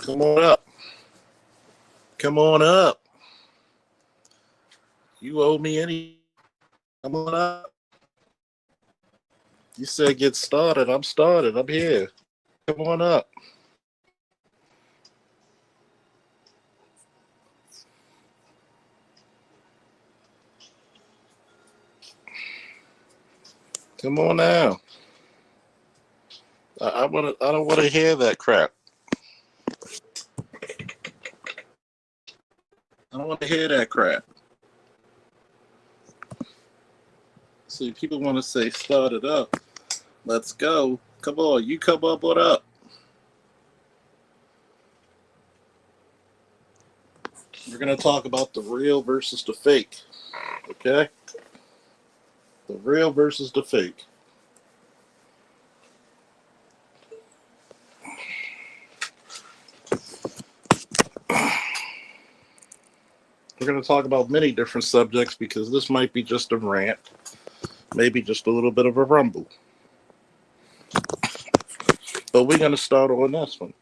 Come on up. Come on up. You owe me any. Come on up. You said get started. I'm started. I'm here. Come on up. Come on now. I want to. I don't want to hear that crap. I don't want to hear that crap. See, people want to say start it up. Let's go. Come on. You come up. What up? We're gonna talk about the real versus the fake. Okay. The real versus the fake. We're going to talk about many different subjects because this might be just a rant, maybe just a little bit of a rumble. But we're going to start on this one.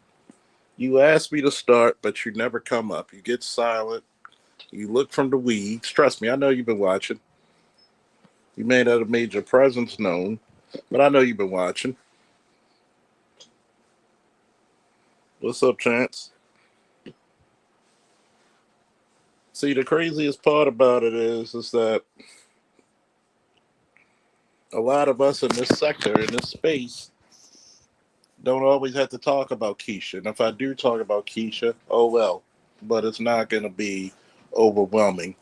You asked me to start, but you never come up. You get silent. You look from the weeds. Trust me, I know you've been watching. You may not have made your presence known, but I know you've been watching. What's up, Chance? See, the craziest part about it is that a lot of us in this sector, in this space, don't always have to talk about Keisha. And if I do talk about Keisha, oh well. But it's not going to be overwhelming.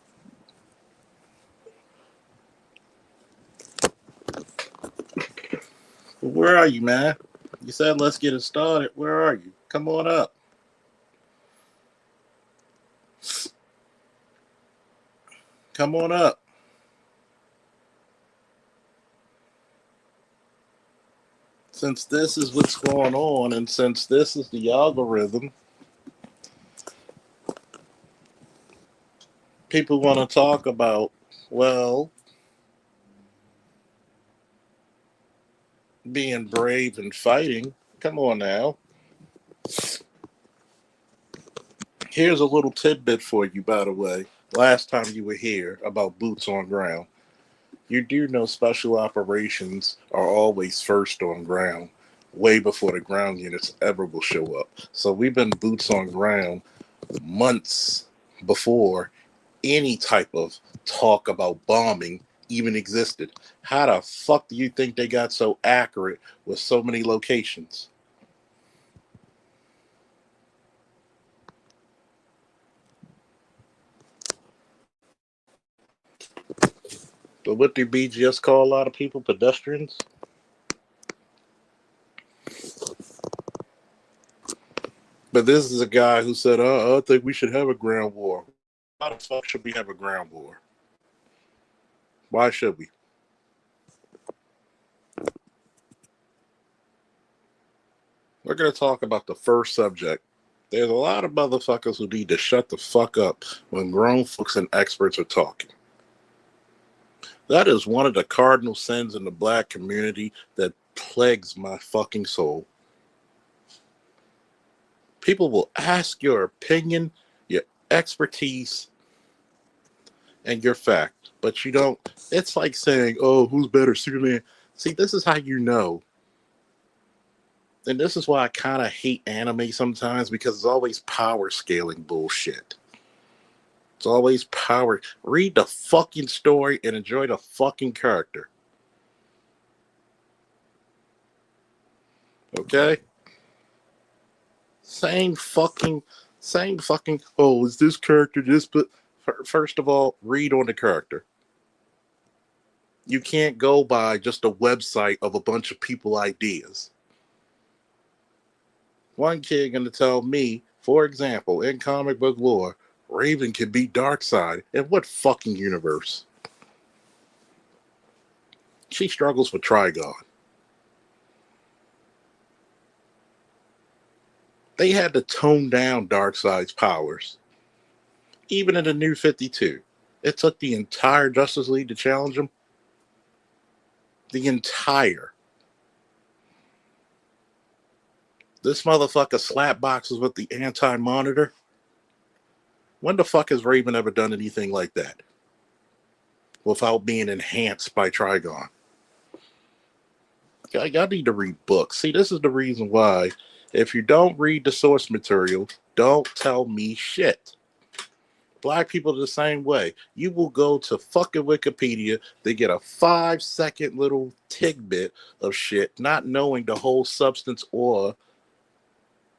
But where are you, man? You said let's get it started. Where are you? Come on up. Come on up. Since this is what's going on, and since this is the algorithm, people want to talk about, well, being brave and fighting. Come on now. Here's a little tidbit for you, by the way. Last time you were here about boots on ground. You do know special operations are always first on ground, way before the ground units ever will show up. So we've been boots on ground months before any type of talk about bombing even existed. How the fuck do you think they got so accurate with so many locations? But what do BGS call a lot of people? Pedestrians? But this is a guy who said, I think we should have a ground war. Why the fuck should we have a ground war? Why should we? We're going to talk about the first subject. There's a lot of motherfuckers who need to shut the fuck up when grown folks and experts are talking. That is one of the cardinal sins in the black community that plagues my fucking soul. People will ask your opinion, your expertise, and your fact, but you don't. It's like saying, oh, who's better, Superman? See, this is how you know. And this is why I kind of hate anime sometimes, because it's always power scaling bullshit. It's always power. Read the fucking story and enjoy the fucking character. Okay? Same fucking, oh, is this character this? But first of all, read on the character. You can't go by just a website of a bunch of people ideas. One kid going to tell me, for example, in comic book lore, Raven can beat Darkseid. In what fucking universe? She struggles with Trigon. They had to tone down Darkseid's powers. Even in the New 52. It took the entire Justice League to challenge him. The entire. This motherfucker slap boxes with the anti-monitor. When the fuck has Raven ever done anything like that without being enhanced by Trigon? Y'all need to read books. See, this is the reason why. If you don't read the source material, don't tell me shit. Black people are the same way. You will go to fucking Wikipedia to get a 5 second little tidbit of shit, not knowing the whole substance or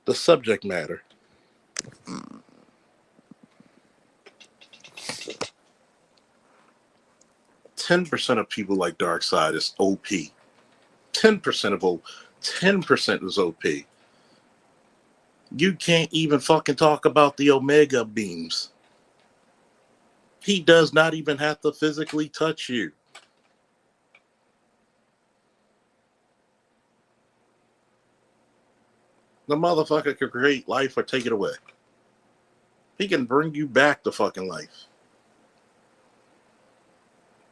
the subject matter. 10% of people like Darkseid is OP. 10% of 10% is OP. You can't even fucking talk about the Omega beams. He does not even have to physically touch you. The motherfucker can create life or take it away. He can bring you back to fucking life.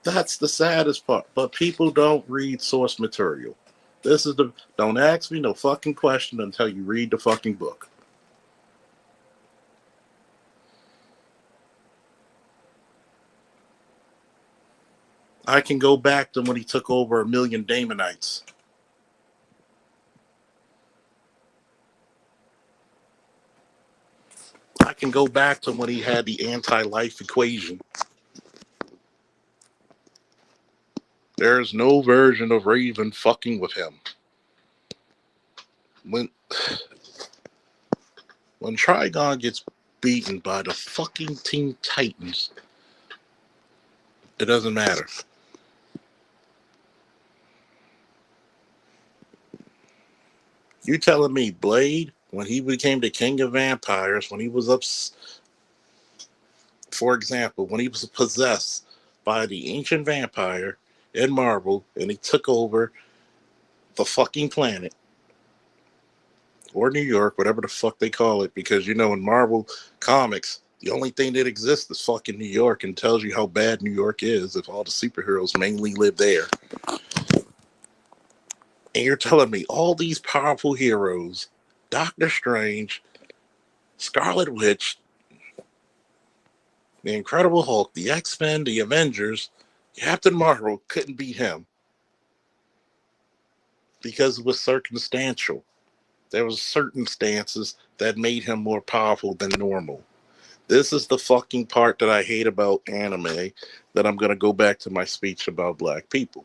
That's the saddest part. But people don't read source material. Don't ask me no fucking question until you read the fucking book. I can go back to when he took over 1,000,000 Daemonites. I can go back to when he had the anti-life equation. There's no version of Raven fucking with him. When Trigon gets beaten by the fucking Teen Titans, it doesn't matter. You telling me Blade, when he became the king of vampires, when he was up, for example, when he was possessed by the ancient vampire in Marvel, and he took over the fucking planet, or New York, whatever the fuck they call it, because you know in Marvel comics, the only thing that exists is fucking New York and tells you how bad New York is if all the superheroes mainly live there. And you're telling me all these powerful heroes, Doctor Strange, Scarlet Witch, the Incredible Hulk, the X-Men, the Avengers, Captain Marvel couldn't beat him because it was circumstantial. There was circumstances that made him more powerful than normal. This is the fucking part that I hate about anime, that I'm going to go back to my speech about black people.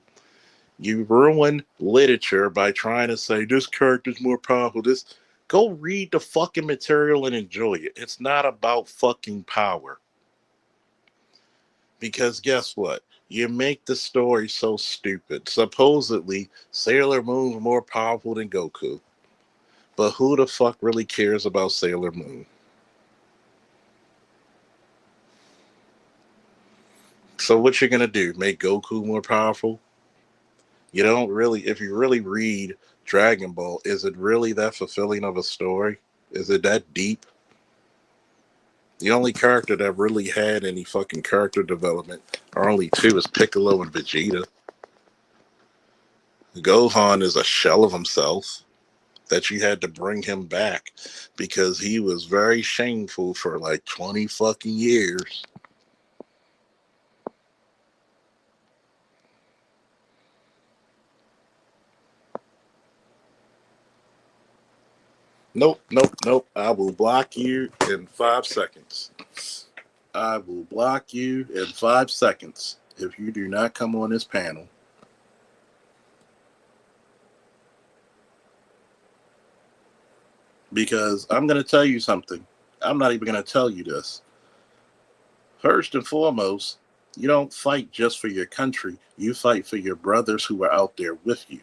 You ruin literature by trying to say this character's more powerful. Go read the fucking material and enjoy it. It's not about fucking power. Because guess what? You make the story so stupid. Supposedly, Sailor Moon's more powerful than Goku. But who the fuck really cares about Sailor Moon? So what you're gonna do? Make Goku more powerful? You don't really, if you really read Dragon Ball, is it really that fulfilling of a story? Is it that deep? The only character that really had any fucking character development are only two, is Piccolo and Vegeta. Gohan is a shell of himself that you had to bring him back because he was very shameful for like 20 fucking years. Nope, nope, nope. I will block you in 5 seconds. I will block you in 5 seconds if you do not come on this panel. Because I'm going to tell you something. I'm not even going to tell you this. First and foremost, you don't fight just for your country. You fight for your brothers who are out there with you.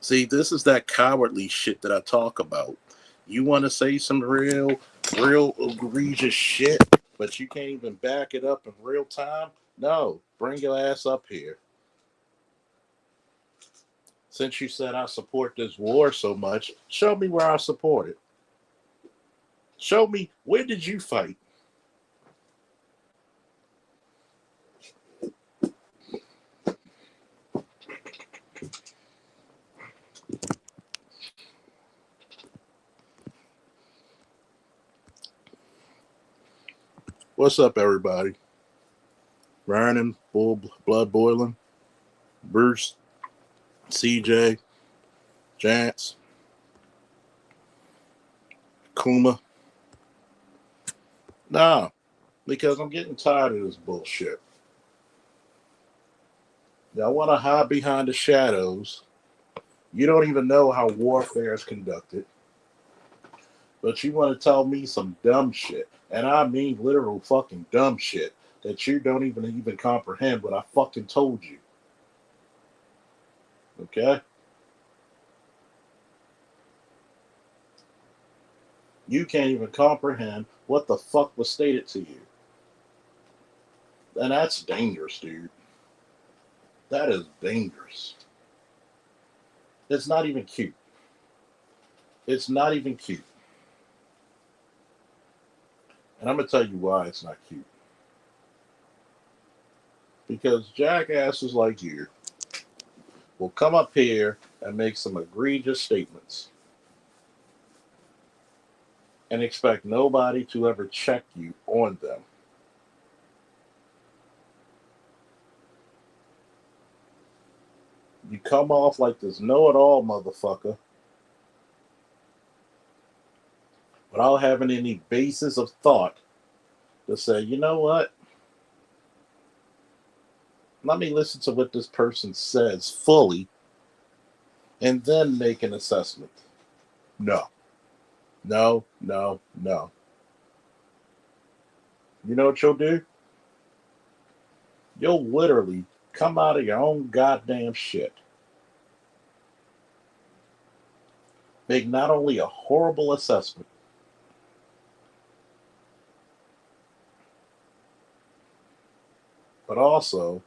See, this is that cowardly shit that I talk about. You want to say some real egregious shit, but you can't even back it up in real time? No, bring your ass up here. Since you said I support this war so much, show me where I support it. Show me, where did you fight? What's up, everybody? Vernon, Blood Boiling, Bruce, CJ, Jance, Kuma. Nah, because I'm getting tired of this bullshit. Y'all want to hide behind the shadows. You don't even know how warfare is conducted, but you want to tell me some dumb shit. And I mean literal fucking dumb shit that you don't even comprehend what I fucking told you. Okay? You can't even comprehend what the fuck was stated to you. And that's dangerous, dude. That is dangerous. It's not even cute. It's not even cute. And I'm going to tell you why it's not cute. Because jackasses like you will come up here and make some egregious statements and expect nobody to ever check you on them. You come off like this know it all motherfucker without having any basis of thought to say, you know what? Let me listen to what this person says fully and then make an assessment. No, no, no, no. You know what you'll do? You'll literally come out of your own goddamn shit. Make not only a horrible assessment, but also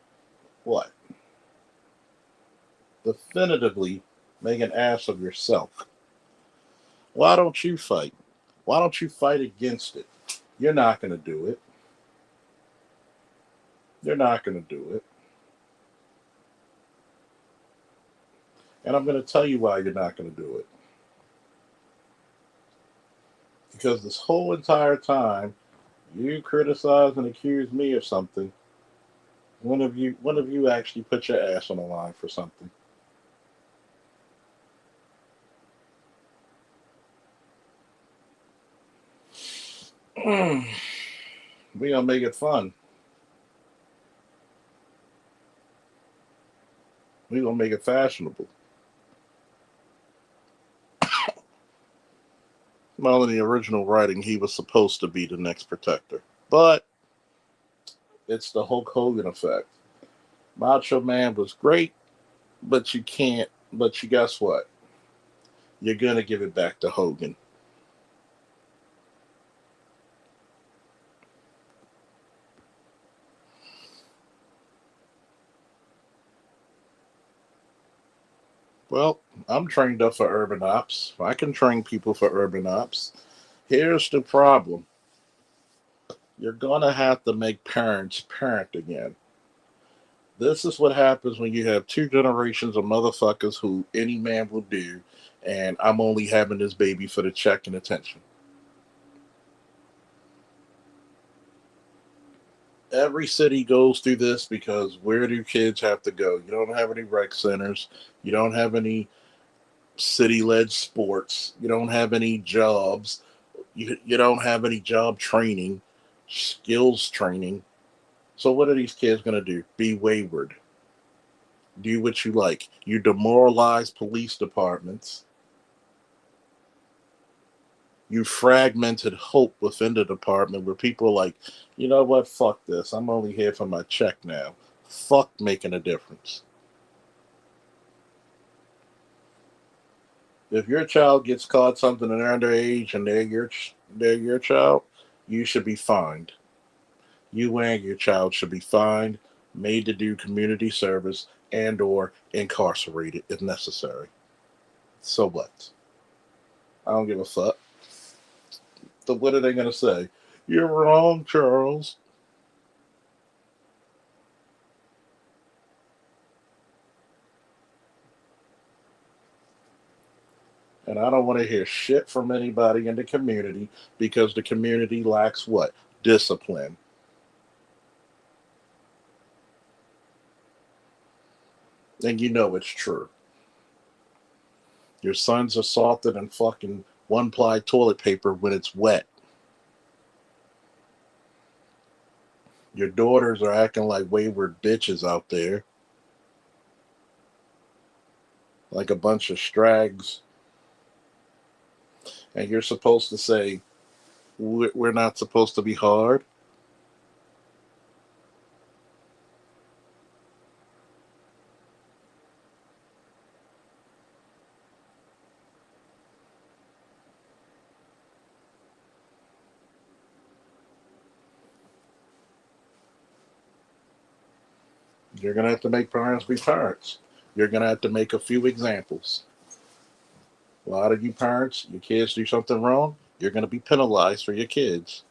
what? Definitively make an ass of yourself. Why don't you fight? Why don't you fight against it? You're not going to do it. You're not going to do it. And I'm going to tell you why you're not going to do it. Because this whole entire time, you criticize and accuse me of something. When have you actually put your ass on the line for something? We gonna make it fun. We gonna make it fashionable. Well, in the original writing, he was supposed to be the next protector, but it's the Hulk Hogan effect. Macho Man was great, but you can't. But you guess what? You're gonna give it back to Hogan. Well, I'm trained up for urban ops. I can train people for urban ops. Here's the problem: you're gonna have to make parents parent again. This is what happens when you have two generations of motherfuckers who any man will do, and I'm only having this baby for the check and attention. Every city goes through this because where do kids have to go? You don't have any rec centers. You don't have any city led sports. You don't have any jobs. You don't have any job training, skills training. So, what are these kids going to do? Be wayward. Do what you like. You demoralize police departments. You fragmented hope within the department where people are like, you know what, fuck this. I'm only here for my check now. Fuck making a difference. If your child gets caught something and they're underage and they're your child, you should be fined. You and your child should be fined, made to do community service, and or incarcerated if necessary. So what? I don't give a fuck. So what are they gonna say? You're wrong, Charles. And I don't want to hear shit from anybody in the community because the community lacks what? Discipline. And you know it's true. Your son's assaulted in fucking one ply toilet paper when it's wet. Your daughters are acting like wayward bitches out there, like a bunch of strags. And you're supposed to say, we're not supposed to be hard. You're going to have to make parents be parents. You're going to have to make a few examples. A lot of you parents, your kids do something wrong, you're going to be penalized for your kids.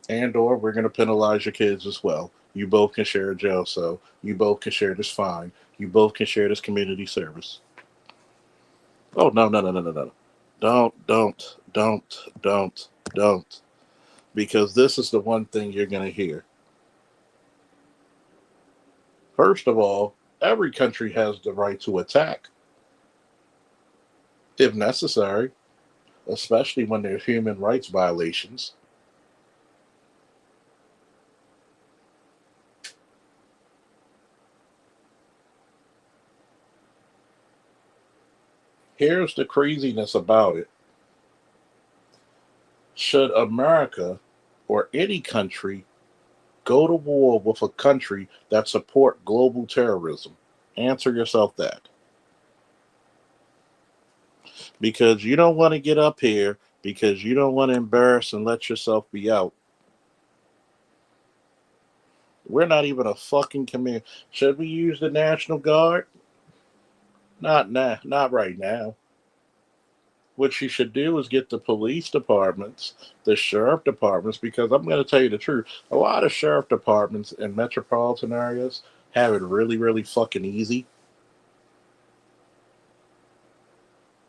And or we're going to penalize your kids as well. You both can share a jail cell. You both can share this fine. You both can share this community service. Oh, no, no, no, no, no, no. Don't. Because this is the one thing you're going to hear. First of all, every country has the right to attack if necessary, especially when there's human rights violations. Here's the craziness about it. Should America or any country go to war with a country that support global terrorism? Answer yourself that. Because you don't want to get up here because you don't want to embarrass and let yourself be out. We're not even a fucking command. Should we use the National Guard? Not now, not right now. What you should do is get the police departments, the sheriff departments, because I'm going to tell you the truth. A lot of sheriff departments in metropolitan areas have it really, really fucking easy.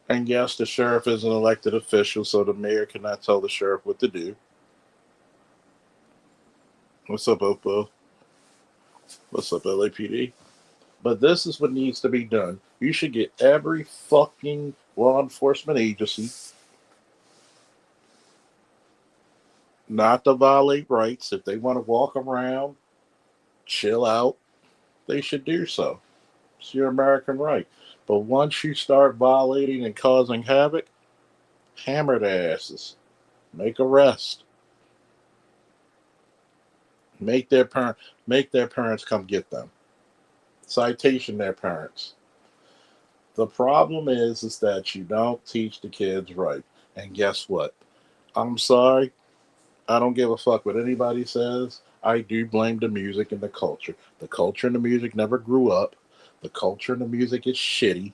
And yes, the sheriff is an elected official, so the mayor cannot tell the sheriff what to do. What's up, Opo? What's up, LAPD? But this is what needs to be done. You should get every fucking law enforcement agency not to violate rights. If they want to walk around, chill out, they should do so. It's your American right. But once you start violating and causing havoc, hammer their asses. Make arrest. Make their parents come get them. Citation their parents. The problem is that you don't teach the kids right. And guess what? I'm sorry. I don't give a fuck what anybody says. I do blame the music and the culture. The culture and the music never grew up. The culture and the music is shitty.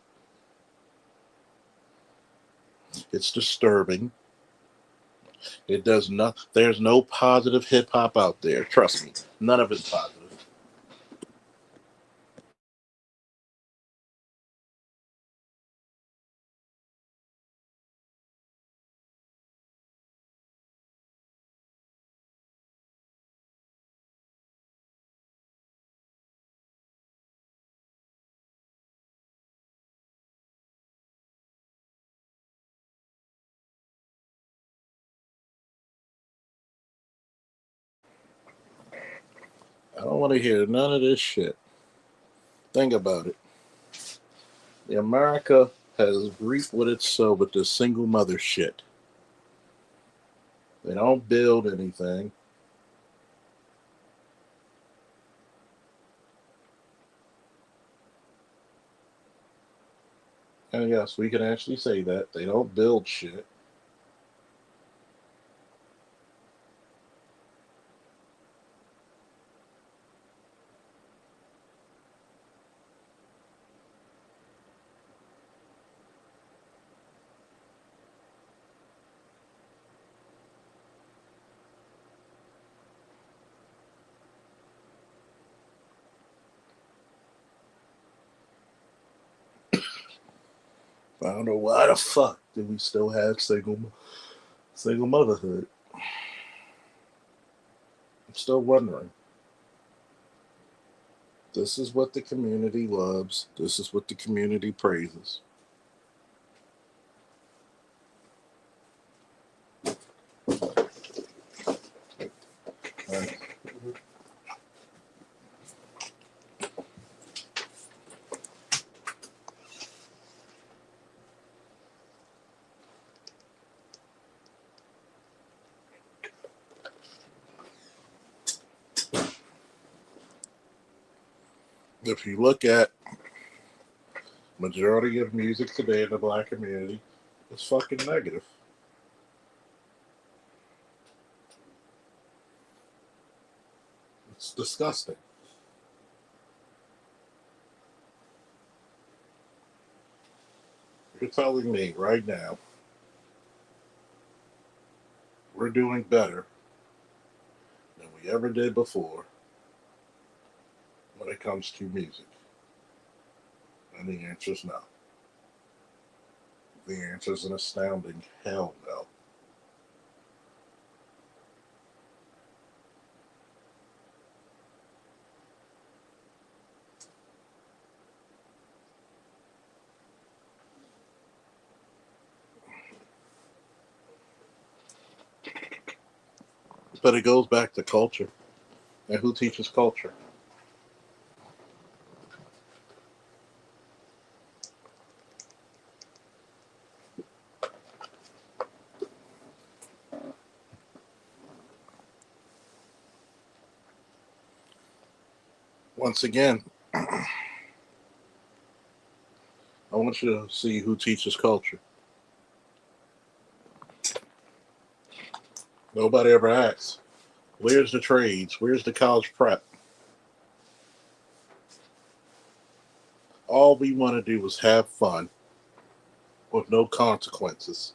It's disturbing. It does not. There's no positive hip hop out there. Trust me, none of it's positive. I don't want to hear none of this shit. Think about it. The America has reaped what it sowed with this single mother shit. They don't build anything. And yes, we can actually say that. They don't build shit. I don't know why the fuck do we still have single motherhood. I'm still wondering. This is what the community loves. This is what the community praises. Right. If you look at majority of music today in the black community, it's fucking negative. It's disgusting. You're telling me right now we're doing better than we ever did before when it comes to music? And the answer is no. The answer is an astounding hell no. But it goes back to culture. And who teaches culture? Once again, I want you to see who teaches culture. Nobody ever asks, where's the trades? Where's the college prep? All we want to do is have fun with no consequences.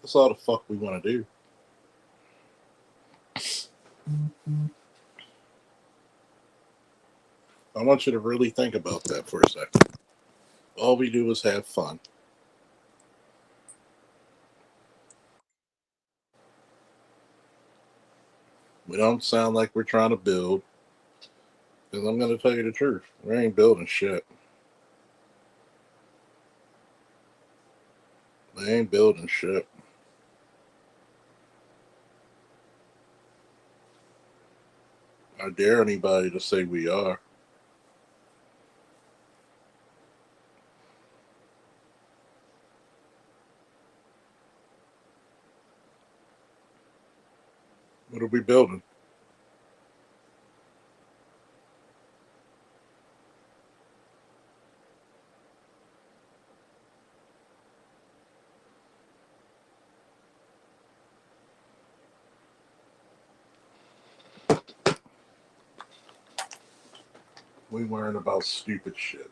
That's all the fuck we want to do. I want you to really think about that for a second. All we do is have fun. We don't sound like we're trying to build. Because I'm going to tell you the truth. We ain't building shit. We ain't building shit. I dare anybody to say we are. What are we building? We worrying about stupid shit.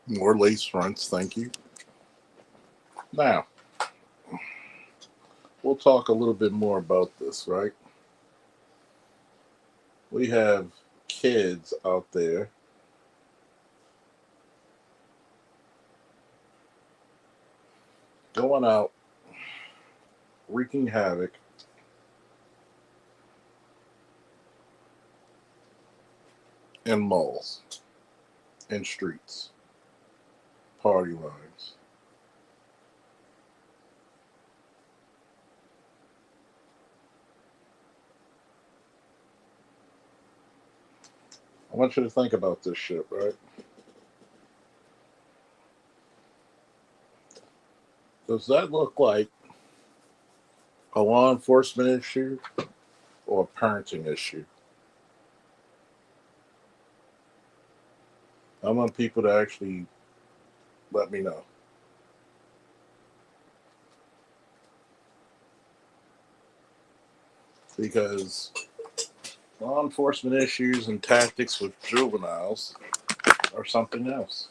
More lace fronts, thank you. Now, we'll talk a little bit more about this, right? We have kids out there going out, wreaking havoc in malls, in streets, party lines. I want you to think about this shit, right? Does that look like a law enforcement issue or a parenting issue? I want people to actually let me know because law enforcement issues and tactics with juveniles are something else.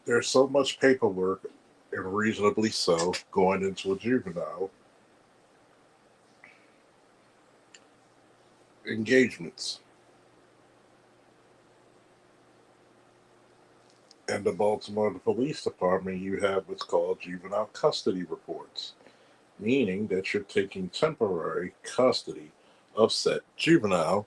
There's so much paperwork, and reasonably so, going into a juvenile engagements. In the Baltimore Police Department, you have what's called juvenile custody reports, meaning that you're taking temporary custody of said juvenile.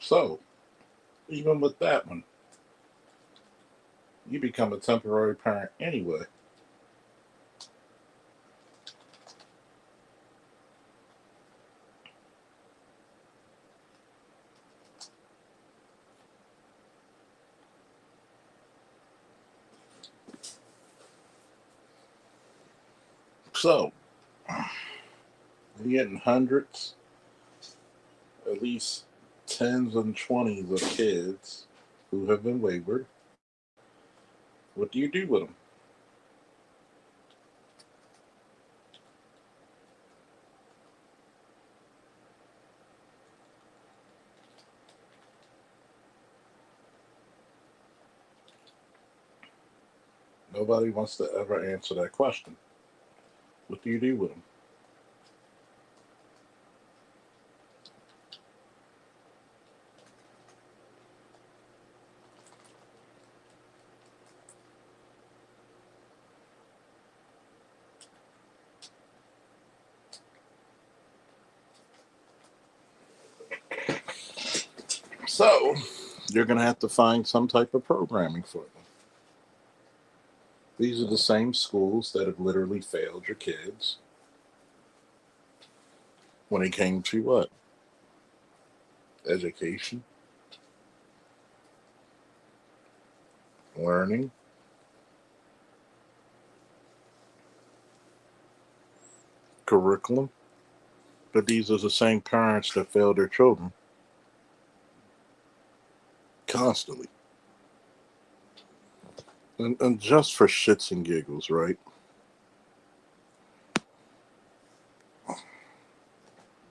So, even with that one, you become a temporary parent anyway. So, you're getting hundreds, at least tens and twenties of kids who have been wayward. What do you do with them? Nobody wants to ever answer that question. What do you do with them? So, you're going to have to find some type of programming for them. These are the same schools that have literally failed your kids when it came to what? Education, learning, curriculum. But these are the same parents that fail their children constantly. And just for shits and giggles, right?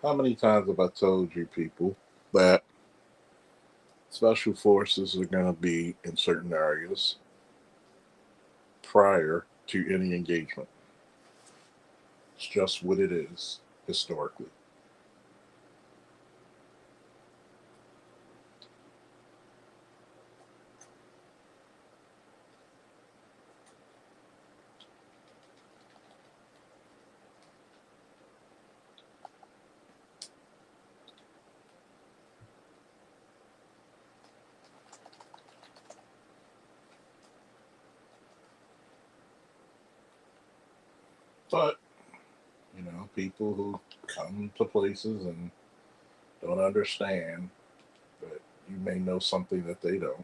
How many times have I told you people that special forces are going to be in certain areas prior to any engagement? It's just what it is historically. But, people who come to places and don't understand that you may know something that they don't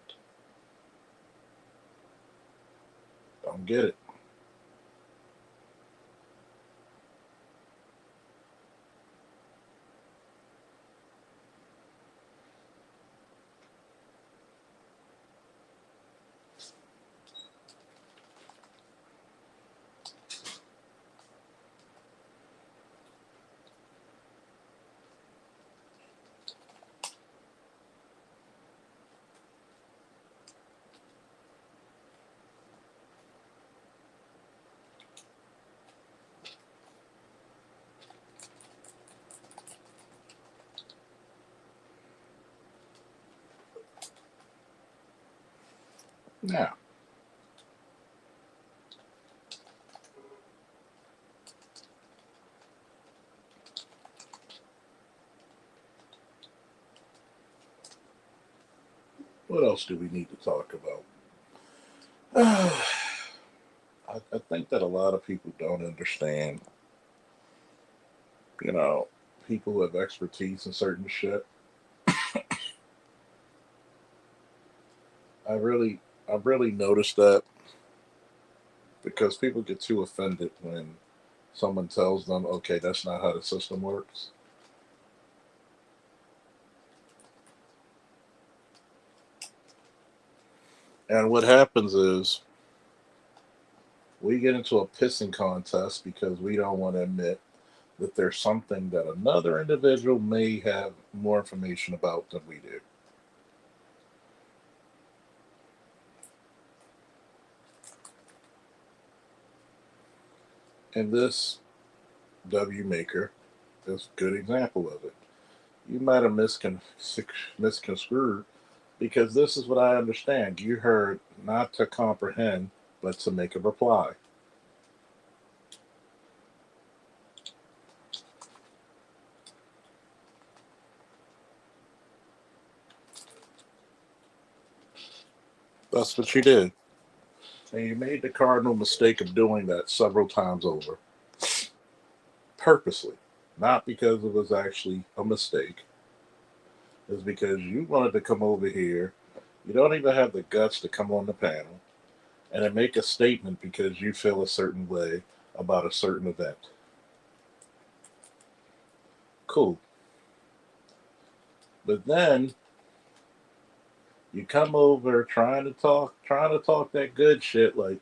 get it. Now, What else do we need to talk about? I think that a lot of people don't understand, you know, people who have expertise in certain shit. I really, I really noticed that because people get too offended when someone tells them, okay, that's not how the system works. And what happens is we get into a pissing contest because we don't want to admit that there's something that another individual may have more information about than we do. And this W maker is a good example of it. You might have misconstrued because this is what I understand. You heard not to comprehend, but to make a reply. That's what you did. And you made the cardinal mistake of doing that several times over, purposely. Not because it was actually a mistake, it's because you wanted to come over here. You don't even have the guts to come on the panel and then make a statement because you feel a certain way about a certain event. Cool. But then you come over trying to talk that good shit like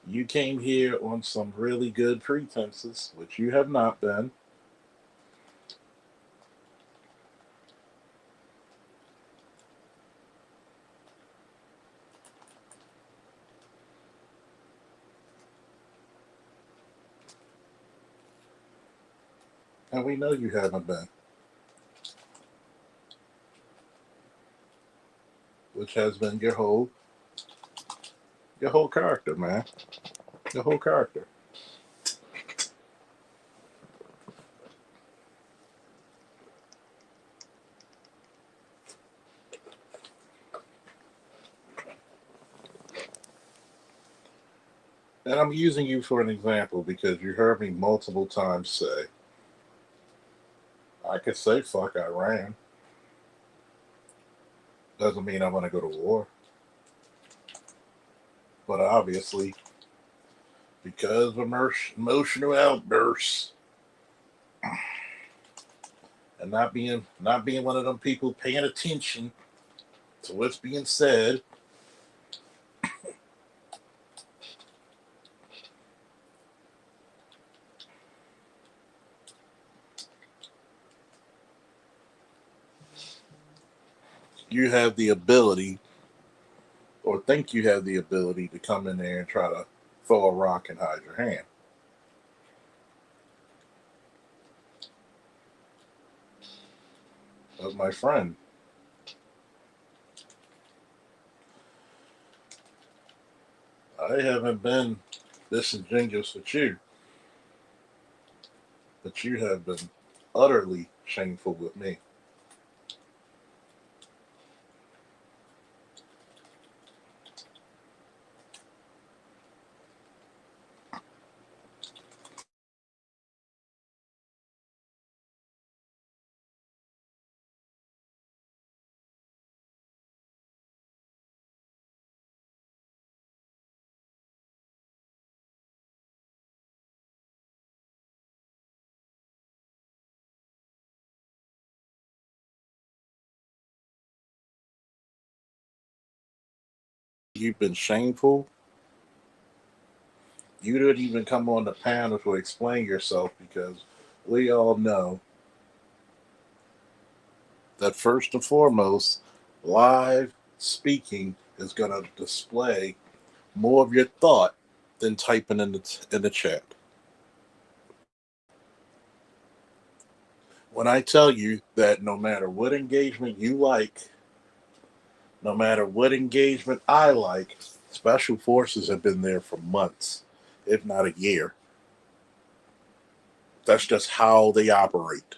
you came here on some really good pretenses, which you have not been. And we know you haven't been, which has been your whole character, man. Your whole character. And I'm using you for an example because you heard me multiple times say, I could say fuck Iran. Doesn't mean I want to go to war. But obviously, because of emotional outbursts and not being one of them people paying attention to what's being said, you have the ability or think you have the ability to come in there and try to throw a rock and hide your hand. But my friend, I haven't been disingenuous with you, but you have been utterly shameful with me. You've been shameful. You didn't even come on the panel to explain yourself because we all know that first and foremost, live speaking is going to display more of your thought than typing in the chat. When I tell you that no matter what engagement you like, no matter what engagement I like, special forces have been there for months, if not a year. That's just how they operate.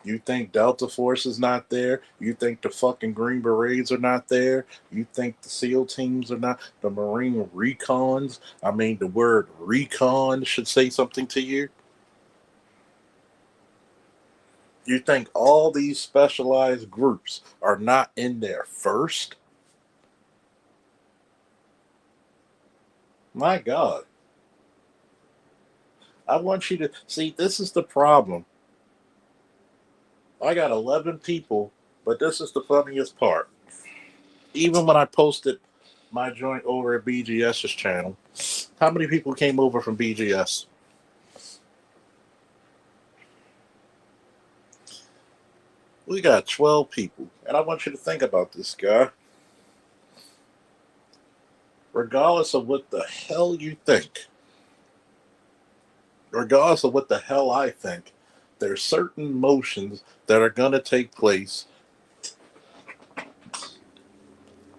You think Delta Force is not there? You think the fucking Green Berets are not there? You think the SEAL teams are not? The Marine Recons? I mean, the word recon should say something to you. You think all these specialized groups are not in there first? My God. I want you to see this is the problem. I got 11 people, but this is the funniest part. Even when I posted my joint over at BGS's channel, how many people came over from BGS? We got 12 people. And I want you to think about this, guy. Regardless of what the hell you think, regardless of what the hell I think, there's certain motions that are going to take place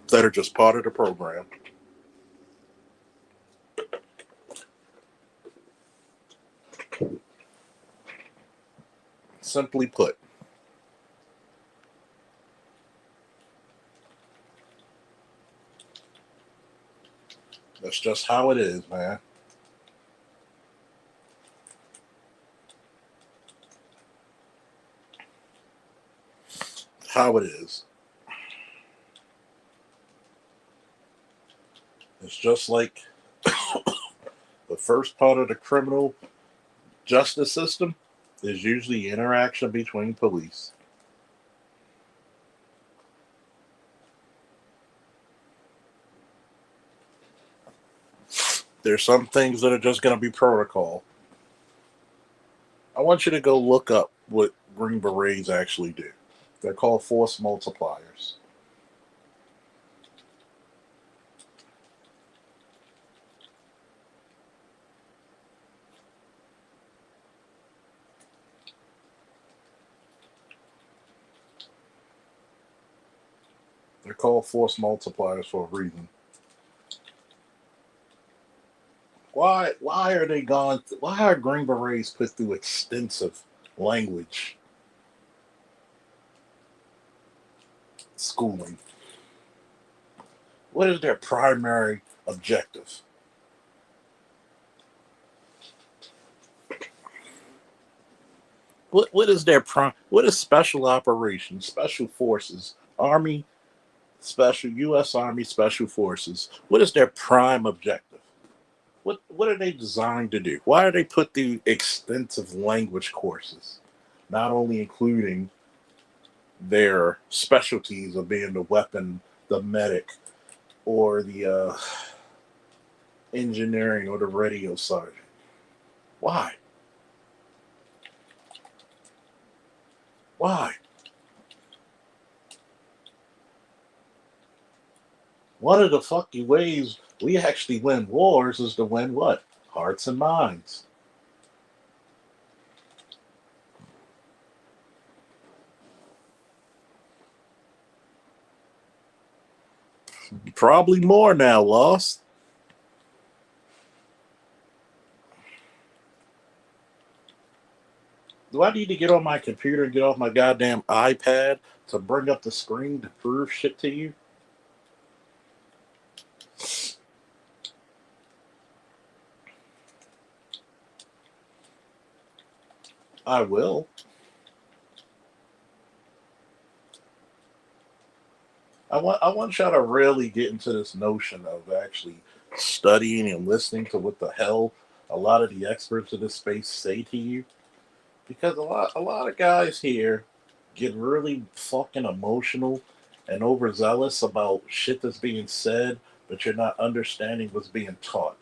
that are just part of the program. Simply put, that's just how it is, man. How it is. It's just like the first part of the criminal justice system is usually interaction between police. There's some things that are just going to be protocol. I want you to go look up what Green Berets actually do. They're called force multipliers. They're called force multipliers for a reason. Why are they gone? Why are Green Berets put through extensive language schooling? What is their primary objective? What is their what is special operations, special forces, army, special U.S. Army special forces? What is their prime objective? What are they designed to do? Why are they put through extensive language courses, not only including their specialties of being the weapon, the medic, or the engineering or the radio sergeant? Why? Why? One of the fucking ways we actually win wars is to win what? Hearts and minds. Probably more now, Lost. Do I need to get on my computer and get off my goddamn iPad to bring up the screen to prove shit to you? I will. I want y'all to really get into this notion of actually studying and listening to what the hell a lot of the experts in this space say to you. Because a lot of guys here get really fucking emotional and overzealous about shit that's being said, but you're not understanding what's being taught.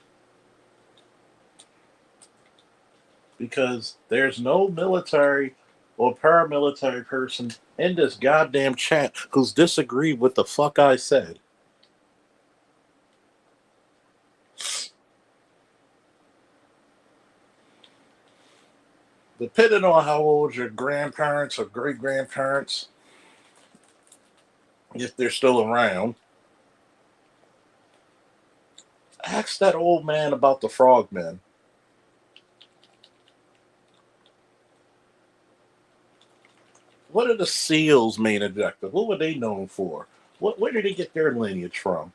Because there's no military or paramilitary person in this goddamn chat who's disagreed with the fuck I said. Depending on how old your grandparents or great grandparents, if they're still around, ask that old man about the frogmen. What are the SEALs' main objective? What were they known for? Where did they get their lineage from?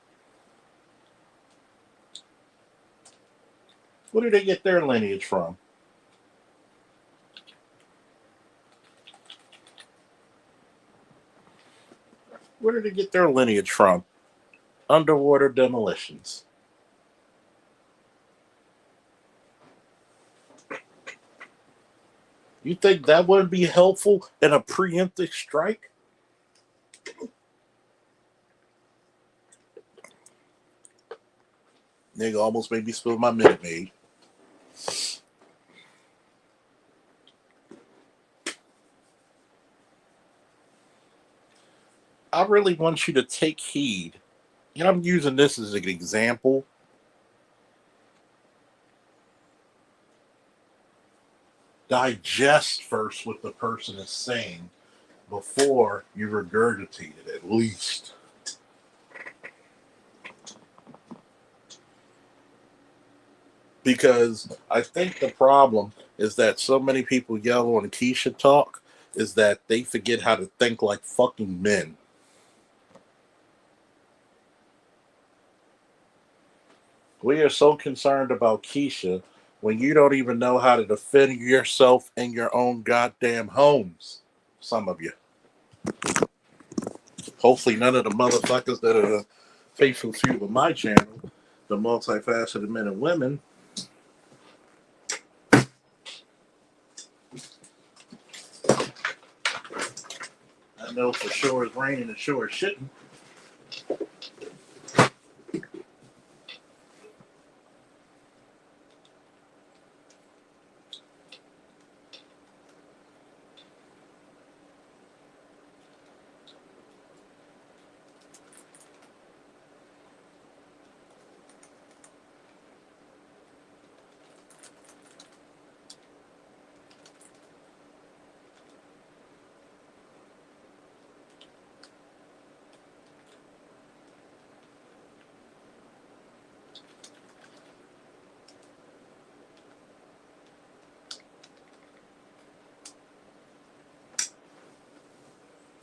Where did they get their lineage from? Where did they get their lineage from? Underwater demolitions. You think that would be helpful in a preemptive strike? Nigga almost made me spill my Minute Maid. I really want you to take heed. And I'm using this as an example. Digest first what the person is saying before you regurgitate it, at least. Because I think the problem is that so many people yell on Keisha talk is that they forget how to think like fucking men. We are so concerned about Keisha when you don't even know how to defend yourself in your own goddamn homes. Some of you. Hopefully, none of the motherfuckers that are the faithful few of my channel, the multifaceted men and women. I know for sure it's raining and sure it's shitting.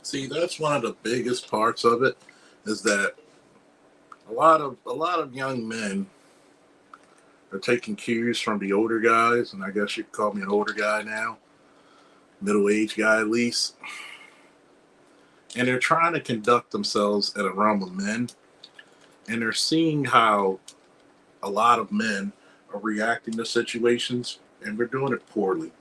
See, that's one of the biggest parts of it is that a lot of young men are taking cues from the older guys, and I guess you'd call me an older guy now, middle aged guy at least, and they're trying to conduct themselves in a realm of men, and they're seeing how a lot of men are reacting to situations, and we're doing it poorly.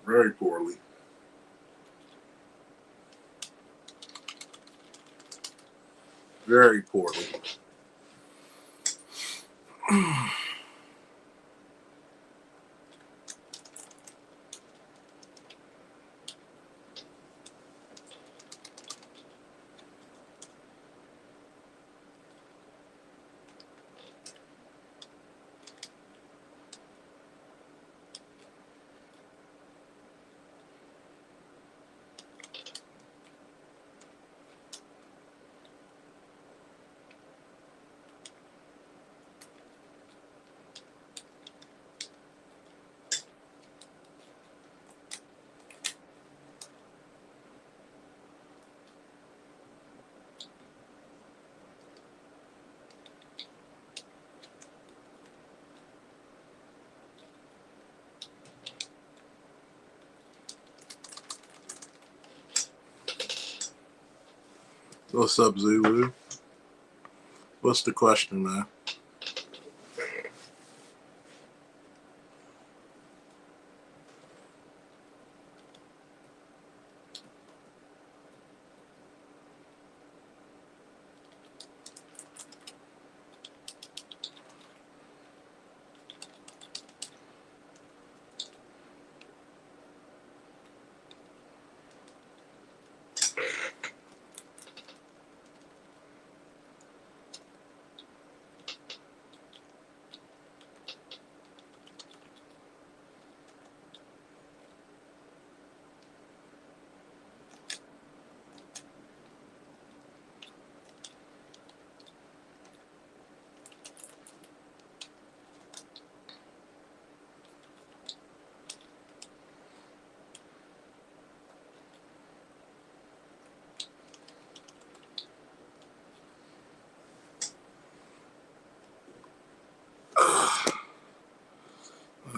Very poorly. Very poorly. What's up, Zulu? What's the question, man?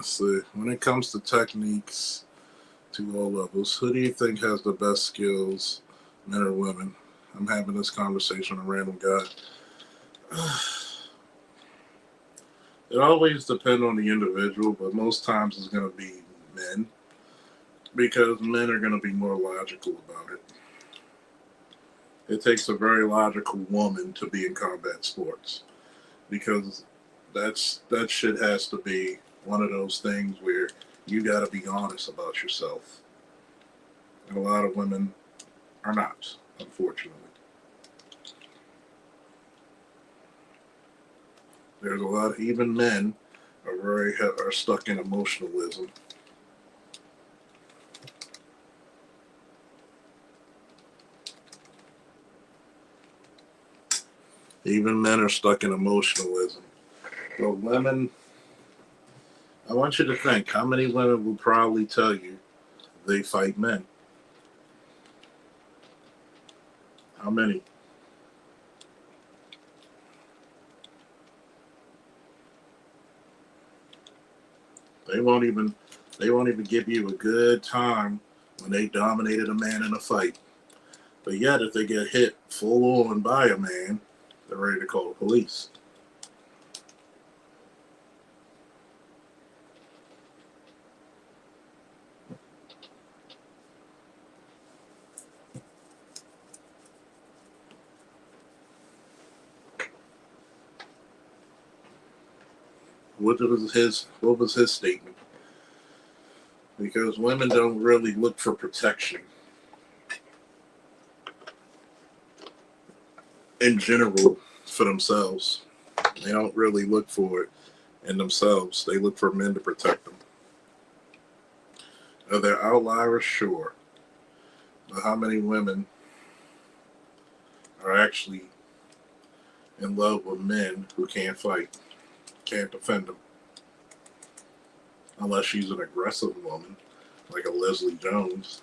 see. When it comes to techniques to all levels, who do you think has the best skills, men or women? I'm having this conversation with a random guy. It always depends on the individual, but most times it's going to be men because men are going to be more logical about it. It takes a very logical woman to be in combat sports because that shit has to be one of those things where you got to be honest about yourself, and a lot of women are not, unfortunately. There's a lot. Even men are stuck in emotionalism. Even men are stuck in emotionalism. But women, I want you to think: how many women will probably tell you they fight men? How many? They won't even. They won't even give you a good time when they dominated a man in a fight. But yet, if they get hit full on by a man, they're ready to call the police. What was his statement? Because women don't really look for protection in general for themselves. They don't really look for it in themselves. They look for men to protect them. Are there outliers? Sure. But how many women are actually in love with men who can't fight, can't defend them? Unless she's an aggressive woman, like a Leslie Jones.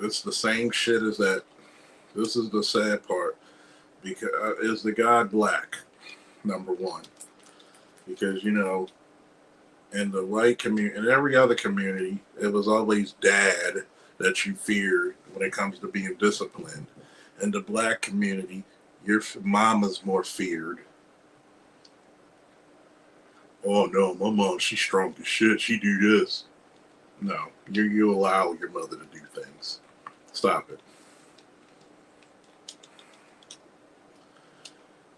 It's the same shit as that. This is the sad part. Because is the God black? Number one, because in the white community, in every other community, it was always dad that you feared when it comes to being disciplined. In the black community, your mama's more feared. Oh no, my mom, she's strong as shit. She do this. No, you allow your mother to do things. Stop it.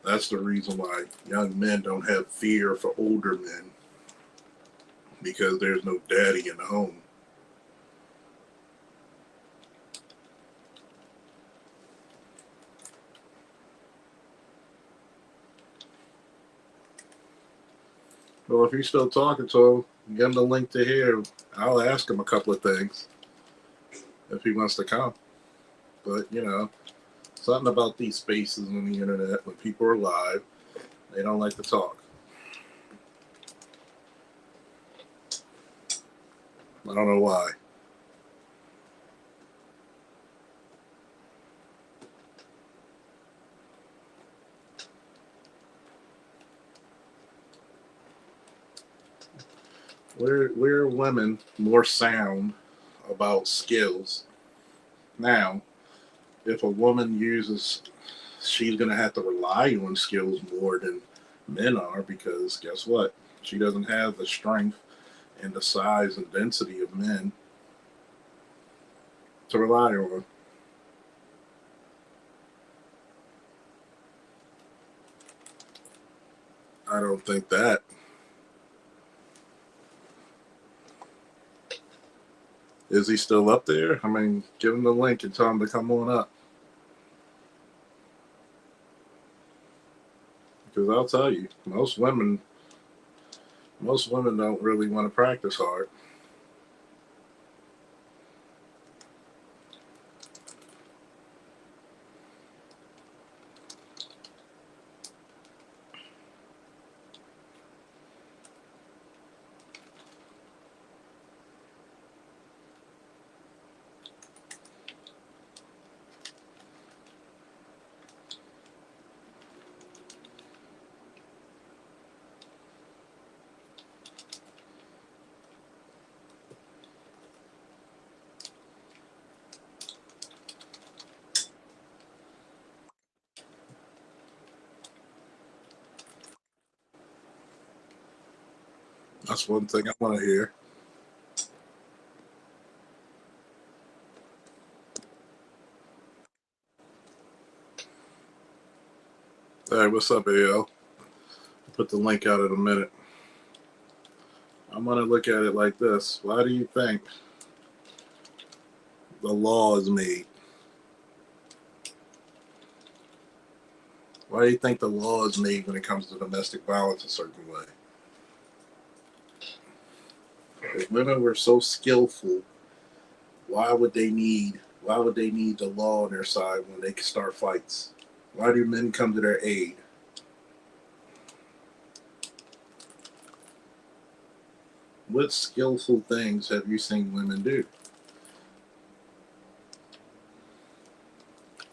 That's the reason why young men don't have fear for older men because there's no daddy in the home. Well, if you're still talking to him, give him the link to here. I'll ask him a couple of things if he wants to come. But, something about these spaces on the internet when people are live, they don't like to talk. I don't know why. We're women more sound about skills. Now, if a woman uses, she's going to have to rely on skills more than men are because guess what? She doesn't have the strength and the size and density of men to rely on. I don't think that. Is he still up there? I mean, give him the link and tell him to come on up. Because I'll tell you, most women don't really want to practice hard. That's one thing I want to hear. Hey, what's up, AL? Put the link out in a minute. I'm going to look at it like this. Why do you think the law is made? Why do you think the law is made when it comes to domestic violence a certain way? If women were so skillful, why would they need the law on their side when they can start fights? Why do men come to their aid? What skillful things have you seen women do?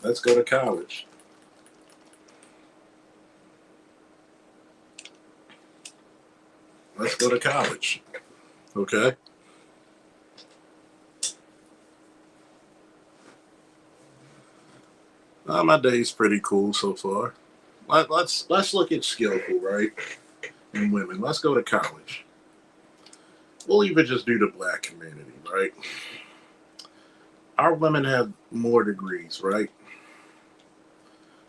Let's go to college. Let's go to college. Okay? My day's pretty cool so far. Let's look at skillful, right? In women. Let's go to college. We'll even just do the black community, right? Our women have more degrees, right?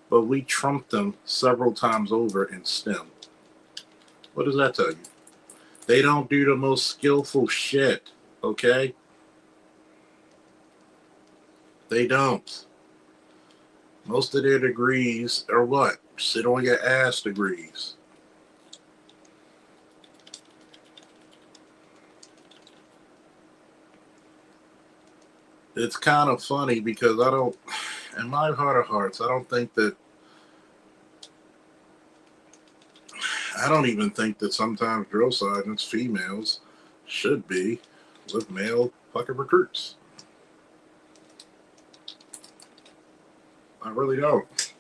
But we trumped them several times over in STEM. What does that tell you? They don't do the most skillful shit, okay? They don't. Most of their degrees are what? Sit on your ass degrees. It's kind of funny because in my heart of hearts, I don't even think that sometimes drill sergeants, females, should be with male fucking recruits. I really don't.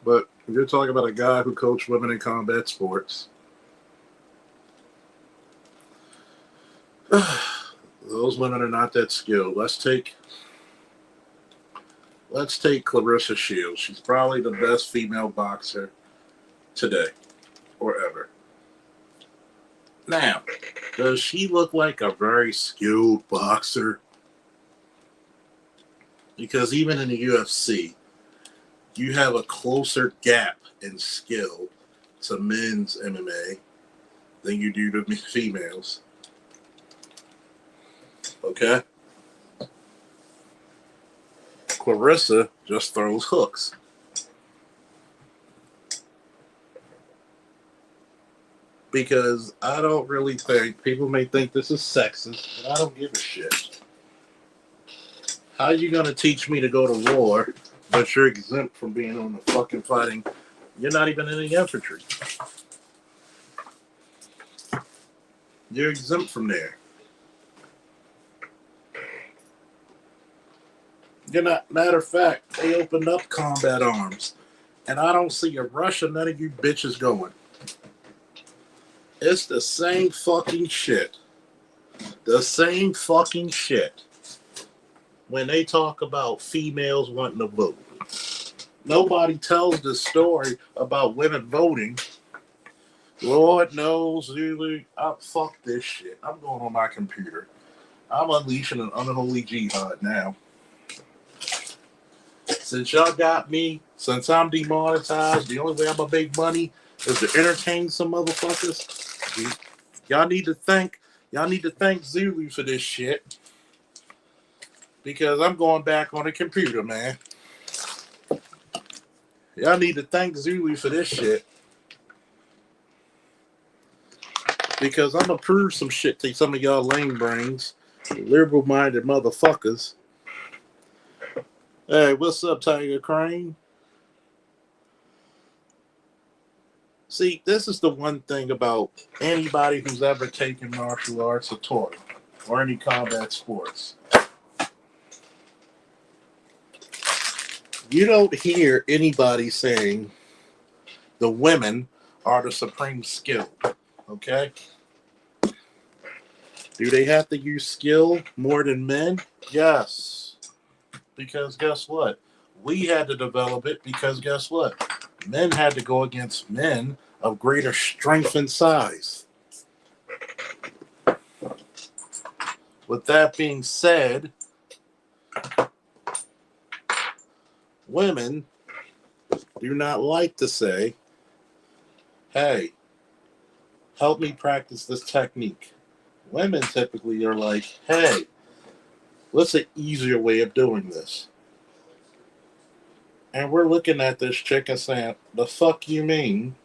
But if you're talking about a guy who coached women in combat sports, those women are not that skilled. Let's take Clarissa Shields. She's probably the best female boxer today or ever. Now, does she look like a very skilled boxer? Because even in the UFC, you have a closer gap in skill to men's MMA than you do to females. Okay? Clarissa just throws hooks. Because I don't really think, people may think this is sexist, but I don't give a shit. How are you going to teach me to go to war, but you're exempt from being on the fucking fighting? You're not even in the infantry. You're exempt from there. You're not, matter of fact, they opened up combat arms, and I don't see a rush of none of you bitches going. It's the same fucking shit. The same fucking shit. When they talk about females wanting to vote. Nobody tells the story about women voting. Lord knows, Zulu, fuck this shit. I'm going on my computer. I'm unleashing an unholy jihad now. Since y'all got me, since I'm demonetized, the only way I'm gonna make money is to entertain some motherfuckers. Y'all need to thank Zulu for this shit. Because I'm going back on the computer, man. Y'all need to thank Zulu for this shit. Because I'm going to prove some shit to some of y'all lame brains, liberal-minded motherfuckers. Hey, what's up, Tiger Crane? See, this is the one thing about anybody who's ever taken martial arts or taught or any combat sports. You don't hear anybody saying the women are the supreme skill, okay? Do they have to use skill more than men? Yes. Because guess what? We had to develop it because guess what? Men had to go against men of greater strength and size. With that being said, women do not like to say, hey, help me practice this technique. Women typically are like, hey, what's an easier way of doing this? And we're looking at this chick and saying, the fuck you mean?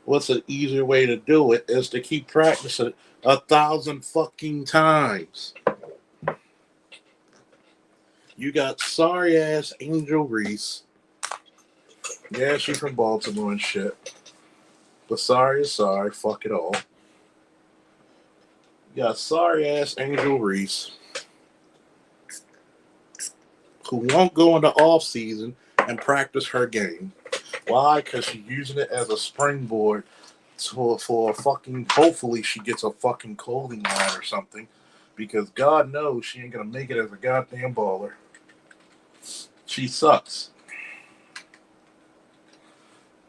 What's an easier way to do it is to keep practicing 1,000 fucking times. You got sorry ass Angel Reese. Yeah, she's from Baltimore and shit. But sorry is sorry. Fuck it all. You got sorry ass Angel Reese who won't go into off season and practice her game. Why? Because she's using it as a springboard for a fucking. Hopefully, she gets a fucking clothing line or something. Because God knows she ain't gonna make it as a goddamn baller. She sucks.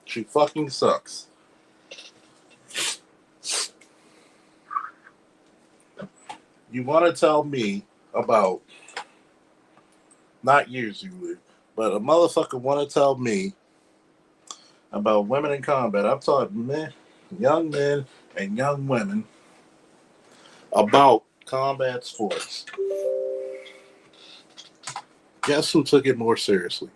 She fucking sucks. You want to tell me about, not you, Zulu, but a motherfucker want to tell me about women in combat. I've taught young men and young women about combat sports. Guess who took it more seriously?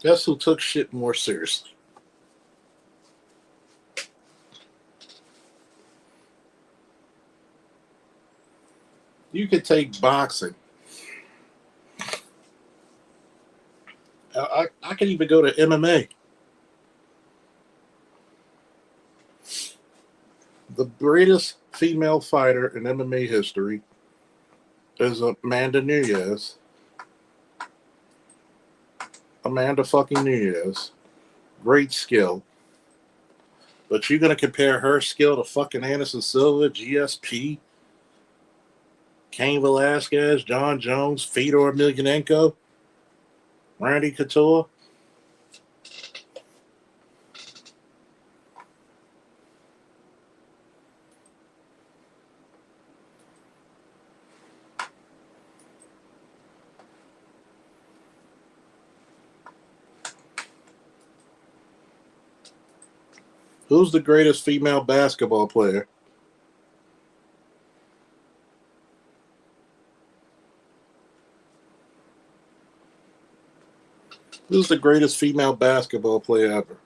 Guess who took shit more seriously? You could take boxing. I could even go to MMA. The greatest female fighter in MMA history is Amanda Nunes. Amanda fucking Nunes. Great skill. But you're going to compare her skill to fucking Anderson Silva, GSP, Cain Velasquez, John Jones, Fedor Emelianenko, Randy Couture? Who's the greatest female basketball player? Who's the greatest female basketball player ever?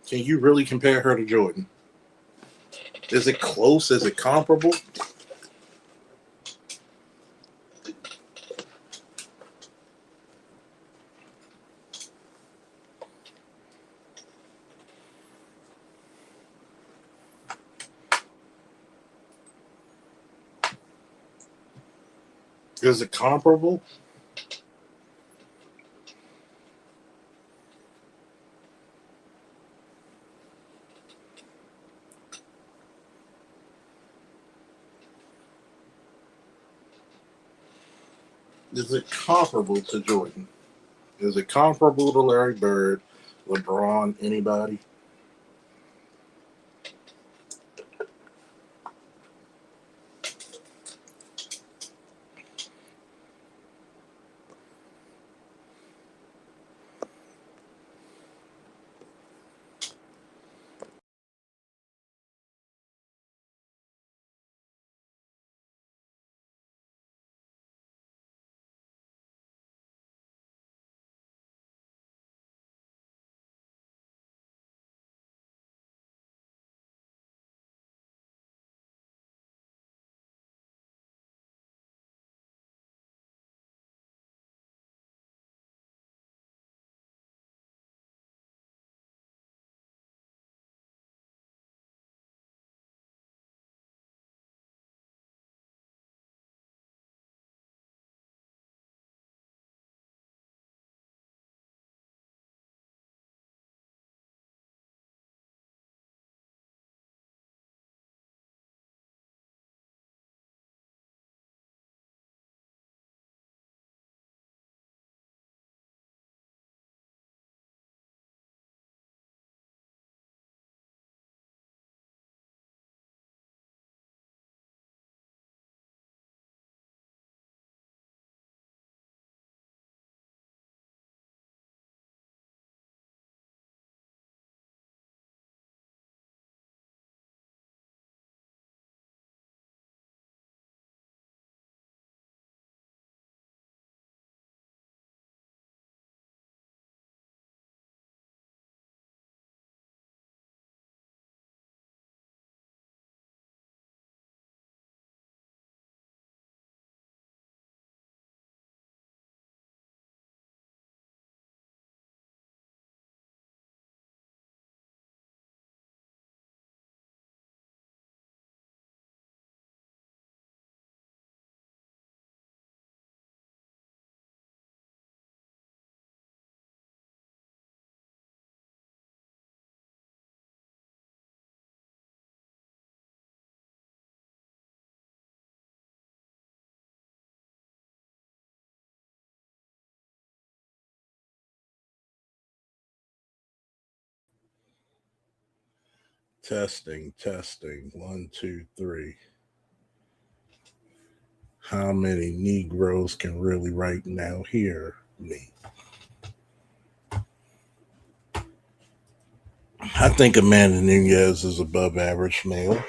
Can you really compare her to Jordan? Is it close? Is it comparable? Is it comparable? Is it comparable to Jordan? Is it comparable to Larry Bird, LeBron, anybody? Testing, testing. One, two, three. How many Negroes can really right now hear me? I think Amanda Nunez is above average male.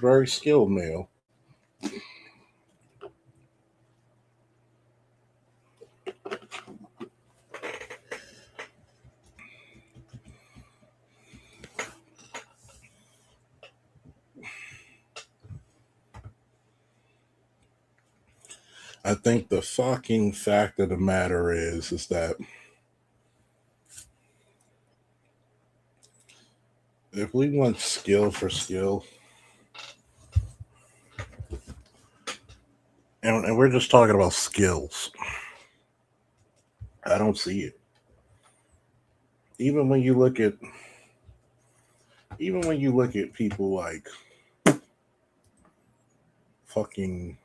Very skilled male. I think the fucking fact of the matter is that if we want skill for skill, and we're just talking about skills, I don't see it. Even when you look at even when you look at people like fucking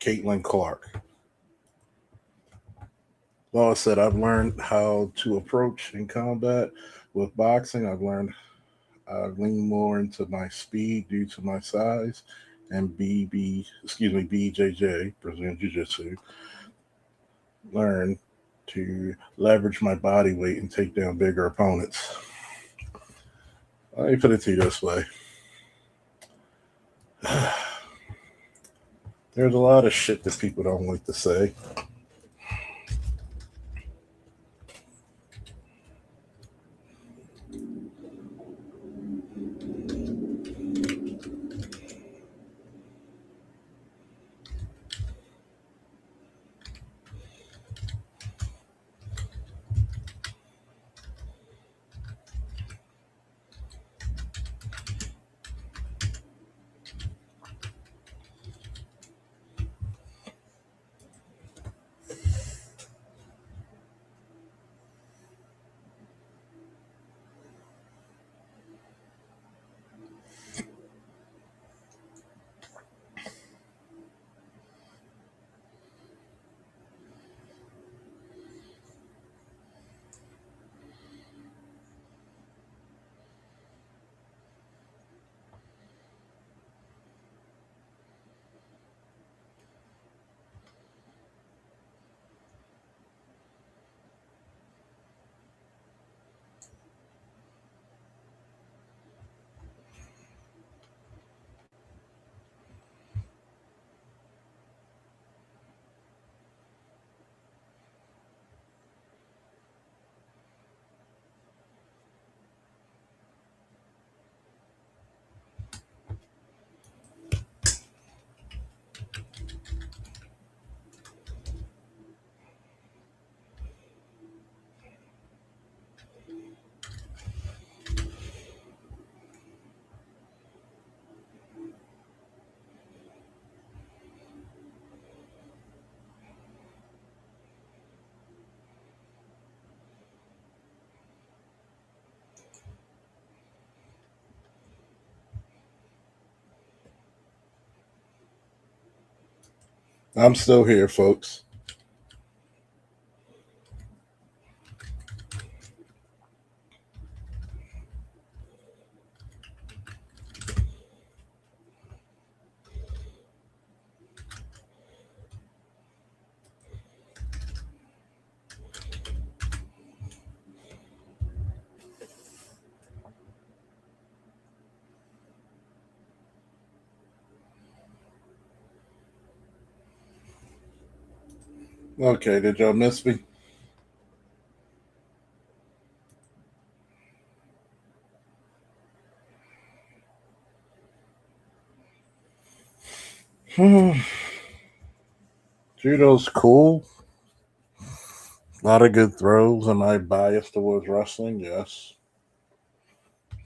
Caitlin Clark. Well, I said I've learned how to approach in combat with boxing. I've leaned more into my speed due to my size, and BJJ, Brazilian Jiu Jitsu, learned to leverage my body weight and take down bigger opponents. Let me put it to you this way. There's a lot of shit that people don't like to say. I'm still here, folks. Okay, did y'all miss me? Judo's cool. A lot of good throws. Am I biased towards wrestling? Yes.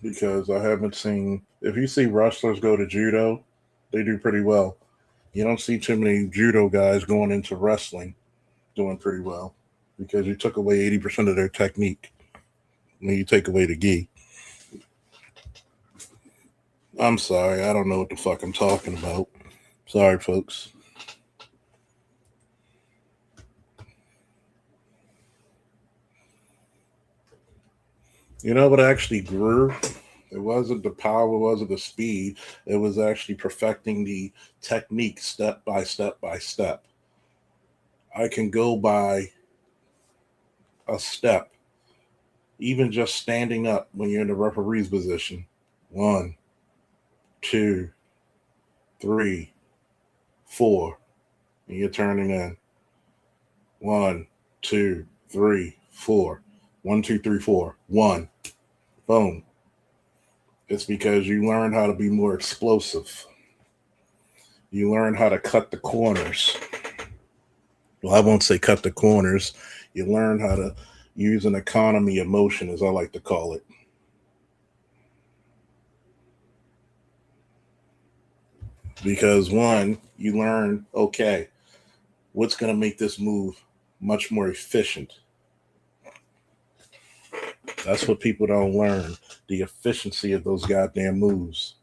Because I haven't seen. If you see wrestlers go to judo, they do pretty well. You don't see too many judo guys going into wrestling doing pretty well because you took away 80% of their technique when you take away the gi. I'm sorry, I don't know what the fuck I'm talking about. Sorry, folks. You know what actually grew? It wasn't the power, it wasn't the speed. It was actually perfecting the technique step by step by step. I can go by a step, even just standing up when you're in the referee's position. One, two, three, four, and you're turning in. One, two, three, four. One, two, three, four. One. Boom. It's because you learn how to be more explosive. You learn how to cut the corners. Well, I won't say cut the corners. You learn how to use an economy of motion, as I like to call it. Because one, you learn, okay, what's going to make this move much more efficient? That's what people don't learn, the efficiency of those goddamn moves.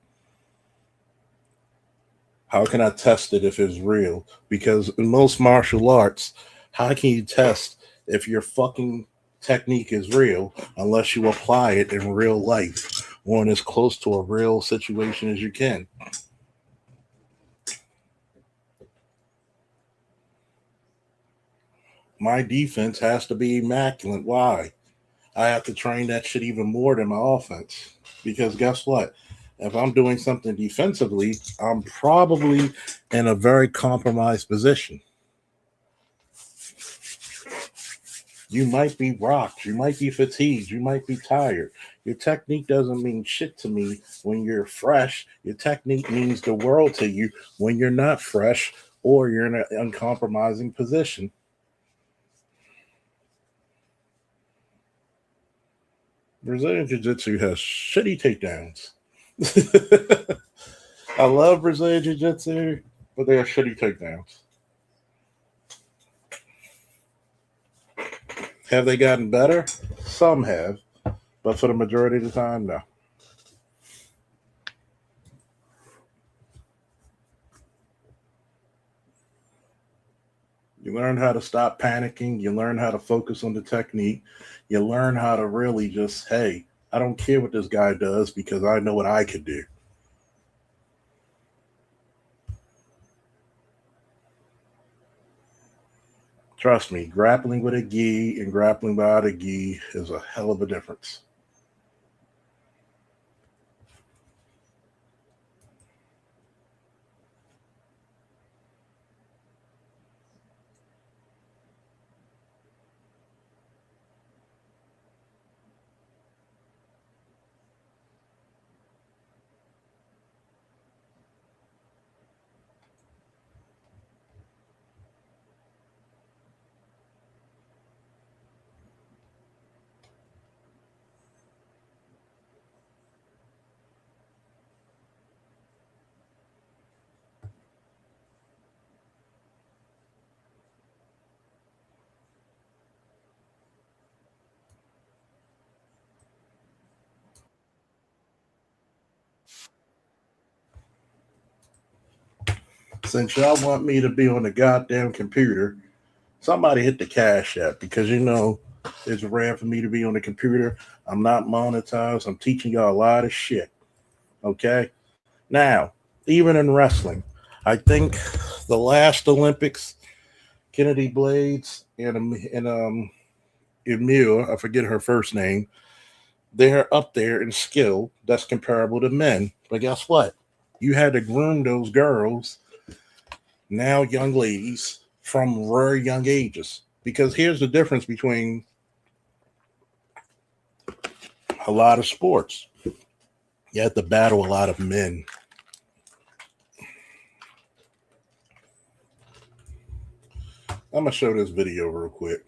How can I test it if it's real? Because in most martial arts, how can you test if your fucking technique is real unless you apply it in real life or in as close to a real situation as you can? My defense has to be immaculate. Why? I have to train that shit even more than my offense. Because guess what? If I'm doing something defensively, I'm probably in a very compromised position. You might be rocked, you might be fatigued, you might be tired. Your technique doesn't mean shit to me when you're fresh. Your technique means the world to you when you're not fresh or you're in an uncompromising position. Brazilian Jiu Jitsu has shitty takedowns. I love Brazilian Jiu Jitsu, but they have shitty takedowns. Have they gotten better? Some have, but for the majority of the time, no. You learn how to stop panicking. You learn how to focus on the technique. You learn how to really just, hey, I don't care what this guy does because I know what I could do. Trust me, grappling with a gi and grappling without a gi is a hell of a difference. Since y'all want me to be on the goddamn computer, somebody hit the cash app because it's rare for me to be on the computer. I'm not monetized. I'm teaching y'all a lot of shit. Okay? Now, even in wrestling, I think the last Olympics, Kennedy Blades and Emil, I forget her first name, they're up there in skill that's comparable to men. But guess what? You had to groom those girls, now young ladies, from very young ages. Because here's the difference between a lot of sports. You have to battle a lot of men. I'm gonna show this video real quick.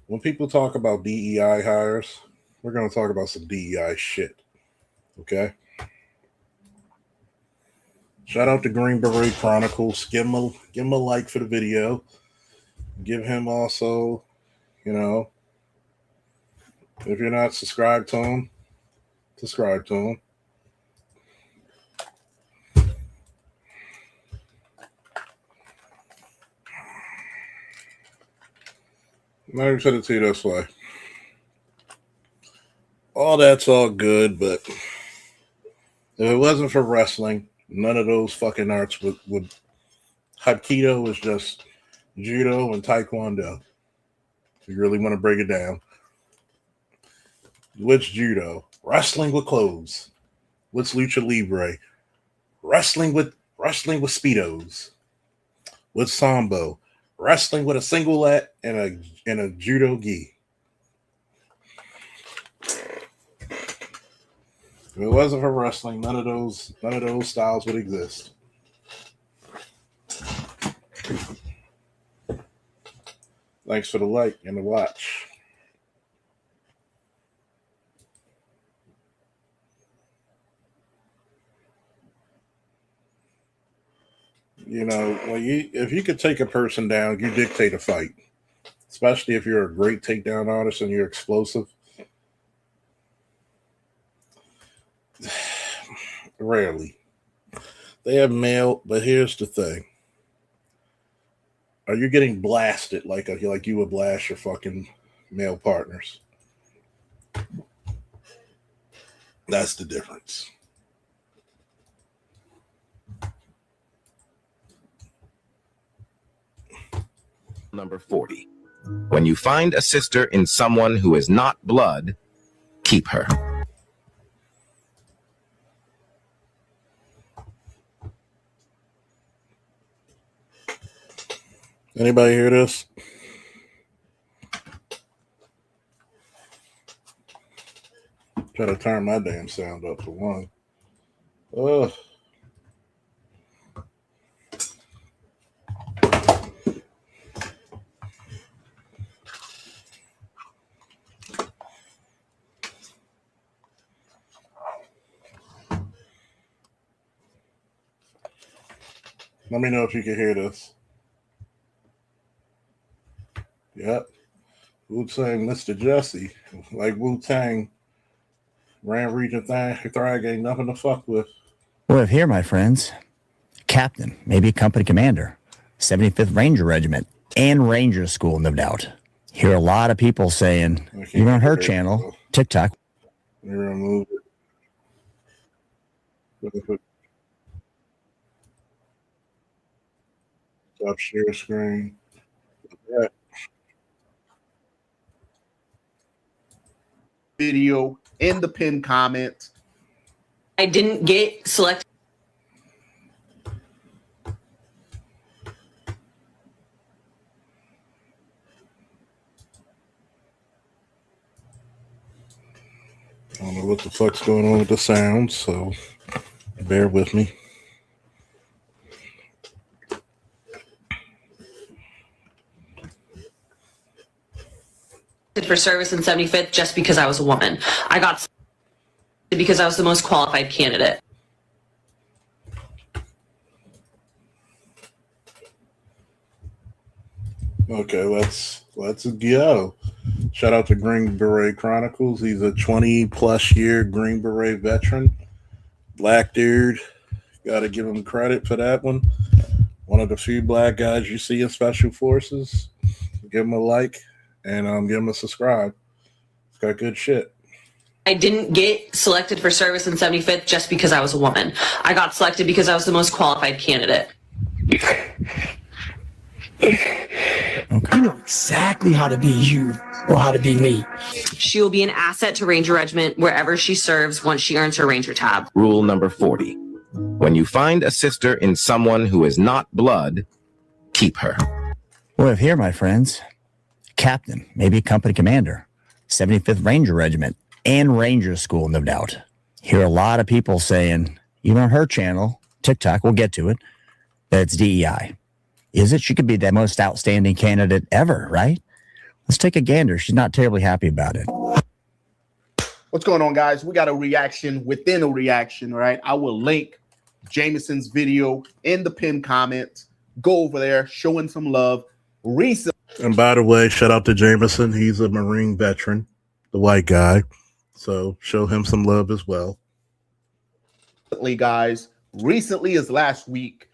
When people talk about DEI hires, we're gonna talk about some DEI shit. Okay. Shout out to Green Beret Chronicles. Give him a like for the video. Give him also, you know, if you're not subscribed to him, subscribe to him. Let me put it to you this way. All that's all good, but if it wasn't for wrestling, none of those fucking arts would. Hapkido is just judo and taekwondo. If you really want to break it down, what's judo? Wrestling with clothes. What's lucha libre? Wrestling with speedos. What's sambo? Wrestling with a singlet and a judo gi. If it wasn't for wrestling, none of those styles would exist. Thanks for the like and the watch. You know, if you could take a person down, you dictate a fight. Especially if you're a great takedown artist and you're explosive. Rarely. They have male, but here's the thing. Are you getting blasted like you would blast your fucking male partners? That's the difference. Number 40. When you find a sister in someone who is not blood, keep her. Anybody hear this? Try to turn my damn sound up to 1. Ugh. Let me know if you can hear this. Yep. Wu-Tang, Mr. Jesse. Like Wu-Tang ran Region Thrag ain't nothing to fuck with. Well, here, my friends, captain, maybe company commander, 75th Ranger Regiment, and Ranger School, no doubt. Hear a lot of people saying, even on her channel, TikTok. Let me remove it. Stop share screen. Yeah. Video in the pinned comment. I didn't get selected. I don't know what the fuck's going on with the sound, so bear with me. For service in 75th just because I was a woman. I got because I was the most qualified candidate. Okay, let's go. Shout out to Green Beret Chronicles. He's a 20+ year Green Beret veteran. Black dude. Got to give him credit for that one. One of the few black guys you see in Special Forces. Give him a like and give him a subscribe. It's got good shit. I didn't get selected for service in 75th just because I was a woman. I got selected because I was the most qualified candidate. I know exactly how to be you or how to be me. She will be an asset to Ranger Regiment wherever she serves once she earns her Ranger tab. Rule number 40. When you find a sister in someone who is not blood, keep her. Well, here, my friends, captain, maybe company commander, 75th Ranger Regiment, and Ranger School, no doubt. Hear a lot of people saying, even on her channel, TikTok, we'll get to it, that it's DEI. Is it? She could be the most outstanding candidate ever, right? Let's take a gander. She's not terribly happy about it. What's going on, guys? We got a reaction within a reaction, right? I will link Jameson's video in the pinned comment. Go over there, showing some love. And by the way, shout out to Jameson. He's a Marine veteran, the white guy. So show him some love as well. Guys, recently as last week,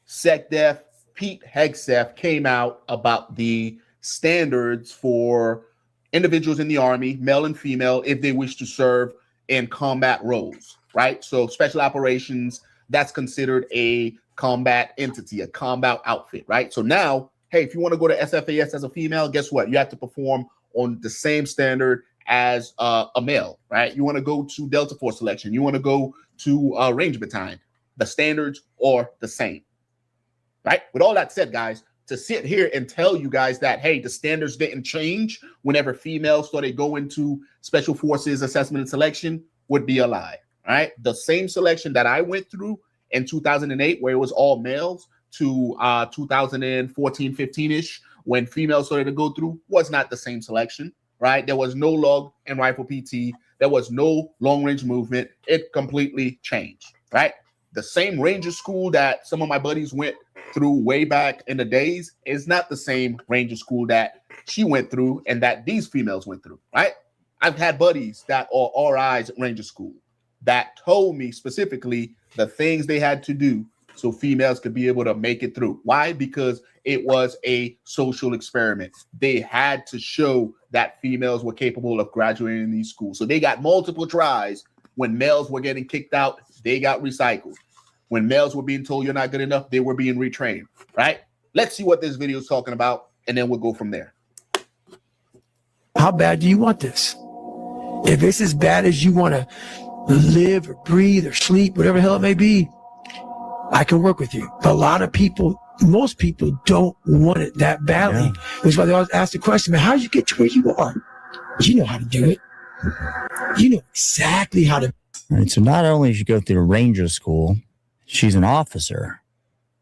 SecDef Pete Hegseth came out about the standards for individuals in the Army, male and female, if they wish to serve in combat roles, right? So special operations, that's considered a combat entity, a combat outfit, right? So now, hey, if you want to go to SFAS as a female, guess what? You have to perform on the same standard as a male, right? You want to go to Delta Force selection, you want to go to Ranger Battalion, the standards are the same, right? With all that said, guys, to sit here and tell you guys that, hey, the standards didn't change whenever females started going to Special Forces assessment and selection would be a lie, right? The same selection that I went through in 2008, where it was all males, to 2014, 15-ish, when females started to go through, was not the same selection, right? There was no log and rifle PT. There was no long-range movement. It completely changed, right? The same Ranger school that some of my buddies went through way back in the days is not the same Ranger school that she went through and that these females went through, right? I've had buddies that are RIs at Ranger school that told me specifically the things they had to do so females could be able to make it through. Why? Because it was a social experiment. They had to show that females were capable of graduating in these schools. So they got multiple tries. When males were getting kicked out, they got recycled. When males were being told you're not good enough, they were being retrained, right? Let's see what this video is talking about, and then we'll go from there. How bad do you want this? If it's as bad as you want to live or breathe or sleep, whatever the hell it may be, I can work with you. But a lot of people, most people don't want it that badly. Yeah. Which is why they always ask the question, man, how did you get to where you are? You know how to do it. You know exactly how to. All right, so not only did she go through a Ranger school, she's an officer,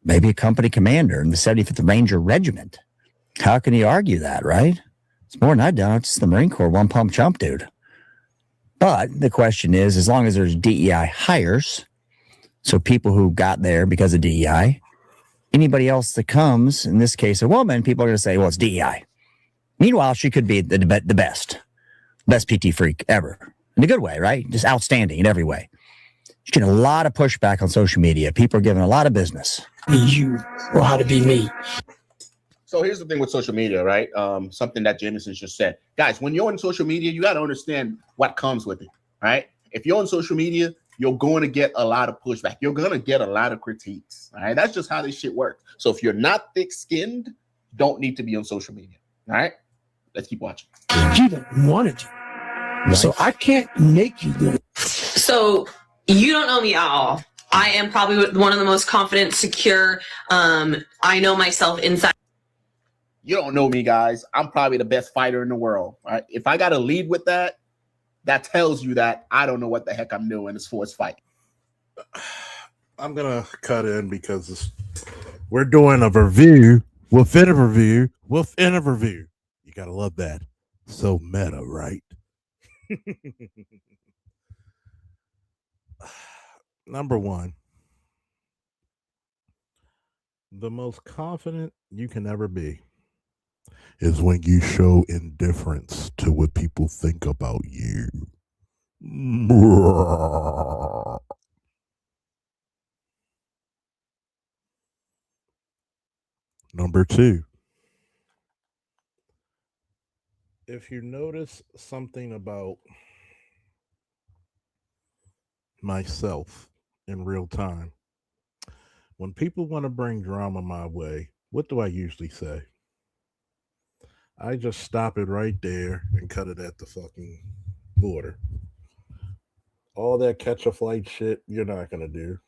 maybe a company commander in the 75th Ranger Regiment. How can you argue that, right? It's more than I've done. It's the Marine Corps, one pump chump dude. But the question is, as long as there's DEI hires, so people who got there because of DEI, anybody else that comes, in this case a woman, people are going to say, well, it's DEI. Meanwhile, she could be the best PT freak ever. In a good way, right? Just outstanding in every way. She's getting a lot of pushback on social media. People are giving a lot of business. Be you or how to be me. So here's the thing with social media, right? Something that Jameson just said. Guys, when you're on social media, you got to understand what comes with it, right? If you're on social media, you're going to get a lot of pushback. You're going to get a lot of critiques, all right? That's just how this shit works. So if you're not thick-skinned, don't need to be on social media, all right? Let's keep watching. You don't want to do. Right. So I can't make you do it. So you don't know me at all. I am probably one of the most confident, secure. I know myself inside. You don't know me, guys. I'm probably the best fighter in the world. All right. If I got to lead with that, that tells you that I don't know what the heck I'm doing as far as fight. I'm going to cut in because we're doing a review within a review within a review. You got to love that. So meta, right? Number one, the most confident you can ever be is when you show indifference to what people think about you. Number two, if you notice something about myself in real time, when people want to bring drama my way, what do I usually say? I just stop it right there and cut it at the fucking border. All that catch a flight shit, you're not going to do.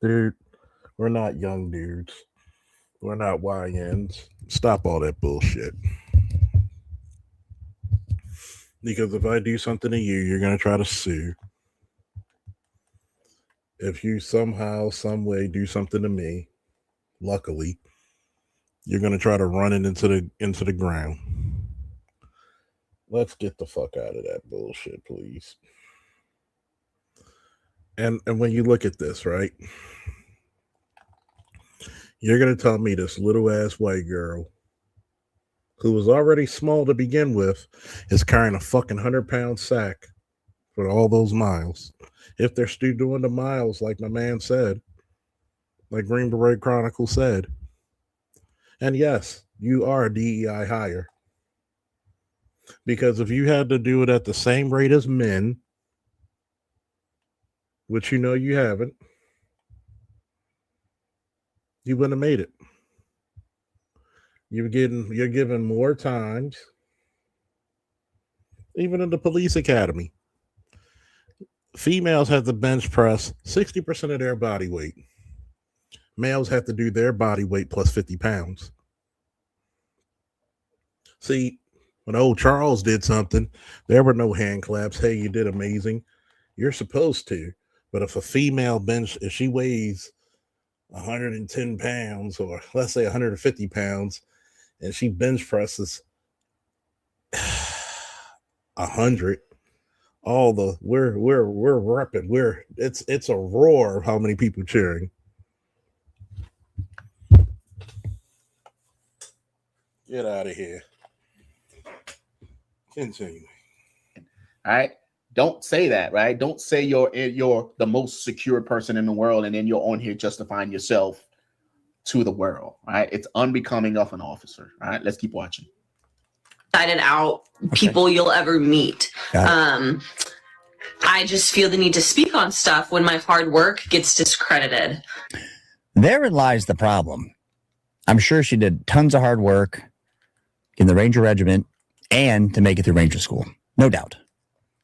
Dude, we're not young dudes. We're not YNs. Stop all that bullshit. Because if I do something to you, you're going to try to sue. If you somehow, some way do something to me, luckily, you're going to try to run it into the ground. Let's get the fuck out of that bullshit, please. And when you look at this, right? You're going to tell me this little ass white girl who was already small to begin with is carrying a fucking 100-pound sack for all those miles. If they're still doing the miles, like my man said, like Green Beret Chronicle said, and yes, you are a DEI hire. Because if you had to do it at the same rate as men, which you know you haven't, you wouldn't have made it. You're given more times, even in the police academy. Females have to bench press 60% of their body weight. Males have to do their body weight plus 50 pounds. See, when old Charles did something, there were no hand claps. Hey, you did amazing. You're supposed to. But if a female if she weighs 110 pounds, or let's say 150 pounds, and she bench presses 100, we're repping. It's a roar of how many people cheering. Get out of here. Continue. All right. Don't say that, right? Don't say you're the most secure person in the world and then you're on here justifying yourself to the world, right? It's unbecoming of an officer. All right. Let's keep watching. Excited out people you'll ever meet. I just feel the need to speak on stuff when my hard work gets discredited. Therein lies the problem. I'm sure she did tons of hard work in the Ranger Regiment and to make it through Ranger School. No doubt.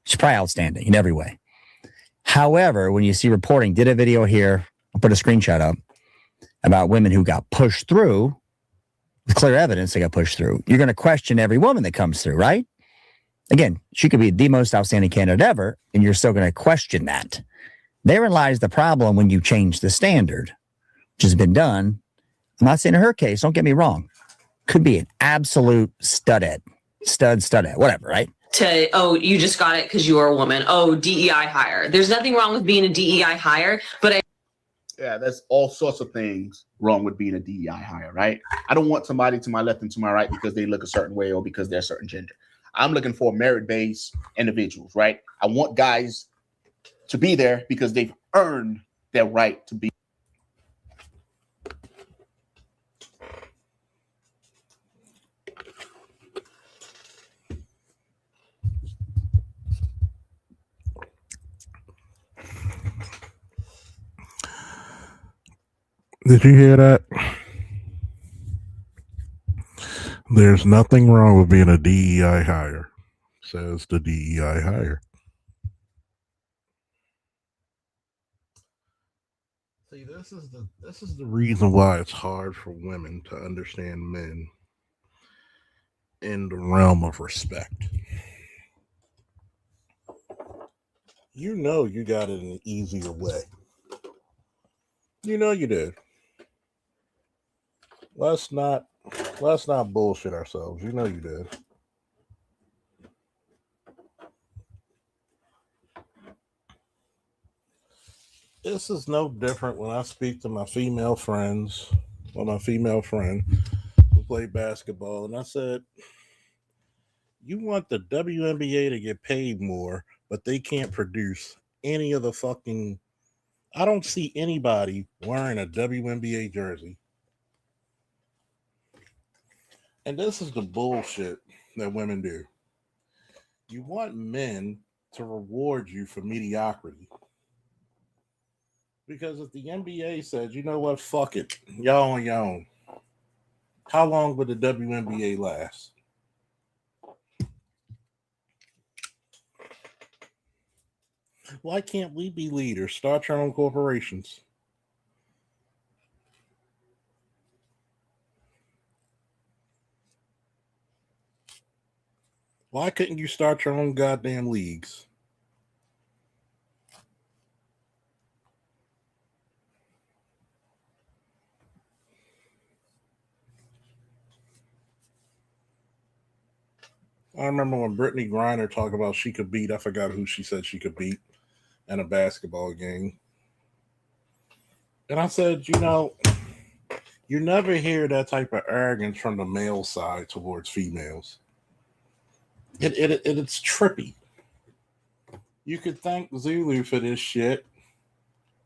She's probably outstanding in every way. However, when you see reporting, did a video here, I'll put a screenshot up, about women who got pushed through, with clear evidence they got pushed through, you're going to question every woman that comes through, right? Again, she could be the most outstanding candidate ever, and you're still going to question that. Therein lies the problem when you change the standard, which has been done. I'm not saying in her case, don't get me wrong. Could be an absolute studette, whatever, right? You just got it because you are a woman. DEI hire. There's nothing wrong with being a DEI hire, but yeah, there's all sorts of things wrong with being a DEI hire, right? I don't want somebody to my left and to my right because they look a certain way or because they're a certain gender. I'm looking for merit-based individuals, right? I want guys to be there because they've earned their right to be. Did you hear that? There's nothing wrong with being a DEI hire, says the DEI hire. See, this is the reason why it's hard for women to understand men in the realm of respect. You know you got it in an easier way. You know you did. Let's not bullshit ourselves. You know you did. This is no different when I speak to my female friends, or my female friend who play basketball, and I said, you want the WNBA to get paid more, but they can't produce any of the fucking... I don't see anybody wearing a WNBA jersey. And this is the bullshit that women do. You want men to reward you for mediocrity. Because if the NBA said, you know what, fuck it, y'all on your own, how long would the WNBA last? Why can't we be leaders? Start your own corporations. Why couldn't you start your own goddamn leagues? I remember when Brittany Griner talked about she could beat, I forgot who she said she could beat in a basketball game. And I said, you know, you never hear that type of arrogance from the male side towards females. It's trippy. You could thank Zulu for this shit,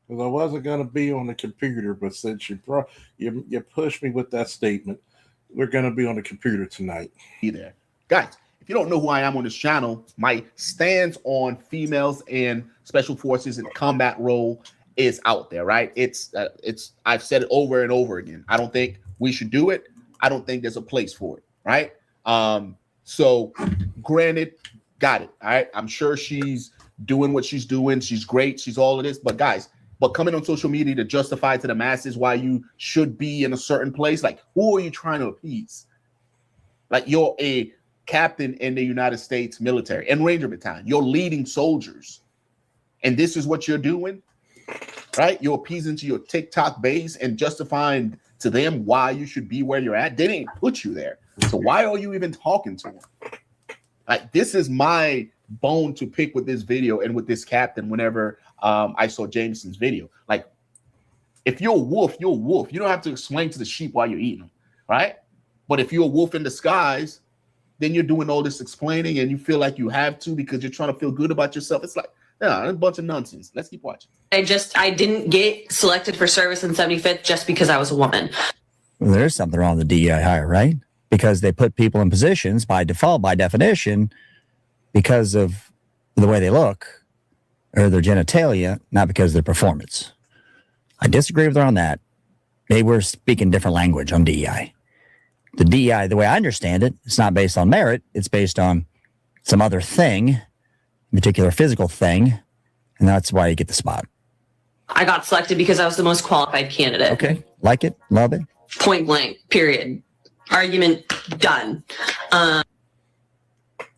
because I wasn't going to be on the computer, but since you pushed me with that statement, we're going to be on the computer tonight. Be there. Guys, if you don't know who I am on this channel, my stance on females in special forces and combat role is out there, right? It's I've said it over and over again. I don't think we should do it. I don't think there's a place for it, right? So granted, got it. All right. I'm sure she's doing what she's doing. She's great. She's all of this. But guys, coming on social media to justify to the masses why you should be in a certain place, like who are you trying to appease? Like you're a captain in the United States military and Ranger Battalion. You're leading soldiers. And this is what you're doing, right? You're appeasing to your TikTok base and justifying to them why you should be where you're at. They didn't put you there. So why are you even talking to them? Like, this is my bone to pick with this video and with this captain whenever I saw Jameson's video. Like, if you're a wolf, you're a wolf. You don't have to explain to the sheep why you're eating them, right? But if you're a wolf in disguise, then you're doing all this explaining and you feel like you have to because you're trying to feel good about yourself. It's like, yeah, a bunch of nonsense. Let's keep watching. I didn't get selected for service in 75th just because I was a woman. Well, there's something wrong with the DEI hire, right? Because they put people in positions by default, by definition, because of the way they look or their genitalia, not because of their performance. I disagree with her on that. They were speaking different language on DEI. The DEI, the way I understand it, it's not based on merit. It's based on some other thing, in particular physical thing, and that's why you get the spot. I got selected because I was the most qualified candidate. Okay, like it, love it. Point blank, period. Argument done.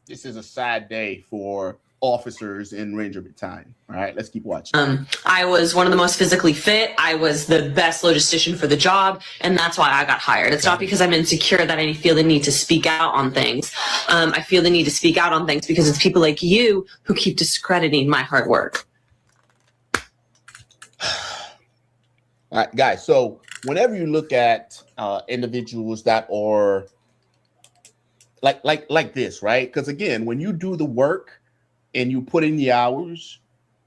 This is a sad day for officers in Ranger Battalion. All right, let's keep watching. I was one of the most physically fit. I was the best logistician for the job, and that's why I got hired. It's not because I'm insecure that I feel the need to speak out on things. I feel the need to speak out on things because it's people like you who keep discrediting my hard work. All right, guys. So whenever you look at individuals that are like this, right? Because again, when you do the work and you put in the hours,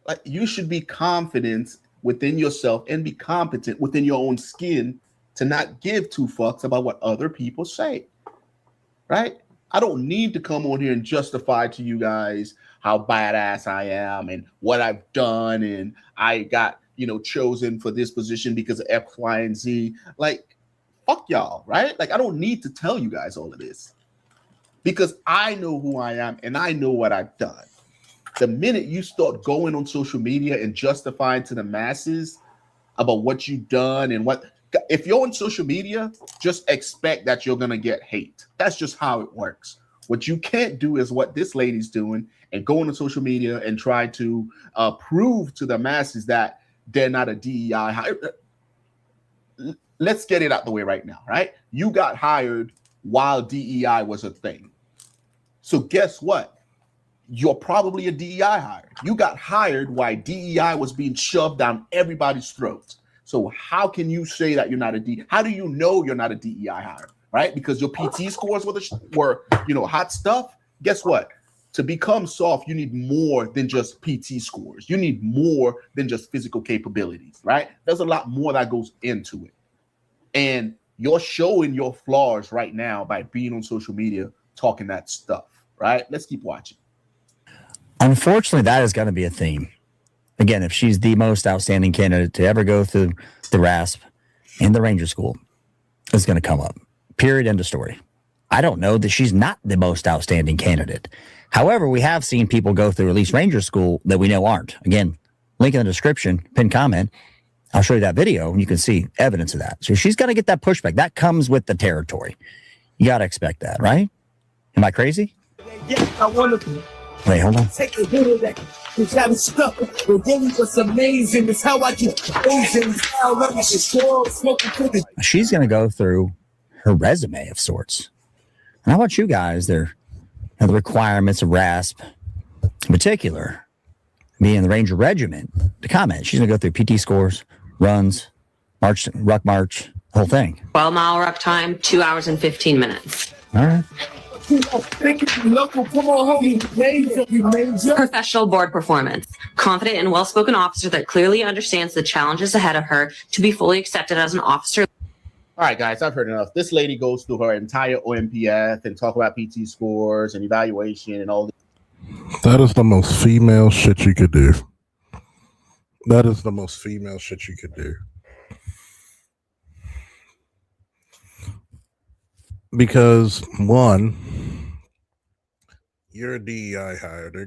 like, you should be confident within yourself and be competent within your own skin to not give two fucks about what other people say, right? I don't need to come on here and justify to you guys how badass I am and what I've done and I got, chosen for this position because of X, Y, and Z. Like, fuck y'all, right? Like, I don't need to tell you guys all of this because I know who I am and I know what I've done. The minute you start going on social media and justifying to the masses about what you've done and if you're on social media, just expect that you're going to get hate. That's just how it works. What you can't do is what this lady's doing and go on social media and try to prove to the masses that they're not a DEI hire. Let's get it out the way right now, right? You got hired while DEI was a thing. So guess what? You're probably a DEI hire. You got hired while DEI was being shoved down everybody's throats. So how can you say that you're not a DEI? How do you know you're not a DEI hire, right? Because your PT scores were hot stuff. Guess what? To become soft, you need more than just PT scores. You need more than just physical capabilities, right? There's a lot more that goes into it. And you're showing your flaws right now by being on social media talking that stuff, right? Let's keep watching. Unfortunately, that is going to be a theme. Again, if she's the most outstanding candidate to ever go through the RASP and the Ranger School, it's going to come up. Period. End of story. I don't know that she's not the most outstanding candidate. However, we have seen people go through at least Ranger School that we know aren't. Again, link in the description, pinned comment. I'll show you that video and you can see evidence of that. So she's got to get that pushback. That comes with the territory. You got to expect that, right? Am I crazy? Yeah, I want to Wait, hold on. take a hit of that. It's how it's stuck. The game was amazing. It's how I get amazing. It's how I let smoking to the She's going to go through her resume of sorts. And I want you guys, the requirements of RASP, in particular, being the Ranger Regiment, to comment. She's going to go through PT scores, runs, ruck march, whole thing. 12-mile ruck time, 2 hours and 15 minutes. All right. local. Come on, homie. Major. Professional board performance. Confident and well-spoken officer that clearly understands the challenges ahead of her to be fully accepted as an officer. All right, guys, I've heard enough. This lady goes through her entire OMPF and talk about PT scores and evaluation and all. That is the most female shit you could do. That is the most female shit you could do. Because one, you're a DEI hire. They're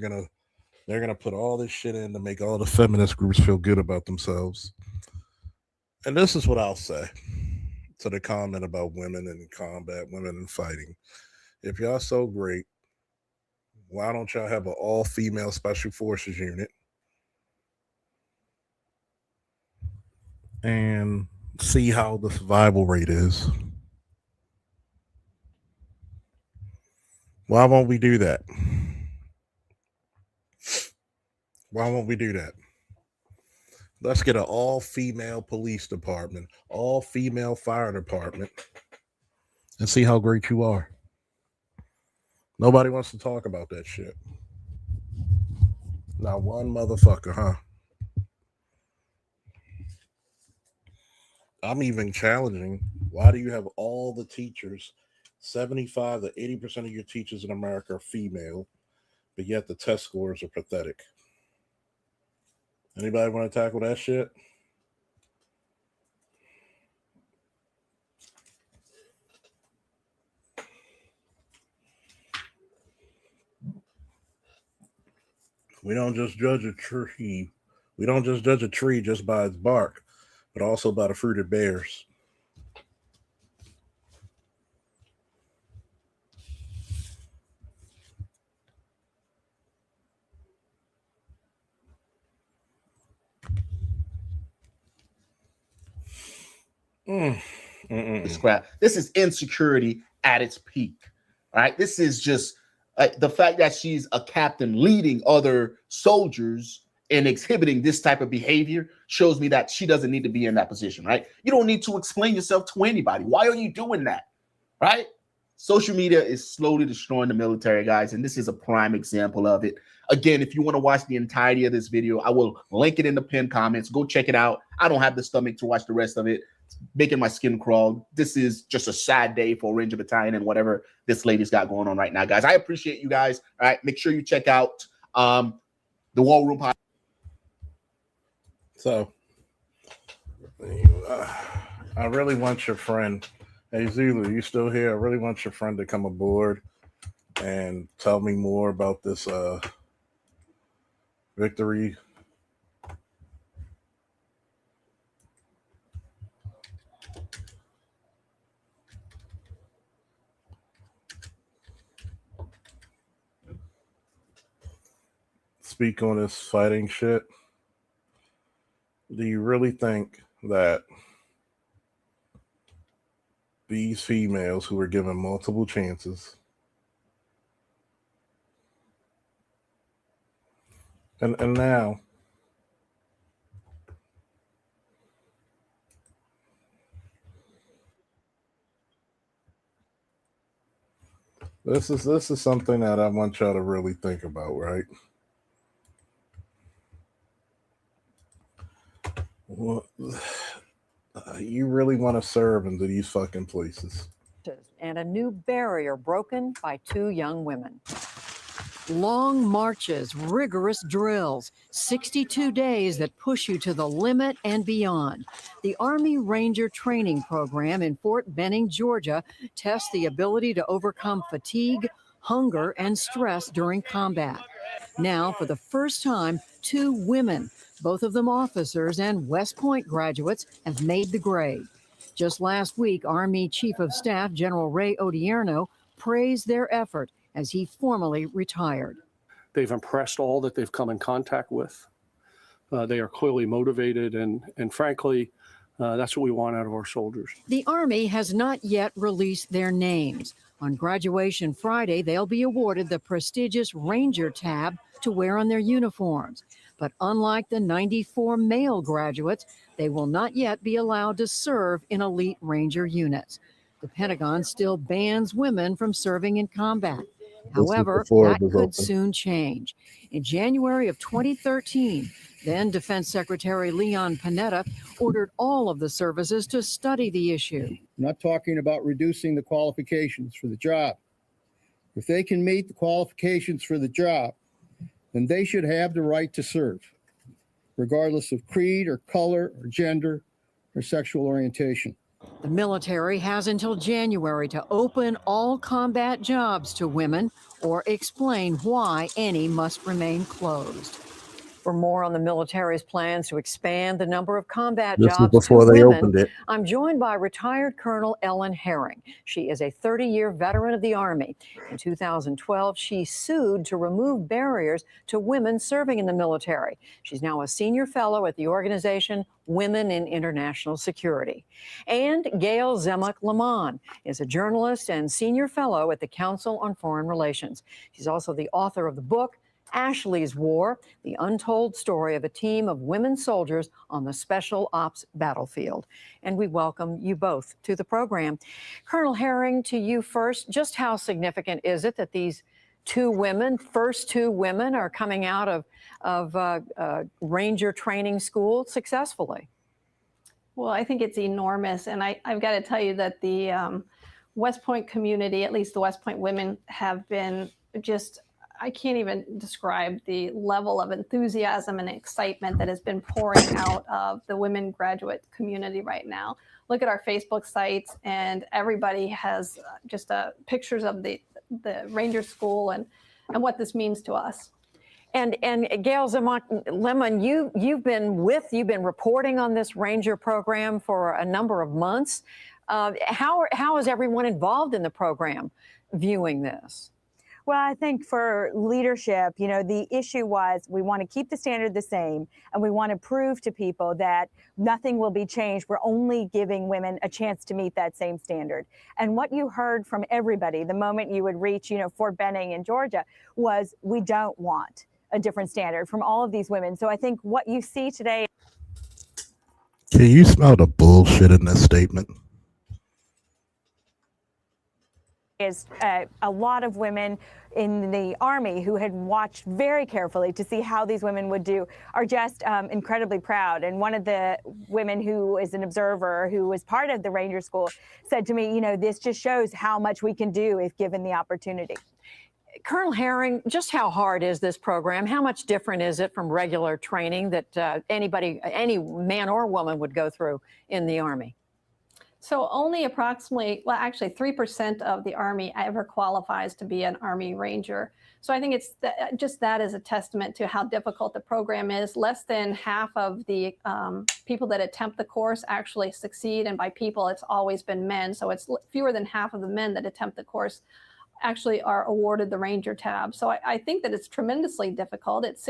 gonna put all this shit in to make all the feminist groups feel good about themselves. And this is what I'll say to the comment about women in combat, women in fighting. If y'all so great, why don't y'all have an all-female special forces unit and see how the survival rate is? Why won't we do that? Why won't we do that? Let's get an all-female police department, all-female fire department, and see how great you are. Nobody wants to talk about that shit. Not one motherfucker, huh? I'm even challenging. Why do you have all the teachers, 75 to 80% of your teachers in America are female, but yet the test scores are pathetic? Anybody want to tackle that shit? We don't just judge a tree. We don't just judge a tree just by its bark, but also by the fruit it bears. This is insecurity at its peak. All right. This is just the fact that she's a captain leading other soldiers and exhibiting this type of behavior shows me that she doesn't need to be in that position, right? You don't need to explain yourself to anybody. Why are you doing that? Right? Social media is slowly destroying the military, guys, and this is a prime example of it. Again, if you want to watch the entirety of this video, I will link it in the pinned comments. Go check it out. I don't have the stomach to watch the rest of it. It's making my skin crawl. This is just a sad day for Ranger Battalion and whatever this lady's got going on right now, guys. I appreciate you guys. All right, make sure you check out the War Room Podcast. So, I really want your friend. Hey, Zulu, you still here? I really want your friend to come aboard and tell me more about this victory. Speak on this fighting shit. Do you really think that these females who were given multiple chances and now this is something that I want y'all to really think about, right? Well, you really want to serve into these fucking places. And a new barrier broken by two young women. Long marches, rigorous drills, 62 days that push you to the limit and beyond. The Army Ranger Training Program in Fort Benning, Georgia, tests the ability to overcome fatigue, hunger, and stress during combat. Now, for the first time, two women, both of them officers and West Point graduates, have made the grade. Just last week, Army Chief of Staff General Ray Odierno praised their effort as he formally retired. They've impressed all that they've come in contact with. They are clearly motivated, and frankly, that's what we want out of our soldiers. The Army has not yet released their names. On graduation Friday, they'll be awarded the prestigious Ranger tab to wear on their uniforms. But unlike the 94 male graduates, they will not yet be allowed to serve in elite Ranger units. The Pentagon still bans women from serving in combat. However, before it that was could open. soon change. In January of 2013, then Defense Secretary Leon Panetta ordered all of the services to study the issue. I'm not talking about reducing the qualifications for the job. If they can meet the qualifications for the job, then they should have the right to serve, regardless of creed or color or gender or sexual orientation. The military has until January to open all combat jobs to women or explain why any must remain closed. For more on the military's plans to expand the number of combat This was jobs before to they women, opened it. I'm joined by retired Colonel Ellen Herring. She is a 30-year veteran of the Army. In 2012, she sued to remove barriers to women serving in the military. She's now a senior fellow at the organization Women in International Security. And Gail Zemuck-Lemon is a journalist and senior fellow at the Council on Foreign Relations. She's also the author of the book Ashley's War, the untold story of a team of women soldiers on the Special Ops battlefield. And we welcome you both to the program. Colonel Herring, to you first, just how significant is it that these first two women are coming out of Ranger training school successfully? Well, I think it's enormous. And I've got to tell you that the West Point community, at least the West Point women, have been just, I can't even describe the level of enthusiasm and excitement that has been pouring out of the women graduate community right now. Look at our Facebook sites, and everybody has just pictures of the Ranger School and what this means to us. And Gail Zemuck-Lemon, you've been reporting on this Ranger program for a number of months. How is everyone involved in the program viewing this? Well, I think for leadership, the issue was we want to keep the standard the same, and we want to prove to people that nothing will be changed. We're only giving women a chance to meet that same standard. And what you heard from everybody the moment you would reach, Fort Benning in Georgia, was we don't want a different standard from all of these women. So I think what you see today. Can you smell the bullshit in this statement? Is a lot of women in the Army who had watched very carefully to see how these women would do are just incredibly proud. And one of the women who is an observer who was part of the Ranger School said to me, this just shows how much we can do if given the opportunity. Colonel Herring, just how hard is this program? How much different is it from regular training that any man or woman would go through in the Army? So only approximately, well, actually 3% of the Army ever qualifies to be an Army Ranger. So I think it's just that is a testament to how difficult the program is. Less than half of the people that attempt the course actually succeed. And by people, it's always been men. So it's fewer than half of the men that attempt the course actually are awarded the Ranger tab. So I think that it's tremendously difficult. It's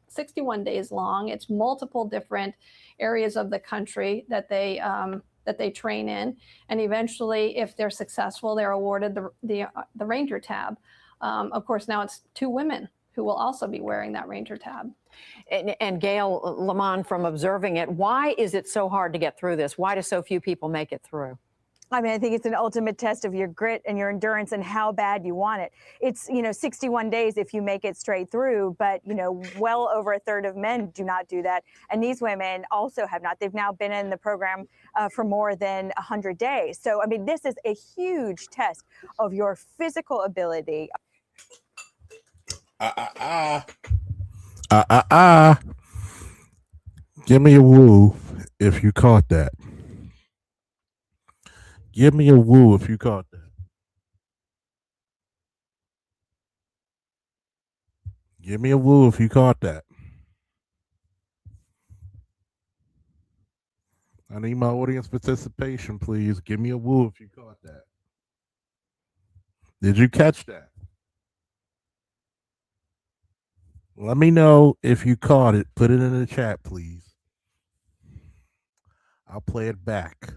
61 days long. It's multiple different areas of the country that they train in, and eventually, if they're successful, they're awarded the Ranger tab. Of course, now it's 2 women who will also be wearing that Ranger tab. And Gail Lemon, from observing it, why is it so hard to get through this? Why do so few people make it through? I mean, I think it's an ultimate test of your grit and your endurance and how bad you want it. It's, 61 days if you make it straight through, but, well over a third of men do not do that. And these women also have not. They've now been in the program for more than 100 days. So, I mean, this is a huge test of your physical ability. Give me a woo if you caught that. Give me a woo if you caught that. Give me a woo if you caught that. I need my audience participation, please. Give me a woo if you caught that. Did you catch that? Let me know if you caught it. Put it in the chat, please. I'll play it back.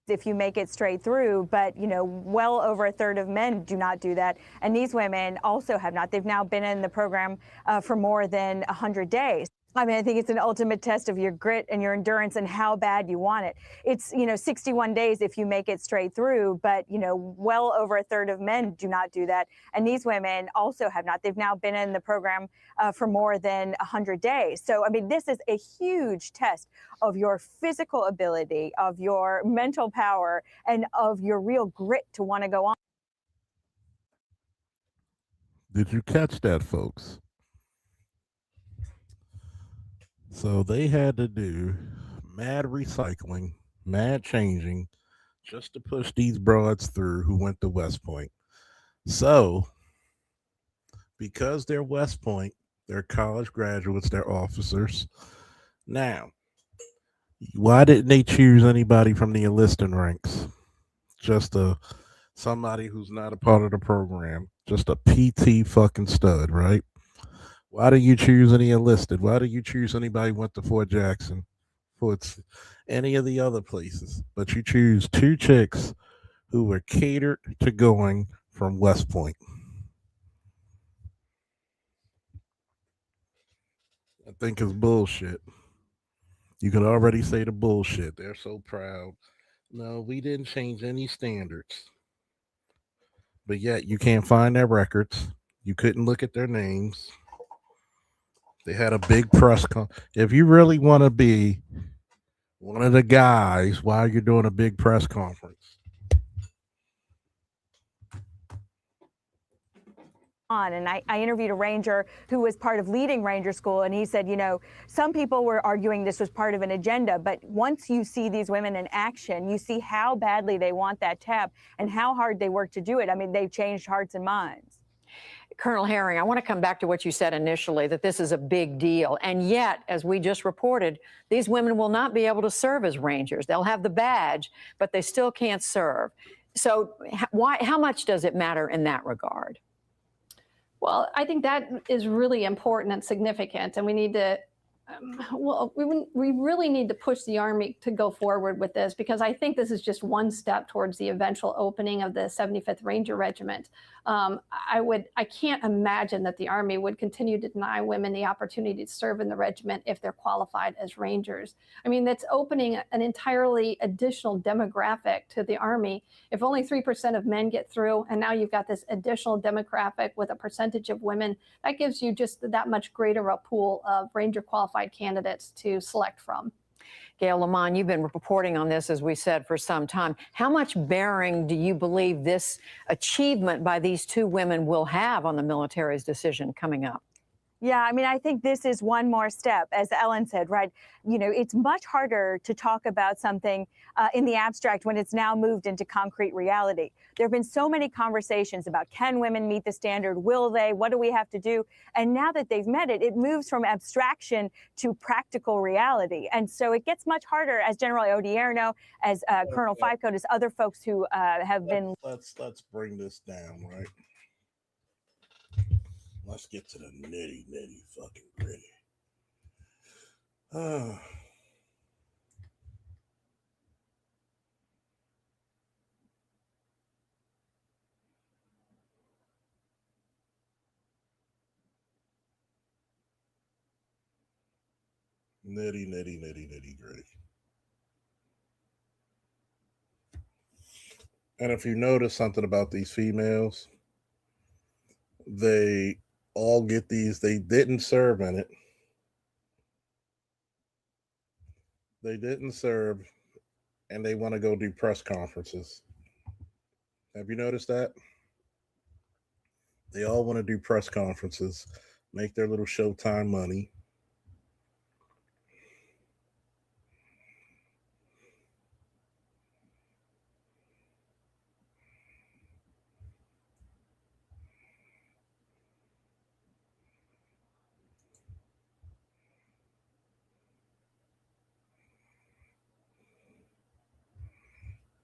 If you make it straight through, but, well over a third of men do not do that. And these women also have not. They've now been in the program for more than 100 days. I mean, I think it's an ultimate test of your grit and your endurance and how bad you want it. It's, 61 days if you make it straight through, but, well over a third of men do not do that. And these women also have not. They've now been in the program for more than 100 days. So, I mean, this is a huge test of your physical ability, of your mental power, and of your real grit to want to go on. Did you catch that, folks? So they had to do mad recycling, mad changing, just to push these broads through who went to West Point. So, because they're West Point, they're college graduates, they're officers. Now, why didn't they choose anybody from the enlisting ranks? Just somebody who's not a part of the program, just a PT fucking stud, right? Why do you choose any enlisted? Why do you choose anybody who went to Fort Jackson, Fort any of the other places? But you choose two chicks who were catered to going from West Point. I think it's bullshit. You can already say the bullshit. They're so proud. No, we didn't change any standards. But yet you can't find their records. You couldn't look at their names. They had a big press con. If you really want to be one of the guys, why are you doing a big press conference? And I interviewed a ranger who was part of leading ranger school, and he said, some people were arguing this was part of an agenda, but once you see these women in action, you see how badly they want that tab and how hard they work to do it. I mean, they've changed hearts and minds. Colonel Herring, I want to come back to what you said initially, that this is a big deal. And yet, as we just reported, these women will not be able to serve as rangers. They'll have the badge, but they still can't serve. So how much does it matter in that regard? Well, I think that is really important and significant, and we need to we really need to push the Army to go forward with this, because I think this is just one step towards the eventual opening of the 75th Ranger Regiment. I can't imagine that the Army would continue to deny women the opportunity to serve in the regiment if they're qualified as Rangers. I mean, that's opening an entirely additional demographic to the Army. If only 3% of men get through, and now you've got this additional demographic with a percentage of women, that gives you just that much greater a pool of Ranger qualified candidates to select from. Gail Lamont, you've been reporting on this, as we said, for some time. How much bearing do you believe this achievement by these two women will have on the military's decision coming up? Yeah, I mean, I think this is one more step, as Ellen said, right? It's much harder to talk about something in the abstract when it's now moved into concrete reality. There have been so many conversations about, can women meet the standard? Will they? What do we have to do? And now that they've met it, it moves from abstraction to practical reality. And so it gets much harder, as General Odierno, as Colonel Fivecoat, as other folks who have been. Let's bring this down, right? Let's get to the nitty fucking gritty. Nitty gritty. And if you notice something about these females, they all get these. They didn't serve in it. They didn't serve, and they want to go do press conferences. Have you noticed that? They all want to do press conferences, make their little Showtime money.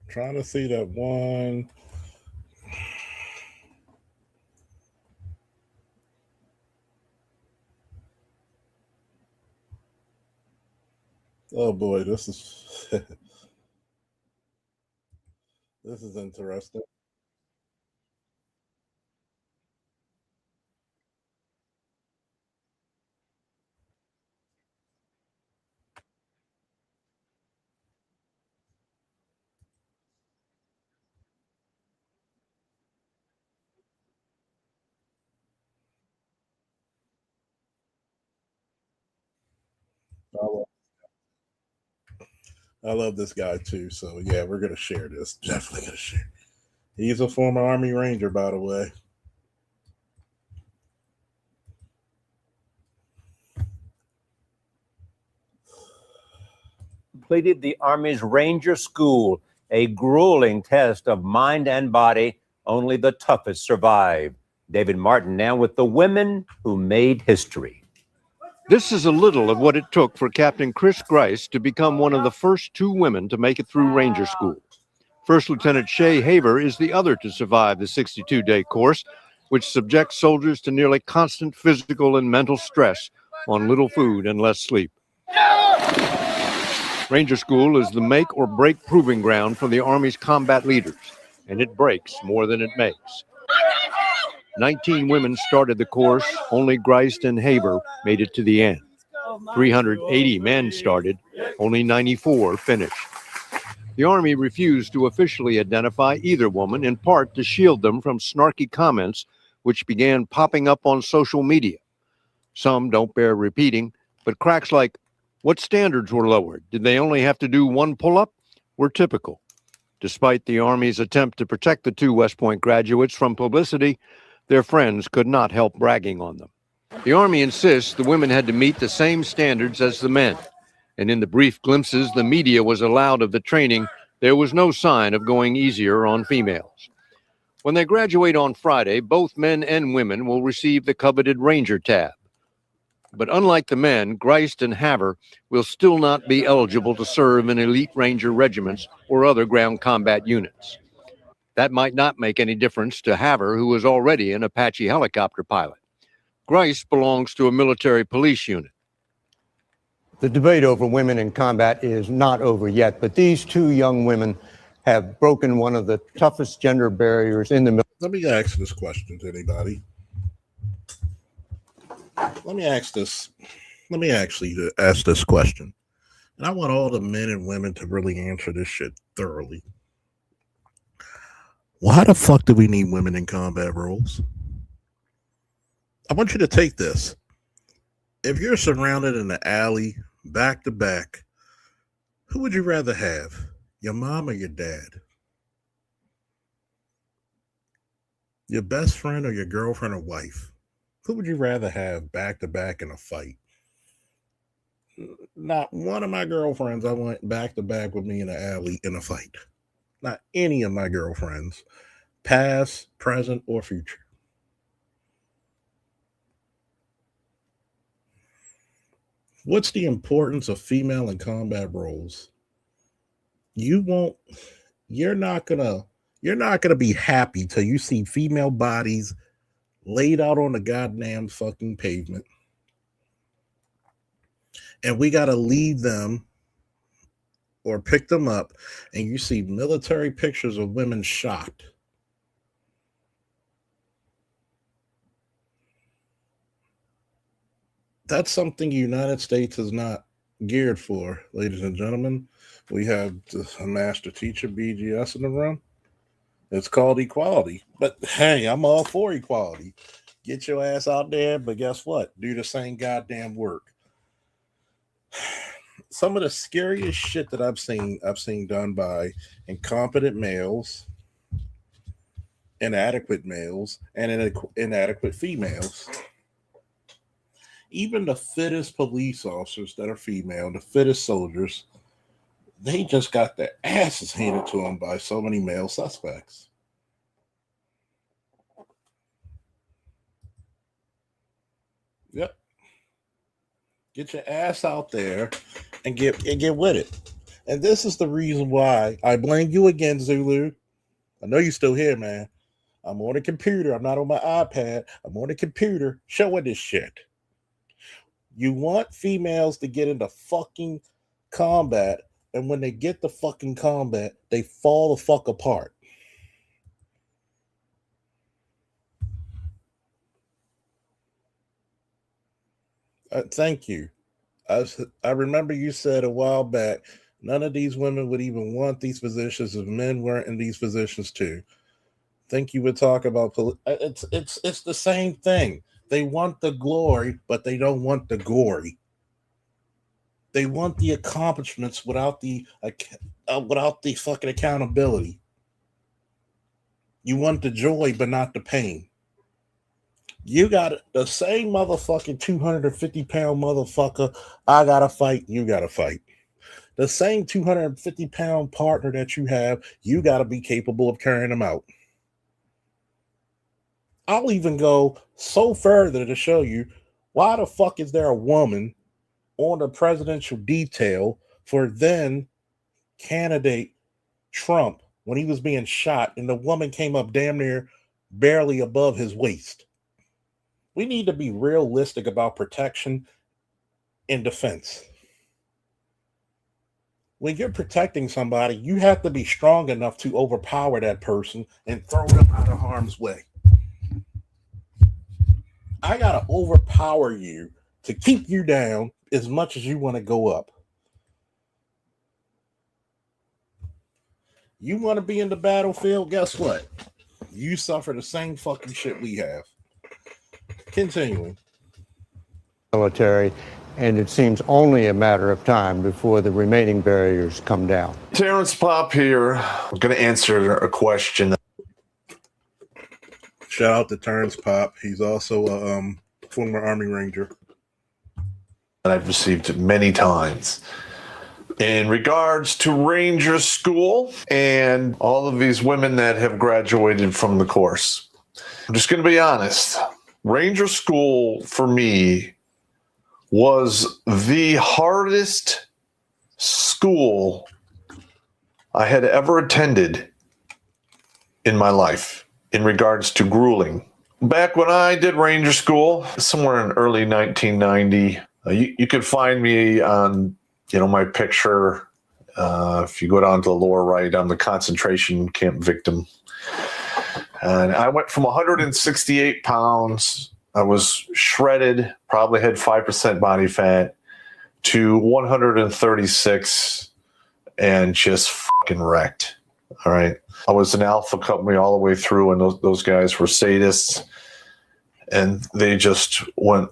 Trying to see that one. Oh boy, this is this is interesting. I love this guy too. So yeah, we're gonna share this. Definitely gonna share. He's a former Army Ranger, by the way. Completed the Army's Ranger School, a grueling test of mind and body. Only the toughest survive. David Martin now with the women who made history. This is a little of what it took for Captain Chris Grice to become one of the first 2 women to make it through Ranger School. First Lieutenant Shay Haver is the other to survive the 62-day course, which subjects soldiers to nearly constant physical and mental stress on little food and less sleep. Ranger School is the make or break proving ground for the Army's combat leaders, and it breaks more than it makes. 19 women started the course. Only Grice and Haver made it to the end. 380 men started. Only 94 finished. The Army refused to officially identify either woman, in part to shield them from snarky comments which began popping up on social media. Some don't bear repeating, but cracks like, "What standards were lowered? Did they only have to do 1 pull-up?" were typical. Despite the Army's attempt to protect the 2 West Point graduates from publicity, their friends could not help bragging on them. The Army insists the women had to meet the same standards as the men, and in the brief glimpses the media was allowed of the training, there was no sign of going easier on females. When they graduate on Friday, both men and women will receive the coveted Ranger tab. But unlike the men, Grice and Haver will still not be eligible to serve in elite Ranger regiments or other ground combat units. That might not make any difference to Haver, who is already an Apache helicopter pilot. Grice belongs to a military police unit. The debate over women in combat is not over yet, but these 2 young women have broken one of the toughest gender barriers in the military. Let me ask this question to anybody. Let me actually ask this question. And I want all the men and women to really answer this shit thoroughly. Why the fuck do we need women in combat roles? I want you to take this. If you're surrounded in the alley, back to back, who would you rather have? Your mom or your dad? Your best friend or your girlfriend or wife? Who would you rather have back to back in a fight? Not one of my girlfriends I went back to back with me in the alley in a fight. Not any of my girlfriends, past, present, or future. What's the importance of female in combat roles? You're not gonna be happy till you see female bodies laid out on the goddamn fucking pavement. And we gotta leave them or pick them up, and you see military pictures of women shot. That's something the United States is not geared for, ladies and gentlemen. We have a master teacher, BGS, in the room. It's called equality. But hey, I'm all for equality. Get your ass out there, but guess what? Do the same goddamn work. Some of the scariest shit that I've seen done by incompetent males, inadequate males, and inadequate females. Even the fittest police officers that are female, the fittest soldiers, they just got their asses handed to them by so many male suspects. Yep. Get your ass out there and get with it. And this is the reason why I blame you again, Zulu. I know you're still here, man. I'm on a computer. I'm not on my iPad. I'm on a computer showing this shit. You want females to get into fucking combat, and when they get the fucking combat, they fall the fuck apart. Thank you. I remember you said a while back, none of these women would even want these positions if men weren't in these positions too. Think you would talk about it's the same thing. They want the glory, but they don't want the gory. They want the accomplishments without the fucking accountability. You want the joy, but not the pain. You got the same motherfucking 250-pound motherfucker. I gotta fight. You gotta fight. The same 250-pound partner that you have, you gotta be capable of carrying them out. I'll even go so further to show you why the fuck is there a woman on the presidential detail for then candidate Trump when he was being shot, and the woman came up damn near barely above his waist. We need to be realistic about protection and defense. When you're protecting somebody, you have to be strong enough to overpower that person and throw them out of harm's way. I gotta overpower you to keep you down as much as you want to go up. You want to be in the battlefield? Guess what? You suffer the same fucking shit we have. Continuing. Military, and it seems only a matter of time before the remaining barriers come down. Terrence Pop here. I'm going to answer a question. Shout out to Terrence Pop. He's also a former Army Ranger. And I've received many times in regards to Ranger School and all of these women that have graduated from the course. I'm just going to be honest. Ranger School for me was the hardest school I had ever attended in my life in regards to grueling. Back when I did Ranger School, somewhere in early 1990, you could find me on, my picture. If you go down to the lower right, I'm the concentration camp victim. And I went from 168 pounds, I was shredded, probably had 5% body fat, to 136 and just fucking wrecked. All right. I was an alpha company all the way through, and those guys were sadists, and they just went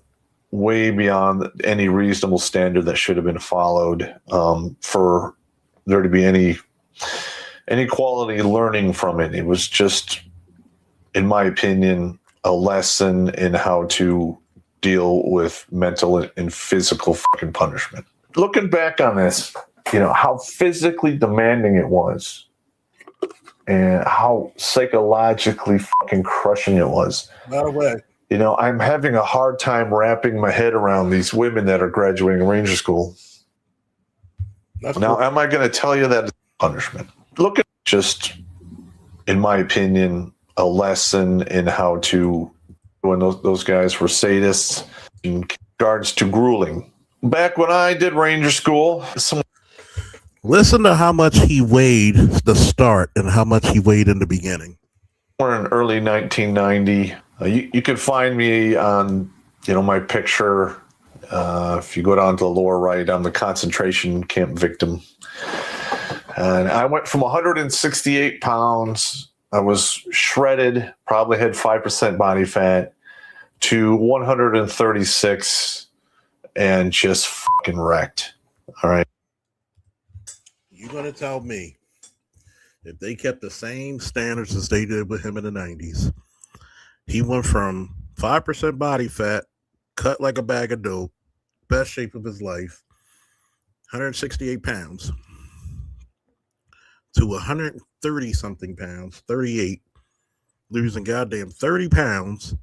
way beyond any reasonable standard that should have been followed for there to be any quality learning from it. It was just, in my opinion, a lesson in how to deal with mental and physical fucking punishment. Looking back on this, how physically demanding it was and how psychologically fucking crushing it was. By the way, I'm having a hard time wrapping my head around these women that are graduating Ranger School. Now, am I going to tell you that it's punishment? Look at just, in my opinion, a lesson in how to, when those guys were sadists in regards to grueling. Back when I did Ranger School, listen to how much he weighed the start and how much he weighed in the beginning. We're in early 1990. You could find me on, my picture. If you go down to the lower right, I'm the concentration camp victim. And I went from 168 pounds, I was shredded, probably had 5% body fat, to 136 and just fucking wrecked. All right. You're going to tell me if they kept the same standards as they did with him in the 90s, he went from 5% body fat, cut like a bag of dope, best shape of his life, 168 pounds, to 130 something pounds, 38, losing goddamn 30 pounds,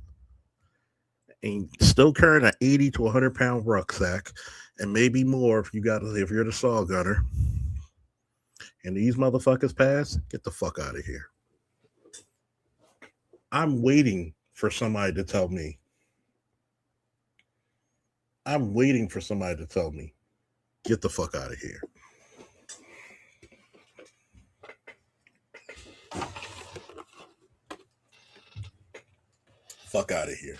and still carrying an 80 to 100 pound rucksack, and maybe more if you're the saw gunner. And these motherfuckers pass, get the fuck out of here. I'm waiting for somebody to tell me. Get the fuck out of here. Fuck out of here.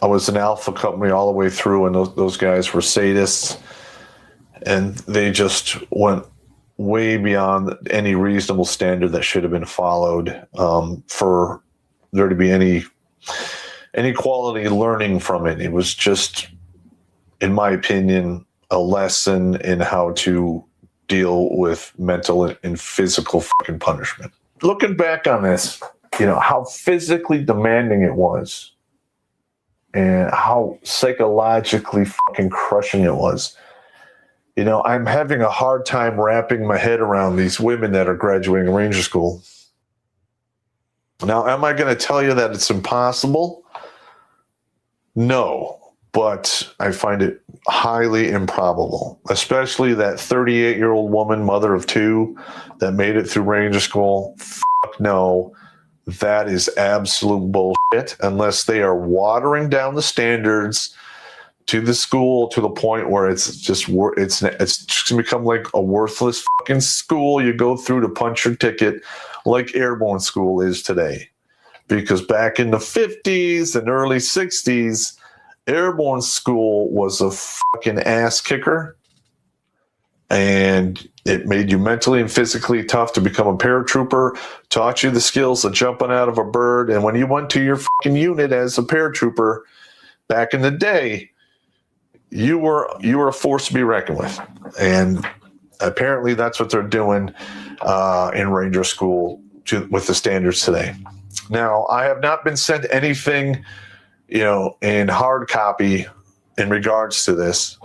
I was an alpha company all the way through, and those guys were sadists, and they just went way beyond any reasonable standard that should have been followed for there to be any quality learning from it. It was just, in my opinion, a lesson in how to deal with mental and physical fucking punishment. Looking back on this, how physically demanding it was and how psychologically fucking crushing it was. I'm having a hard time wrapping my head around these women that are graduating Ranger School. Now, am I going to tell you that it's impossible? No, but I find it highly improbable, especially that 38-year-old woman, mother of two, that made it through Ranger School. Fuck no, that is absolute bullshit, unless they are watering down the standards to the school to the point where it's just going to become like a worthless fucking school you go through to punch your ticket, like Airborne School is today. Because back in the 50s and early 60s, Airborne School was a fucking ass kicker, and it made you mentally and physically tough to become a paratrooper, taught you the skills of jumping out of a bird, and when you went to your fucking unit as a paratrooper back in the day, you were a force to be reckoned with. And apparently that's what they're doing in Ranger School with the standards today. Now, I have not been sent anything, in hard copy in regards to this,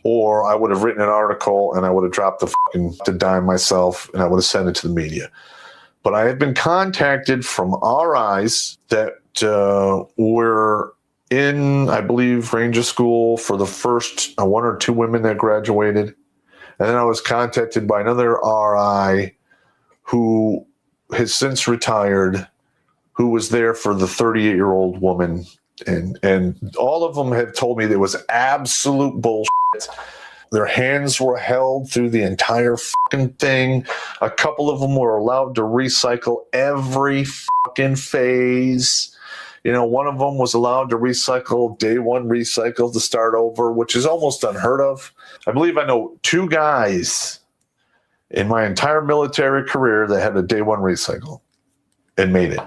or I would have written an article and I would have dropped the dime myself and I would have sent it to the media. But I have been contacted from RIs that were in, I believe, Ranger School for the first one or two women that graduated. And then I was contacted by another RI who has since retired, who was there for the 38-year-old woman. And all of them have told me there was absolute bullshit. Their hands were held through the entire fucking thing. A couple of them were allowed to recycle every fucking phase. One of them was allowed to recycle day one recycle to start over, which is almost unheard of. I believe I know two guys in my entire military career that had a day one recycle and made it.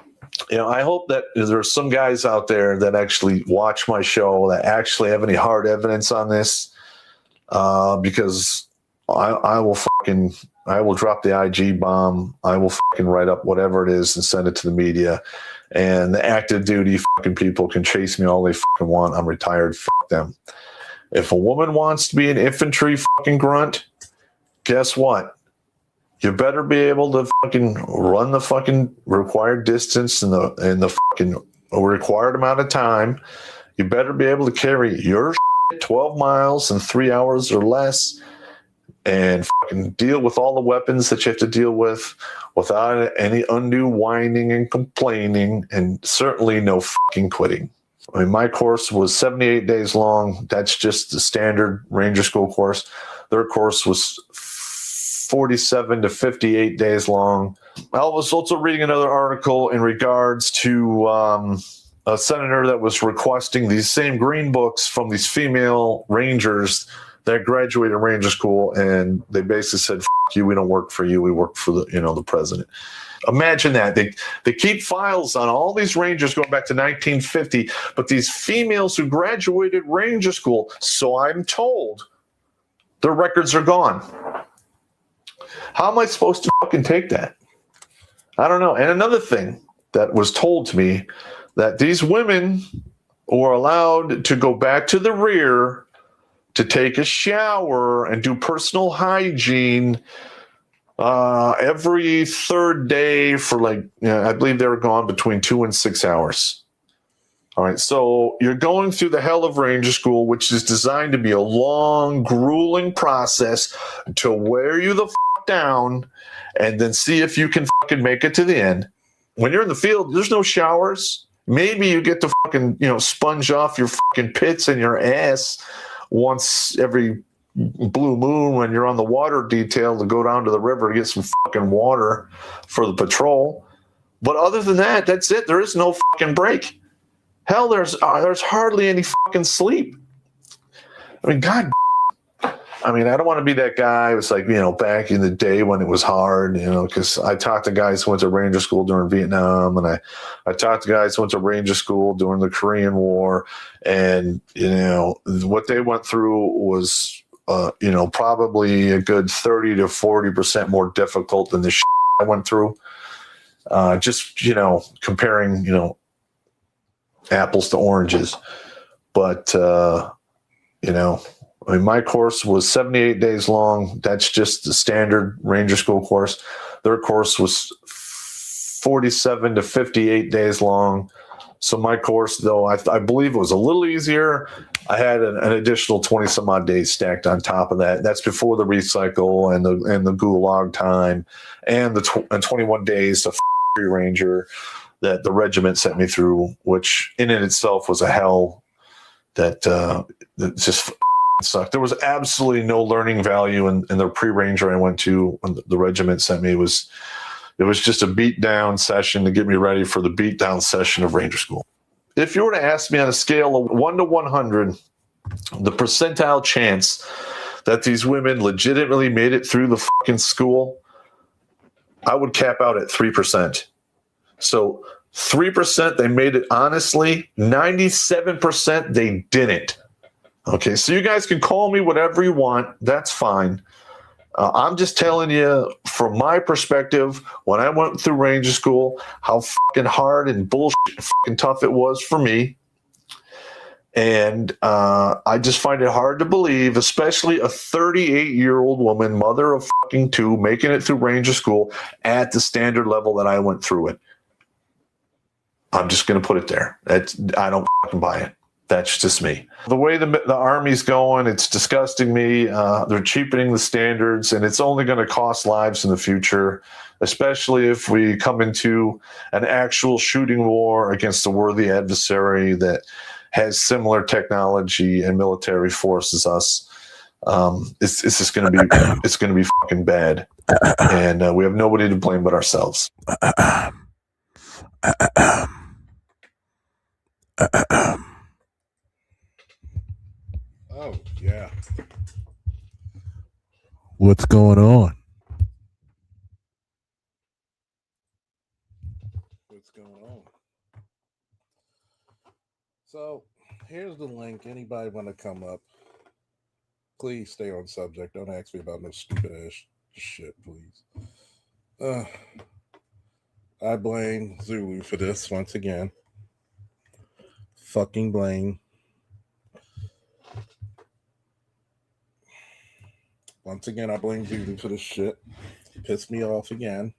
I hope that there's some guys out there that actually watch my show that actually have any hard evidence on this, because I will drop the IG bomb. I will fucking write up whatever it is and send it to the media. And the active duty fucking people can chase me all they fucking want. I'm retired. Fuck them. If a woman wants to be an infantry fucking grunt, guess what? You better be able to fucking run the fucking required distance in the fucking required amount of time. You better be able to carry your shit 12 miles in 3 hours or less and fucking deal with all the weapons that you have to deal with without any undue whining and complaining, and certainly no fucking quitting. I mean, my course was 78 days long. That's just the standard Ranger School course. Their course was 47 to 58 days long. I was also reading another article in regards to a senator that was requesting these same green books from these female Rangers that graduated Ranger School, and they basically said, "F you, we don't work for you, we work for the president." Imagine that. They keep files on all these Rangers going back to 1950, but these females who graduated Ranger School, so I'm told, their records are gone. How am I supposed to fucking take that? I don't know. And another thing that was told to me, that these women were allowed to go back to the rear to take a shower and do personal hygiene every third day for I believe they were gone between 2 and 6 hours. All right, so you're going through the hell of Ranger School, which is designed to be a long, grueling process to wear you the fuck down and then see if you can fucking make it to the end. When you're in the field, there's no showers. Maybe you get to fucking, sponge off your fucking pits and your ass once every blue moon when you're on the water detail to go down to the river to get some fucking water for the patrol. But other than that, that's it. There is no fucking break. Hell, there's hardly any fucking sleep. I mean, God, I mean, I don't want to be that guy. It was like, back in the day when it was hard, because I talked to guys who went to Ranger School during Vietnam, and I talked to guys who went to Ranger School during the Korean War, and, what they went through was, probably a good 30 to 40% more difficult than the shit I went through. Just, comparing, apples to oranges. But, I mean, my course was 78 days long. That's just the standard Ranger School course. Their course was 47 to 58 days long. So my course, though, I believe it was a little easier. I had an additional 20 some odd days stacked on top of that. That's before the recycle and the gulag time and the 21 days of free Ranger that the regiment sent me through, which in and itself was a hell that just sucked. There was absolutely no learning value in the pre-Ranger I went to when the regiment sent me. It was just a beat down session to get me ready for the beat down session of Ranger School. If you were to ask me on a scale of 1 to 100, the percentile chance that these women legitimately made it through the fucking school, I would cap out at 3%. So 3% they made it honestly, 97% they didn't. Okay, so you guys can call me whatever you want. That's fine. I'm just telling you, from my perspective, when I went through Ranger School, how fucking hard and bullshit fucking tough it was for me. And I just find it hard to believe, especially a 38-year-old woman, mother of fucking 2, making it through Ranger School at the standard level that I went through it. I'm just going to put it there. I don't fucking buy it. That's just me. The way the Army's going, it's disgusting me. They're cheapening the standards, and it's only going to cost lives in the future, especially if we come into an actual shooting war against a worthy adversary that has similar technology and military force as us. It's just going to be fucking bad, and we have nobody to blame but ourselves. Oh, yeah. What's going on? What's going on? So, here's the link. Anybody want to come up? Please stay on subject. Don't ask me about no stupid ass shit, please. I blame Zulu for this once again. Fucking blame. Once again, I blame Zulu for this shit. Pissed me off again.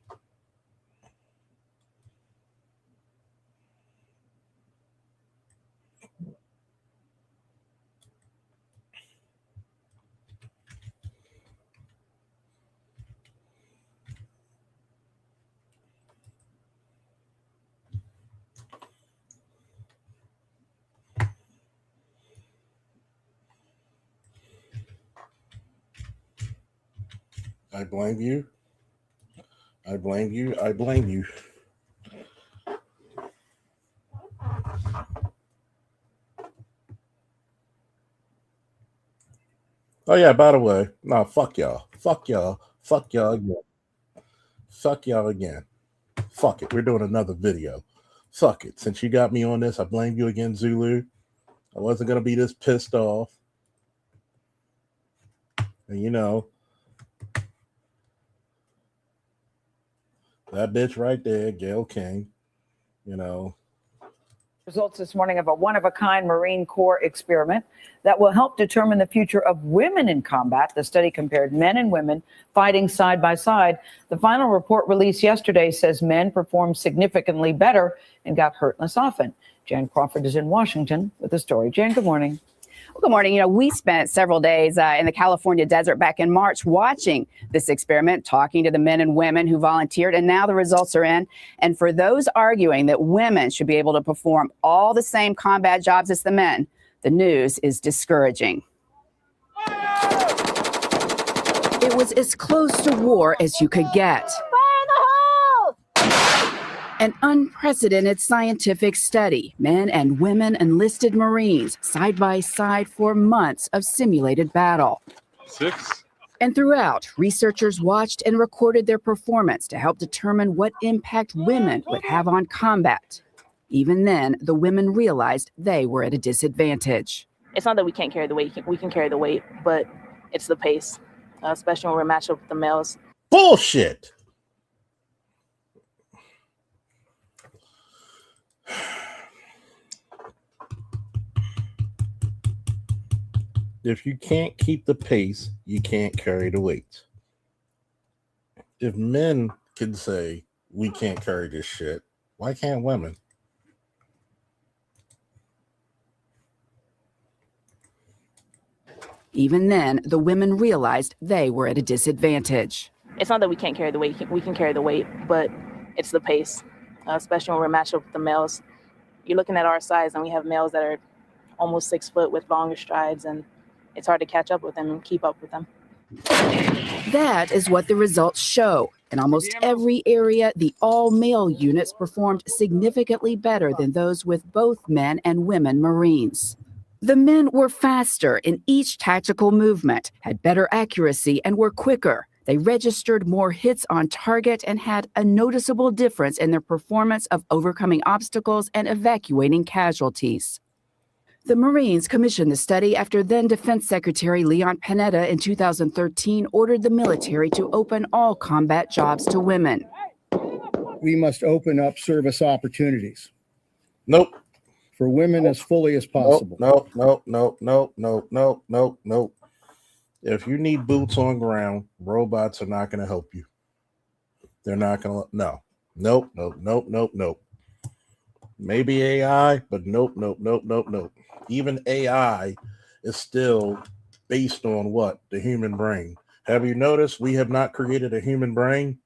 I blame you. I blame you. I blame you. Oh, yeah, by the way, no, fuck y'all. Fuck y'all. Fuck y'all again. Fuck y'all again. Fuck it. We're doing another video. Fuck it. Since you got me on this, I blame you again, Zulu. I wasn't going to be this pissed off. And that bitch right there, Gail King, Results this morning of a one-of-a-kind Marine Corps experiment that will help determine the future of women in combat. The study compared men and women fighting side by side. The final report released yesterday says men performed significantly better and got hurt less often. Jan Crawford is in Washington with the story. Jan, good morning. Well, good morning. We spent several days in the California desert back in March watching this experiment, talking to the men and women who volunteered, and now the results are in. And for those arguing that women should be able to perform all the same combat jobs as the men, the news is discouraging. It was as close to war as you could get. An unprecedented scientific study. Men and women enlisted Marines side by side for months of simulated battle. 6. And throughout, researchers watched and recorded their performance to help determine what impact women would have on combat. Even then, the women realized they were at a disadvantage. It's not that we can't carry the weight. We can carry the weight, but it's the pace, especially when we're matched up with the males. Bullshit. If you can't keep the pace, you can't carry the weight. If men can say, we can't carry this shit, why can't women? Even then, the women realized they were at a disadvantage. It's not that we can't carry the weight. We can carry the weight, but it's the pace, especially when we're matched up with the males. You're looking at our size, and we have males that are almost 6 foot with longer strides, and it's hard to catch up with them and keep up with them. That is what the results show. In almost every area, the all-male units performed significantly better than those with both men and women Marines. The men were faster in each tactical movement, had better accuracy, and were quicker. They registered more hits on target and had a noticeable difference in their performance of overcoming obstacles and evacuating casualties. The Marines commissioned the study after then Defense Secretary Leon Panetta in 2013 ordered the military to open all combat jobs to women. We must open up service opportunities. Nope. For women as fully as possible. Nope. If you need boots on ground, robots are not going to help you. They're not going to. Nope. Maybe AI, but nope. Even AI is still based on what? The human brain. Have you noticed we have not created a human brain?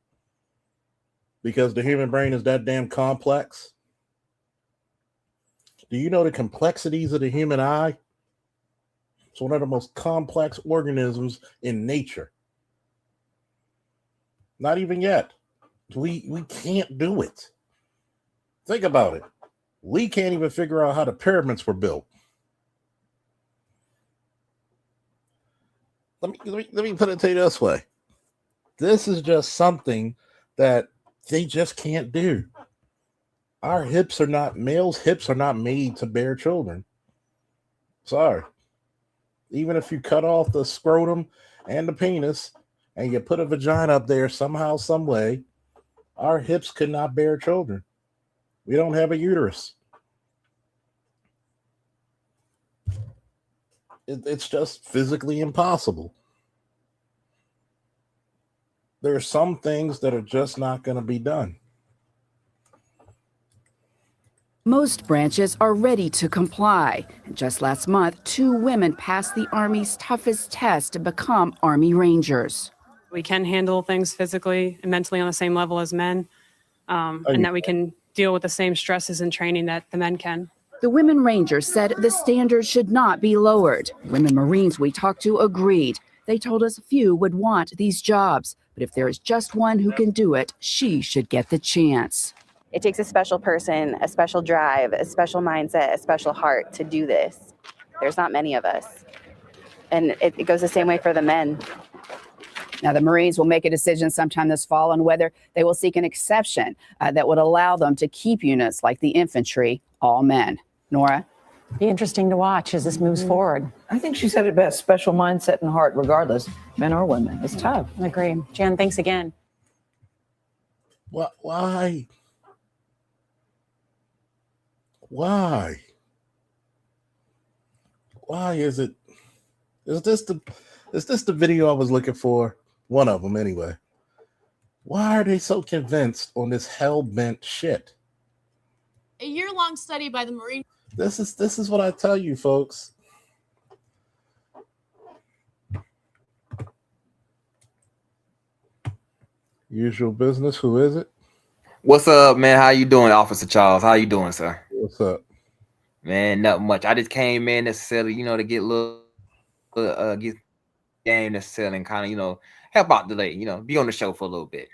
Because the human brain is that damn complex. Do you know the complexities of the human eye? It's one of the most complex organisms in nature. Not even yet. We can't do it. Think about it. We can't even figure out how the pyramids were built. Let me put it to you this way. This is just something that they just can't do. Our males' hips are not made to bear children. Sorry. Even if you cut off the scrotum and the penis and you put a vagina up there somehow, some way, our hips could not bear children. We don't have a uterus. It's just physically impossible. There are some things that are just not going to be done. Most branches are ready to comply. And just last month, 2 women passed the Army's toughest test to become Army Rangers. We can handle things physically and mentally on the same level as men, and that we can deal with the same stresses and training that the men can. The women Rangers said the standards should not be lowered. Women Marines we talked to agreed. They told us few would want these jobs, but if there is just one who can do it, she should get the chance. It takes a special person, a special drive, a special mindset, a special heart to do this. There's not many of us. And it goes the same way for the men. Now, the Marines will make a decision sometime this fall on whether they will seek an exception that would allow them to keep units like the infantry, all men. Nora? Be interesting to watch as this moves forward. I think she said it best, special mindset and heart, regardless, men or women. It's tough. I agree. Jen, thanks again. Why? Why is it? Is this the video I was looking for? One of them, anyway. Why are they so convinced on this hell-bent shit? A year-long study by the Marine. This is what I tell you, folks. Usual business. Who is it? What's up, man? How you doing, Officer Charles? How you doing, sir? What's up? Man, nothing much. I just came in necessarily, to get a little get game necessarily and kind of, help out today, be on the show for a little bit.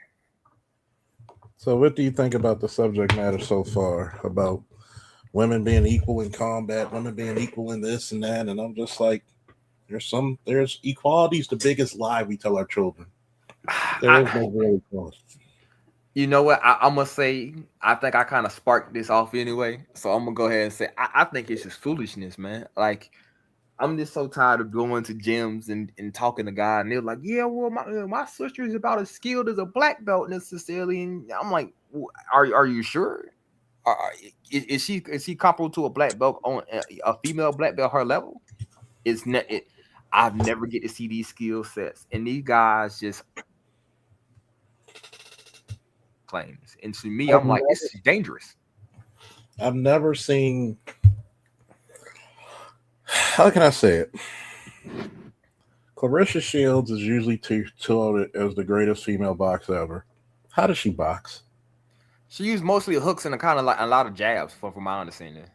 So what do you think about the subject matter so far about women being equal in combat, women being equal in this and that? And I'm just like, There's equality is the biggest lie we tell our children. There is no real equality. You know what? I'm gonna say. I think I kind of sparked this off anyway, so I'm gonna go ahead and say I think it's just foolishness, man. Like I'm just so tired of going to gyms and talking to guys, and they're like, "Yeah, well, my sister is about as skilled as a black belt necessarily," and I'm like, "Are you sure? Is she comparable to a black belt on a female black belt her level?" It's not. I've never get to see these skill sets, and these guys just claims. And to me, I'm like, this is dangerous. I've never seen. How can I say it? Clarissa Shields is usually touted as the greatest female boxer ever. How does she box? She used mostly hooks and a kind of like a lot of jabs, from my understanding.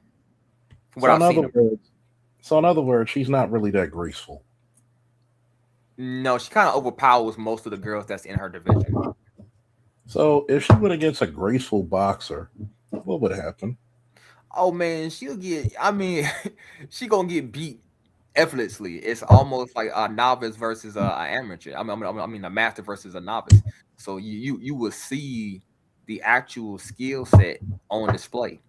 From what I've seen. So in other words, she's not really that graceful. No, she kind of overpowers most of the girls that's in her division. So if she went against a graceful boxer, what would happen? Oh man, she'll get. I mean, she gonna get beat effortlessly. It's almost like a novice versus an amateur. I mean, a master versus a novice. So you will see the actual skill set on display.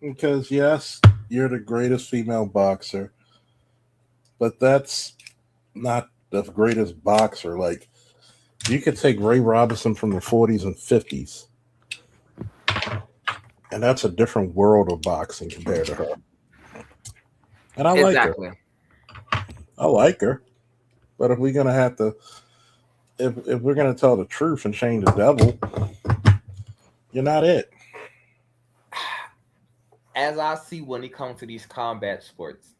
Because yes, you're the greatest female boxer, but that's not the greatest boxer. Like you could take Ray Robinson from the 40s and 50s, and that's a different world of boxing compared to her. And I like her. I like her. But if we're gonna have to, if we're gonna tell the truth and shame the devil, you're not it. As I see when it comes to these combat sports,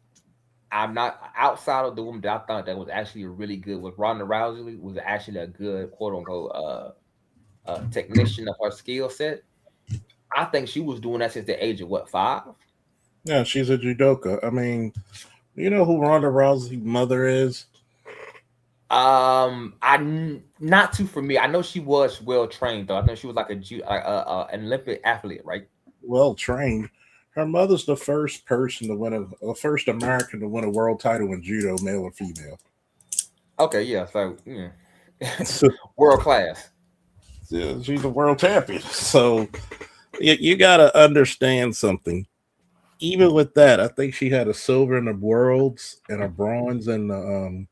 I'm not outside of the woman that I thought that was actually really good. With Ronda Rousey was actually a good quote unquote technician of her skill set. I think she was doing that since the age of what, 5? Yeah, she's a judoka. I mean, you know who Ronda Rousey's mother is? I'm not too familiar. I know she was well trained though. I know she was like an Olympic athlete, right? Well trained. Her mother's the first person to win the first American to win a world title in judo, male or female. Okay, yeah. So yeah. World class. Yeah, she's a world champion. So you got to understand something. Even with that, I think she had a silver in the worlds and a bronze in the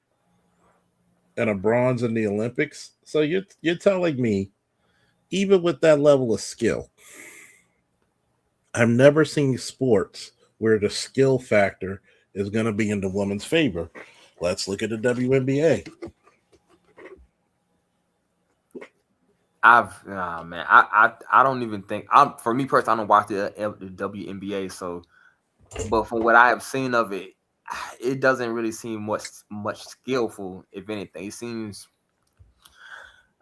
Olympics. So you're telling me, even with that level of skill, I've never seen sports where the skill factor is going to be in the woman's favor. Let's look at the WNBA. I don't even think for me personally, I don't watch the WNBA, so but from what I have seen of it, it doesn't really seem much skillful, if anything. It seems,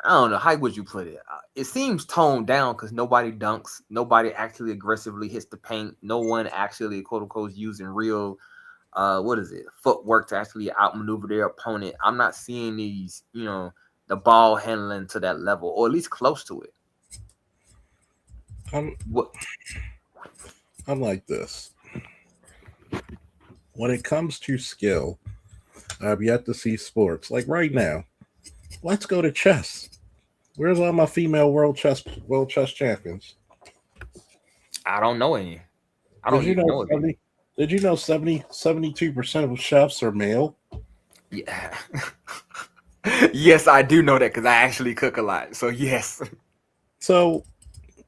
I don't know, how would you put it? It seems toned down because nobody dunks, nobody actually aggressively hits the paint, no one actually quote unquote using real footwork to actually outmaneuver their opponent. I'm not seeing these, the ball handling to that level, or at least close to it. I'm like this. When it comes to skill, I've yet to see sports. Like right now, let's go to chess. Where's all my female world chess champions? I don't know any. I don't even know any. Did you know 72% of chefs are male? Yeah. Yes, I do know that because I actually cook a lot. So yes. So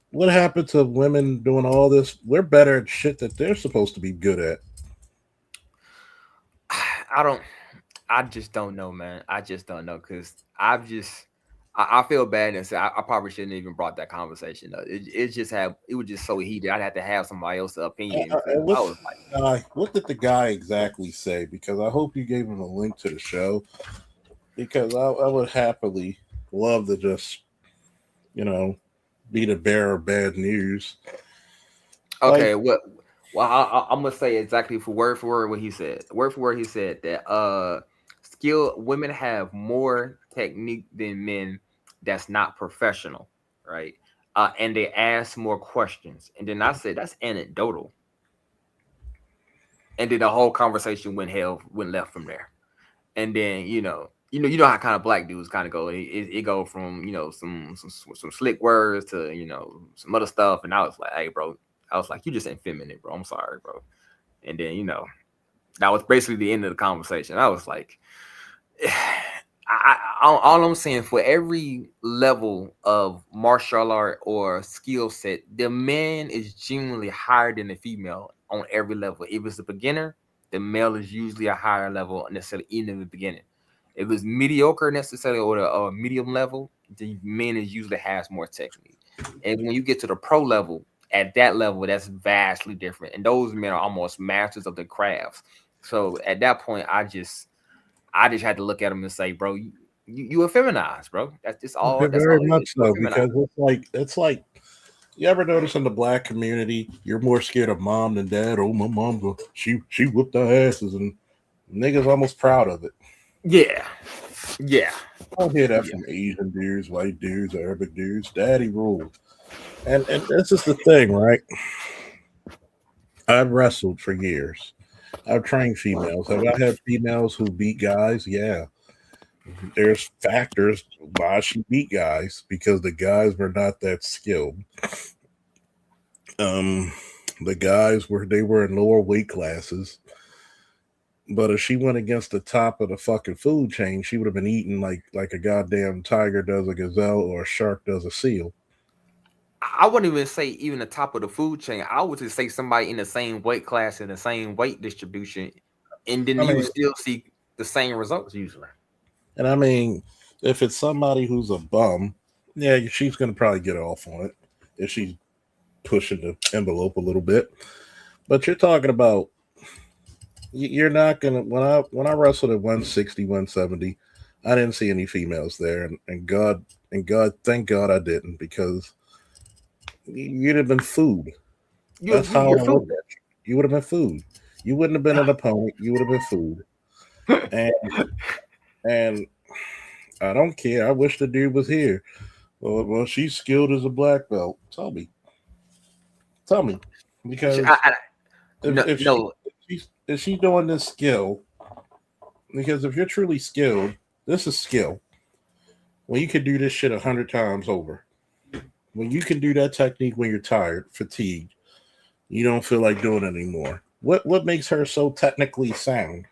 what happened to women doing all this? We're better at shit that they're supposed to be good at. I just don't know, man. I just don't know because I feel bad and say I probably shouldn't even brought that conversation up. It was just so heated. I'd have to have somebody else's opinion. What did the guy exactly say? Because I hope you gave him a link to the show. Because I would happily love to just, be the bearer of bad news. Okay, Well, I'm gonna say exactly for word what he said. Word for word, he said that skilled women have more technique than men that's not professional, right? And they ask more questions. And then I said that's anecdotal. and then the whole conversation went left from there. And then you know how kind of black dudes kind of go. It go from some slick words to some other stuff. And I was like, hey, bro, I was like, you just effeminate, bro. I'm sorry, bro. And then that was basically the end of the conversation. I was like, all I'm saying, for every level of martial art or skill set, the man is genuinely higher than the female on every level. If it's a beginner, the male is usually a higher level necessarily in the beginning. If it's mediocre necessarily or a medium level, the man is usually has more technique. And when you get to the pro level, at that level, that's vastly different. And those men are almost masters of the crafts. So at that point, I just had to look at them and say, bro, you effeminized, bro. That's just all. That's Very all it much is. so, because it's like you ever notice in the black community, you're more scared of mom than dad. Oh, my mom, she whooped our asses, and niggas almost proud of it. Yeah. I don't hear that from Asian dudes, white dudes, Arabic dudes. Daddy ruled, and this is the thing, right? I've wrestled for years. I've trained females. Have I had females who beat guys? Yeah. There's factors why she beat guys, because the guys were not that skilled. The guys were in lower weight classes. But if she went against the top of the fucking food chain, she would have been eating like a goddamn tiger does a gazelle or a shark does a seal. I wouldn't even say even the top of the food chain. I would just say somebody in the same weight class and the same weight distribution, and then you would still see the same results usually. And I mean, if it's somebody who's a bum, yeah, she's gonna probably get off on it if she's pushing the envelope a little bit. But you're talking about, you're not gonna, when I wrestled at 160, 170, I didn't see any females there, and God, thank God I didn't, because you'd have been food. That's how I looked at you. You would have been food. You wouldn't have been an opponent. You would have been food. And I don't care. I wish the dude was here. Well, she's skilled as a black belt. Tell me, because if she's doing this skill, because if you're truly skilled, this is skill. When you can do this shit 100 times over, when you can do that technique when you're tired, fatigued, you don't feel like doing it anymore. What makes her so technically sound?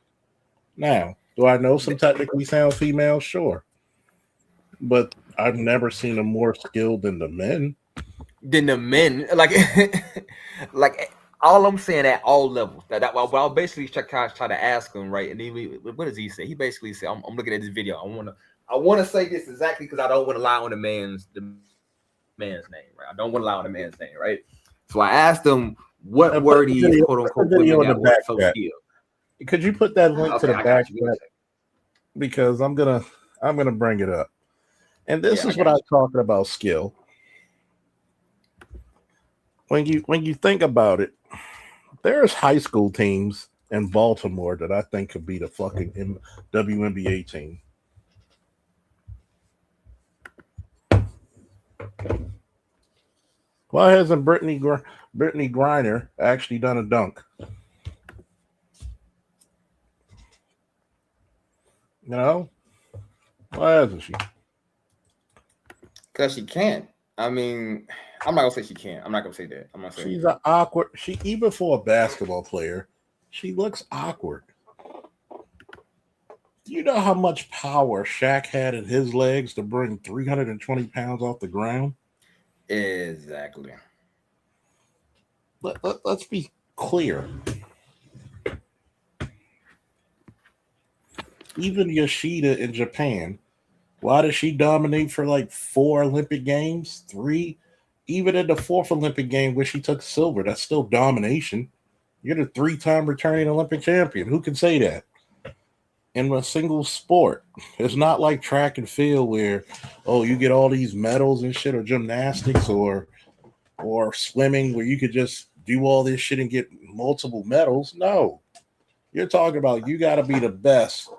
Now, do I know some technically sound females? Sure. But I've never seen them more skilled than the men. Like all I'm saying at all levels. Well, I'll basically try to ask him, right? And what does he say? He basically said, I'm looking at this video. I want to say this exactly because I don't want to lie on the man's name, right? I don't want to lie on the man's name, right? So I asked him what were these quote unquote women that were so skilled. Could you put that link to the back? Because I'm gonna bring it up. And this is what I'm talking about, skill. When you think about it, there's high school teams in Baltimore that I think could be the fucking WNBA team. Why hasn't Brittany Griner actually done a dunk? You know? Why hasn't she? Because she can't. I mean, I'm not gonna say she can't. I'm not gonna say that. I'm not saying she's an awkward. She, even for a basketball player, she looks awkward. Do you know how much power Shaq had in his legs to bring 320 pounds off the ground? Exactly. Let's be clear. Even Yoshida in Japan, why did she dominate for like 4 Olympic Games? 3? Even in the 4th Olympic game where she took silver, that's still domination. You're the 3-time returning Olympic champion. Who can say that? In a single sport. It's not like track and field where, oh, you get all these medals and shit, or gymnastics or swimming where you could just do all this shit and get multiple medals. No. You're talking about you got to be the best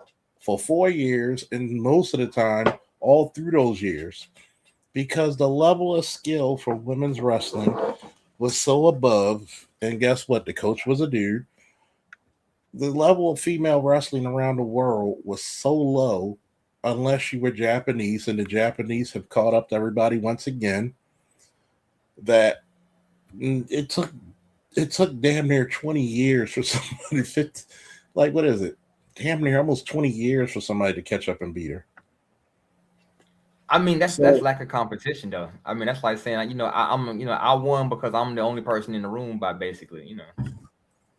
for 4 years, and most of the time, all through those years. Because the level of skill for women's wrestling was so above, and guess what? The coach was a dude. The level of female wrestling around the world was so low, unless you were Japanese, and the Japanese have caught up to everybody once again. That it took damn near 20 years for somebody fit. Like, what is it? Damn near almost 20 years for somebody to catch up and beat her. I mean, that's So, lack of competition, though. I mean, that's like saying, I won because I'm the only person in the room, by basically,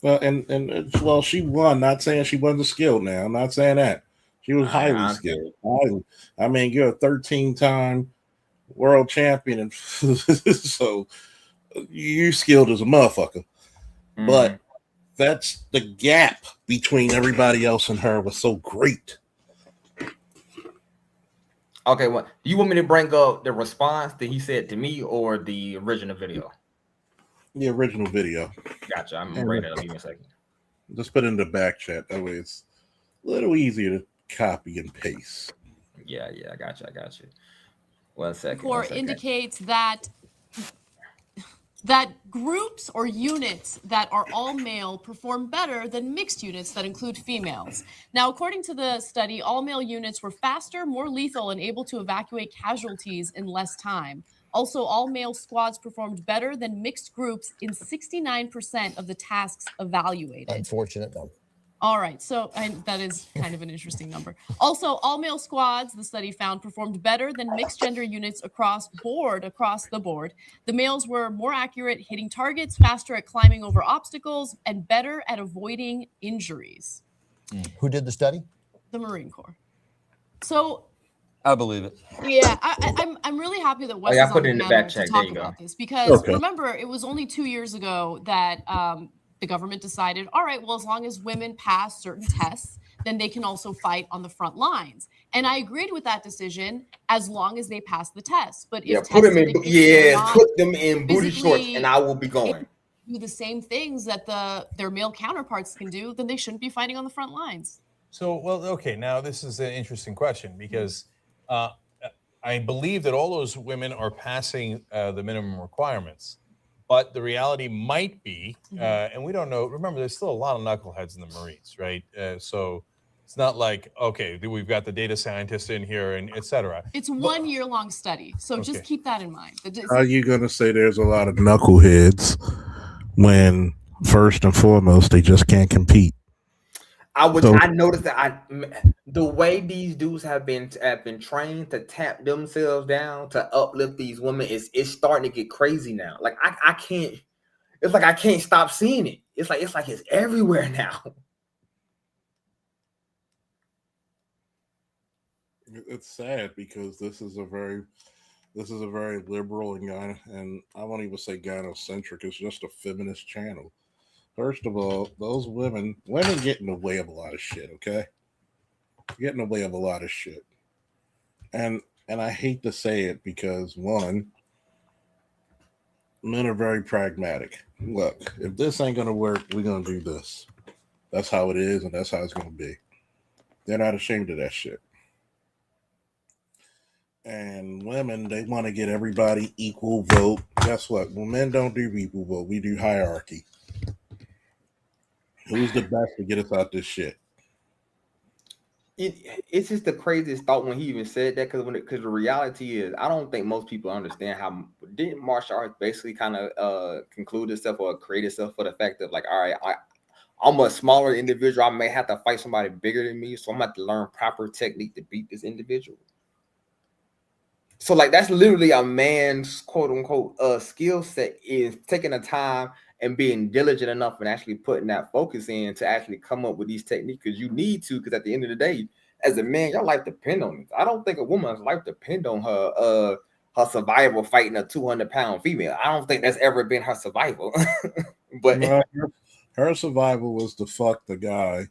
well, she won. Not saying she wasn't skilled. Now, I'm not saying that she was highly I skilled. Highly. I mean, you're a 13-time world champion, and so you skilled as a motherfucker. But that's the gap between everybody else and her was so great. Okay, well, do you want me to bring up the response that he said to me or the original video? The original video. Gotcha. I'm gonna bring that up. Give me a second. Just put it in the back chat. That way it's a little easier to copy and paste. Yeah, I got you. 1 second. Core indicates that groups or units that are all male perform better than mixed units that include females. Now, according to the study, all male units were faster, more lethal, and able to evacuate casualties in less time. Also, all male squads performed better than mixed groups in 69% of the tasks evaluated. Unfortunate though. All right, so that is kind of an interesting number. Also, all male squads, the study found, performed better than mixed gender units across the board. The males were more accurate hitting targets, faster at climbing over obstacles, and better at avoiding injuries. Who did the study? The Marine Corps. So I believe it. yeah, I'm really happy that Wes I is put on it in the panel back to check. talk There you about go. this because Okay. remember, it was only 2 years ago that the government decided, all right, well, as long as women pass certain tests, then they can also fight on the front lines. And I agreed with that decision as long as they pass the test. But if Put them tests in. indicate they're not Put them in booty shorts, physically and I will be going. do the same things that their male counterparts can do, then they shouldn't be fighting on the front lines. So, well, okay, now this is an interesting question because I believe that all those women are passing the minimum requirements, but the reality might be, and we don't know, remember, there's still a lot of knuckleheads in the Marines, right? So it's not like, okay, we've got the data scientists in here and et cetera. It's 1 year long study. So just Okay. keep that in mind. How are you going to say there's a lot of knuckleheads when, first and foremost, they just can't compete? I noticed that the way these dudes have been trained to tap themselves down to uplift these women it's starting to get crazy now. Like I can't. It's like I can't stop seeing it. It's like it's everywhere now. It's sad because this is a very liberal and I won't even say gynocentric. It's just a feminist channel. First of all, those women get in the way of a lot of shit, okay? Get in the way of a lot of shit. And I hate to say it because, one, men are very pragmatic. Look, if this ain't going to work, we're going to do this. That's how it is, and that's how it's going to be. They're not ashamed of that shit. And women, they want to get everybody equal vote. Guess what? Well, men don't do equal vote. We do hierarchy. Who's the best to get us out this shit? It's just the craziest thought when he even said that because the reality is I don't think most people understand how didn't martial arts basically kind of conclude itself or create itself for the fact that like, all right, I'm a smaller individual. I may have to fight somebody bigger than me, so I'm going to have to learn proper technique to beat this individual. So like that's literally a man's quote unquote skill set is taking the time and being diligent enough and actually putting that focus in to actually come up with these techniques because you need to, because at the end of the day, as a man, your life depend on it. I don't think a woman's life depend on her survival fighting a 200-pound female. I don't think that's ever been her survival. But no, her survival was to fuck the guy,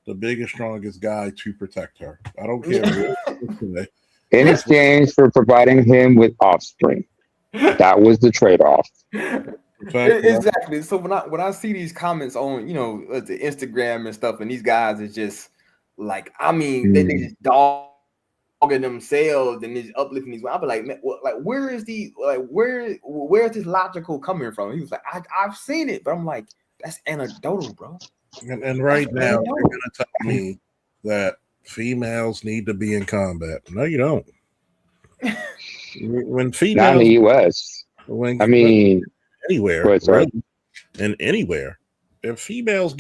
the biggest, strongest guy to protect her. I don't care. In exchange for providing him with offspring. That was the trade-off. Exactly. So when I see these comments on the Instagram and stuff, and these guys is just like, I mean, they just dogging themselves and just uplifting these. I'll be like, man, where's this logical coming from? He was like, I've seen it, but I'm like, that's anecdotal, bro. And right That's now, really you're dope. going to tell me that females need to be in combat. No, you don't. When Not in females, the U.S. when I mean, anywhere, what's up? really, and anywhere, if females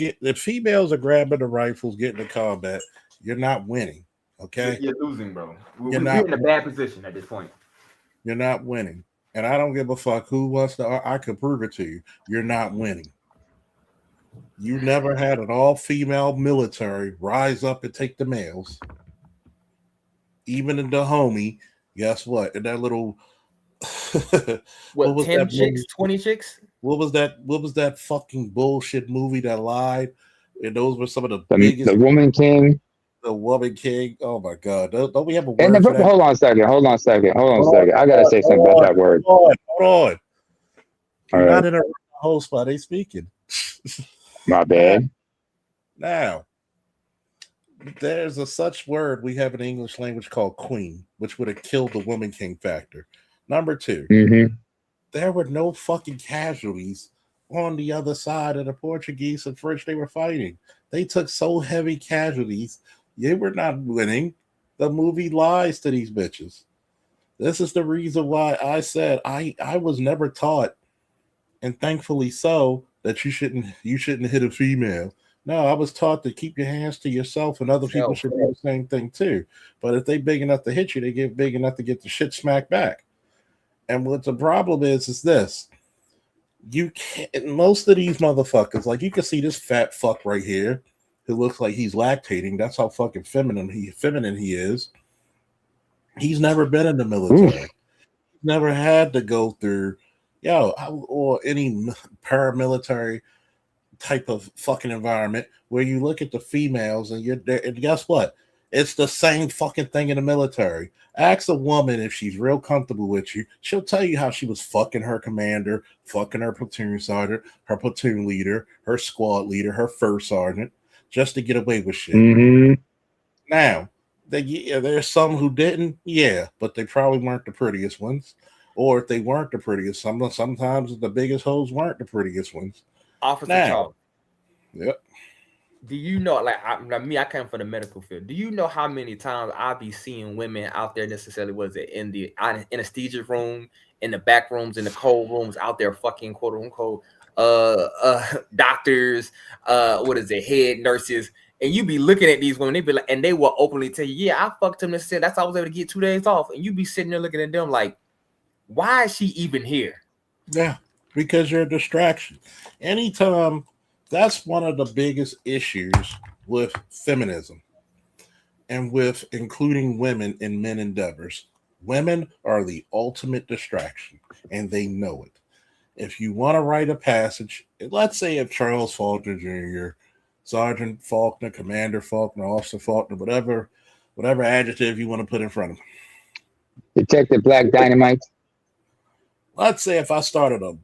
are grabbing the rifles, getting in combat, you're not winning. Okay, You're losing, bro. you're We're not. in a bad position at this point. You're not winning. And I don't give a fuck who wants to. I could prove it to you. You're not winning. You never had an all-female military rise up and take the males. Even in the homie, guess what? In that little what What, was 10 that chicks, movie? 20 chicks? What was that fucking bullshit movie that lied? And those were some of the The biggest Woman King. the woman king. Oh my god. Don't we have a And word for that? hold on a second. Hold on a second. Hold on a Hold on, second. I gotta say something about that word. hold on. All You're right. not in a host while they speaking. My bad. Now, there's a such word we have in the English language called queen, which would have killed the woman king factor. Number two, Mm-hmm. there were no fucking casualties on the other side of the Portuguese and French they were fighting. They took so heavy casualties, they were not winning. The movie lies to these bitches. This is the reason why I said I was never taught, and thankfully so, that you shouldn't hit a female. No, I was taught to keep your hands to yourself, and other people should do the same thing too. But if they big enough to hit you, they get big enough to get the shit smacked back. And what the problem is this: you can't. Most of these motherfuckers, like you can see this fat fuck right here, who looks like he's lactating. That's how fucking feminine he is. He's never been in the military. Never had to go through, or any paramilitary type of fucking environment where you look at the females and you're there. And guess what? It's the same fucking thing in the military. Ask a woman if she's real comfortable with you. She'll tell you how she was fucking her commander, fucking her platoon sergeant, her platoon leader, her squad leader, her first sergeant, just to get away with shit. Mm-hmm. Now, there's some who didn't, but they probably weren't the prettiest ones. Or if they weren't the prettiest, sometimes the biggest hoes weren't the prettiest ones. Officer Now, Charles, yep. do you know, like me, I came from the medical field. Do you know how many times I be seeing women out there necessarily, in the anesthesia room, in the back rooms, in the cold rooms, out there fucking quote unquote doctors, head nurses, and you be looking at these women, they be like, and they will openly tell you, yeah, I fucked him and said that's how I was able to get 2 days off, and you be sitting there looking at them like, why is she even here? Yeah, because you're a distraction. Anytime, that's one of the biggest issues with feminism and with including women in men endeavors. Women are the ultimate distraction, and they know it. If you want to write a passage, let's say if Charles Faulkner Jr., Sergeant Faulkner, Commander Faulkner, Officer Faulkner, whatever adjective you want to put in front of him. Detective Black Dynamite. Let's say if I started a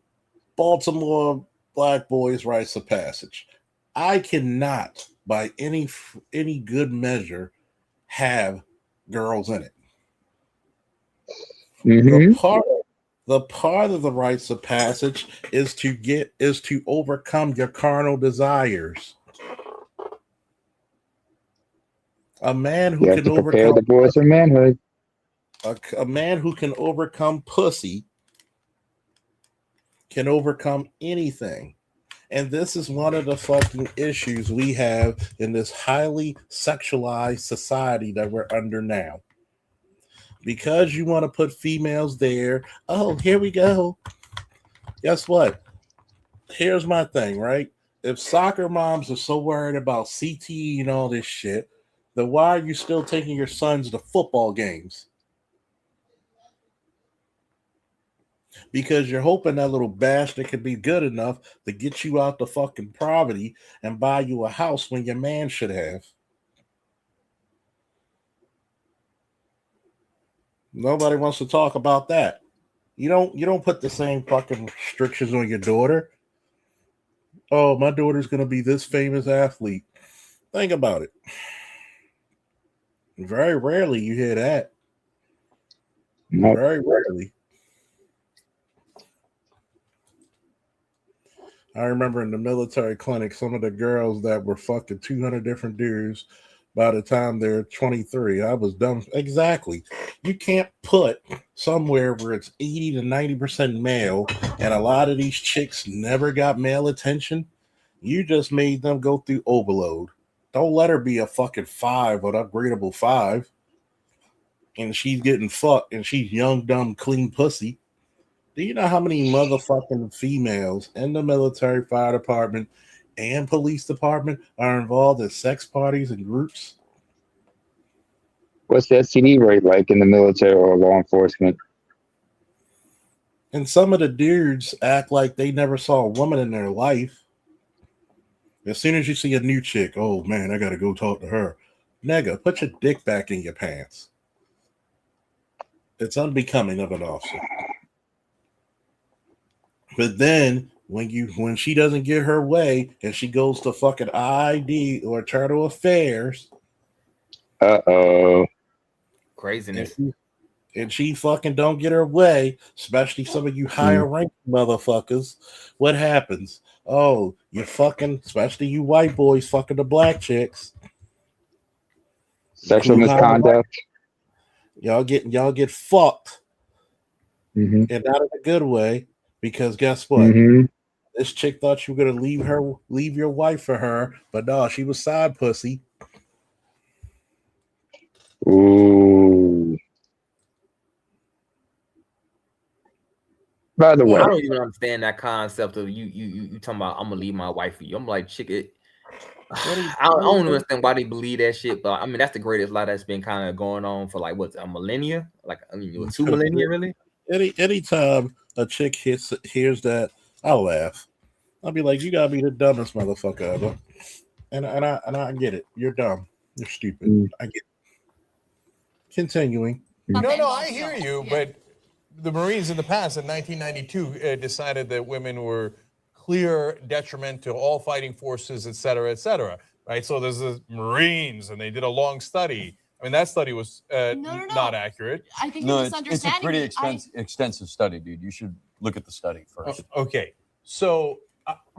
Baltimore Black Boys Rites of Passage, I cannot, by any good measure, have girls in it. Mm-hmm. The part of the rites of passage is to overcome your carnal desires. A man who You have can to prepare overcome the boys for manhood. a man who can overcome pussy can overcome anything. And this is one of the fucking issues we have in this highly sexualized society that we're under now. Because you want to put females there, oh, here we go. Guess what? Here's my thing, right? If soccer moms are so worried about CTE and all this shit, then why are you still taking your sons to football games? Because you're hoping that little bastard can be good enough to get you out the fucking poverty and buy you a house when your man should have. Nobody wants to talk about that. You don't put the same fucking restrictions on your daughter. Oh, my daughter's gonna be this famous athlete. Think about it. Very rarely you hear that. Very rarely. I remember in the military clinic, some of the girls that were fucking 200 different dudes by the time they're 23. I was dumb. Exactly. You can't put somewhere where it's 80 to 90% male and a lot of these chicks never got male attention. You just made them go through overload. Don't let her be a fucking 5 or upgradable 5. And she's getting fucked and she's young, dumb, clean pussy. Do you know how many motherfucking females in the military, fire department, and police department are involved in sex parties and groups? What's the STD rate like in the military or law enforcement? And some of the dudes act like they never saw a woman in their life. As soon as you see a new chick, oh man, I gotta go talk to her. Nigga, put your dick back in your pants. It's unbecoming of an officer. But then when she doesn't get her way and she goes to fucking ID or internal affairs, Craziness. and she fucking don't get her way, especially some of you higher ranked motherfuckers, what happens? Oh, you fucking, especially you white boys fucking the black chicks. Sexual misconduct. Y'all get fucked. Mm-hmm. And not in a good way, because guess what? Mm-hmm. This chick thought you were gonna leave your wife for her, but no, she was side pussy. Ooh. By the way, I don't even understand that concept of you talking about I'm gonna leave my wife for you. I'm like, chick, it. I don't understand why they believe that shit, but I mean that's the greatest lie that's been kind of going on for like what, a millennia? Like I mean, 2 millennia, really? Anytime a chick hears that, I'll laugh. I'll be like, you gotta be the dumbest motherfucker ever. And I get it. You're dumb. You're stupid. I get it. Continuing. No, I hear you, but the Marines in the past in 1992 decided that women were clear detriment to all fighting forces, et cetera, right? So there's the Marines, and they did a long study. I mean, that study was not accurate. I think No, you're it's a misunderstanding pretty me. extensive study, dude. You should look at the study first. Okay, so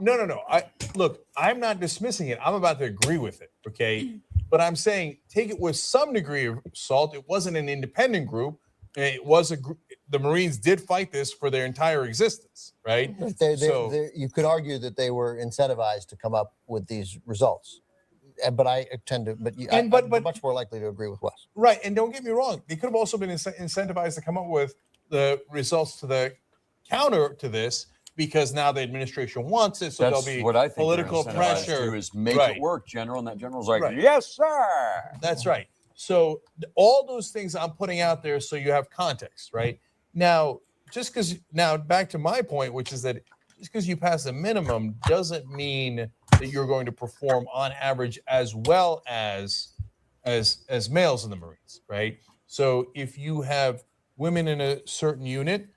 no. Look, I'm not dismissing it. I'm about to agree with it. Okay, but I'm saying take it with some degree of salt. It wasn't an independent group. It was a group. The Marines did fight this for their entire existence, right? You could argue that they were incentivized to come up with these results. But I tend to, I'm much more likely to agree with Wes. Right, and don't get me wrong. They could have also been incentivized to come up with the results to the counter to this because now the administration wants it, so That's there'll be what I think political they're incentivized pressure. to is make it work, General, and that General's like, Right. yes, sir. That's right. So all those things I'm putting out there so you have context, right? Now, back to my point, which is that just because you pass a minimum doesn't mean that you're going to perform on average as well as males in the Marines, right? So if you have women in a certain unit,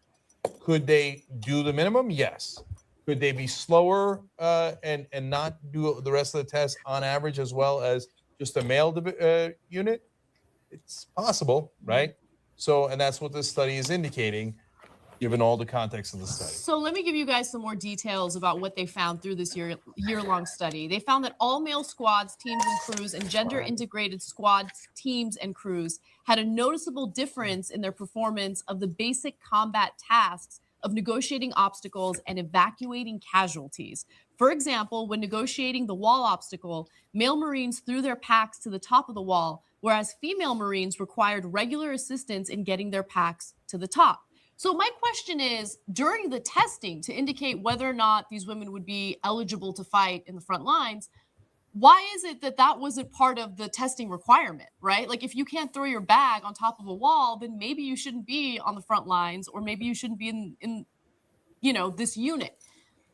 could they do the minimum? Yes. Could they be slower and not do the rest of the tests on average as well as just a male unit? It's possible, right? So, and that's what this study is indicating, given all the context of the study. So let me give you guys some more details about what they found through this year-long study. They found that all male squads, teams, and crews, and gender-integrated squads, teams, and crews had a noticeable difference in their performance of the basic combat tasks of negotiating obstacles and evacuating casualties. For example, when negotiating the wall obstacle, male Marines threw their packs to the top of the wall, whereas female Marines required regular assistance in getting their packs to the top. So my question is, during the testing to indicate whether or not these women would be eligible to fight in the front lines, why is it that wasn't part of the testing requirement, right? Like if you can't throw your bag on top of a wall, then maybe you shouldn't be on the front lines, or maybe you shouldn't be in this unit.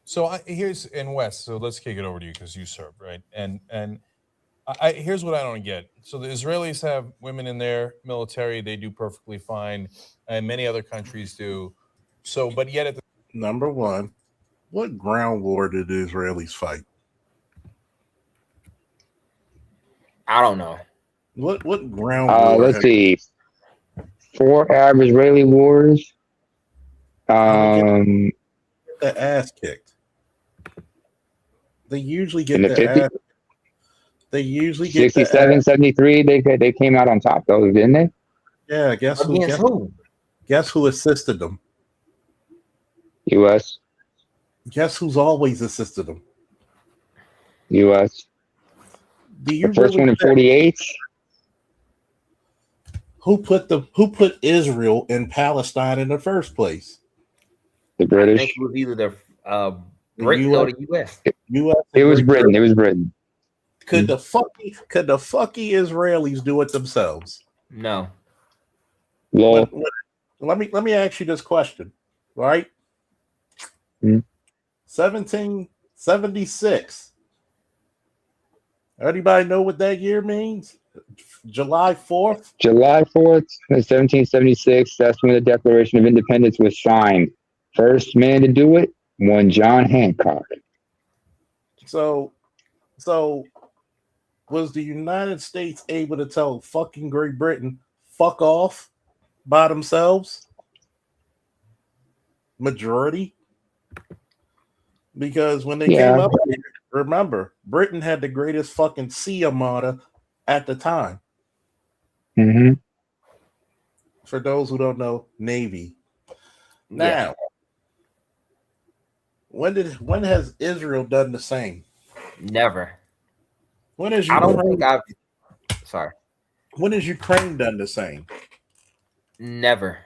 So here's in West. So let's kick it over to you because you serve, right? And here's what I don't get. So the Israelis have women in their military; they do perfectly fine, and many other countries do. So, but yet at number one, what ground war did the Israelis fight? I don't know. What ground war? Let's see. 4 Arab Israeli wars. The ass kicked. They usually In get the the 50s, ass. They usually get the 67, ass. 73, they came out on top, though, didn't they? Yeah, guess who? Against who? Guess who assisted them? U.S. Guess who's always assisted them? U.S. Do The you first really one in think 48, who put Israel in Palestine in the first place? the I British. think it was either the The Britain or U.S. the U.S. U.S. It and was Great Britain. It Britain. was Britain. Could the fucking Israelis do it themselves? No. Lol. Let me ask you this question, right? 1776. Anybody know what that year means? July 4th? July 4th, 1776, that's when the Declaration of Independence was signed. First man to do it, one John Hancock. So was the United States able to tell fucking Great Britain fuck off by themselves? Majority? Because when they came up here, remember, Britain had the greatest fucking sea armada at the time. Mm-hmm. For those who don't know, Navy. Now, when has Israel done the same? Never. When has I don't Ukraine, think I've. Sorry. when has Ukraine done the same? Never.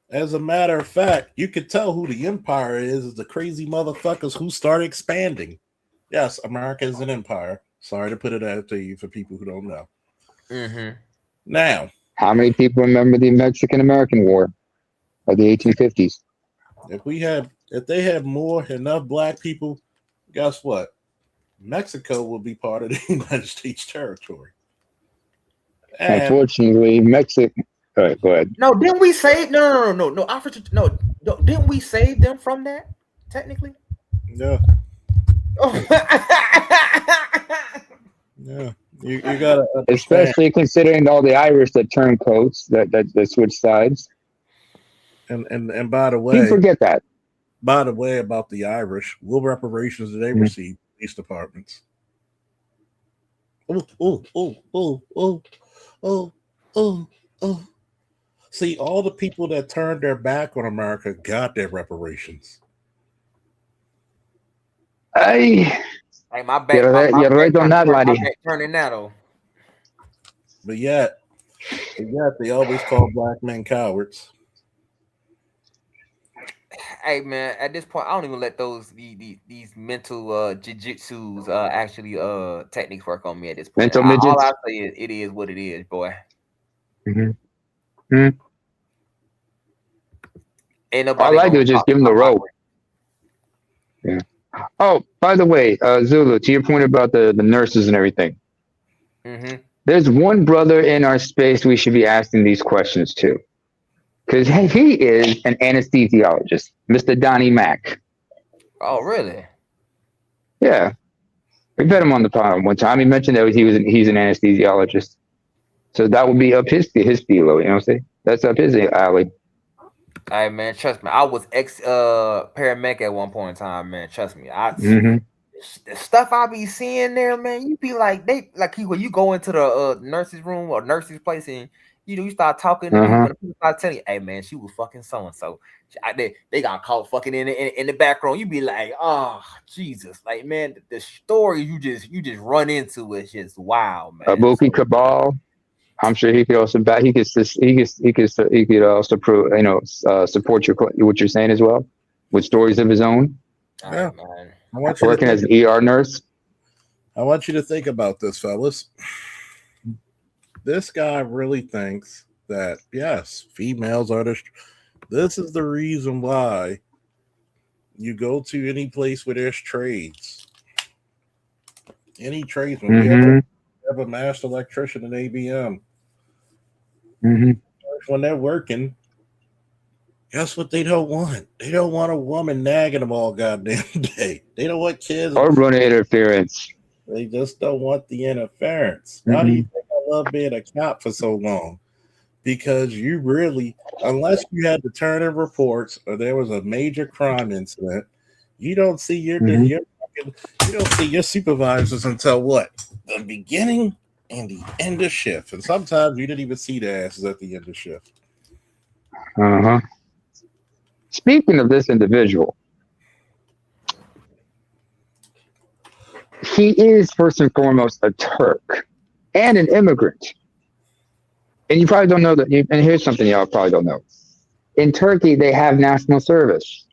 As a matter of fact, you could tell who the empire is the crazy motherfuckers who started expanding. Yes, America is an empire. Sorry to put it out to you for people who don't know. Mm-hmm. Now, how many people remember the Mexican-American War of the 1850s? If they had enough black people, guess what? Mexico will be part of the United States territory. And unfortunately, Mexico. Go ahead. No, didn't we save? No. Africa. No, didn't we save them from that? Technically. Yeah. Yeah. You gotta understand. Especially considering all the Irish that turned coats, that switched sides. And by the way, you forget that. By the way, about the Irish, what reparations did they receive? Police departments. Oh. See, all the people that turned their back on America got their reparations. Hey, my back. You're right on that, laddie. Turning that though. But yet, they always call black men cowards. Hey man, at this point, I don't even let these mental jiu-jitsu's actually techniques work on me at this point. Mental midgets. All I say is it is what it is, boy. Mm-hmm. Ain't nobody. All I do is just give them the rope. Yeah. Oh, by the way, Zulu, to your point about the nurses and everything. Mm-hmm. There's one brother in our space we should be asking these questions to. Because he is an anesthesiologist, Mr. Donnie Mack. Oh, really? Yeah. We met him on the pod one time. He mentioned that he's an anesthesiologist. So that would be up his speed, you know what I'm saying? That's up his alley. Hey man, trust me. I was ex paramedic at one point in time, man. Trust me. The stuff I be seeing there, man, you be like when you go into the nurse's room or nurse's place and you start talking to people and people start telling you, hey man, she was fucking so and so. They got caught fucking in the background. You be like, oh Jesus, like man, the story you just run into is just wow, man. Abuki Cabal. I'm sure he could also he could also support what you're saying as well with stories of his own. Yeah. Working as an ER nurse. I want you to think about this, fellas. This guy really thinks that yes, females are this is the reason why you go to any place where there's trades. Any tradesman. We have a master electrician in ABM. When they're working, guess what they don't want? They don't want a woman nagging them all goddamn day. They don't want kids. Or running interference. They just don't want the interference. Why do you think I love being a cop for so long? Because you really, unless you had to turn in reports or there was a major crime incident, you don't see your You don't see your supervisors until what? The beginning and the end of shift. And sometimes you didn't even see their asses at the end of shift. Uh-huh. Speaking of this individual, he is first and foremost a Turk and an immigrant. And you probably don't know that. And here's something y'all probably don't know. In Turkey, they have national service.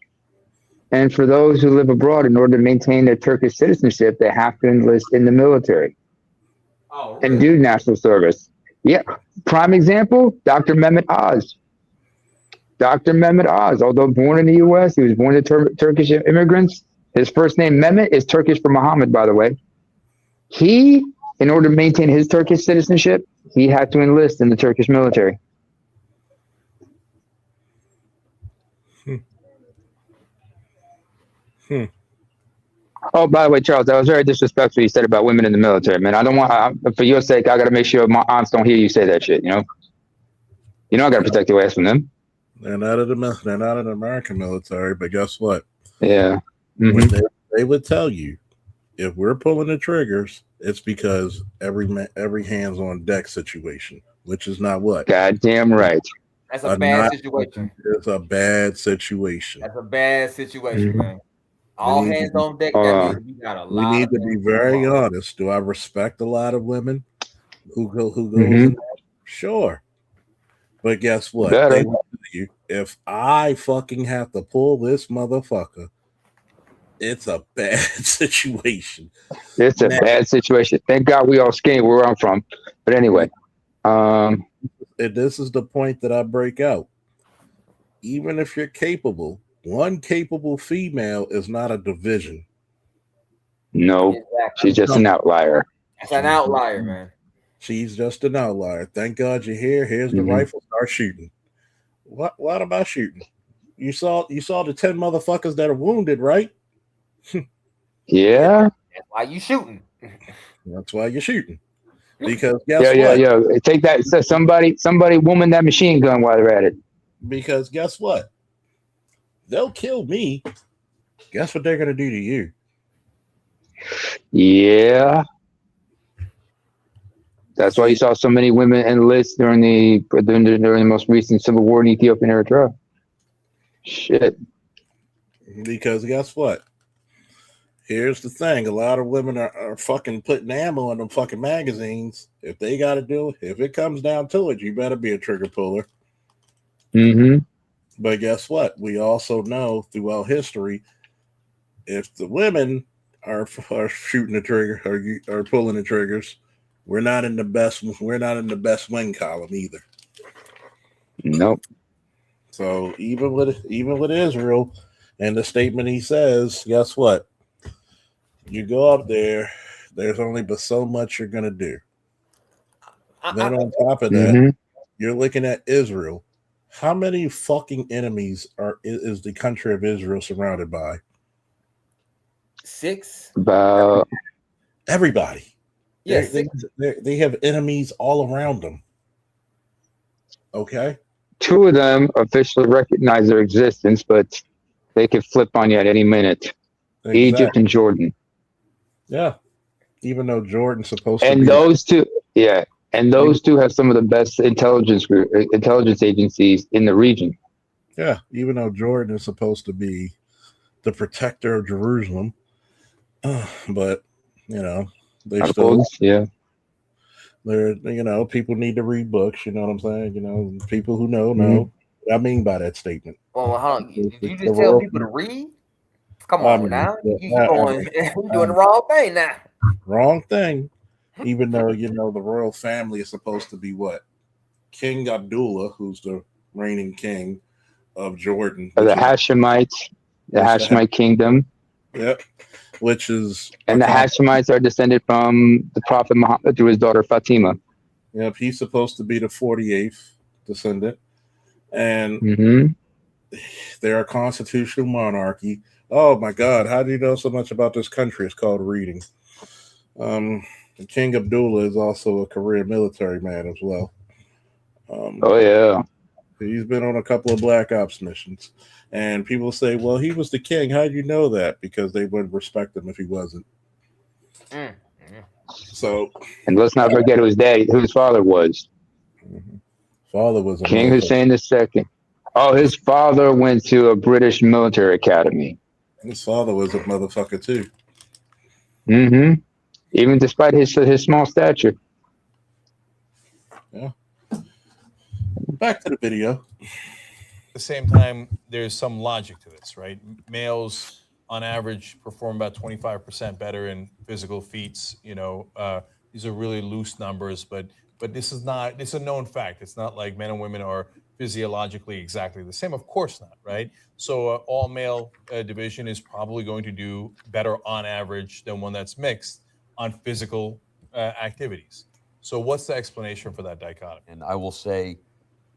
And for those who live abroad, in order to maintain their Turkish citizenship, they have to enlist in the military and do national service. Yeah. Prime example, Dr. Mehmet Oz. Dr. Mehmet Oz, although born in the U.S., he was born to Turkish immigrants. His first name, Mehmet, is Turkish for Muhammad, by the way. He, in order to maintain his Turkish citizenship, he had to enlist in the Turkish military. Oh, by the way, Charles, that was very disrespectful you said about women in the military, man. I don't want, for your sake, I got to make sure my aunts don't hear you say that shit, you know? You know I got to protect your ass from them. They're not in the American military, but guess what? Yeah. Mm-hmm. They would tell you, if we're pulling the triggers, it's because every hands on deck situation, which is not what? Goddamn right. That's a bad situation. It's a bad situation. That's a bad situation, Mm-hmm. man. All hands on deck. That means we got a lot. We need to be very honest. Do I respect a lot of women who goes in there? Sure. But guess what? They will tell you, if I fucking have to pull this motherfucker, it's a bad situation. It's a bad situation. Thank God we all skinny where I'm from. But anyway. And this is the point that I break out. Even if you're capable, one capable female is not a division. No, she's just an outlier. That's an outlier, man. She's just an outlier. Thank God you're here. Here's the rifle. Start shooting. What about shooting? You saw the 10 motherfuckers that are wounded, right? Yeah. That's why you shooting. That's why you're shooting. Because guess what? Yeah. Take that. So somebody woman that machine gun while they're at it. Because guess what? They'll kill me. Guess what they're gonna do to you? Yeah. That's why you saw so many women enlist during the most recent civil war in Ethiopia and Eritrea. Shit. Because guess what? Here's the thing. A lot of women are fucking putting ammo in them fucking magazines. If they got to do it, if it comes down to it, you better be a trigger puller. Mm-hmm. But guess what? We also know throughout history, if the women are shooting the trigger or pulling the triggers, we're not in the best win column either. Nope. So even with Israel and the statement he says, guess what? You go up there, there's only but so much you're gonna do. Then on top of that, you're looking at Israel. How many fucking enemies is the country of Israel surrounded by? 6. About everybody. Yes, they have enemies all around them. Okay. 2 of them officially recognize their existence, but they could flip on you at any minute. Exactly. Egypt and Jordan. Yeah. Even though Jordan's supposed to be. And those two have some of the best intelligence agencies in the region. Yeah. Even though Jordan is supposed to be the protector of Jerusalem. But, they still. Yeah. They're, people need to read books. You know what I'm saying? People who know. What I mean by that statement. Well, hold on. Did you just tell people to read? Come on now. You're doing the wrong thing now. Wrong thing. Even though, the royal family is supposed to be what? King Abdullah, who's the reigning king of Jordan. The Hashemites, the Hashemite kingdom. Yep. Which is. And the Hashemites are descended from the Prophet Muhammad through his daughter Fatima. Yep. He's supposed to be the 48th descendant. And they're a constitutional monarchy. Oh my God. How do you know so much about this country? It's called reading. King Abdullah is also a career military man as well. Oh yeah. He's been on a couple of Black Ops missions. And people say, well, he was the king. How do you know that? Because they wouldn't respect him if he wasn't. So, and let's not forget who his father was. Father was a King Hussein II. Oh, his father went to a British military academy. His father was a motherfucker too. Mm-hmm. Even despite his small stature. Yeah. Back to the video. At the same time, there's some logic to this, right? Males, on average, perform about 25% better in physical feats. These are really loose numbers, but this is not. It's a known fact. It's not like men and women are physiologically exactly the same. Of course not, right? So, all male division is probably going to do better on average than one that's mixed on physical activities. So, what's the explanation for that dichotomy? And I will say,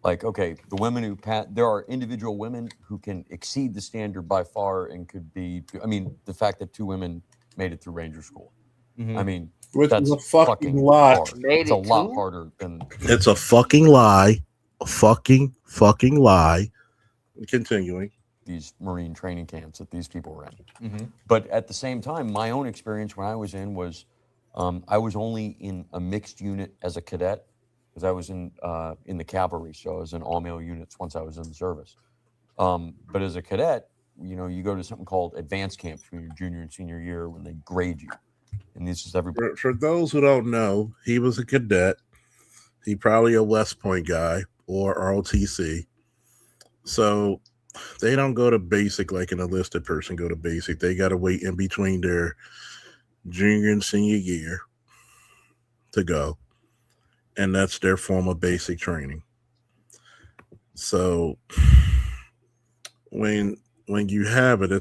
like, okay, the women who there are individual women who can exceed the standard by far and could be. I mean, the fact that 2 women made it through Ranger School. I mean, which that's is a fucking lie. hard. It's a lot harder than. It's a fucking lie. A fucking lie. Continuing. These Marine training camps that these people were in. But at the same time, my own experience when I was in was I was only in a mixed unit as a cadet because I was in the cavalry, so I was in all-male units once I was in the service. But as a cadet, you go to something called advanced camps when you're junior and senior year when they grade you. And this is everybody. For those who don't know, he was a cadet. He probably a West Point guy or ROTC. So they don't go to basic like an enlisted person go to basic. They got to wait in between their junior and senior year to go. And that's their form of basic training. So when you have it,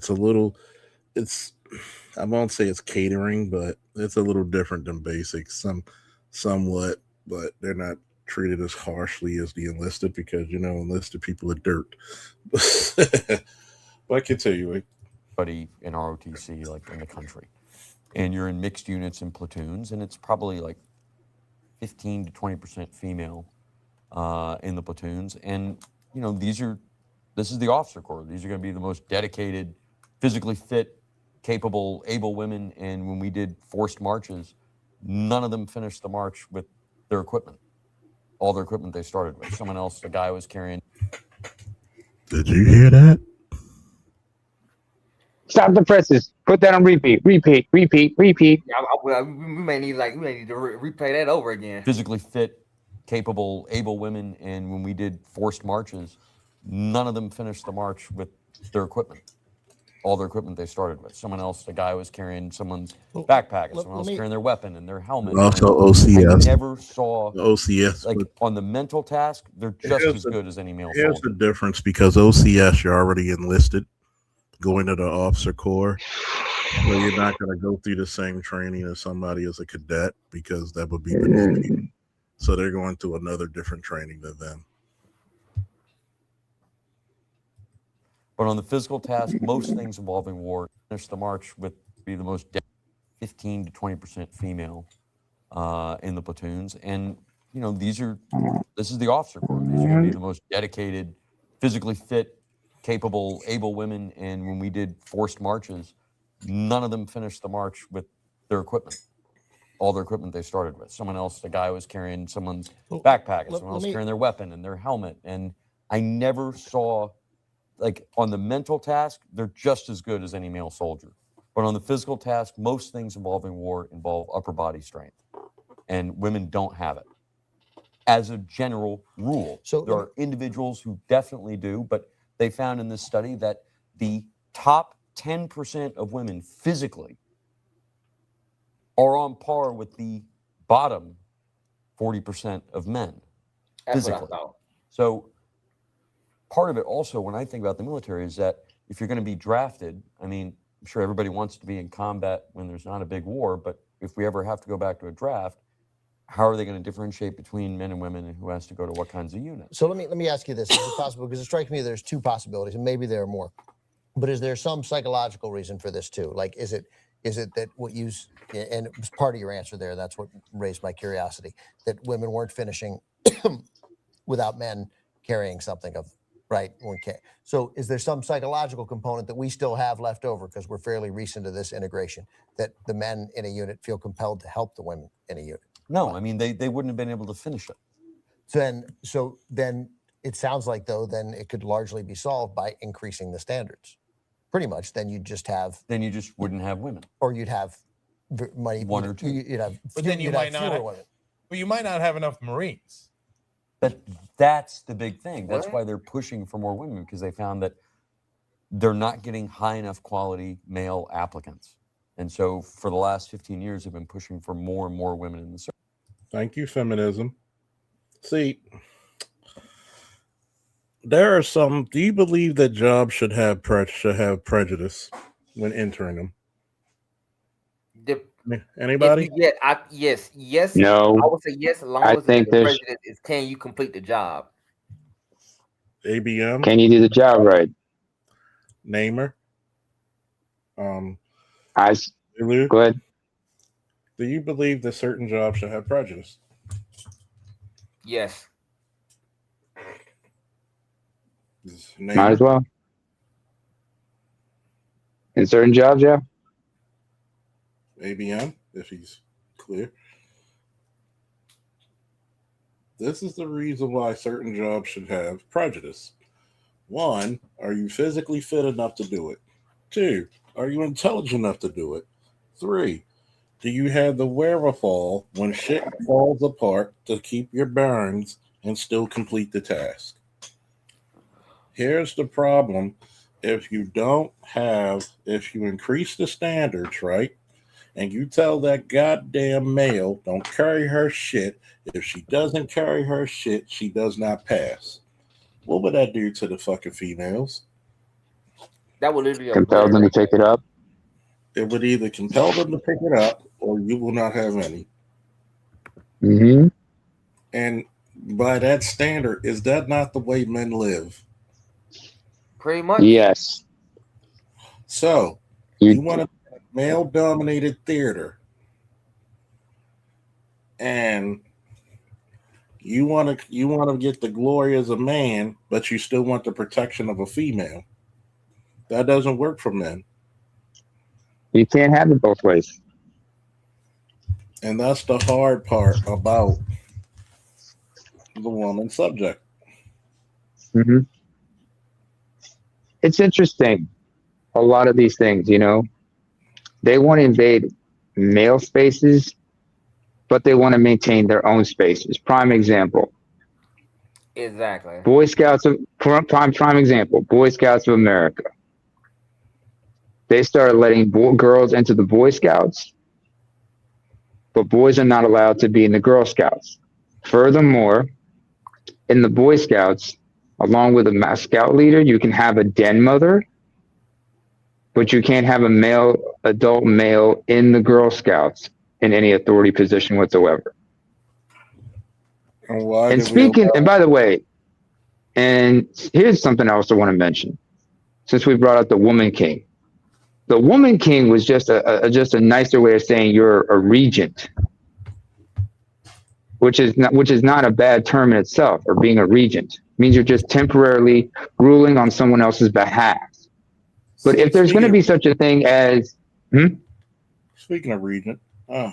I won't say it's catering, but it's a little different than basic, somewhat, but they're not treated as harshly as the enlisted because enlisted people are dirt. But continuing. Buddy in ROTC, like in the country, and you're in mixed units and platoons, and it's probably like 15 to 20% female in the platoons, and this is the officer corps. These are going to be the most dedicated, physically fit, capable, able women. And when we did forced marches, none of them finished the march with their equipment. All their equipment they started with. Someone else, the guy was carrying. Did you hear that? Stop the presses. Put that on repeat. Repeat. Yeah, we may need to replay that over again. Physically fit, capable, able women. And when we did forced marches, none of them finished the march with their equipment. All their equipment they started with. Someone else, the guy was carrying someone's backpack, and someone else carrying their weapon and their helmet. Also OCS. I never saw OCS. Like on the mental task, they're just as good as any male Here's soldier. the difference because OCS, you're already enlisted, going to the officer corps. So you're not going to go through the same training as somebody as a cadet because that would be beneath you. So they're going through another different training than them. But on the physical task, most things involving war, finish the march with be the most 15 to 20% female in the platoons. And, this is the officer corps. These are going to be the most dedicated, physically fit, capable, able women. And when we did forced marches, none of them finished the march with their equipment. All their equipment they started with. Someone else, the guy was carrying someone's backpack, and someone else carrying their weapon and their helmet. And I never saw, like on the mental task, they're just as good as any male soldier. But on the physical task, most things involving war involve upper body strength. And women don't have it. As a general rule. So there are individuals who definitely do, but they found in this study that the top 10% of women physically are on par with the bottom 40% of men physically. So part of it also, when I think about the military, is that if you're going to be drafted, I mean, I'm sure everybody wants to be in combat when there's not a big war, but if we ever have to go back to a draft, how are they going to differentiate between men and women and who has to go to what kinds of units? So let me ask you this: is it possible? Because it strikes me there's 2 possibilities, and maybe there are more. But is there some psychological reason for this too? Like, is it that what you, and it was part of your answer there, that's what raised my curiosity, that women weren't finishing without men carrying something of right. So is there some psychological component that we still have left over because we're fairly recent to this integration that the men in a unit feel compelled to help the women in a unit? No, I mean they wouldn't have been able to finish it. So then it sounds like though then it could largely be solved by increasing the standards. Pretty much, then you just wouldn't have women, or you'd have one or two. You'd have, But then you might not. fewer Have, women. but you might not have enough Marines. But that's the big thing. That's why they're pushing for more women, because they found that they're not getting high enough quality male applicants. And so for the last 15 years, they've been pushing for more and more women in the service. Thank you, feminism. See, there are some. Do you believe that jobs should have prejudice when entering them? Anybody? Yes. No. I would say yes, as long I as think the there's. prejudice is can you complete the job? ABM. Can you do the job right? Namer. Go ahead. Do you believe that certain jobs should have prejudice? Yes. Might as well. In certain jobs, yeah. ABM, if he's clear. This is the reason why certain jobs should have prejudice. 1, are you physically fit enough to do it? 2, are you intelligent enough to do it? 3, do you have the wherewithal when shit falls apart to keep your bearings and still complete the task? Here's the problem. If you increase the standards, right? And you tell that goddamn male, don't carry her shit. If she doesn't carry her shit, she does not pass. What would that do to the fucking females? That would literally compel them to pick it up. It would either compel them to pick it up or you will not have any. Mm-hmm. And by that standard, is that not the way men live? Pretty much. Yes. So you want a male-dominated theater, and you want to get the glory as a man, but you still want the protection of a female. That doesn't work for men. You can't have it both ways. And that's the hard part about the woman subject. Mm-hmm. It's interesting. A lot of these things, they want to invade male spaces, but they want to maintain their own spaces. Prime example. Exactly. Boy Scouts of prime example. Boy Scouts of America. They started letting girls into the Boy Scouts, but boys are not allowed to be in the Girl Scouts. Furthermore, in the Boy Scouts, along with a scout leader, you can have a den mother, but you can't have a adult male in the Girl Scouts in any authority position whatsoever. And by the way, and here's something I also want to mention, since we brought up the Woman King. The Woman King was just a nicer way of saying you're a regent, which is not a bad term in itself. Or being a regent it means you're just temporarily ruling on someone else's behalf. But if there's going to be such a thing as, speaking of regent, yeah.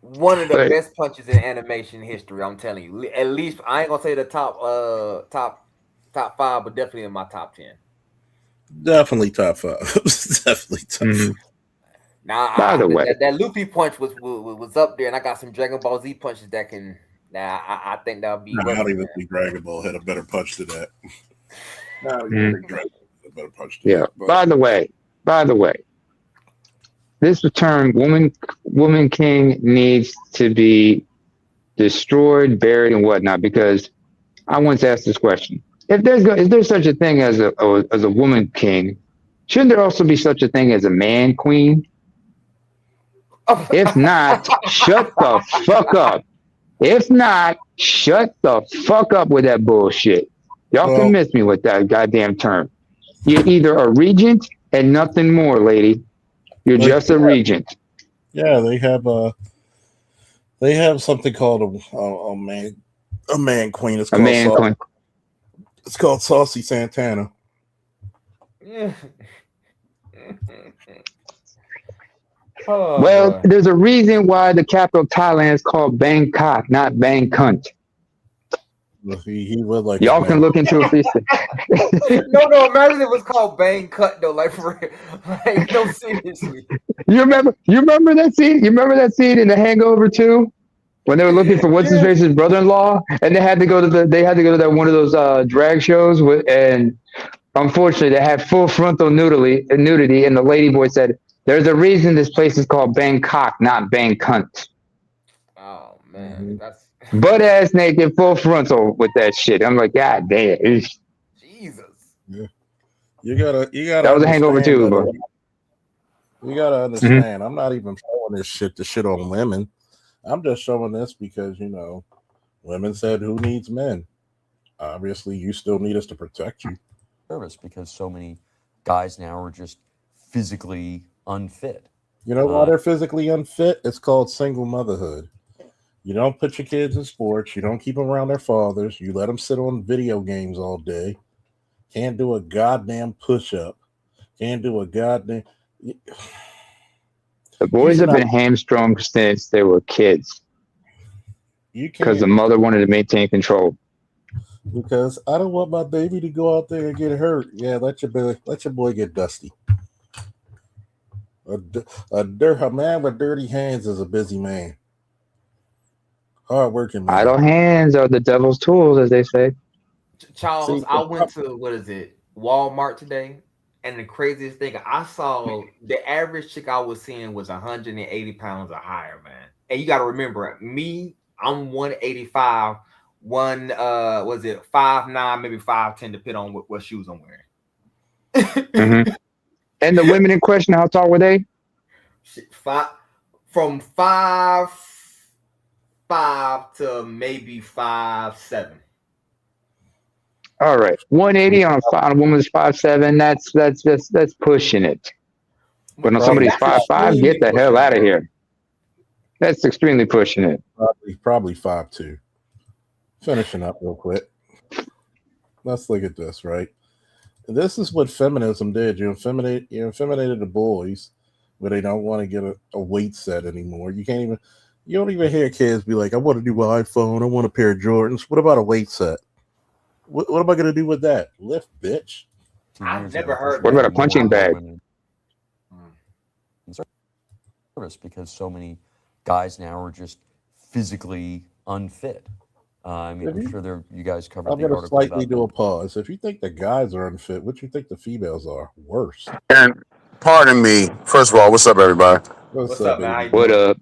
One of the best punches in animation history, I'm telling you. At least I ain't gonna say the top 5, but definitely in my top 10. Definitely top 5. Definitely top 5. Now, by the way, that Luffy punch was up there, and I got some Dragon Ball Z punches that can. Now I think that'll be. I don't even think Dragon Ball had a better punch to that. Dragon Ball had a better punch to yeah. that. But By the way, this term woman king needs to be destroyed, buried, and whatnot. Because I once asked this question: is there such a thing as a woman king, Shouldn't there also be such a thing as a man queen? If not, shut the fuck up. If not, shut the fuck up with that bullshit. Y'all can Well, miss me with that goddamn term. You're either a regent and nothing more, lady. You're like, just a regent. yeah, they have something called a man queen. A man queen. It's called Saucy Santana. Oh, Well, boy. there's a reason why the capital of Thailand is called Bangkok, not Bangkok. He would like Y'all can look into it for yourself. No, imagine it was called Bang Cut though, like for real. Like, no, seriously. You remember that scene? You remember that scene in The Hangover 2? When they were looking for what's his face's brother-in-law, and they had to go to that one of those drag shows and unfortunately they had full frontal nudity, and the lady boy said, "There's a reason this place is called Bangkok, not Bangkok." Oh man, that's Butt ass naked, full frontal with that shit. I'm like, God damn. Jesus. Yeah. You gotta That was a Hangover understand too, that, but you gotta understand. I'm not even showing this shit to shit on women. I'm just showing this because women said, "Who needs men?" Obviously, you still need us to protect you. Service because so many guys now are just physically unfit. You know why they're physically unfit? It's called single motherhood. You don't put your kids in sports. You don't keep them around their fathers. You let them sit on video games all day. Can't do a goddamn push-up. Can't do a goddamn... the boys have been hamstrung since they were kids. You can't. Because the mother wanted to maintain control. Because I don't want my baby to go out there and get hurt. Yeah, let your boy get dusty. A man with dirty hands is a busy man. Hard working man. Idle hands are the devil's tools, as they say. Charles, I went to Walmart today, and the craziest thing I saw, the average chick I was seeing was 180 pounds or higher, man. And you got to remember, me, I'm 185. Was it 5'9", maybe 5'10", depending on what shoes I'm wearing. And the women in question, how tall were they? From 5'5" to maybe 5'7". All right, 180 on a woman's 5'7". That's pushing it. But on somebody's 5'5", get the hell out of here. That's extremely pushing it. Probably 5'2". Finishing up real quick. Let's look at this, right? This is what feminism did. You effeminated the boys, but they don't want to get a weight set anymore. You don't even hear kids be like, I want a new iPhone, I want a pair of Jordans. What about a weight set? What am I gonna do with that? Lift, bitch. I've never heard. What about a punching bag? Service because so many guys now are just physically unfit. I'm sure you guys covered I'm the gonna article slightly about do a pause. If you think the guys are unfit, what you think the females are? Worse. And pardon me. First of all, what's up, everybody? What's up, man? What up?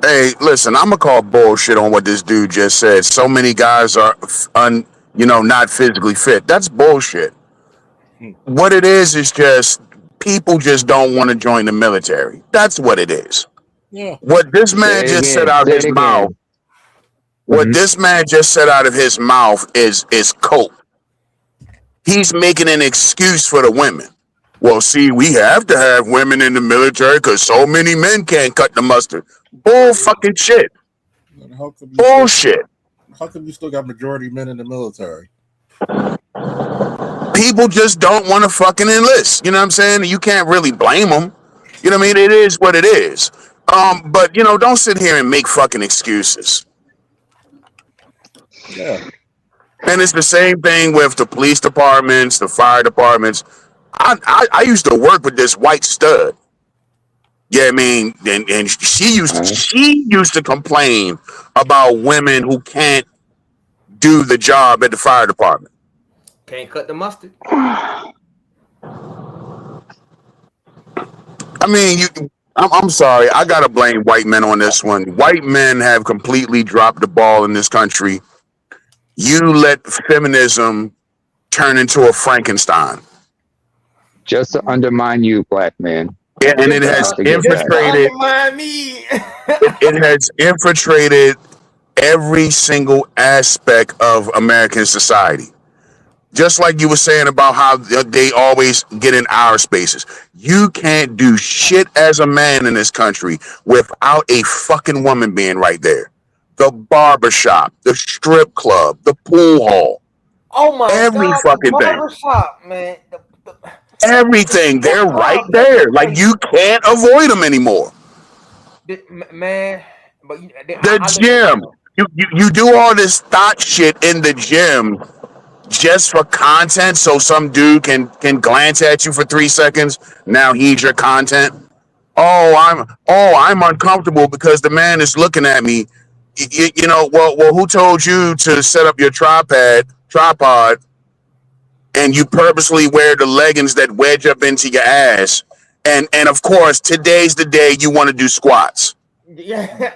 Hey, listen, I'm gonna call bullshit on what this dude just said. So many guys are, not physically fit. That's bullshit. What it is just people just don't want to join the military. That's what it is. Yeah. What this man just said out of his mouth. What this man just said out of his mouth is cope. He's making an excuse for the women. Well, see, we have to have women in the military because so many men can't cut the mustard. Bull fucking shit. Bullshit. How come you still got majority men in the military? People just don't want to fucking enlist. You know what I'm saying? You can't really blame them. You know what I mean? It is what it is. But don't sit here and make fucking excuses. Yeah. And it's the same thing with the police departments, the fire departments. I used to work with this white stud. Yeah, I mean, and she used to complain about women who can't do the job at the fire department. Can't cut the mustard. I mean, I'm sorry. I gotta blame white men on this one. White men have completely dropped the ball in this country. You let feminism turn into a Frankenstein. Just to undermine you, black man. Yeah, and it has infiltrated. me. It has infiltrated every single aspect of American society. Just like you were saying about how they always get in our spaces. You can't do shit as a man in this country without a fucking woman being right there. The barbershop, the strip club, the pool hall, Oh my every God, the fucking thing. barbershop, man. Everything. They're right there. Like you can't avoid them anymore. Man, but The gym. You do all this thought shit in the gym just for content, so some dude can glance at you for 3 seconds. Now he's your content. I'm uncomfortable because the man is looking at me. You know, well, who told you to set up your tripod, and you purposely wear the leggings that wedge up into your ass? And of course, today's the day you want to do squats. Yeah.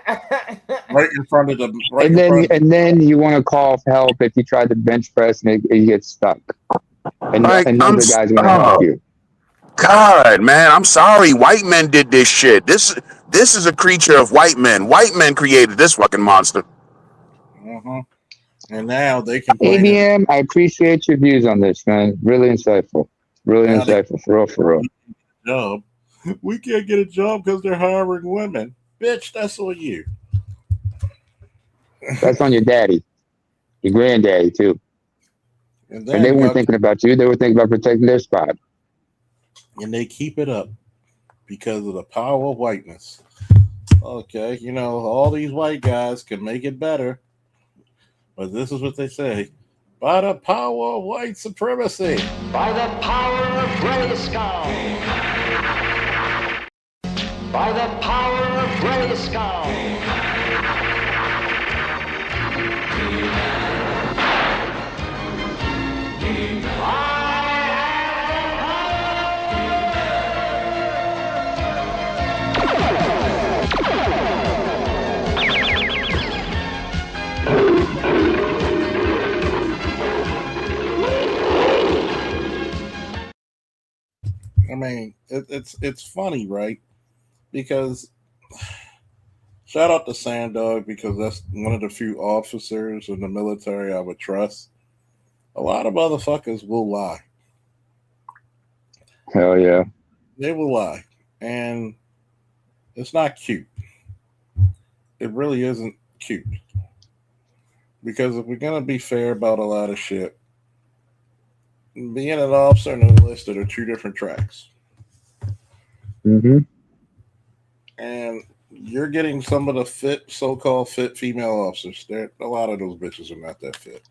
Right in front of the. Right And in then front of and then you want to call for help if you try to bench press and it gets stuck. And Like another guy's going to help you. God, man, I'm sorry. White men did this shit. This is a creature of white men. White men created this fucking monster. Uh-huh. And now they complain. ABM, I appreciate your views on this, man. Really insightful. Really Now insightful. For real, for real. Job. We can't get a job because they're hiring women. Bitch, that's on you. That's on your daddy. Your granddaddy, too. And And they weren't thinking about you. They were thinking about protecting their spot. And they keep it up because of the power of whiteness. Okay, you know, all these white guys can make it better. But this is what they say. By the power of white supremacy. By the power of Grayskull. By the power of Grayskull. I mean, it's funny, right? Because shout out to Sandog because that's one of the few officers in the military I would trust. A lot of motherfuckers will lie. Hell yeah. They will lie. And it's not cute. It really isn't cute. Because if we're going to be fair about a lot of shit, being an officer and enlisted are two different tracks. Mm-hmm. And you're getting some of the so-called fit female officers. A lot of those bitches are not that fit.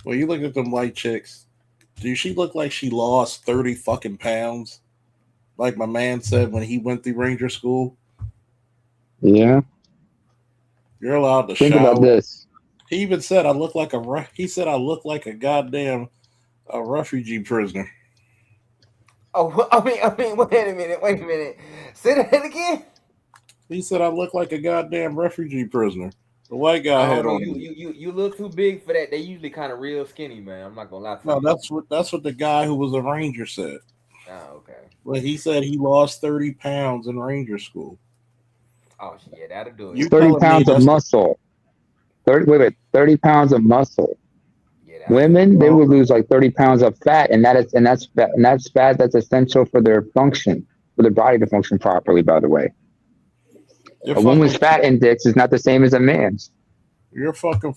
Well, you look at them white chicks. Do she look like she lost 30 fucking pounds? Like my man said when he went through Ranger School. Yeah. You're allowed to Think shower. about this. He even said I look like I look like a goddamn refugee prisoner. Oh, I mean, wait a minute. Say that again. He said I look like a goddamn refugee prisoner. The white guy had on. You look too big for that. They usually kind of real skinny, man. I'm not gonna lie to you. No, that's what the guy who was a ranger said. Oh, okay. Well, he said he lost 30 pounds in ranger school. Oh, yeah, that'll do it. You 30 pounds of muscle. 30 pounds of muscle. Women, they would lose like 30 pounds of fat, and that's fat that's essential for their function, for their body to function properly, by the way. A woman's fat index is not the same as a man's. Your fucking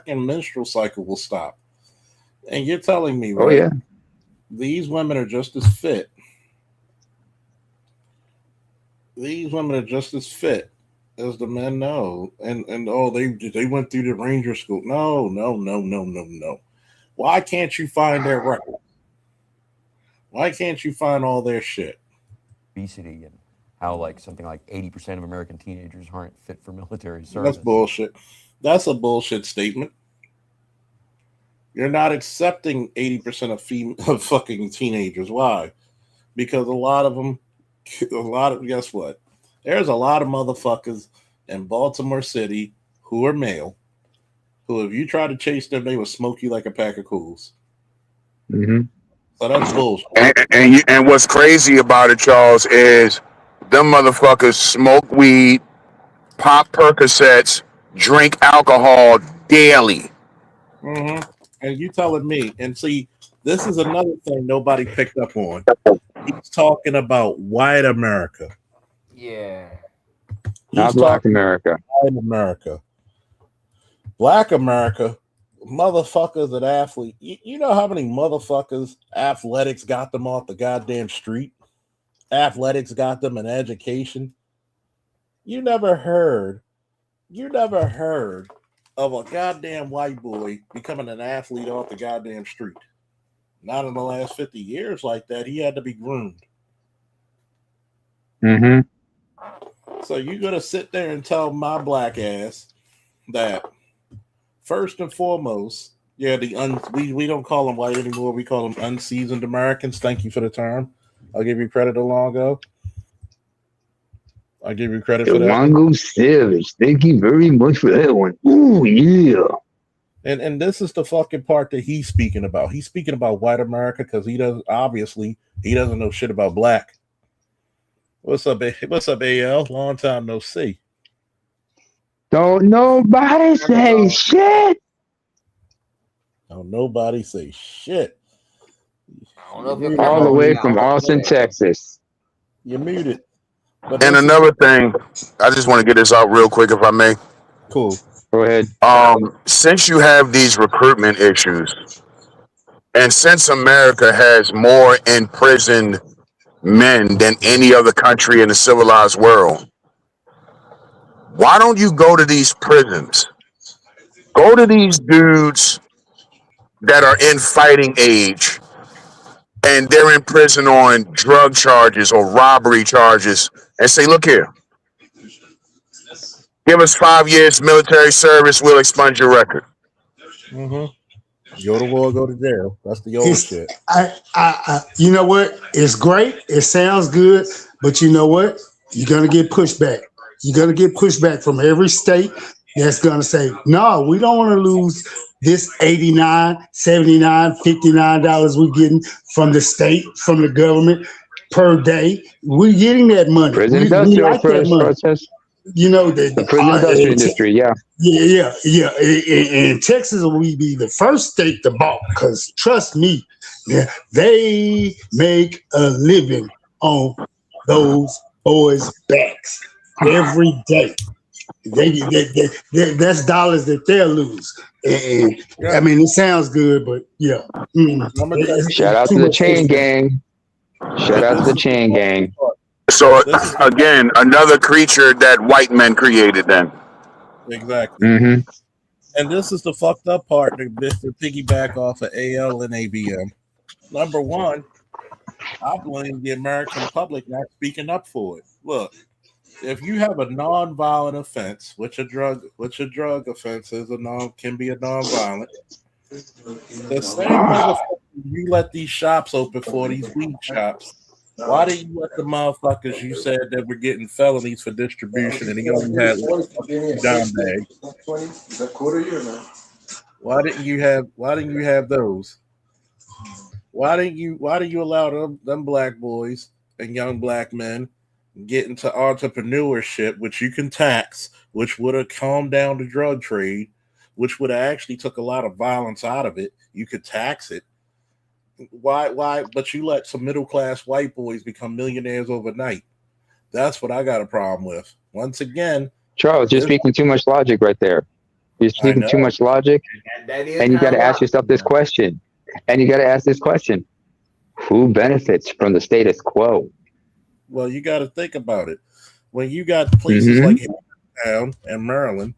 menstrual cycle will stop. And you're telling me, right? Oh yeah. These women are just as fit. These women are just as fit as the men know. And they went through the ranger school. No. Why can't you find their record? Why can't you find all their shit? Obesity and how like something like 80% of American teenagers aren't fit for military service. That's bullshit. That's a bullshit statement. You're not accepting 80% of fucking teenagers. Why? Because guess what? There's a lot of motherfuckers in Baltimore City who are male, who, if you try to chase them, they will smoke you like a pack of cools. Mm-hmm. So that's bullshit. And what's crazy about it, Charles, is them motherfuckers smoke weed, pop Percocets, drink alcohol daily. Mm-hmm. And you telling me, and see, this is another thing nobody picked up on. He's talking about white America. Yeah. Not Black America. White America. Black America, motherfuckers and athletes. You know how many motherfuckers athletics got them off the goddamn street? Athletics got them an education. You never heard of a goddamn white boy becoming an athlete off the goddamn street. Not in the last 50 years like that. He had to be groomed. Mm-hmm. So you're going to sit there and tell my black ass that first and foremost, yeah, we don't call them white anymore. We call them unseasoned Americans. Thank you for the term. I'll give you credit, Alongo. I'll give you credit for that. Alongo Savage. Thank you very much for that one. Ooh, yeah. And this is the fucking part that he's speaking about. He's speaking about white America because he doesn't know shit about black. What's up, AL? Long time no see. Don't nobody say shit. Don't nobody say shit. All the way from Austin, Texas. You're muted. And another thing, I just want to get this out real quick, if I may. Cool. Go ahead. Since you have these recruitment issues, and since America has more imprisoned men than any other country in the civilized world, why don't you go to these prisons? Go to these dudes that are in fighting age and they're in prison on drug charges or robbery charges and say, look here, give us 5 years military service, we'll expunge your record. Mm-hmm. Go to war, go to jail. That's the old shit. You know what? It's great. It sounds good, but you know what? You're gonna get pushback. You're gonna get pushback from every state that's gonna say, no, we don't want to lose this $89, $79, $59 we're getting from the state, from the government per day. We're getting that money. Prison we industrial like that money. process. You know, the prison industrial industry, yeah. Yeah. In Texas, we be the first state to balk because trust me, they make a living on those boys' backs every day. That's dollars that they'll lose. And I mean, it sounds good, but yeah. Shout out to the chain gang. Shout out to the chain gang. So again, another creature that white men created then. Exactly. Mm-hmm. And this is the fucked up part to piggyback off of AL and ABM. Number one, I blame the American public not speaking up for it. Look, if you have a non-violent offense, which a drug offense is can be a non-violent, the same motherfucker you let these shops open for, these weed shops, why did you let the motherfuckers you said that were getting felonies for distribution and he only had down bags? Why didn't you have those? Why didn't you allow them black boys and young black men get into entrepreneurship, which you can tax, which would have calmed down the drug trade, which would have actually took a lot of violence out of it. You could tax it. Why? But you let some middle class white boys become millionaires overnight. That's what I got a problem with. Once again, Charles, you're speaking too much logic right there. You're speaking too much logic, and you got to ask yourself this question. Who benefits from the status quo? Well, you got to think about it. When you got places like Hagerstown and Maryland,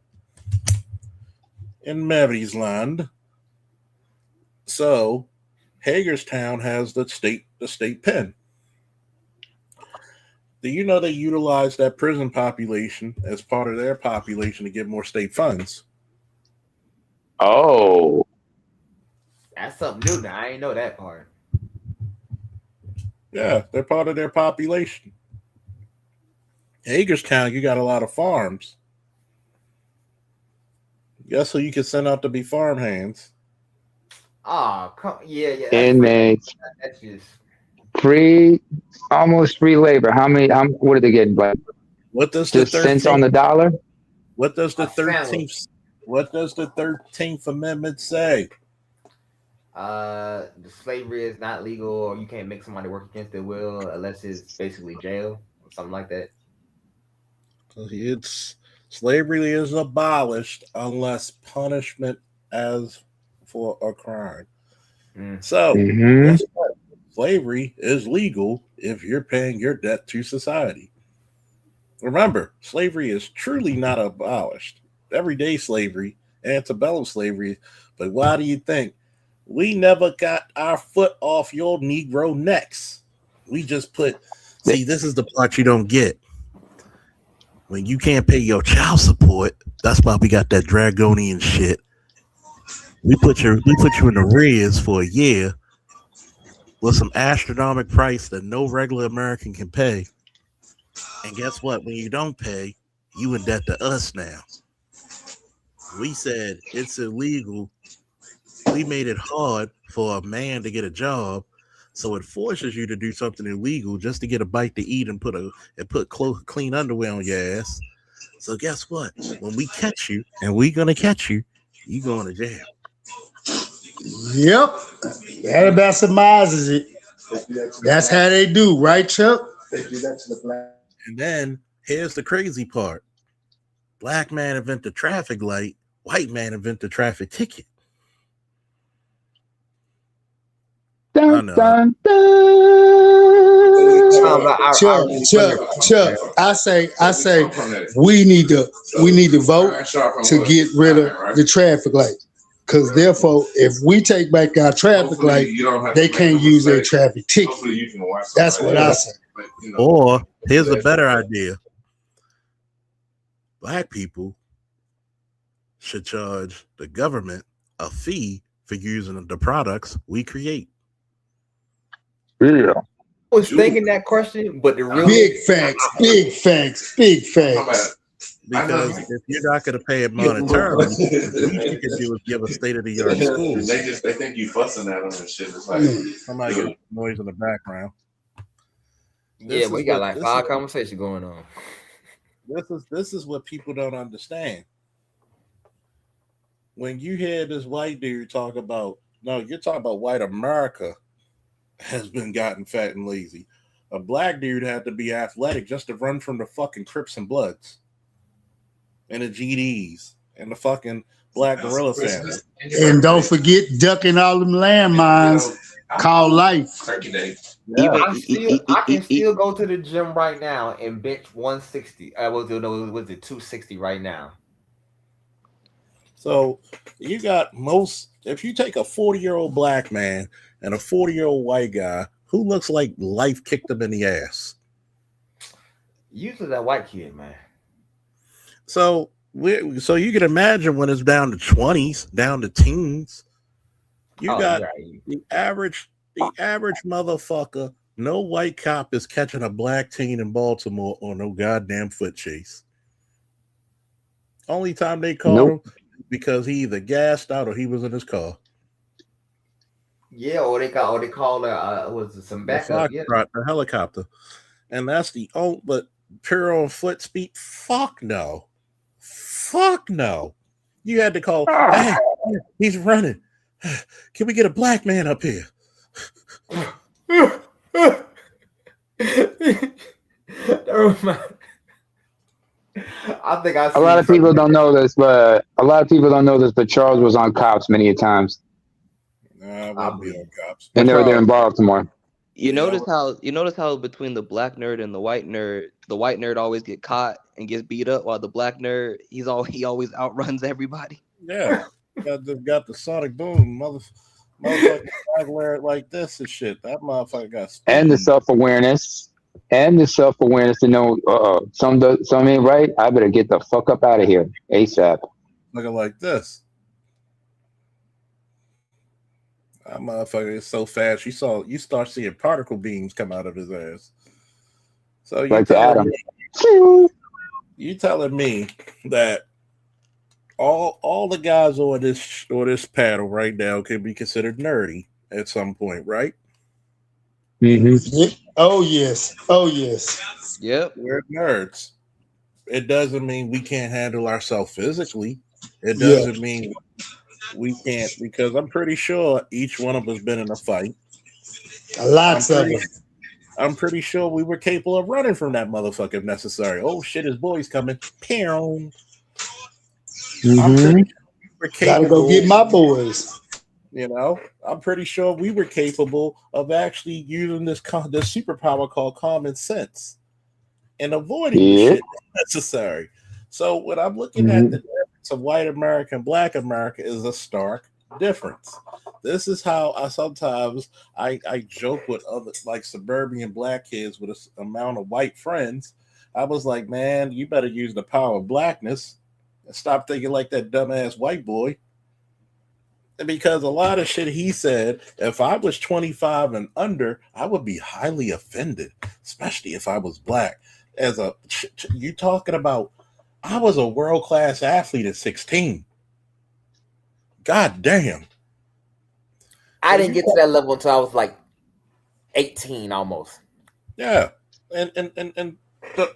in Maryland, so Hagerstown has the state pen. Do you know they utilize that prison population as part of their population to get more state funds? Oh, that's something new now. I ain't know that part. Yeah, they're part of their population. Hagerstown, you got a lot of farms. Guess who you can send out to be farmhands? Ah, yeah. Inmates. That's just Almost free labor. What are they getting? Like What does the just cents on 13th? the dollar? What does the a sandwich. 13th? What does the 13th Amendment say? The slavery is not legal, or you can't make somebody work against their will unless it's basically jail or something like that. It's slavery is abolished unless punishment as for a crime. So Mm-hmm. guess what? Slavery is legal if you're paying your debt to society. Remember, slavery is truly not abolished. Everyday slavery, antebellum slavery, but why do you think we never got our foot off your Negro necks? We just see, this is the part you don't get. When you can't pay your child support, that's why we got that draconian shit. We put you in arrears for a year with some astronomical price that no regular American can pay. And guess what? When you don't pay, you in debt to us now. We said it's illegal. We made it hard for a man to get a job, so it forces you to do something illegal just to get a bite to eat and put clean underwear on your ass. So guess what? When we catch you, and we gonna catch you, you going to jail. Yep. Everybody surmises it. That's how they do, right, Chuck? And then here's the crazy part. Black man invent the traffic light, white man invent the traffic ticket. Dun, know. dun, dun. Chuck. I say, we need to vote to get rid of the traffic light. Because therefore, if we take back our traffic light, they can't use their traffic ticket. That's what I say. Or here's a better idea. Black people should charge the government a fee for using the products we create. Yeah. I was thinking that question, but the real big facts. Because if you're not going to pay it monetarily, the least you can do is give a state-of-the-art school. They think you fussing at them and shit. It's like somebody get noise in the background. Yeah, we got like 5 conversations going on. This is what people don't understand. When you hear this white dude talk about, no, you're talking about white America has been gotten fat and lazy. A black dude had to be athletic just to run from the fucking Crips and Bloods and the GDs and the fucking Black Gorilla family. And don't forget ducking all them landmines called life. Yeah. I can still go to the gym right now and bench 160. Was it 260 right now? So you got if you take a 40-year-old black man and a 40-year-old white guy, who looks like life kicked him in the ass? Usually that white kid, man. So you can imagine when it's down to 20s, down to teens. You got the average motherfucker. No white cop is catching a black teen in Baltimore on no goddamn foot chase. Only time they caught him because he either gassed out or he was in his car. Yeah, or they called was some backup? The helicopter, and that's the only. But pure on foot speed, fuck no. You had to call. Hey, he's running. Can we get a black man up here? I think a lot of people don't know this, but Charles was on Cops many times. I wouldn't be on Cops. And they were there in Baltimore. You notice how between the black nerd and the white nerd always get caught and gets beat up, while the black nerd he always outruns everybody. Yeah, got the sonic boom, motherfucker wear it like this and shit. That motherfucker got speed. And the self-awareness to know some ain't right. I better get the fuck up out of here ASAP. Looking like this. That motherfucker is so fast. You start seeing particle beams come out of his ass. So like the atom. You telling me that all the guys on this panel right now can be considered nerdy at some point, right? Yeah. Oh yes. Oh yes. Yep. We're nerds. It doesn't mean we can't handle ourselves physically. It Yeah. doesn't mean we can't, because I'm pretty sure each one of us been in a fight. I'm Lots of pretty them. I'm pretty sure we were capable of running from that motherfucker if necessary. Oh shit, his boy's coming. Pew. I'm Mm-hmm. pretty sure we were Gotta go capable. get my boys. I'm pretty sure we were capable of actually using this superpower called common sense and avoiding the Yeah. shit that's necessary. So when I'm looking at Mm-hmm. the difference of white America and black America is a stark difference. This is how I joke with other like suburban black kids with a amount of white friends. I was like, man, you better use the power of blackness and stop thinking like that dumbass white boy. Because a lot of shit he said, if I was 25 and under, I would be highly offended, especially if I was black. You talking about, I was a world class athlete at 16. God damn. I didn't get to that level until I was like 18 almost. Yeah. And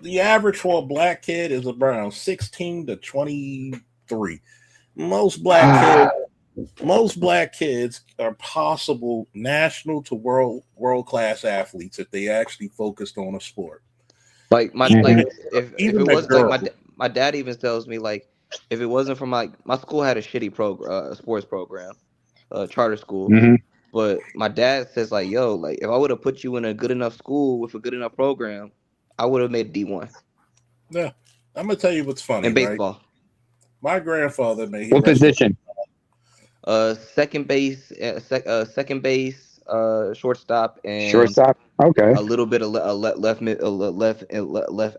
the average for a black kid is around 16 to 23. Most black kids are possible national to world class athletes if they actually focused on a sport. Like if Even it the was girls. like my dad even tells me like if it wasn't for my school had a shitty sports program, charter school. Mm-hmm. But my dad says like, yo, like if I would have put you in a good enough school with a good enough program, I would have made D1 Yeah, I'm gonna tell you what's funny, in right? baseball. My grandfather made What position? Second base, shortstop, and Shortstop. Okay. a little bit of left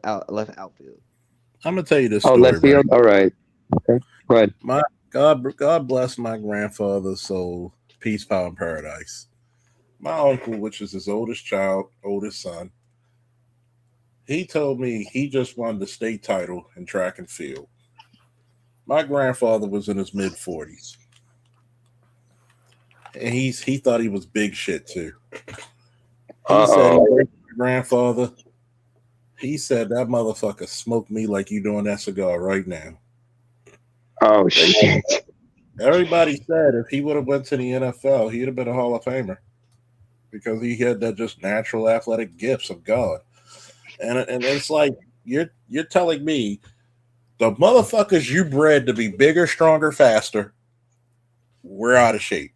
outfield. I'm gonna tell you this Oh, story, left field. right? All right. Okay. Go ahead. My God bless my grandfather's soul, peace, power, and paradise. My uncle, which is his oldest son, he told me he just won the state title in track and field. My grandfather was in his mid 40s, and he thought he was big shit too. He said he worked with my grandfather. He said that motherfucker smoked me like you doing that cigar right now. Oh shit. Everybody said if he would have went to the NFL, he'd have been a Hall of Famer because he had that just natural athletic gifts of God. And it's like you're telling me the motherfuckers you bred to be bigger, stronger, faster, we're out of shape.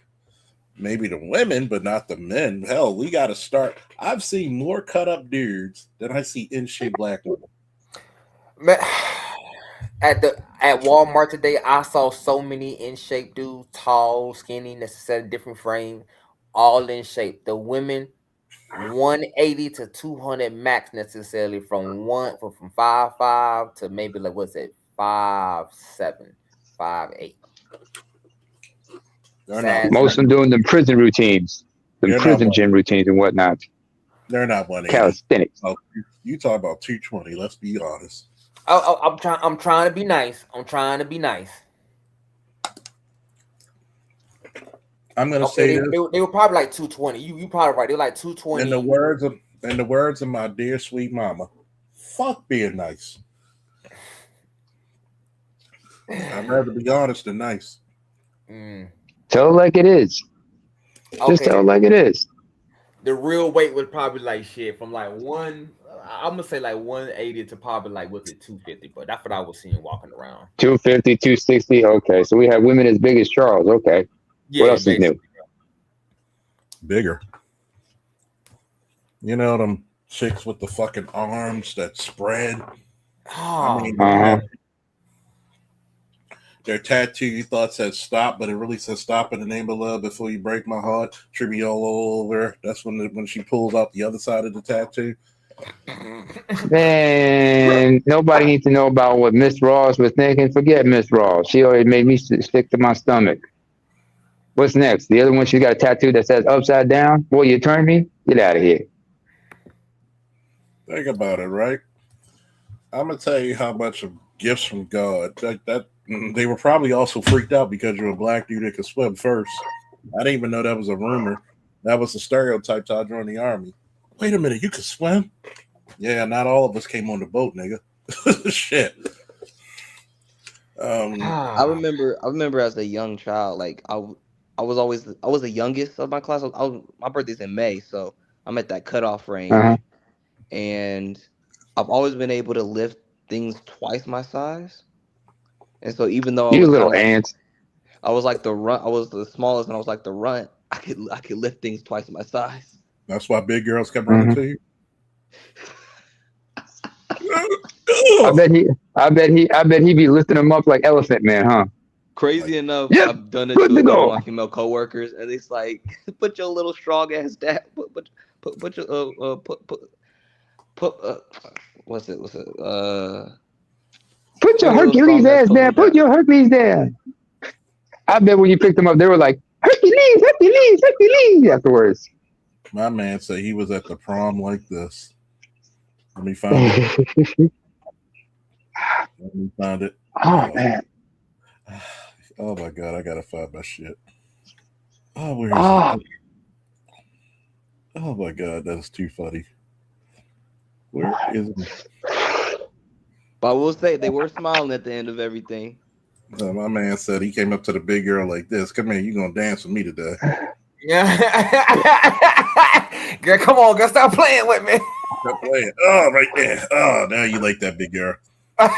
Maybe the women, but not the men. Hell, we got to start. I've seen more cut up dudes than I see in shape black women. Man, at Walmart today, I saw so many in shape dudes, tall, skinny, necessarily different frame, all in shape. The women, 180 to 200 max necessarily from 5'5" to maybe like what's it 5'7", 5'8". Most of them doing them prison routines, them prison gym routines and whatnot. They're not 180. Calisthenics. Oh, you talk about 220. Let's be honest. I'm trying to be nice. I'm gonna say this. They were probably like 220. You probably right. They were like 220. In the words of my dear sweet mama, fuck being nice. I'd rather be honest than nice. Tell it like it is. Just tell it like it is. The real weight was probably like shit from like I'm gonna say like 180 to probably like what's it 250, but that's what I was seeing walking around. 250, 260. Okay, so we have women as big as Charles. Okay. Yeah, what else is new? Bigger. You know them chicks with the fucking arms that spread. Their tattoo you thought said stop, but it really says stop in the name of love before you break my heart. Tribute all over. That's when she pulls out the other side of the tattoo. Man, nobody needs to know about what Miss Ross was thinking. Forget Miss Ross. She already made me stick to my stomach. What's next? The other one, she got a tattoo that says upside down. Boy, you turned me? Get out of here. Think about it, right? I'm gonna tell you how much of gifts from God They were probably also freaked out because you're a black dude that could swim first. I didn't even know that was a rumor. That was a stereotype till I joined the army. Wait a minute, you could swim? Yeah, not all of us came on the boat, nigga. Shit. I remember as a young child, like I was the youngest of my class. My birthday's in May, so I'm at that cutoff range, and I've always been able to lift things twice my size. And so even though You little ants. I was like the runt, I was the smallest, and I was like the runt. I could lift things twice my size. That's why big girls kept running to you. I bet he be lifting them up like Elephant Man, huh? Crazy enough, Yep, I've done it good to to a couple go. of my female coworkers, and it's like, put your little strong ass down. Put your what's it? Put your Hercules ass down. Put your Hercules down. I bet when you picked them up, they were like, Hercules, Hercules, Hercules afterwards. My man said he was at the prom like this. Let me find it. Let me find it. Oh, man. Oh, my God. I got to find my shit. Oh, where is it? Oh, my God. That's too funny. Where is it? But I will say, they were smiling at the end of everything. My man said he came up to the big girl like this. Come here. You going to dance with me today. Yeah. Girl, come on, girl, stop playing with me. Stop playing. Oh, right there. Oh, now you like that big girl. I'm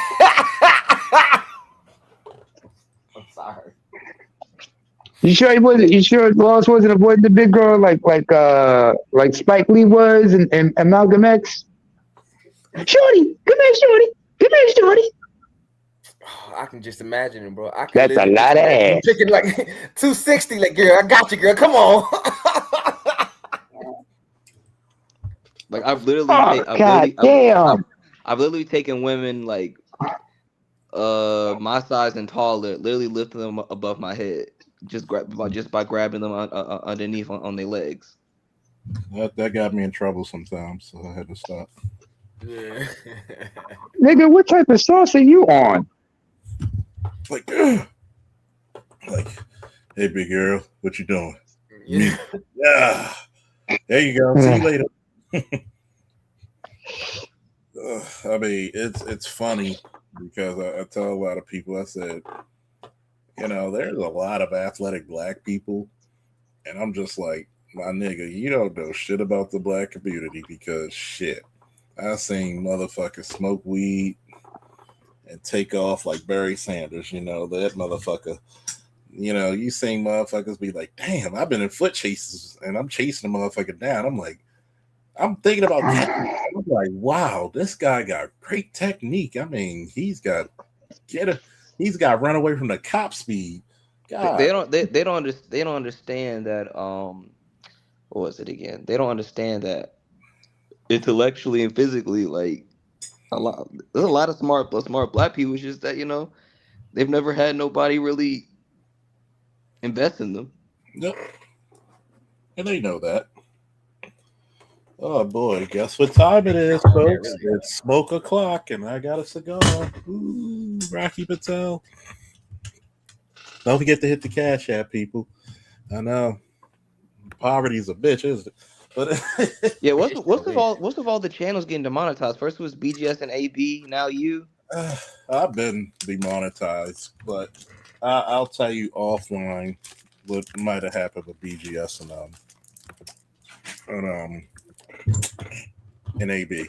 sorry. You sure he wasn't? You sure Lost wasn't avoiding the big girl like Spike Lee was and Malcolm X? Shorty, come here, Shorty. Come here, Shorty. I can just imagine it, bro. I can That's a literally lot of just imagine ass. you picking like 260, like, girl, I got you, girl. Come on. Like I've literally, I've literally taken women like my size and taller, literally lifting them above my head, just by grabbing them underneath on their legs. That got me in trouble sometimes, so I had to stop. Yeah. Nigga, what type of sauce are you on? Like, hey, big girl, what you doing? Yeah. Yeah. There you go. See you later. I mean, it's funny because I tell a lot of people, I said, there's a lot of athletic black people, and I'm just like, my nigga, you don't know shit about the black community because shit, I seen motherfuckers smoke weed and take off like Barry Sanders, that motherfucker. You seen motherfuckers be like, damn, I've been in foot chases and I'm chasing a motherfucker down. I'm like, I'm thinking about catching. I'm like, wow, this guy got great technique. I mean, he's got run away from the cop speed. God. They don't understand that what was it again? They don't understand that intellectually and physically, like there's a lot of smart black people. It's just that they've never had nobody really invest in them. Nope. And they know that. Oh boy, guess what time it is, folks? It's smoke o'clock, and I got a cigar. Ooh, Rocky Patel. Don't forget to hit the Cash App, people. I know poverty's a bitch, isn't it? But yeah, what's with all the channels getting demonetized? First it was BGS and AB, now you. I've been demonetized, but I'll tell you offline what might have happened with BGS and AB.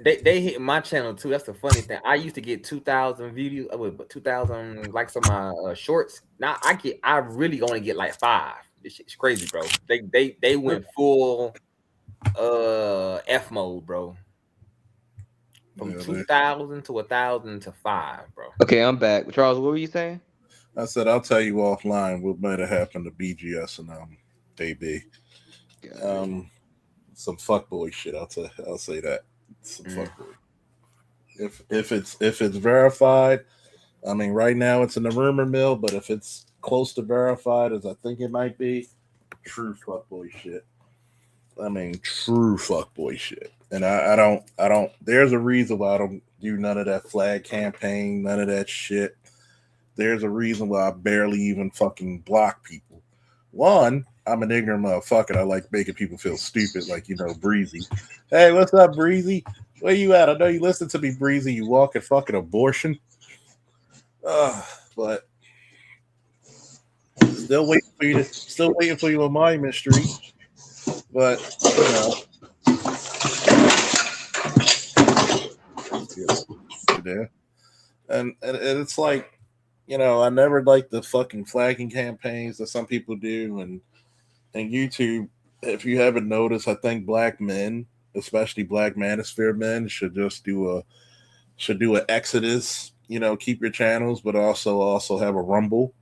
They hit my channel too. That's the funny thing. I used to get 2,000 videos, but 2,000 likes on my shorts. Now I really only get like 5. This shit's crazy, bro. They went full F mode, bro. From 2,000 to 1,000 to 5, bro. Okay, I'm back. Charles, what were you saying? I said I'll tell you offline what might have happened to BGS and AB. Some fuckboy shit. I'll say that. Some fuckboy. If it's verified, I mean, right now it's in the rumor mill, but if it's close to verified as I think it might be, true fuckboy shit. I mean, true fuckboy shit. And I don't. There's a reason why I don't do none of that flag campaign, none of that shit. There's a reason why I barely even fucking block people. One, I'm an ignorant motherfucker. I like making people feel stupid, like, Breezy. Hey, what's up, Breezy? Where you at? I know you listen to me, Breezy. You walking fucking abortion. But still waiting for you on Monument Street. But, there. And it's like, I never liked the fucking flagging campaigns that some people do, and YouTube. If you haven't noticed, I think black men, especially black manosphere men, should just do an exodus. Keep your channels, but also have a Rumble,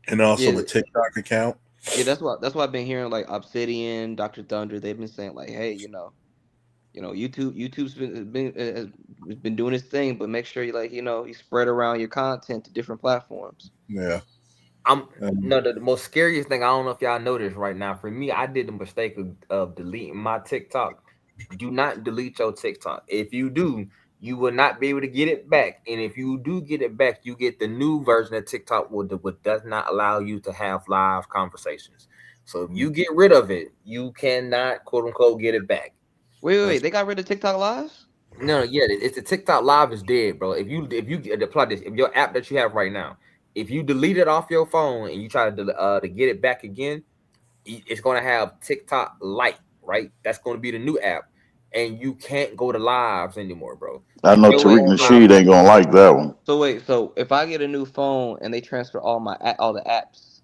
and also a TikTok account. Yeah, that's why I've been hearing like Obsidian, Dr. Thunder. They've been saying like, hey, YouTube's been doing its thing, but make sure you spread around your content to different platforms. Yeah. The most scariest thing, I don't know if y'all know this right now. For me, I did the mistake of deleting my TikTok. Do not delete your TikTok. If you do, you will not be able to get it back. And if you do get it back, you get the new version of TikTok, which does not allow you to have live conversations. So if you get rid of it, you cannot, quote unquote, get it back. Wait, they got rid of TikTok Live? No, it's the TikTok Live is dead, bro. If you apply this, if your app that you have right now, if you delete it off your phone and you try to get it back again, it's going to have TikTok Lite, right? That's going to be the new app, and you can't go to lives anymore, bro. I know Tariq Nasheed ain't gonna like that one. So if I get a new phone and they transfer all the apps,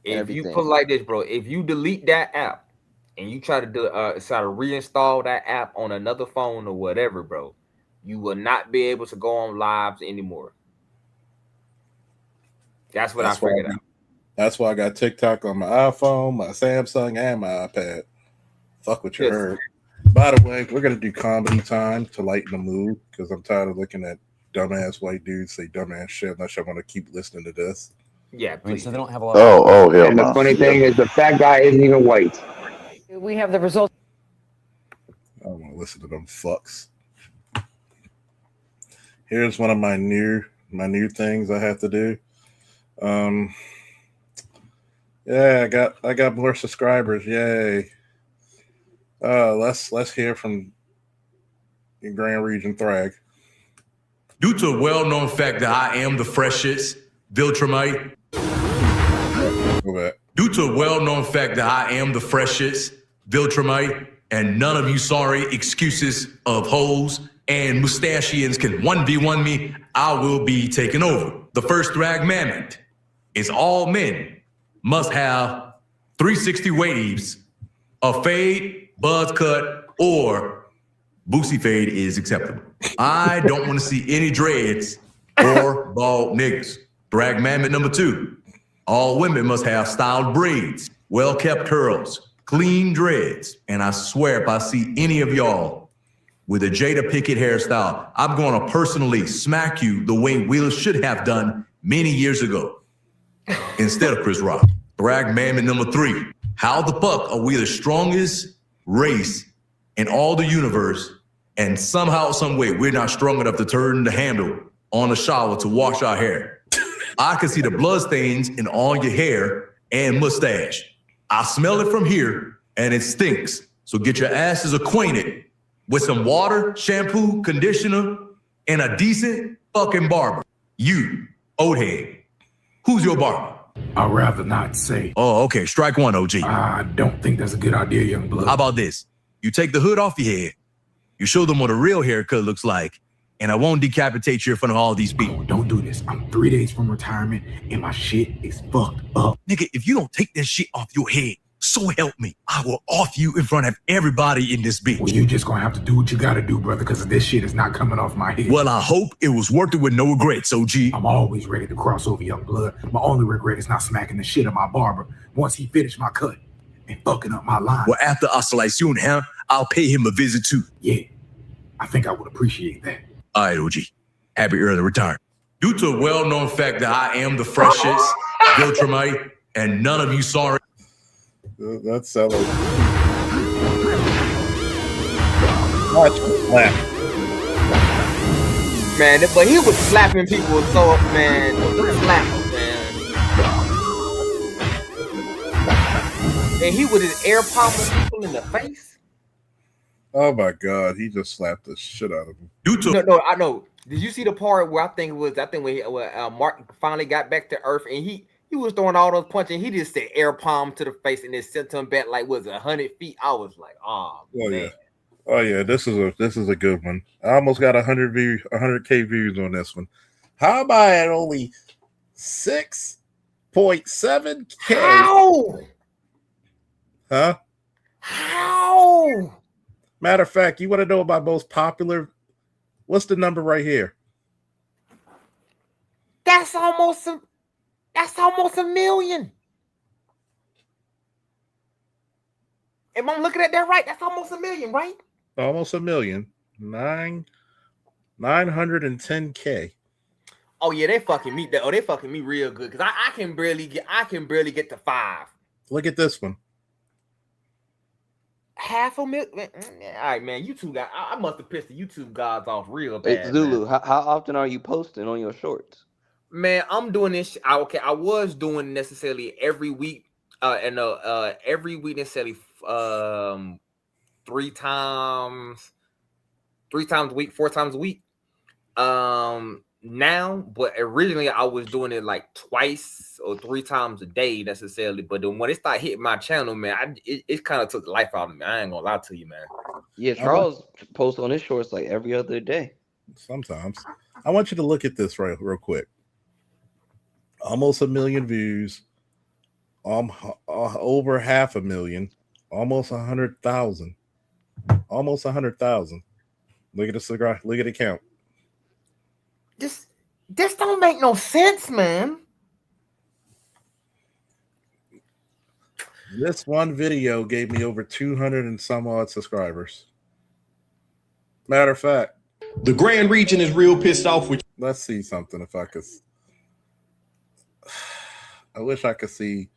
if you put it like this, bro, if you delete that app and you try to reinstall that app on another phone or whatever, bro, you will not be able to go on lives anymore. That's what I figured out. That's why I got TikTok on my iPhone, my Samsung, and my iPad. Fuck what you heard. By the way, we're going to do comedy time to lighten the mood because I'm tired of looking at dumbass white dudes say dumbass shit unless I want to keep listening to this. Yeah, please. So they don't have a lot of hell and the funny thing is the fat guy isn't even white. We have the results. I don't want to listen to them fucks. Here's one of my new things I have to do. Yeah, I got more subscribers. Yay. Let's hear from the Grand Region Thrag. Due to a well-known fact that I am the freshest Viltrumite. Due to a well-known fact that I am the freshest Viltrumite, and none of you sorry excuses of hoes and mustachians can 1v1 me, I will be taking over. The first Thrag Mammoth is all men must have 360 waves, a fade, buzz cut, or Boosie fade is acceptable. I don't want to see any dreads or bald niggas. Thrag Mammoth number 2. All women must have styled braids, well-kept curls, clean dreads. And I swear if I see any of y'all with a Jada Pinkett hairstyle, I'm going to personally smack you the way Will should have done many years ago instead of Chris Rock. Thrag Mammoth number 3. How the fuck are we the strongest race in all the universe, and somehow, some way, we're not strong enough to turn the handle on the shower to wash our hair? I can see the blood stains in all your hair and mustache. I smell it from here, and it stinks. So get your asses acquainted with some water, shampoo, conditioner, and a decent fucking barber. You, old head, who's your barber? I'd rather not say. Oh, okay. Strike one, OG. I don't think that's a good idea, young blood. How about this? You take the hood off your head, you show them what a real haircut looks like, and I won't decapitate you in front of all these people. Oh, don't do this. I'm 3 days from retirement, and my shit is fucked up. Nigga, if you don't take that shit off your head, so help me, I will off you in front of everybody in this bitch. Well, you just gonna have to do what you gotta do, brother, because this shit is not coming off my head. Well, I hope it was worth it with no regrets, OG. I'm always ready to cross over, young blood. My only regret is not smacking the shit of my barber once he finished my cut and fucking up my line. Well, after I slice you in half, I'll pay him a visit too. Yeah, I think I would appreciate that. All right, OG. Happy early retirement. Due to a well-known fact that I am the freshest Viltrumite, and none of you sorry. That's selling. Watch me laugh. Man, but he was slapping people so man, don't slap him, man. And he would just air palming people in the face. Oh my God, he just slapped the shit out of him. No, I know. Did you see the part where I think when Mark finally got back to Earth and he was throwing all those punches, he just said air palm to the face and it sent him back like was 100 feet. I was like, oh man. Oh yeah, this is a good one. I almost got 100K views on this one. How am I at only 6.7K? How? Huh? How? Matter of fact, you want to know my most popular? What's the number right here? That's almost a million. Am I looking at that right? That's almost a million, right? Almost a million. 910K. Oh yeah, they fucking me. They fucking me real good because I can barely get to 5. Look at this one. 500,000. All right, man. YouTube guy, I must have pissed the YouTube gods off real bad. Hey, Zulu, man. how often are you posting on your shorts? Man, I'm doing this. I was doing necessarily every week. Every week necessarily 3 times a week, 4 times a week. Now, but originally I was doing it like twice or 3 times a day necessarily. But then when it started hitting my channel, man, it kind of took the life out of me. I ain't gonna lie to you, man. Yeah, Charles posts on his shorts like every other day. Sometimes. I want you to look at this real quick. Almost 1 million views. Over 500,000. Almost 100,000. Almost 100,000. Look at the cigar. Look at the count. This don't make no sense, man. This one video gave me over 200 and some odd subscribers. Matter of fact, the Grand Region is real pissed off with. Let's see something if I could. I wish I could see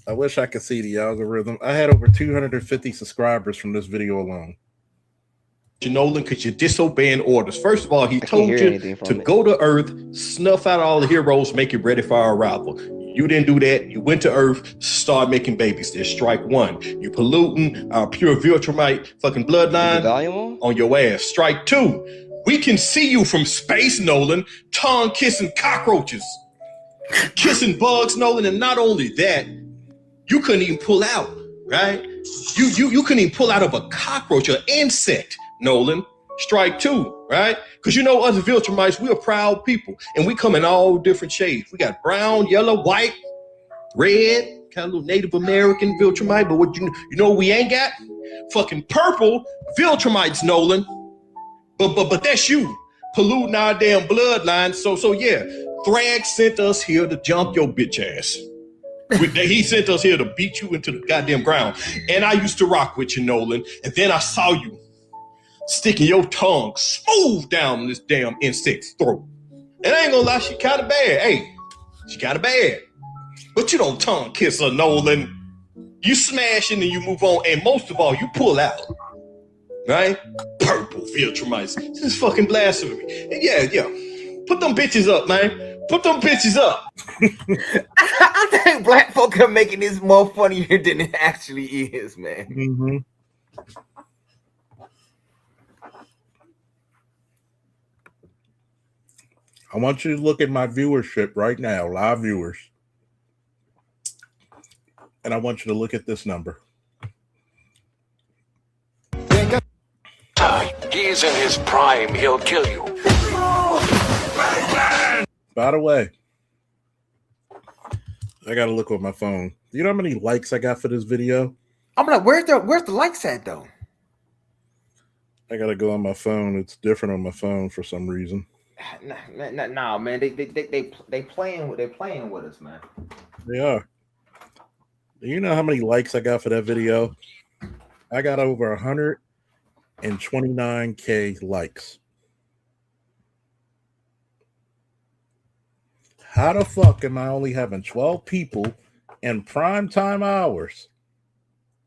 the algorithm. I had over 250 subscribers from this video alone. Nolan, because you're disobeying orders. First of all, he told you to go to Earth, snuff out all the heroes, make it ready for our arrival. You didn't do that. You went to Earth, start making babies. There's strike 1. You're polluting our pure Viltrumite fucking bloodline on your ass. Strike 2. We can see you from space, Nolan, tongue kissing cockroaches, kissing bugs, Nolan, and not only that, you couldn't even pull out, right? You couldn't even pull out of a cockroach or insect. Nolan, strike 2, right? Because you know, us Viltrumites, we are proud people, and we come in all different shades. We got brown, yellow, white, red, kind of little Native American Viltrumite, but what you know what we ain't got? Fucking purple Viltrumites, Nolan. But that's you, polluting our damn bloodline. So yeah, Thrag sent us here to jump your bitch ass. He sent us here to beat you into the goddamn ground. And I used to rock with you, Nolan, and then I saw you sticking your tongue smooth down this damn insect's throat. And I ain't gonna lie, she kind of bad. Hey, she kind of bad. But you don't tongue kiss her, Nolan. You smash and then you move on. And most of all, you pull out. Right? Purple Viltrumites. This is fucking blasphemy. And yeah. Put them bitches up, man. Put them bitches up. I think black folk are making this more funnier than it actually is, man. Mm-hmm. I want you to look at my viewership right now, live viewers. And I want you to look at this number. He's in his prime. He'll kill you. By the way, I got to look on my phone. Do you know how many likes I got for this video? I'm like, where's the likes at, though? I got to go on my phone. It's different on my phone for some reason. No, man. They playing with us, man. They are. Do you know how many likes I got for that video? I got over 129K likes. How the fuck am I only having 12 people in prime time hours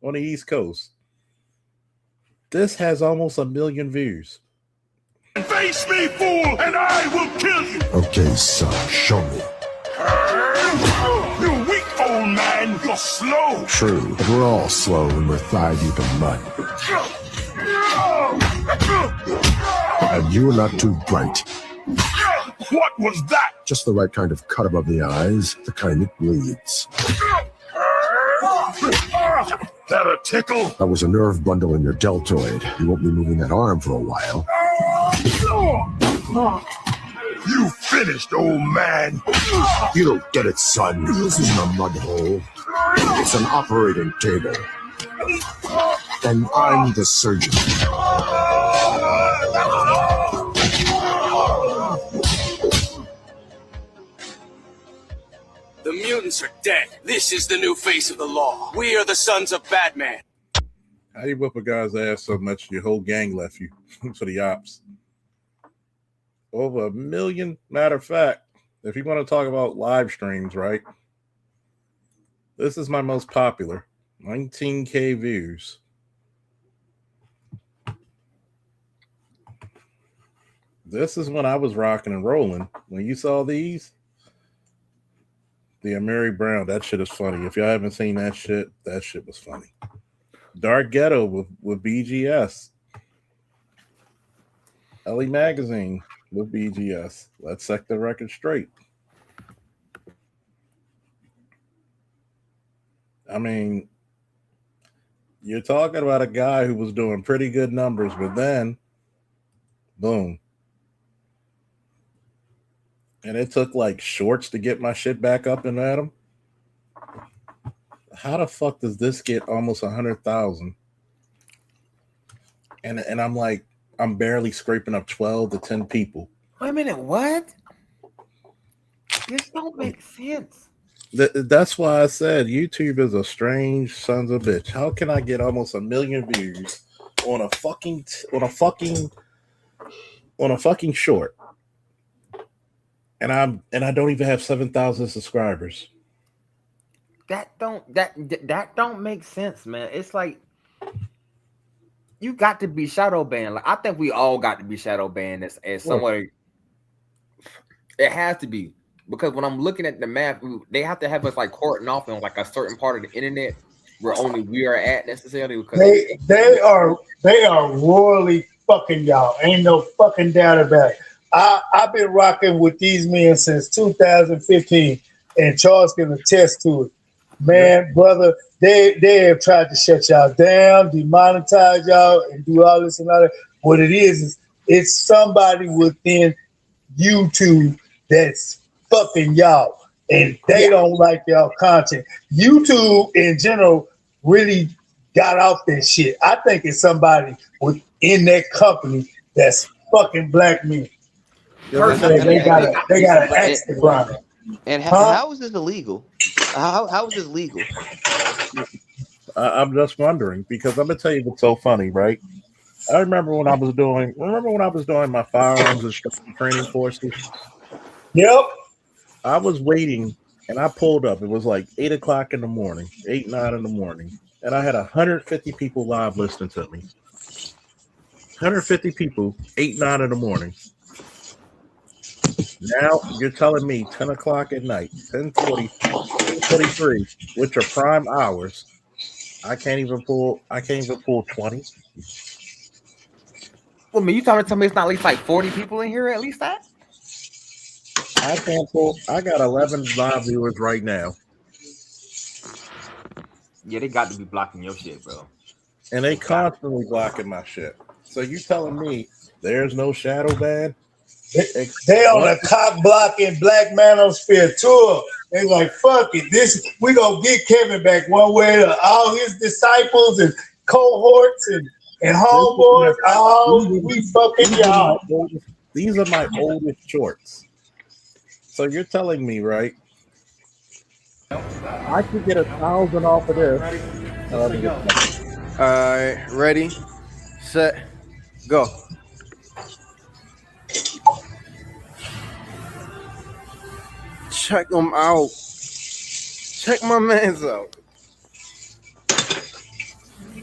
on the East Coast? This has almost 1 million views. Face me, fool, and I will kill you. Okay, son, show me. You're weak, old man. You're slow. True, but we're all slow when we're thigh deep in mud. And you're not too bright. What was that? Just the right kind of cut above the eyes, the kind that bleeds. That a tickle? That was a nerve bundle in your deltoid. You won't be moving that arm for a while. You finished, old man. You don't get it, son. This isn't a mud hole. It's an operating table. And I'm the surgeon. The mutants are dead. This is the new face of the law. We are the sons of Batman. How you whip a guy's ass so much your whole gang left you for the ops? Over 1 million. Matter of fact, if you want to talk about live streams, right? This is my most popular. 19K views. This is when I was rocking and rolling. When you saw these, the Mary Brown, that shit is funny. If y'all haven't seen that shit was funny. Dark Ghetto with BGS. Ellie Magazine with BGS. Let's set the record straight. I mean, you're talking about a guy who was doing pretty good numbers, but then, boom. And it took like shorts to get my shit back up and at him. How the fuck does this get almost 100,000? And I'm like, I'm barely scraping up 12 to 10 people. Wait a minute, what? This don't make sense. That's why I said YouTube is a strange sons of a bitch. How can I get almost 1 million views on a fucking short? And I don't even have 7,000 subscribers. That don't make sense, man. It's like you got to be shadow banned. Like I think we all got to be shadow banned as somewhere. It has to be, because when I'm looking at the map, they have to have us like cordon off on like a certain part of the internet where only we are at necessarily. Because they are royally fucking y'all. Ain't no fucking doubt about it. I've been rocking with these men since 2015, and Charles can attest to it. Man, brother, they have tried to shut y'all down, demonetize y'all, and do all this and all that. What it is it's somebody within YouTube that's fucking y'all, and they don't like y'all content. YouTube in general really got off that shit. I think it's somebody within that company that's fucking black men. They gotta ask the crime. And how is this illegal? How is this legal? I'm just wondering, because I'm gonna tell you what's so funny, right? I remember when I was doing my firearms instructor training courses. Yep. I was waiting and I pulled up. It was like 8 o'clock in the morning, 9 in the morning, and I had 150 people live listening to me. 150 people, 9 in the morning. Now you're telling me 10 o'clock at night, 10:40, 10:43, which are prime hours. I can't even pull 20. Well, I mean, you trying to tell me it's not at least like 40 people in here at least that? I can't pull. I got 11 live viewers right now. Yeah, they got to be blocking your shit, bro. And they constantly blocking my shit. So you telling me there's no shadow ban? They on a cock blocking Black Manosphere tour. They like, fuck it. We gonna get Kevin back one way or all his disciples and cohorts and homeboys. Oh, we fucking y'all. These are my oldest shorts. So you're telling me, right? I could get 1,000 off of this. All right, ready, set, go. Check them out. Check my mans out.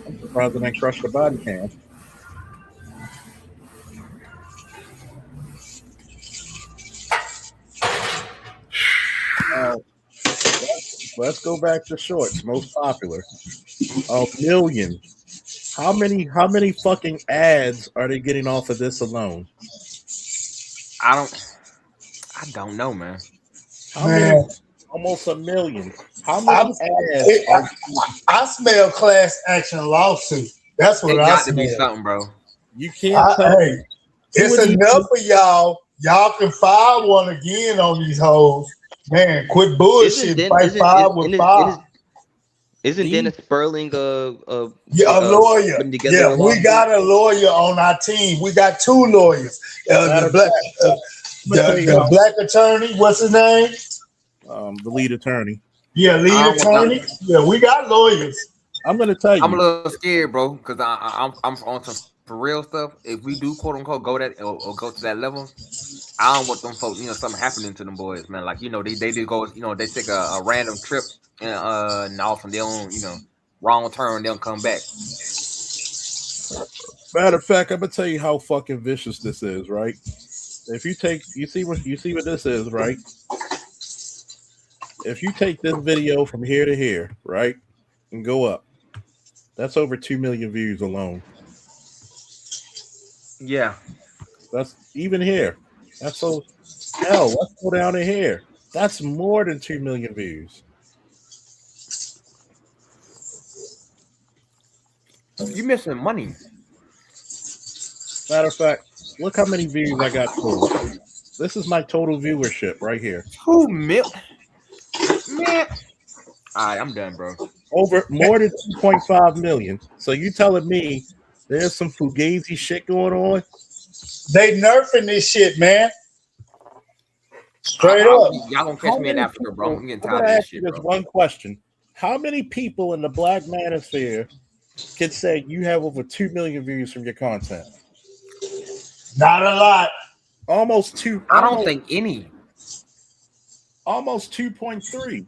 I'm surprised I didn't crush the body cam. Let's go back to shorts. Most popular. 1,000,000. How many fucking ads are they getting off of this alone? I don't know, man. How Man. many? Almost 1,000,000. How I, many ads are? I smell class action lawsuit. That's what It I got to be smell. something, bro. You can't tell Hey, me. it's enough for y'all. Y'all can fire one again on these hoes. Man, quit bullshit. Fight five with five. Isn't Dennis Sperling Yeah, a lawyer. putting together Yeah, a we lawsuit? got a lawyer on our team. We got 2 lawyers. The black attorney, what's his name? The lead attorney. Yeah, lead attorney. Yeah, we got lawyers. I'm gonna tell you. I'm a little scared, bro, because I'm on some for real stuff. If we do quote unquote go that or go to that level, I don't want them folks, something happening to them boys, man. Like, they do go, they take a random trip and all of a sudden they don't, wrong turn, they'll come back. Matter of fact, I'm gonna tell you how fucking vicious this is, right? If you see what this is, right? If you take this video from here to here, right, and go up, that's over 2 million views alone. Yeah, that's even here. That's so hell. Let's go down to here. That's more than 2 million views. You missing money. Matter of fact, look how many views I got total. This is my total viewership right here. 2 million. Man. All right, I'm done, bro. Over more than 2.5 million. So you telling me there's some fugazi shit going on? They nerfing this shit, man. Straight up. Y'all gonna catch me in Africa, bro. I'm getting tired of this shit, bro. One question. How many people in the Black Manosphere can say you have over 2 million views from your content? Not a lot. Almost 2. I don't think any. Almost 2.3.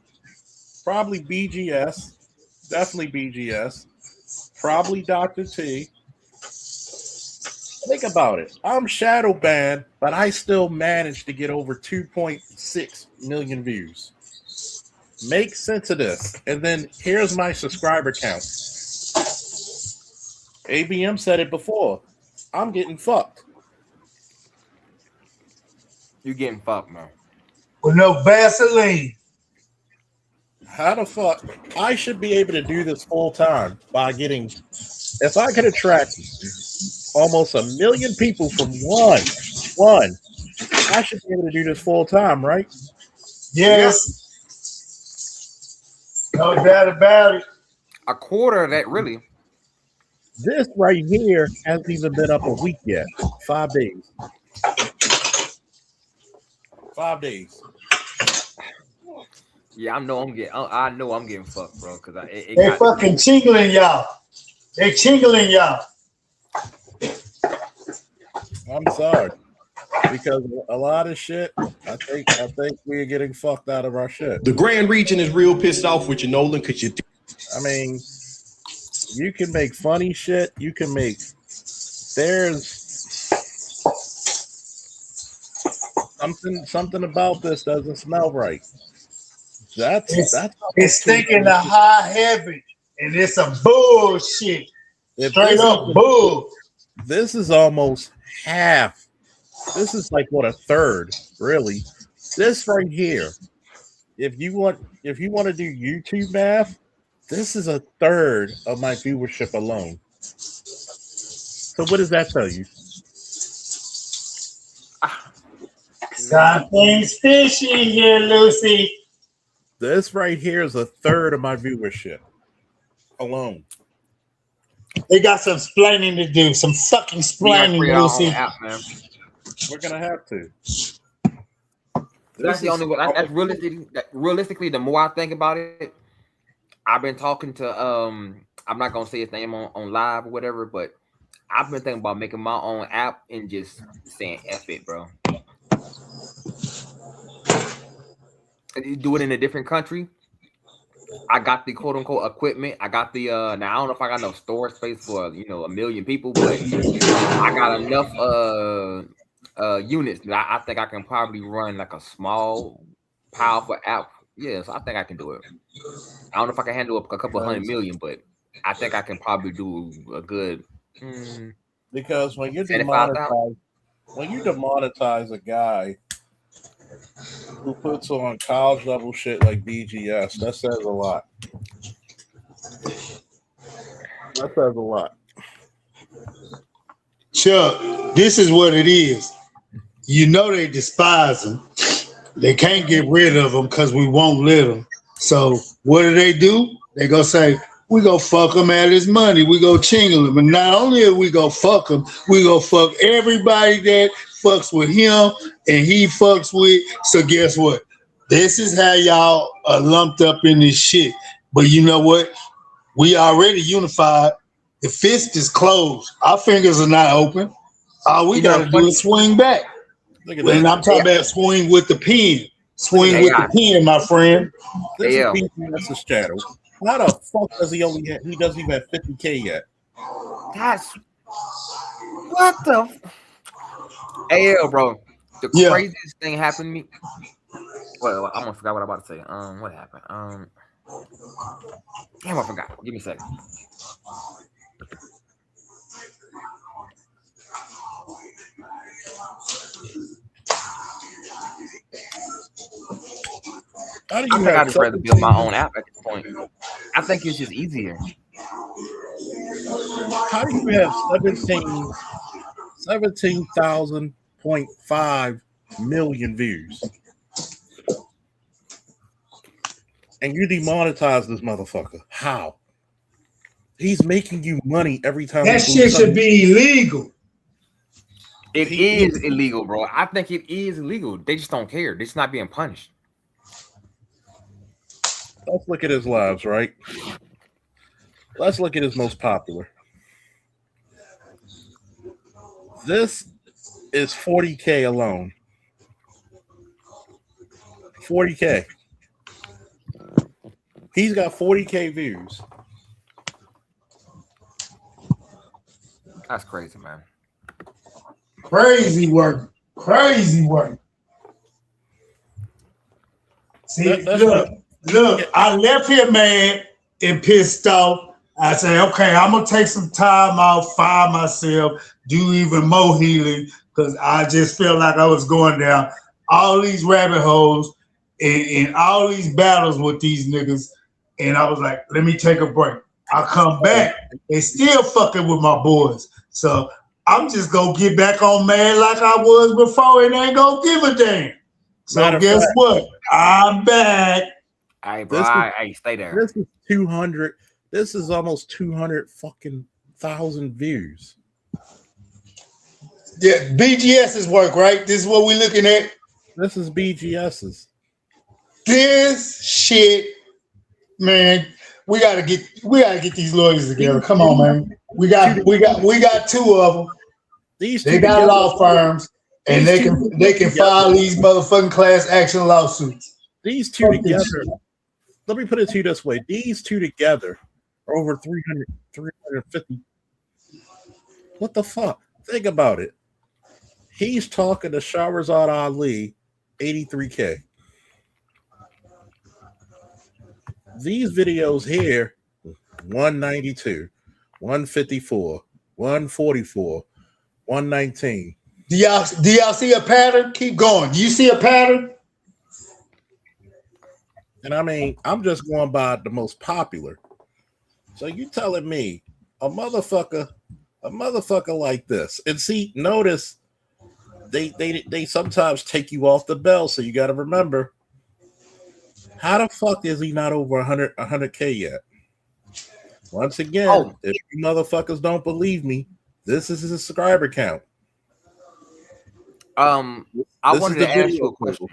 Probably BGS. Definitely BGS. Probably Dr. T. Think about it. I'm shadow banned, but I still managed to get over 2.6 million views. Make sense of this. And then here's my subscriber count. ABM said it before. I'm getting fucked. You getting fucked, man. With no Vaseline. How the fuck? I should be able to do this full time by getting, if I could attract almost 1 million people from one, I should be able to do this full time, right? Yes. No doubt about it. A quarter of that, really. This right here hasn't even been up a week yet. 5 days. 5 days. Yeah, I know I'm getting fucked, bro. Cause they fucking chingling y'all. They chingling y'all. I'm sorry, because a lot of shit. I think we're getting fucked out of our shit. The Grand Region is real pissed off with you, Nolan, because you. I mean, you can make funny shit. You can make. There's something about this doesn't smell right. It's thinking the high heaven, and it's a bullshit. Straight up bull. This is almost half. This is like what, a third, really. This right here. If you want to do YouTube math, this is a third of my viewership alone. So what does that tell you? Something's fishy here, Lucy. This right here is a third of my viewership alone. They got some explaining to do. Some fucking explaining, Lucy. We're gonna have to. That's the only way. That's realistically, the more I think about it, I've been talking to I'm not gonna say his name on live or whatever, but I've been thinking about making my own app and just saying F it, bro. You do it in a different country. I got the quote unquote equipment. I got the now I don't know if I got enough storage space for 1 million people, but I got enough units that I think I can probably run like a small, powerful app Yeah, so I think I can do it. I don't know if I can handle a couple 100 million, but I think I can probably do a good Because when you 75,000. demonetize a guy who puts on college level shit like BGS, that says a lot. That says a lot. Chuck, this is what it is. You know they despise him. They can't get rid of him because we won't let him. So what do? They go say, we go fuck him at his money. We go chingle him. And not only are we go fuck him, we go fuck everybody that fucks with him and he fucks with. So guess what? This is how y'all are lumped up in this shit. But you know what? We already unified. The fist is closed. Our fingers are not open. All we got to do is swing back. And I'm talking about swing with the pen. Swing with the pen, my friend. This is BTS's channel. How the fuck does he doesn't even have 50K yet? That's what the AL, bro. The craziest thing happened to me. Well, I'm gonna forget what I'm about to say. What happened? Damn, I forgot. Give me a second. I think I'd just rather build my own app at this point. I think it's just easier. How do you have 17,000.5 million views? And you demonetize this motherfucker. How? He's making you money every time. That shit should be illegal. It is illegal, bro. I think it is illegal. They just don't care. They're just not being punished. Let's look at his lives, right? Let's look at his most popular. This is 40K alone. 40K. He's got 40K views. That's crazy, man. Crazy work. Crazy work. See, look, I left here mad and pissed off. I say, okay, I'm going to take some time out, find myself, do even more healing, because I just felt like I was going down all these rabbit holes and all these battles with these niggas. And I was like, let me take a break. I come back, they still fucking with my boys. So I'm just going to get back on mad like I was before and ain't going to give a damn. So guess what? I'm back. All right, bro. Hey, stay there. This is 200. This is almost 200 fucking thousand views. Yeah, BGS's work, right? This is what we're looking at. This is BGS's. This shit, man. We gotta get these lawyers together. Come on, man. We got two of them. They got law firms, and they can file these motherfucking class action lawsuits. These two together. Let me put it to you this way: these two together are over 350. What the fuck? Think about it. He's talking to Shahrazad Ali, 83K. These videos here, 192, 154, 144, 119. Do y'all see a pattern? Keep going. Do you see a pattern? And I mean, I'm just going by the most popular. So you telling me a motherfucker like this? And see, notice they sometimes take you off the bell, so you got to remember. How the fuck is he not over 100K yet? Once again, if you motherfuckers don't believe me, this is his subscriber count. I wanted to ask you a question.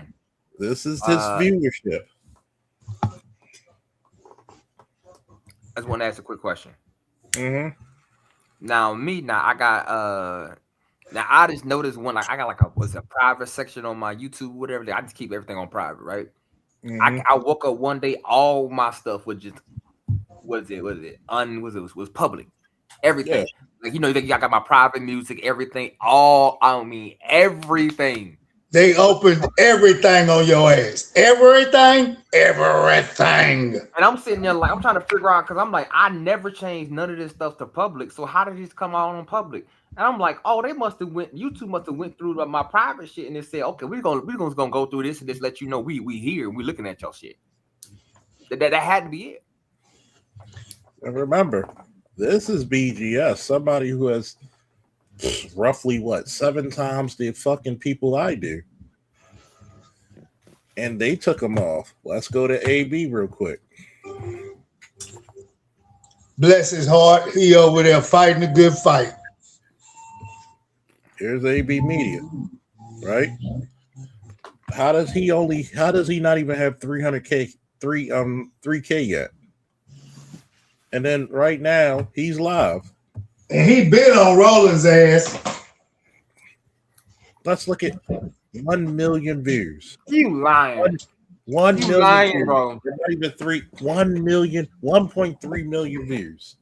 This is his viewership. I just want to ask a quick question. Mm-hmm. Now I got now I just noticed one, like I got like a private section on my YouTube, whatever. I just keep everything on private, right? Mm-hmm. I woke up one day, all my stuff was just was public. Everything. Yeah. Like, you know, I got my private music, everything, everything. They opened everything on your ass. Everything. And I'm sitting there like I'm trying to figure out because I'm like I never changed none of this stuff to public. So how did this come out on public? And I'm like, oh, they must have YouTube must have went through my private shit and they said, okay, we're gonna go through this and just let you know we here and we looking at your shit. That had to be it. And remember, this is BGS, somebody who has roughly 7 times the fucking people I do. And they took them off. Let's go to AB real quick. Bless his heart. He over there fighting a good fight. Here's AB Media, right? How does he not even have 300K 3K yet? And then right now he's live. And he been on Rollins' ass. Let's look at 1 million views. You lying. 1 you million lying, views. bro. Not even 1 million, 1.3 million views.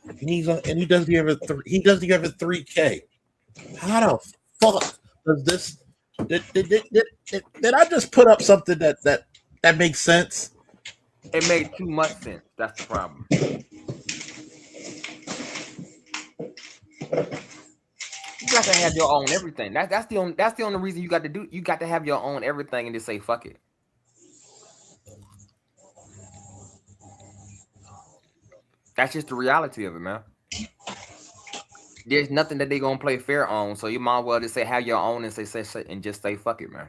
And he doesn't even have a 3K. How the fuck does this did I just put up something that makes sense? It made too much sense. That's the problem. You got to have your own everything. That's the only reason you got to have your own everything and just say fuck it. That's just the reality of it, man. There's nothing that they gonna play fair on, so you might as well just say have your own and say and just say fuck it, man.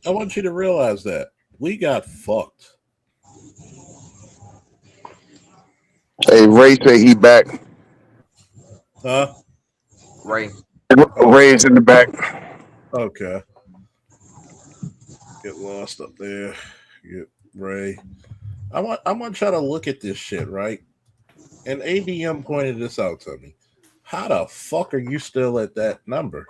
I want you to realize that we got fucked. Hey, Ray said he back. Huh? Ray's in the back. Okay. Get lost up there. Get Ray. I want to try to look at this shit, right? And ADM pointed this out to me. How the fuck are you still at that number?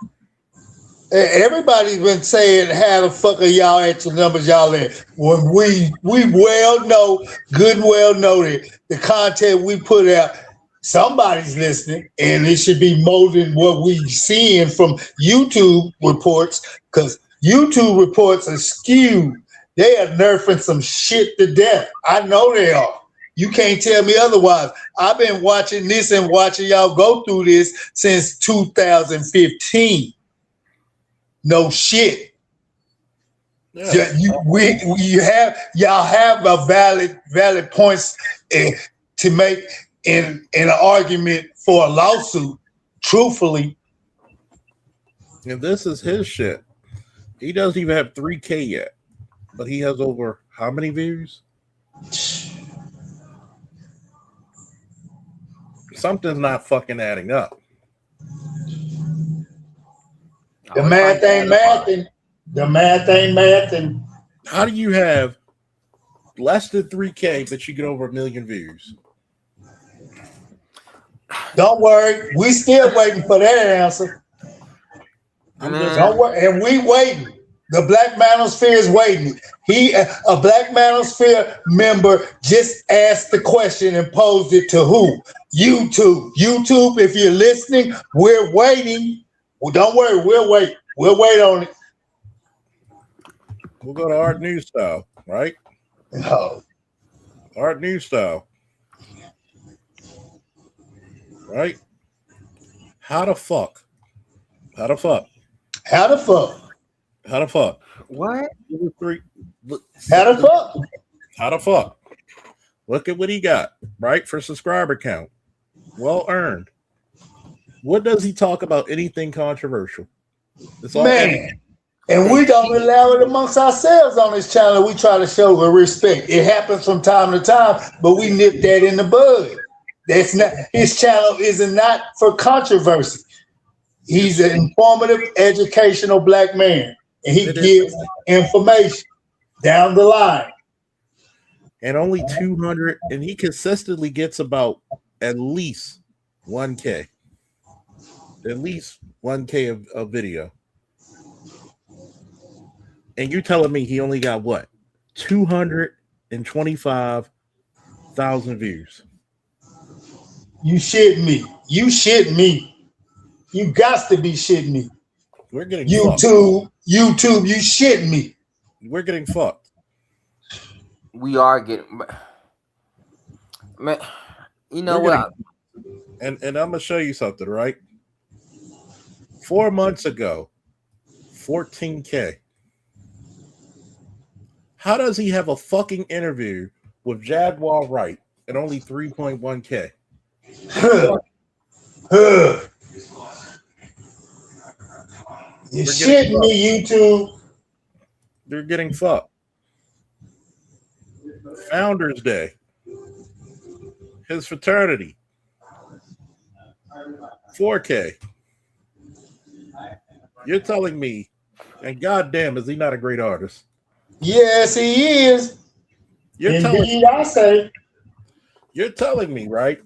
Everybody's been saying, how the fuck are y'all at the numbers y'all at? When we well know, good and well know that the content we put out, somebody's listening, and it should be more than what we seeing from YouTube reports, because YouTube reports are skewed. They are nerfing some shit to death. I know they are. You can't tell me otherwise. I've been watching this and watching y'all go through this since 2015. No shit. Yeah. Y'all have a valid points to make in an argument for a lawsuit. Truthfully, And this is his shit. He doesn't even have 3K yet, but he has over how many views? Something's not fucking adding up. the math ain't mathing. The math ain't mathing. How do you have less than 3K, but you get over 1 million views? Don't worry, we still waiting for that answer. Don't worry, and we waiting. The Black Manosphere is waiting. A Black Manosphere member just asked the question and posed it to who? YouTube. YouTube, if you're listening, we're waiting. Well, don't worry, we'll wait. We'll wait on it. We'll go to Art News Style, right? No. Art News Style. Right? How the fuck? How the fuck? How the fuck? How the fuck? What? How the fuck? How the fuck? Look at what he got, right? For subscriber count. Well earned. What does he talk about? Anything controversial? It's all Man. And we don't allow it amongst ourselves on this channel. We try to show the respect. It happens from time to time, but we nip that in the bud. That's not his channel is not for controversy. He's an informative, educational Black man, and he gives information down the line. And only 200, and he consistently gets about at least 1K. At least 1K of video. And you're telling me he only got what? 225,000 views. You shit me. You shit me. You got to be shitting me. We're getting YouTube, you shitting me. We're getting fucked. We are getting, man. You know what? And I'm gonna show you something, right? 4 months ago, 14K. How does he have a fucking interview with Jaguar Wright at only 3.1K? You shitting me, YouTube. They're getting fucked. Founders Day. His fraternity. 4K. You're telling me, and goddamn, is he not a great artist? Yes, he is. You're Indeed, I say. You're telling me, right?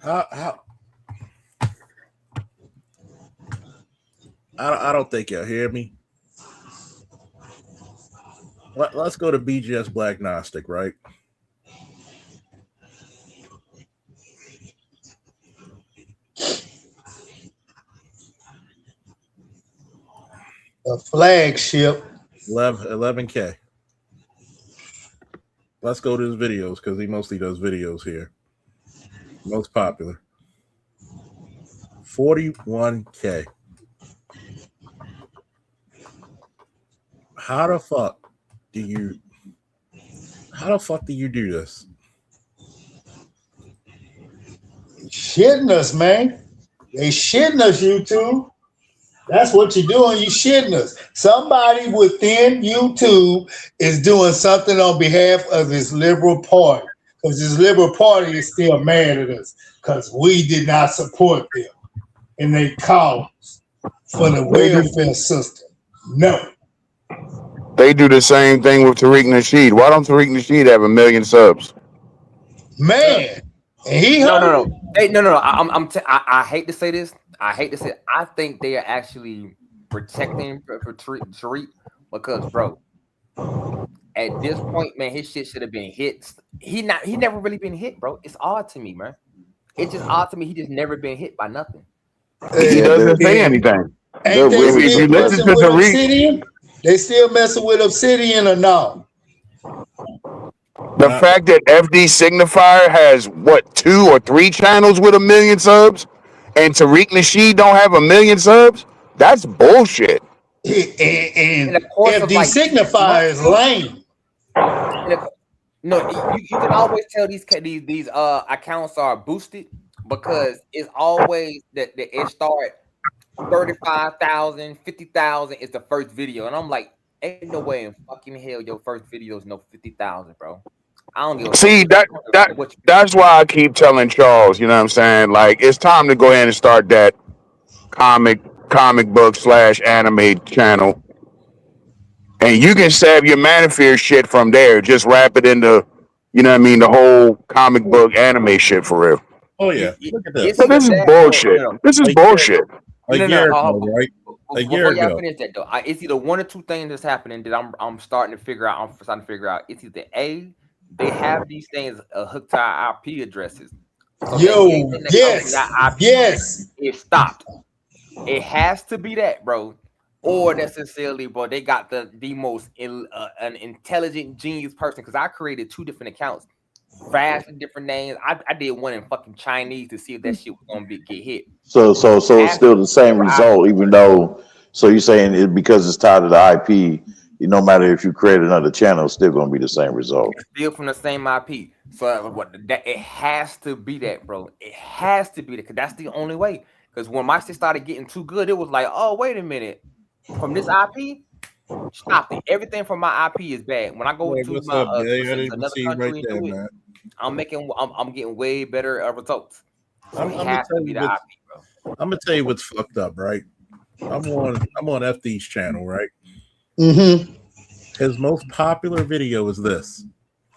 How? I don't think y'all hear me. Let's go to BGS Black Gnostic, right? A flagship. 11K. Let's go to his videos because he mostly does videos here. Most popular. 41K. How the fuck do you do this? Shitting us, man. They shitting us, YouTube. That's what you're doing. You shitting us. Somebody within YouTube is doing something on behalf of this liberal party. Because this liberal party is still mad at us. Because we did not support them. And they cause for the welfare system. No. They do the same thing with Tariq Nasheed. Why don't Tariq Nasheed have 1 million subs? Man. And he No. Hey, no. I hate to say this. I think they are actually protecting for Tariq because, bro, at this point, man, his shit should have been hit. He never really been hit, bro. It's odd to me, man. It's just odd to me. He just never been hit by nothing. He doesn't say anything. Ain't they still messing with Obsidian? They still messing with Obsidian or no? The fact that FD Signifier has what 2 or 3 channels with 1 million subs, and Tariq Nasheed don't have 1 million subs, that's bullshit. And of course, FD Signifier is lame. No, you can always tell these accounts are boosted because it's always that it start 35,000, 50,000 is the first video, and I'm like, ain't no way in fucking hell your first video is no 50,000, bro. I don't give a See, fuck. that's why I keep telling Charles, you know what I'm saying? Like, it's time to go ahead and start that comic book / anime channel. And you can save your Manosphere shit from there. Just wrap it into, you know what I mean, the whole comic book anime shit for real. Oh yeah. Look at this. So this is bullshit. This is bullshit. A year ago, right? A year Before y'all ago. finish that though, it's either one or two things that's happening that I'm starting to figure out. It's either A, they have these things hooked to our IP addresses. So yes. It stopped. It has to be that, bro. Or necessarily, bro, they got the most an intelligent genius person because I created 2 different accounts, vastly different names. I did one in fucking Chinese to see if that shit was gonna get hit. So it's still the same result, even though. So you're saying it because it's tied to the IP. No matter if you create another channel, it's still going to be the same result. It's still from the same IP. So it has to be that, bro. It has to be that because that's the only way. Because when my shit started getting too good, it was like, oh wait a minute, from this IP, stop it. Everything from my IP is bad. When I go to another country and do it, I'm getting way better results. So it has to be the IP, bro. I'm gonna tell you what's fucked up, right? I'm on FD's channel, right? Mm-hmm. His most popular video is this: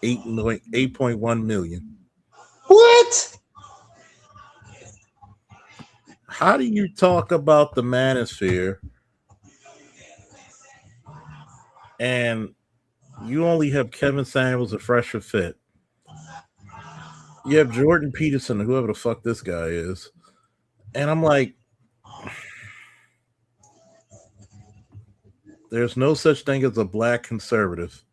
8.1 million. What? How do you talk about the Manosphere and you only have Kevin Samuels and Fresher Fit? You have Jordan Peterson, whoever the fuck this guy is, and I'm like, there's no such thing as a black conservative.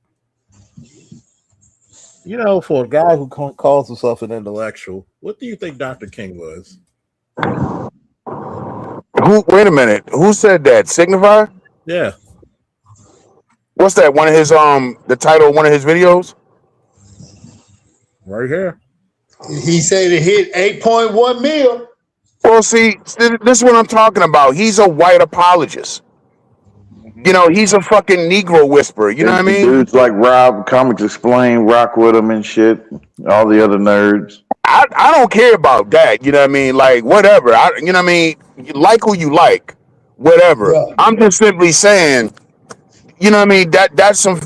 You know, for a guy who calls himself an intellectual, what do you think Dr. King was? Who? Wait a minute. Who said that? Signify? Yeah. What's that? One of his the title of one of his videos? Right here. He said it hit 8.1 mil. Well, see, this is what I'm talking about. He's a white apologist. You know, he's a fucking Negro whisperer. You know what I mean? Dudes like Rob, Comics Explain, rock with him and shit. All the other nerds. I don't care about that. You know what I mean? Like, whatever. You know what I mean? You like who you like. Whatever. Yeah. I'm just simply saying, you know what I mean? That's some,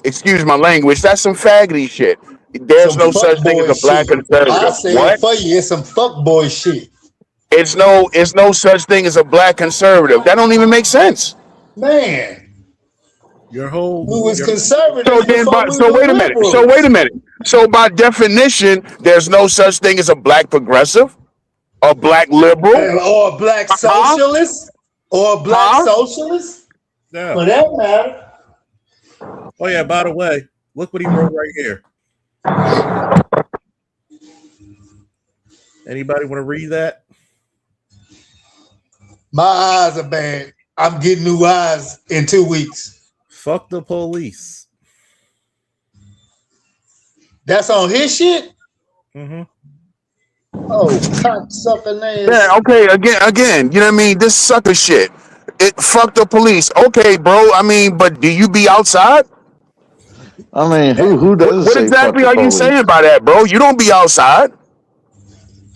excuse my language, that's some faggoty shit. There's no such thing as a black conservative. I say What? it for you. It's some fuckboy shit. It's no such thing as a black conservative. That don't even make sense. Man. Your whole who was conservative. So wait a minute. So by definition, there's no such thing as a black progressive, a black liberal, or a black socialist, or a black socialist. Yeah. For that matter. Oh yeah. By the way, look what he wrote right here. Anybody want to read that? My eyes are bad. I'm getting new eyes in 2 weeks. Fuck the police. That's on his shit? Mm-hmm. Oh, cocksucker ass. Yeah, okay, again, you know what I mean? This sucker shit. Fuck the police. Okay, bro. I mean, but do you be outside? I mean, who does What say exactly fuck are the you police? saying by that, bro? You don't be outside.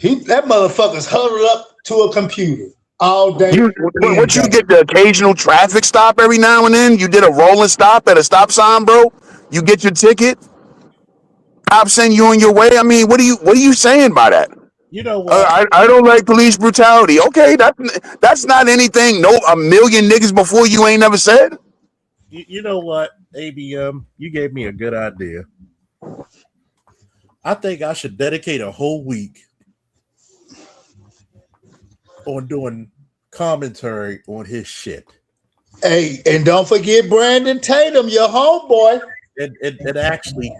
That motherfucker's huddled up to a computer all day. What you get the occasional traffic stop every now and then? You did a rolling stop at a stop sign, bro? You get your ticket? Cops send you on your way? I mean, what are you saying by that? You know what? I don't like police brutality. Okay, that's not anything. No, a million niggas before you ain't never said. You know what, ABM? You gave me a good idea. I think I should dedicate a whole week on doing commentary on his shit. Hey, and don't forget Brandon Tatum, your homeboy. And actually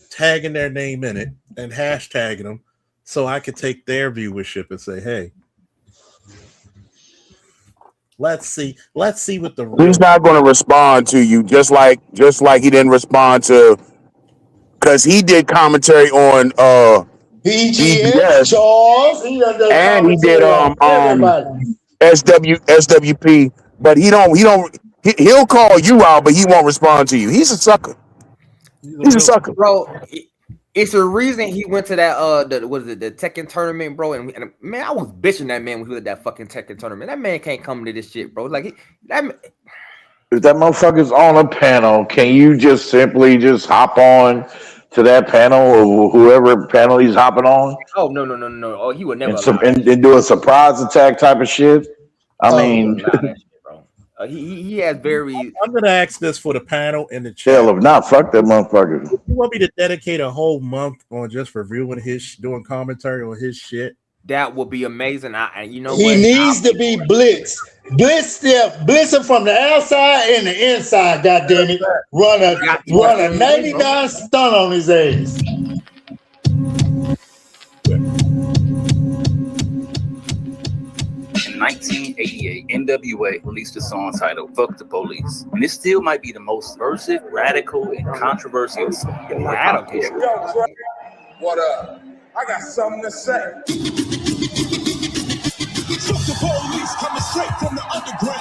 tagging their name in it and hashtagging them so I could take their viewership and say, hey, let's see what the real. He's not going to respond to you just like he didn't respond to, because he did commentary on BGS, Charles, and he did SWP, but he'll call you out, but he won't respond to you. He's a sucker. He's a sucker, bro. It's the reason he went to that the Tekken tournament, bro. And man, I was bitching that man when he was at that fucking Tekken tournament. That man can't come to this shit, bro. Like If that motherfucker's on a panel, can you just simply just hop on to that panel or whoever panel he's hopping on? Oh no. Oh, he would never and do a surprise attack type of shit. I mean, he has very. I'm gonna ask this for the panel in the chat. hell, if not, fuck that motherfucker. You want me to dedicate a whole month on just reviewing doing commentary on his shit? That would be amazing. You know he needs to be blitzed. Blitz him from the outside and the inside, goddammit. Run a 99 stun on his ass. In 1988, NWA released a song titled "Fuck the Police," and it still might be the most subversive, radical, and controversial song in hip-hop history. What up? I got something to say.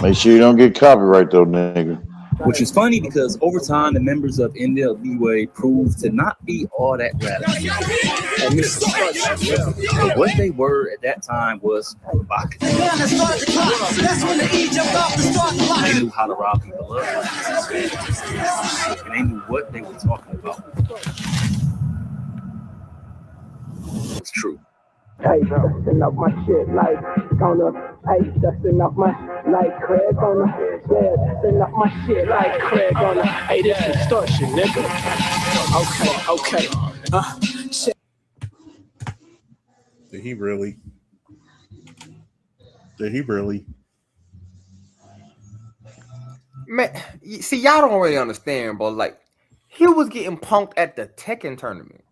Make sure you don't get copyright though, nigga. Which is funny because over time, the members of NWA proved to not be all that radical. And what they were at that time was provocative. They knew how to rob people up, and they knew what they were talking about. It's true. Hey, dusting off my shit like dusting off my like Craig on the dusting off my shit like Craig on the this extortion, nigga. Okay. Shit. Did he really? Did he really? Man, see, y'all don't really understand, bro. Like, he was getting punked at the Tekken tournament.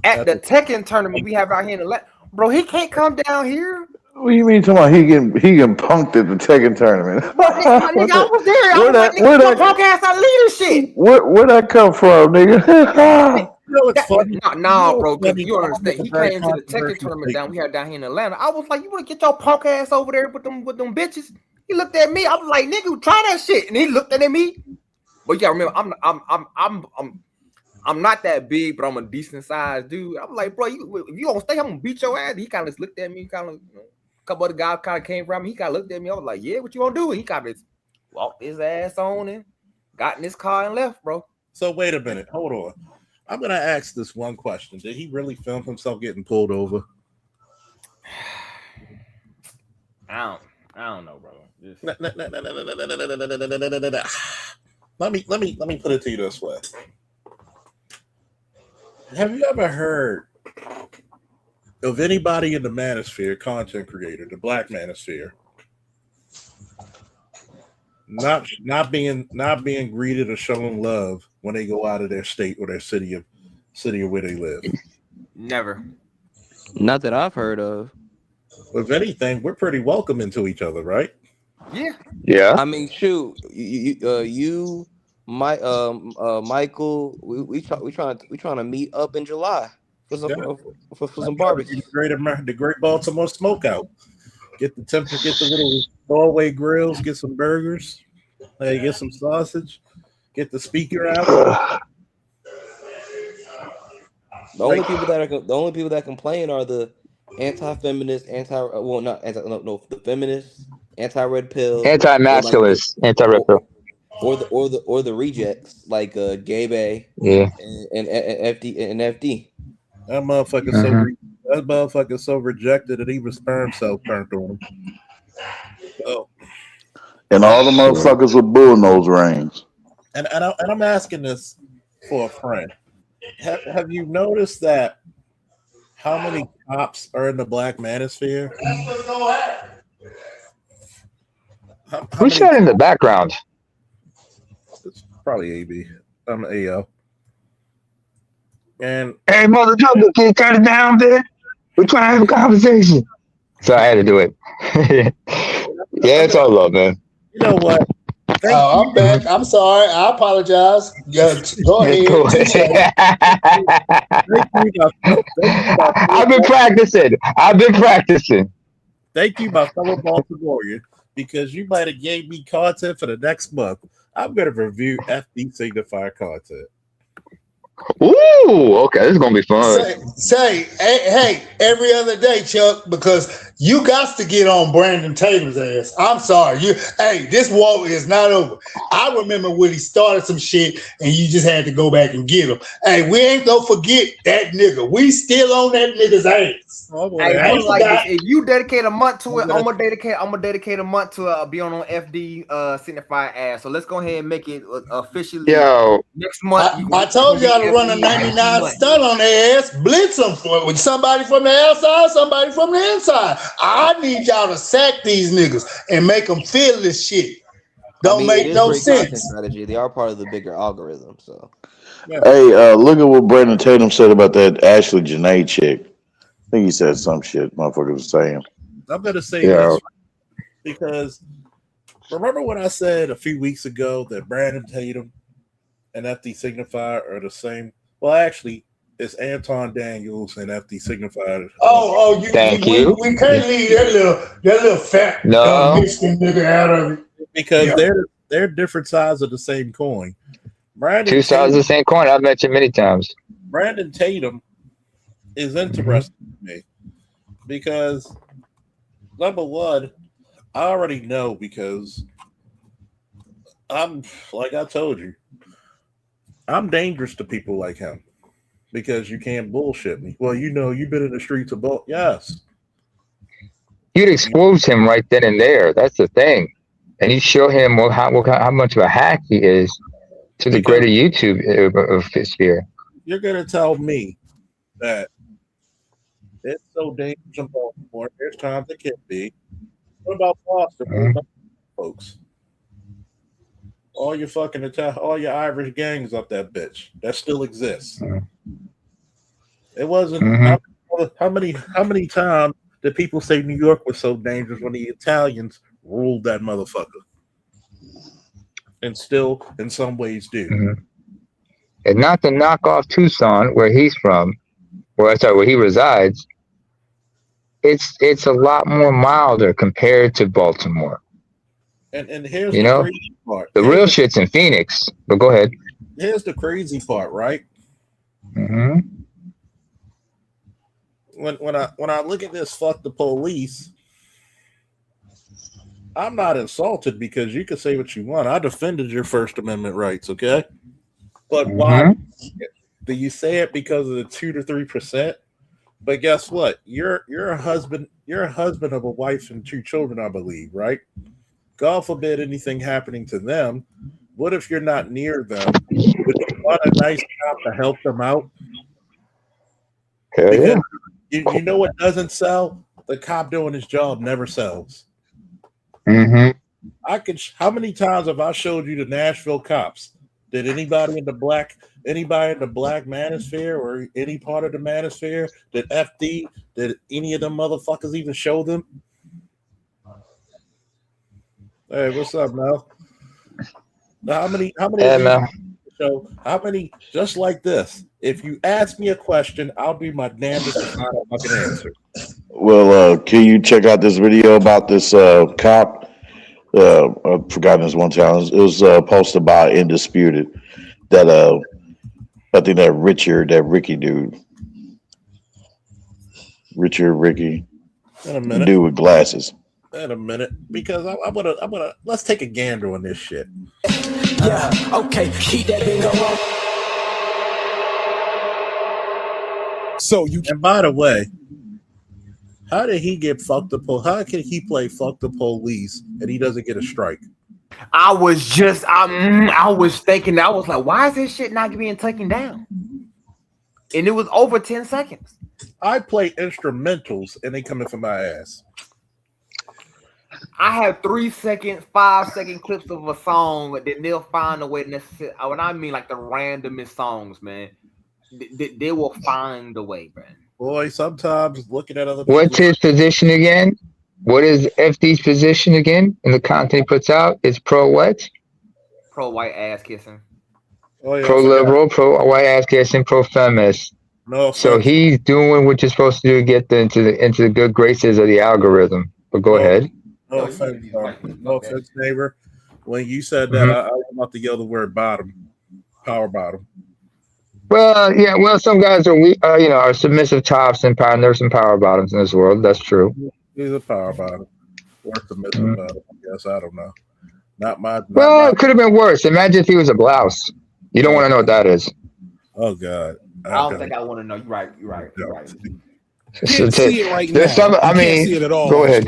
At the Tekken tournament we have out here in the bro, he can't come down here. What do you mean talking about he getting punked at the Tekken tournament? My nigga, I was there. I was like, nigga, your punk ass out leading shit. Where'd that come from, nigga? Nah, bro, because you understand. He came to the Tekken tournament down we had down here in Atlanta. I was like, you want to get your punk ass over there with them bitches? He looked at me. I was like, nigga, try that shit. And he looked at me. But you gotta remember, I'm not that big, but I'm a decent sized dude. I'm like, bro, if you don't stay, I'm gonna beat your ass. He kind of just looked at me, kind of, a couple other guys kind of came around me. He kind of looked at me. I was like, yeah, what you gonna do? And he kind of just walked his ass on and got in his car and left, bro. So wait a minute, hold on. I'm gonna ask this one question: did he really film himself getting pulled over? I don't know, bro. Let me put it to you this way. Have you ever heard of anybody in the manosphere, content creator, the black manosphere, not being greeted or shown love when they go out of their state or their city of where they live? Never. Not that I've heard of. If anything, we're pretty welcoming to each other, right? Yeah. Yeah. I mean, shoot, Michael, we trying to meet up in July for some barbecue. The Great Baltimore Smokeout. Get the little doorway grills. Get some burgers. Get some sausage. Get the speaker out. The only people that complain are the anti-feminist, the feminists, anti-red pill, anti-masculist, anti-red pill, or the rejects like Gay Bay, yeah, and FD. That motherfucker's so rejected that even sperm cell turned on him. So, and all the motherfuckers with bull nose rings. And I'm asking this for a friend. Have you noticed that how many cops are in the black manosphere? Who's shot in the background? It's probably AB. I'm AO. And hey, motherfucker, can you turn it down, man? We're trying to have a conversation. So I had to do it. Yeah, it's all love, man. You know what? I'm back. I'm sorry. I apologize. Yeah, go ahead. I've been practicing. Thank you, my fellow Baltimorean, because you might have gave me content for the next month. I'm going to review FD Signifier content. Ooh, okay, this is gonna be fun. Say, hey, every other day, Chuck, because you got to get on Brandon Tatum's ass. I'm sorry, this war is not over. I remember when he started some shit, and you just had to go back and get him. Hey, we ain't gonna forget that nigga. We still on that nigga's ass. If you dedicate a month to it, I'm gonna dedicate a month to be on FD Signifier ass. So let's go ahead and make it officially next month. I told y'all to run a 99 stun on their ass, blitz them with somebody from the outside, somebody from the inside. I need y'all to sack these niggas and make them feel this shit. Don't make no sense. Strategy. They are part of the bigger algorithm. So, hey, look at what Brandon Tatum said about that Ashley Janae chick. I think he said some shit. Motherfucker was saying. I'm gonna say this because remember when I said a few weeks ago that Brandon Tatum and FD Signifier are the same? Well, actually, it's Anton Daniels and FD Signifier. Thank you. We can't leave that little fat Michigan nigga out of it because they're different sides of the same coin. Two sides of the same coin. I've mentioned many times. Brandon Tatum is interesting to me because number one, I already know because I'm like I told you, I'm dangerous to people like him because you can't bullshit me. Well, you've been in the streets of bull. Yes, you'd expose him right then and there. That's the thing, and you show him how much of a hack he is to the greater YouTube sphere. You're gonna tell me that It's so dangerous in Baltimore. There's times it can be. What about Boston? What about folks? All your fucking all your Irish gangs up that bitch. That still exists. It wasn't how many times did people say New York was so dangerous when the Italians ruled that motherfucker? And still in some ways do. And not to knock off Tucson, where he's from, where he resides, it's a lot more milder compared to Baltimore. And here's You the know, crazy part. the real shit's in Phoenix. But go ahead. Here's the crazy part, right? When I look at this, fuck the police. I'm not insulted because you can say what you want. I defended your First Amendment rights, okay? But why do you say it because of the 2 to 3%? But guess what? You're a husband. You're a husband of a wife and 2 children, I believe, right? God forbid anything happening to them. What if you're not near them? Would you want a nice cop to help them out? Hell because yeah. you know what doesn't sell? The cop doing his job never sells. How many times have I showed you the Nashville cops? Did anybody in the black manosphere or any part of the manosphere, did any of them motherfuckers even show them? Hey, what's up, Mel? Now, how many how many just like this? If you ask me a question, I'll do my damnedest to find a fucking answer. Well, can you check out this video about this cop? I've forgotten his one town. It was posted by Indisputed. That I think that Ricky dude, Ricky, In a the minute. dude with glasses. In a minute, because I'm gonna let's take a gander on this shit. Yeah, okay, keep that bingo on. So and by the way, how did he get fucked the police? How can he play fuck the police and he doesn't get a strike? I was thinking, I was like, why is this shit not being taken down? And it was over 10 seconds. I play instrumentals and they coming for my ass. I have 3 second, 5 second clips of a song that they'll find a way to necessarily. When I mean like the randomest songs, man, they will find a way, man. Boy, sometimes looking at other What's his position again? What is FD's position again in the content he puts out? It's pro what? Pro white ass kissing. Oh, yeah, Pro liberal, pro white ass kissing, pro feminist. No, so he's doing what you're supposed to do to get into the good graces of the algorithm. But go ahead. No offense, neighbor. When you said that, I was about to yell the word bottom, power bottom. Well, yeah. Well, some guys are are submissive tops and power. There's some power bottoms in this world. That's true. He's a power bottom or submissive bottom. I guess I don't know. It could have been worse. Imagine if he was a blouse. You don't want to know what that is. Oh God. I don't think I want to know. You're right. Can't see it right now. Can't see it at all. Go ahead.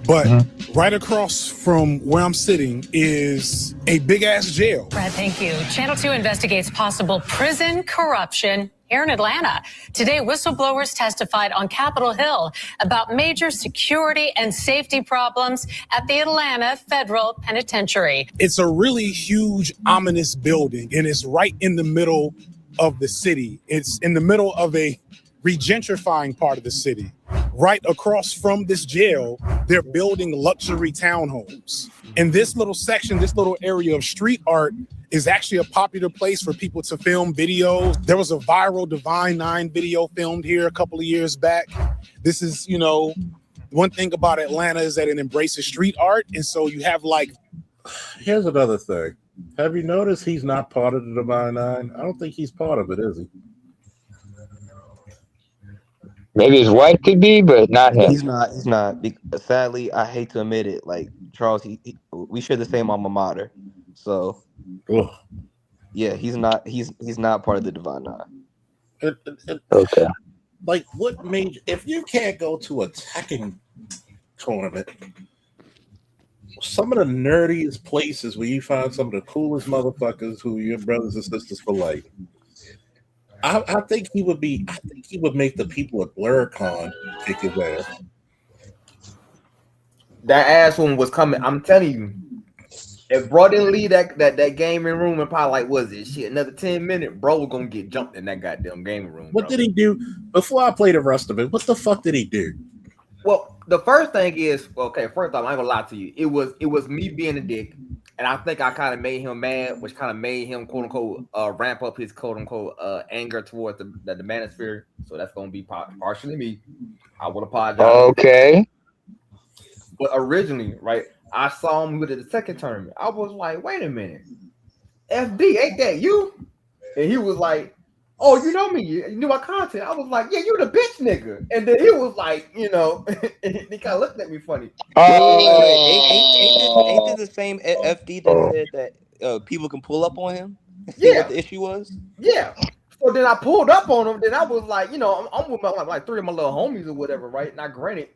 But right across from where I'm sitting is a big ass jail. Brad, thank you. Channel 2 investigates possible prison corruption here in Atlanta. Today, whistleblowers testified on Capitol Hill about major security and safety problems at the Atlanta Federal Penitentiary. It's a really huge, ominous building, and it's right in the middle of the city. It's in the middle of a regentrifying part of the city. Right across from this jail, they're building luxury townhomes. And this little section, this little area of street art is actually a popular place for people to film videos. There was a viral Divine 9 video filmed here a couple of years back. This is, one thing about Atlanta is that it embraces street art. And so you have Here's another thing. Have you noticed he's not part of the Divine 9? I don't think he's part of it, is he? Maybe his wife could be, but not him. He's not. Sadly, I hate to admit it. Like Charles, we share the same alma mater, so yeah, he's not. He's not part of the Divine Nine. Okay. Like, what made if you can't go to a Tekken tournament, some of the nerdiest places where you find some of the coolest motherfuckers who are your brothers and sisters for life? I think he would be. I think he would make the people at BlurCon kick his ass. That ass one was coming. I'm telling you. If bro didn't leave that gaming room in probably like was it shit another 10 minutes, bro was gonna get jumped in that goddamn gaming room. What did he do before I play the rest of it? What the fuck did he do? Well, the first thing is okay. First off, I ain't gonna lie to you. It was me being a dick, and I think I kind of made him mad, which kind of made him quote unquote ramp up his quote unquote anger towards the manosphere. So that's gonna be partially me. I will apologize. Okay. But originally, right, I saw him with the second tournament. I was like, wait a minute, FD, ain't that you? And he was like, oh, you know me, you knew my content. I was like, yeah, you the bitch nigga. And then he was like, he kind of looked at me funny. Ain't this the same FD that said that people can pull up on him? See what the issue was? Yeah. So then I pulled up on him. Then I was like, I'm with like three of my little homies or whatever, right? Now, granted,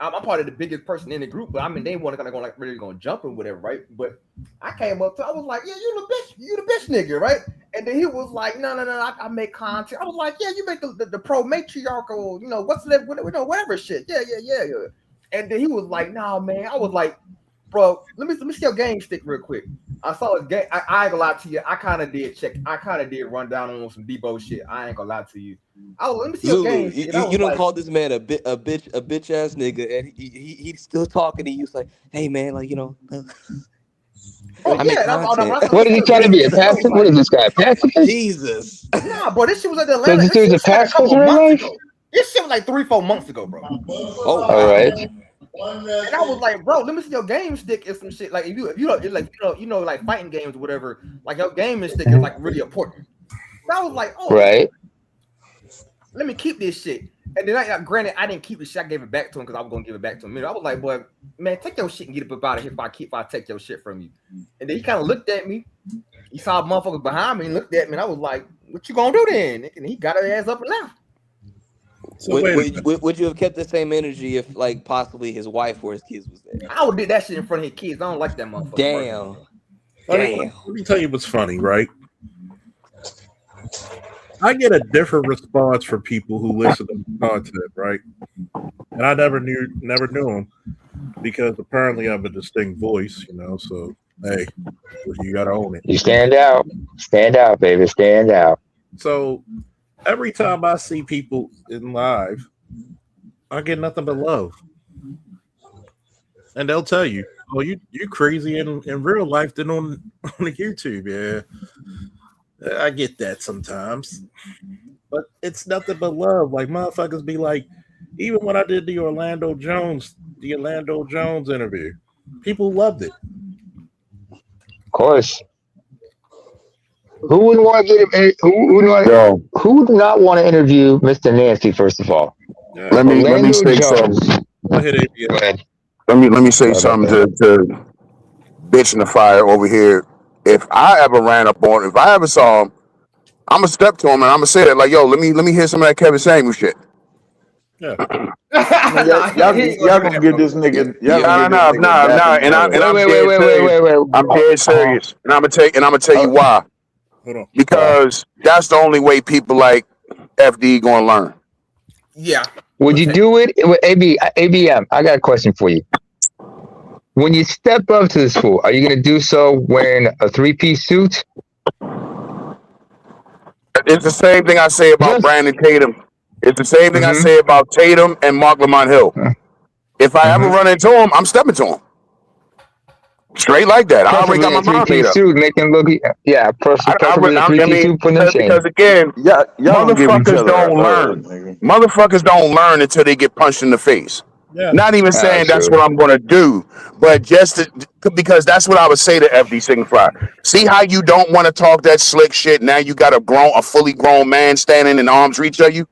I'm part of the biggest person in the group, but I mean, they weren't gonna go like really gonna jump and whatever, right? But I came up to, I was like, yeah, you the bitch nigga, right? And then he was like, no, I make content. I was like, yeah, you make the pro matriarchal, what's that, whatever shit, yeah. And then he was like, nah, man. I was like, bro, let me see your game stick real quick. I saw his game. I ain't gonna lie to you. I kind of did run down on some Debo shit. I ain't gonna lie to you. Let me see your game. You don't call this man a bitch ass nigga, and he's still talking to you. It's like, hey man, like What is he trying to be? A pacifist? What is this guy? A pacifist? Jesus. Nah, bro, this shit was at the So Atlanta. this dude's a pacifist in real life? This shit was like 3-4 months ago, bro. Oh, all right. And I was like, bro, let me see your game stick and some shit. Like if you like fighting games or whatever, like your gaming stick is like really important. So I was like, oh, right. Let me keep this shit. And then granted, I didn't keep the shit. I gave it back to him because I was gonna give it back to him. I was like, boy, man, take your shit and get up out of here if I take your shit from you. And then he kind of looked at me. He saw motherfuckers behind me and looked at me, and I was like, what you gonna do then? And he got his ass up and left. So would you have kept the same energy if, like, possibly his wife or his kids was there? I would do that shit in front of his kids. I don't like that motherfucker. Damn. Let me tell you what's funny, right? I get a different response from people who listen to the content, right? And I never knew him because apparently I have a distinct voice, so hey, you gotta own it. You stand out, baby, stand out. So every time I see people in live, I get nothing but love. And they'll tell you, oh, you crazy in real life than on the YouTube, yeah. I get that sometimes. But it's nothing but love. Like motherfuckers be like, even when I did the Orlando Jones interview, people loved it. Of course. Who wouldn't want to get him? Who would not want to interview Mr. Nancy? First of all, yeah. Let me say something. Go ahead. Let me say something to bitch in the fire over here. If I ever saw him, I'm gonna step to him and I'm gonna say that like, yo, let me hear some of that Kevin Samuels shit. Yeah. Y'all gonna get this nigga. Nah. And I'm dead serious. And I'm gonna tell you why. Hold on. Because that's the only way people like FD gonna learn. Yeah. Would you do it with ABM? I got a question for you. When you step up to this fool, are you going to do so wearing a 3-piece suit? It's the same thing I say about Brandon Tatum. It's the same thing I say about Tatum and Mark Lamont Hill. If I ever run into him, I'm stepping to him. Straight like that. I already got my mouth made up. Suit, make him look, because again, motherfuckers don't learn. Motherfuckers don't learn until they get punched in the face. Yeah. Not even saying that's what I'm going to do, but because that's what I would say to FD Signify. See how you don't want to talk that slick shit? Now you got a fully grown man standing in arm's reach of you.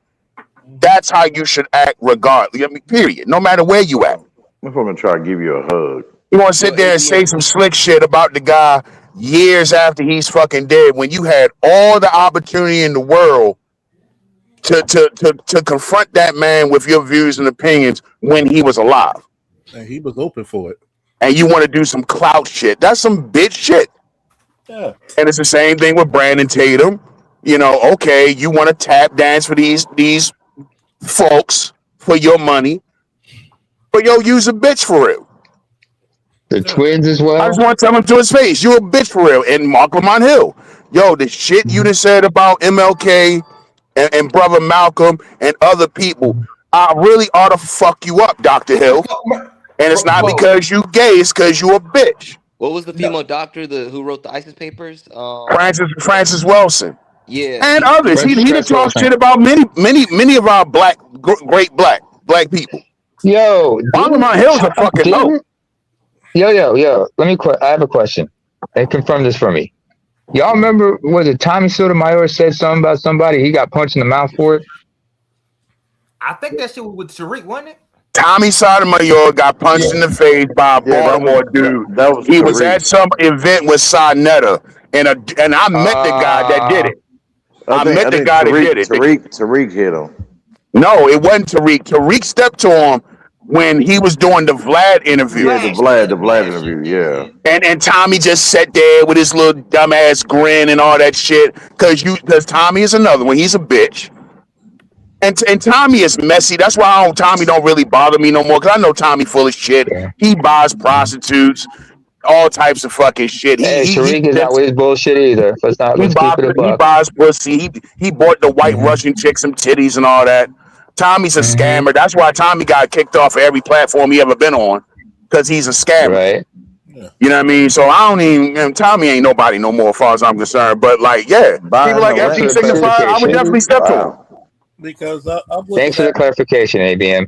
That's how you should act, regardless. I mean, period. No matter where you at. I'm gonna try to give you a hug. You want to sit there and say some slick shit about the guy years after he's fucking dead when you had all the opportunity in the world to confront that man with your views and opinions when he was alive. And he was open for it. And you want to do some clout shit. That's some bitch shit. Yeah. And it's the same thing with Brandon Tatum Okay, you want to tap dance for these folks for your money, but use a bitch for real. The twins as well. I just want to tell him to his face, you a bitch for real. And Mark Lamont Hill, the shit you done said about MLK and brother Malcolm and other people, I really ought to fuck you up, Dr. Hill. And it's not because you gay, it's because you a bitch. What was the female doctor who wrote the ISIS papers? Francis Wilson. Yeah, And others. He done talk shit about many of our great black people. Yo, Mark Lamont Hill's a fucking no. Yo. I have a question. And confirm this for me. Y'all remember, was it Tommy Sotomayor said something about somebody? He got punched in the mouth for it? I think that shit was with Tariq, wasn't it? Tommy Sotomayor got punched in the face by a Baltimore dude. He was at some event with Sonetta, and I met the guy that did it. I met the guy that did it. Tariq hit him. No, it wasn't Tariq. Tariq stepped to him when he was doing the Vlad interview. Yeah, the Vlad interview, yeah. And Tommy just sat there with his little dumbass grin and all that shit. Because Tommy is another one. He's a bitch. And Tommy is messy. That's why Tommy don't really bother me no more. Because I know Tommy full of shit. Yeah. He buys prostitutes, all types of fucking shit. Tariq is not with his bullshit either. Let's keep it a buck. He buys pussy. He bought the white Russian chick some titties and all that. Tommy's a scammer. That's why Tommy got kicked off of every platform he ever been on, because he's a scammer. Right. You know what I mean? So I don't even. Tommy ain't nobody no more, as far as I'm concerned. But people like FG Signified, I would definitely step to him. Because I'm thanks for the clarification, ABM.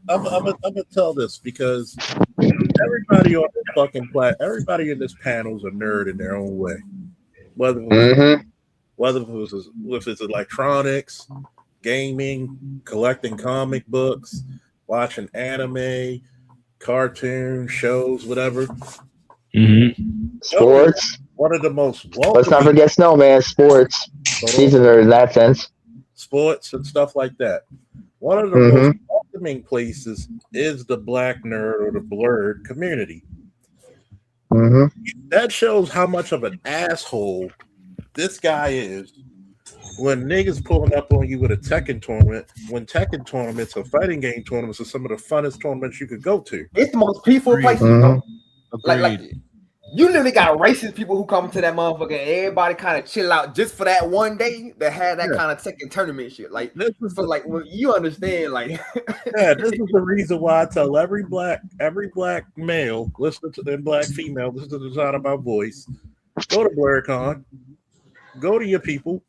I'm gonna tell this because everybody on this fucking everybody in this panel is a nerd in their own way. Whether it's electronics, gaming, collecting comic books, watching anime, cartoon shows, whatever. Sports. One of the most welcoming. Let's not forget Snowman. Sports. He's a nerd in that sense. Sports and stuff like that. One of the most welcoming places is the black nerd or the blurred community. That shows how much of an asshole this guy is when niggas pulling up on you with a Tekken tournament, when Tekken tournaments or fighting game tournaments are some of the funnest tournaments you could go to. It's the most peaceful place. Like you literally got racist people who come to that motherfucker and everybody kind of chill out just for that one day that had that kind of Tekken tournament shit. Like this is when you understand, like this is the reason why I tell every black male listen to and black female listen to the sound of my voice. Go to BlurCon, go to your people,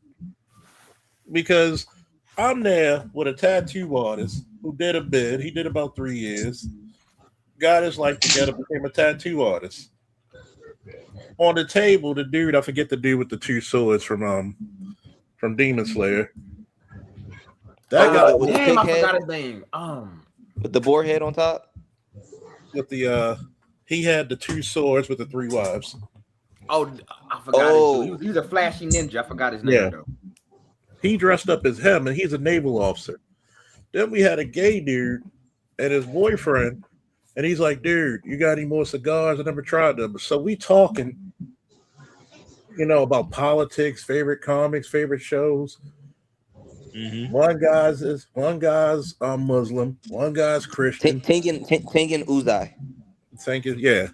because I'm there with a tattoo artist who did a bid. He did about 3 years. Got his life together, became a tattoo artist. On the table, the dude, I forget the dude with the two swords from Demon Slayer. That guy, damn, I forgot his name. With the boar head on top. With the he had the two swords with the 3 wives. Oh, I forgot his name. He's a flashy ninja. I forgot his name though. He dressed up as him, and he's a naval officer. Then we had a gay dude and his boyfriend. And he's like, dude, you got any more cigars? I never tried them. So we talking, about politics, favorite comics, favorite shows. One guy's Muslim, one guy's Christian. Tengen Uzai. Thinking, yeah.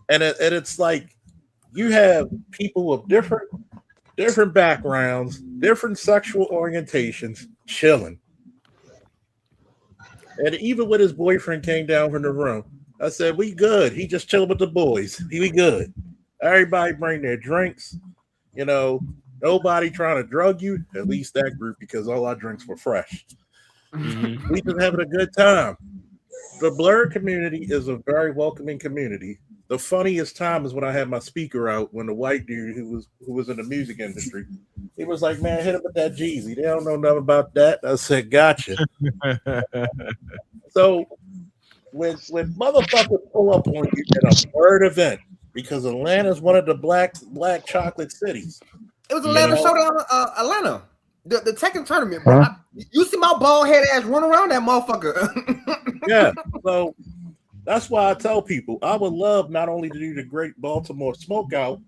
And it's like you have people of different backgrounds, different sexual orientations, chilling. And even when his boyfriend came down from the room, I said, we good. He just chilling with the boys. We good. Everybody bring their drinks. Nobody trying to drug you, at least that group, because all our drinks were fresh. We just having a good time. The blurred community is a very welcoming community. The funniest time is when I had my speaker out when the white dude who was in the music industry, he was like, man, hit him with that Jeezy. They don't know nothing about that. I said, gotcha. So when motherfuckers pull up on you at a blurred event, because Atlanta's one of the black chocolate cities. It was Atlanta Showdown, Atlanta. The Tekken tournament, bro. You see my bald head ass run around that motherfucker. Yeah. So that's why I tell people I would love not only to do the Great Baltimore Smokeout,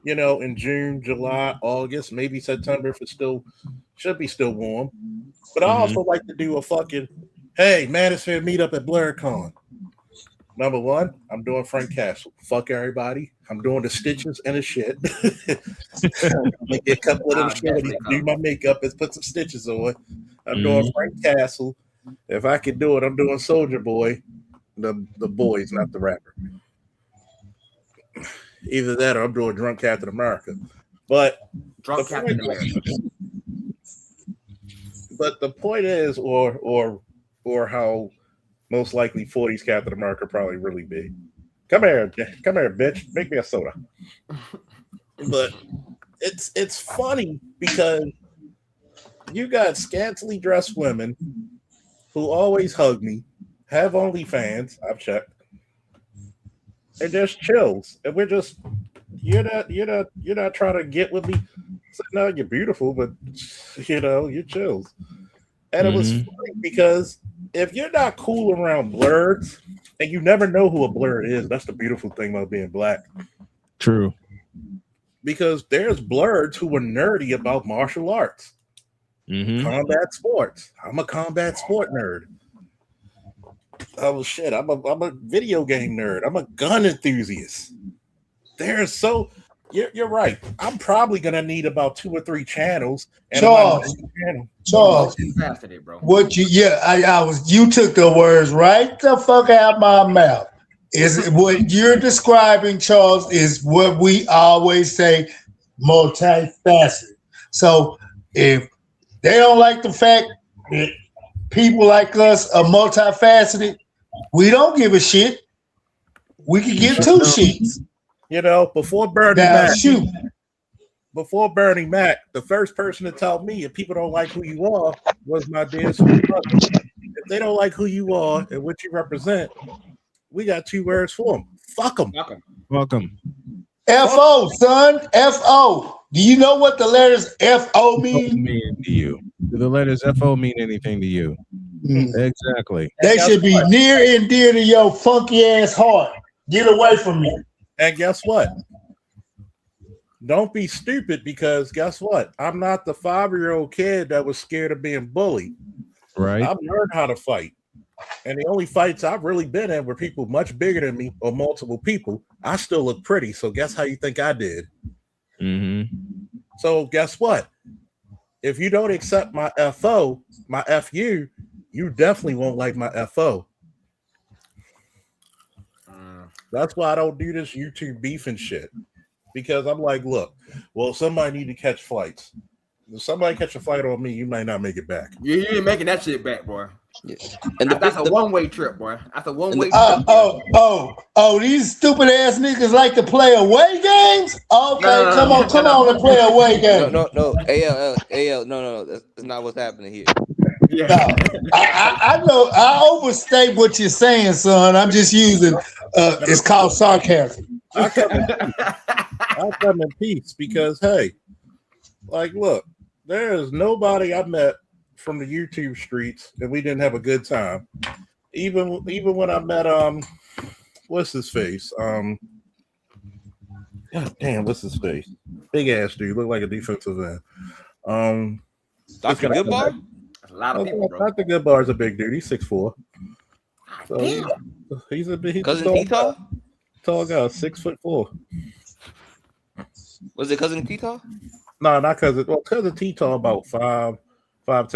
you know, in June, July, August, maybe September if it's still should be still warm. But I also like to do a fucking hey, Manosphere meetup at BlurCon. Number one, I'm doing Frank Castle. Fuck everybody. I'm doing the stitches and the shit. Make a couple of them shorties do my makeup and put some stitches on. I'm doing Frank Castle. If I can do it, I'm doing Soldier Boy. The boys, not the rapper. Either that or I'm doing Drunk Captain America. But Drunk Captain America. But the point is, or how most likely 40s Captain America probably really be. Come here, bitch. Make me a soda. But it's funny because you got scantily dressed women who always hug me, have OnlyFans. I've checked. And just chills, and we're just you're not trying to get with me. So, no, you're beautiful, but you know you're chills. And it was funny because if you're not cool around blurs, and you never know who a blur is, that's the beautiful thing about being black. True. Because there's blurs who are nerdy about martial arts, combat sports. I'm a combat sport nerd. Oh shit! I'm a video game nerd. I'm a gun enthusiast. There's so you're right. I'm probably gonna need about 2 or 3 channels. And Charles, bro. What you? Yeah, I was. You took the words right the fuck out my mouth. Is what you're describing, Charles? Is what we always say, multifaceted. So if they don't like the fact that people like us are multifaceted, we don't give a shit. We can give 2 shits. You know, before Bernie Mac, the first person to tell me if people don't like who you are was my dear sweet brother. If they don't like who you are and what you represent, we got 2 words for them. Fuck them. Welcome. F-O, son. F-O. Do you know what the letters F-O mean? To you. Do the letters F-O mean anything to you? Exactly. They should be near and dear to your funky ass heart. Get away from me. And guess what? Don't be stupid because guess what? I'm not the 5-year-old kid that was scared of being bullied. Right. I've learned how to fight. And the only fights I've really been in were people much bigger than me or multiple people. I still look pretty. So guess how you think I did? So guess what? If you don't accept my FO, my FU, you definitely won't like my FO. That's why I don't do this YouTube beef and shit. Because I'm like, look, well, somebody need to catch flights. If somebody catch a flight on me, you might not make it back. You ain't making that shit back, boy. Yeah. And that's a one-way trip, boy. That's a one-way trip. These stupid ass niggas like to play away games? Okay, come on and play away games. No. AL, no. That's not what's happening here. Yeah. No, I know I overstate what you're saying, son. I'm just using it's called sarcasm. I come in peace because hey, like look, there is nobody I met from the YouTube streets and we didn't have a good time. Even when I met what's his face? God damn, what's his face? Big ass dude, look like a defensive end. Dr. Goodbar? A lot of people, bro. Dr. Goodbar's a big dude. He's 6'4". So he's Cousin Tito? Tall guy, 6'4". Was it Cousin Tito? No, not cousin. Well, cousin Tito about 5'10"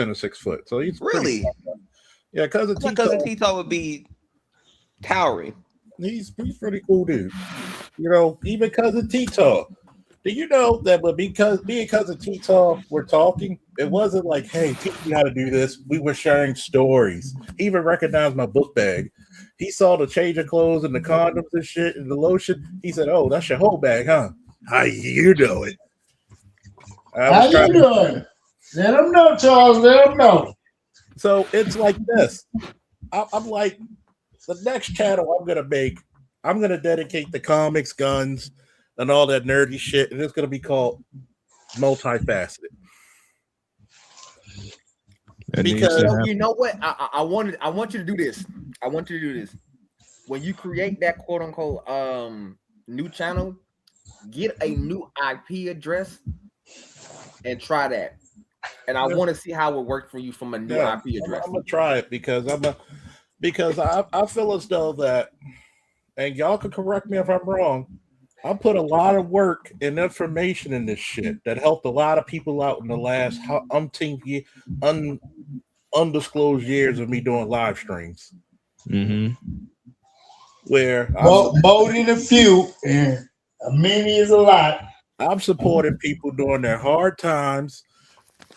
or 6 foot. So he's really, yeah. Cousin Tito. Cousin Tito would be towering. He's pretty cool dude. You know, even cousin Tito. Do you know that when me and cousin Tito were talking, it wasn't like, hey, teach me how to do this. We were sharing stories. He even recognized my book bag. He saw the change of clothes and the condoms and shit and the lotion. He said, oh, that's your whole bag, huh? How you doing? How you doing? Let them know, Charles. Let them know. So it's like this. I'm like, the next channel I'm going to make, I'm going to dedicate the comics, guns, and all that nerdy shit, and it's going to be called Multifaceted. Because you know what, I want you to do this. I want you to do this. When you create that quote unquote new channel, get a new IP address and try that. And I want to see how it works for you from a new IP address. I'm gonna try it because I feel as though that, and y'all can correct me if I'm wrong. I put a lot of work and information in this shit that helped a lot of people out in the last umpteen undisclosed years of me doing live streams. Mm-hmm. Where more than a few, and many is a lot. I've supported people during their hard times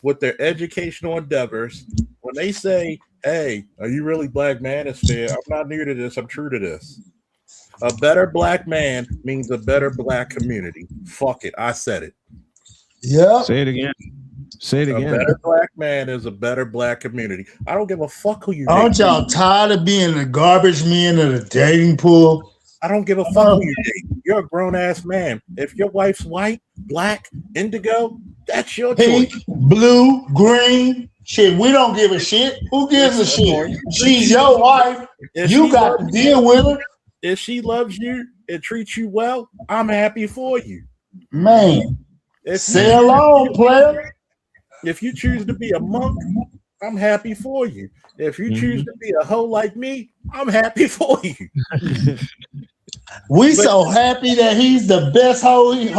with their educational endeavors. When they say, "Hey, are you really Black Manosphere?" I'm not new to this. I'm true to this. A better black man means a better black community. Fuck it. I said it. Yeah. Say it again. Say it again. A better black man is a better black community. I don't give a fuck who you Aren't date. y'all tired of being the garbage men of the dating pool? I don't give a fuck who you date. You're a grown ass man. If your wife's white, black, indigo, that's your pink, choice. blue, green. Shit, we don't give a shit. Who gives a shit? She's your wife. You got to deal with her. If she loves you and treats you well, I'm happy for you. Man, say along, player. If you choose to be a monk, I'm happy for you. If you choose to be a hoe like me, I'm happy for you. So happy that he's the best hoe he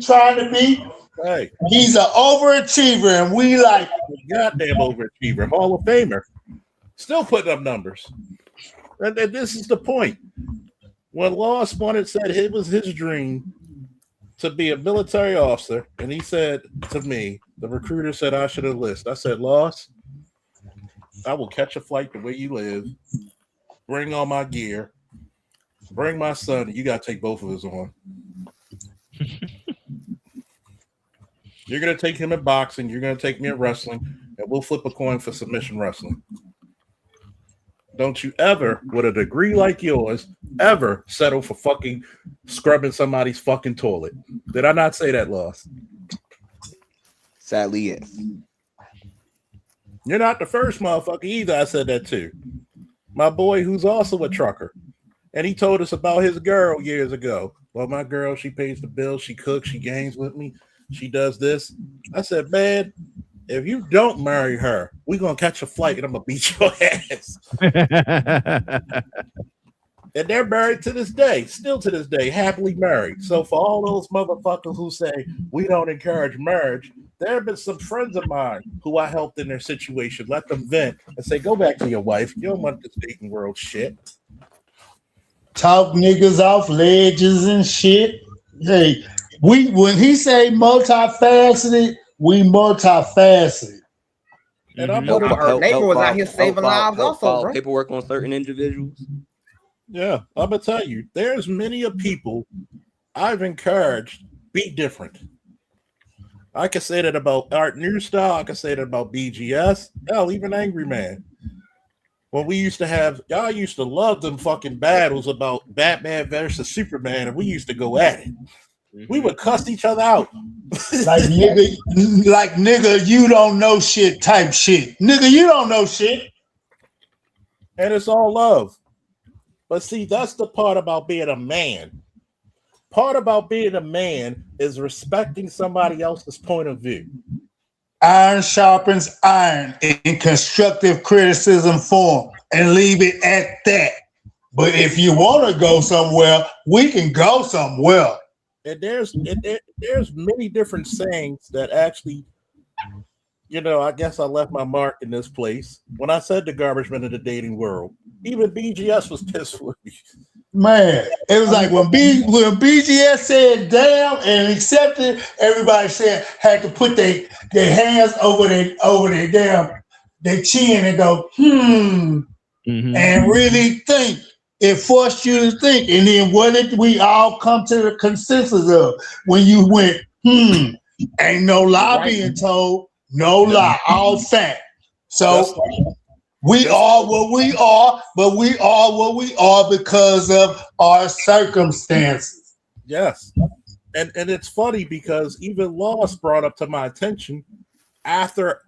trying to be. Hey, he's an overachiever, and we like goddamn overachiever, Hall of Famer, still putting up numbers. And this is the point. When Lost wanted said it was his dream to be a military officer, and he said to me, the recruiter said I should enlist. I said, Lost, I will catch a flight the way you live, bring all my gear, bring my son, and you got to take both of us on. You're going to take him in boxing, you're going to take me in wrestling, and we'll flip a coin for submission wrestling. Don't you ever, with a degree like yours, ever settle for fucking scrubbing somebody's fucking toilet. Did I not say that, Lost? Sadly, yes. You're not the first motherfucker either. I said that too. My boy, who's also a trucker, and he told us about his girl years ago. Well, my girl, she pays the bills, she cooks, she games with me, she does this. I said, man, if you don't marry her, we're going to catch a flight and I'm going to beat your ass. And they're married to this day, still to this day, happily married. So for all those motherfuckers who say we don't encourage marriage, there have been some friends of mine who I helped in their situation, let them vent and say, go back to your wife. You don't want this dating world shit. Talk niggas off ledges and shit. Hey, when he say multifaceted, we multifaceted. And I'm our neighbor was out here saving lives also, bro. Paperwork on certain individuals. Yeah, I'm gonna tell you, there's many of people I've encouraged be different. I can say that about Art New Style. I can say that about BGS. Hell, even Angry Man. When we used to have, y'all used to love them fucking battles about Batman versus Superman, and we used to go at it. We would cuss each other out. like nigga, you don't know shit type shit. Nigga, you don't know shit. And it's all love. But see, that's the part about being a man. Part about being a man is respecting somebody else's point of view. Iron sharpens iron in constructive criticism form, and leave it at that. But if you want to go somewhere, we can go somewhere. And there's many different sayings that actually, you know, I guess I left my mark in this place. When I said the garbage men of the dating world, even BGS was pissed with me. Man, it was like when BGS said damn and accepted, everybody said had to put their hands over their damn their chin and go, and really think. It forced you to think. And then what did we all come to the consensus of when you went, ain't no lie being told, no lie, all fact. So we are what we are, but we are what we are because of our circumstances. Yes. And it's funny because even Lost brought up to my attention after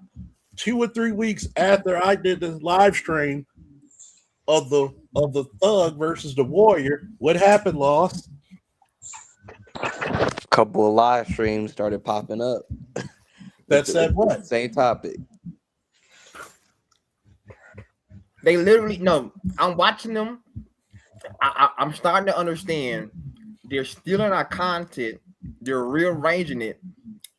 2 or 3 weeks after I did this live stream of the thug versus the warrior. What happened, Lost? couple of live streams started popping up. That said what? Same topic. They literally no. I'm watching them. I'm starting to understand. They're stealing our content. They're rearranging it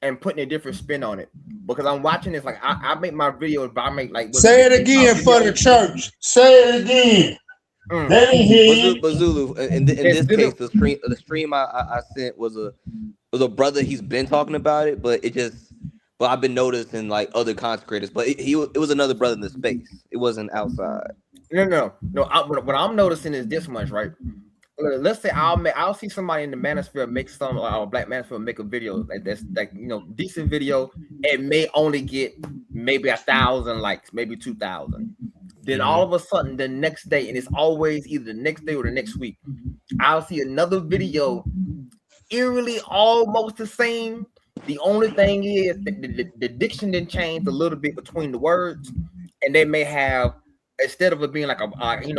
and putting a different spin on it. Because I'm watching this, like I make my videos, but I make like. Say it again for the church. Say it again. They didn't hear you. But Zulu, in this case, the stream I sent was a brother. He's been talking about it, but I've been noticing like other content creators, but it was another brother in the space. It wasn't outside. No. What I'm noticing is this much, right? Let's say I'll see somebody in the manosphere make some black manosphere make a video like that's like decent video. It may only get maybe 1,000 likes, maybe 2,000. Then all of a sudden the next day, and it's always either the next day or the next week, I'll see another video eerily almost the same. The only thing is the diction then changed a little bit between the words, and they may have, instead of it being like somebody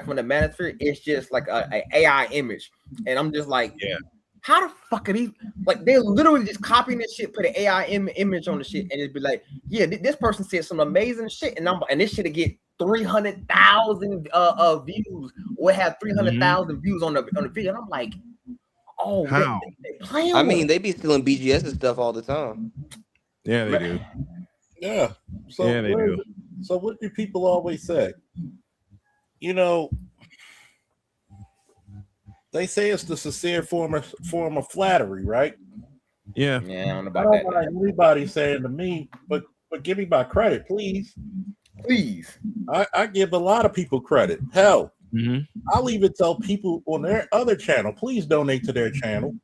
from the manosphere, it's just like a AI image, and I'm just like, yeah, how the fuck are these? Like they're literally just copying this shit, put an AI image on the shit, and it'd be like, yeah, this person said some amazing shit, and this shit get 300,000 views, or have 300,000 views on the video, and I'm like, oh, how? I mean, they be stealing BGS and stuff all the time. Yeah, they do. Yeah. So yeah, they do. So what do people always say? They say it's the sincere form of flattery, right? Yeah. Yeah, I don't know I about don't that. mind anybody saying to me, but give me my credit, please. Please. I give a lot of people credit. Hell, mm-hmm. I'll even tell people on their other channel, please donate to their channel.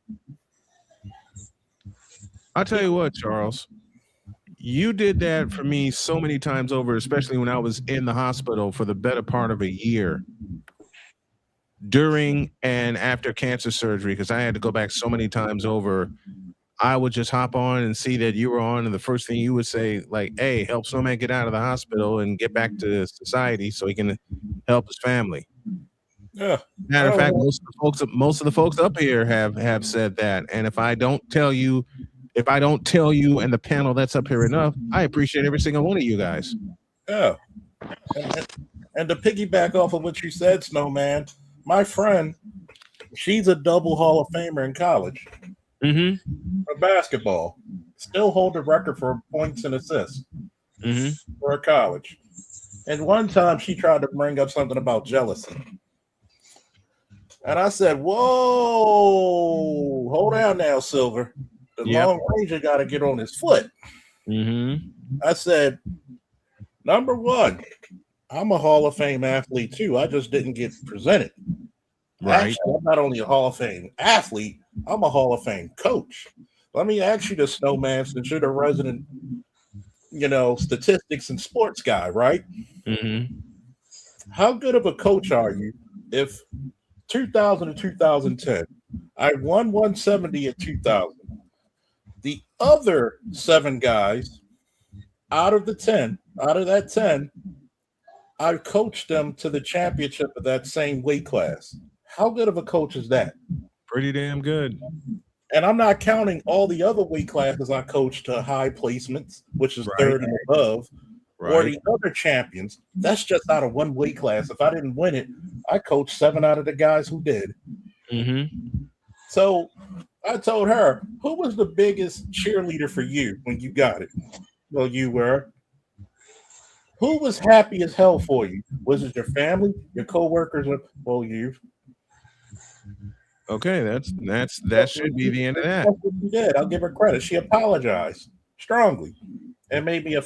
I'll tell you what, Charles. You did that for me so many times over, especially when I was in the hospital for the better part of a year during and after cancer surgery, because I had to go back so many times over. I would just hop on and see that you were on, and the first thing you would say, like, hey, help Snowman get out of the hospital and get back to society so he can help his family. Yeah. Matter of fact, most of the folks up here have said that. And if I don't tell you and the panel that's up here enough, I appreciate every single one of you guys. Yeah. And to piggyback off of what you said, Snowman, my friend, she's a double Hall of Famer in college. Mm-hmm. For basketball. Still hold the record for points and assists for her college. And one time she tried to bring up something about jealousy. And I said, whoa, hold down now, Silver. The Long Ranger got to get on his foot. Mm-hmm. I said, number one, I'm a Hall of Fame athlete too. I just didn't get presented. Right. Actually, I'm not only a Hall of Fame athlete, I'm a Hall of Fame coach. Let me ask you this, Snowman, since you're the resident, statistics and sports guy, right? Mm-hmm. How good of a coach are you if 2000 to 2010, I won 170 at 2000. The other 7 guys out of that 10, I coached them to the championship of that same weight class. How good of a coach is that? Pretty damn good. And I'm not counting all the other weight classes I coached to high placements, which is third and above, or the other champions. That's just out of one weight class. If I didn't win it, I coached 7 out of the guys who did. Mm-hmm. So I told her, who was the biggest cheerleader for you when you got it? Well, you were. Who was happy as hell for you? Was it your family, your coworkers, or you? Okay, that should be the end of that. That's what she did. I'll give her credit. She apologized strongly and made me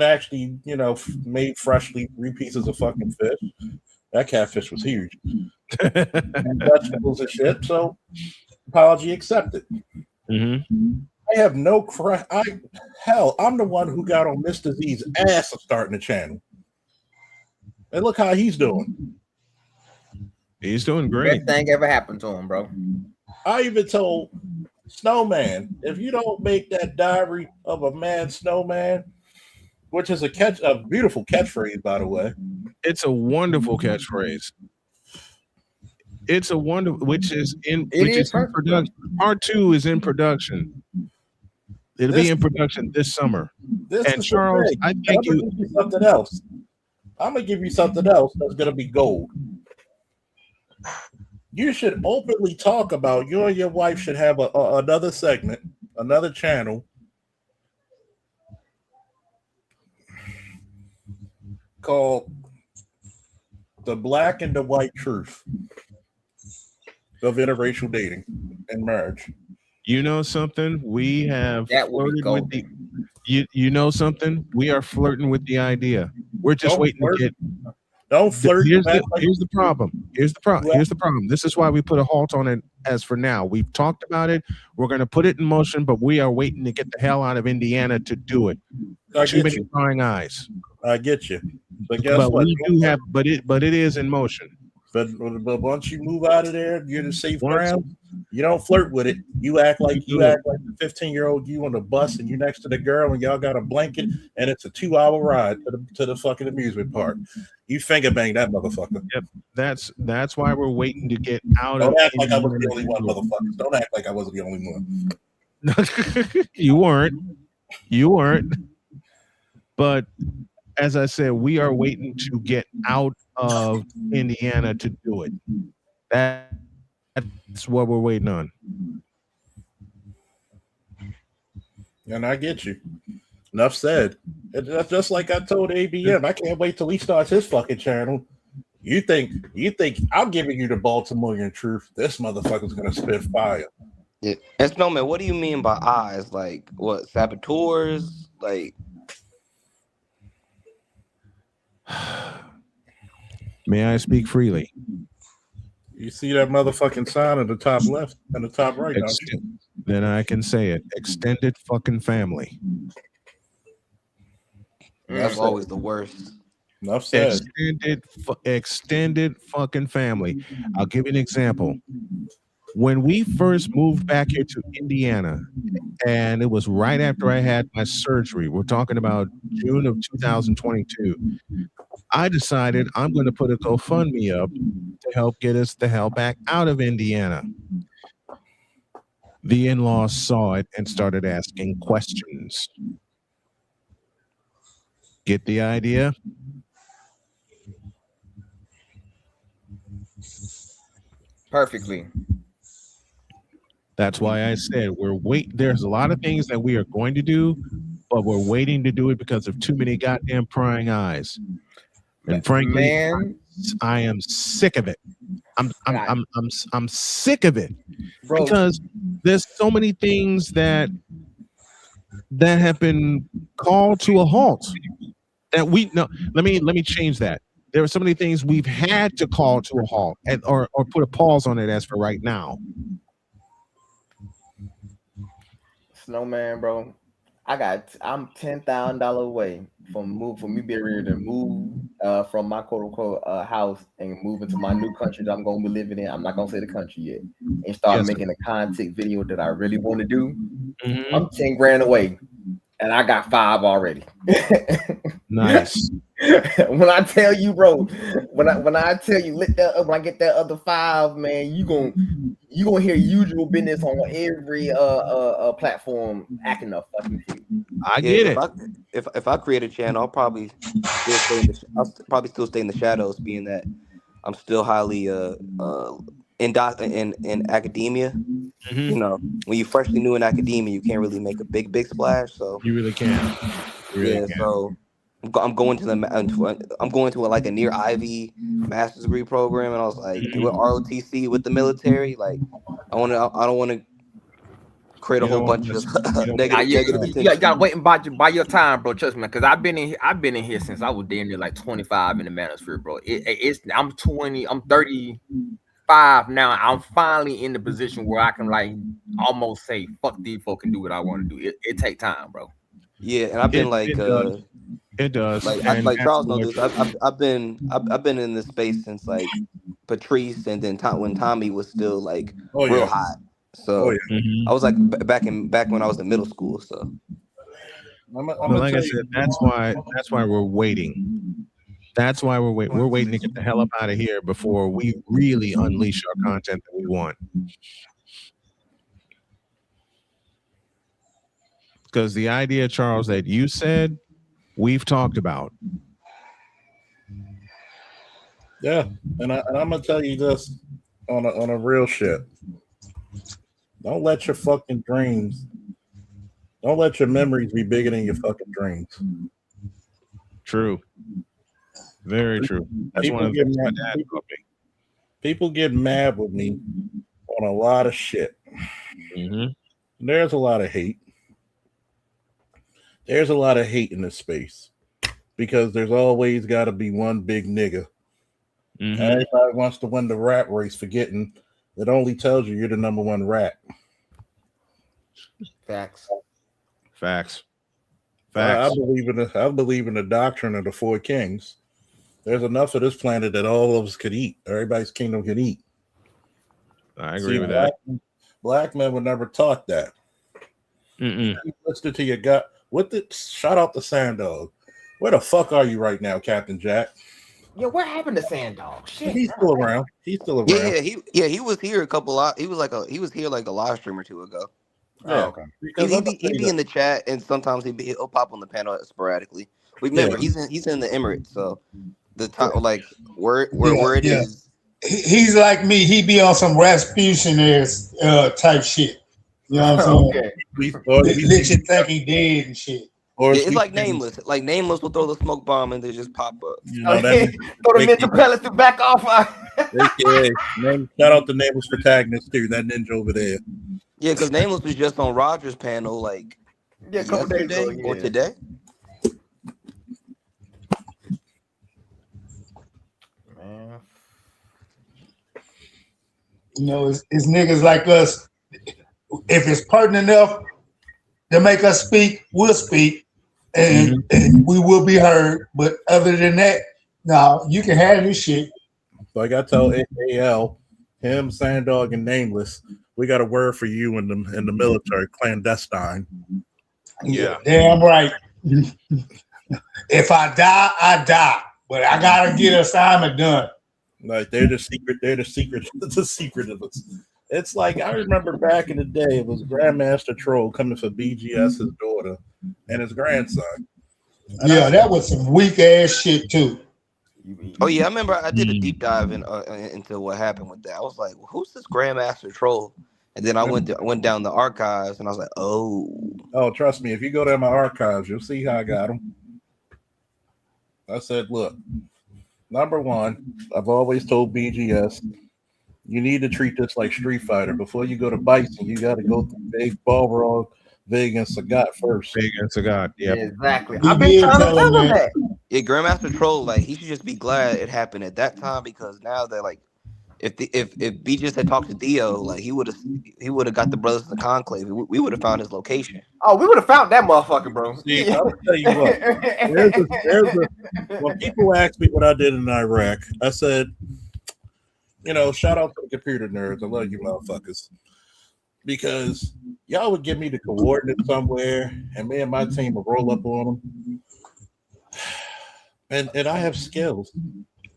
actually, made freshly 3 pieces of fucking fish. That catfish was huge. And vegetables and shit. So apology accepted. Mm-hmm. I have no I'm the one who got on Mr. Z's ass of starting the channel. And look how he's doing. He's doing great. Best thing ever happened to him, bro. I even told Snowman, if you don't make that Diary of a Mad Snowman, which is a beautiful catchphrase, by the way. It's a wonderful catchphrase. It's a wonder, which is in perfect. production. Part 2 is in production. It'll be in production this summer. This And is Charles, the thing. I And think I'm gonna give you something else. I'm gonna give you something else that's gonna be gold. You should openly talk about you and your wife should have another segment, another channel called The Black and the White Truth of Interracial Dating and Marriage. You know something? We have That will be flirted with the you know something? We are flirting with the idea. We're just waiting to get. Don't flirt. Here's the problem. Here's the problem. This is why we put a halt on it as for now. We've talked about it. We're going to put it in motion, but we are waiting to get the hell out of Indiana to do it. Too many prying eyes. I get you. But guess what? We do have, but it is in motion. But once you move out of there, you're in safe ground. You don't flirt with it. You act like the 15-year-old you on the bus, and you next to the girl, and y'all got a blanket, and it's a 2-hour ride to the fucking amusement park. You finger bang that motherfucker. Yep, that's why we're waiting to get out Don't of. act like I was the only one, motherfuckers. Don't act like I wasn't the only one. You weren't. But as I said, we are waiting to get out of Indiana to do it. That's what we're waiting on. And I get you. Enough said. That's just like I told ABM. I can't wait till he starts his fucking channel. You think I'm giving you the Baltimorean truth? This motherfucker's gonna spit fire. Yeah. And Snowman, what do you mean by eyes? Like what? Saboteurs? Like. May I speak freely? You see that motherfucking sign at the top left and the top right? Then I can say it. Extended fucking family. That's always the worst. Enough said. Extended fucking family. I'll give you an example. When we first moved back here to Indiana, and it was right after I had my surgery, we're talking about June of 2022, I decided I'm going to put a GoFundMe up to help get us the hell back out of Indiana. The in-laws saw it and started asking questions. Get the idea? Perfectly. That's why I said there's a lot of things that we are going to do, but we're waiting to do it because of too many goddamn prying eyes. And frankly, I am sick of it. I'm sick of it. Bro. Because there's so many things that have been called to a halt. That let me change that. There are so many things we've had to call to a halt or put a pause on it as for right now. Snowman, bro. I'm $10,000 away from me being ready to move from my quote unquote house and move into my new country that I'm gonna be living in. I'm not gonna say the country yet, and start making a content video that I really want to do. Mm-hmm. I'm 10 grand away, and I got 5 already. Nice. When I tell you, bro, when I tell you, when I get that other 5, man, you gonna hear usual business on every platform acting up fucking fool. I get it. If I create a channel, I'll probably still stay in the shadows, being that I'm still highly in academia. Mm-hmm. You know, when you freshly new in academia, you can't really make a big splash. So you really can't. So I'm going to like a near Ivy master's degree program, and I was like, with ROTC with the military, like I don't want to create a whole bunch of negative attention. You gotta wait and buy your time, bro. Trust me, because I've been in here since I was damn near like 25 in the manosphere, bro. I'm 20, I'm 35 now. I'm finally in the position where I can like almost say, fuck these folk and do what I want to do. It take time, bro. Yeah, and I've been it does. Like Charles knows this. I've been in this space since like Patrice, and then when Tommy was still like real hot. So I was like back when I was in middle school. So like I said, that's why we're waiting. That's why we're waiting to get the hell up out of here before we really unleash our content that we want. Because the idea, Charles, that you said, we've talked about. Yeah, and I'm gonna tell you this on a real shit. Don't let your fucking dreams. Don't let your memories be bigger than your fucking dreams. True. Very true. That's People one of the get things my mad. dad taught me. People get mad with me on a lot of shit. There's a lot of hate. There's a lot of hate in this space because there's always got to be one big nigga. Everybody wants to win the rap race, forgetting it only tells you you're the number one rat. Facts. I believe in the doctrine of the four kings. There's enough of this planet that all of us could eat. Everybody's kingdom can eat. I agree with that. Black men were never taught that. Listen to your gut. Shout out to Sandog. Where the fuck are you right now, Captain Jack? Yo, what happened to Sand Dog? Shit. He's still around. He was here a couple. He was here like a live stream or two ago. Yeah, okay. He'd be in the chat, and sometimes he'll pop on the panel sporadically. Remember, he's in the Emirates, so the time where it is. He's like me. He be on some Rasputin type shit. You know what I'm saying? Let you think he dead and shit. It's like Nameless. Like Nameless will throw the smoke bomb and they just pop up. You know, throw the mental pellets to back off. Shout out to Nameless protagonist too. That ninja over there. Yeah, because Nameless was just on Roger's panel a couple days ago or today. Man. You know, it's niggas like us. If it's pertinent enough to make us speak, we'll speak. And we will be heard. But other than that, no, you can have this shit. Like I tell AL, him, Sandog, and Nameless, we got a word for you in the military, clandestine. Yeah, damn right. If I die, I die. But I gotta get assignment done. Like they're the secret. They're the secret. The secret of us. It's like I remember back in the day, it was Grandmaster Troll coming for BGS's daughter and his grandson. And yeah, that was some weak ass shit too. Oh yeah, I remember I did a deep dive into what happened with that. I was like, well, "Who's this Grandmaster Troll?" And then I went down the archives and I was like, "Oh, trust me, if you go to my archives, you'll see how I got him." I said, "Look, number one, I've always told BGS." You need to treat this like Street Fighter. Before you go to Bison, you got to go through Big Balrog, Vig, and Sagat first. Vig and Sagat, yeah. Exactly. I've been trying to tell him that. Yeah, Grandmaster Troll, he should just be glad it happened at that time because now that if B just had talked to Theo, he would have got the brothers of the conclave. We would have found his location. Oh, we would have found that motherfucker, bro. See, I'll tell you what. When people ask me what I did in Iraq, I said, shout out to the computer nerds. I love you motherfuckers. Because y'all would give me the coordinates somewhere, and me and my team would roll up on them. And I have skills.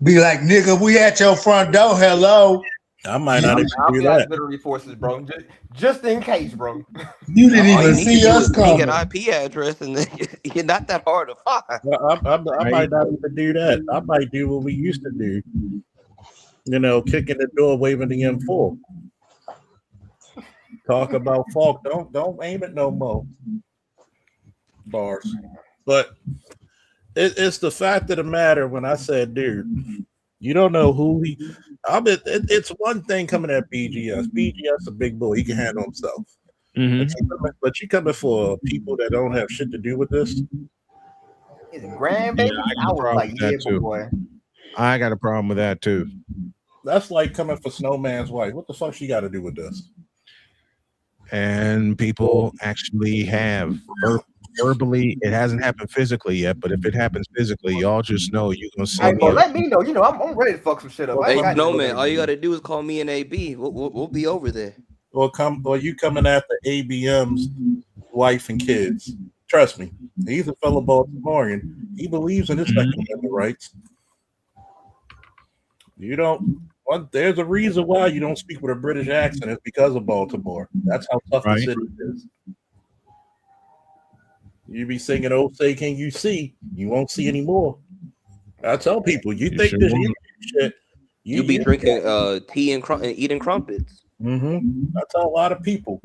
Be like, nigga, we at your front door. Hello. I might not even I'll do be that. auxiliary forces, bro. Just in case, bro. You didn't even see us coming. An IP address, and you're not that hard to find. I might not even do that. I might do what we used to do. Kicking the door, waving the M4. Talk about Faulkner. Don't aim it no more. Bars. But it's the fact of the matter when I said, dude, you don't know who he. It's one thing coming at BGS. BGS a big boy. He can handle himself. But you coming for people that don't have shit to do with this. His grandbaby. I was like, yeah, boy. I got a problem with that too. That's like coming for Snowman's wife. What the fuck she got to do with this? And people actually have verbally. It hasn't happened physically yet, but if it happens phically, y'all just know you're gonna see me. Let me know. I'm ready to fuck some shit up. Hey, Snowman, all you gotta do is call me and AB. We'll be over there. Or you coming after ABM's wife and kids. Trust me, he's a fellow Baltimorean. He believes in his Second Amendment rights. You don't. There's a reason why you don't speak with a British accent. It's because of Baltimore. That's how tough the city is. You be singing "Oh Say Can You See," you won't see anymore. I tell people, you think sure this won't. shit. You be drinking tea and eating crumpets. I tell a lot of people,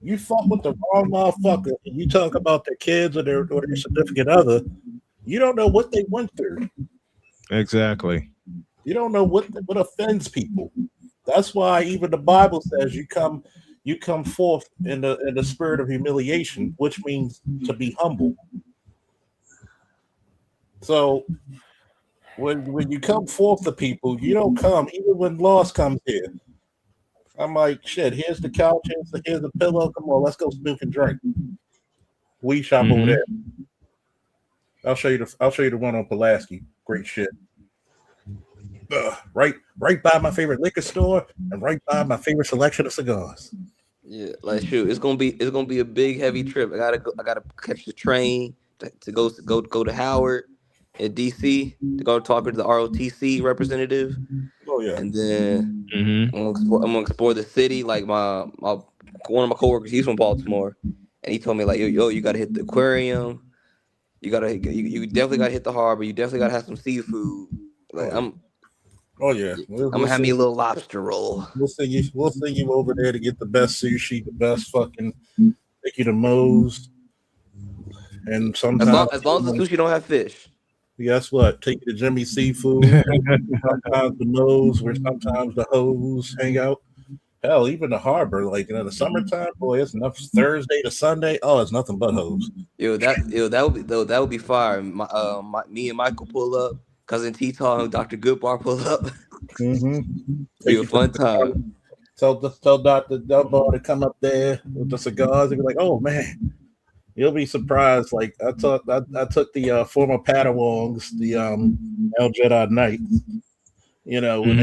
you fuck with the wrong motherfucker, and you talk about their kids or their significant other. You don't know what they went through. Exactly. You don't know what offends people. That's why even the Bible says you come forth in the spirit of humiliation, which means to be humble. So when you come forth to people, you don't come even when loss comes here. I'm like, shit, here's the couch, here's the pillow. Come on, let's go snoop and drink. We shop over there. I'll show you the one on Pulaski. Great shit. Right by my favorite liquor store and right by my favorite selection of cigars. Yeah, like shoot, it's gonna be a big heavy trip. I gotta catch the train to go to Howard in DC to go talk to the ROTC representative. Oh yeah, and then I'm gonna explore the city. Like one of my coworkers, he's from Baltimore, and he told me like, yo, you gotta hit the aquarium. You definitely gotta hit the harbor. You definitely gotta have some seafood. Like I'm gonna have me a little lobster roll. We'll send you over there to get the best sushi, the best fucking take you to Moe's. And sometimes as long as the sushi don't have fish. Guess what? Take you to Jimmy's Seafood. Sometimes the Moe's, where sometimes the hoes hang out. Hell, even the harbor, like in the summertime, boy, it's enough Thursday to Sunday. Oh, it's nothing but hoes. That would be fire. Me and Michael pull up. Cousin T-Tall and Dr. Goodbar pull up. Be a fun time. Tell Dr. Dunbar to come up there with the cigars and be like, "Oh man, you'll be surprised." Like I took the former Padawans, the El Jedi Knights. You know, when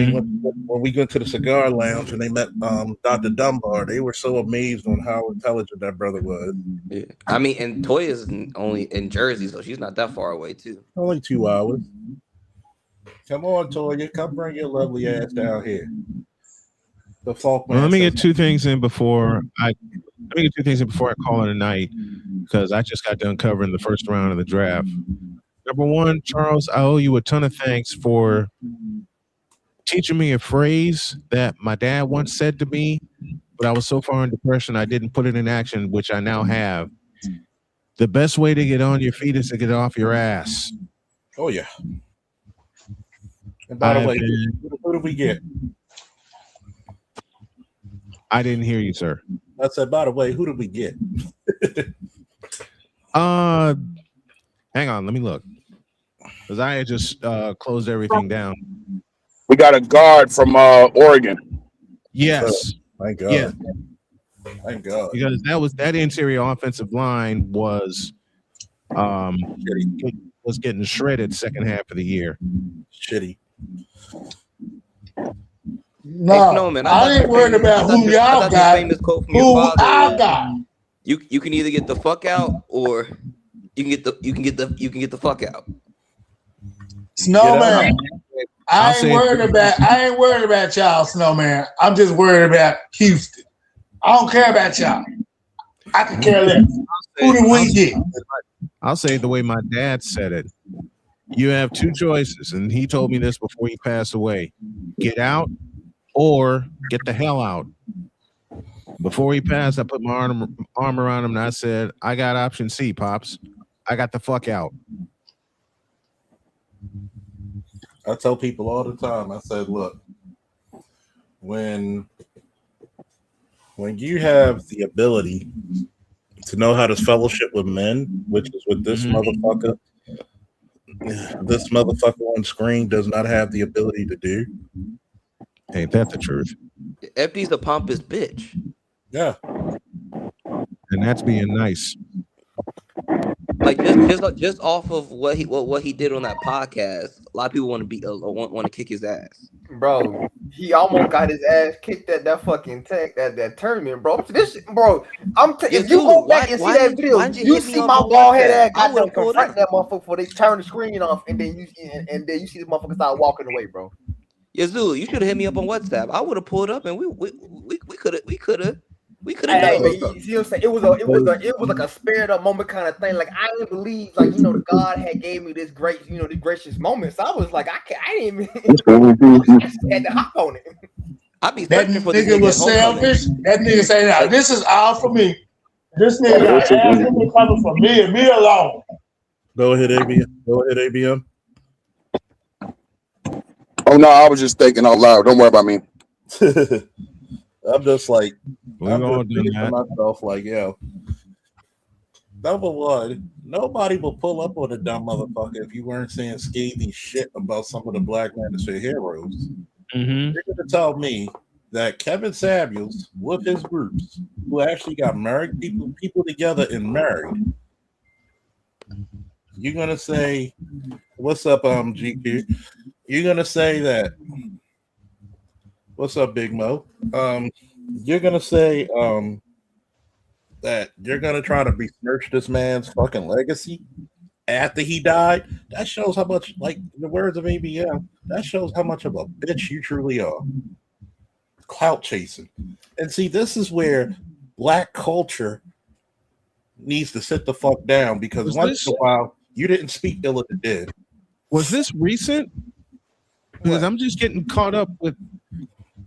we went to the cigar lounge and they met Dr. Dunbar, they were so amazed on how intelligent that brother was. Yeah, I mean, and Toya's only in Jersey, so she's not that far away too. Only 2 hours. Come on, Toya, come bring your lovely ass down here. The Faulkner. Well, let me get two things in before I call it a night, because I just got done covering the first round of the draft. Number one, Charles, I owe you a ton of thanks for teaching me a phrase that my dad once said to me, but I was so far in depression I didn't put it in action, which I now have. The best way to get on your feet is to get off your ass. Oh yeah. And by the way, who did we get? I didn't hear you, sir. I said, by the way, who did we get? Hang on, let me look. Because I had just closed everything down. We got a guard from Oregon. Yes. Thank God. Yeah. Thank God. Because that interior offensive line was getting shredded second half of the year. Shitty. No, I ain't worried about who y'all got. Who I got. You can either get the fuck out or you can get the fuck out. Snowman. I ain't worried about y'all, Snowman. I'm just worried about Houston. I don't care about y'all. I can care less. Who do we get? I'll say it the way my dad said it. You have two choices, and he told me this before he passed away. Get out or get the hell out. Before he passed, I put my arm around him, and I said, I got option C, Pops. I got the fuck out. I tell people all the time, I said, look, when you have the ability to know how to fellowship with men, which is what this motherfucker on screen does not have the ability to do. Ain't that the truth? FD's a pompous bitch. Yeah. And that's being nice. Like just off of what he did on that podcast, a lot of people want to kick his ass. Bro, he almost got his ass kicked at that fucking that tournament, bro. This shit, bro, if you go back and see that video, you see my bald head ass got them confront that motherfucker before they turn the screen off, and then you see the motherfucker start walking away, bro. Yazoo, you should have hit me up on WhatsApp. I would have pulled up and we could have Hey, done man, some you see what I'm saying? It was like a spirit up moment kind of thing. Like I didn't believe, like the God had gave me this great, this gracious moment. So I was like, I didn't even I just had to hop on it. I be That searching for this nigga nigga was at homecoming. selfish. That nigga say, "Now this is all for me. This nigga got everything coming for me and me alone." Go ahead, ABM. Go ahead, ABM. Oh no, I was just thinking out loud. Don't worry about me. I'm just like, We're I'm all just doing thinking to that. myself, like, yo, number one, nobody will pull up on a dumb motherfucker if you weren't saying scathing shit about some of the Black Manosphere heroes. Mm-hmm. You're going to tell me that Kevin Samuels, with his groups, who actually got married, people together and married, you're going to say, what's up, GQ? You're going to say that, what's up, Big Mo? You're going to say that you're going to try to besmirch this man's fucking legacy after he died. That shows how much, like in the words of ABM, that shows how much of a bitch you truly are. Clout chasing. And see, this is where Black culture needs to sit the fuck down, because once in a while you didn't speak ill of the dead. Was this recent? Because I'm just getting caught up with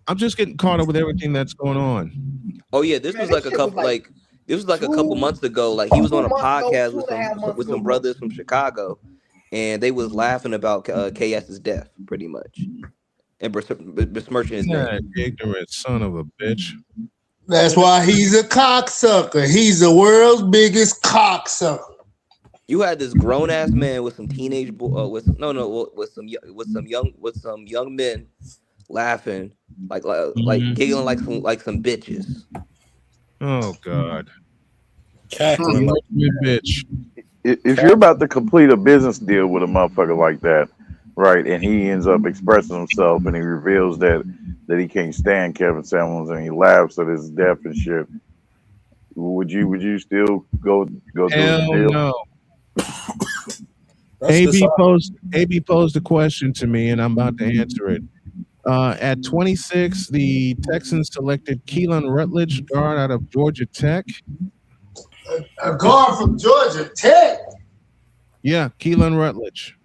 everything that's going on. Oh yeah, this was like a couple couple months ago. Like he was on a podcast with some brothers from Chicago, and they was laughing about KS's death, pretty much, and besmirching his name. Ignorant son of a bitch. That's why he's a cocksucker. He's the world's biggest cocksucker. You had this grown ass man with some teenage with some young men laughing like giggling like some bitches. Oh God. Cackling like a bitch. If you're about to complete a business deal with a motherfucker like that, right, and he ends up expressing himself and he reveals that he can't stand Kevin Samuels and he laughs at his death and shit, would you still go do the deal? No. AB posed a question to me, and I'm about to answer it. At 26, the Texans selected Keelan Rutledge, guard out of Georgia Tech. A guard from Georgia Tech? Yeah, Keelan Rutledge.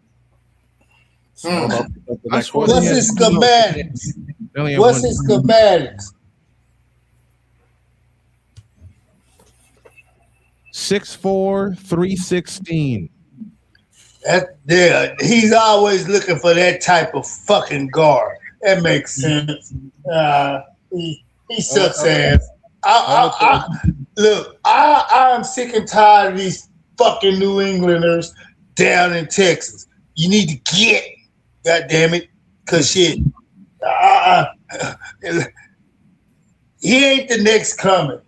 What's his schematics? What's his schematics? 6'4", 316. He's always looking for that type of fucking guard. That makes sense. He sucks ass. I'm sick and tired of these fucking New Englanders down in Texas. You need to get, goddamn it, cause shit. He ain't the next coming.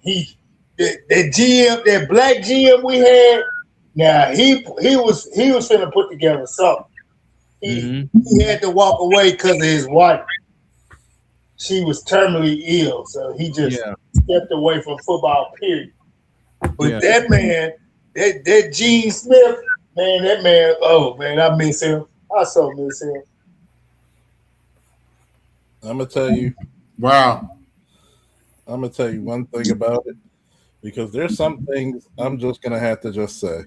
That black GM we had. Now he was finna put together something. He had to walk away because of his wife. She was terminally ill, so he just stepped away from football. Period. But that man, that Gene Smith, man, that man. Oh man, I miss him. I so miss him. I'm gonna tell you. Wow. I'm gonna tell you one thing about it, because there's some things I'm just gonna have to just say.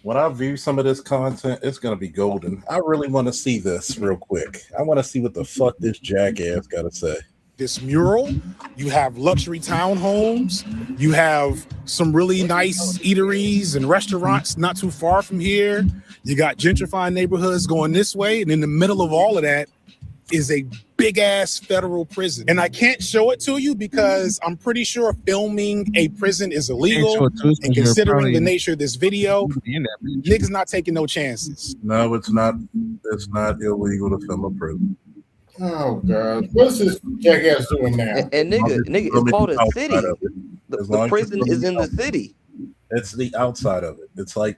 When I view some of this content, it's gonna be golden. I really want to see this real quick. I want to see what the fuck this jackass got to say. This mural, you have luxury townhomes, you have some really nice eateries and restaurants not too far from here. You got gentrifying neighborhoods going this way, and in the middle of all of that is a big ass federal prison. And I can't show it to you because I'm pretty sure filming a prison is illegal. And considering the nature of this video, niggas not taking no chances. No, it's not. It's not illegal to film a prison. Oh God, what's this jackass doing now? And nigga, it's called a city. The prison is in the city. It's the outside of it. It's like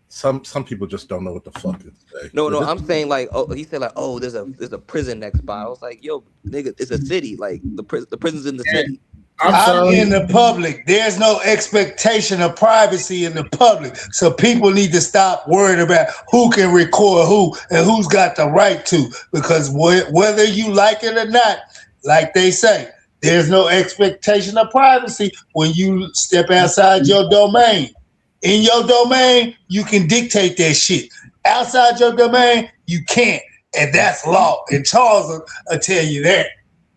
some people just don't know what the fuck to say. No, I'm saying like, oh, he said like, oh, there's a prison next by. I was like, yo, nigga, it's a city. Like the prison's in the city. I'm in the public. There's no expectation of privacy in the public. So people need to stop worrying about who can record who and who's got the right to. Because whether you like it or not, like they say, there's no expectation of privacy when you step outside your domain. In your domain, you can dictate that shit. Outside your domain, you can't. And that's law. And Charles will tell you that.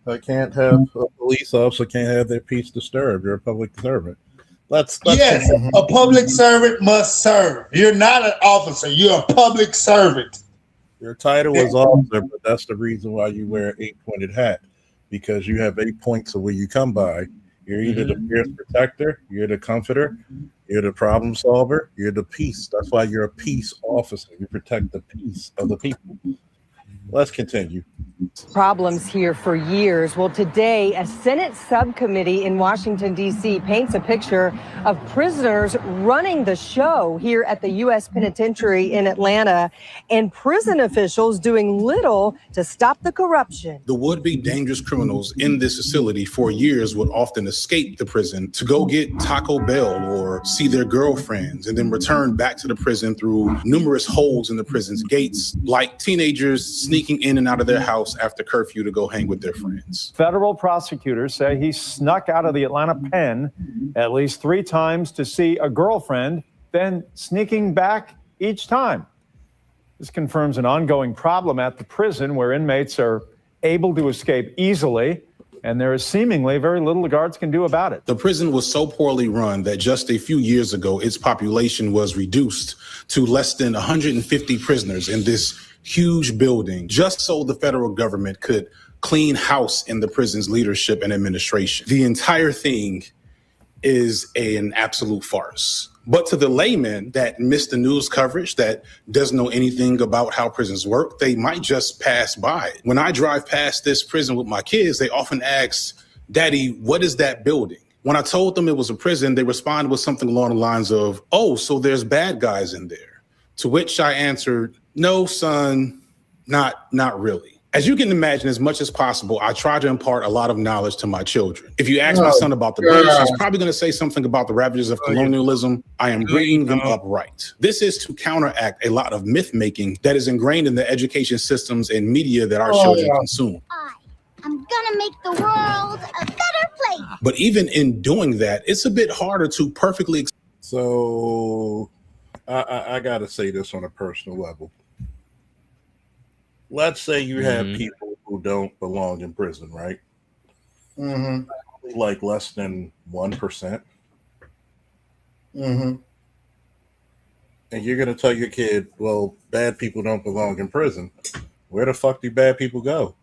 I can't have a police officer can't have their peace disturbed. You're a public servant. Let's yes, a public servant must serve. You're not an officer. You're a public servant. Your title is officer, but that's the reason why you wear an 8-pointed hat, because you have 8 points of where you come by. You're either the fierce protector, you're the comforter, you're the problem solver, you're the peace. That's why you're a peace officer. You protect the peace of the people. Let's continue. Problems here for years. Well, today, a Senate subcommittee in Washington, D.C. paints a picture of prisoners running the show here at the U.S. Penitentiary in Atlanta and prison officials doing little to stop the corruption. The would-be dangerous criminals in this facility for years would often escape the prison to go get Taco Bell or see their girlfriends and then return back to the prison through numerous holes in the prison's gates, like teenagers sneaking in and out of their house after curfew to go hang with their friends. Federal prosecutors say he snuck out of the Atlanta pen at least 3 times to see a girlfriend, then sneaking back each time. This confirms an ongoing problem at the prison where inmates are able to escape easily, and there is seemingly very little the guards can do about it. The prison was so poorly run that just a few years ago, its population was reduced to less than 150 prisoners in this huge building, just so the federal government could clean house in the prison's leadership and administration. The entire thing is an absolute farce. But to the layman that missed the news coverage, that doesn't know anything about how prisons work, they might just pass by it. When I drive past this prison with my kids, they often ask, "Daddy, what is that building?" When I told them it was a prison, they responded with something along the lines of, "Oh, so there's bad guys in there." To which I answered, "No, son, not really." As you can imagine, as much as possible, I try to impart a lot of knowledge to my children. If you ask my son about the British, he's probably going to say something about the ravages of colonialism. I am bringing them up right. This is to counteract a lot of myth making that is ingrained in the education systems and media that our children consume. I'm gonna make the world a better place. But even in doing that, it's a bit harder to perfectly. So I got to say this on a personal level. Let's say you have people who don't belong in prison, right? Like less than 1%. And you're going to tell your kid, well, bad people don't belong in prison. Where the fuck do bad people go?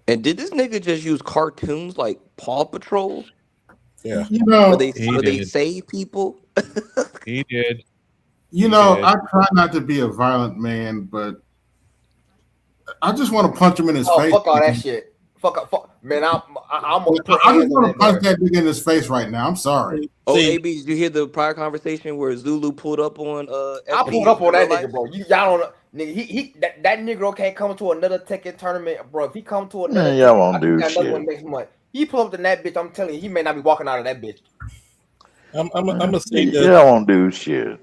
And did this nigga just use cartoons like Paw Patrol? Yeah. You know, where they save people? He did. You know, I try not to be a violent man, but I just want to punch him in his face. Fuck all that shit. Fuck, man. I'm gonna put I just hands want on to punch that nigga in his face right now. I'm sorry. Oh, AB, did you hear the prior conversation where Zulu pulled up on? I pulled up on that nigga, bro. Y'all don't, nigga. That Negro can't come to another Tekken tournament, bro. If he come to another, Man, y'all won't do another shit. one next month. He pull up in that bitch. I'm telling you, he may not be walking out of that bitch. I'm gonna say this. Y'all won't do shit.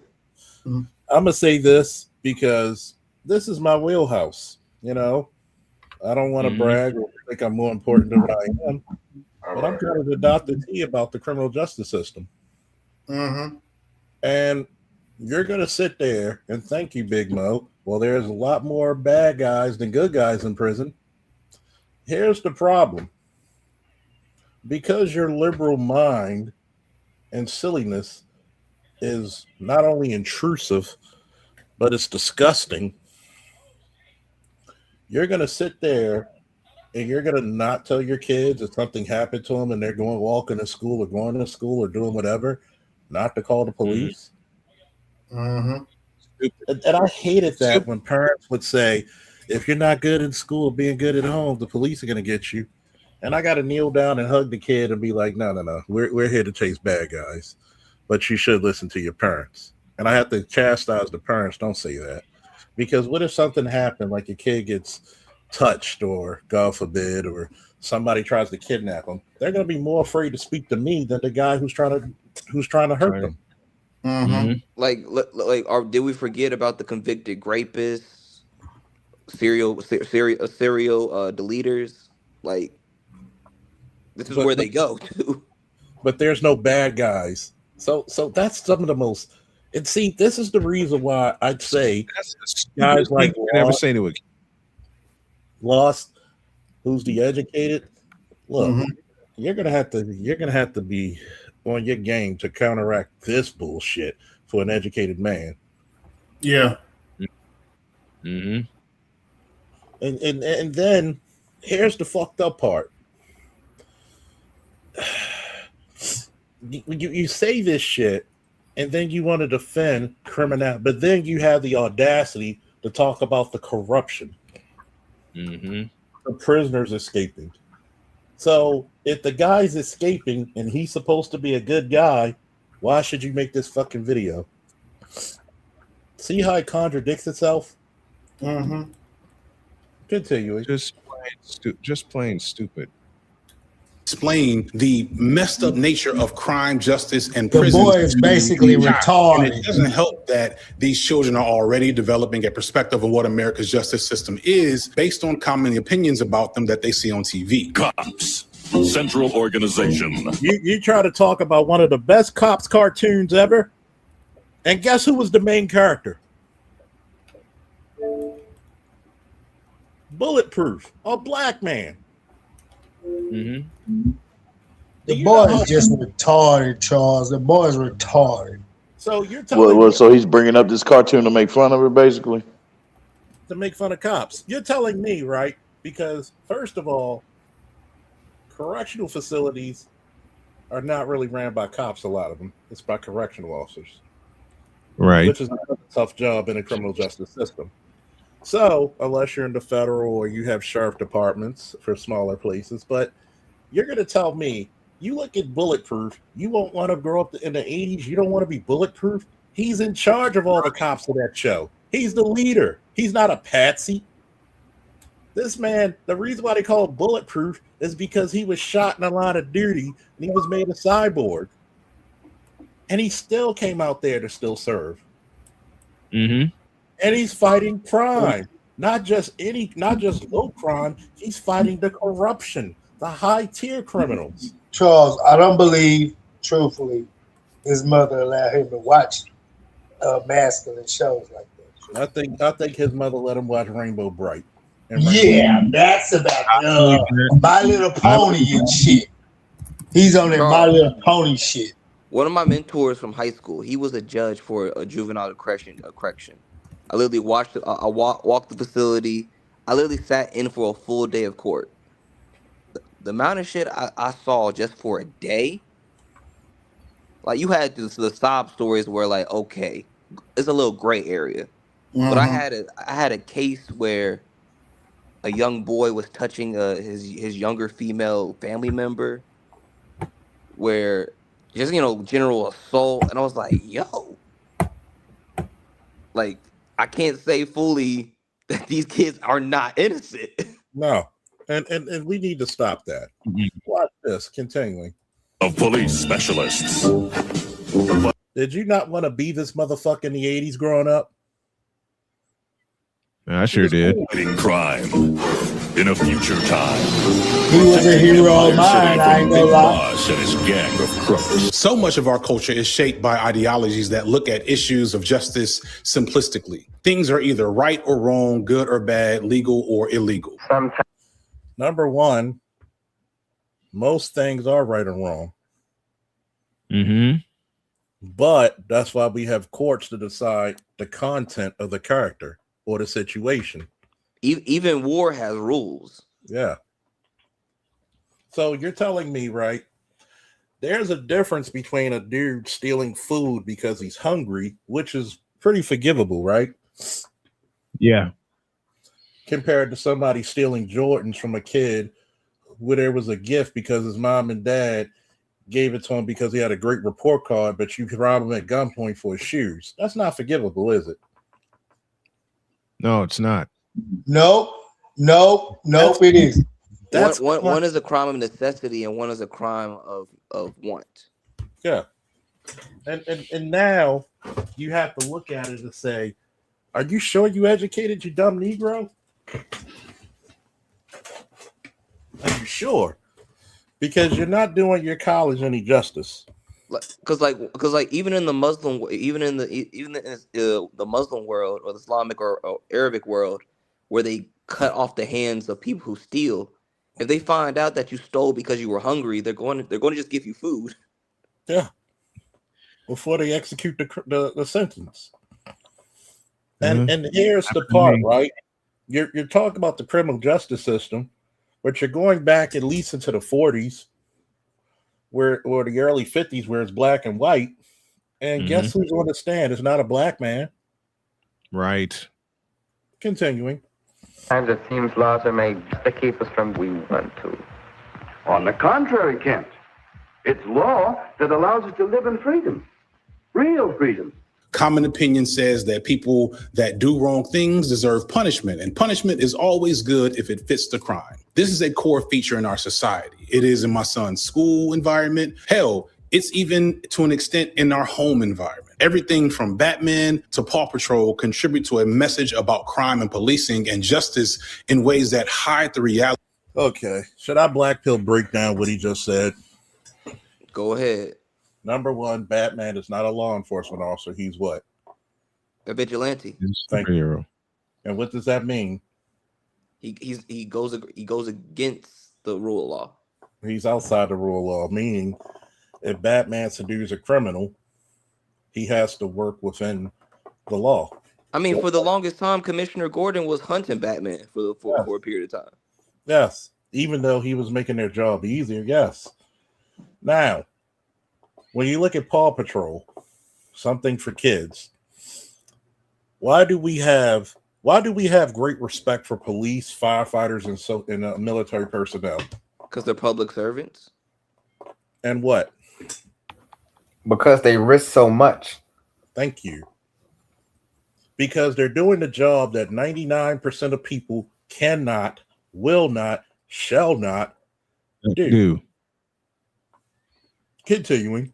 I'm gonna say this because this is my wheelhouse. You know, I don't want to brag or think I'm more important than what I am, but I'm kind of the Dr. T about the criminal justice system. And you're gonna sit there and thank you, Big Mo. Well, there's a lot more bad guys than good guys in prison. Here's the problem. Because your liberal mind and silliness is not only intrusive, but it's disgusting. You're going to sit there and you're going to not tell your kids if something happened to them and they're going walking to school or going to school or doing whatever, not to call the police. And I hated that when parents would say, if you're not good in school, being good at home, the police are going to get you. And I got to kneel down and hug the kid and be like, no. We're here to chase bad guys, but you should listen to your parents. And I have to chastise the parents. Don't say that. Because what if something happened, like a kid gets touched or, God forbid, or somebody tries to kidnap them, they're going to be more afraid to speak to me than the guy who's trying to hurt them. Like, did we forget about the convicted rapists, serial deleters? Like, this is where they go to. But there's no bad guys. So that's some of the most. And see, this is the reason why I'd say guys like Lost, who's the educated. Look, you're gonna have to be on your game to counteract this bullshit for an educated man. Yeah. And then here's the fucked up part. You say this shit, and then you want to defend criminal, but then you have the audacity to talk about the corruption, the prisoners escaping. So if the guy's escaping and he's supposed to be a good guy, why should you make this fucking video? See how it contradicts itself? Continuing. Just plain stupid. Explain the messed up nature of crime, justice, and The prison. boy is basically retarded. And it doesn't help that these children are already developing a perspective of what America's justice system is based on common opinions about them that they see on TV. Cops, Central Organization. You try to talk about one of the best cops cartoons ever, and guess who was the main character? Bulletproof, a black man. The boy is just retarded, Charles. The boy is retarded. So you're telling Well, so he's bringing up this cartoon to make fun of it, basically. to make fun of cops. You're telling me, right? Because first of all, correctional facilities are not really ran by cops. A lot of them, it's by correctional officers, right? Which is a tough job in the criminal justice system. So, unless you're in the federal or you have sheriff departments for smaller places, but you're going to tell me, you look at Bulletproof, you won't want to grow up in the 80s, you don't want to be Bulletproof. He's in charge of all the cops of that show. He's the leader. He's not a patsy. This man, the reason why they call it Bulletproof is because he was shot in a line of duty and he was made a cyborg. And he still came out there to still serve. And he's fighting crime, not just low crime. He's fighting the corruption, the high tier criminals. Charles, I don't believe, truthfully, his mother allowed him to watch masculine shows like that. I think his mother let him watch Rainbow Bright. Yeah, that's about My Little Pony and shit. He's on that My Little Pony shit. One of my mentors from high school, he was a judge for a juvenile correction. I literally watched it. I walked the facility. I literally sat in for a full day of court. The amount of shit I saw just for a day, like you had the sob stories where like, okay, it's a little gray area, but I had a case where a young boy was touching his younger female family member, where just general assault, and I was like, yo, like. I can't say fully that these kids are not innocent. No, and we need to stop that. Watch this, continuing. Of police specialists. Did you not want to be this motherfucker in the 80s growing up? I sure did. Fighting crime in a future time. He was a hero of mine, I ain't gonna lie. And his gang of crooks. So much of our culture is shaped by ideologies that look at issues of justice simplistically. Things are either right or wrong, good or bad, legal or illegal. Number one, most things are right or wrong. But that's why we have courts to decide the content of the character or the situation. Even war has rules. Yeah. So you're telling me, right? There's a difference between a dude stealing food because he's hungry, which is pretty forgivable, right? Yeah. Compared to somebody stealing Jordans from a kid where there was a gift because his mom and dad gave it to him because he had a great report card, but you could rob him at gunpoint for his shoes. That's not forgivable, is it? No, it's not. Nope, it is. That's One is a crime of necessity, and one is a crime of want. yeah. And now you have to look at it and say, are you sure you educated, you dumb Negro? Are you sure? Because you're not doing your college any justice. Because even in the Muslim, even in the Muslim world or the Islamic or Arabic world, where they cut off the hands of people who steal, if they find out that you stole because you were hungry, they're going to just give you food. Yeah. Before they execute the sentence. And here's the part, right? You're talking about the criminal justice system, but you're going back at least into the 40s, or the early 50s, where it's black and white. And guess who's on the stand? It's not a black man. Right. Continuing. Sometimes it seems laws are made to keep us from we want to. On the contrary, Kent. It's law that allows us to live in freedom. Real freedom. Common opinion says that people that do wrong things deserve punishment, and punishment is always good if it fits the crime. This is a core feature in our society. It is in my son's school environment. Hell, it's even to an extent in our home environment. Everything from Batman to Paw Patrol contribute to a message about crime and policing and justice in ways that hide the reality. Okay. Should I black pill break down what he just said? Go ahead. Number one, Batman is not a law enforcement officer. He's what? A vigilante. Thank you. And what does that mean? He goes against the rule of law. He's outside the rule of law, meaning if Batman subdues a criminal, he has to work within the law. I mean, for the longest time, Commissioner Gordon was hunting Batman for a period of time. Yes, even though he was making their job easier. Yes. Now, when you look at Paw Patrol, something for kids, why do we have great respect for police, firefighters, and military personnel? Because they're public servants. And what? Because they risk so much. Thank you. Because they're doing the job that 99% of people cannot, will not, shall not do. Continuing.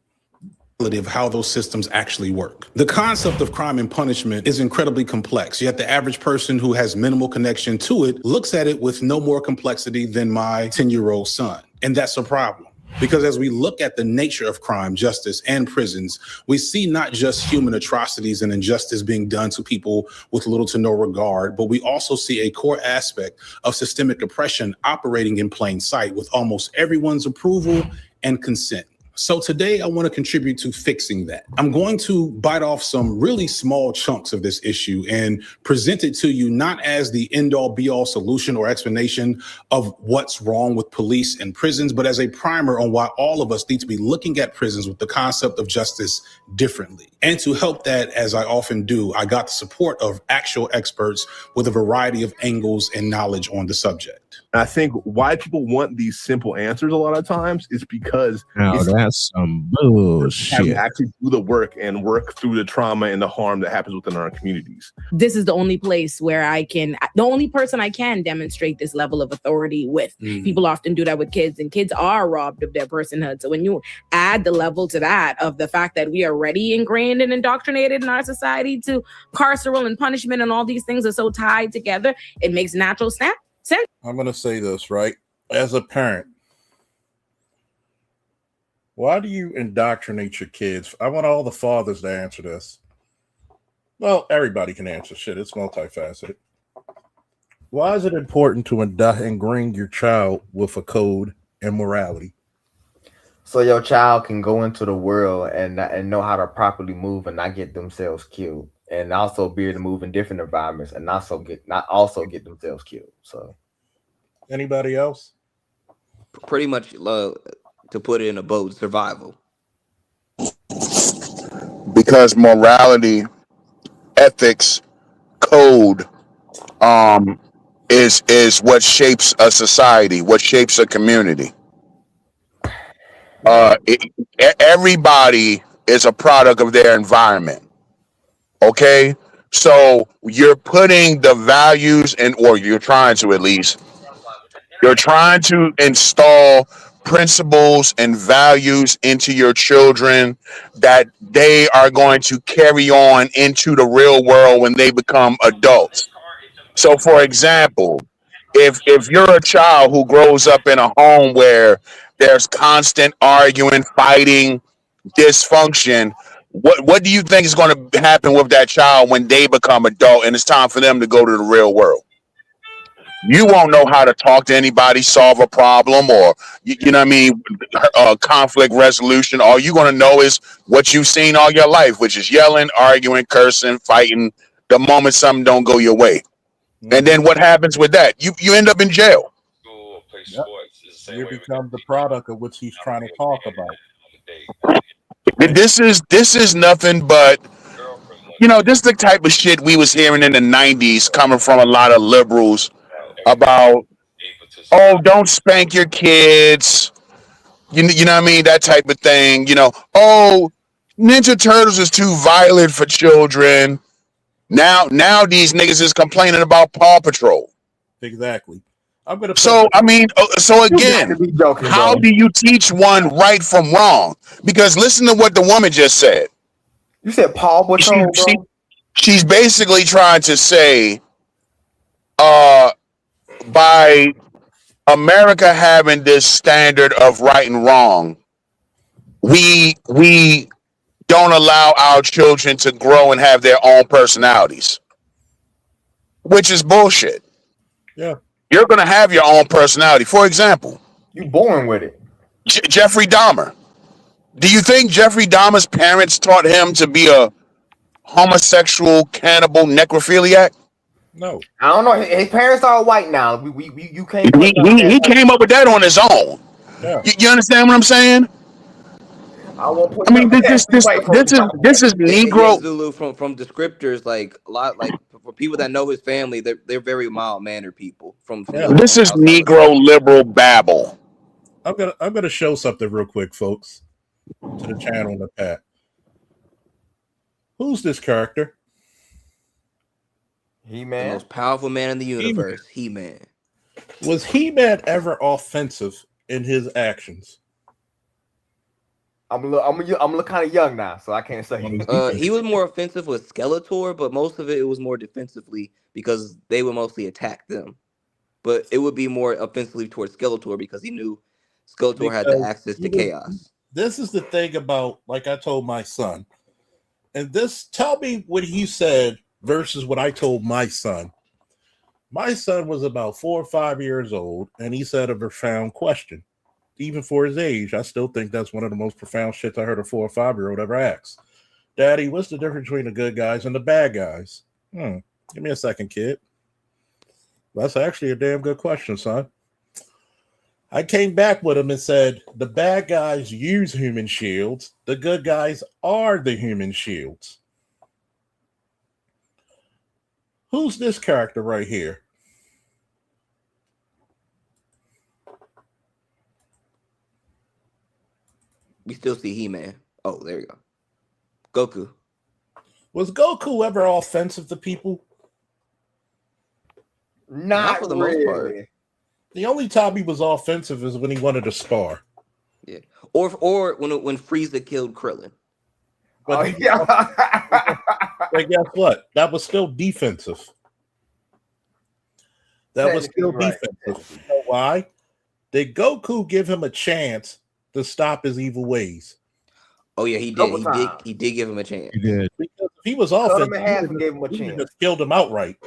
Of how those systems actually work. The concept of crime and punishment is incredibly complex, yet the average person who has minimal connection to it looks at it with no more complexity than my 10-year-old son. And that's a problem. Because as we look at the nature of crime, justice, and prisons, we see not just human atrocities and injustice being done to people with little to no regard, but we also see a core aspect of systemic oppression operating in plain sight with almost everyone's approval and consent. So today I want to contribute to fixing that. I'm going to bite off some really small chunks of this issue and present it to you not as the end-all be-all solution or explanation of what's wrong with police and prisons, but as a primer on why all of us need to be looking at prisons with the concept of justice differently. And to help that, as I often do, I got the support of actual experts with a variety of angles and knowledge on the subject. I think why people want these simple answers a lot of times is because that's some bullshit. Actually do the work and work through the trauma and the harm that happens within our communities. This is the only place where the only person I can demonstrate this level of authority with. People often do that with kids, and kids are robbed of their personhood. So when you add the level to that of the fact that we are already ingrained and indoctrinated in our society to carceral and punishment and all these things are so tied together, it makes natural sense. I'm going to say this, right? As a parent, why do you indoctrinate your kids? I want all the fathers to answer this. Well, everybody can answer shit. It's multifaceted. Why is it important to ingrain your child with a code and morality? So your child can go into the world and know how to properly move and not get themselves killed, and also be able to move in different environments and not get themselves killed. So, anybody else? Pretty much, to put it in a boat, survival. Because morality, ethics, code, is what shapes a society, what shapes a community. Everybody is a product of their environment. Okay, so you're putting the values in, or you're trying to at least You're trying to install principles and values into your children that they are going to carry on into the real world when they become adults. So, for example, if you're a child who grows up in a home where there's constant arguing, fighting, dysfunction, what do you think is going to happen with that child when they become adult and it's time for them to go to the real world? You won't know how to talk to anybody, solve a problem, or you know what I mean, conflict resolution. All you're going to know is what you've seen all your life, which is yelling, arguing, cursing, fighting. The moment something don't go your way, and then what happens with that? You end up in jail. Yep. You become the product of which he's trying to talk about. This is nothing but this is the type of shit we was hearing in the '90s coming from a lot of liberals about. Oh, don't spank your kids. You know what I mean? That type of thing. Oh, Ninja Turtles is too violent for children. Now these niggas is complaining about Paw Patrol. Exactly. I'm gonna. So I mean, so You got to again, be joking, how bro. do you teach one right from wrong? Because listen to what the woman just said. You said Paw Patrol, bro. She's basically trying to say, by America having this standard of right and wrong, we don't allow our children to grow and have their own personalities, which is bullshit. Yeah. You're gonna have your own personality. For example, you born with it. Jeffrey Dahmer. Do you think Jeffrey Dahmer's parents taught him to be a homosexual, cannibal, necrophiliac? No. I don't know. His parents are white now. You can't. He came up with that on his own. Yeah. You understand what I'm saying? I mean, this is Yeah, Negro. Zulu, from descriptors, like a lot, like for people that know his family, they're very mild mannered people. From This is Negro liberal babble. I'm gonna show something real quick, folks, to the channel in the chat. Who's this character? The most powerful man in the universe, He-Man. Was He-Man ever offensive in his actions? I'm a little kind of young now, so I can't say. He was more offensive with Skeletor, but most of it was more defensively because they would mostly attack them. But it would be more offensively towards Skeletor because he knew Skeletor had the access to chaos. This is the thing about, like I told my son, and this, tell me what he said versus what I told my son. My son was about 4 or 5 years old, and he said a profound question. Even for his age, I still think that's one of the most profound shits I heard a 4 or 5-year-old ever ask. Daddy, what's the difference between the good guys and the bad guys? Give me a second, kid. That's actually a damn good question, son. I came back with him and said, the bad guys use human shields. The good guys are the human shields. Who's this character right here? We still see He-Man. Oh, there you go. Goku. Was Goku ever offensive to people? Not for the really. most part. The only time he was offensive is when he wanted to spar. Yeah. Or when Frieza killed Krillin. But, but guess what? That was still defensive. That was still defensive. You know why? Did Goku give him a chance to stop his evil ways? Oh yeah, he did. He did give him a chance. He did. Because if he was offensive, he would have killed him outright.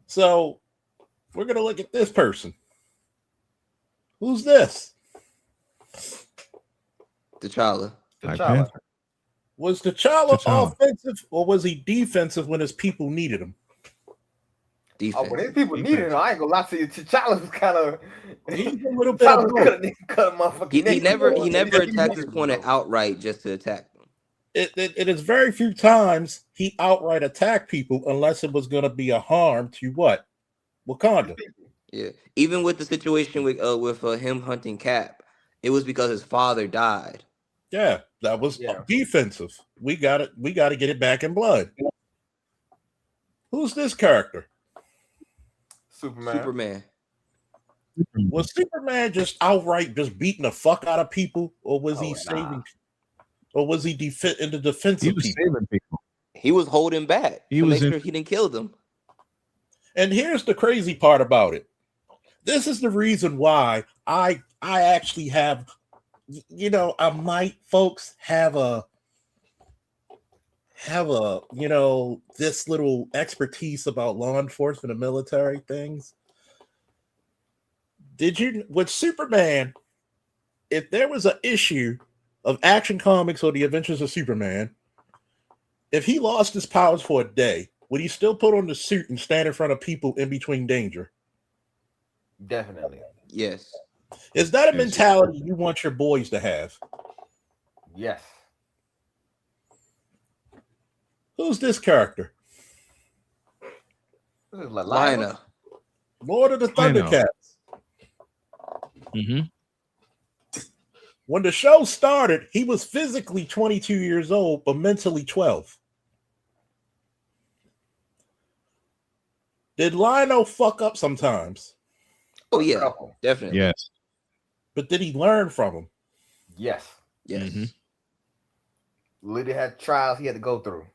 So we're gonna look at this person. Who's this? T'Challa. Was T'Challa offensive or was he defensive when his people needed him? Oh, when his people needed him, I ain't gonna lie to you. T'Challa was kind of. He's a little bit of both. He never attacked his opponent outright just to attack them. It is very few times he outright attacked people unless it was going to be a harm to what? Wakanda. Yeah, even with the situation with him hunting Cap, it was because his father died. Yeah, that was defensive. We got it. We got to get it back in blood. Who's this character? Superman. Was Superman just outright just beating the fuck out of people, or was he saving, or was he in the defense He of was people? saving people. He was holding back He to was make in. sure he didn't kill them. And here's the crazy part about it. This is the reason why I actually have, I might, folks, have a this little expertise about law enforcement and military things. With Superman, if there was an issue of Action Comics or the Adventures of Superman, if he lost his powers for a day, would he still put on the suit and stand in front of people in between danger? Definitely. Yes. Is that a mentality you want your boys to have? Yes. Who's this character? Lina. Lord of the Thundercats. Mm-hmm. When the show started, he was physically 22 years old, but mentally 12. Did Lionel fuck up sometimes? Oh, yeah. Definitely. Yes. But did he learn from him? Yes. Yes. Mm-hmm. Literally had trials he had to go through.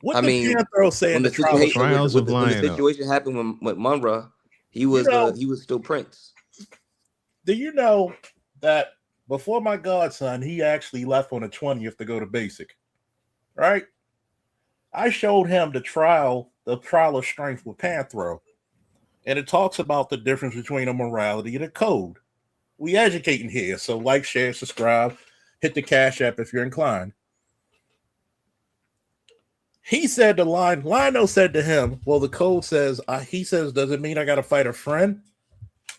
What did Panthro say in the trials of when the Lionel? situation happened with Munra, he was still Prince. Do you know that before my godson, he actually left on the 20th to go to basic? Right? I showed him the trial of strength with Panthro. And it talks about the difference between a morality and a code. We educating here. So like, share, subscribe, hit the Cash App if you're inclined. He said Lionel said to him, well, the code says, does it mean I got to fight a friend?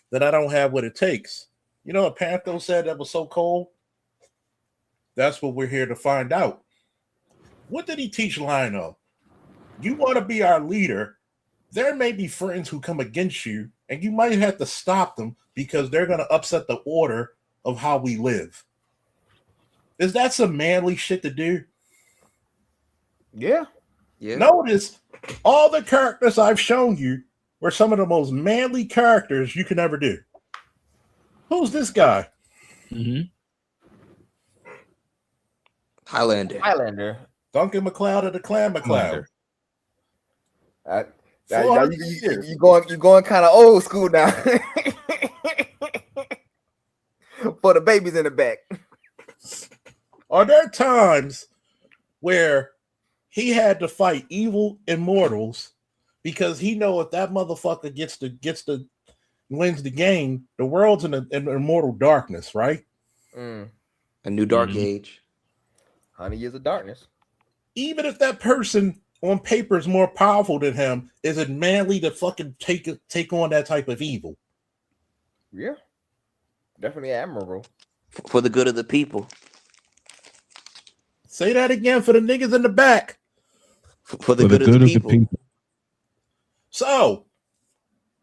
That I don't have what it takes. You know what Pantho said that was so cold? That's what we're here to find out. What did he teach Lionel? You want to be our leader. There may be friends who come against you, and you might have to stop them because they're going to upset the order of how we live. Is that some manly shit to do? Yeah. Notice all the characters I've shown you were some of the most manly characters you can ever do. Who's this guy? Mm-hmm. Highlander. Duncan MacLeod of the Clan MacLeod. You going kind of old school now. For the babies in the back. Are there times where he had to fight evil immortals because he know if that motherfucker wins the game, the world's in an immortal darkness, right? A new dark age. 100 years of darkness. Even if that person on paper is more powerful than him, is it manly to fucking take on that type of evil? Yeah. Definitely admirable. For the good of the people. Say that again for the niggas in the back. For the good of the people. So,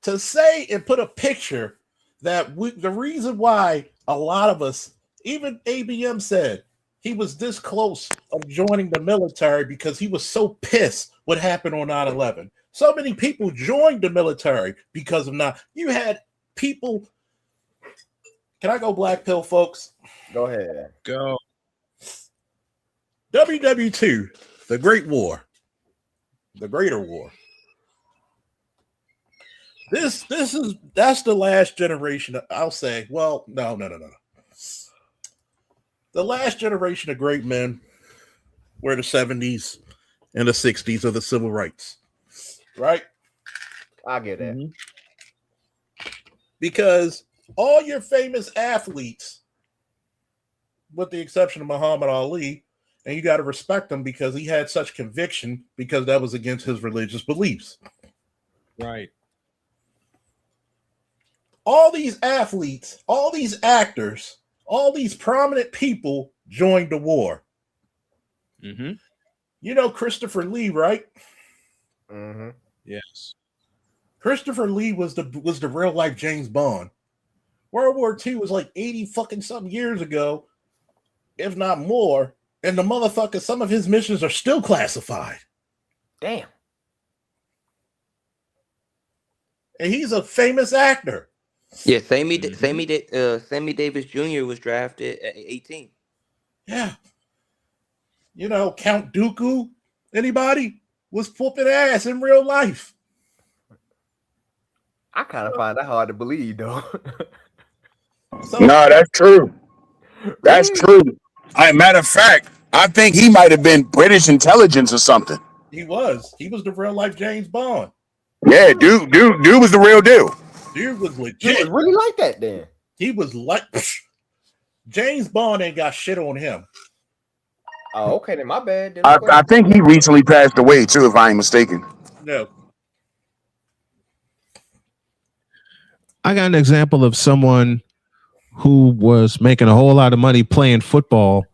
to say and put a picture that the reason why a lot of us, even ABM said, he was this close of joining the military because he was so pissed what happened on 9/11. So many people joined the military because of you had people. Can I go black pill, folks? Go ahead. Go. WW2, the Great War, the Greater War. That's the last generation. I'll say, well, no. The last generation of great men were the 70s and the 60s of the civil rights, right? I get that. Mm-hmm. Because all your famous athletes, with the exception of Muhammad Ali, and you got to respect him because he had such conviction because that was against his religious beliefs. Right. All these athletes, all these actors, all these prominent people joined the war. Mm-hmm. You know Christopher Lee, right? Mm-hmm. Yes. Christopher Lee was the real life James Bond. World War II was like 80 fucking something years ago, if not more. And the motherfucker, some of his missions are still classified. Damn. And he's a famous actor. Yeah, Sammy Davis Jr. was drafted at 18. Yeah. You know, Count Dooku, anybody, was whooping ass in real life. I kind of find that hard to believe, though. So No, that's true. That's Really? true. Matter of fact, I think he might have been British intelligence or something. he was the real life James Bond. Yeah, dude was the real deal. Dude was Dude was legit. really like that then. He was like James Bond ain't got shit on him. Oh, okay, then my bad. Then I think he recently passed away too, if I ain't mistaken. No. I got an example of someone who was making a whole lot of money playing football,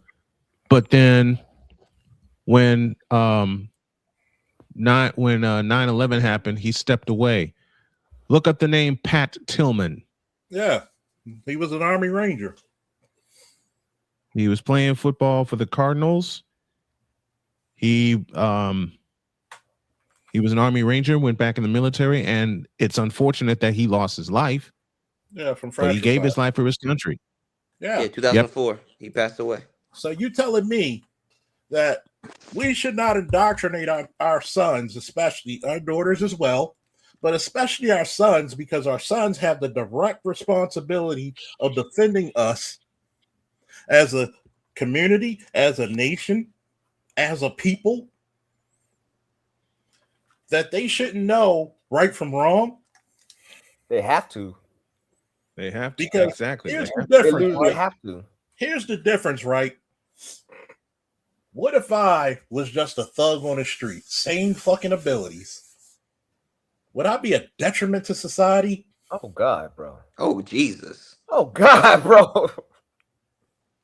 but then when 9/11 happened, he stepped away. Look up the name Pat Tillman. Yeah. He was an Army Ranger. He was playing football for the Cardinals. He was an Army Ranger, went back in the military, and it's unfortunate that he lost his life. Yeah, from But fratricide. he gave his life for his country. Yeah. 2004. He passed away. So you telling me that we should not indoctrinate our sons, especially our daughters as well, but especially our sons, because our sons have the direct responsibility of defending us as a community, as a nation, as a people, that they shouldn't know right from wrong? They have to. They have to. Because Exactly. here's They the have to. difference, They right? have to. Here's the difference, right? What if I was just a thug on the street, same fucking abilities? Would I be a detriment to society? Oh God, bro. Oh Jesus. Oh God, bro.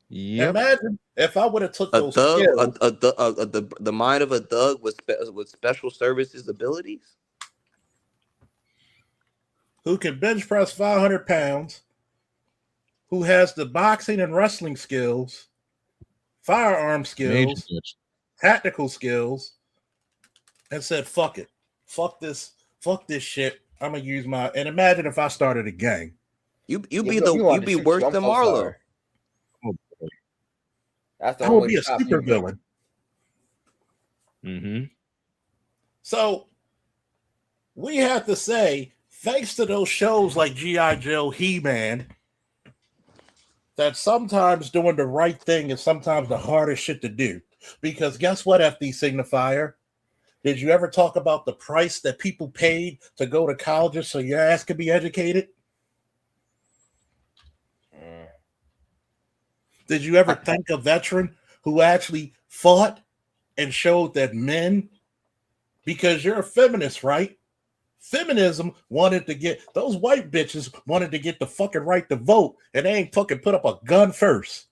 Yep. Imagine if I would have took A those thug, skills. the mind of a thug with special services abilities. Who can bench press 500 pounds, who has the boxing and wrestling skills, firearm skills, tactical skills, and said, fuck it. Fuck this shit. I'm gonna use my and imagine if I started a gang. You be worse than Marlo. That's the I only would way be to a stop super you, bro. villain. Mm-hmm. So we have to say, thanks to those shows like G.I. Joe, He-Man, that sometimes doing the right thing is sometimes the hardest shit to do. Because guess what, FD Signifier? Did you ever talk about the price that people paid to go to colleges so your ass could be educated? Did you ever thank a veteran who actually fought and showed that men, because you're a feminist, right? Feminism wanted to get, those white bitches wanted to get the fucking right to vote, and they ain't fucking put up a gun first.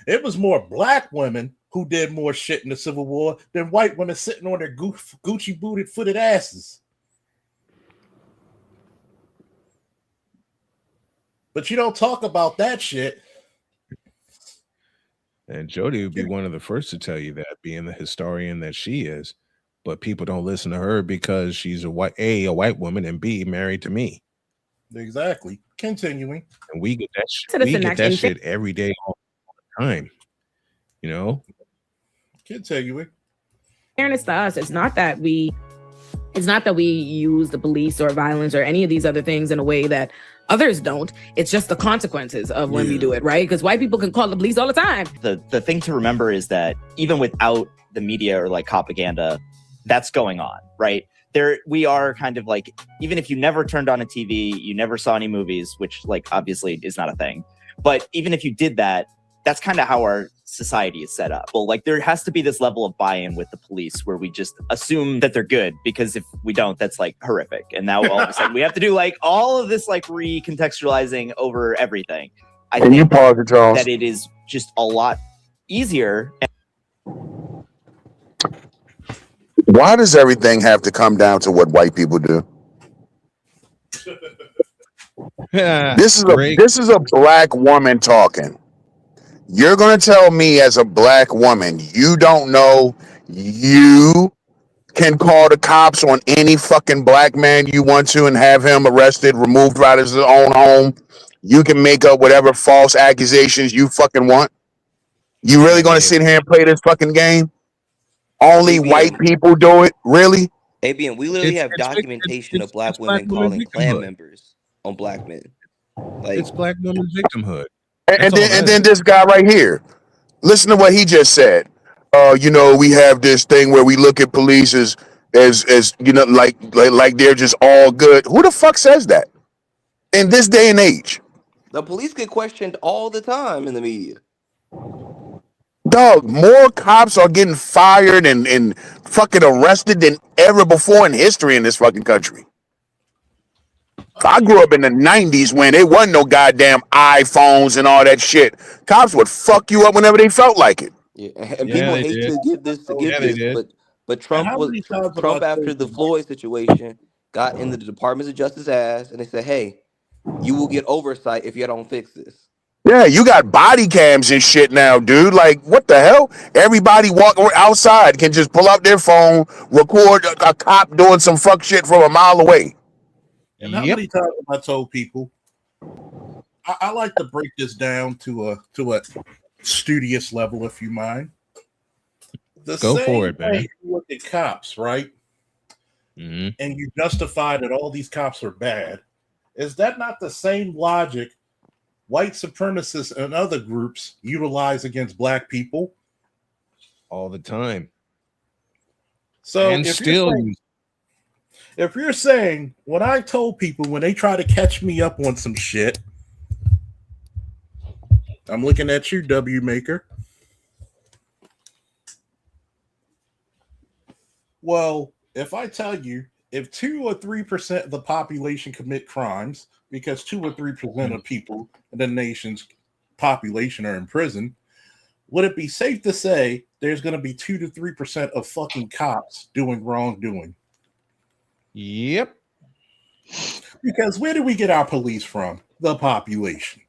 It was more black women who did more shit in the Civil War than white women sitting on their Gucci booted footed asses. But you don't talk about that shit. And Jody would be one of the first to tell you that, being the historian that she is. But people don't listen to her because she's a white woman, and B, married to me. Exactly. Continuing. And we get that shit. So that's We an get that action shit every day, all the time. You know? Continuing. Fairness to us, it's not that we use the police or violence or any of these other things in a way that others don't. It's just the consequences of when we do it, right? Because white people can call the police all the time. The thing to remember is that even without the media or like propaganda, that's going on, right? We are kind of like, even if you never turned on a TV, you never saw any movies, which like obviously is not a thing. But even if you did that, that's kind of how our society is set up. Well, like there has to be this level of buy-in with the police where we just assume that they're good, because if we don't, that's like horrific. And now all of a sudden we have to do like all of this like recontextualizing over everything. I Can you think pause it, Charles? that it is just a lot easier. Why does everything have to come down to what white people do? This is a black woman talking. You're going to tell me as a black woman, you don't know you can call the cops on any fucking black man you want to and have him arrested, removed out of his own home. You can make up whatever false accusations you fucking want. You really gonna sit here and play this fucking game? Only white ABM, people do it? Really? ABM, we literally have documentation of black black women woman calling Klan victimhood. members on black men. Like, It's black woman victimhood. And, That's and all then and that then is. this guy right here. Listen to what he just said. We have this thing where we look at police as like they're just all good. Who the fuck says that in this day and age? the police get questioned all the time in the media. Dog, more cops are getting fired and fucking arrested than ever before in history in this fucking country. I grew up in the 90s when there wasn't no goddamn iPhones and all that shit. Cops would fuck you up whenever they felt like it. Yeah, and Yeah, people they hate did. to give this Yeah, they did. but Trump how was many times have Trump I after told the you? Floyd situation got in the Departments of Justice ass, and they said, "Hey, you will get oversight if you don't fix this." Yeah, you got body cams and shit now, dude. Like, what the hell? Everybody walking outside can just pull out their phone, record a cop doing some fuck shit from a mile away. And how many times have I told people? I like to break this down to a studious level, if you mind. The Go same for it, way man. you look at cops, right? Mm-hmm. And you justify that all these cops are bad. Is that not the same logic white supremacists and other groups utilize against black people? All the time. So And still if you're saying what I told people when they try to catch me up on some shit, I'm looking at you, W Maker. Well, if I tell you if 2 or 3% of the population commit crimes, because 2 or 3% of people in the nation's population are in prison, would it be safe to say there's going to be 2 to 3% of fucking cops doing wrongdoing? Yep. Because where do we get our police from? The population.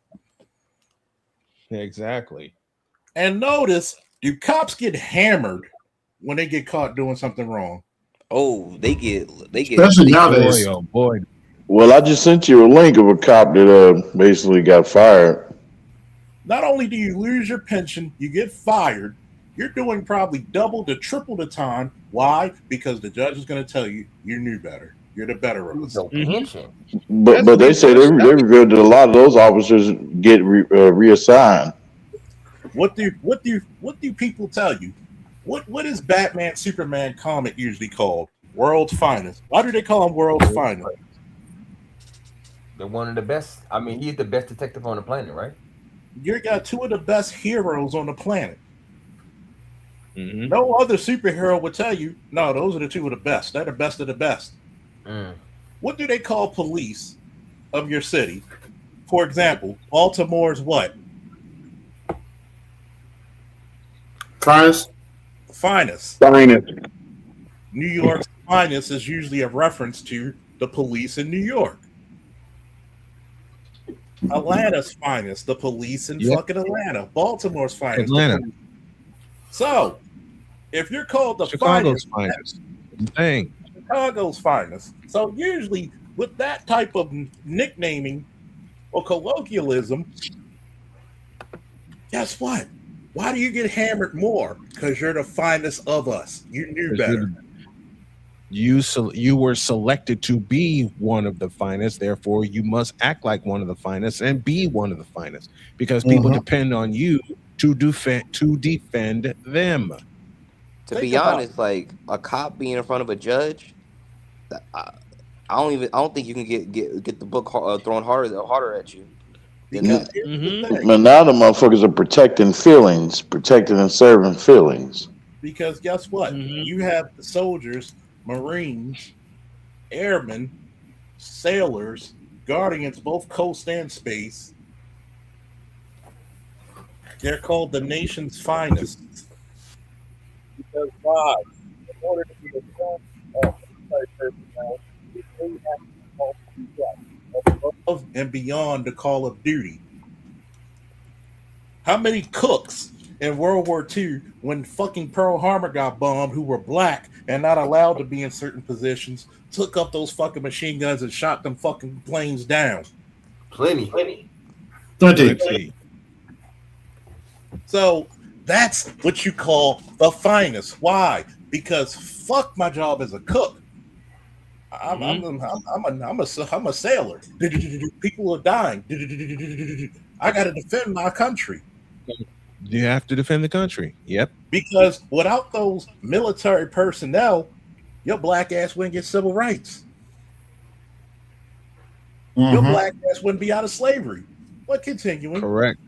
Exactly. And notice, do cops get hammered when they get caught doing something wrong? Oh, they get Especially nowadays. Boy, oh boy. Well, I just sent you a link of a cop that basically got fired. Not only do you lose your pension, you get fired. You're doing probably double to triple the time. Why? Because the judge is going to tell you you knew better. You're the better of us. But they say they revealed that a lot of those officers get reassigned. What do people tell you? What is Batman Superman comic usually called? World's Finest. Why do they call him World's Finest? They're one of the best. I mean, he's the best detective on the planet, right? You got 2 of the best heroes on the planet. Mm-hmm. No other superhero would tell you, no, those are the 2 of the best. They're the best of the best. What do they call police of your city? For example, Baltimore's what? Finest. Finest. Finest. New York's finest is usually a reference to the police in New York. Atlanta's finest, the police in fucking Atlanta. Baltimore's finest. Atlanta. So, if you're called the Chicago's finest, Dang. Chicago's finest. So usually with that type of nicknaming or colloquialism, guess what? Why do you get hammered more? Because you're the finest of us. You knew better. You were selected to be one of the finest, therefore you must act like one of the finest and be one of the finest because people depend on you to defend them. To be honest, like a cop being in front of a judge, I don't think you can get the book thrown harder at you than that. But now the motherfuckers are protecting feelings, protecting and serving feelings. Because guess what? You have the soldiers, Marines, airmen, sailors, guardians, both coast and space. They're called the nation's finest. Because why? In order to be a strong military personnel, they have to be called to death, above and beyond the call of duty. How many cooks in World War II when fucking Pearl Harbor got bombed who were black and not allowed to be in certain positions took up those fucking machine guns and shot them fucking planes down. Plenty. So that's what you call the finest. Why? Because fuck my job as a cook. I'm a sailor. People are dying. I got to defend my country. You have to defend the country. Yep. Because without those military personnel, your black ass wouldn't get civil rights. Your black ass wouldn't be out of slavery. What continuing? Correct.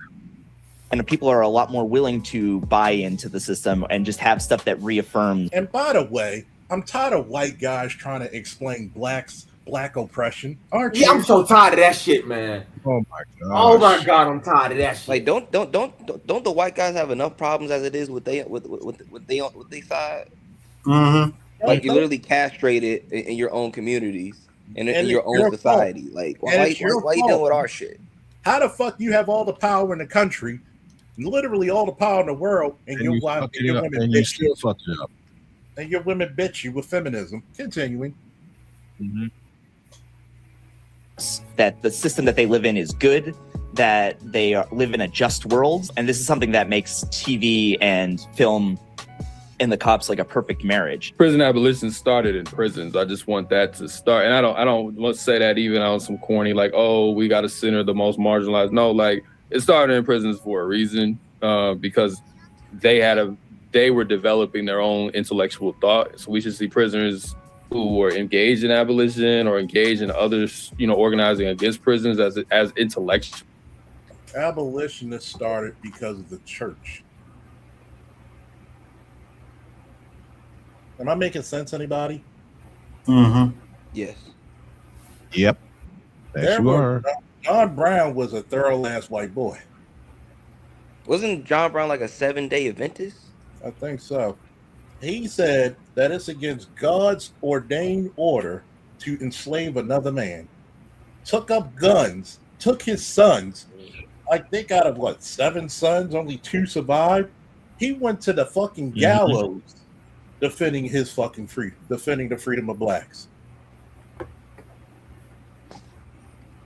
And people are a lot more willing to buy into the system and just have stuff that reaffirms. And by the way, I'm tired of white guys trying to explain black oppression. Aren't you? Yeah, I'm so tired of that shit, man. Oh my god. Oh my god, I'm tired of that shit. Like, don't the white guys have enough problems as it is with they side? Like, you literally castrated in your own communities and in your own society. Fault. Like, why you dealing with our shit? How the fuck you have all the power in the country, literally all the power in the world, and your women bitch you fuck it up. And your women bitch you with feminism? Continuing. That the system that they live in is good, that they live in a just world, and this is something that makes TV and film and the cops like a perfect marriage. Prison abolition started in prisons. I just want that to start, and I don't want to say that even on some corny like, oh, we got to center the most marginalized. No, like, it started in prisons for a reason, because they were developing their own intellectual thought. So we should see prisoners who were engaged in abolition or engaged in others, organizing against prisons as intellectual. Abolitionists started because of the church. Am I making sense, anybody? Yes. Yep. Yes, you are. John Brown was a thorough ass white boy. Wasn't John Brown like a 7-day Adventist? I think so. He said that it's against God's ordained order to enslave another man. Took up guns, took his sons. I think out of 7 sons, only 2 survived. He went to the fucking gallows defending his fucking freedom, defending the freedom of blacks.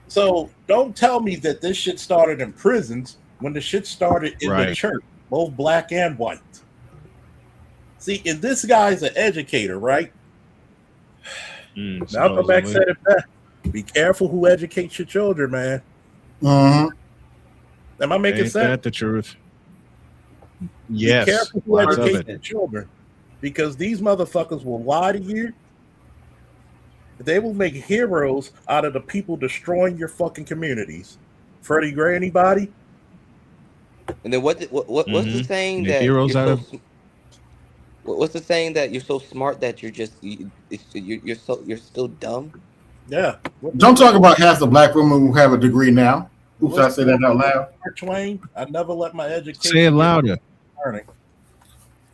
So don't tell me that this shit started in prisons when the shit started in the church, both black and white. See, and this guy's an educator, right? Malcolm X said it best. Be careful who educates your children, man. Am I making sense? That the truth? Yes. Be careful who educates your children, because these motherfuckers will lie to you. They will make heroes out of the people destroying your fucking communities. Freddie Gray, anybody? And then what's the saying that heroes out of? What's the saying that you're so smart that you're still dumb? Yeah. Don't talk about half the black women who have a degree now. Oops, I said that out loud. Mark Twain, I never let my education. Say it louder.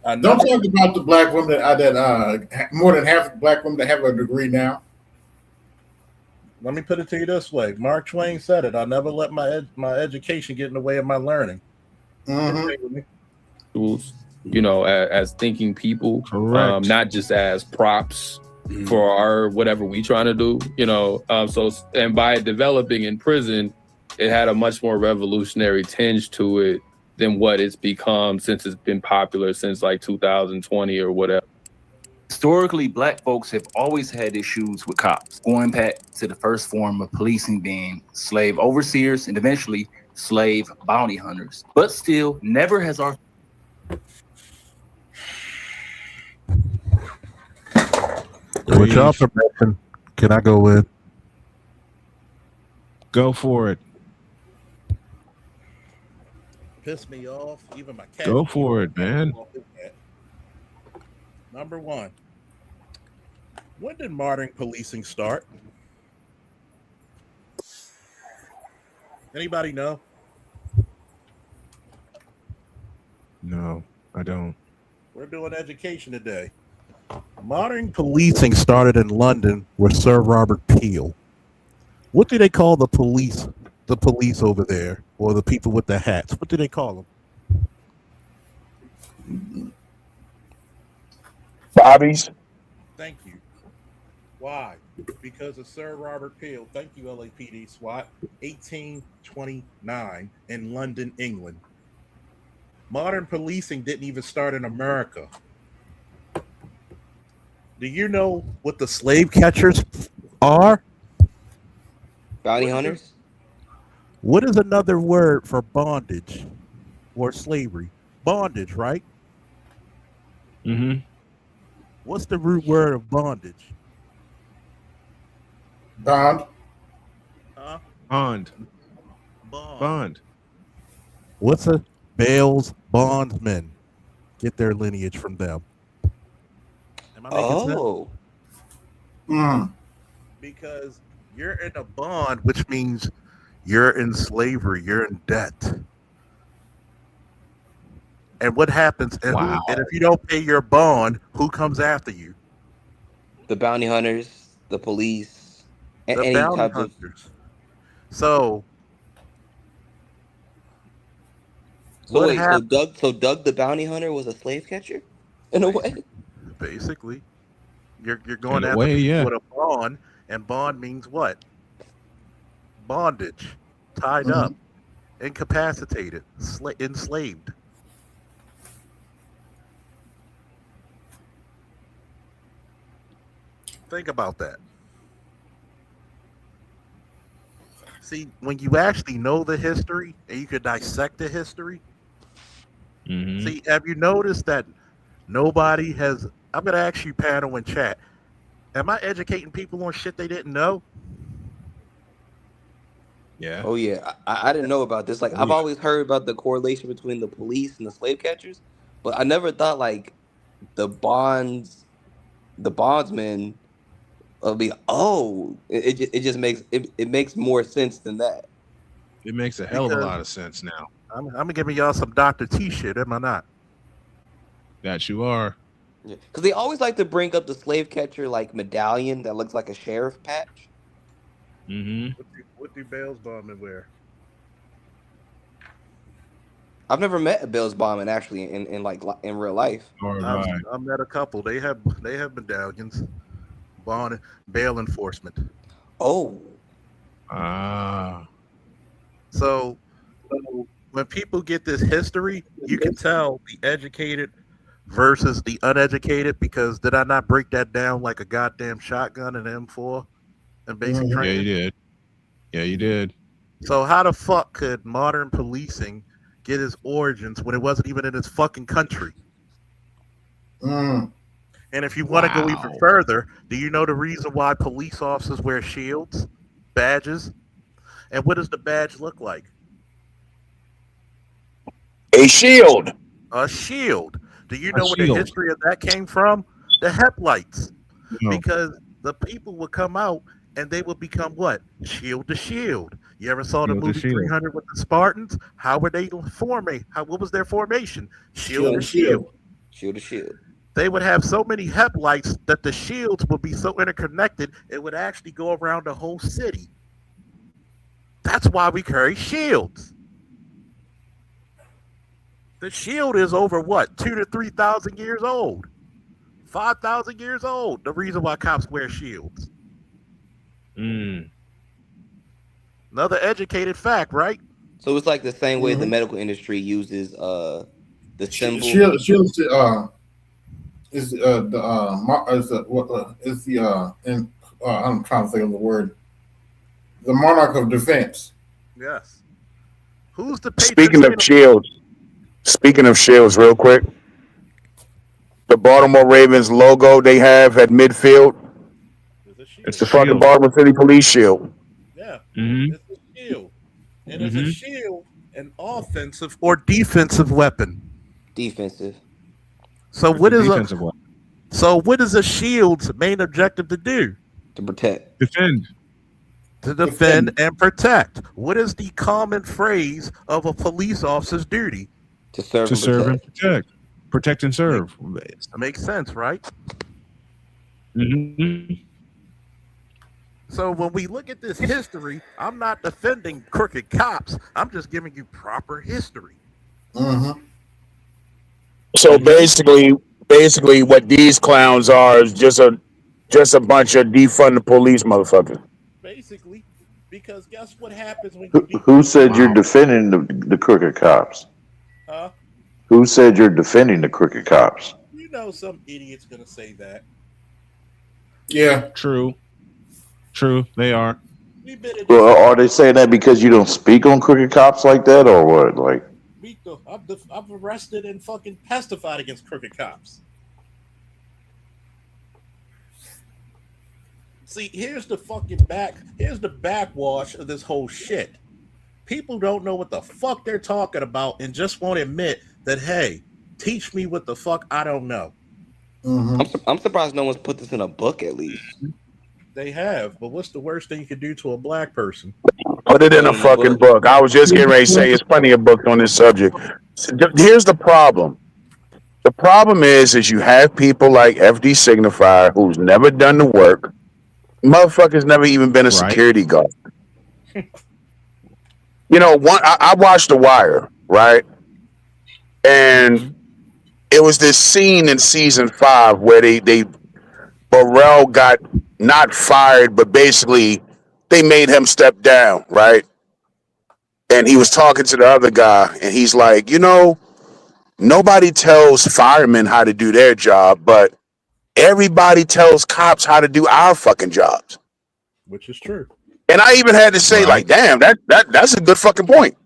Don't talk about the black women that more than half the black women that have a degree now. Let me put it to you this way. Mark Twain said it. I never let my education get in the way of my learning. Tools, as thinking people, not just as props for our whatever we trying to do. So and by developing in prison, it had a much more revolutionary tinge to it than what it's become since it's been popular since like 2020 or whatever. Historically, black folks have always had issues with cops, going back to the first form of policing being slave overseers and eventually slave bounty hunters. But still, never has our... With y'all permission, can I go in? Go for it. Piss me off. Even my cat. Go for it, man. Number 1. When did modern policing start? Anybody know? No, I don't. We're doing education today. Modern policing started in London with Sir Robert Peel. What do they call the police? The police over there, or the people with the hats? What do they call them? Bobby's. Thank you. Why? Because of Sir Robert Peel. Thank you, LAPD SWAT. 1829 in London, England. Modern policing didn't even start in America. Do you know what the slave catchers are? Bounty hunters? What is another word for bondage or slavery? Bondage, right? Mm-hmm. What's the root word of bondage? Bond. Huh? Bond. Bond. Bond. What's a bail's bondsman? Get their lineage from them. Am I making sense? Oh. Because you're in a bond, which means you're in slavery, you're in debt. And what happens? And, Wow. and if you don't pay your bond, who comes after you? The bounty hunters, the police, and The any bounty types of. hunters. So So what wait, happened? So Doug the bounty hunter was a slave catcher, in a way. Basically, you're going In a after way, people yeah. with a bond, and bond means what? Bondage, tied up, incapacitated, enslaved. Think about that. See, when you actually know the history and you could dissect the history, Mm-hmm. see, have you noticed that nobody has? I'm going to ask you, panel and chat. Am I educating people on shit they didn't know? Yeah. Oh yeah, I didn't know about this. Like I've always heard about the correlation between the police and the slave catchers, but I never thought like the bondsmen will be. Oh, it just makes it makes more sense than that. It makes a hell of a Because lot of sense now. I'm giving y'all some Dr. T shit, am I not? That you are. Because they always like to bring up the slave catcher like medallion that looks like a sheriff patch. Mm-hmm. What do Bales Bowman wear? I've never met a Bills Bowman actually in real life. I met a couple. They have medallions. Bond bail enforcement. Oh. So when people get this history, you can tell the educated versus the uneducated, because did I not break that down like a goddamn shotgun and M4 and basic Yeah, training? you did. Yeah, you did. So how the fuck could modern policing get its origins when it wasn't even in its fucking country? And if you want to go even further, do you know the reason why police officers wear shields, badges? And what does the badge look like? A shield. A shield. Do you A know where the shield. history of that came from? The headlights. No. Because the people would come out and they would become what? Shield to shield. You ever saw the Shield to movie shield. 300 with the Spartans? How were they forming? What was their formation? Shield to shield. Shield to shield. They would have so many headlights that the shields would be so interconnected, it would actually go around the whole city. That's why we carry shields. The shield is over what? 2,000 to 3,000 years old. 5,000 years old. The reason why cops wear shields. Another educated fact, right? So it's like the same way the medical industry uses the symbol. Shield I'm trying to think of the word. The monarch of defense. Yes. Who's the Speaking of shields, real quick. The Baltimore Ravens logo they have at midfield. It's the a fucking shield. Baltimore City Police shield. Yeah. Mm-hmm. It's a shield. And is a shield an offensive or defensive weapon? Defensive. So what is defensive weapon. So what is a shield's main objective to do? To protect. Defend. To defend and protect. What is the common phrase of a police officer's duty? To serve To serve and protect. Protect and serve. Makes sense, right? Mm-hmm. So when we look at this history, I'm not defending crooked cops. I'm just giving you proper history. So basically, what these clowns are is just a bunch of defund the police motherfuckers. Basically, because guess what happens when you Who said you're Wow. defending the crooked cops? huh? Who said you're defending the crooked cops? You know some idiot's gonna say that. Yeah. True. They are. We've been in Well, this are they saying that because you don't speak on crooked cops like that, or what? Like, week. I've arrested and fucking testified against crooked cops. See, here's the backwash of this whole shit. People don't know what the fuck they're talking about and just won't admit that, hey, teach me what the fuck I don't know. I'm surprised no one's put this in a book at least. They have, but what's the worst thing you could do to a black person? Put it in a fucking book. I was just getting ready to say there's plenty of books on this subject. Here's the problem. The problem is you have people like FD Signifier who's never done the work. Motherfucker's never even been a security guard. You know, I watched The Wire, right? And it was this scene in season 5 where Burrell got not fired, but basically they made him step down, right? And he was talking to the other guy, and he's like, you know, nobody tells firemen how to do their job, but everybody tells cops how to do our fucking jobs. Which is true. And I even had to say, like, damn, that's a good fucking point.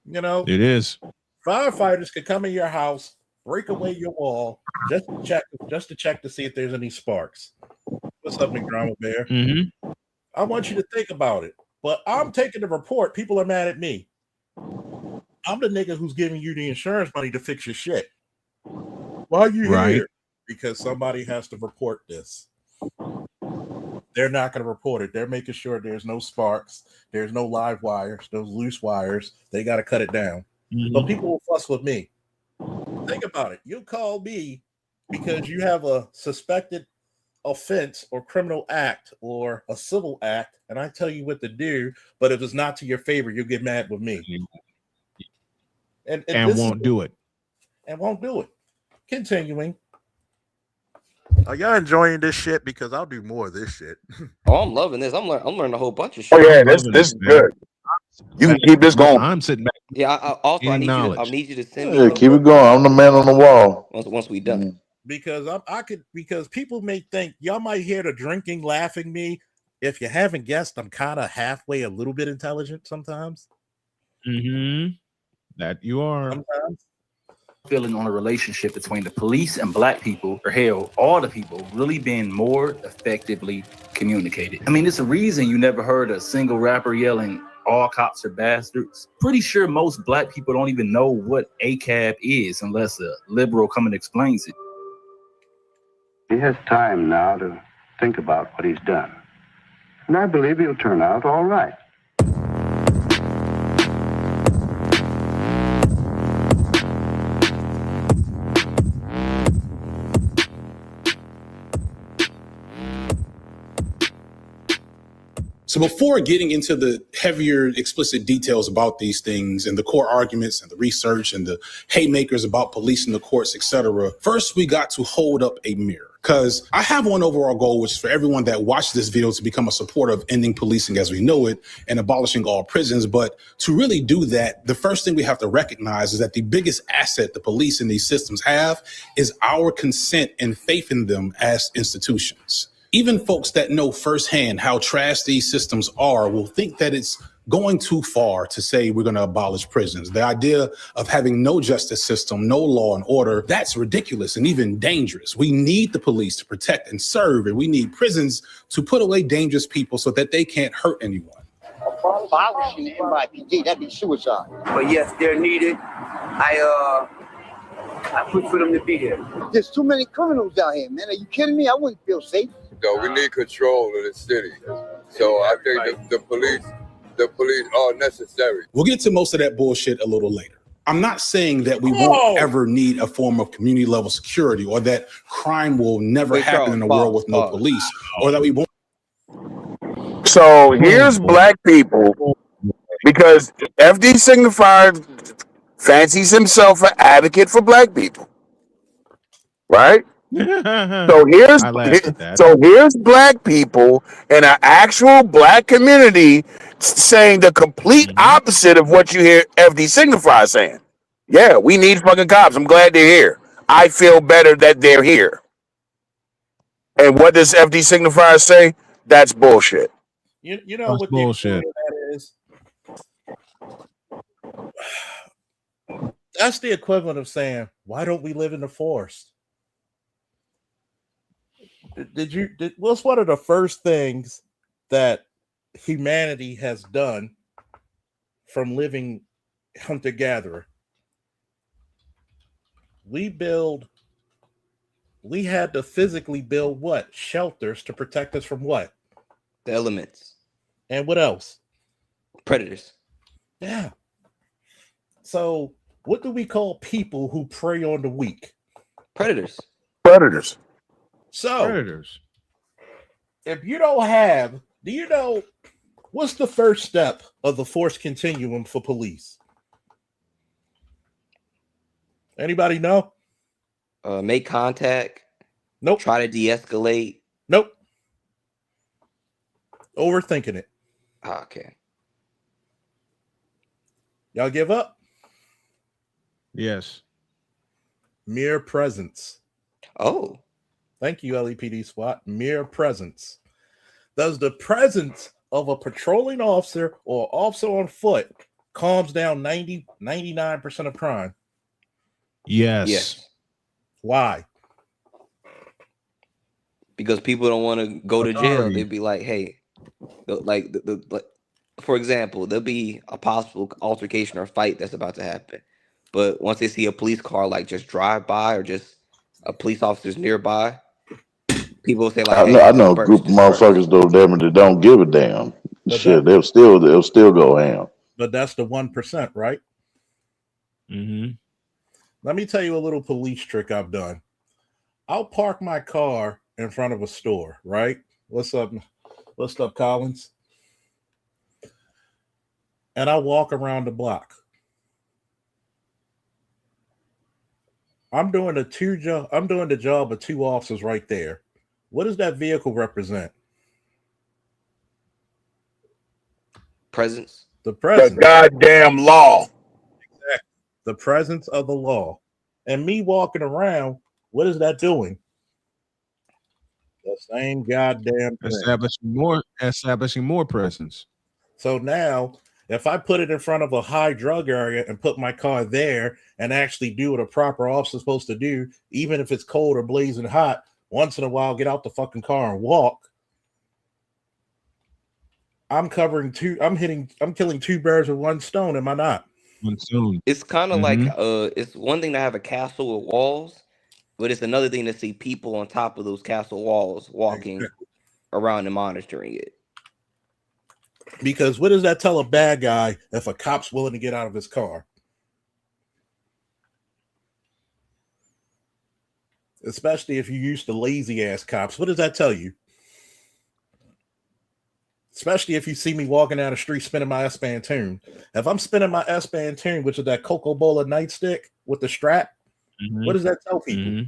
You know, it is. Firefighters could come in your house, break away your wall, just to check to see if there's any sparks. What's up, McDonald Bear? Mm-hmm. I want you to think about it. But I'm taking the report. People are mad at me. I'm the nigga who's giving you the insurance money to fix your shit. Why are you here? Because somebody has to report this. They're not going to report it. They're making sure there's no sparks, there's no live wires, those loose wires. They got to cut it down. But people will fuss with me. Think about it. You call me because you have a suspected offense or criminal act or a civil act, and I tell you what to do, but if it's not to your favor, you'll get mad with me. And won't do it. And won't do it. Continuing. Are y'all enjoying this shit? Because I'll do more of this shit. Oh, I'm loving this. I'm learning a whole bunch of shit. Oh yeah, this is good. You can keep this going. I'm sitting back. Yeah. I need you to send me. yeah, keep it going. I'm the man on the wall. Once we done. Because because people may think y'all might hear the drinking, laughing me. If you haven't guessed, I'm kind of halfway a little bit intelligent sometimes. Mm-hmm. That you are. Sometimes. Feeling on a relationship between the police and black people, or hell, all the people, really being more effectively communicated. I mean, it's a reason you never heard a single rapper yelling, all cops are bastards. Pretty sure most black people don't even know what ACAB is unless a liberal come and explains it. He has time now to think about what he's done. And I believe he'll turn out all right. So before getting into the heavier, explicit details about these things and the core arguments and the research and the haymakers about police and the courts, etc., first we got to hold up a mirror. Because I have one overall goal, which is for everyone that watched this video to become a supporter of ending policing as we know it and abolishing all prisons. But to really do that, the first thing we have to recognize is that the biggest asset the police and these systems have is our consent and faith in them as institutions. Even folks that know firsthand how trash these systems are will think that it's going too far to say we're going to abolish prisons. The idea of having no justice system, no law and order, that's ridiculous and even dangerous. We need the police to protect and serve, and we need prisons to put away dangerous people so that they can't hurt anyone. Abolishing the NYPD, that'd be suicide. But yes, they're needed. I put for them to be here. There's too many criminals out here, man. Are you kidding me? I wouldn't feel safe. No, we need control of the city. So I think the police are necessary. We'll get to most of that bullshit a little later. I'm not saying that we won't ever need a form of community level security or that crime will never happen in a world with no police or that we won't. So here's black people, because FD Signified fancies himself an advocate for black people, right? So I laughed at that. here's black people in an actual black community saying the complete opposite of what you hear FD Signify saying. Yeah, we need fucking cops. I'm glad they're here. I feel better that they're here. And what does FD Signifier say? That's bullshit. You know That's what the bullshit. equivalent of that is? That's the equivalent of saying, why don't we live in the forest? What's one of the first things that humanity has done from living hunter-gatherer? We had to physically build what? Shelters to protect us from what? The elements. And what else? Predators. Yeah. So what do we call people who prey on the weak? Predators. Predators. So Predators. If you don't have, do you know what's the first step of the force continuum for police? Anybody know? Make contact. Nope. Try to de-escalate. Nope. Overthinking it. Okay. Y'all give up? Yes. Mere presence. Oh. Thank you, LEPD SWAT. Mere presence. Does the presence of a patrolling officer or officer on foot calms down 99% of crime? Yes. Why? Because people don't want to go to jail. Authority. They'd be like, hey, for example, there'll be a possible altercation or fight that's about to happen. But once they see a police car like just drive by or just a police officer's nearby, people will say like, hey, I know a group of motherfuckers though, damn it, that don't give a damn. Shit, they'll still go ham. But that's the 1%, right? Mm-hmm. Let me tell you a little police trick I've done. I'll park my car in front of a store, right? What's up? What's up, Collins? And I walk around the block. I'm doing the job of two officers right there. What does that vehicle represent? Presence. The presence. The goddamn law. Exactly. The presence of the law. And me walking around, what is that doing? The same goddamn thing. Establishing more presence. So now, if I put it in front of a high drug area and put my car there and actually do what a proper officer is supposed to do, even if it's cold or blazing hot, once in a while, get out the fucking car and walk. I'm killing two birds with one stone, am I not? One stone. It's kind of like it's one thing to have a castle with walls, but it's another thing to see people on top of those castle walls walking around and monitoring it. Because what does that tell a bad guy if a cop's willing to get out of his car? Especially if you're used to lazy ass cops. What does that tell you? Especially if you see me walking down the street spinning my S-Band tune. If I'm spinning my S-Band tune, which is that Coca-Cola nightstick with the strap, what does that tell people?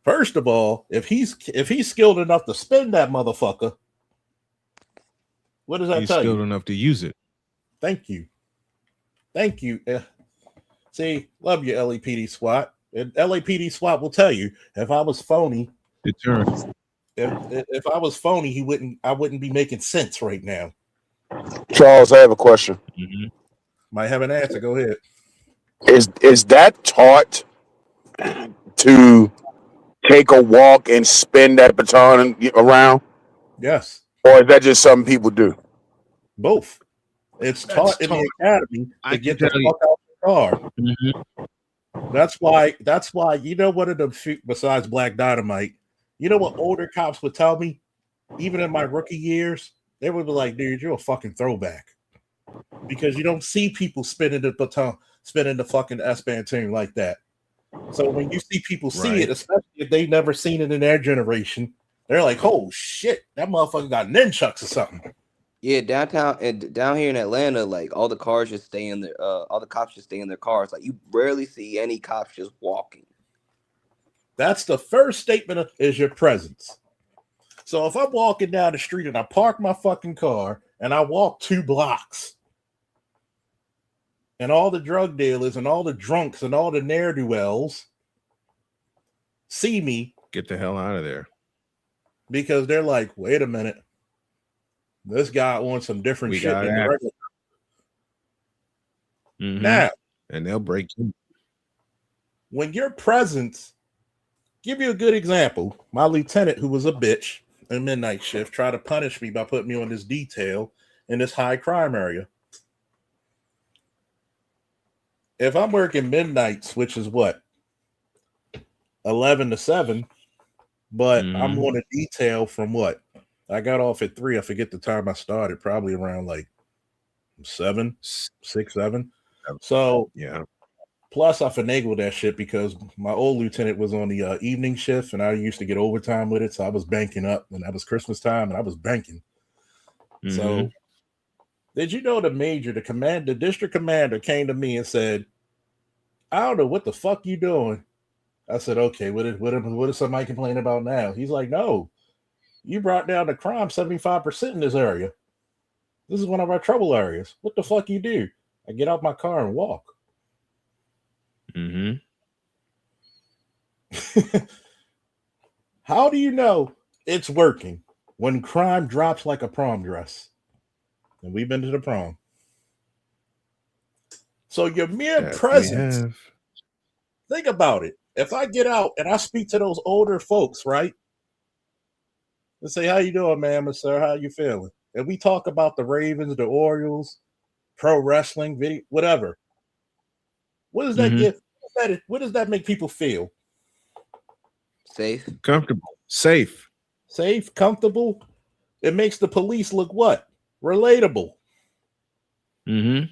First of all, if he's skilled enough to spin that motherfucker, what does that He's tell you? skilled enough to use it. Thank you. See, love you, LAPD SWAT. And LAPD SWAT will tell you if I was phony, deterrent. If I was phony, I wouldn't be making sense right now. Charles, I have a question. Might have an answer. Go ahead. Is that taught to take a walk and spin that baton around? Yes. Or is that just something people do? Both. It's taught in the academy to get the fuck out of the car. That's why you know what of them besides Black Dynamite, you know what older cops would tell me, even in my rookie years, they would be like, dude, you're a fucking throwback. Because you don't see people spinning the baton, spinning the fucking S-Band tune like that. So when you see people see it, especially if they've never seen it in their generation, they're like, oh shit, that motherfucker got nunchucks or something. Yeah, downtown and down here in Atlanta, like all the cars just stay in their all the cops just stay in their cars. Like you rarely see any cops just walking. That's the first statement is your presence. So if I'm walking down the street and I park my fucking car and I walk 2 blocks and all the drug dealers and all the drunks and all the ne'er-do-wells see me, get the hell out of there. Because they're like, wait a minute. This guy wants some different shit than the regular. Now, and they'll break you. When your presence, give you a good example. My lieutenant, who was a bitch in midnight shift, tried to punish me by putting me on this detail in this high crime area. If I'm working midnights, which is what, 11 to 7, but I'm on a detail from what? I got off at 3. I forget the time I started, probably around like 7, 6, 7. So yeah. Plus, I finagled that shit because my old lieutenant was on the evening shift, and I used to get overtime with it. So I was banking up when that was Christmas time, and I was banking. So, did you know the district commander came to me and said, "I don't know what the fuck you doing." I said, "Okay, what is somebody complaining about now?" He's like, "No, you brought down the crime 75% in this area. This is one of our trouble areas. What the fuck you do?" I get out my car and walk. How do you know it's working when crime drops like a prom dress? And we've been to the prom. So your mere presence, think about it. If I get out and I speak to those older folks, right? And say, "How you doing, ma'am, sir? How you feeling?" And we talk about the Ravens, the Orioles, pro wrestling, video, whatever. What does that give? What does that make people feel? Safe, comfortable, safe, comfortable. It makes the police look what? Relatable. Not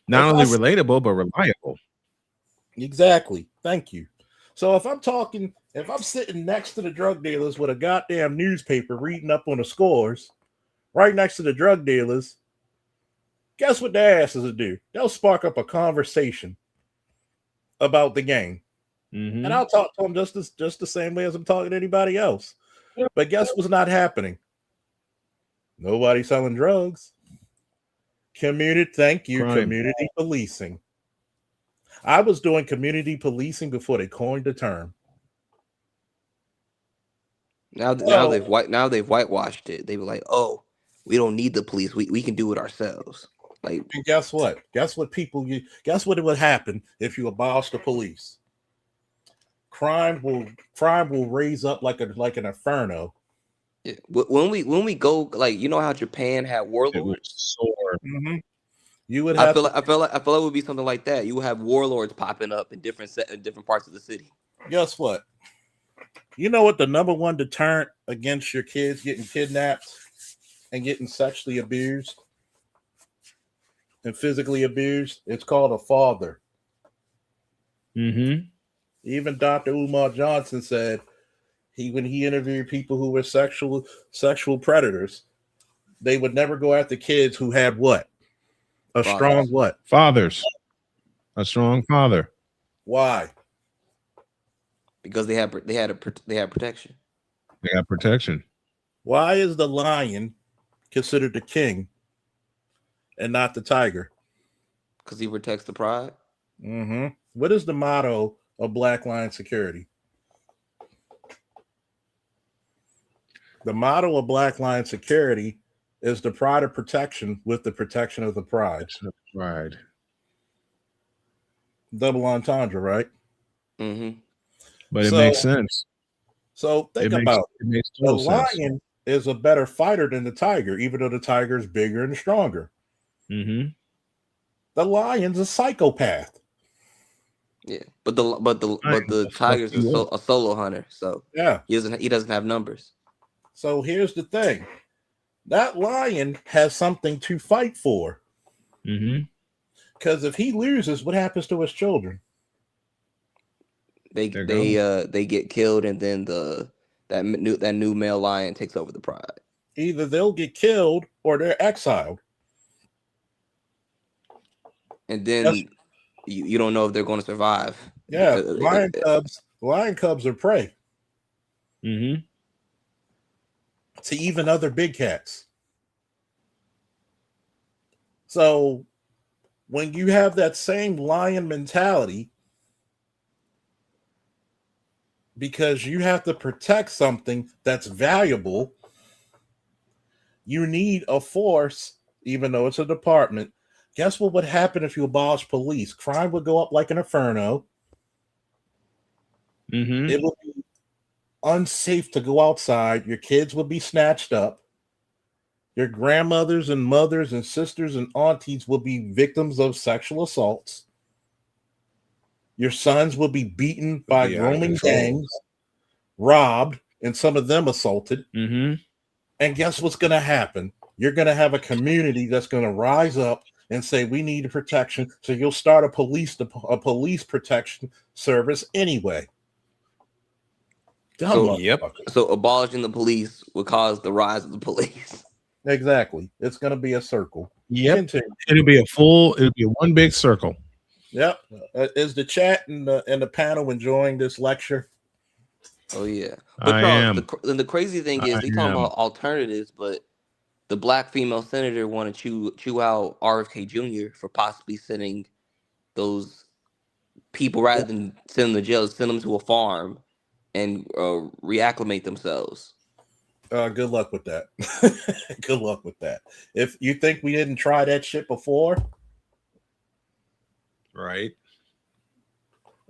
only relatable, but reliable. Exactly. Thank you. So if I'm sitting next to the drug dealers with a goddamn newspaper reading up on the scores, right next to the drug dealers, guess what their asses will do? They'll spark up a conversation about the game. And I'll talk to them just the same way as I'm talking to anybody else. But guess what's not happening? Nobody selling drugs. Community policing. I was doing community policing before they coined the term. Now they've whitewashed it. They were like, "Oh, we don't need the police. We can do it ourselves." Like, and guess what? Guess what would happen if you abolish the police? Crime will raise up like an inferno. Yeah. When we go, like, you know how Japan had warlords. You would. I feel like it would be something like that. You would have warlords popping up in different parts of the city. Guess what? You know what the number one deterrent against your kids getting kidnapped and getting sexually abused and physically abused? It's called a father. Even Dr. Umar Johnson said when he interviewed people who were sexual predators, they would never go after kids who had what? A strong what? Fathers. A strong father. Why? Because they had protection. They got protection. Why is the lion considered the king and not the tiger? Because he protects the pride. What is the motto of Black Lion Security? The motto of Black Lion Security is the pride of protection with the protection of the pride. Right. Double entendre, right? But it makes sense. So think about it. It makes The total sense. lion is a better fighter than the tiger, even though the tiger is bigger and stronger. The lion's a psychopath. Yeah, but the tiger's a solo hunter, so yeah, he doesn't have numbers. So here's the thing: that lion has something to fight for. Because if he loses, what happens to his children? They get killed, and then that new male lion takes over the pride. either they'll get killed or they're exiled. And then you don't know if they're going to survive. Yeah, lion cubs are prey Mm-hmm. to even other big cats. So when you have that same lion mentality, because you have to protect something that's valuable, you need a force, even though it's a department. Guess what would happen if you abolish police? Crime would go up like an inferno. Mm-hmm. It would be unsafe to go outside. Your kids would be snatched up. Your grandmothers and mothers and sisters and aunties will be victims of sexual assaults. Your sons will be beaten by Be out of roaming control. gangs, robbed, and some of them assaulted. Mm-hmm. And guess what's going to happen? You're going to have a community that's going to rise up and say, we need protection. So you'll start a police protection service anyway. Dumb motherfucker. So abolishing the police would cause the rise of the police. Exactly. It's going to be a circle. Yep. Continue. It'll be one big circle. Yep. Is the chat and the panel enjoying this lecture? Oh yeah. But I Charles, am. the crazy thing is they talking about alternatives, but the black female senator want to chew out RFK Jr. for possibly sending those people rather than send them to jail, send them to a farm and reacclimate themselves. Good luck with that. Good luck with that. If you think we didn't try that shit before, right?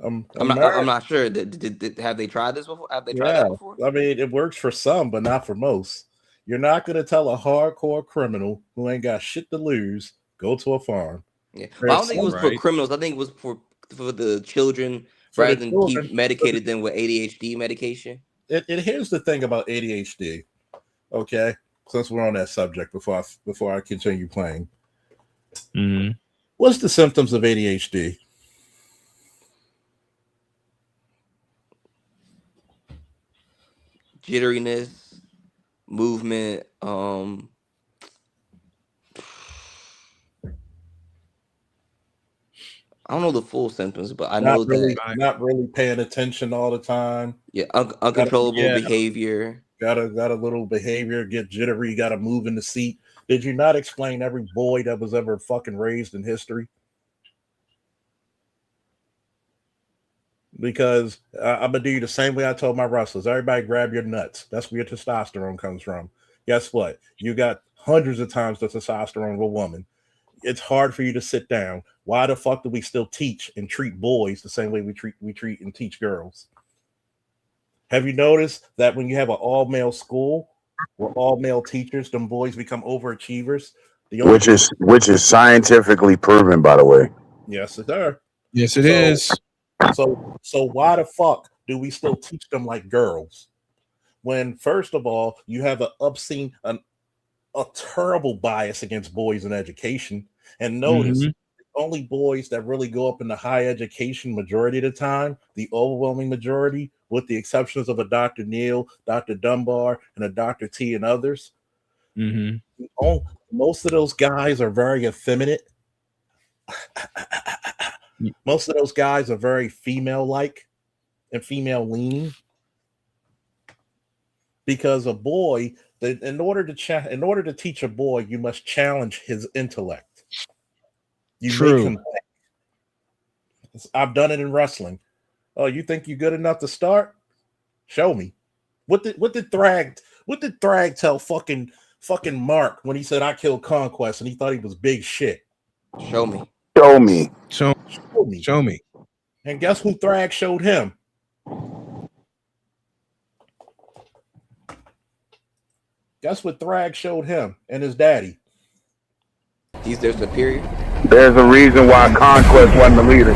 I'm not sure. Have they tried this before? Have they tried that before? I mean, it works for some, but not for most. You're not going to tell a hardcore criminal who ain't got shit to lose, go to a farm. Yeah, but I don't think it was for criminals. I think it was for the children, rather than keep medicated them with ADHD medication. Here's the thing about ADHD. Okay, since we're on that subject, before I continue playing, what's the symptoms of ADHD? Jitteriness, movement. I don't know the full symptoms, but I know that not really paying attention all the time. Yeah, uncontrollable behavior. Got a little behavior, get jittery, got to move in the seat. Did you not explain every boy that was ever fucking raised in history? Because I'm gonna do you the same way I told my wrestlers. Everybody grab your nuts. That's where your testosterone comes from. Guess what? You got hundreds of times the testosterone of a woman. It's hard for you to sit down. Why the fuck do we still teach and treat boys the same way we treat and teach girls? Have you noticed that when you have an all-male school where all-male teachers, them boys become overachievers? Which is scientifically proven, by the way. Yes, sir. Yes, it is. So why the fuck do we still teach them like girls? When first of all, you have a terrible bias against boys in education. And notice the only boys that really go up into high education majority of the time, the overwhelming majority, with the exceptions of a Dr. Neal, Dr. Dunbar, and a Dr. T and others, most of those guys are very effeminate. Most of those guys are very female-like and female-leaning. Because a boy, in order to teach a boy, you must challenge his intellect. You make him think. I've done it in wrestling. Oh, you think you're good enough to start? Show me. What did Thrag tell fucking Mark when he said I killed Conquest and he thought he was big shit? Show me. Show me. Show me. And guess who Thrag showed him? Guess what Thrag showed him and his daddy? He's their superior. There's a reason why Conquest wasn't the leader.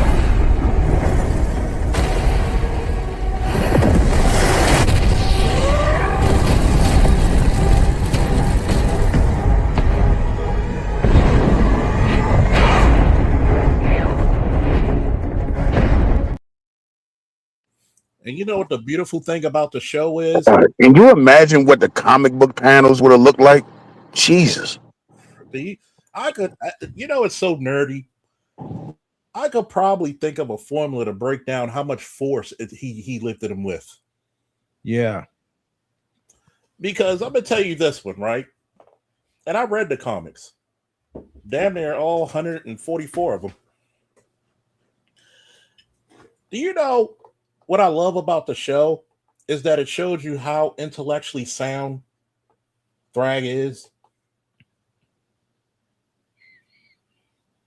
And you know what the beautiful thing about the show is? Can you imagine what the comic book panels would have looked like? Jesus. It's so nerdy. I could probably think of a formula to break down how much force he lifted him with. Yeah. Because I'm gonna tell you this one, right? And I read the comics. Damn near all 144 of them. Do you know what I love about the show is that it shows you how intellectually sound Thrag is?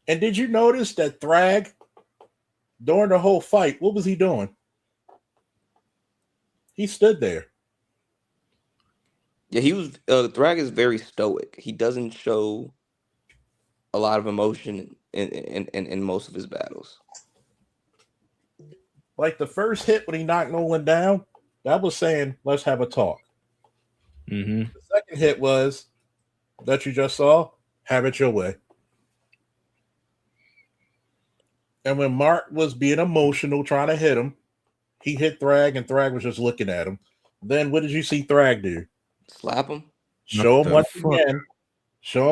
And did you notice that Thrag, during the whole fight, what was he doing? He stood there. Yeah, he was. Thrag is very stoic. He doesn't show a lot of emotion in most of his battles. Like the first hit when he knocked Nolan down, that was saying, let's have a talk. Mm-hmm. The second hit was that you just saw, have it your way. And when Mark was being emotional, trying to hit him, he hit Thrag, and Thrag was just looking at him. Then what did you see Thrag do? Slap him. Show him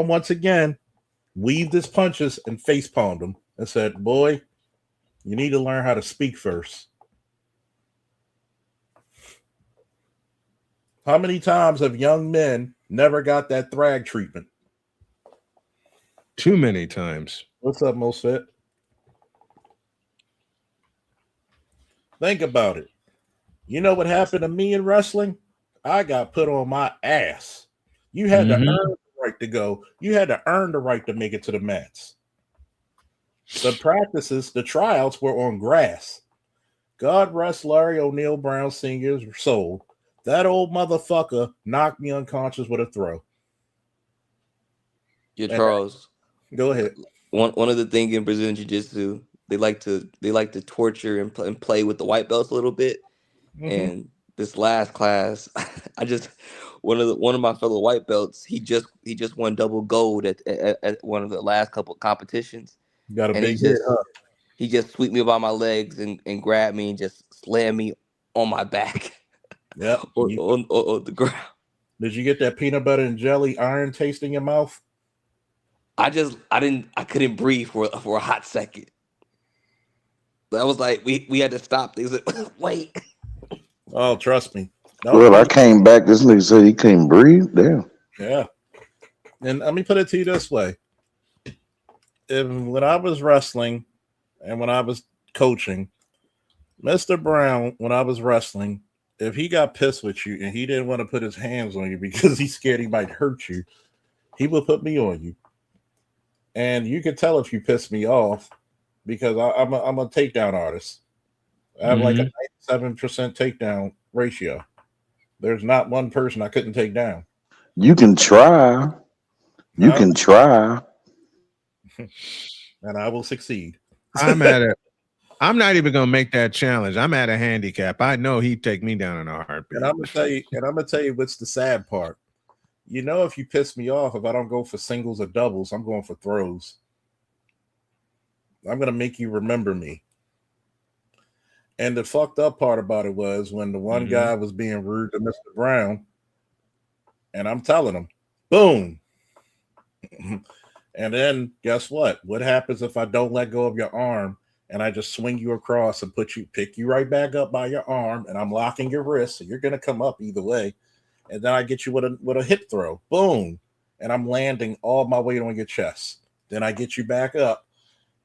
once again. Weaved his punches and face palmed him and said, boy, you need to learn how to speak first. How many times have young men never got that Thrag treatment? Too many times. What's up, Mosfet? Think about it. You know what happened to me in wrestling? I got put on my ass. You had to earn the right to go. You had to earn the right to make it to the mats. The practices, the tryouts were on grass. God rest Larry O'Neal Brown Sr.'s soul. That old motherfucker knocked me unconscious with a throw. Yeah, Charles. Go ahead. One of the things in Brazilian Jiu-Jitsu, they like to torture and play with the white belts a little bit. Mm-hmm. And this last class, one of my fellow white belts, he just won double gold at one of the last couple competitions. Got a and big hit, huh? He just swept me by my legs and grabbed me and just slammed me on my back. Yep. on the ground. Did you get that peanut butter and jelly iron taste in your mouth? I couldn't breathe for a hot second. I was like, we had to stop things. Wait. Oh, trust me. Well, I came back. This nigga said he couldn't breathe. Damn. Yeah. And let me put it to you this way. When I was wrestling and when I was coaching, Mr. Brown, when I was wrestling, if he got pissed with you and he didn't want to put his hands on you because he's scared he might hurt you, he would put me on you. And you could tell if you pissed me off because I'm a takedown artist. I have like a 97% takedown ratio. There's not one person I couldn't take down. You can try. You can try. And I will succeed. I'm not even gonna make that challenge. I'm at a handicap. I know he'd take me down in a heartbeat. And I'm gonna tell you what's the sad part. You know, if you piss me off, if I don't go for singles or doubles, I'm going for throws. I'm gonna make you remember me. And the fucked up part about it was when the one guy was being rude to Mr. Brown, and I'm telling him, boom. And then guess what? What happens if I don't let go of your arm and I just swing you across and pick you right back up by your arm, and I'm locking your wrist, so you're gonna come up either way. And then I get you with a hip throw, boom, and I'm landing all my weight on your chest. Then I get you back up,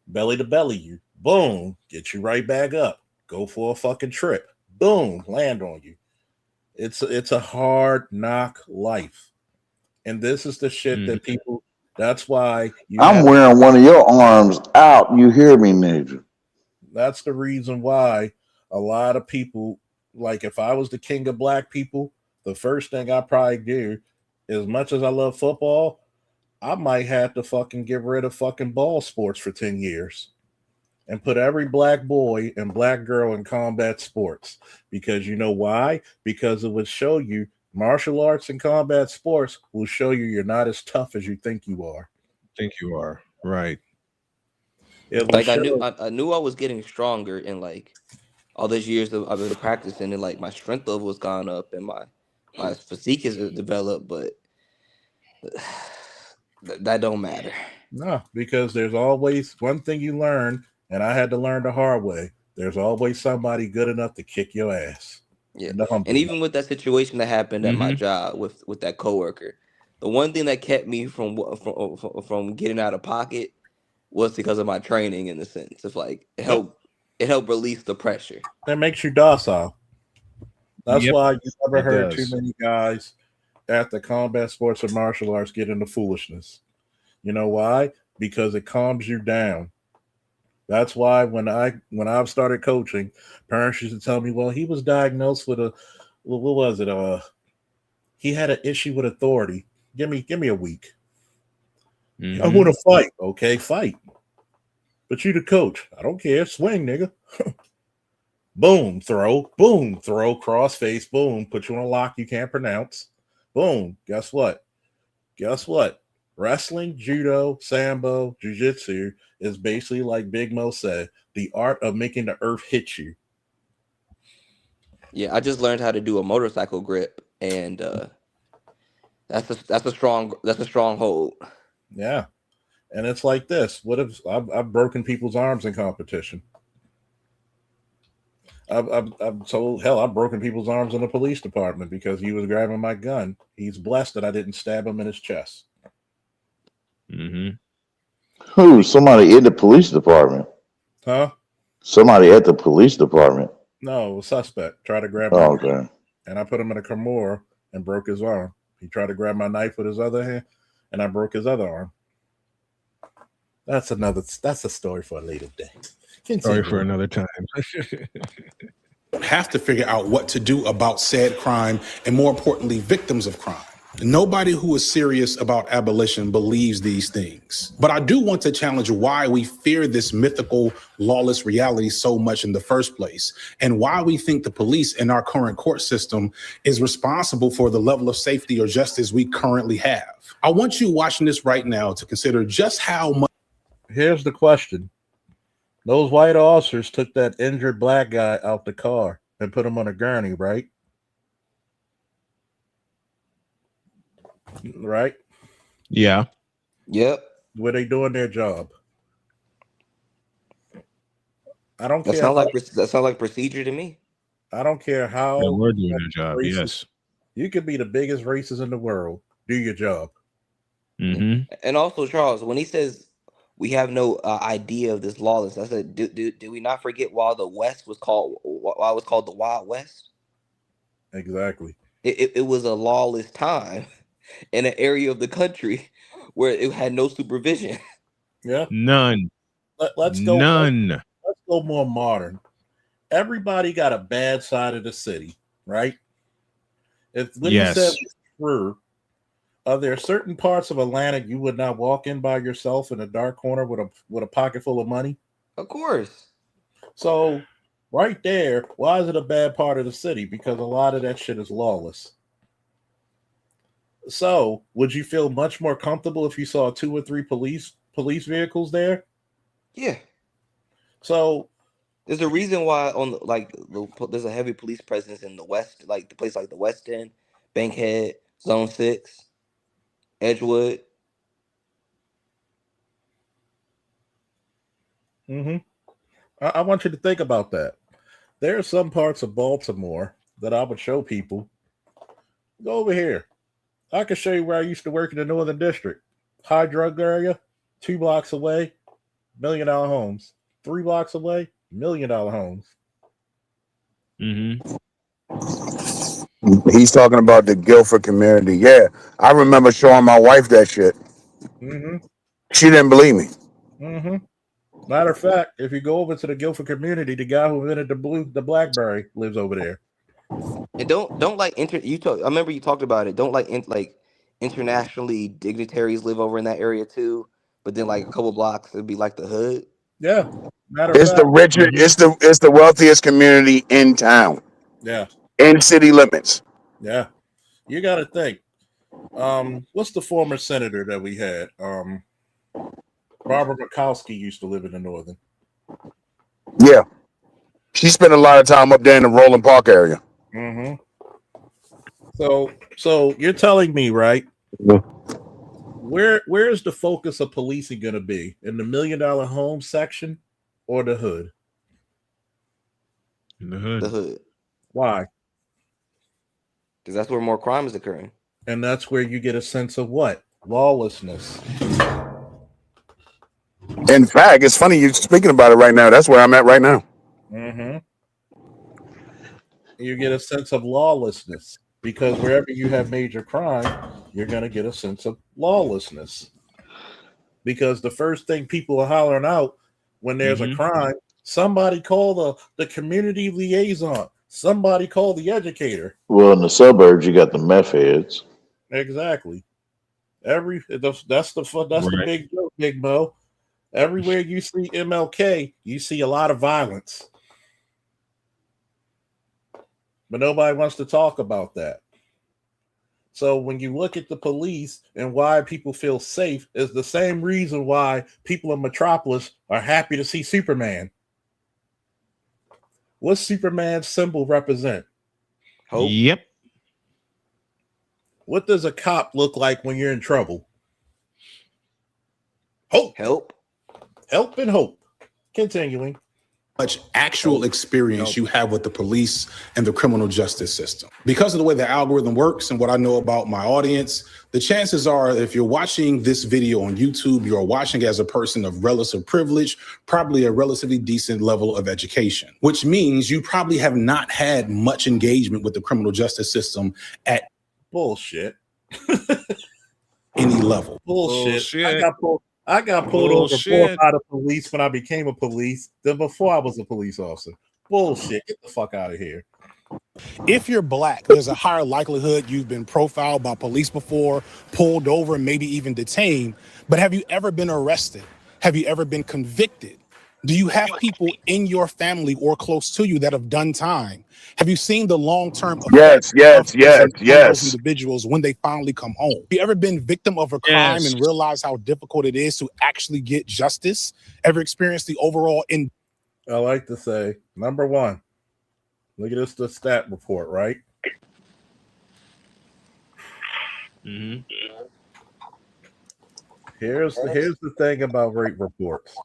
belly to belly you, boom, get you right back up. Go for a fucking trip, boom, land on you. It's a hard knock life, and this is the shit that people. That's why I'm wearing one of your arms out. You hear me, Nigga? That's the reason why a lot of people, like if I was the king of black people, the first thing I probably do, as much as I love football, I might have to fucking get rid of fucking ball sports for 10 years and put every black boy and black girl in combat sports. Because you know why? Because it would show you martial arts and combat sports will show you you're not as tough as you think you are. Right. Like I knew I was getting stronger in like all those years I've been practicing, and like my strength level has gone up and my physique has developed, but that don't matter. No, because there's always one thing you learn, and I had to learn the hard way. There's always somebody good enough to kick your ass. Yeah, And to humble and you. even with that situation that happened at my Mhm. job with that coworker, the one thing that kept me from getting out of pocket was because of my training. In the sense of like it helped release the pressure. That makes you docile. That's Yep, why you never it heard too does. many guys at the combat sports or martial arts get into foolishness. You know why? Because it calms you down. That's why when I've started coaching, parents used to tell me, "Well, he was diagnosed with a what was it? He had an issue with authority. Give me a week. I want Mhm. to fight. Okay, fight. But you the coach. I don't care. Swing, nigga. Boom, throw. Boom, throw. Cross face. Boom. Put you on a lock you can't pronounce. Boom. Guess what? Guess what? Wrestling, judo, sambo, jiu-jitsu is basically like Big Mo said, the art of making the earth hit you. Yeah, I just learned how to do a motorcycle grip, and that's a strong hold. Yeah. And it's like this. What if I've broken people's arms in competition? I've told, hell, I've broken people's arms in the police department because he was grabbing my gun. He's blessed that I didn't stab him in his chest. Mhm. Who? Somebody in the police department. Huh? Somebody at the police department. No, a suspect tried to grab my Oh, gun, okay. and I put him in a Kimura and broke his arm. He tried to grab my knife with his other hand, and I broke his other arm. That's a story for a later day. Sorry for Continue. another time. Have to figure out what to do about said crime and, more importantly, victims of crime. Nobody who is serious about abolition believes these things. But I do want to challenge why we fear this mythical, lawless reality so much in the first place, and why we think the police in our current court system is responsible for the level of safety or justice we currently have. I want you watching this right now to consider just how much. Here's the question. Those white officers took that injured black guy out the car and put him on a gurney, right? Right? Yeah. Yep. Were they doing their job? I don't That care sounds how like procedure to me. I don't care They how were doing their job. racist. Yes. You could be the biggest racist in the world. Do your job. Mhm. And also, Charles, when he says we have no idea of this lawlessness, I said, do we not forget why the West was called why it was called the Wild West? Exactly. It was a lawless time in an area of the country where it had no supervision. Yeah. None. Let's None. go more modern. Everybody got a bad side of the city, right? If what he said Yes. was true, are there certain parts of Atlanta you would not walk in by yourself in a dark corner with a pocket full of money? Of course. So right there, why is it a bad part of the city? Because a lot of that shit is lawless. So would you feel much more comfortable if you saw 2 or 3 police vehicles there? Yeah. So There's a reason why there's a heavy police presence in the West, like the place like the West End, Bankhead, Zone 6, Edgewood. I want you to think about that. There are some parts of Baltimore that I would show people. Go over here. I can show you where I used to work in the Northern District. High drug area, 2 blocks away, $1 million homes. 3 blocks away, $1 million homes. Mhm. He's talking about the Guilford community. Yeah, I remember showing my wife that shit. Mm-hmm. She didn't believe me. Mm-hmm. Matter of fact, if you go over to the Guilford community, the guy who invented the BlackBerry lives over there. And don't like you talk. I remember you talked about it. Don't like internationally dignitaries live over in that area too. But then like a couple blocks, it'd be like the hood. Yeah. Matter of It's the fact. richest. It's the wealthiest community in town, Yeah. in city limits. Yeah. You got to think. What's the former senator that we had? Barbara Mikowski used to live in the Northern. Yeah, She spent a lot of time up there in the Roland Park area. Mm-hmm. So you're telling me, right? Where's the focus of policing going to be? In the $1 million home section or the hood? In the hood. The hood. Why? Because that's where more crime is occurring. And that's where you get a sense of what? Lawlessness. In fact, it's funny you speaking about it right now. That's where I'm at right now. Mm-hmm. You get a sense of lawlessness because wherever you have major crime, you're going to get a sense of lawlessness. Because the first thing people are hollering out when there's a crime, somebody call the community liaison. Somebody call the educator. Well, in the suburbs, you got the meth heads. Exactly. That's the big joke, Big Mo. Everywhere you see MLK, you see a lot of violence. But nobody wants to talk about that. So when you look at the police and why people feel safe is the same reason why people in Metropolis are happy to see Superman. What's Superman's symbol represent? Hope. Yep. What does a cop look like when you're in trouble? Hope. Help and hope. Continuing. Much actual experience you have with the police and the criminal justice system. Because of the way the algorithm works and what I know about my audience, the chances are if you're watching this video on YouTube, you're watching as a person of relative privilege, probably a relatively decent level of education, which means you probably have not had much engagement with the criminal justice system at bullshit. Any level. Bullshit. I got pulled over more by the police when I became a police than before I was a police officer. Bullshit. Get the fuck out of here. If you're black, there's a higher likelihood you've been profiled by police before, pulled over, maybe even detained. But have you ever been arrested? Have you ever been convicted? Do you have people in your family or close to you that have done time? Have you seen the long-term effects of prison on those individuals when they finally come home? Have you ever been victim of a crime and realized how difficult it is to actually get justice? Ever experienced the overall I like to say, number one, look at this, the stat report, right? Here's the thing about rape reports.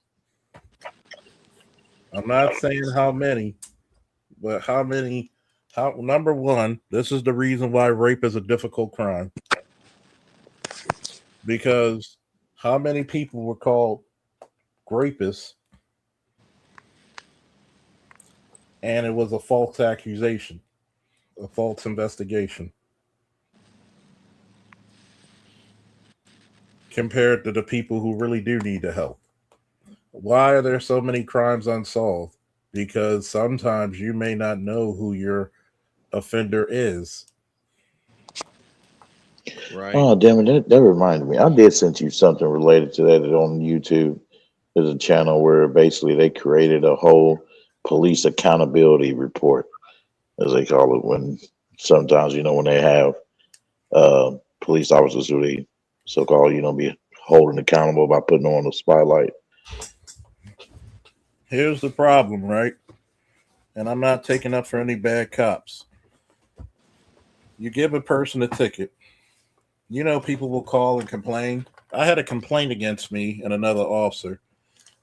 I'm not saying how many, but number one, this is the reason why rape is a difficult crime. Because how many people were called rapists and it was a false accusation, a false investigation, compared to the people who really do need the help? Why are there so many crimes unsolved? Because sometimes you may not know who your offender is. Right. Oh, damn it. That reminded me. I did send you something related to that on YouTube. There's a channel where basically they created a whole police accountability report, as they call it, when sometimes, when they have police officers who they so-called, be holding accountable by putting on the spotlight. Here's the problem, right? And I'm not taking up for any bad cops. You give a person a ticket. People will call and complain. I had a complaint against me and another officer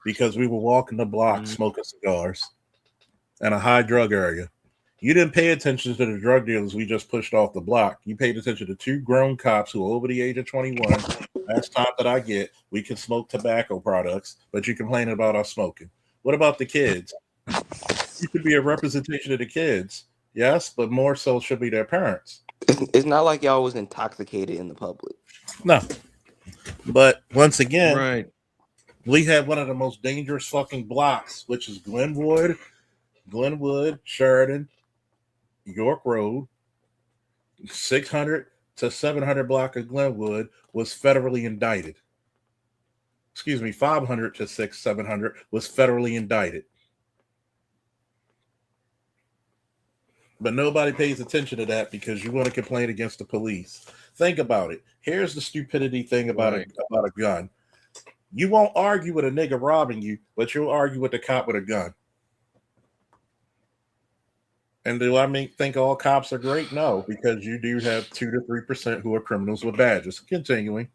because we were walking the block smoking cigars in a high drug area. You didn't pay attention to the drug dealers we just pushed off the block. You paid attention to two grown cops who are over the age of 21. Last time that I get, we can smoke tobacco products, but you complaining about us smoking. What about the kids? You could be a representation of the kids, yes, but more so should be their parents. It's not like y'all was intoxicated in the public. No. But once again, right, we have one of the most dangerous fucking blocks, which is Glenwood, Sheridan, York Road. 600 to 700 block of Glenwood was federally indicted. 500 to 700 was federally indicted. But nobody pays attention to that because you want to complain against the police. Think about it. Here's the stupidity thing about a gun. You won't argue with a nigga robbing you, but you'll argue with the cop with a gun. And do I think all cops are great? No, because you do have 2 to 3% who are criminals with badges. Continuing.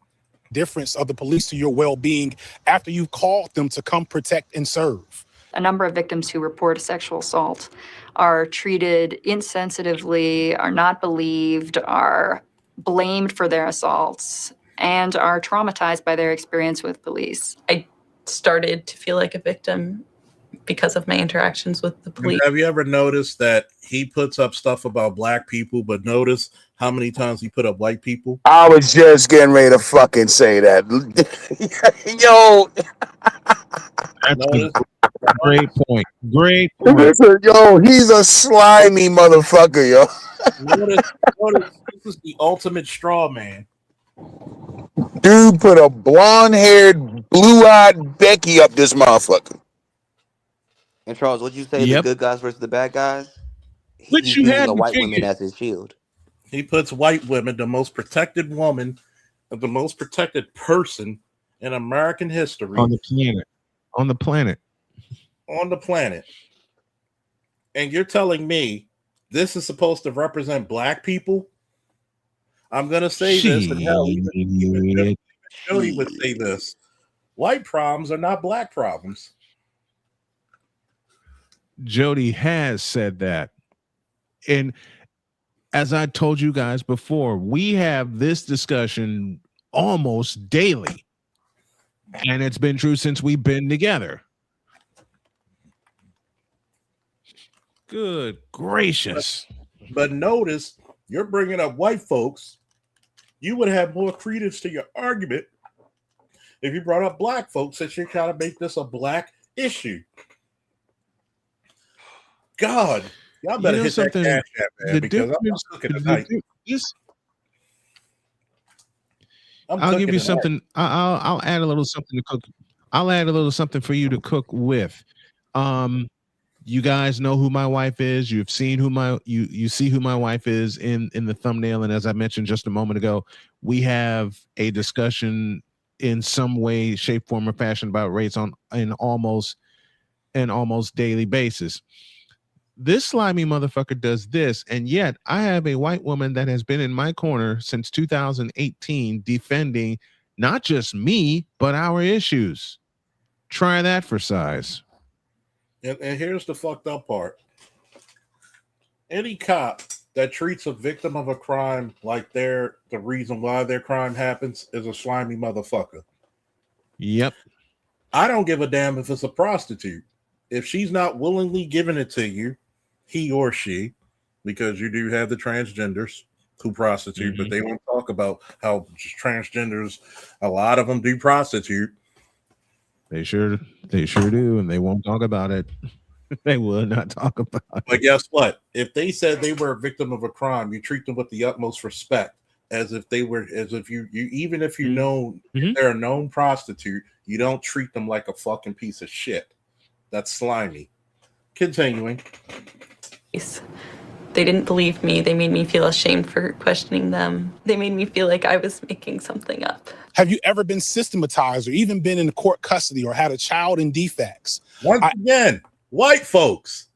Difference of the police to your well-being after you've called them to come protect and serve. A number of victims who report a sexual assault are treated insensitively, are not believed, are blamed for their assaults, and are traumatized by their experience with police. I started to feel like a victim because of my interactions with the police. Have you ever noticed that he puts up stuff about black people, but notice how many times he put up white people? I was just getting ready to fucking say that. Yo. That's a great point. Great point. Listen, yo, he's a slimy motherfucker, yo. Notice this is the ultimate straw man. Dude put a blonde-haired, blue-eyed Becky up this motherfucker. And Charles, what'd you say? The good guys versus the bad guys? Which He's you using had the to white figure. women as his shield. He puts white women, the most protected woman, the most protected person in American history, On the planet. On the planet. on the planet. And you're telling me this is supposed to represent black people? I'm going to say this, and hell, even Jody would say this. White problems are not black problems. Jody has said that. And as I told you guys before, we have this discussion almost daily. And it's been true since we've been together. Good gracious. But notice, you're bringing up white folks. You would have more credence to your argument if you brought up black folks, since you're trying to make this a black issue. God, y'all better hit that cash app, man, because I'm cooking tonight. I'll give you something. I'll add a little something to cook. I'll add a little something for you to cook with. You guys know who my wife is. You've seen who you see who my wife is in the thumbnail. And as I mentioned just a moment ago, we have a discussion in some way, shape, form, or fashion about race on an almost daily basis. This slimy motherfucker does this, and yet I have a white woman that has been in my corner since 2018 defending not just me, but our issues. Try that for size. And here's the fucked up part. Any cop that treats a victim of a crime like they're the reason why their crime happens is a slimy motherfucker. Yep. I don't give a damn if it's a prostitute. If she's not willingly giving it to you, he or she, because you do have the transgenders who prostitute, but they won't talk about how transgenders, a lot of them do prostitute. They sure do, and they won't talk about it. They will not talk about it. But guess what? If they said they were a victim of a crime, you treat them with the utmost respect, as if you even if you know they're a known prostitute, you don't treat them like a fucking piece of shit. That's slimy. Continuing. They didn't believe me. They made me feel ashamed for questioning them. They made me feel like I was making something up. Have you ever been systematized or even been in court custody or had a child in defects? Once again, white folks.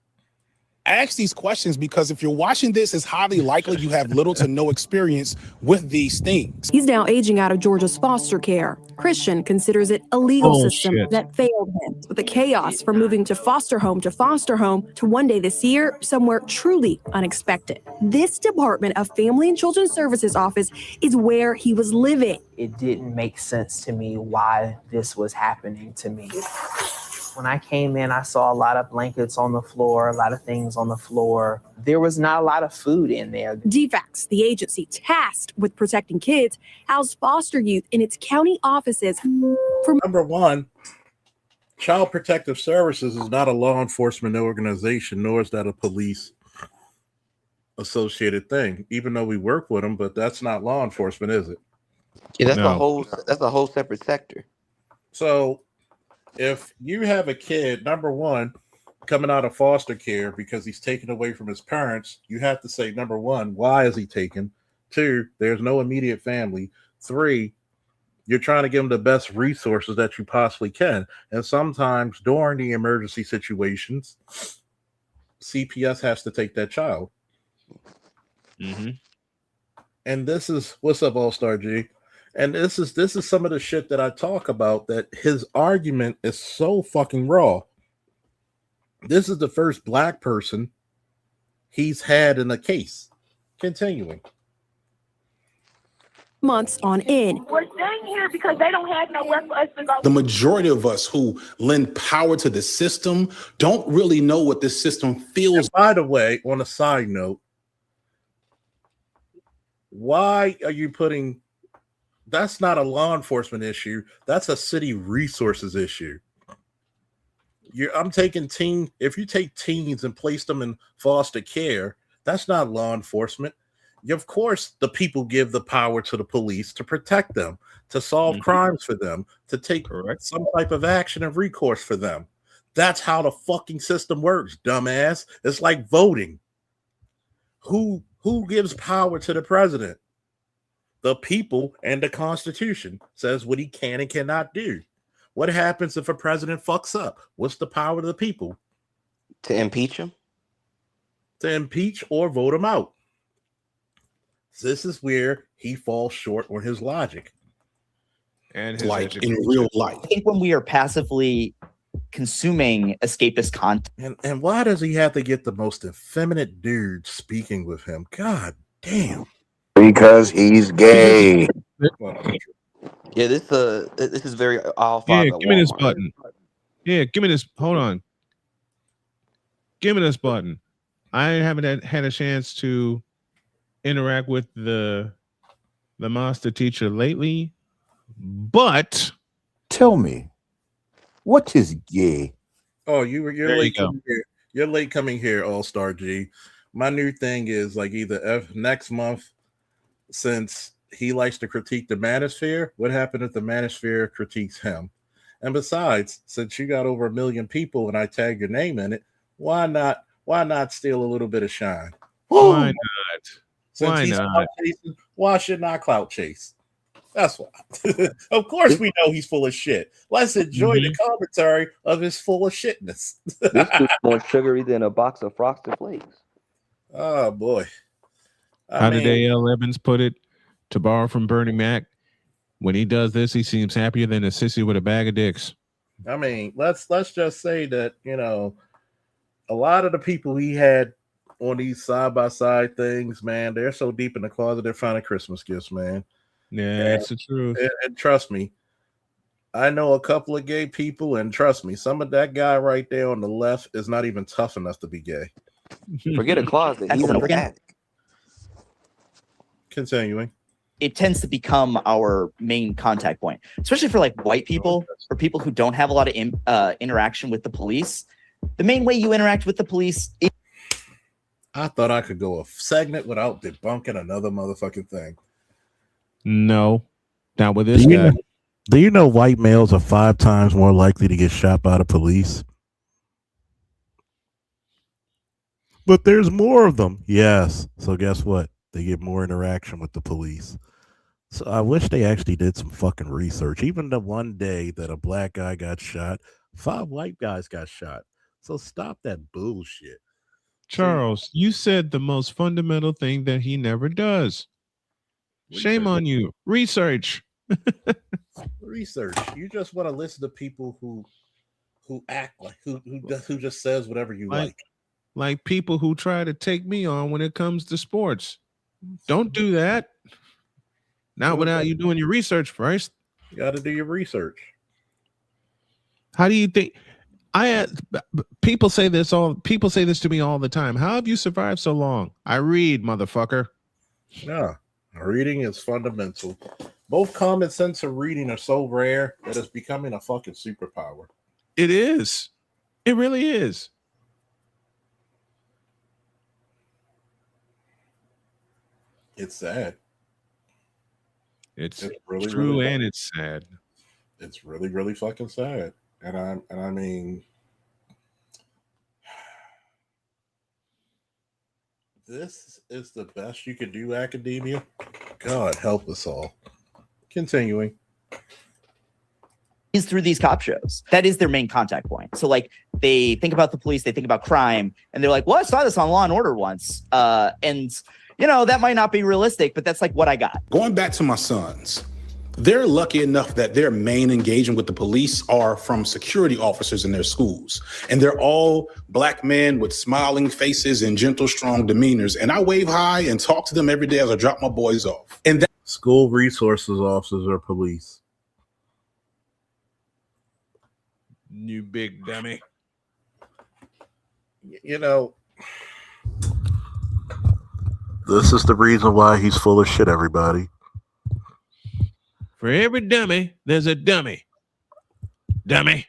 I ask these questions because if you're watching this, it's highly likely you have little to no experience with these things. He's now aging out of Georgia's foster care. Christian considers it a legal system that failed him. With the chaos from moving to foster home to one day this year, somewhere truly unexpected. This Department of Family and Children's Services office is where he was living. It didn't make sense to me why this was happening to me. When I came in, I saw a lot of blankets on the floor, a lot of things on the floor. There was not a lot of food in there. DFACS, the agency tasked with protecting kids, housed foster youth in its county offices. Number one, Child Protective Services is not a law enforcement organization, nor is that a police associated thing, even though we work with them, but that's not law enforcement, is it? Yeah, that's a whole separate sector. So if you have a kid, number one, coming out of foster care because he's taken away from his parents, you have to say, number one, why is he taken? Two, there's no immediate family. Three, you're trying to give him the best resources that you possibly can. And sometimes during the emergency situations, CPS has to take that child. Mm-hmm. And this is what's up, All Star G. And this is some of the shit that I talk about. That his argument is so fucking raw. This is the first black person he's had in a case. Continuing. Months on end. We're staying here because they don't have nowhere for us to go. The majority of us who lend power to the system don't really know what this system feels. And by the way, on a side note, why are you putting? That's not a law enforcement issue. That's a city resources issue. I'm taking if you take teens and place them in foster care, that's not law enforcement. Of course, the people give the power to the police to protect them, to solve crimes for them, to take some type of action and recourse for them. That's how the fucking system works, dumbass. It's like voting. Who gives power to the president? The people, and the Constitution says what he can and cannot do. What happens if a president fucks up? What's the power of the people? To impeach him? To impeach or vote him out. This is where he falls short on his logic. And like in real life. I think when we are passively consuming escapist content. And why does he have to get the most effeminate dude speaking with him? God damn. Because he's gay. Yeah, this is very all Yeah, five. give me this button. Yeah, give me this. Hold on. Give me this button. I haven't had a chance to interact with the master teacher lately, but tell me, what is gay? Oh, you're late coming here. You're late coming here, All Star G. My new thing is like either next month, since he likes to critique the manosphere. What happened if the manosphere critiques him? And besides, since you got over 1 million people and I tag your name in it, why not steal a little bit of shine? Why not? Since Why he's not? clout chasing, why should not clout chase? That's why. Of course, we know he's full of shit. Let's enjoy the commentary of his full of shitness. This dude's more sugary than a box of Frosted Flakes. Oh boy! How did A.L. Evans put it? To borrow from Bernie Mac, when he does this, he seems happier than a sissy with a bag of dicks. I mean, let's just say that, you know, a lot of the people he had on these side-by-side things, man, they're so deep in the closet they're finding Christmas gifts, man. Yeah, that's the truth. And trust me, I know a couple of gay people, and trust me, some of that guy right there on the left is not even tough enough to be gay. Forget a closet. He's in a attic. Continuing. It tends to become our main contact point, especially for like white people or people who don't have a lot of interaction with the police. The main way you interact with the police is I thought I could go a segment without debunking another motherfucking thing. No, not with this guy. Do you know white males are 5 times more likely to get shot by the police? But there's more of them. Yes. So guess what? They get more interaction with the police. So I wish they actually did some fucking research. Even the one day that a black guy got shot, 5 white guys got shot. So stop that bullshit. Charles, you said the most fundamental thing that he never does. Shame on you. Research. Research. You just want to listen to people who act like who just says whatever you like. Like people who try to take me on when it comes to sports. Don't do that. Not without you doing your research first. You got to do your research. How do you think? People say this to me all the time. How have you survived so long? I read, motherfucker. Yeah, reading is fundamental. Both common sense and reading are so rare that it's becoming a fucking superpower. It is. It really is. It's sad. It's really, true, really and sad. it's sad. It's really, really fucking sad. And I mean, this is the best you could do, academia. God help us all. Continuing. is through these cop shows. That is their main contact point. So like they think about the police, they think about crime, and they're like, well, I saw this on Law and Order once. And you know, that might not be realistic, but that's like what I got. Going back to my sons, they're lucky enough that their main engagement with the police are from security officers in their schools. And they're all black men with smiling faces and gentle, strong demeanors. And I wave high and talk to them every day as I drop my boys off. And that School resources officers or police. You big dummy. You know, This is the reason why he's full of shit, everybody. For every dummy, there's a dummy. Dummy.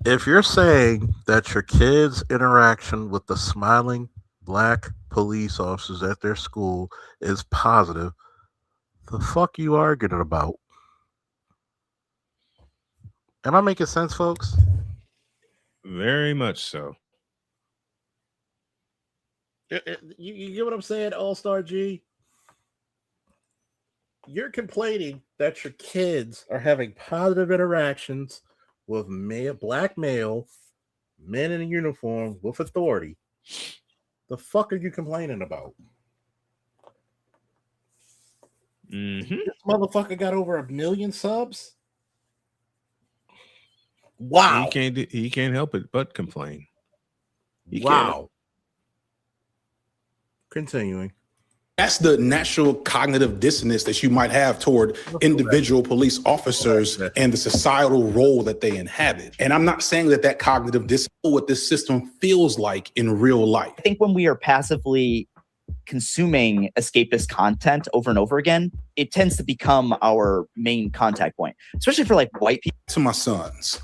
If you're saying that your kids' interaction with the smiling black police officers at their school is positive, the fuck you arguing about? Am I making sense, folks? Very much so. you get what I'm saying, All-Star G? You're complaining that your kids are having positive interactions with black male men in a uniform with authority. The fuck are you complaining about? Mm-hmm. This motherfucker got over 1 million subs. Wow. He can't help it but complain. Wow. Continuing. That's the natural cognitive dissonance that you might have toward individual police officers and the societal role that they inhabit. And I'm not saying that cognitive dissonance is what this system feels like in real life. I think when we are passively consuming escapist content over and over again, it tends to become our main contact point, especially for like white people. To my sons,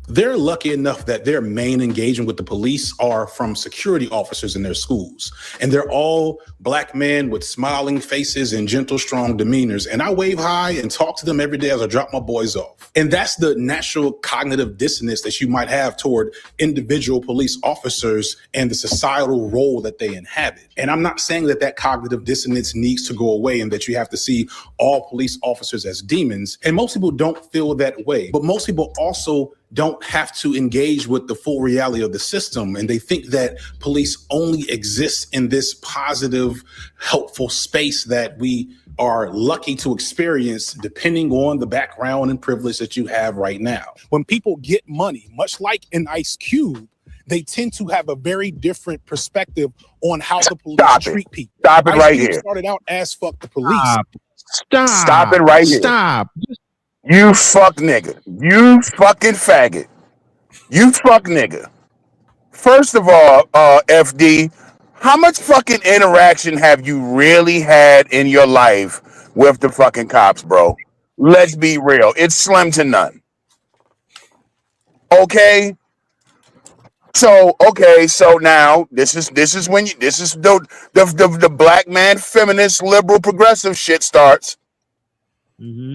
they're lucky enough that their main engagement with the police are from security officers in their schools. And they're all black men with smiling faces and gentle, strong demeanors. And I wave high and talk to them every day as I drop my boys off. And that's the natural cognitive dissonance that you might have toward individual police officers and the societal role that they inhabit. And I'm not saying that cognitive dissonance needs to go away and that you have to see all police officers as demons. And most people don't feel that way. But most people also don't have to engage with the full reality of the system. And they think that police only exist in this positive, helpful space that we are lucky to experience depending on the background and privilege that you have right now. When people get money, much like in Ice Cube, they tend to have a very different perspective on how the police treat people. Stop it right Ice Cube here. started out as fuck the police. Stop it right here. Stop. You fuck nigga. You fucking faggot. You fuck nigga. First of all, FD, how much fucking interaction have you really had in your life with the fucking cops, bro? Let's be real. It's slim to none. Okay? So now this is the black man feminist liberal progressive shit starts.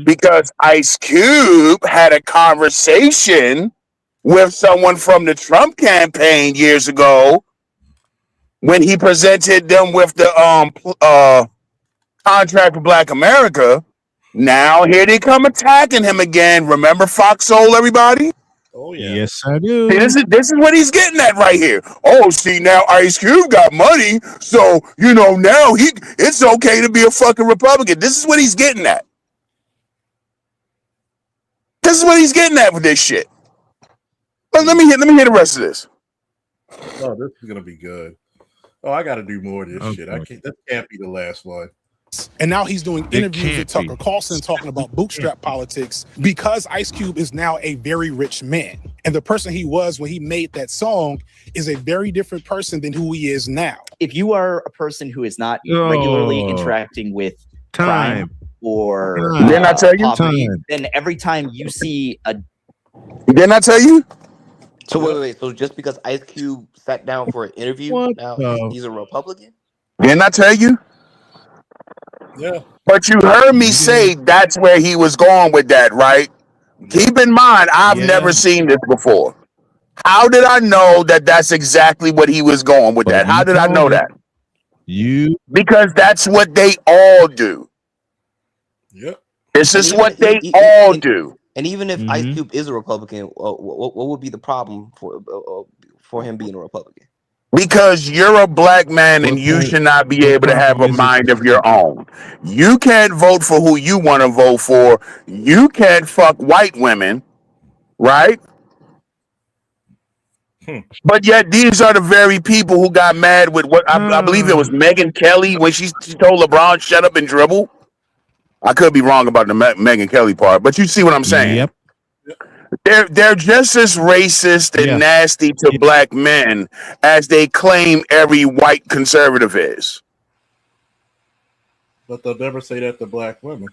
Because Ice Cube had a conversation with someone from the Trump campaign years ago when he presented them with the contract for Black America. Now here they come attacking him again. Remember Foxhole, everybody? Oh yeah. Yes, I do. See, this is what he's getting at right here. Oh, see, now Ice Cube got money, so now it's okay to be a fucking Republican. This is what he's getting at. This is what he's getting at with this shit. But let me hear the rest of this. Oh, this is gonna be good. Oh, I got to do more of this shit. That can't be the last one. And now he's doing interviews with Tucker Carlson talking about bootstrap politics because Ice Cube is now a very rich man. And the person he was when he made that song is a very different person than who he is now. If you are a person who is not regularly interacting with crime or Didn't I tell you? poverty, then every time you see a... Didn't I tell you? So wait. So just because Ice Cube sat down for an interview, now he's a Republican? Didn't I tell you? Yeah. But you heard me say that's where he was going with that, right? Keep in mind, I've never seen this before. How did I know that that's exactly what he was going with that? How did I know that? Because that's what they all do. Yep. This is what they all do. And even if Ice Cube is a Republican, what would be the problem for him being a Republican? Because you're a black man and you should not be able to have a mind of your own. You can't vote for who you want to vote for. You can't fuck white women, right? But yet these are the very people who got mad with what I believe it was Megyn Kelly when she told LeBron shut up and dribble. I could be wrong about the Megyn Kelly part, but you see what I'm saying. They're just as racist and nasty to black men as they claim every white conservative is. But they'll never say that to black women.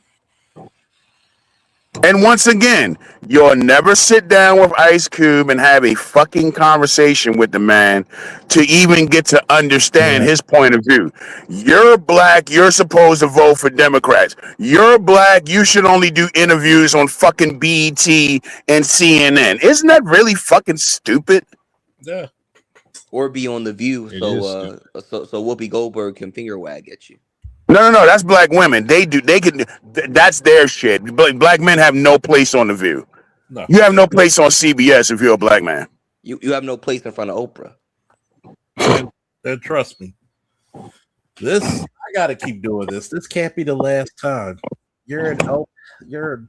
And once again, you'll never sit down with Ice Cube and have a fucking conversation with the man to even get to understand his point of view. You're black, you're supposed to vote for Democrats. You're black, you should only do interviews on fucking BET and CNN. Isn't that really fucking stupid? Yeah. Or be on The View, so Whoopi Goldberg can finger wag at you. No, that's black women. They can. That's their shit. Black men have no place on The View. No. You have no place on CBS if you're a black man. You have no place in front of Oprah. And trust me, I gotta keep doing this. This can't be the last time. You're in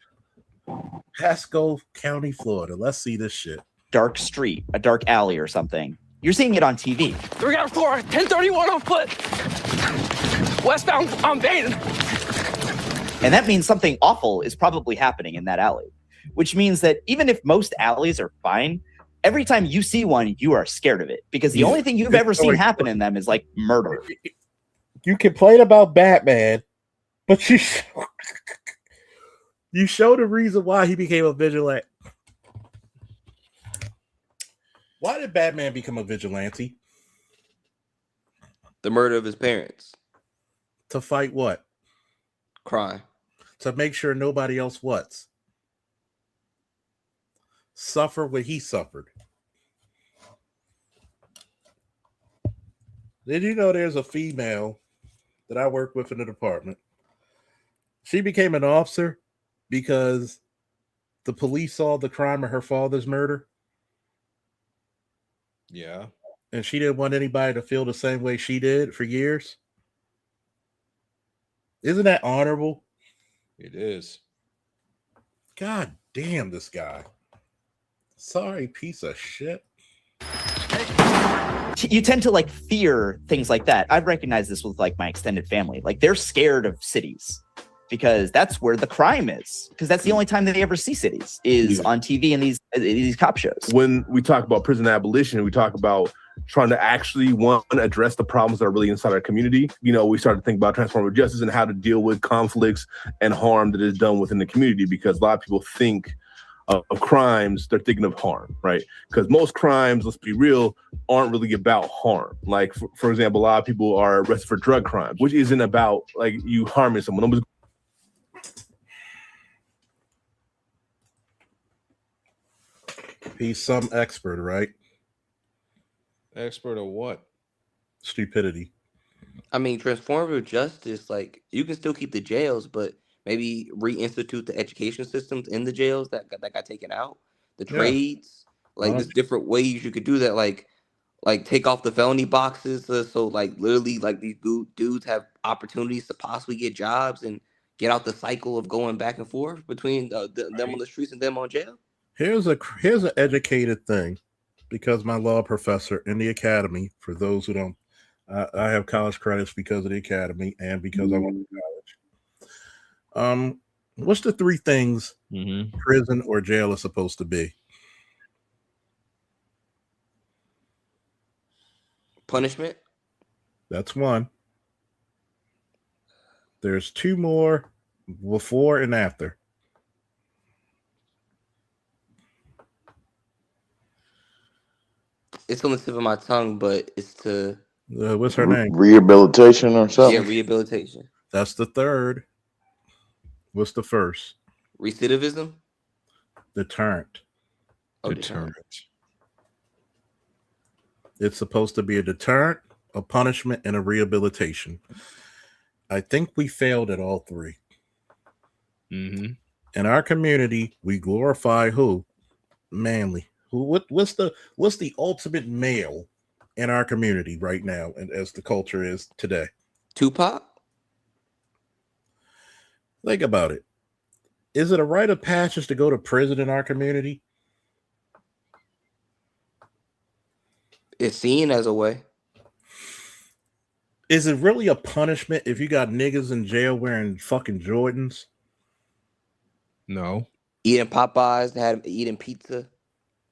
Pasco County, Florida. Let's see this shit. Dark street, a dark alley or something. You're seeing it on TV. 304, 1031 on foot. Westbound on Baden. And that means something awful is probably happening in that alley, which means that even if most alleys are fine, every time you see one, you are scared of it because the only thing you've ever seen happen in them is like murder. You complain about Batman, but you show the reason why he became a vigilante. Why did Batman become a vigilante? The murder of his parents. To fight what? Crime. To make sure nobody else suffer what he suffered. Did you know there's a female that I work with in the department? She became an officer because the police saw the crime of her father's murder. Yeah. And she didn't want anybody to feel the same way she did for years. Isn't that honorable? It is. God damn this guy. Sorry, piece of shit. You tend to like fear things like that. I've recognized this with like my extended family. Like they're scared of cities because that's where the crime is. Because that's the only time that they ever see cities is on TV and these cop shows. When we talk about prison abolition, we talk about trying to actually address the problems that are really inside our community. You know, we started to think about transformative justice and how to deal with conflicts and harm that is done within the community, because a lot of people think of crimes, they're thinking of harm, right? Because most crimes, let's be real, aren't really about harm. Like, for example, a lot of people are arrested for drug crimes, which isn't about like you harming someone. He's some expert, right? Expert of what? Stupidity. I mean, transformative justice, like you can still keep the jails, but maybe reinstitute the education systems in the jails that got taken out. The trades, like there's different ways you could do that. Like take off the felony boxes, so like literally like these dudes have opportunities to possibly get jobs and get out the cycle of going back and forth between them on the streets and them on jail. Here's an educated thing, because my law professor in the academy, for those who don't, I have college credits because of the academy and because I went to college. What's the three things prison or jail is supposed to be? Punishment. That's one. There's two more before and after. It's on the tip of my tongue, but it's to what's her name? Rehabilitation or something? Yeah, rehabilitation. That's the third. What's the first? Recidivism. Deterrent. Oh, deterrent. It's supposed to be a deterrent, a punishment, and a rehabilitation. I think we failed at all three. In our community, we glorify who? Manly. What's the ultimate male in our community right now, and as the culture is today? Tupac. Think about it. Is it a rite of passage to go to prison in our community? It's seen as a way. Is it really a punishment if you got niggas in jail wearing fucking Jordans? No. Eating Popeyes, eating pizza,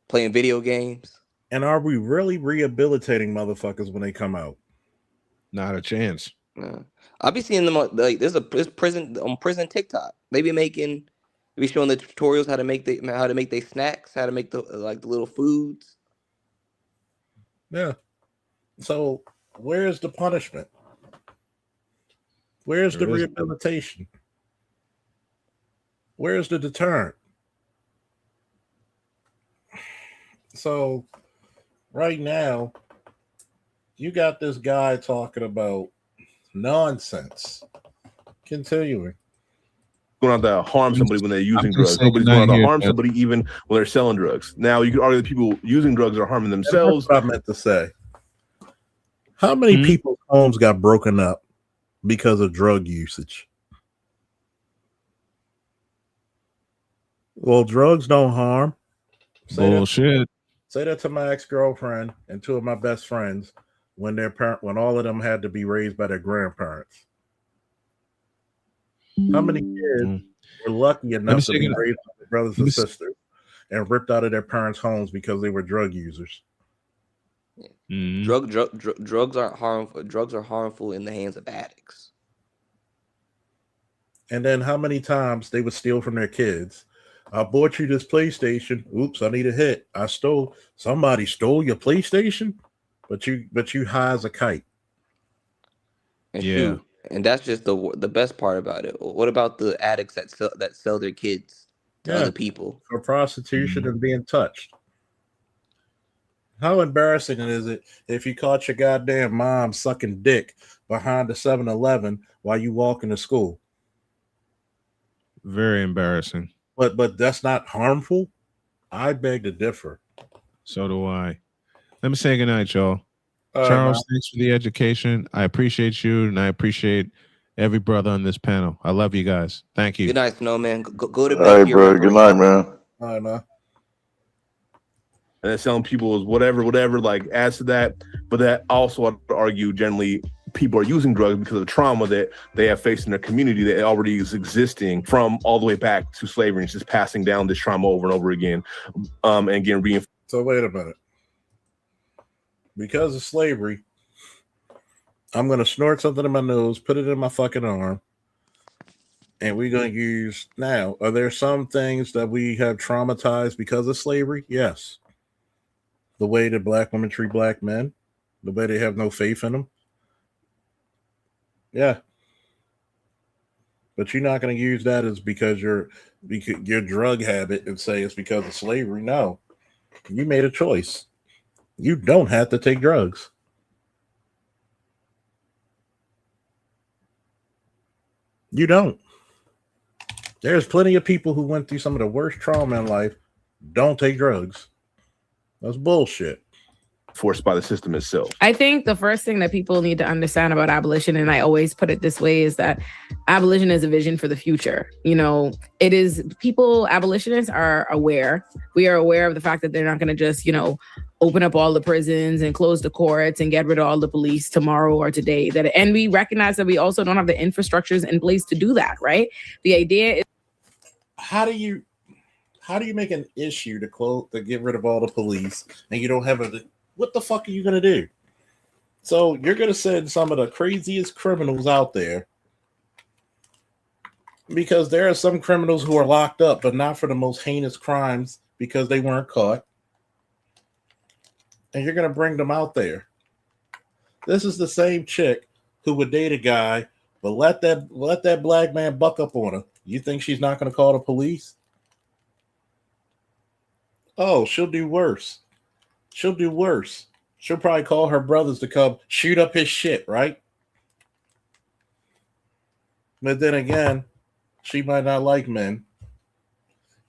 playing video games. And are we really rehabilitating motherfuckers when they come out? Not a chance. No. I'll be seeing them like there's prison on prison TikTok. They be showing the tutorials how to make their snacks, how to make the little foods. Yeah. So where's the punishment? Where's the rehabilitation? Where's the deterrent? So right now, you got this guy talking about nonsense. Continuing. Going out to harm somebody when they're using drugs. saying Nobody's going out to here, harm man. somebody even when they're selling drugs. Now you could argue that people using drugs are harming themselves. That's what I meant to say. How many people's homes got broken up because of drug usage? Well, drugs don't harm. Bullshit. Say that to my ex-girlfriend and two of my best friends when when all of them had to be raised by their grandparents. How many kids were lucky enough to be raised by their brothers and sisters and ripped out of their parents' homes because they were drug users? Drugs aren't harmful. Drugs are harmful in the hands of addicts. And then how many times they would steal from their kids? I bought you this PlayStation. Oops, I need a hit. Somebody stole your PlayStation, but you high as a kite. And shoot, and that's just the best part about it. What about the addicts that sell their kids to other people for prostitution and being touched? How embarrassing is it if you caught your goddamn mom sucking dick behind the 7-Eleven while you walking to school? Very embarrassing. But that's not harmful? I beg to differ. So do I. Let me say goodnight, y'all. All right, Charles, man. thanks for the education. I appreciate you, and I appreciate every brother on this panel. I love you guys. Thank you. Good night, Snow man. Go to bed. All right, bro. Good night, man. All right, man. And then selling people is whatever, like adds to that. But that also, I'd argue, generally, people are using drugs because of the trauma that they have faced in their community that already is existing from all the way back to slavery. And it's just passing down this trauma over and over again, and again reinforced. So wait a minute. Because of slavery, I'm going to snort something in my nose, put it in my fucking arm, and we're going to use now. Are there some things that we have traumatized because of slavery? Yes. The way that black women treat black men, the way they have no faith in them. Yeah. But you're not going to use that as because your drug habit and say it's because of slavery. No. You made a choice. You don't have to take drugs. You don't. There's plenty of people who went through some of the worst trauma in life, don't take drugs. That's bullshit. Forced by the system itself. I think the first thing that people need to understand about abolition, and I always put it this way, is that abolition is a vision for the future. You know, it is abolitionists are aware. We are aware of the fact that they're not going to just, open up all the prisons and close the courts and get rid of all the police tomorrow or today. And we recognize that we also don't have the infrastructures in place to do that, right? The idea is, how do you make an issue to get rid of all the police and you don't have what the fuck are you going to do? So you're going to send some of the craziest criminals out there because there are some criminals who are locked up, but not for the most heinous crimes because they weren't caught. And you're going to bring them out there. This is the same chick who would date a guy, but let that black man buck up on her. You think she's not going to call the police? Oh, she'll do worse. She'll probably call her brothers to come shoot up his shit, right? But then again, she might not like men.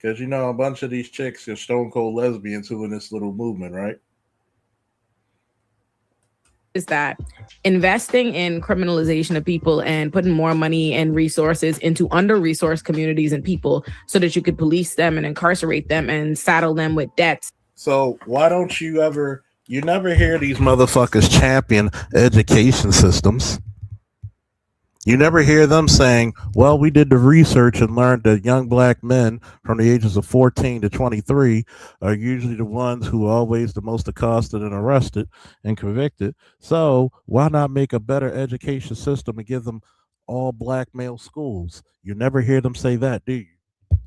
Because you know a bunch of these chicks are stone cold lesbians who in this little movement, right? Is that investing in criminalization of people and putting more money and resources into under-resourced communities and people so that you could police them and incarcerate them and saddle them with debts. So why don't you never hear these motherfuckers champion education systems? You never hear them saying, well, we did the research and learned that young black men from the ages of 14 to 23 are usually the ones who are always the most accosted and arrested and convicted. So why not make a better education system and give them all black male schools? You never hear them say that, do you?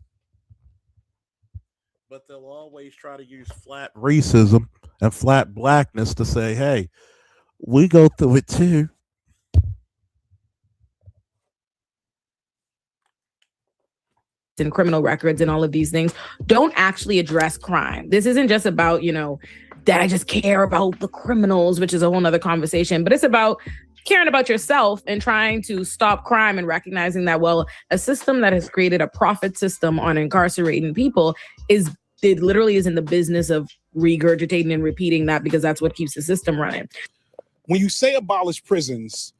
But they'll always try to use flat racism and flat blackness to say, hey, we go through it too. And criminal records and all of these things don't actually address crime. This isn't just about, that I just care about the criminals, which is a whole nother conversation, but it's about caring about yourself and trying to stop crime and recognizing that, well, a system that has created a profit system on incarcerating people it literally is in the business of regurgitating and repeating that because that's what keeps the system running. When you say abolish prisons,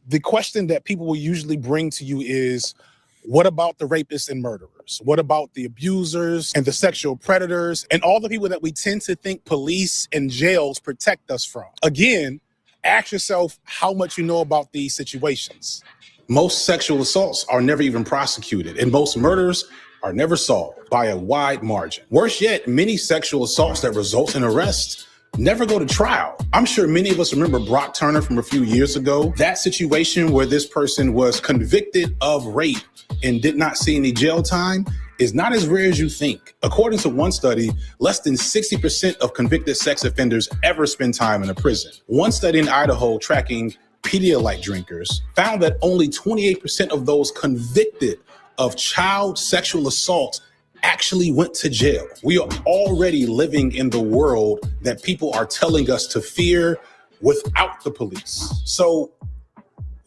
the question that people will usually bring to you is, what about the rapists and murderers? What about the abusers and the sexual predators and all the people that we tend to think police and jails protect us from? Again, ask yourself how much you know about these situations. Most sexual assaults are never even prosecuted, and most murders are never solved by a wide margin. Worse yet, many sexual assaults that result in arrest never go to trial. I'm sure many of us remember Brock Turner from a few years ago. That situation where this person was convicted of rape and did not see any jail time is not as rare as you think. According to one study, less than 60% of convicted sex offenders ever spend time in a prison. One study in Idaho tracking Pedialyte drinkers found that only 28% of those convicted of child sexual assault actually went to jail. We are already living in the world that people are telling us to fear without the police. So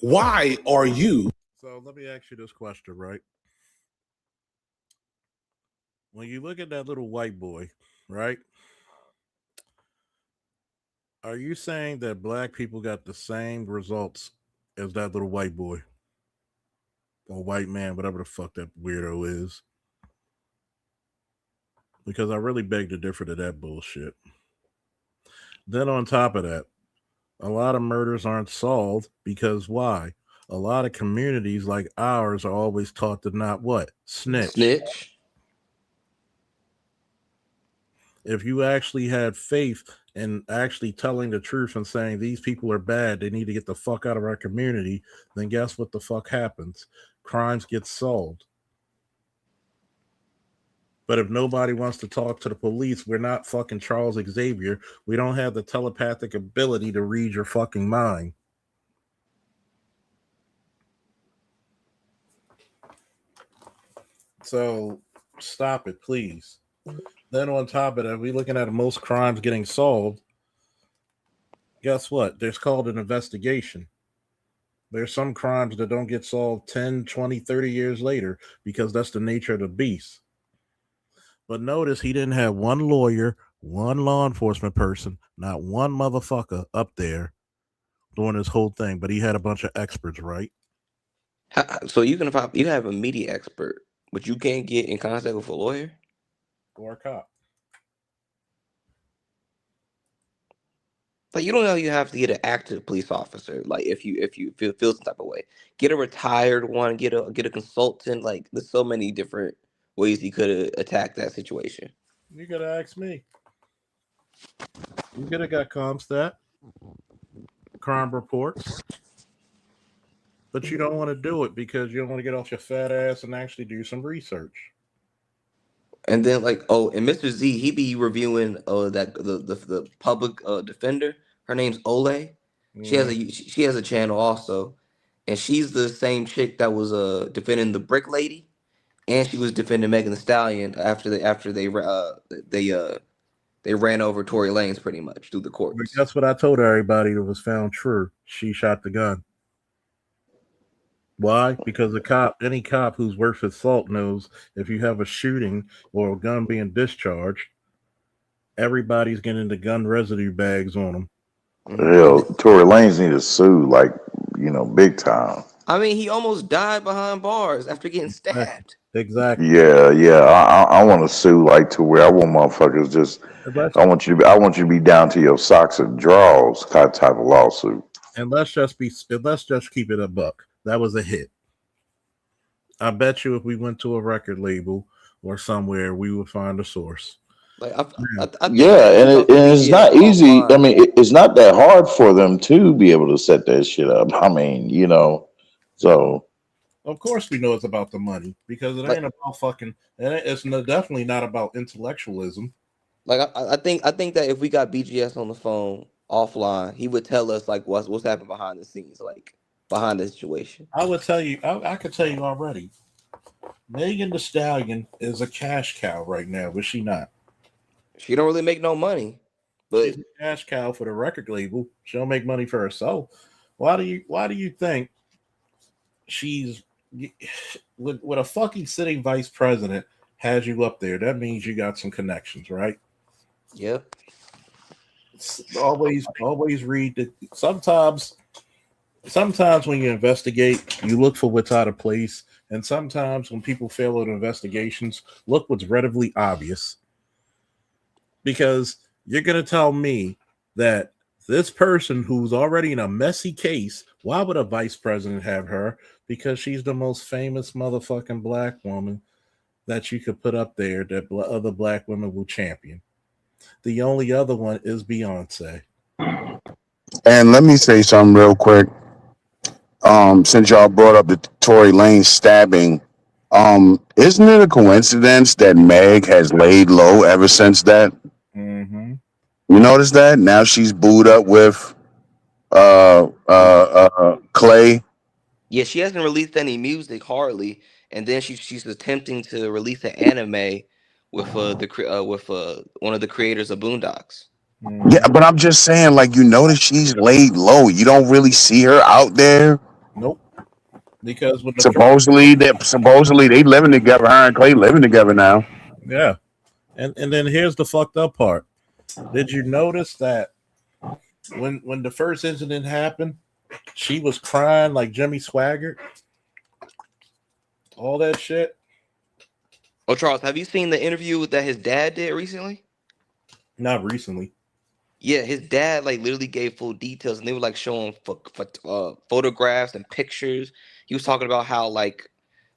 why are you? So let me ask you this question, right? When you look at that little white boy, right? Are you saying that black people got the same results as that little white boy? Or white man, whatever the fuck that weirdo is? Because I really beg to differ to that bullshit. Then on top of that, a lot of murders aren't solved because why? A lot of communities like ours are always taught to not what? Snitch. If you actually had faith in actually telling the truth and saying these people are bad, they need to get the fuck out of our community, then guess what the fuck happens? Crimes get solved. But if nobody wants to talk to the police, we're not fucking Charles Xavier. We don't have the telepathic ability to read your fucking mind. So stop it, please. Then on top of that, we're looking at most crimes getting solved. Guess what? There's called an investigation. There's some crimes that don't get solved 10, 20, 30 years later because that's the nature of the beast. But notice he didn't have one lawyer, one law enforcement person, not one motherfucker up there doing this whole thing. But he had a bunch of experts, right? So you can have a media expert, but you can't get in contact with a lawyer or a cop. Like you don't know you have to get an active police officer. Like if you feel some type of way, get a retired one, get a consultant. Like there's so many different ways you could attack that situation. You gotta ask me. You could have got CompStat, crime reports, but you don't want to do it because you don't want to get off your fat ass and actually do some research. And then and Mr. Z, he be reviewing that the public defender. Her name's Ole. She has a channel also, and she's the same chick that was defending the brick lady, and she was defending Megan Thee Stallion after they ran over Tory Lanez pretty much through the courts. But that's what I told everybody that was found true. She shot the gun. Why? Because any cop who's worth his salt knows if you have a shooting or a gun being discharged, everybody's getting the gun residue bags on them. Hell, Tory Lanez need to sue, like, big time. I mean, he almost died behind bars after getting stabbed. Exactly. Yeah. I want to sue, like, to where I want motherfuckers just. I want you to be down to your socks and drawers, kind of type of lawsuit. And let's just keep it a buck. That was a hit. I bet you if we went to a record label or somewhere, we would find a source. Like I think Yeah, and it's BGS not easy. I offline. mean, it's not that hard for them to be able to set that shit up. I mean, so. Of course, we know it's about the money because it ain't about fucking. It's definitely not about intellectualism. Like I think that if we got BGS on the phone offline, he would tell us like what's happening behind the scenes, like behind the situation. I would tell you. I could tell you already. Megan Thee Stallion is a cash cow right now, but she not. She don't really make no money, but she's a cash cow for the record label. She don't make money for herself. Why do you think she's with a fucking sitting vice president has you up there? That means you got some connections, right? Yep. Always read that. Sometimes when you investigate, you look for what's out of place, and sometimes when people fail at investigations, look what's readily obvious. Because you're gonna tell me that this person who's already in a messy case, why would a vice president have her? Because she's the most famous motherfucking black woman that you could put up there that other black women will champion. The only other one is Beyonce. And let me say something real quick. Since y'all brought up the Tory Lanez stabbing, isn't it a coincidence that Meg has laid low ever since that? Mm-hmm. You notice that? Now she's booed up with Clay. yeah, she hasn't released any music hardly, and then she's attempting to release an anime with one of the creators of Boondocks. Yeah, but I'm just saying, like, you notice she's laid low. You don't really see her out there. Nope. Because when supposedly they living together. Her and Clay living together now. Yeah. And then here's the fucked up part. Did you notice that when the first incident happened, she was crying like Jimmy Swaggart? All that shit. Oh, Charles, have you seen the interview that his dad did recently? Not recently. Yeah, his dad like literally gave full details, and they were like showing photographs and pictures. He was talking about how like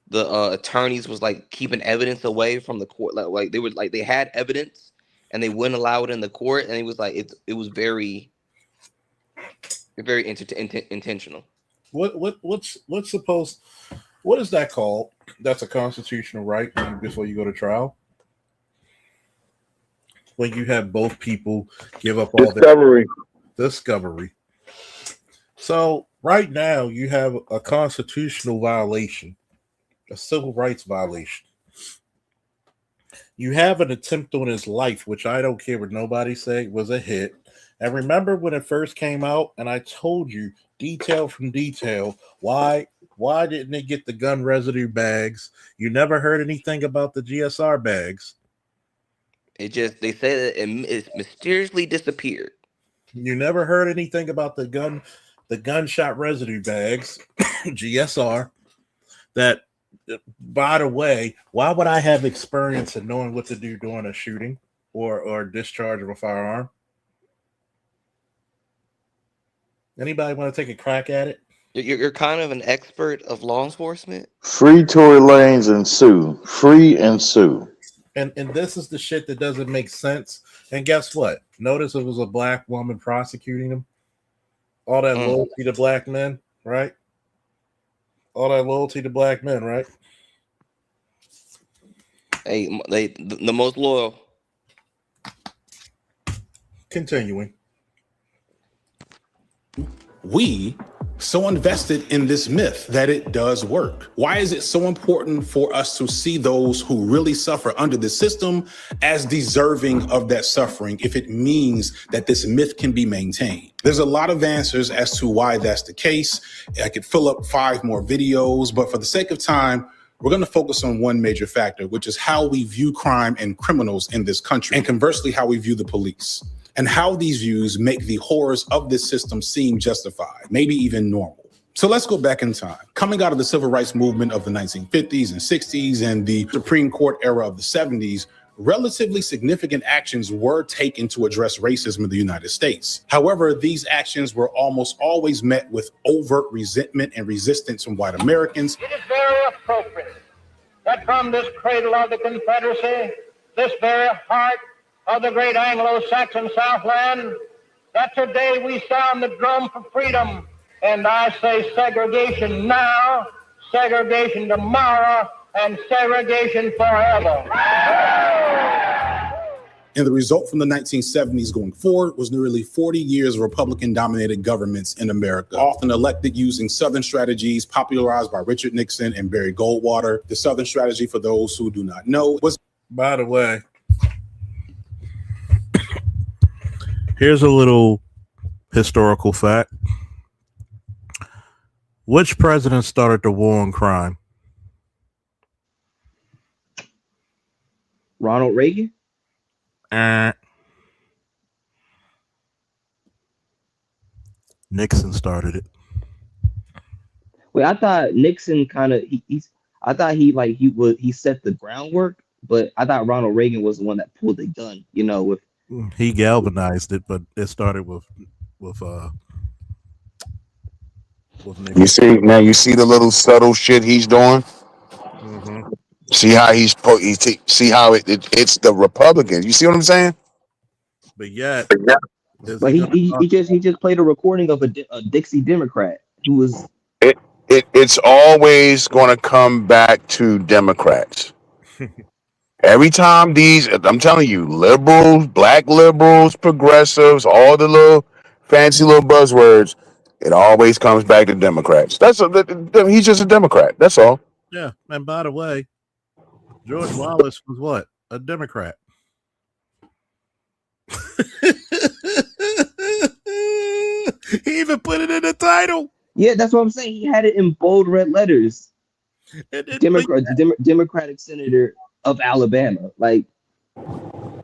the attorneys was like keeping evidence away from the court, like they were like they had evidence and they wouldn't allow it in the court, and it was like it was very intentional. What's supposed? What is that called? That's a constitutional right before you go to trial. When you have both people give up all discovery. Discovery. So right now you have a constitutional violation, a civil rights violation. You have an attempt on his life, which I don't care what nobody say was a hit. And remember when it first came out, and I told you detail from detail why didn't they get the gun residue bags? You never heard anything about the GSR bags. They said that it mysteriously disappeared. You never heard anything about the gunshot residue bags, GSR. That, by the way, why would I have experience in knowing what to do during a shooting or discharge of a firearm? Anybody want to take a crack at it? You're kind of an expert of law enforcement. Free Tory Lanez and sue. Free and sue. And this is the shit that doesn't make sense. And guess what? Notice it was a black woman prosecuting him. All that loyalty to black men, right? All that loyalty to black men, right? Hey, the most loyal. Continuing. We so invested in this myth that it does work? Why is it so important for us to see those who really suffer under the system as deserving of that suffering if it means that this myth can be maintained? There's a lot of answers as to why that's the case. I could fill up 5 more videos, but for the sake of time, we're going to focus on one major factor, which is how we view crime and criminals in this country, and conversely, how we view the police, and how these views make the horrors of this system seem justified, maybe even normal. So let's go back in time. Coming out of the civil rights movement of the 1950s and 60s and the Supreme Court era of the 70s, relatively significant actions were taken to address racism in the United States. However, these actions were almost always met with overt resentment and resistance from white Americans. It is very appropriate that from this cradle of the Confederacy, this very heart of the great Anglo-Saxon Southland, that today we sound the drum for freedom. And I say segregation now, segregation tomorrow, and segregation forever. And the result from the 1970s going forward was nearly 40 years of Republican-dominated governments in America, often elected using Southern strategies popularized by Richard Nixon and Barry Goldwater. The Southern strategy, for those who do not know, was... By the way, here's a little historical fact. Which president started the war on crime? Ronald Reagan? Nixon started it. Wait, I thought Nixon kind of I thought he set the groundwork, but I thought Ronald Reagan was the one that pulled the gun, with He galvanized it, but it started with Nixon. You see the little subtle shit he's doing. Mm-hmm. See how see how it's the Republicans. You see what I'm saying? But yet, but he just played a recording of a Dixie Democrat who was. It's always going to come back to Democrats. Every time I'm telling you, liberals, black liberals, progressives, all the little fancy little buzzwords, it always comes back to Democrats. He's just a Democrat. That's all. Yeah, and by the way, George Wallace was what? A Democrat. He even put it in the title. Yeah, that's what I'm saying. He had it in bold red letters. Democratic senator of Alabama. Like,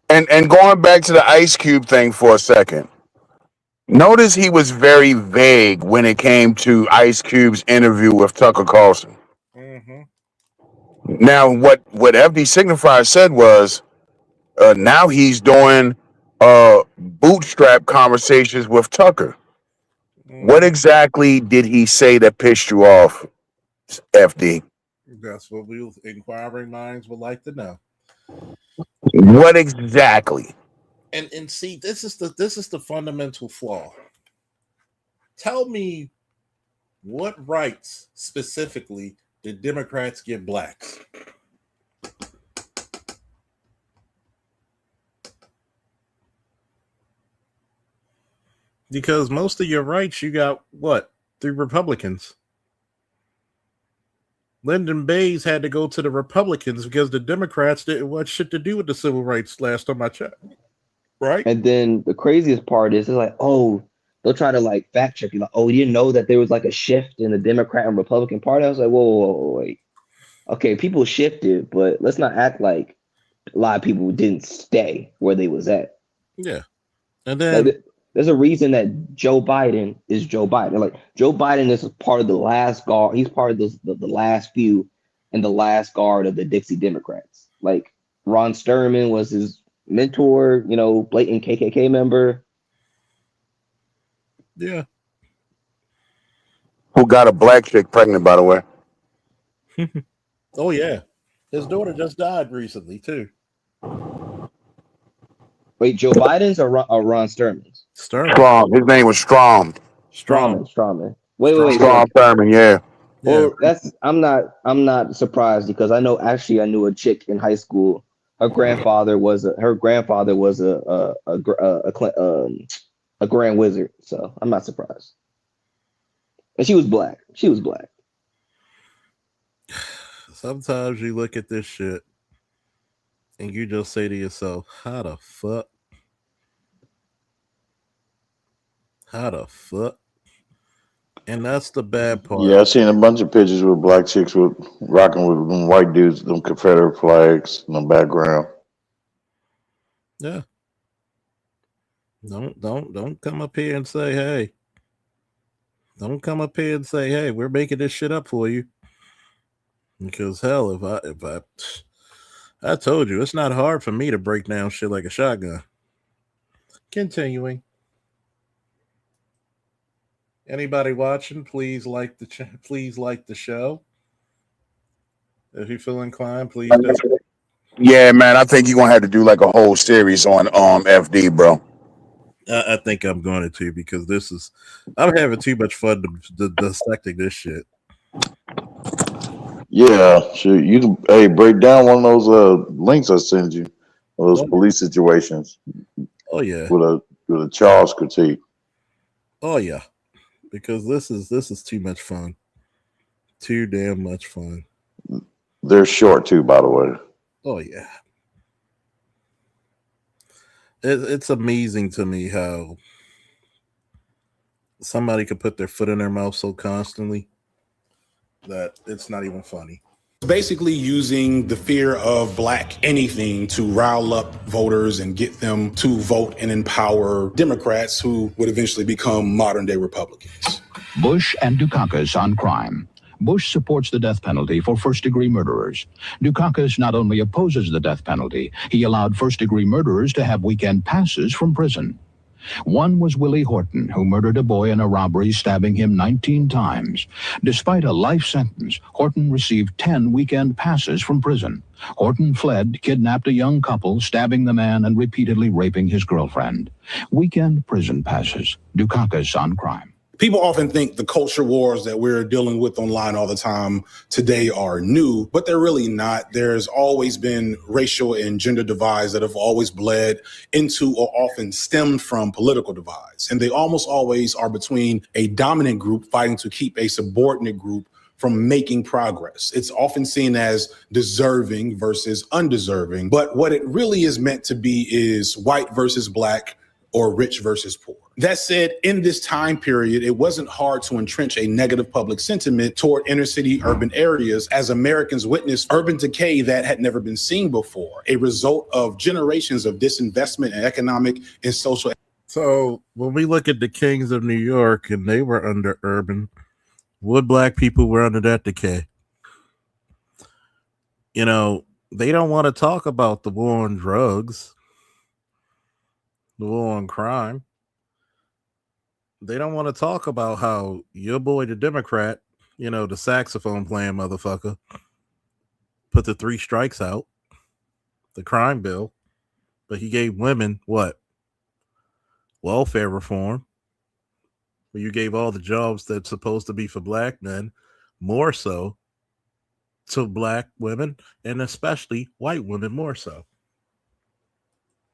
and going back to the Ice Cube thing for a second. Notice he was very vague when it came to Ice Cube's interview with Tucker Carlson. Mm-hmm. Now, what FD Signifier said was, now he's doing bootstrap conversations with Tucker. What exactly did he say that pissed you off, FD? That's what inquiring minds would like to know. What exactly? And see, this is the fundamental flaw. Tell me, what rights specifically did Democrats give blacks? Because most of your rights you got through Republicans. Lyndon Baines had to go to the Republicans because the Democrats didn't want shit to do with the civil rights last time I checked. Right? And then the craziest part is, it's like, oh, they'll try to fact check you, like, oh, you didn't know that there was a shift in the Democrat and Republican Party? I was like, whoa, wait. Okay, people shifted, but let's not act like a lot of people didn't stay where they was at. Yeah. And then there's a reason that Joe Biden is Joe Biden. Joe Biden is part of the last guard. He's part of the last few and the last guard of the Dixie Democrats. Ron Sturman was his mentor, blatant KKK member. Yeah. Who got a black chick pregnant, by the way. Oh, yeah. His daughter just died recently, too. Wait, Joe Biden's or Ron Sturman's? Strom. His name was Strom. Strawman. Wait. Strom Thurman, yeah. Well, I'm not surprised because I knew a chick in high school. Her grandfather was a Grand Wizard, so I'm not surprised. And she was black. She was black. Sometimes you look at this shit and you just say to yourself, how the fuck? How the fuck? And that's the bad part. Yeah, I seen a bunch of pictures with black chicks with rocking with them white dudes, them Confederate flags in the background. Yeah. Don't come up here and say, hey. Don't come up here and say, hey, we're making this shit up for you. Because hell, if I told you, it's not hard for me to break down shit like a shotgun. Continuing. Anybody watching, please like the show. If you feel inclined, please do. Yeah, man, I think you're gonna have to do like a whole series on FD, bro. I think I'm going to because I'm having too much fun dissecting this shit. Yeah, sure. You can break down one of those links I sent you, those police situations. Oh yeah, with a Charles critique. Oh yeah, because this is too much fun, too damn much fun. They're short too, by the way. Oh yeah, it's amazing to me how somebody could put their foot in their mouth so constantly that it's not even funny. Basically using the fear of black anything to rile up voters and get them to vote and empower Democrats who would eventually become modern day Republicans. Bush and Dukakis on crime. Bush supports the death penalty for first-degree murderers. Dukakis not only opposes the death penalty, he allowed first-degree murderers to have weekend passes from prison. One was Willie Horton, who murdered a boy in a robbery, stabbing him 19 times. Despite a life sentence, Horton received 10 weekend passes from prison. Horton fled, kidnapped a young couple, stabbing the man and repeatedly raping his girlfriend. Weekend prison passes. Dukakis on crime. People often think the culture wars that we're dealing with online all the time today are new, but they're really not. There's always been racial and gender divides that have always bled into or often stemmed from political divides. And they almost always are between a dominant group fighting to keep a subordinate group from making progress. It's often seen as deserving versus undeserving, but what it really is meant to be is white versus black or rich versus poor. That said, in this time period, it wasn't hard to entrench a negative public sentiment toward inner city urban areas as Americans witnessed urban decay that had never been seen before, a result of generations of disinvestment in economic and social. So when we look at the kings of New York and they were under urban, what black people were under that decay? You know, they don't want to talk about the war on drugs, the war on crime. They don't want to talk about how your boy, the Democrat, you know, the saxophone playing motherfucker, put the 3 strikes out, the crime bill, but he gave women what? Welfare reform. Well, you gave all the jobs that's supposed to be for black men, more so to black women, and especially white women more so.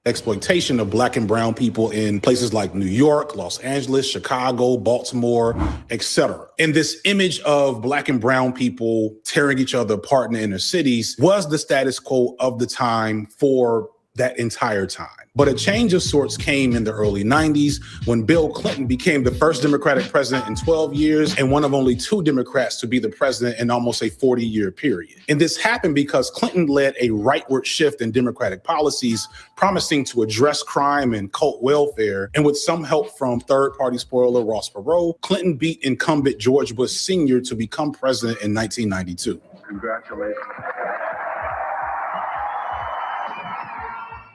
Exploitation of black and brown people in places like New York, Los Angeles, Chicago, Baltimore, etc. And this image of black and brown people tearing each other apart in the inner cities was the status quo of the time for that entire time. But a change of sorts came in the early 90s when Bill Clinton became the first Democratic president in 12 years and one of only 2 Democrats to be the president in almost a 40-year period. And this happened because Clinton led a rightward shift in Democratic policies, promising to address crime and cult welfare. And with some help from third-party spoiler Ross Perot, Clinton beat incumbent George Bush Sr. to become president in 1992. Congratulations.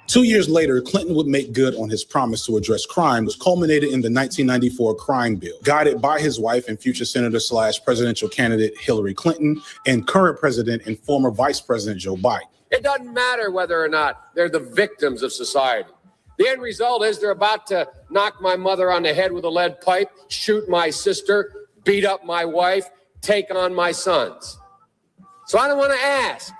2 years later, Clinton would make good on his promise to address crime, which culminated in the 1994 crime bill, guided by his wife and future senator/presidential candidate Hillary Clinton and current president and former vice president Joe Biden. It doesn't matter whether or not they're the victims of society. The end result is they're about to knock my mother on the head with a lead pipe, shoot my sister, beat up my wife, take on my sons. So I don't want to ask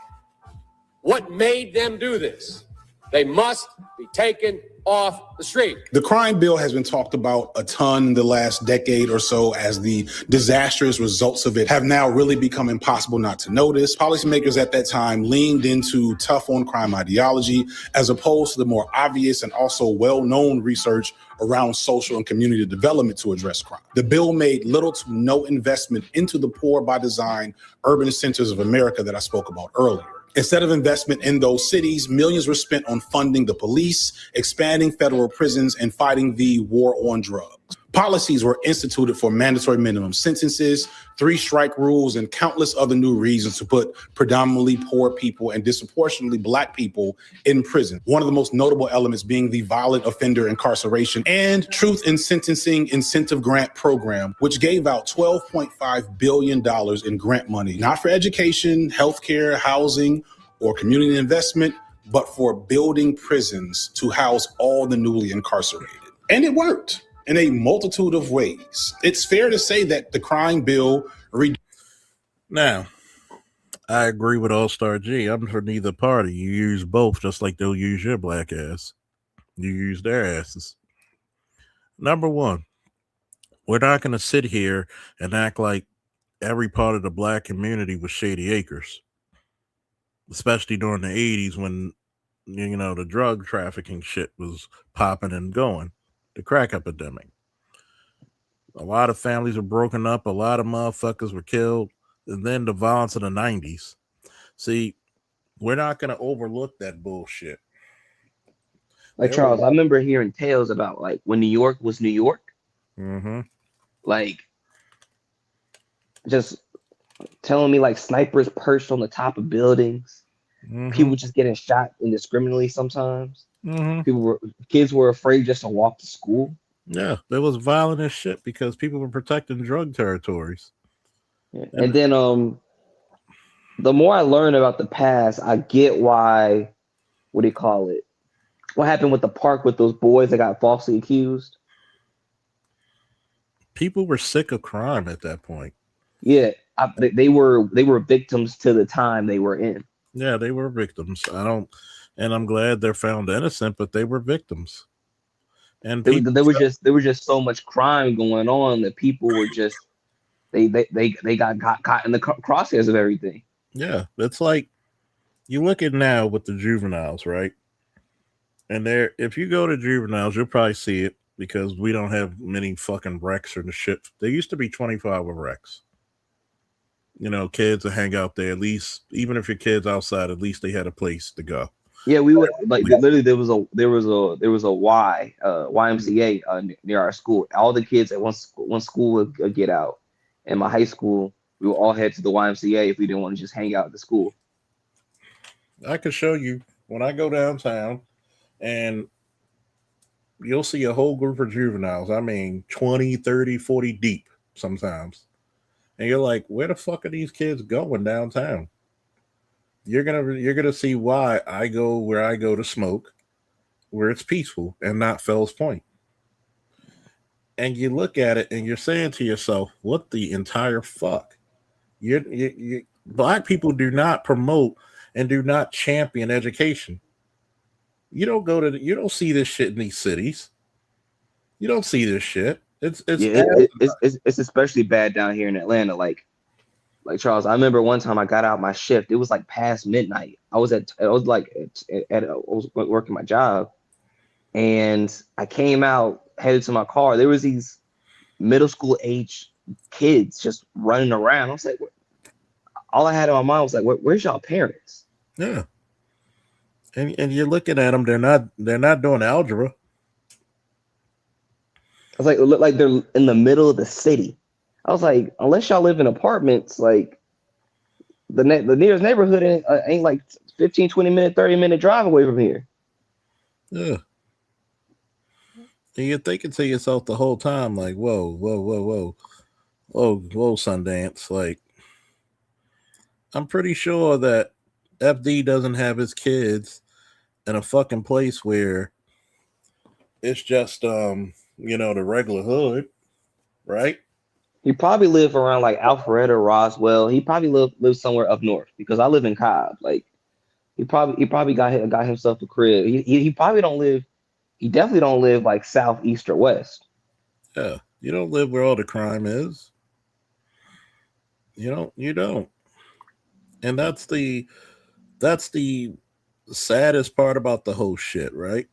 what made them do this. They must be taken off the street. The crime bill has been talked about a ton in the last decade or so, as the disastrous results of it have now really become impossible not to notice. Policymakers at that time leaned into tough on crime ideology as opposed to the more obvious and also well-known research around social and community development to address crime. The bill made little to no investment into the poor by design urban centers of America that I spoke about earlier. Instead of investment in those cities, millions were spent on funding the police, expanding federal prisons, and fighting the war on drugs. Policies were instituted for mandatory minimum sentences, 3-strike rules, and countless other new reasons to put predominantly poor people and disproportionately Black people in prison. One of the most notable elements being the violent offender incarceration and truth in sentencing incentive grant program, which gave out $12.5 billion in grant money, not for education, healthcare, housing, or community investment, but for building prisons to house all the newly incarcerated. And it worked in a multitude of ways. It's fair to say that the crime bill... Now, I agree with All-Star G. I'm for neither party. You use both just like they'll use your black ass. You use their asses. Number one, we're not going to sit here and act like every part of the Black community was Shady Acres, especially during the 80s when, you know, the drug trafficking shit was popping and going, the crack epidemic. A lot of families were broken up. A lot of motherfuckers were killed. And then the violence of the 90s. See, we're not going to overlook that bullshit. Like, Charles, I remember hearing tales about, like, when New York was New York. Mm-hmm. Like, just telling me, like, snipers perched on the top of buildings. Mm-hmm. People just getting shot indiscriminately sometimes. Mm-hmm. Kids were afraid just to walk to school. Yeah, there was violent as shit because people were protecting drug territories. Yeah. And then the more I learn about the past, I get why, what do you call it? What happened with the park with those boys that got falsely accused? People were sick of crime at that point. Yeah, they were victims to the time they were in. Yeah, they were victims. And I'm glad they're found innocent, but they were victims. And there was just so much crime going on that people were just they got caught in the crosshairs of everything. Yeah, it's like you look at now with the juveniles, right? And there, if you go to juveniles, you'll probably see it because we don't have many fucking wrecks or the shit. There used to be 25 wrecks. You know, kids would hang out there at least, even if your kids outside, at least they had a place to go. Yeah, we would like literally there was a YMCA near our school. All the kids at one school would get out. In my high school, we would all head to the YMCA if we didn't want to just hang out at the school. I could show you when I go downtown, and you'll see a whole group of juveniles. I mean, 20, 30, 40 deep sometimes. And you're like, where the fuck are these kids going downtown? You're gonna see why I go where I go to smoke, where it's peaceful and not Fells Point. And you look at it and you're saying to yourself, what the entire fuck? You Black people do not promote and do not champion education. You don't see this shit in these cities. You don't see this shit. It's especially bad down here in Atlanta. Like Charles, I remember one time I got out my shift. It was like past midnight. I was working my job, and I came out headed to my car. There was these middle school age kids just running around. I was like, all I had in my mind was like, where's y'all parents? Yeah, and you're looking at them. They're not doing algebra. I was like, it looked like they're in the middle of the city. I was like, unless y'all live in apartments, like the nearest neighborhood ain't like 15, 20 minute, 30-minute drive away from here. Yeah. And you're thinking to yourself the whole time, like, whoa, Sundance. Like, I'm pretty sure that FD doesn't have his kids in a fucking place where it's just, the regular hood, right? He probably lived around like Alpharetta or Roswell. He probably lived somewhere up north because I live in Cobb. Like, He probably got himself a crib. He probably don't live. He definitely don't live like south, east, or west. Yeah, you don't live where all the crime is. You don't. And that's the saddest part about the whole shit, right?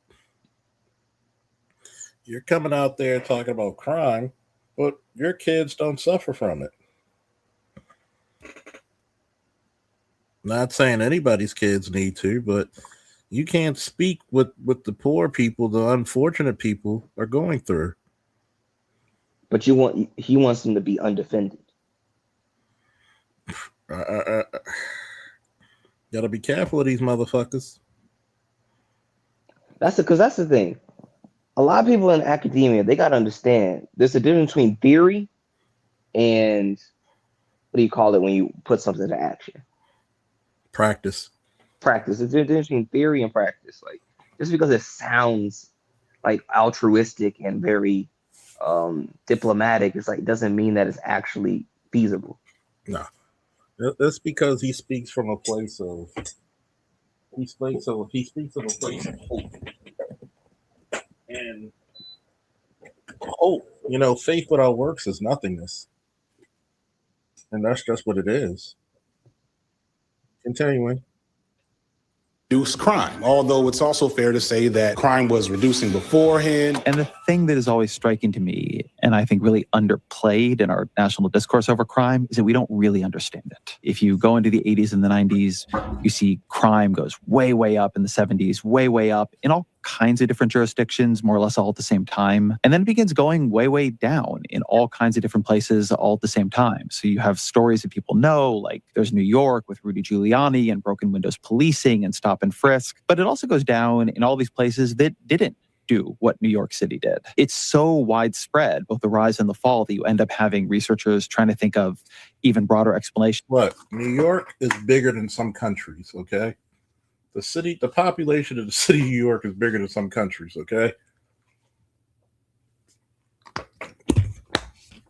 You're coming out there talking about crime, but your kids don't suffer from it. Not saying anybody's kids need to, but you can't speak what the poor people, the unfortunate people are going through. But he wants them to be undefended. Gotta be careful of these motherfuckers. That's the thing. A lot of people in academia, they gotta understand there's a difference between theory and what do you call it when you put something into action? Practice. There's a difference between theory and practice. Like just because it sounds like altruistic and very diplomatic, it's like doesn't mean that it's actually feasible. No. That's because he speaks from a place of a place of hope. And hope, faith without works is nothingness. And that's just what it is. Continuing. Reduce crime, although it's also fair to say that crime was reducing beforehand. And the thing that is always striking to me, and I think really underplayed in our national discourse over crime, is that we don't really understand it. If you go into the 80s and the 90s, you see crime goes way, way up in the 70s, way, way up in all kinds of different jurisdictions, more or less all at the same time. And then it begins going way, way down in all kinds of different places all at the same time. So you have stories that people know, like there's New York with Rudy Giuliani and broken windows policing and stop and frisk. But it also goes down in all these places that didn't do what New York City did. It's so widespread, both the rise and the fall, that you end up having researchers trying to think of even broader explanations. Look, New York is bigger than some countries, okay? The population of the city of New York is bigger than some countries, okay?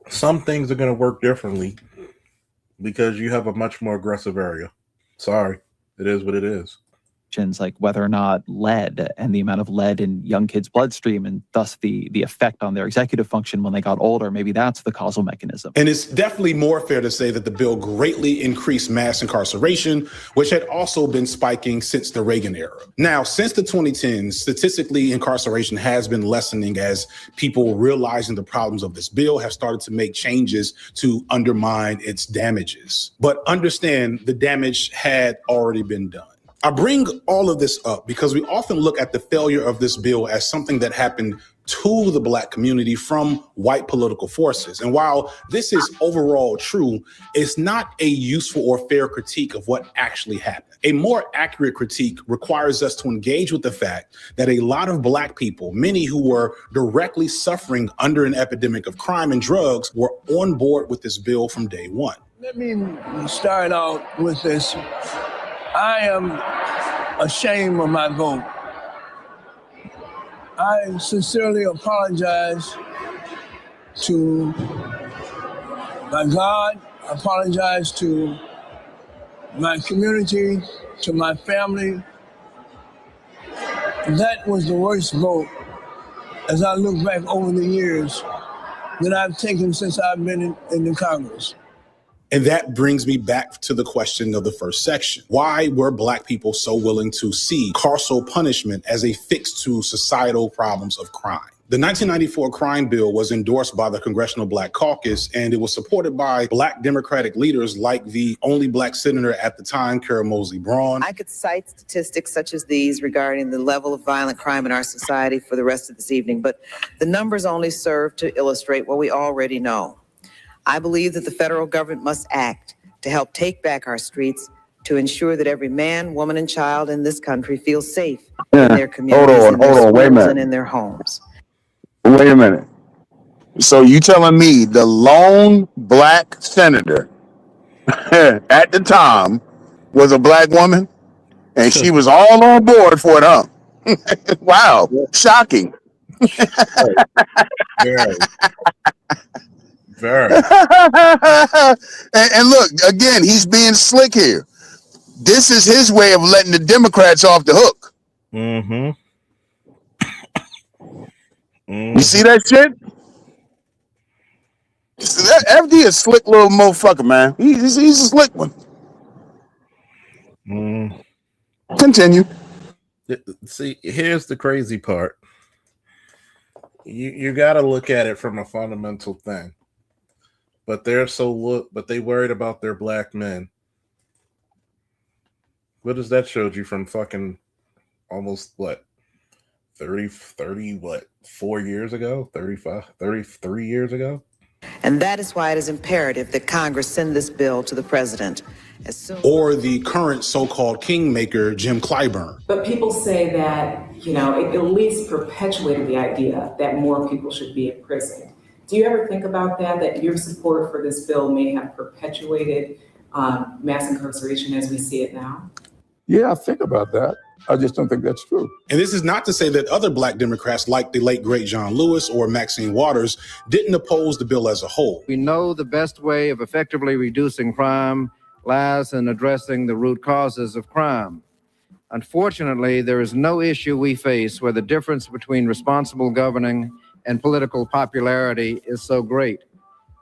Some things are going to work differently because you have a much more aggressive area. Sorry, it is what it is. Like whether or not lead and the amount of lead in young kids' bloodstream and thus the effect on their executive function when they got older, maybe that's the causal mechanism. And it's definitely more fair to say that the bill greatly increased mass incarceration, which had also been spiking since the Reagan era. Now, since the 2010s, statistically, incarceration has been lessening as people realizing the problems of this bill have started to make changes to undermine its damages. But understand the damage had already been done. I bring all of this up because we often look at the failure of this bill as something that happened to the Black community from white political forces. And while this is overall true, it's not a useful or fair critique of what actually happened. A more accurate critique requires us to engage with the fact that a lot of Black people, many who were directly suffering under an epidemic of crime and drugs, were on board with this bill from day one. Let me start out with this. I am ashamed of my vote. I sincerely apologize to my God, apologize to my community, to my family. That was the worst vote, as I look back over the years, that I've taken since I've been in the Congress. And that brings me back to the question of the first section. Why were Black people so willing to see carceral punishment as a fix to societal problems of crime? The 1994 crime bill was endorsed by the Congressional Black Caucus, and it was supported by Black Democratic leaders like the only Black senator at the time, Carol Moseley Braun. I could cite statistics such as these regarding the level of violent crime in our society for the rest of this evening, but the numbers only serve to illustrate what we already know. I believe that the federal government must act to help take back our streets, to ensure that every man, woman, and child in this country feels safe in their communities, in their schools, and in their homes. Wait a minute. So you telling me the lone Black senator at the time was a Black woman, and she was all on board for it, huh? Wow, shocking. Very. And look, again, he's being slick here. This is his way of letting the Democrats off the hook. Mm-hmm. You see that shit? FD is a slick little motherfucker, man. He's a slick one. Continue. See, here's the crazy part. You got to look at it from a fundamental thing. But they worried about their black men. What does that show you from fucking almost what? 30 what? 4 years ago? 35, 33 years ago? And that is why it is imperative that Congress send this bill to the president as soon. Or the current so-called kingmaker, Jim Clyburn. But people say that, it at least perpetuated the idea that more people should be in prison. Do you ever think about that your support for this bill may have perpetuated mass incarceration as we see it now? Yeah, I think about that. I just don't think that's true. And this is not to say that other black Democrats like the late great John Lewis or Maxine Waters didn't oppose the bill as a whole. We know the best way of effectively reducing crime lies in addressing the root causes of crime. Unfortunately, there is no issue we face where the difference between responsible governing and political popularity is so great.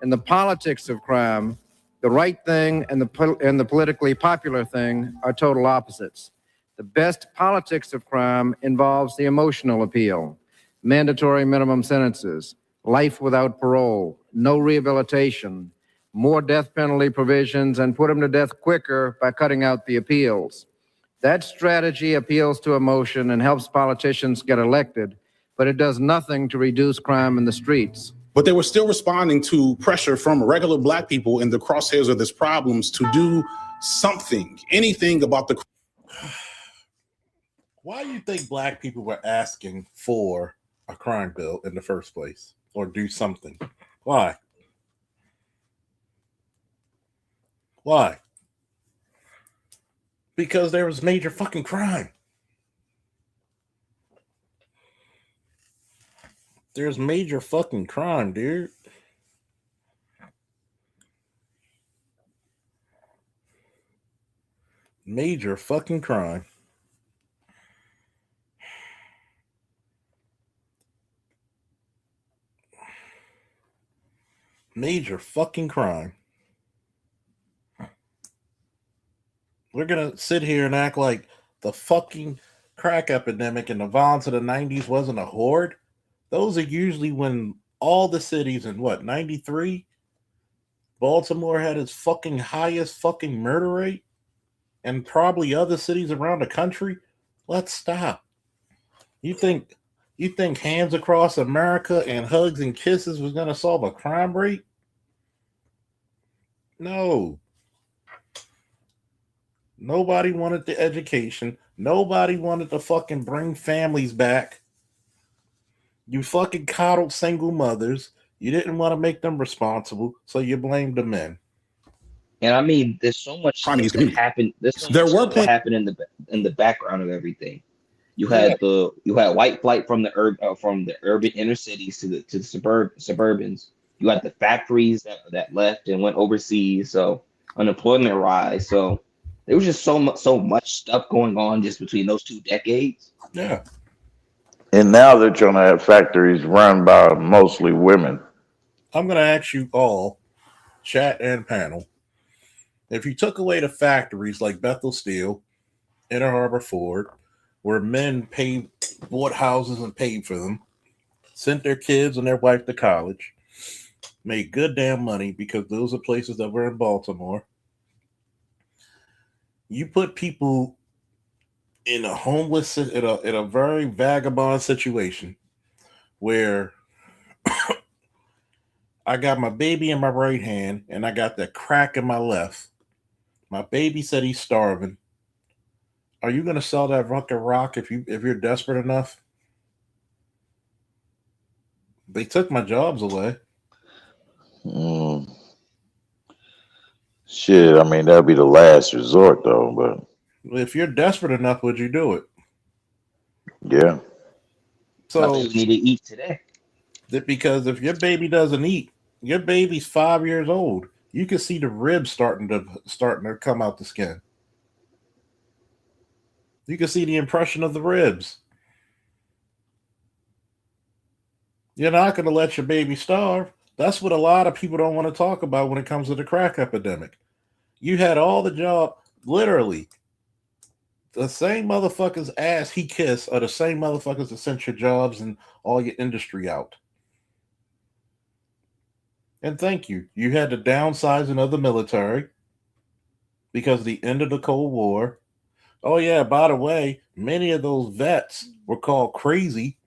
In the politics of crime, the right thing and the politically popular thing are total opposites. The best politics of crime involves the emotional appeal, mandatory minimum sentences, life without parole, no rehabilitation, more death penalty provisions, and put them to death quicker by cutting out the appeals. That strategy appeals to emotion and helps politicians get elected, but it does nothing to reduce crime in the streets. But they were still responding to pressure from regular black people in the crosshairs of this problems to do something, anything about the. Why do you think black people were asking for a crime bill in the first place or do something? Why? Why? Because there was major fucking crime. There's major fucking crime, dude. Major fucking crime. Major fucking crime. We're gonna sit here and act like the fucking crack epidemic and the violence of the 90s wasn't a horde. Those are usually when all the cities in 93? Baltimore had its fucking highest fucking murder rate, and probably other cities around the country. Let's stop. You think hands across America and hugs and kisses was gonna solve a crime rate? No. Nobody wanted the education. Nobody wanted to fucking bring families back. You fucking coddled single mothers. You didn't want to make them responsible, so you blamed the men. And I mean, there's so much stuff that happened. There's so much stuff that happened in the background of everything. You had white flight from the urban inner cities to the suburbans. You had the factories that left and went overseas. So unemployment rise. So there was just so much stuff going on just between those 2 decades. Yeah. And now they're trying to have factories run by mostly women. I'm going to ask you all, chat and panel, if you took away the factories like Bethel Steel, Inner Harbor Ford, where men bought houses and paid for them, sent their kids and their wife to college, made good damn money because those are places that were in Baltimore. You put people in a homeless, in a very vagabond situation where I got my baby in my right hand and I got that crack in my left. My baby said he's starving. Are you going to sell that fucking rock if you're desperate enough? They took my jobs away. Shit, I mean, that'd be the last resort, though. But if you're desperate enough, would you do it? Yeah. So you need to eat today. Because if your baby doesn't eat, your baby's 5 years old. You can see the ribs starting to come out the skin. You can see the impression of the ribs. You're not going to let your baby starve. That's what a lot of people don't want to talk about when it comes to the crack epidemic. You had all the job, literally, the same motherfuckers ass he kissed are the same motherfuckers that sent your jobs and all your industry out. And thank you. You had the downsizing of the military because of the end of the Cold War. Oh, yeah, by the way, many of those vets were called crazy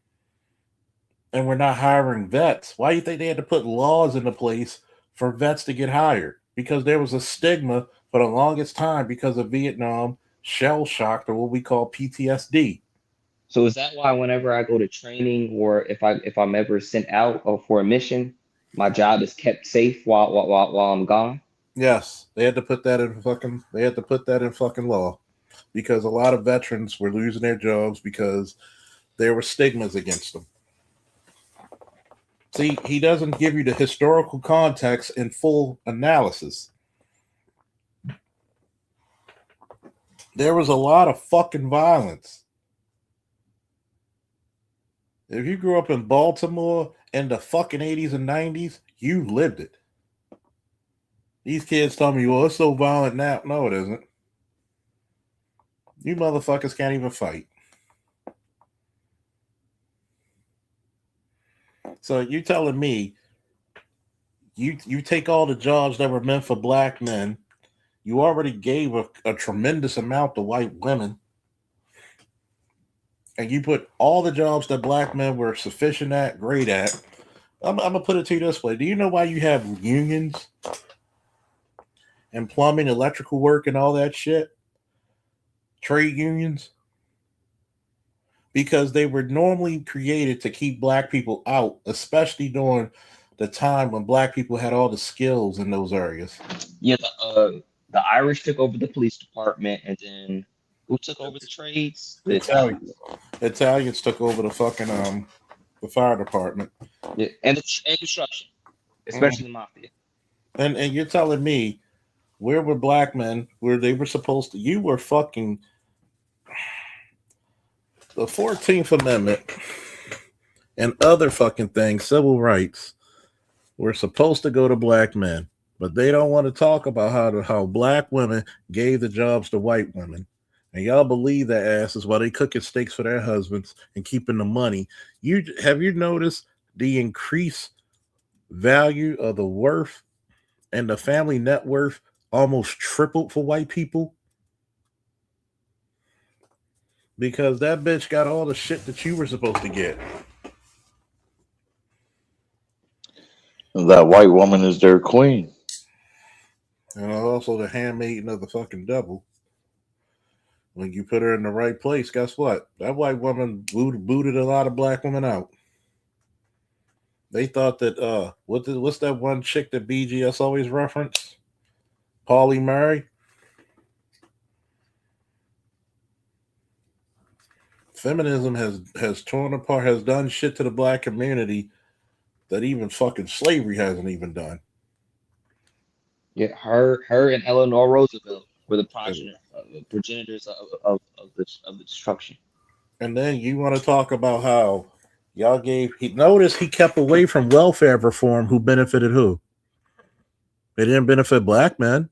and we're not hiring vets. Why do you think they had to put laws into place for vets to get hired? Because there was a stigma for the longest time because of Vietnam, shell shock, or what we call PTSD. So is that why whenever I go to training or if I'm ever sent out or for a mission, my job is kept safe while I'm gone? Yes, they had to put that in fucking law because a lot of veterans were losing their jobs because there were stigmas against them. See, he doesn't give you the historical context and full analysis. There was a lot of fucking violence. If you grew up in Baltimore in the fucking 80s and 90s, you lived it. These kids tell me, well, it's so violent now. No, it isn't. You motherfuckers can't even fight. So you telling me you take all the jobs that were meant for black men, you already gave a tremendous amount to white women, and you put all the jobs that black men were sufficient at, great at. I'm gonna put it to you this way. Do you know why you have unions and plumbing, electrical work, and all that shit? Trade unions? Because they were normally created to keep black people out, especially during the time when black people had all the skills in those areas. Yeah, the Irish took over the police department, and then who took over the trades? The Italians. Italians took over the fucking the fire department. Yeah, and construction, especially the mafia. And you're telling me where were black men where they were supposed to? You were fucking the 14th Amendment and other fucking things, civil rights, were supposed to go to black men, but they don't want to talk about how black women gave the jobs to white women. And y'all believe their asses while they cooking steaks for their husbands and keeping the money. Have you noticed the increased value of the worth and the family net worth almost tripled for white people? Because that bitch got all the shit that you were supposed to get. That white woman is their queen. And also the handmaiden of the fucking devil. When you put her in the right place, guess what? That white woman booted a lot of black women out. They thought that what's that one chick that BGS always reference? Pauli Murray. Feminism has torn apart, has done shit to the black community that even fucking slavery hasn't even done. Yeah, her and Eleanor Roosevelt were the progenitors of the destruction. And then you want to talk about how y'all notice he kept away from welfare reform. Who benefited who? It didn't benefit black men.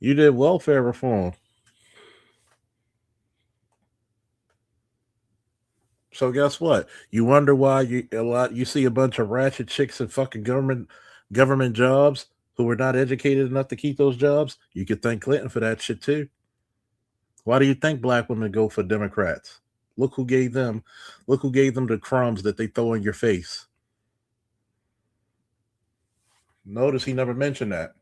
You did welfare reform. So guess what? You wonder why you see a bunch of ratchet chicks in fucking government jobs who were not educated enough to keep those jobs. You could thank Clinton for that shit too. Why do you think black women go for Democrats? Look who gave them the crumbs that they throw in your face. Notice he never mentioned that.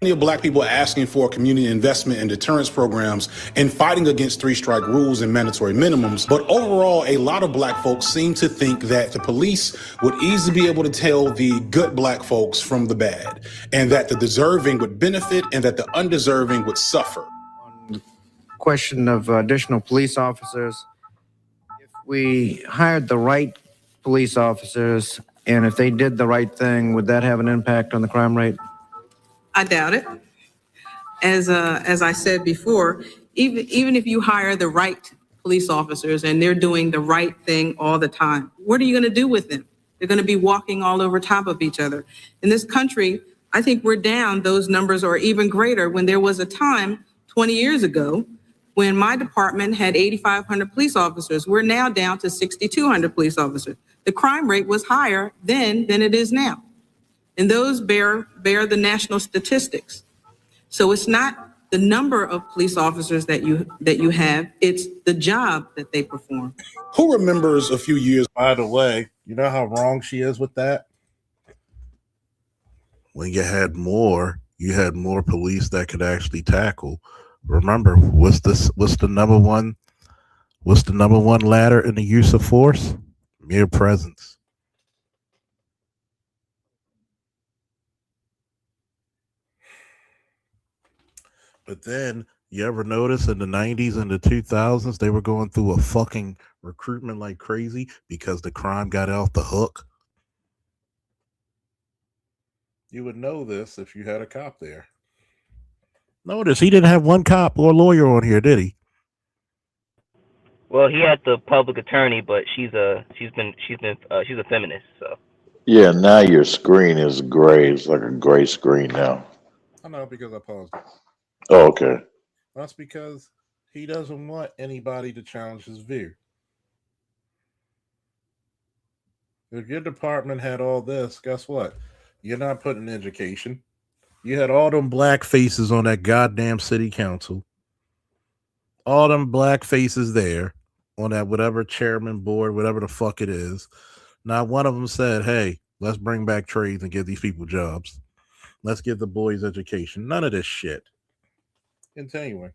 Many of black people are asking for community investment and deterrence programs and fighting against three-strike rules and mandatory minimums. But overall, a lot of black folks seem to think that the police would easily be able to tell the good black folks from the bad, and that the deserving would benefit and that the undeserving would suffer. On the question of additional police officers, if we hired the right police officers and if they did the right thing, would that have an impact on the crime rate? I doubt it. as I said before, even if you hire the right police officers and they're doing the right thing all the time, what are you going to do with them? They're going to be walking all over top of each other. In this country, I think we're down. Those numbers are even greater. When there was a time 20 years ago when my department had 8,500 police officers, we're now down to 6,200 police officers. The crime rate was higher then than it is now. And those bear the national statistics. So it's not the number of police officers that you have, it's the job that they perform. Who remembers a few years? By the way, you know how wrong she is with that? When you had more police that could actually tackle. Remember, what's the number one ladder in the use of force? Mere presence. But then, you ever notice in the 90s and the 2000s, they were going through a fucking recruitment like crazy because the crime got off the hook? You would know this if you had a cop there. Notice he didn't have one cop or lawyer on here, did he? Well, he had the public attorney, but she's a feminist, so. Yeah, now your screen is gray. It's like a gray screen now. I know because I paused it. Oh, okay. That's because he doesn't want anybody to challenge his view. If your department had all this, guess what? You're not putting education. You had all them black faces on that goddamn city council. All them black faces there on that whatever chairman board, whatever the fuck it is. Not one of them said, hey, let's bring back trades and give these people jobs. Let's give the boys education. None of this shit. Continuing.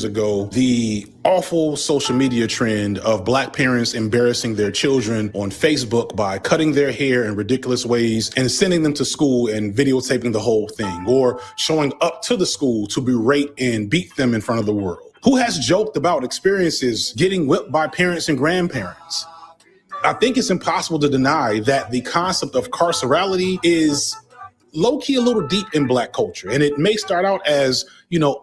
Ago, the awful social media trend of black parents embarrassing their children on Facebook by cutting their hair in ridiculous ways and sending them to school and videotaping the whole thing, or showing up to the school to berate and beat them in front of the world. Who has joked about experiences getting whipped by parents and grandparents? I think it's impossible to deny that the concept of carcerality is low-key a little deep in black culture. And it may start out as,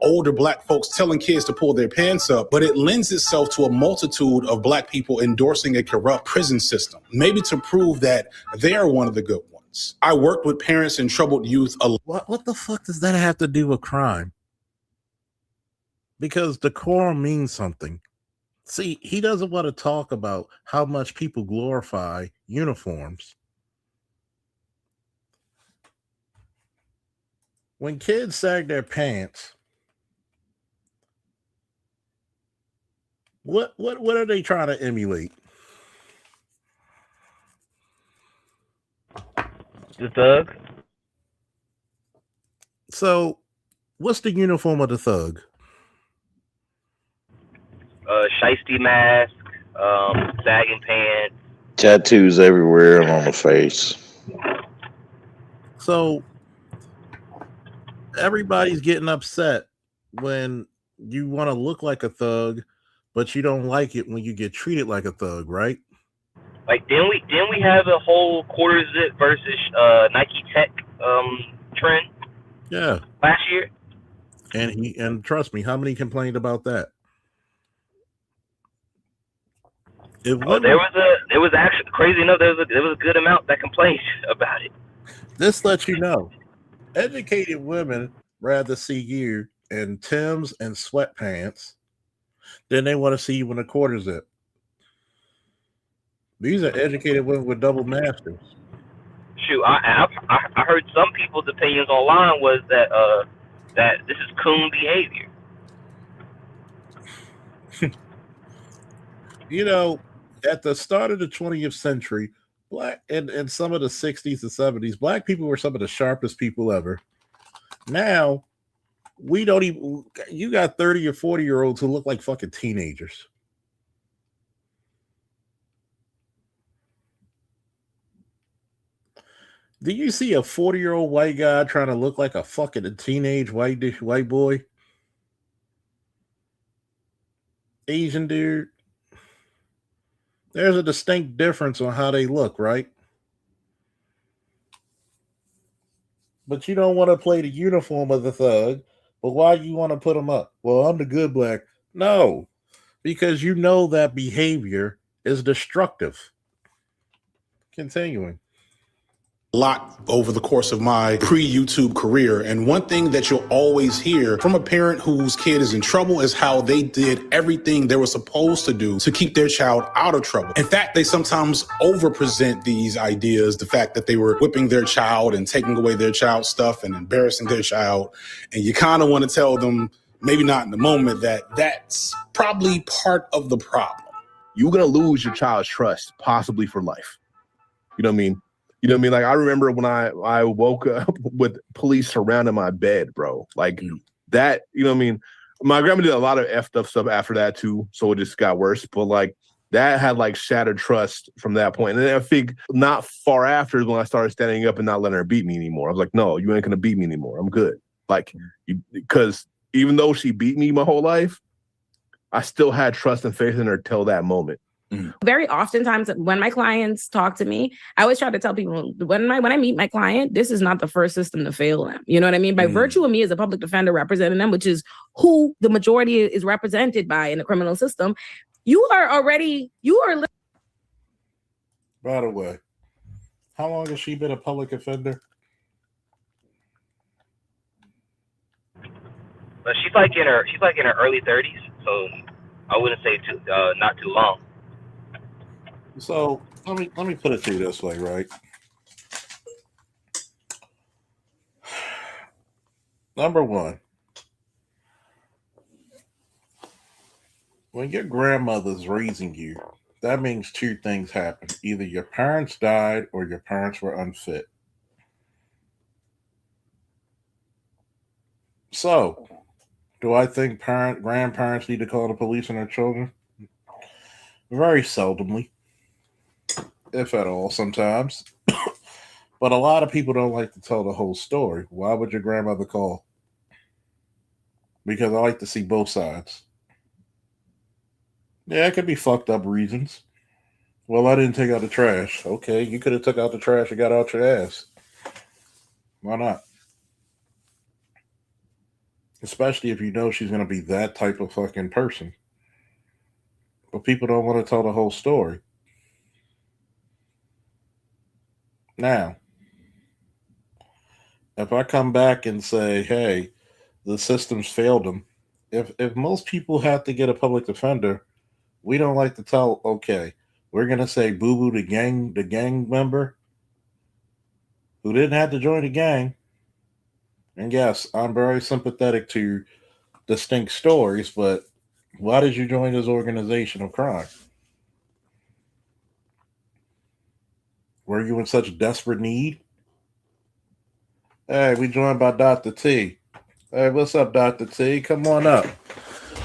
older black folks telling kids to pull their pants up, but it lends itself to a multitude of black people endorsing a corrupt prison system, maybe to prove that they are one of the good ones. I worked with parents and troubled youth a lot. What the fuck does that have to do with crime? Because decorum means something. See, he doesn't want to talk about how much people glorify uniforms. When kids sag their pants, what are they trying to emulate? The thug. So, what's the uniform of the thug? Shiesty mask, sagging pants. Tattoos everywhere and on the face. So, everybody's getting upset when you want to look like a thug, but you don't like it when you get treated like a thug, right? Like, didn't we have a whole quarter zip versus Nike Tech trend? Yeah. Last year. And trust me, how many complained about that? There was actually, crazy enough, there was a good amount that complained about it. This lets you know, educated women rather see you in Timbs and sweatpants than they want to see you in a quarter zip. These are educated women with double masters. Shoot, I heard some people's opinions online was that this is coon behavior. At the start of the 20th century, black and some of the 60s and 70s, black people were some of the sharpest people ever. Now, you got 30 or 40-year-olds who look like fucking teenagers. Do you see a 40-year-old white guy trying to look like a fucking teenage white boy? Asian dude? There's a distinct difference on how they look, right? but you don't want to play the uniform of the thug. But why do you want to put them up? Well, I'm the good black. No, because you know that behavior is destructive. Continuing. Lot over the course of my pre-YouTube career. And one thing that you'll always hear from a parent whose kid is in trouble is how they did everything they were supposed to do to keep their child out of trouble. In fact, they sometimes overpresent these ideas, the fact that they were whipping their child and taking away their child's stuff and embarrassing their child. And you kind of want to tell them, maybe not in the moment, that that's probably part of the problem. You're going to lose your child's trust, possibly for life. You know what I mean? You know what I mean? Like, I remember when I woke up with police surrounding my bed, bro. Like that, you know what I mean? My grandma did a lot of effed up stuff after that too, so it just got worse. But like that had like shattered trust from that point. And then I think not far after is when I started standing up and not letting her beat me anymore. I was like, no, you ain't gonna beat me anymore. I'm good. Like, because even though she beat me my whole life, I still had trust and faith in her till that moment. Very oftentimes when my clients talk to me, I always try to tell people when I meet my client, this is not the first system to fail them. You know what I mean? By virtue of me as a public defender representing them, which is who the majority is represented by in the criminal system, you are. By the way, how long has she been a public offender? But she's like in her early 30s, so I wouldn't say not too long. So let me put it to you this way, right? Number one, when your grandmother's raising you, that means two things happen. Either your parents died or your parents were unfit. So, do I think grandparents need to call the police on their children? Very seldomly, if at all, sometimes. But a lot of people don't like to tell the whole story. Why would your grandmother call? Because I like to see both sides. Yeah, it could be fucked up reasons. Well, I didn't take out the trash. Okay, you could have took out the trash and got out your ass. Why not? Especially if you know she's going to be that type of fucking person. But people don't want to tell the whole story. Now, if I come back and say, hey, the system's failed them, if most people have to get a public defender, we don't like to tell, okay, we're going to say boo-boo the gang member who didn't have to join the gang. And yes, I'm very sympathetic to distinct stories, but why did you join this organization of crime? Were you in such desperate need? Hey, we joined by Dr. T. Hey, what's up, Dr. T? Come on up.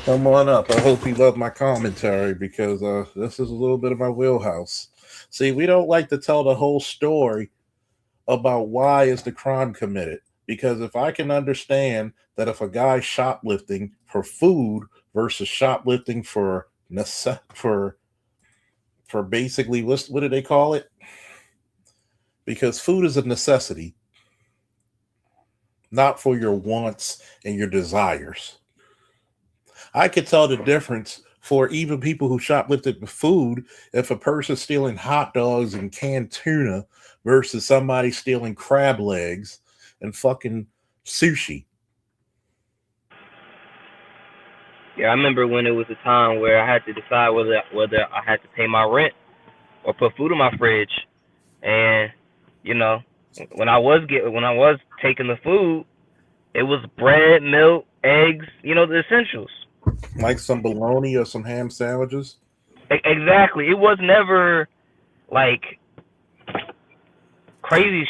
Come on up. I hope you love my commentary because this is a little bit of my wheelhouse. See, we don't like to tell the whole story about why is the crime committed. Because if I can understand that if a guy's shoplifting for food versus shoplifting for basically what do they call it? Because food is a necessity, not for your wants and your desires. I could tell the difference for even people who shoplifted for food if a person's stealing hot dogs and canned tuna versus somebody stealing crab legs and fucking sushi. Yeah, I remember when it was a time where I had to decide whether I had to pay my rent or put food in my fridge. And you know, when I was taking the food, it was bread, milk, eggs, the essentials. Like some bologna or some ham sandwiches? Exactly. It was never like crazy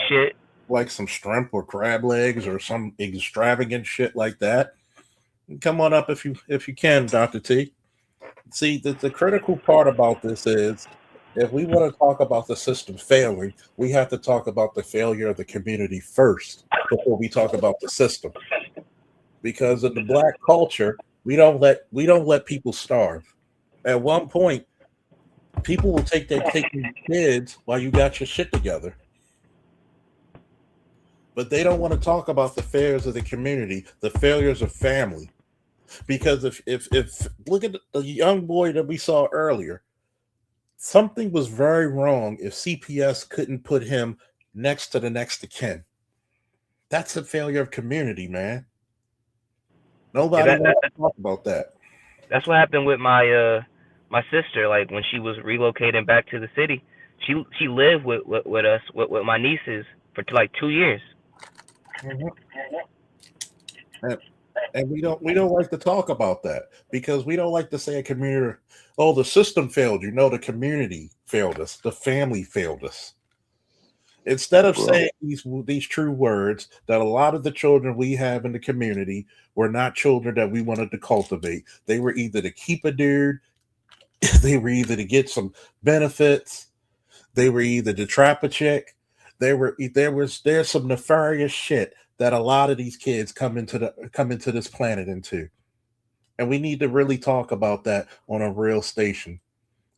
shit. Like some shrimp or crab legs or some extravagant shit like that. Come on up if you can, Dr. T. See, the critical part about this is if we want to talk about the system failing, we have to talk about the failure of the community first before we talk about the system. Because in the black culture, we don't let people starve. At one point, people will take their kids while you got your shit together. But they don't want to talk about the failures of the community, the failures of family. Because if look at the young boy that we saw earlier, something was very wrong if CPS couldn't put him next to the next of kin. That's a failure of community, man. Nobody wants to talk about that. That's what happened with my sister. Like when she was relocating back to the city, she lived with us with my nieces for like 2 years. Mhm. And we don't like to talk about that because we don't like to say a community. Oh, the system failed you. No, the community failed us. The family failed us. Instead of saying these true words, that a lot of the children we have in the community were not children that we wanted to cultivate. They were either to keep a dude, they were either to get some benefits, they were either to trap a chick. There's some nefarious shit that a lot of these kids come into this planet into. And we need to really talk about that on a real station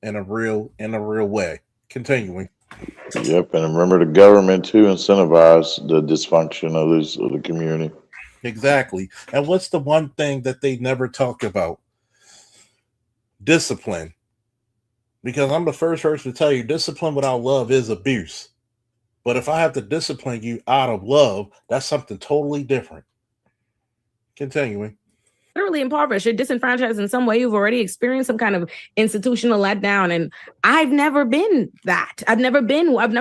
in a real way. Continuing. Yep, and remember the government too incentivized the dysfunction of the community. Exactly. And what's the one thing that they never talk about? Discipline. Because I'm the first person to tell you discipline without love is abuse. But if I have to discipline you out of love, that's something totally different. Continuing. Literally impoverished, you're disenfranchised in some way. You've already experienced some kind of institutional letdown. And I've never been that. I've never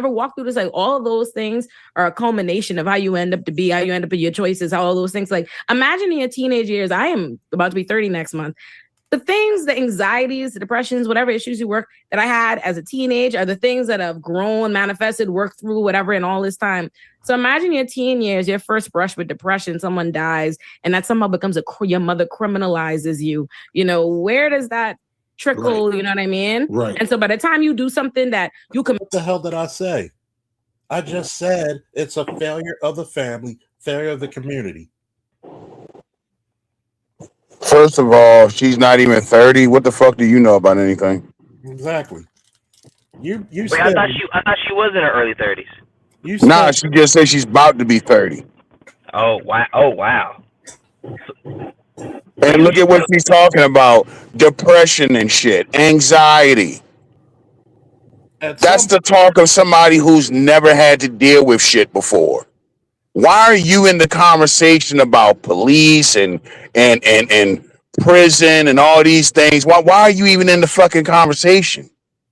walked through this. Like all of those things are a culmination of how you end up to be, how you end up in your choices, how all those things. Like imagine in your teenage years, I am about to be 30 next month. The things, the anxieties, the depressions, whatever issues that I had as a teenage are the things that have grown, manifested, worked through, whatever in all this time. So imagine your teen years, your first brush with depression, someone dies, and that somehow becomes your mother criminalizes you. You know, where does that trickle? Right. You know what I mean? Right. And so by the time you do something that you can... What the hell did I say? I just said it's a failure of the family, failure of the community. First of all, she's not even 30. What the fuck do you know about anything? Exactly. You Wait, I thought she was in her early 30s. Nah, she just said she's about to be 30. Oh wow! Oh wow! And look at what she's talking about: depression and shit, anxiety. That's the talk of somebody who's never had to deal with shit before. Why are you in the conversation about police and prison and all these things? Why are you even in the fucking conversation?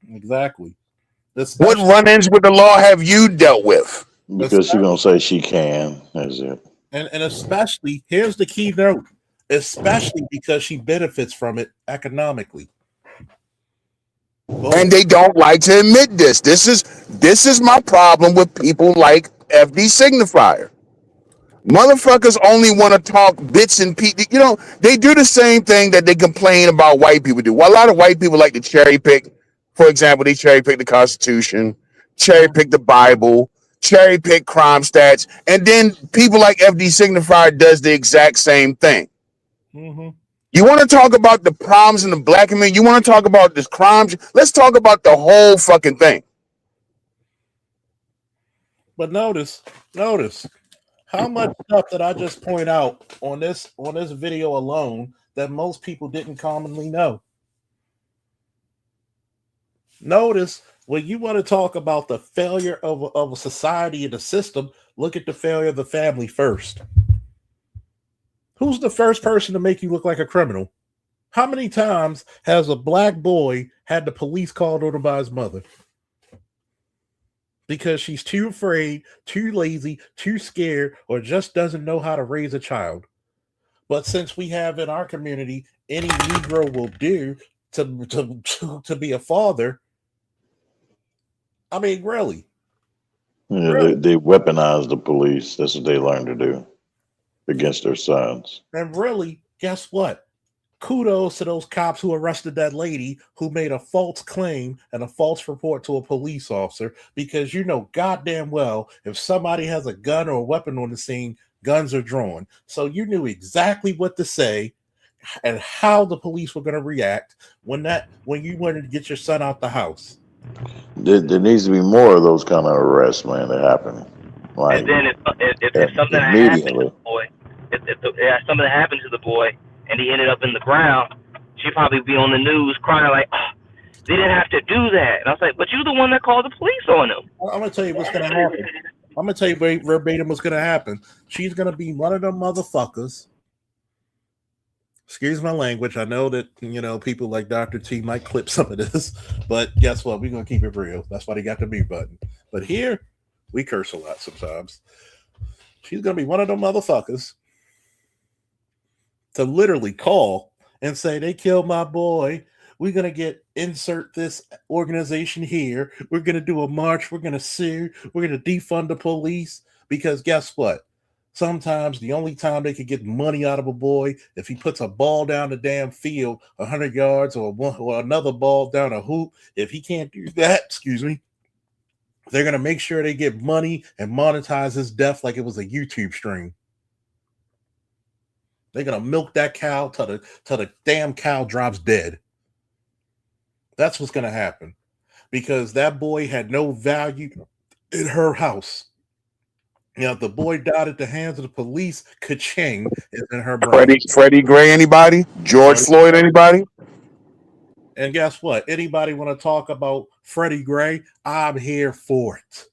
Exactly. What run-ins with the law have you dealt with? Because she's gonna say she can. That's it. And especially, here's the key note, especially because she benefits from it economically. And they don't like to admit this. This is my problem with people like FD Signifier. Motherfuckers only want to talk bits and pieces. You know, they do the same thing that they complain about white people do. Well, a lot of white people like to cherry pick. For example, they cherry pick the Constitution, cherry pick the Bible, cherry pick crime stats, and then people like FD Signifier does the exact same thing. Mm-hmm. You want to talk about the problems in the black community? You want to talk about this crime? Let's talk about the whole fucking thing. But notice how much stuff that I just point out on this video alone that most people didn't commonly know. Notice when you want to talk about the failure of a society and a system, look at the failure of the family first. Who's the first person to make you look like a criminal? How many times has a black boy had the police called on him by his mother? Because she's too afraid, too lazy, too scared, or just doesn't know how to raise a child. But since we have in our community, any Negro will do to be a father. I mean, really. Yeah, really? They weaponize the police. That's what they learn to do against their sons. And really, guess what? Kudos to those cops who arrested that lady who made a false claim and a false report to a police officer, because you know goddamn well if somebody has a gun or a weapon on the scene, guns are drawn. So you knew exactly what to say and how the police were going to react when you wanted to get your son out the house. There needs to be more of those kind of arrests, man, that happen. Right. And then if something had happened to Immediately. the boy, if something had happened to the boy and he ended up in the ground, she'd probably be on the news crying like, oh, they didn't have to do that. And I was like, but you're the one that called the police on him. I'm gonna tell you what's gonna happen. I'm gonna tell you verbatim what's gonna happen. She's gonna be one of them motherfuckers. Excuse my language. I know that people like Dr. T might clip some of this, but guess what? We're gonna keep it real. That's why they got the mute button. But here, we curse a lot sometimes. She's gonna be one of them motherfuckers to literally call and say they killed my boy. We're gonna insert this organization here. We're gonna do a march. We're gonna sue. We're gonna defund the police because guess what? Sometimes the only time they could get money out of a boy if he puts a ball down the damn field 100 yards or another ball down a hoop. If he can't do that, excuse me, they're gonna make sure they get money and monetize his death like it was a YouTube stream. They're gonna milk that cow till the damn cow drops dead. That's what's gonna happen because that boy had no value in her house. The boy died at the hands of the police. Ka-ching is in her brain. Freddie Gray, anybody? George Floyd, anybody? And guess what? Anybody want to talk about Freddie Gray? I'm here for it.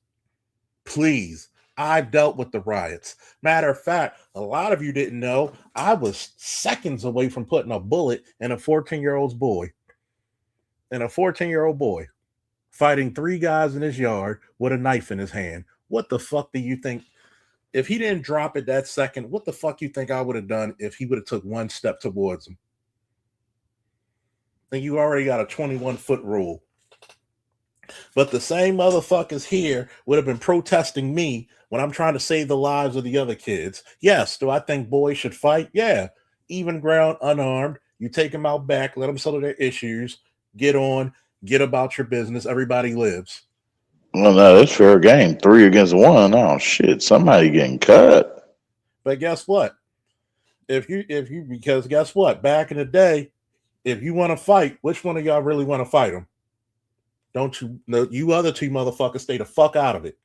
Please. I've dealt with the riots. Matter of fact, a lot of you didn't know I was seconds away from putting a bullet in a 14-year-old boy. And a 14-year-old boy fighting 3 guys in his yard with a knife in his hand. What the fuck do you think? If he didn't drop it that second, what the fuck you think I would have done if he would have took one step towards him? Then you already got a 21-foot rule. But the same motherfuckers here would have been protesting me when I'm trying to save the lives of the other kids. Yes, do I think boys should fight? Yeah. Even ground, unarmed. You take them out back, let them settle their issues, get on, get about your business. Everybody lives. Well, no, that's fair game. 3 against 1. Oh shit, somebody getting cut. But guess what? Because guess what? Back in the day, if you want to fight, which one of y'all really want to fight them? Don't you? No, you other 2 motherfuckers stay the fuck out of it.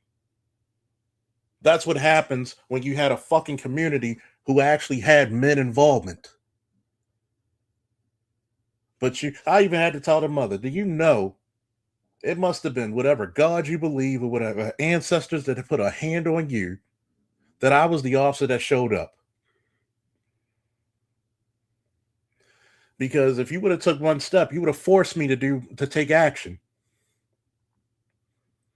That's what happens when you had a fucking community who actually had men involvement. But I even had to tell the mother, do you know it must have been whatever God you believe or whatever ancestors that have put a hand on you that I was the officer that showed up. Because if you would have took one step, you would have forced me to take action.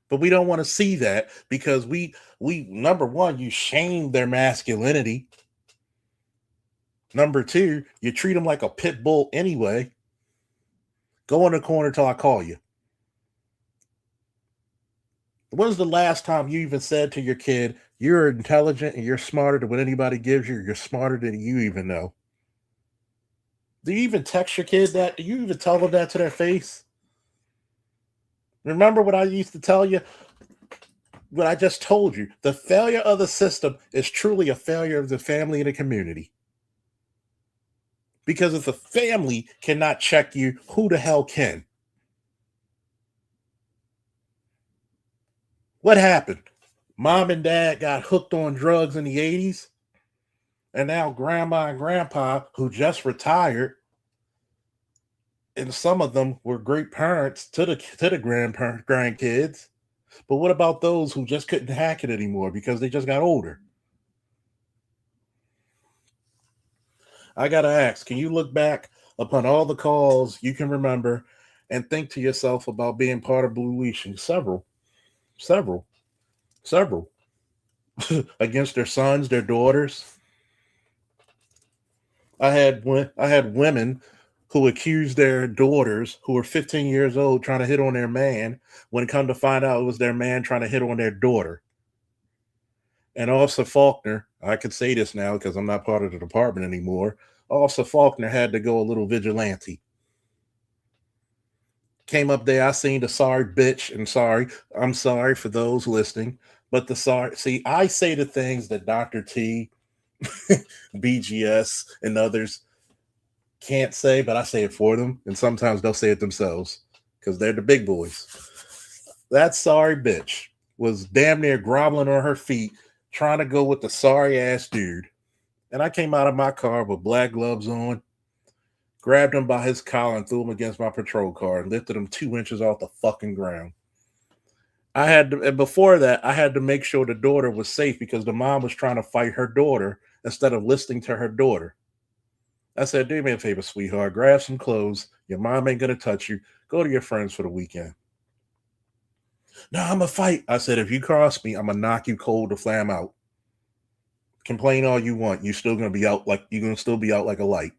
But we don't want to see that because we number one, you shame their masculinity. Number 2, you treat them like a pit bull anyway. Go in the corner till I call you. When's the last time you even said to your kid, you're intelligent and you're smarter than what anybody gives you? You're smarter than you even know. Do you even text your kid that? Do you even tell them that to their face? Remember what I used to tell you? What I just told you. The failure of the system is truly a failure of the family and the community. Because if the family cannot check you, who the hell can? What happened? Mom and dad got hooked on drugs in the 80s. And now grandma and grandpa, who just retired, and some of them were great parents to the grandkids. But what about those who just couldn't hack it anymore because they just got older? I got to ask, can you look back upon all the calls you can remember and think to yourself about being part of Blue Leashing? Several. Against their sons, their daughters. I had women who accused their daughters who were 15 years old trying to hit on their man when come to find out it was their man trying to hit on their daughter. And Officer Faulkner, I could say this now because I'm not part of the department anymore, Officer Faulkner had to go a little vigilante. Came up there, I seen the sorry bitch, and I'm sorry for those listening, but I say the things that Dr. T, BGS, and others can't say, but I say it for them, and sometimes they'll say it themselves because they're the big boys. That sorry bitch was damn near groveling on her feet, trying to go with the sorry ass dude. And I came out of my car with black gloves on, grabbed him by his collar and threw him against my patrol car and lifted him 2 inches off the fucking ground. And before that, I had to make sure the daughter was safe because the mom was trying to fight her daughter instead of listening to her daughter. I said, do me a favor, sweetheart, grab some clothes. Your mom ain't going to touch you. Go to your friends for the weekend. No, I'm going to fight. I said, if you cross me, I'm going to knock you cold to flam out. Complain all you want. You're still going to be out like a light.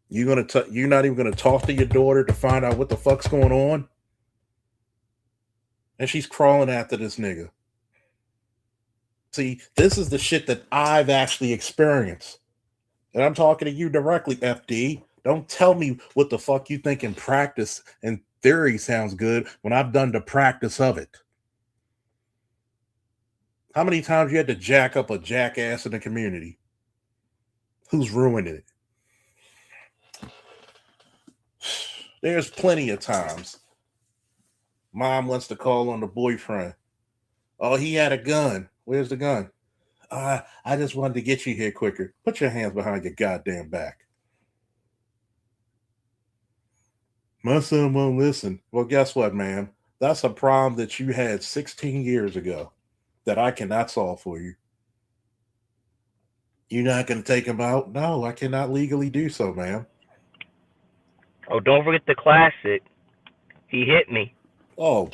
You're not even going to talk to your daughter to find out what the fuck's going on. And she's crawling after this nigga. See, this is the shit that I've actually experienced. And I'm talking to you directly, FD. Don't tell me what the fuck you think in practice and theory sounds good when I've done the practice of it. How many times you had to jack up a jackass in the community? Who's ruining it? There's plenty of times. Mom wants to call on the boyfriend. Oh, he had a gun. Where's the gun? I just wanted to get you here quicker. Put your hands behind your goddamn back. My son won't listen. Well, guess what, ma'am? That's a problem that you had 16 years ago that I cannot solve for you. You're not going to take him out? No, I cannot legally do so, ma'am. Oh, don't forget the classic. He hit me. Oh,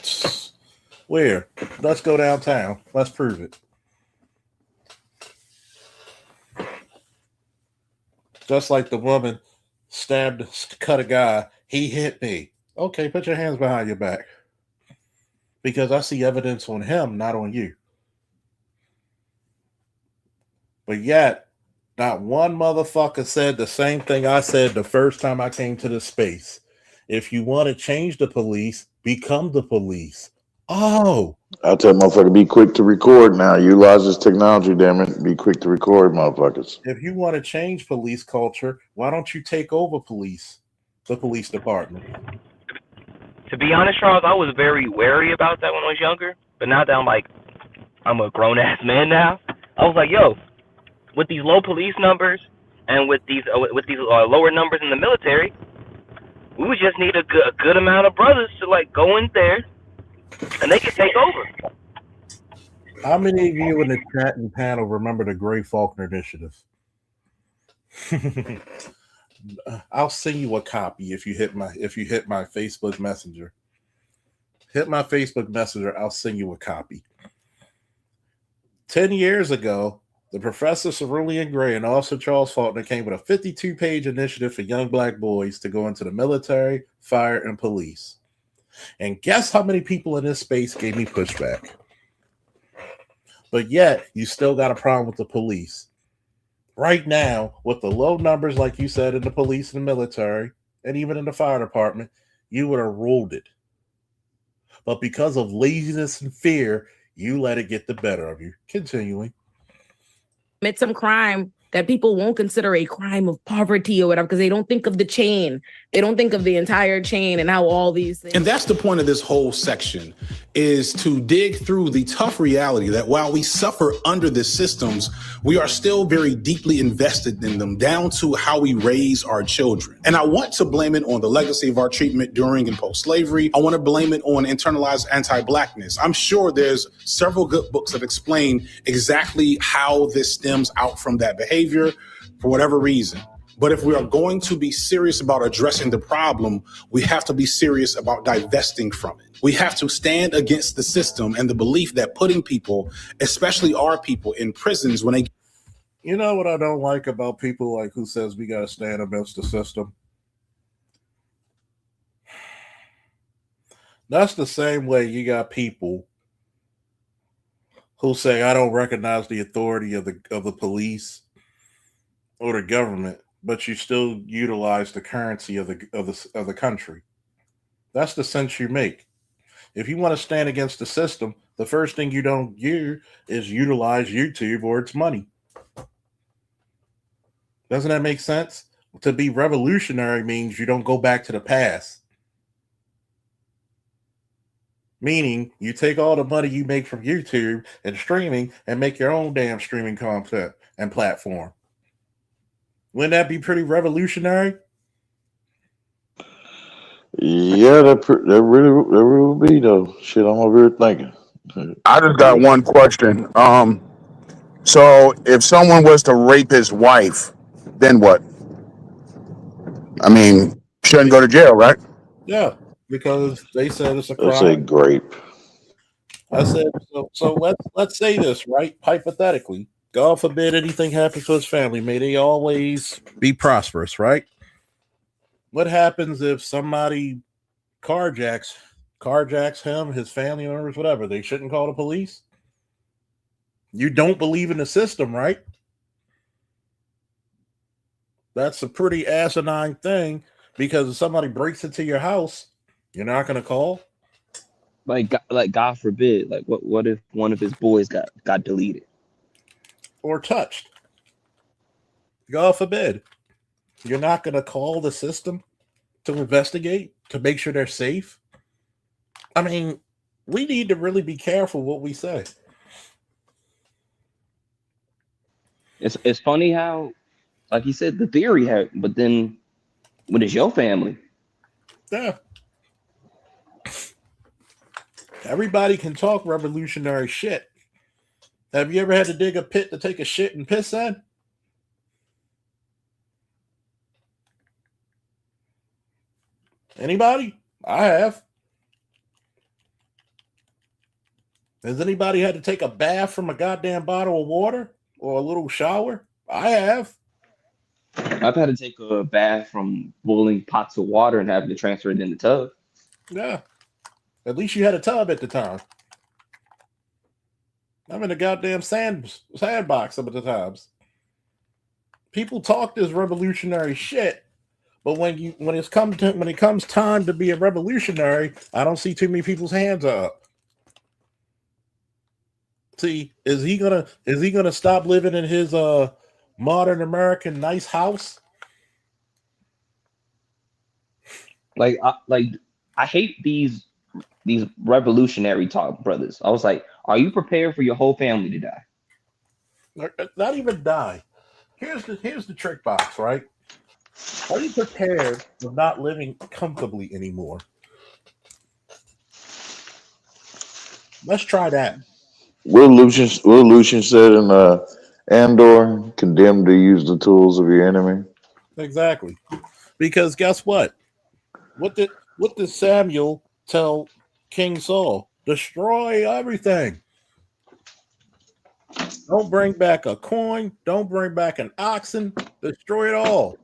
where? Let's go downtown. Let's prove it. Just like the woman cut a guy. He hit me. Okay, put your hands behind your back. Because I see evidence on him, not on you. But yet, not one motherfucker said the same thing I said the first time I came to this space. If you want to change the police, become the police. Oh. I tell motherfucker, be quick to record now. Utilize this technology, damn it. Be quick to record, motherfuckers. If you want to change police culture, why don't you take over the police department? To be honest, Charles, I was very wary about that when I was younger. But now that I'm a grown ass man now, I was like, yo, with these low police numbers and with these lower numbers in the military, we would just need a good amount of brothers to like go in there, and they can take over. How many of you in the chat and panel remember the Great Faulkner Initiative? I'll send you a copy if you hit my Facebook Messenger. Hit my Facebook Messenger, I'll send you a copy. 10 years ago, the Professor Cerulean Gray and Officer Charles Faulkner came with a 52-page initiative for young black boys to go into the military, fire, and police. And guess how many people in this space gave me pushback? But yet, you still got a problem with the police. Right now, with the low numbers, like you said, in the police and the military, and even in the fire department, you would have ruled it. But because of laziness and fear, you let it get the better of you. Continuing. Commit some crime that people won't consider a crime of poverty or whatever, because they don't think of the chain. They don't think of the entire chain and how all these things. And that's the point of this whole section, is to dig through the tough reality that while we suffer under the systems, we are still very deeply invested in them, down to how we raise our children. And I want to blame it on the legacy of our treatment during and post-slavery. I want to blame it on internalized anti-Blackness. I'm sure there's several good books that explain exactly how this stems out from that behavior for whatever reason. But if we are going to be serious about addressing the problem, we have to be serious about divesting from it. We have to stand against the system and the belief that putting people, especially our people, in prisons when they... You know what I don't like about people like who says we got to stand against the system? That's the same way you got people who say, I don't recognize the authority of the police or the government, but you still utilize the currency of the country. That's the sense you make. If you want to stand against the system, the first thing you don't do is utilize YouTube or its money. Doesn't that make sense? To be revolutionary means you don't go back to the past. Meaning, you take all the money you make from YouTube and streaming and make your own damn streaming content and platform. Wouldn't that be pretty revolutionary? Yeah, that really would be though. Shit, I'm over here thinking. I just got one question. So if someone was to rape his wife, then what? I mean, shouldn't go to jail, right? Yeah, because they said it's a That's a crime. grape. I said so. Let's say this, right? Hypothetically, God forbid anything happens to his family. May they always be prosperous, right? What happens if somebody carjacks him, his family members, whatever? They shouldn't call the police. You don't believe in the system, right? That's a pretty asinine thing because if somebody breaks into your house, you're not going to call Like God forbid, like what if one of his boys got deleted? or touched. God forbid. You're not going to call the system to investigate, to make sure they're safe. I mean, we need to really be careful what we say. It's funny how, like you said, the theory had, but then when it's your family, Yeah. Everybody can talk revolutionary shit. Have you ever had to dig a pit to take a shit and piss in? Anybody? I have. Has anybody had to take a bath from a goddamn bottle of water or a little shower? I have. I've had to take a bath from boiling pots of water and having to transfer it in the tub. Yeah. At least you had a tub at the time. I'm in a goddamn sandbox some of the times. People talk this revolutionary shit, but when it comes time to be a revolutionary, I don't see too many people's hands up. See, is he gonna stop living in his modern American nice house? I hate these revolutionary talk brothers. I was like, are you prepared for your whole family to die? Not even die. Here's the trick box, right? Are you prepared for not living comfortably anymore? Let's try that. Will Lucian said in Andor, condemned to use the tools of your enemy. Exactly. Because guess what? What did Samuel tell King Saul? Destroy everything. Don't bring back a coin. Don't bring back an oxen. Destroy it all.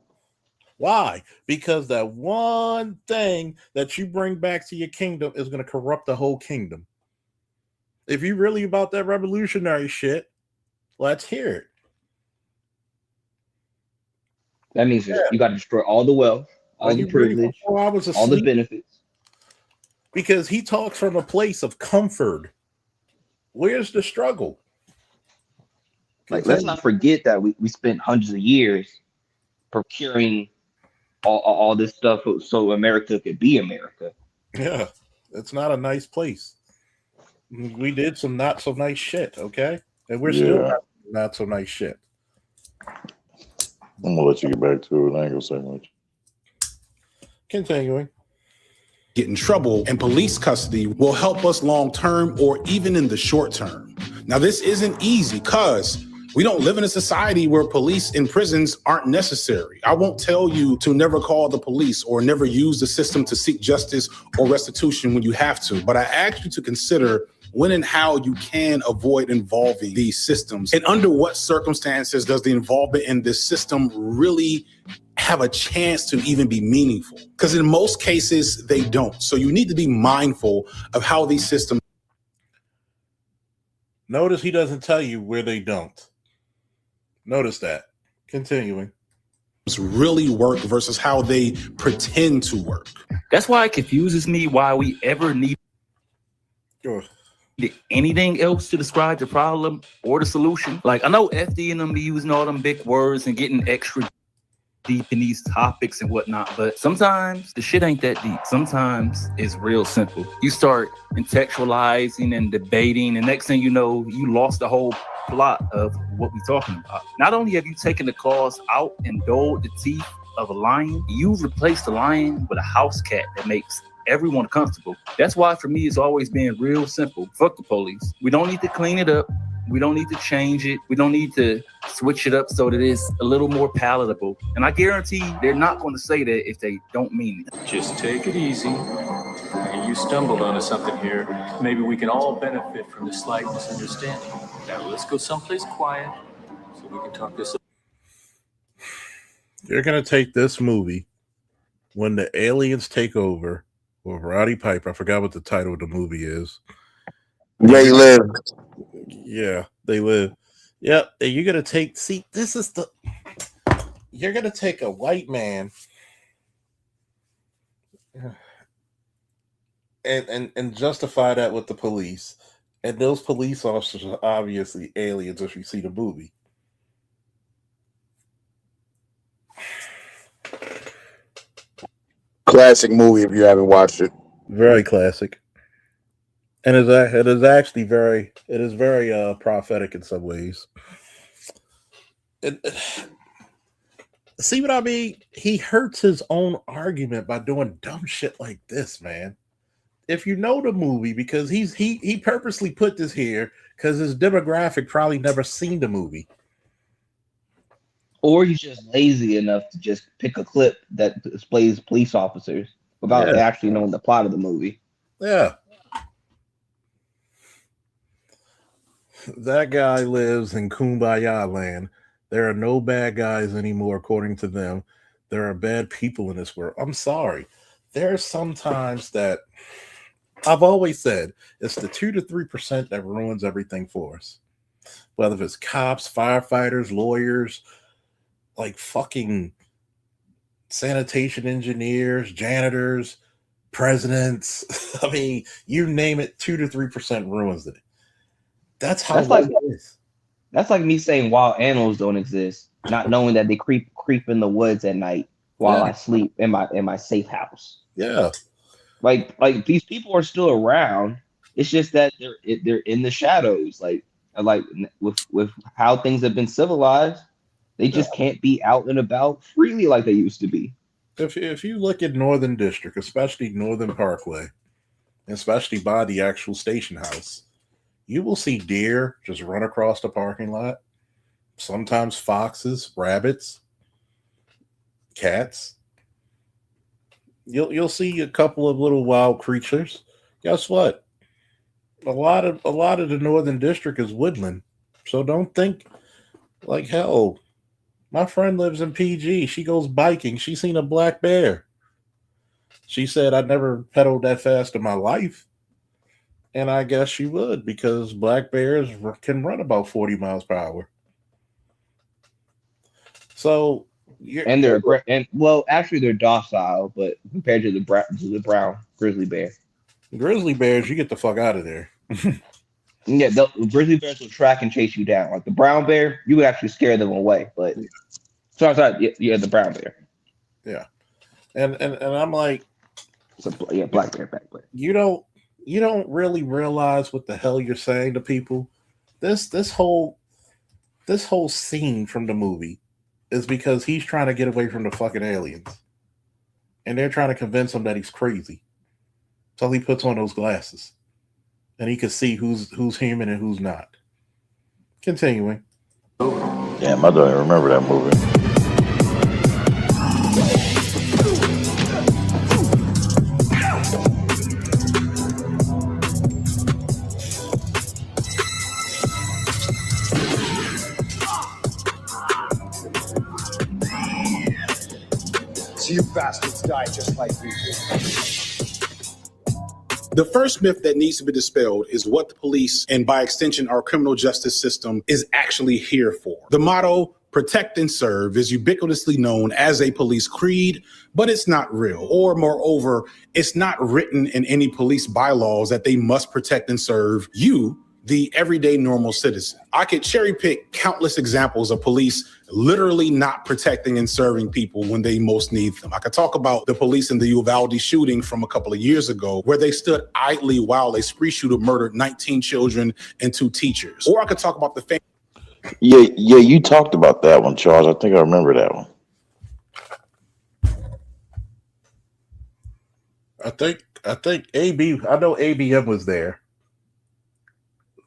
Why? Because that one thing that you bring back to your kingdom is going to corrupt the whole kingdom. If you really about that revolutionary shit, let's hear it. That means you got to destroy all the wealth, Are all the you ready privilege, before I was all the asleep? benefits. Because he talks from a place of comfort. Where's the struggle? Like, let's not forget that we spent hundreds of years procuring all this stuff so America could be America. Yeah, it's not a nice place. We did some not so nice shit, okay? And we're still not so nice shit. I'm gonna let you get back to it. I ain't gonna say much. Continuing. Get in trouble and police custody will help us long term or even in the short term. Now, this isn't easy because we don't live in a society where police in prisons aren't necessary. I won't tell you to never call the police or never use the system to seek justice or restitution when you have to, but I ask you to consider when and how you can avoid involving these systems and under what circumstances does the involvement in this system really have a chance to even be meaningful? Because in most cases, they don't. So you need to be mindful of how these systems. Notice he doesn't tell you where they don't. Notice that. Continuing. Really work versus how they pretend to work. That's why it confuses me why we ever need anything else to describe the problem or the solution. Like, I know FD and them be using all them big words and getting extra deep in these topics and whatnot, but sometimes the shit ain't that deep. Sometimes it's real simple. You start contextualizing and debating, and next thing you know, you lost the whole plot of what we're talking about. Not only have you taken the claws out and dulled the teeth of a lion, you've replaced the lion with a house cat that makes everyone comfortable. That's why for me it's always been real simple. Fuck the police. We don't need to clean it up. We don't need to change it. We don't need to switch it up so that it's a little more palatable. And I guarantee they're not going to say that if they don't mean it. Just take it easy. You stumbled onto something here. Maybe we can all benefit from the slight misunderstanding. Now let's go someplace quiet so we can talk this. You're going to take this movie, When the Aliens Take Over, with Roddy Piper. I forgot what the title of the movie is. They Live. Yeah, They Live. Yep. And you're going to take, you're going to take a white man and justify that with the police. And those police officers are obviously aliens if you see the movie. Classic movie if you haven't watched it. Very classic. And it is actually very prophetic in some ways. See what I mean? He hurts his own argument by doing dumb shit like this, man. If you know the movie, because he purposely put this here because his demographic probably never seen the movie. Or he's just lazy enough to just pick a clip that displays police officers without actually knowing the plot of the movie. Yeah. That guy lives in Kumbaya land. There are no bad guys anymore, according to them. There are bad people in this world. I'm sorry. There are sometimes that I've always said it's the 2 to 3% that ruins everything for us. Whether it's cops, firefighters, lawyers, like fucking sanitation engineers, janitors, presidents. I mean, you name it, 2 to 3% ruins it. That's how it is. That's like me saying wild animals don't exist, not knowing that they creep in the woods at night while I sleep in my safe house. Yeah. Like these people are still around. It's just that they're in the shadows. Like with how things have been civilized, they just can't be out and about freely like they used to be. If you look at Northern District, especially Northern Parkway, especially by the actual station house, you will see deer just run across the parking lot. Sometimes foxes, rabbits, cats. You'll see a couple of little wild creatures. Guess what? A lot of the Northern District is woodland. So don't think like hell. My friend lives in PG. She goes biking. She seen a black bear. She said, I never pedaled that fast in my life. And I guess she would, because black bears can run about 40 miles per hour. So, actually they're docile, but compared to the brown grizzly bear. Grizzly bears, you get the fuck out of there. Yeah, the grizzly bears will track and chase you down. Like the brown bear, you would actually scare them away. But sorry, yeah, the brown bear. Yeah, and I'm like, black bear back. But you don't really realize what the hell you're saying to people. This whole scene from the movie is because he's trying to get away from the fucking aliens, and they're trying to convince him that he's crazy. So he puts on those glasses, and he can see who's human and who's not. Continuing. Damn, I don't even remember that movie. So you bastards die just like we did. The first myth that needs to be dispelled is what the police, and by extension our criminal justice system, is actually here for. The motto, protect and serve, is ubiquitously known as a police creed, but it's not real. Or moreover, it's not written in any police bylaws that they must protect and serve you, the everyday normal citizen. I could cherry pick countless examples of police literally not protecting and serving people when they most need them. I could talk about the police in the Uvalde shooting from a couple of years ago, where they stood idly while a spree shooter murdered 19 children and 2 teachers. Or I could talk about the Yeah, you talked about that one, Charles. I think I remember that one. I think AB. I know ABM was there.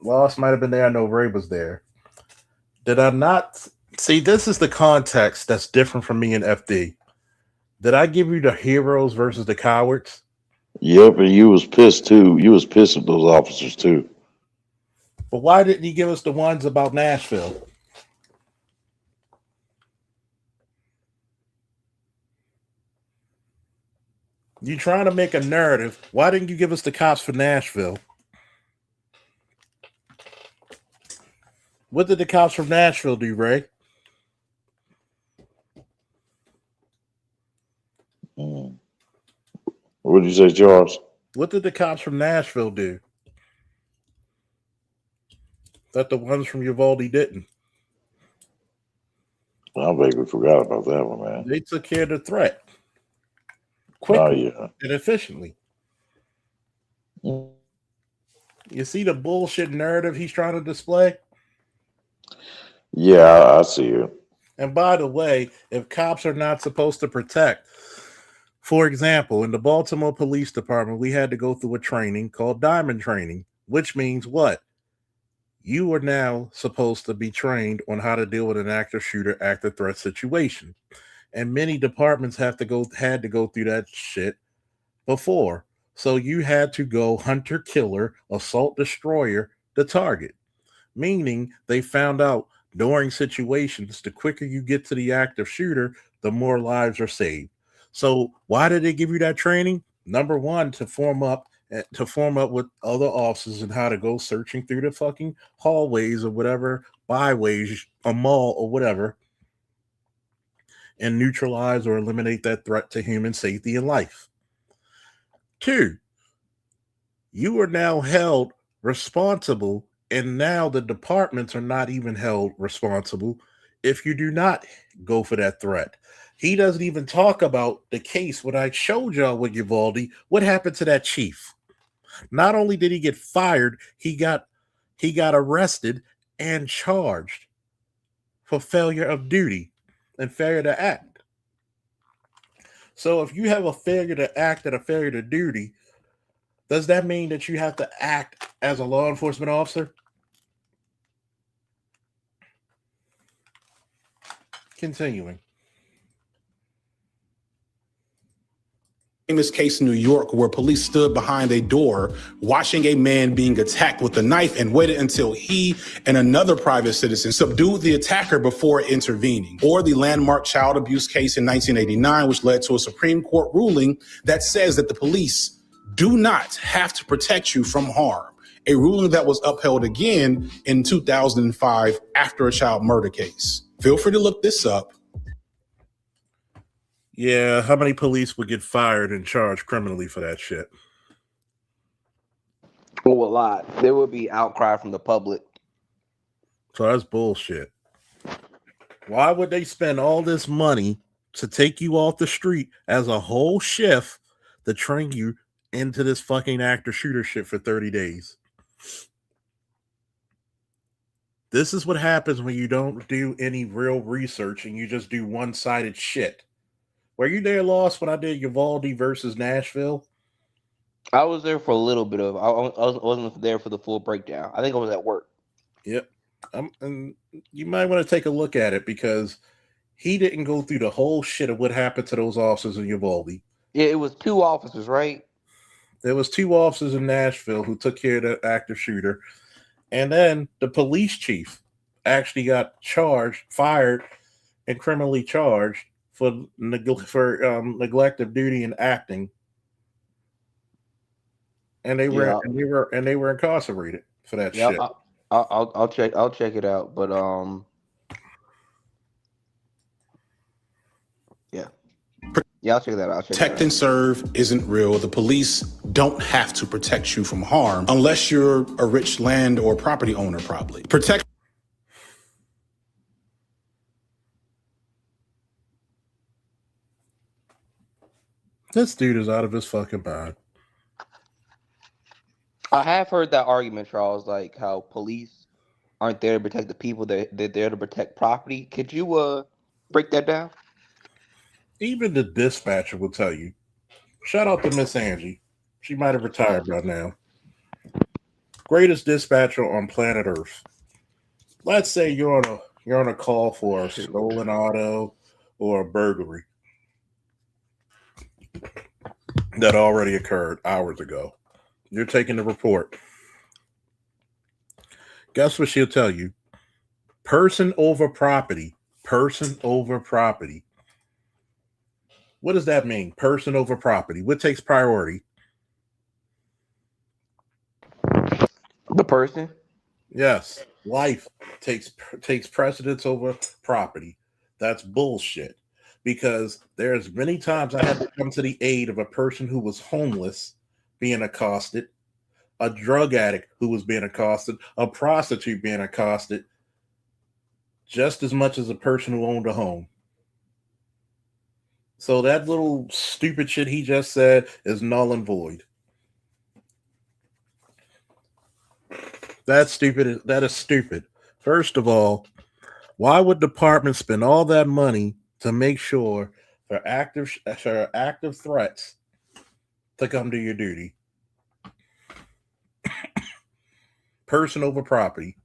Lost might have been there. I know Ray was there. Did I not see? This is the context that's different from me and FD. Did I give you the heroes versus the cowards? Yep, and you was pissed too. You was pissed at those officers too. But why didn't you give us the ones about Nashville? You trying to make a narrative. Why didn't you give us the cops for Nashville? What did the cops from Nashville do, Ray? What did you say, Charles? What did the cops from Nashville do that the ones from Uvalde didn't? I vaguely forgot about that one, man. They took care of the threat quickly Oh, and efficiently. You see the bullshit narrative he's trying to display? Yeah, I see it. And by the way, if cops are not supposed to protect, for example, in the Baltimore Police Department, we had to go through a training called Diamond Training, which means what? You are now supposed to be trained on how to deal with an active shooter, active threat situation. And many departments had to go through that shit before. So you had to go hunter, killer, assault, destroyer, the target. Meaning they found out during situations, the quicker you get to the active shooter, the more lives are saved. So why did they give you that training? Number one, to form up with other officers and how to go searching through the fucking hallways or whatever, byways, a mall or whatever, and neutralize or eliminate that threat to human safety and life. 2, you are now held responsible, and now the departments are not even held responsible if you do not go for that threat. He doesn't even talk about the case when I showed y'all with Uvalde. What happened to that chief? Not only did he get fired, he got arrested and charged for failure of duty and failure to act. So if you have a failure to act and a failure to duty, does that mean that you have to act as a law enforcement officer? Continuing. Famous case in New York where police stood behind a door watching a man being attacked with a knife and waited until he and another private citizen subdued the attacker before intervening. Or the landmark child abuse case in 1989, which led to a Supreme Court ruling that says that the police do not have to protect you from harm. A ruling that was upheld again in 2005 after a child murder case. Feel free to look this up. Yeah, how many police would get fired and charged criminally for that shit? Oh, a lot. There would be outcry from the public. So that's bullshit. Why would they spend all this money to take you off the street as a whole shift to train you into this fucking actor shooter shit for 30 days? This is what happens when you don't do any real research and you just do one-sided shit. Were you there, Lost, when I did Uvalde versus Nashville? I was there for a little bit of. I wasn't there for the full breakdown. I think I was at work. Yep. And you might want to take a look at it because he didn't go through the whole shit of what happened to those officers in Uvalde. Yeah, it was 2 officers, right? There was 2 officers in Nashville who took care of the active shooter. And then the police chief actually got fired, and criminally charged for neglect of duty and acting. And they were incarcerated for that shit. I'll check it out, but yeah. Yeah, I'll check that out. Protect and serve isn't real. The police don't have to protect you from harm unless you're a rich land or property owner, probably. Protect. This dude is out of his fucking mind. I have heard that argument, Charles, like how police aren't there to protect the people, they're there to protect property. Could you break that down? Even the dispatcher will tell you. Shout out to Miss Angie. She might have retired by now. Greatest dispatcher on planet Earth. Let's say you're on a call for a stolen auto or a burglary that already occurred hours ago. You're taking the report. Guess what she'll tell you? Person over property. Person over property. What does that mean? Person over property. What takes priority? The person. Yes, life takes precedence over property. That's bullshit. Because there's many times I had to come to the aid of a person who was homeless being accosted, a drug addict who was being accosted, a prostitute being accosted, just as much as a person who owned a home. So that little stupid shit he just said is null and void. That's stupid. That is stupid. First of all, why would departments spend all that money to make sure for active threats to come to your duty? Person over property.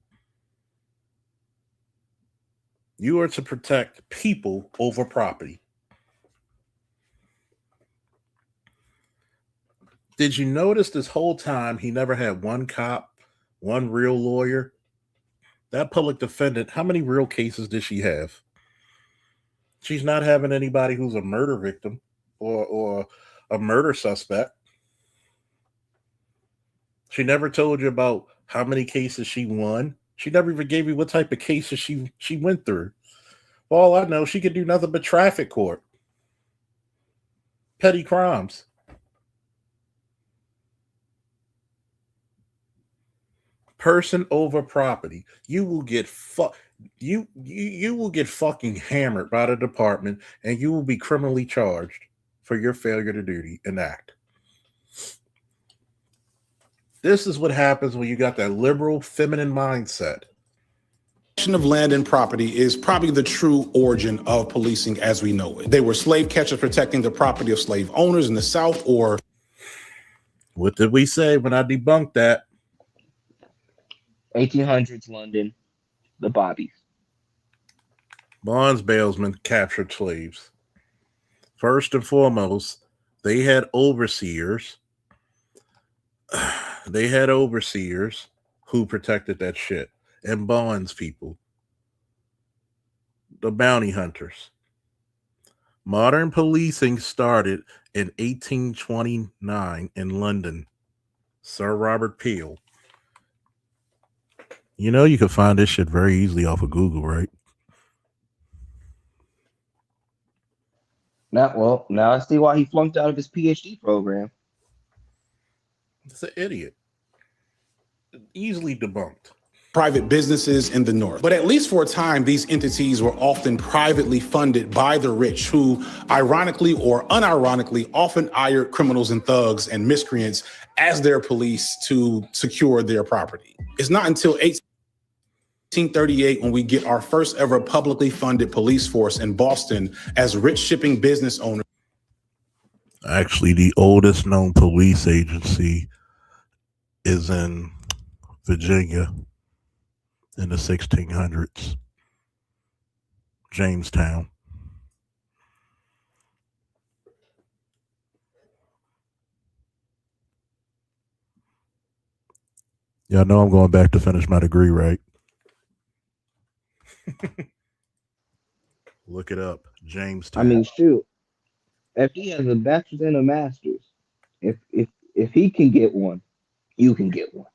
You are to protect people over property. Did you notice this whole time he never had one cop, one real lawyer? That public defendant, how many real cases did she have? She's not having anybody who's a murder victim or a murder suspect. She never told you about how many cases she won. She never even gave you what type of cases she went through. For all I know, she could do nothing but traffic court. Petty crimes. Person over property. You will get you will get fucking hammered by the department, and you will be criminally charged for your failure to duty and act. This is what happens when you got that liberal feminine mindset. Of land and property is probably the true origin of policing as we know it. They were slave catchers protecting the property of slave owners in the South, or what did we say when I debunked that? 1800s London, the Bobbies. Bonds bailsmen captured slaves. First and foremost, they had overseers. They had overseers who protected that shit. And bonds people. The bounty hunters. Modern policing started in 1829 in London. Sir Robert Peel. You know you can find this shit very easily off of Google, right? Now I see why he flunked out of his PhD program. It's an idiot. Easily debunked. Private businesses in the North. But at least for a time, these entities were often privately funded by the rich who, ironically or unironically, often hired criminals and thugs and miscreants as their police to secure their property. It's not until 1838 when we get our first ever publicly funded police force in Boston as rich shipping business owners. Actually, the oldest known police agency is in Virginia in the 1600s. Jamestown. Y'all know I'm going back to finish my degree, right? Look it up. Jamestown. I mean, shoot. If he has a bachelor's and a master's, if he can get one, you can get one.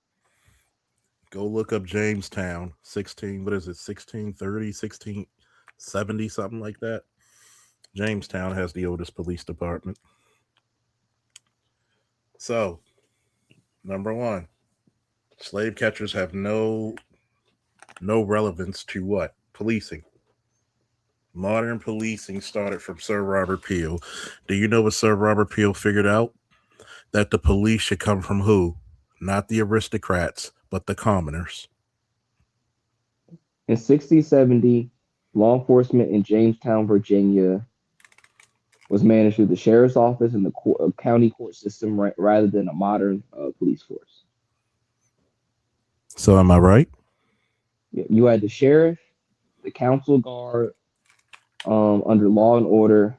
Go look up Jamestown. 1630, 1670, something like that. Jamestown has the oldest police department. So, number one, slave catchers have no relevance to what? Policing. Modern policing started from Sir Robert Peel. Do you know what Sir Robert Peel figured out? That the police should come from who? Not the aristocrats, but the commoners. In 1670, law enforcement in Jamestown, Virginia was managed through the sheriff's office and the county court system rather than a modern police force. So am I right? You had the sheriff, the council guard under law and order,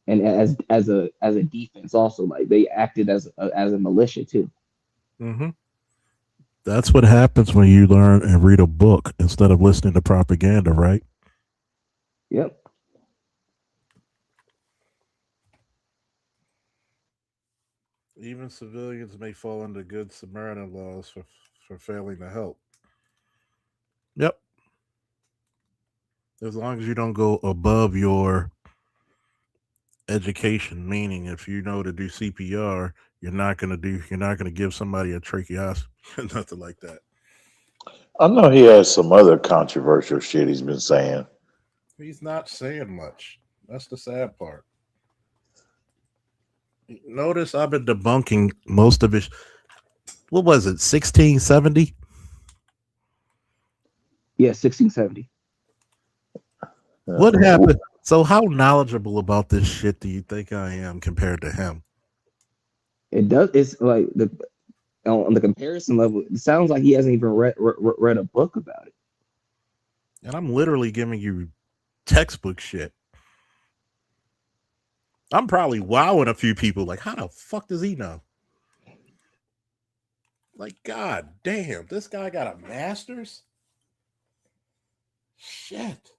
and as a defense also. Like they acted as a militia too. Mm-hmm. That's what happens when you learn and read a book instead of listening to propaganda, right? Yep. Even civilians may fall under Good Samaritan laws for failing to help. Yep. As long as you don't go above your education, meaning if you know to do CPR, you're not gonna give somebody a tracheostomy, nothing like that. I know he has some other controversial shit he's been saying. He's not saying much. That's the sad part. Notice I've been debunking most of it. What was it, 1670? Yeah, 1670. What happened? So how knowledgeable about this shit do you think I am compared to him? It's like on the comparison level, it sounds like he hasn't even read a book about it. And I'm literally giving you textbook shit. I'm probably wowing a few people like, how the fuck does he know? Like, god damn, this guy got a master's? Shit.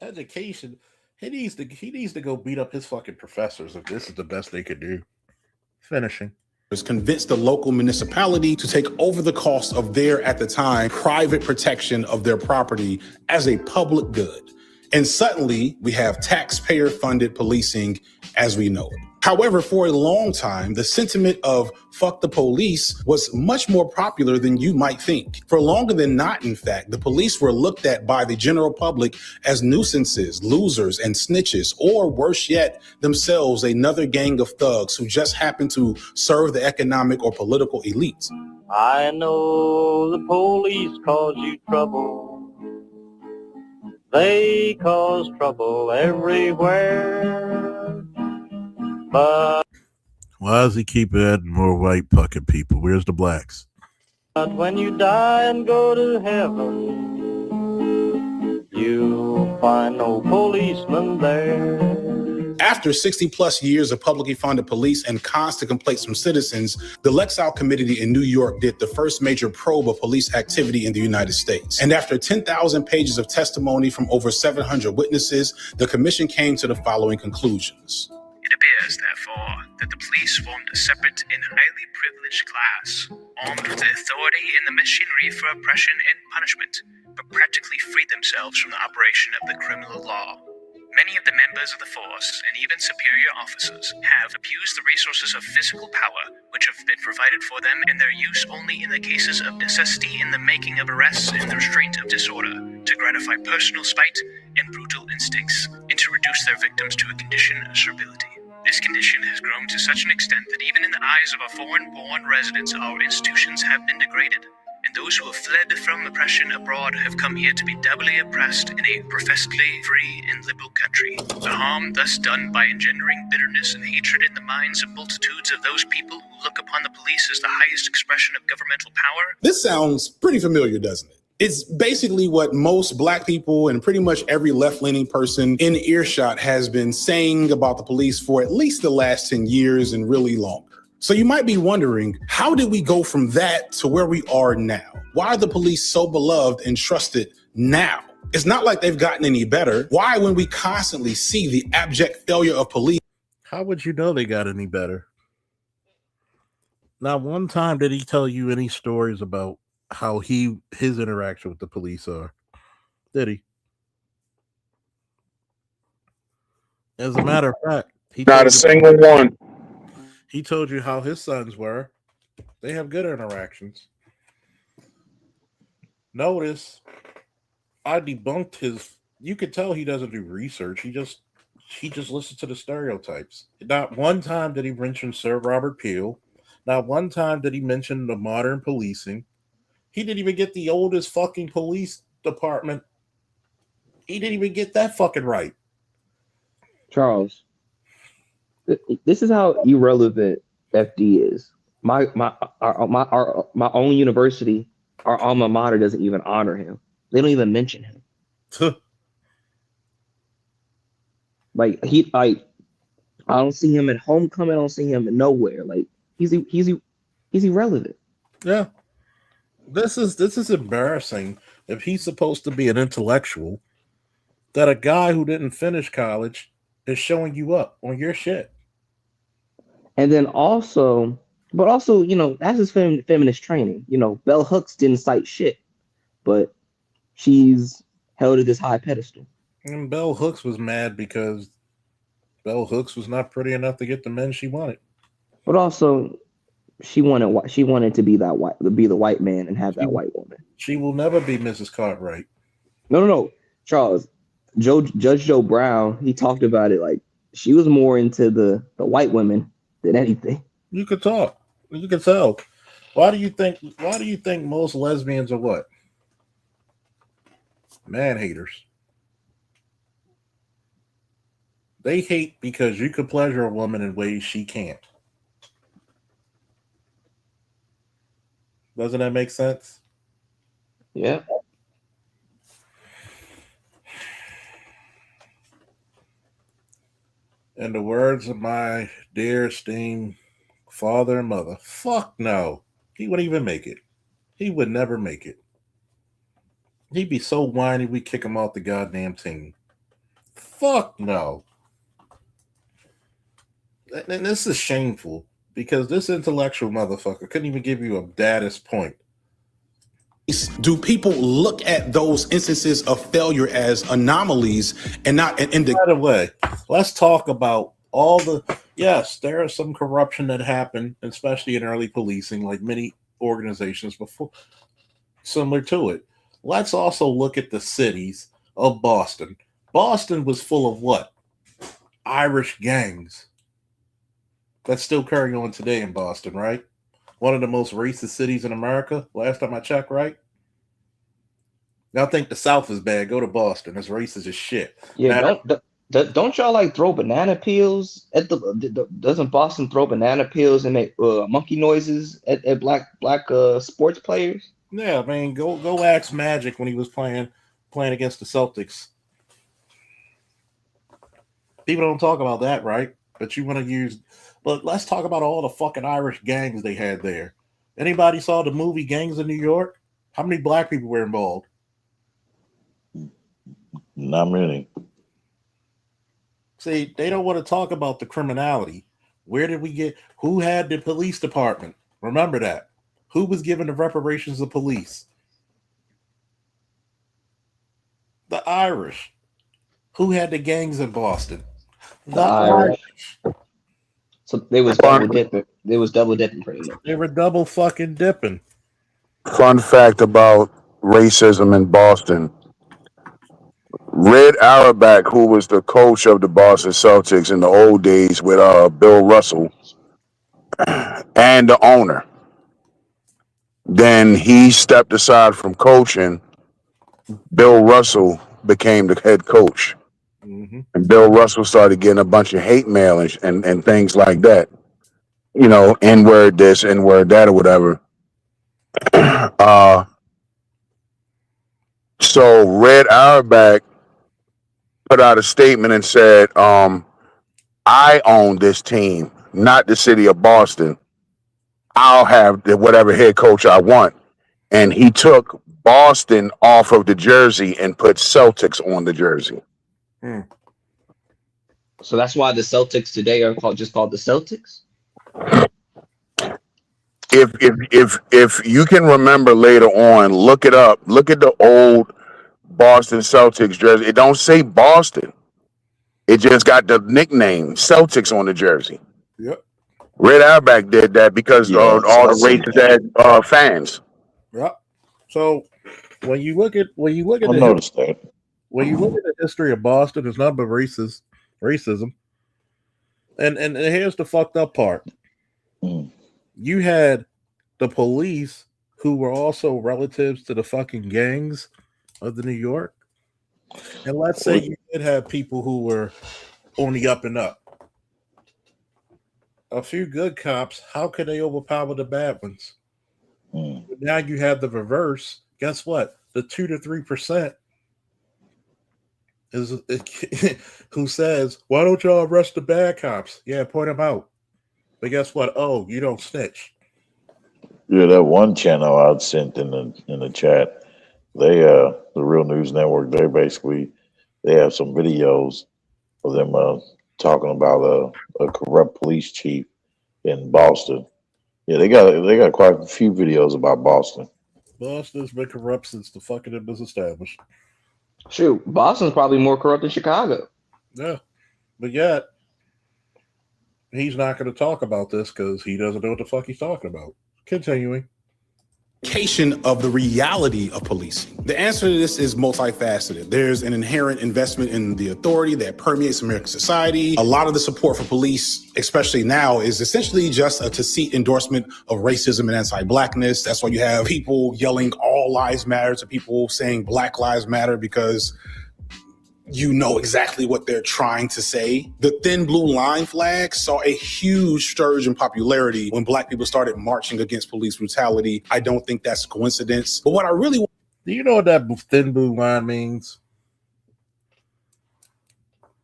Education. He needs to go beat up his fucking professors if this is the best they could do. Finishing. Convinced the local municipality to take over the cost of their, at the time, private protection of their property as a public good. And suddenly, we have taxpayer-funded policing as we know it. However, for a long time, the sentiment of fuck the police was much more popular than you might think. For longer than not, in fact, the police were looked at by the general public as nuisances, losers, and snitches, or worse yet, themselves another gang of thugs who just happened to serve the economic or political elites. I know the police cause you trouble. They cause trouble everywhere. But why does he keep adding more white fucking people? Where's the blacks? when you die and go to heaven, you'll find no policeman there. After 60 plus years of publicly funded police and constant complaints from citizens, the Lexile Committee in New York did the first major probe of police activity in the United States. And after 10,000 pages of testimony from over 700 witnesses, the commission came to the following conclusions. It appears, therefore, that the police formed a separate and highly privileged class, armed with the authority and the machinery for oppression and punishment, but practically freed themselves from the operation of the criminal law. Many of the members of the force, and even superior officers, have abused the resources of physical power which have been provided for them, and their use only in the cases of necessity in the making of arrests and the restraint of disorder, to gratify personal spite and brutal instincts, and to reduce their victims to a condition of servility. This condition has grown to such an extent that even in the eyes of our foreign-born residents, our institutions have been degraded. And those who have fled from oppression abroad have come here to be doubly oppressed in a professedly free and liberal country. The harm thus done by engendering bitterness and hatred in the minds of multitudes of those people who look upon the police as the highest expression of governmental power. This sounds pretty familiar, doesn't it? It's basically what most black people and pretty much every left-leaning person in earshot has been saying about the police for at least the last 10 years and really longer. So you might be wondering, how did we go from that to where we are now? Why are the police so beloved and trusted now? It's not like they've gotten any better. Why, when we constantly see the abject failure of police? How would you know they got any better? Not one time did he tell you any stories about how his interaction with the police are. Did he? As a matter of fact, Not a single one. he told you how his sons were. They have good interactions. Notice I debunked his. You could tell he doesn't do research. He just listens to the stereotypes. Not one time did he mention Sir Robert Peel. Not one time did he mention the modern policing. He didn't even get the oldest fucking police department. He didn't even get that fucking right. Charles, this is how irrelevant FD is. My own university, our alma mater doesn't even honor him. They don't even mention him. Like I don't see him at homecoming. I don't see him nowhere. Like he's irrelevant. Yeah. This is embarrassing if he's supposed to be an intellectual that a guy who didn't finish college is showing you up on your shit. And then also, but also, that's his feminist training. Bell Hooks didn't cite shit, but she's held at this high pedestal. And Bell Hooks was mad because Bell Hooks was not pretty enough to get the men she wanted. But also, she wanted to be the white man and have that white woman. She will never be Mrs. Cartwright. No, Charles. Judge Joe Brown, he talked about it like she was more into the white women than anything. You could talk. You could tell. Why do you think most lesbians are what? Man haters. They hate because you could pleasure a woman in ways she can't. Doesn't that make sense? Yeah. In the words of my dear esteemed father and mother, fuck no. He wouldn't even make it. He would never make it. He'd be so whiny we kick him off the goddamn team. Fuck no. And this is shameful because this intellectual motherfucker couldn't even give you a daddest point. Do people look at those instances of failure as anomalies and not an By the way, let's talk about all the yes, there is some corruption that happened, especially in early policing, like many organizations before, similar to it. Let's also look at the cities of Boston. Boston was full of what? Irish gangs that still carry on today in Boston, right? One of the most racist cities in America, last time I checked, right? Y'all think the South is bad, go to Boston. It's racist as shit. Yeah, don't y'all like throw banana peels at doesn't Boston throw banana peels and make monkey noises at black sports players? Yeah, I mean, go ask Magic when he was playing against the Celtics. People don't talk about that, right? But let's talk about all the fucking Irish gangs they had there. Anybody saw the movie Gangs of New York? How many black people were involved? Not many. See, they don't want to talk about the criminality. Who had the police department? Remember that. Who was given the reparations of police? The Irish. Who had the gangs in Boston? The Irish. So they was double dipping. They was double dipping pretty much. They were double fucking dipping. Fun fact about racism in Boston. Red Auerbach, who was the coach of the Boston Celtics in the old days with Bill Russell and the owner, then he stepped aside from coaching. Bill Russell became the head coach. Mm-hmm. And Bill Russell started getting a bunch of hate mail and things like that. N-word this, N-word that, or whatever. So Red Auerbach put out a statement and said, I own this team, not the city of Boston. I'll have whatever head coach I want. And he took Boston off of the jersey and put Celtics on the jersey. So that's why the Celtics today are called the Celtics. If you can remember later on, look it up. Look at the old Boston Celtics jersey. It don't say Boston. It just got the nickname Celtics on the jersey. Yep. Red Auerbach did that because of Yes, all I the seen racist fans. Yep. So when you look at I noticed that. when you look at the history of Boston, it's not but racism. And here's the fucked up part. You had the police who were also relatives to the fucking gangs of the New York. And let's say you did have people who were on the up and up. A few good cops, how could they overpower the bad ones? Now you have the reverse. Guess what? The 2 to 3% is who says, "Why don't y'all arrest the bad cops?" Yeah, point them out. But guess what? Oh, you don't snitch. Yeah, that one channel I sent in the chat, they the Real News Network, they have some videos of them talking about a corrupt police chief in Boston. Yeah, they got quite a few videos about Boston. Boston's been corrupt since the fucking it was established. Shoot, Boston's probably more corrupt than Chicago. Yeah, but yet he's not going to talk about this because he doesn't know what the fuck he's talking about. Continuing. Of the reality of policing. The answer to this is multifaceted. There's an inherent investment in the authority that permeates American society. A lot of the support for police, especially now, is essentially just a to-seat endorsement of racism and anti-blackness. That's why you have people yelling all lives matter to people saying Black Lives Matter because you know exactly what they're trying to say. The thin blue line flag saw a huge surge in popularity when Black people started marching against police brutality. I don't think that's a coincidence. But what I really want... Do you know what that thin blue line means?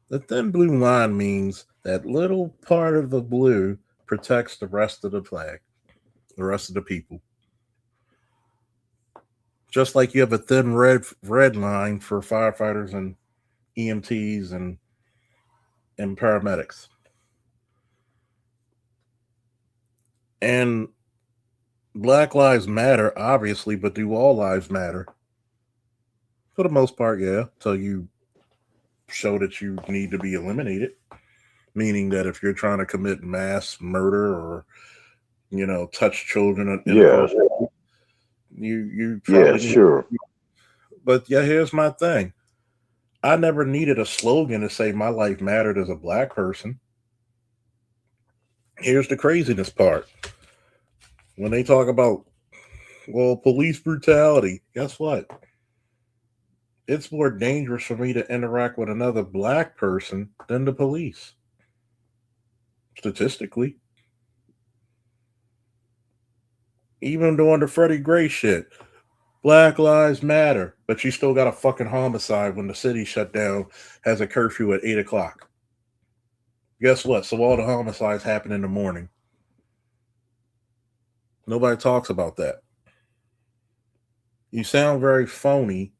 The thin blue line means that little part of the blue protects the rest of the flag, the rest of the people. Just like you have a thin red line for firefighters and EMTs and paramedics. And Black Lives Matter, obviously, but do all lives matter? For the most part, yeah. So you show that you need to be eliminated. Meaning that if you're trying to commit mass murder or, touch children inappropriately, you probably sure. But yeah, here's my thing. I never needed a slogan to say my life mattered as a Black person. Here's the craziness part. When they talk about, police brutality, guess what? It's more dangerous for me to interact with another Black person than the police. Statistically. Even during the Freddie Gray shit. Black Lives Matter, but you still got a fucking homicide when the city shut down, has a curfew at 8 o'clock. Guess what? So all the homicides happen in the morning. Nobody talks about that. You sound very phony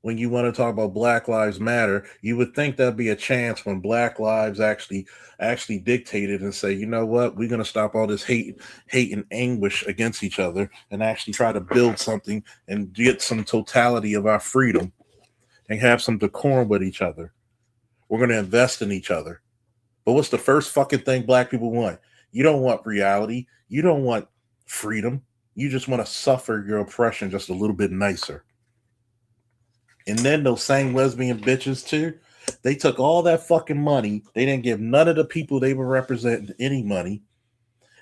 when you want to talk about Black Lives Matter. You would think that'd be a chance when Black lives actually dictated and say, you know what, we're going to stop all this hate and anguish against each other and actually try to build something and get some totality of our freedom and have some decorum with each other. We're going to invest in each other. But what's the first fucking thing Black people want? You don't want reality. You don't want freedom. You just want to suffer your oppression just a little bit nicer. And then those same lesbian bitches too, they took all that fucking money. They didn't give none of the people they were representing any money.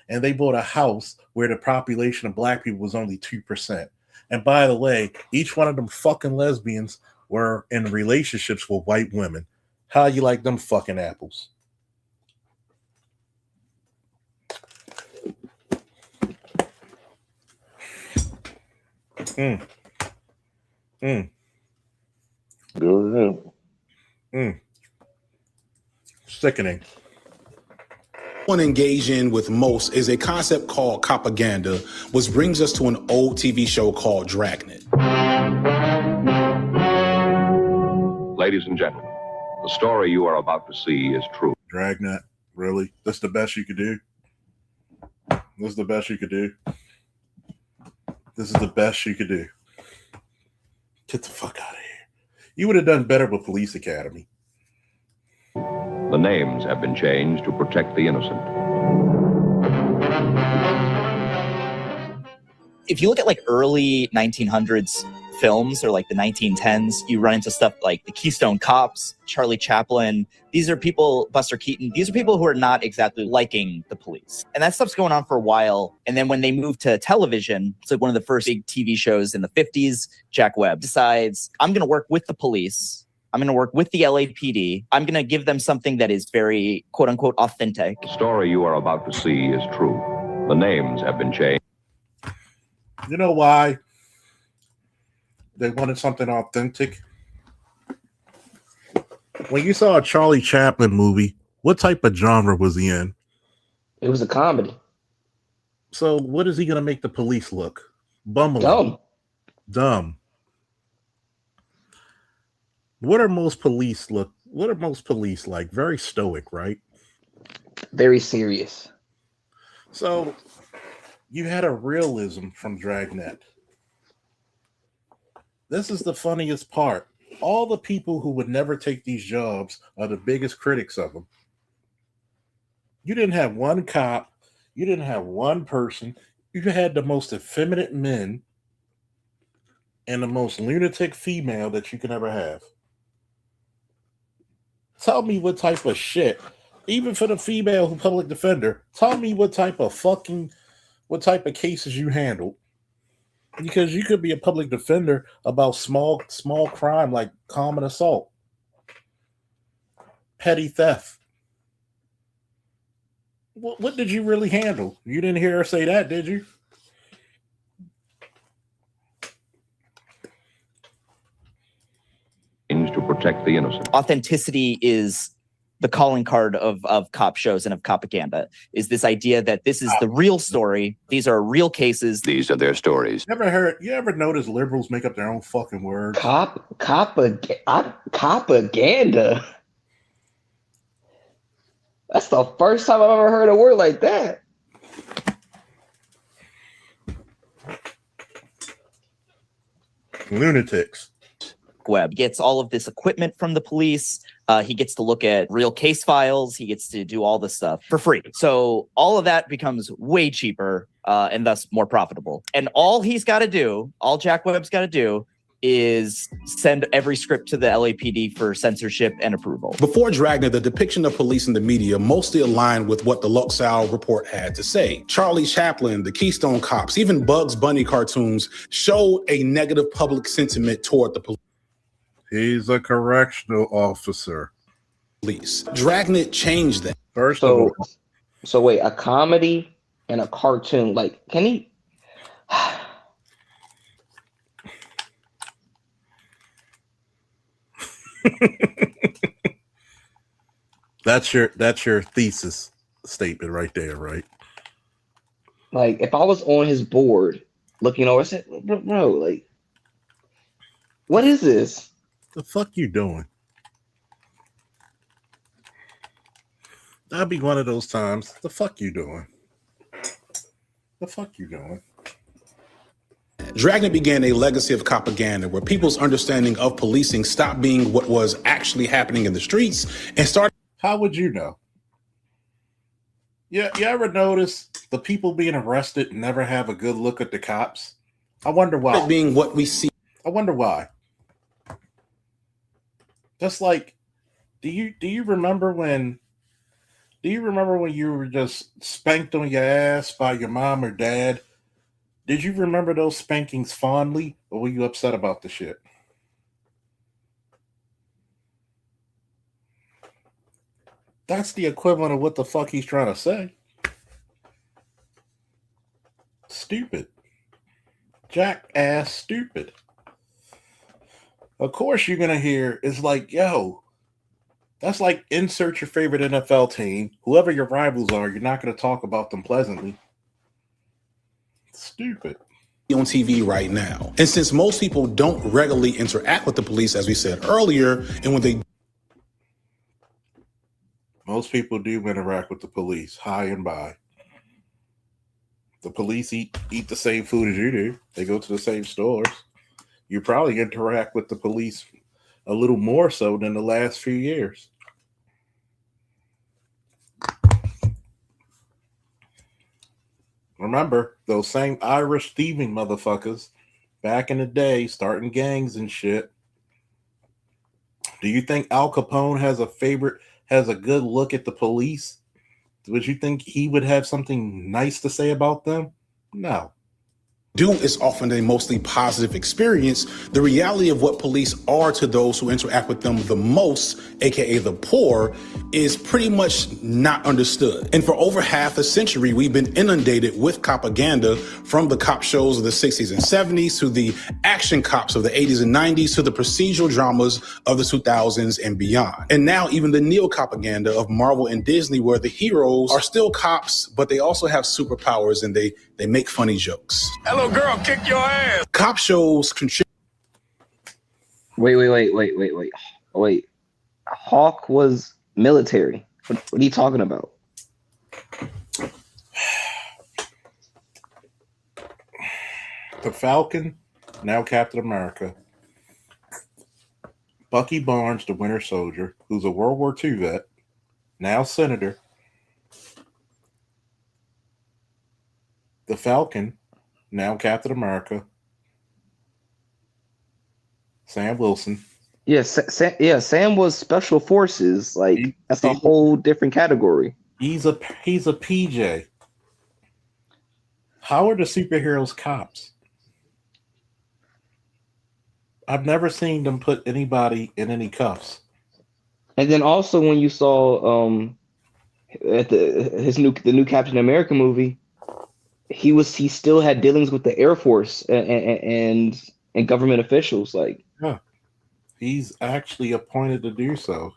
And they bought a house where the population of Black people was only 2%. And by the way, each one of them fucking lesbians were in relationships with white women. How you like them fucking apples? Go ahead. Sickening. One engage in with most is a concept called propaganda, which brings us to an old TV show called Dragnet. Ladies and gentlemen, the story you are about to see is true. Dragnet, really? That's the best you could do? This is the best you could do? This is the best you could do. Get the fuck out of here. You would have done better with Police Academy. The names have been changed to protect the innocent. If you look at like early 1900s films or like the 1910s, you run into stuff like the Keystone Cops, Charlie Chaplin. These are people, Buster Keaton, these are people who are not exactly liking the police. And that stuff's going on for a while. And then when they move to television, it's like one of the first big TV shows in the 50s, Jack Webb decides, I'm going to work with the police. I'm going to work with the LAPD. I'm going to give them something that is very, quote unquote, authentic. The story you are about to see is true. The names have been changed. You know why they wanted something authentic? When you saw a Charlie Chaplin movie, what type of genre was he in? It was a comedy. So what is he going to make the police look? Bumbling. Dumb. What are most police like? Very stoic, right? Very serious. So you had a realism from Dragnet. This is the funniest part. All the people who would never take these jobs are the biggest critics of them. You didn't have one cop. You didn't have one person. You had the most effeminate men and the most lunatic female that you could ever have. Tell me what type of shit, even for the female public defender, tell me what type of cases you handled. Because you could be a public defender about small crime like common assault, petty theft. What did you really handle? You didn't hear her say that, did you? To protect the innocent. Authenticity is the calling card of cop shows and of propaganda, is this idea that this is the real story. These are real cases. These are their stories. You ever notice liberals make up their own fucking words? Propaganda. That's the first time I've ever heard a word like that. Lunatics. Webb gets all of this equipment from the police. He gets to look at real case files. He gets to do all this stuff for free. So all of that becomes way cheaper and thus more profitable. And all he's got to do, all Jack Webb's got to do, is send every script to the LAPD for censorship and approval. Before Dragnet, the depiction of police in the media mostly aligned with what the Luxau report had to say. Charlie Chaplin, the Keystone Cops, even Bugs Bunny cartoons showed a negative public sentiment toward the police. He's a correctional officer. Police. Dragnet changed that. First of all. So wait, a comedy and a cartoon. Like, can he? That's your thesis statement right there, right? Like, if I was on his board looking over, I said, bro, like, what is this? The fuck you doing? That'd be one of those times. The fuck you doing? The fuck you doing? Dragnet began a legacy of propaganda where people's understanding of policing stopped being what was actually happening in the streets and started. How would you know? Yeah, you ever notice the people being arrested never have a good look at the cops? I wonder why. Being what we see. I wonder why. Just like, do you remember when you were just spanked on your ass by your mom or dad? Did you remember those spankings fondly, or were you upset about the shit? That's the equivalent of what the fuck he's trying to say. Stupid. Jackass stupid. Of course you're going to hear, it's like, yo, that's like insert your favorite NFL team. Whoever your rivals are, you're not going to talk about them pleasantly. Stupid. On TV right now. And since most people don't regularly interact with the police, as we said earlier, and when they most people do interact with the police, high and by. The police eat the same food as you do. They go to the same stores. You probably interact with the police a little more so than the last few years. Remember those same Irish thieving motherfuckers back in the day, starting gangs and shit. Do you think Al Capone has a good look at the police? Would you think he would have something nice to say about them? No. Is often a mostly positive experience, the reality of what police are to those who interact with them the most, aka the poor, is pretty much not understood. And for over half a century, we've been inundated with propaganda, from the cop shows of the 60s and 70s to the action cops of the 80s and 90s to the procedural dramas of the 2000s and beyond. And now even the neo-propaganda of Marvel and Disney, where the heroes are still cops, but they also have superpowers and they make funny jokes. Hello, girl, kick your ass. Cop shows contribute. Wait. Hawk was military. What are you talking about? The Falcon, now Captain America. Bucky Barnes, the Winter Soldier, who's a World War II vet, now Senator. The Falcon, now Captain America. Sam Wilson. Yeah, Sam was Special Forces. Like, that's a whole different category. He's a PJ. How are the superheroes cops? I've never seen them put anybody in any cuffs. And then also when you saw at the new Captain America movie, he still had dealings with the Air Force and government officials. Like, yeah, he's actually appointed to do so.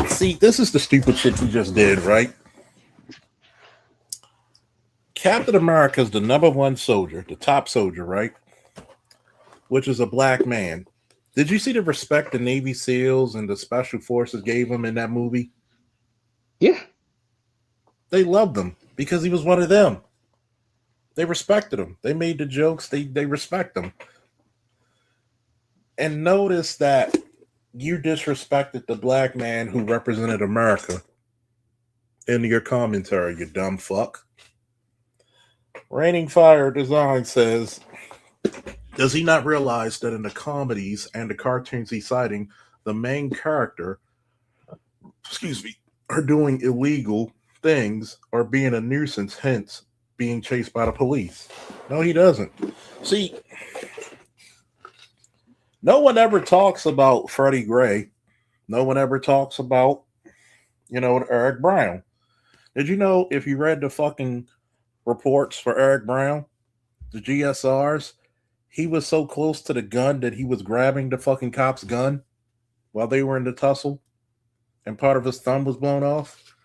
See, this is the stupid shit he just did, right? Captain America is the #1 soldier, the top soldier, right? Which is a black man. Did you see the respect the Navy SEALs and the Special Forces gave him in that movie? Yeah. They loved him because he was one of them. They respected him. They made the jokes. They respect him. And notice that you disrespected the black man who represented America in your commentary, you dumb fuck. Raining Fire Design says, does he not realize that in the comedies and the cartoons he's citing, the main character, are doing illegal things or being a nuisance, hence being chased by the police? No, he doesn't. See, no one ever talks about Freddie Gray. No one ever talks about, Eric Brown. Did you know if you read the fucking reports for Eric Brown, the GSRs, he was so close to the gun that he was grabbing the fucking cop's gun while they were in the tussle and part of his thumb was blown off?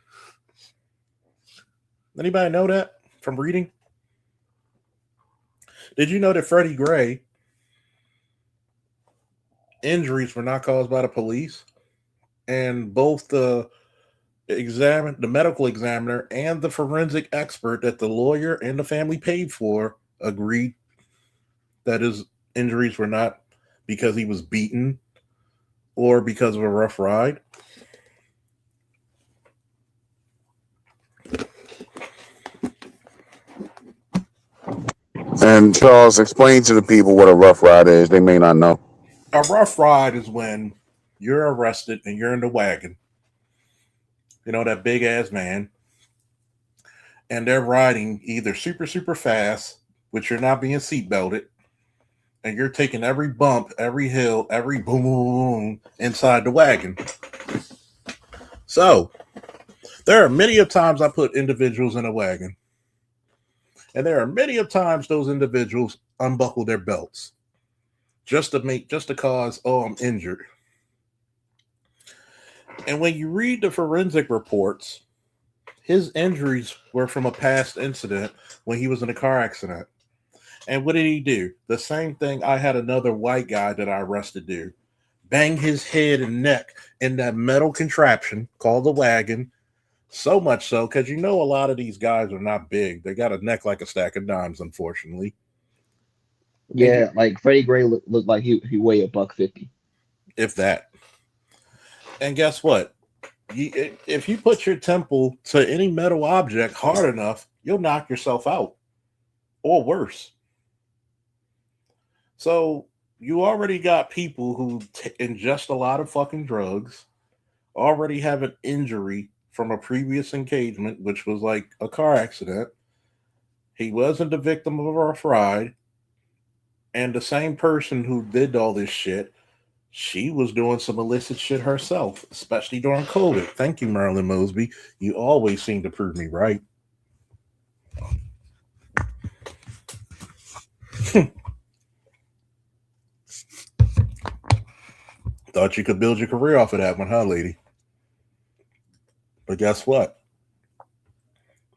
Anybody know that from reading? Did you know that Freddie Gray injuries were not caused by the police? And both the medical examiner and the forensic expert that the lawyer and the family paid for agreed that his injuries were not because he was beaten or because of a rough ride. And Charles, explain to the people what a rough ride is. They may not know. A rough ride is when you're arrested and you're in the wagon, that big ass van, and they're riding either super, super fast, which you're not being seatbelted, and you're taking every bump, every hill, every boom, boom, boom inside the wagon. So there are many of times I put individuals in a wagon, and there are many of times those individuals unbuckle their belts just to cause, I'm injured. And when you read the forensic reports, his injuries were from a past incident when he was in a car accident. And what did he do? The same thing I had another white guy that I arrested do. Bang his head and neck in that metal contraption called the wagon. So much so, because a lot of these guys are not big. They got a neck like a stack of dimes, unfortunately. Yeah, like Freddie Gray looked like he weighed $150. If that. And guess what? If you put your temple to any metal object hard enough, you'll knock yourself out or worse. So you already got people who ingest a lot of fucking drugs, already have an injury from a previous engagement, which was like a car accident. He wasn't the victim of a ride. And the same person who did all this shit, she was doing some illicit shit herself, especially during COVID. Thank you, Marilyn Mosby. You always seem to prove me right. Thought you could build your career off of that one, huh, lady? But guess what?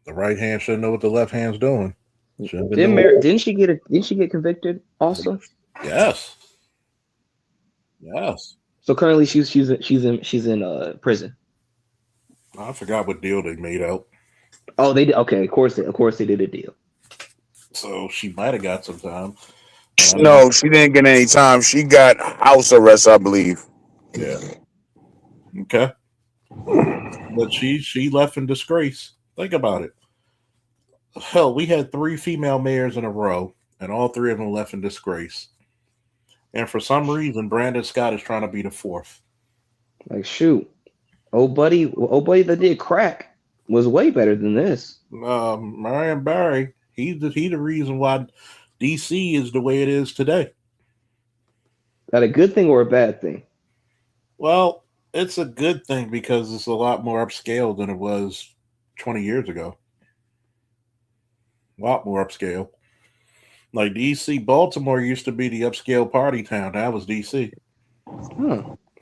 The right hand should know what the left hand's doing. Didn't she get convicted also? Yes. Yes. So currently she's in prison. I forgot what deal they made out. Oh, they did. Okay, of course they did a deal. So she might have got some time. No, she didn't get any time. She got house arrest, I believe. Yeah. Okay. But she left in disgrace. Think about it. Hell, we had 3 female mayors in a row, and all 3 of them left in disgrace. And for some reason, Brandon Scott is trying to be the 4th. Like, shoot, old buddy that did crack was way better than this. Marion Barry, he's the reason why DC is the way it is today. That a good thing or a bad thing? Well, it's a good thing because it's a lot more upscale than it was 20 years ago. A lot more upscale. Like DC, Baltimore used to be the upscale party town. That was DC.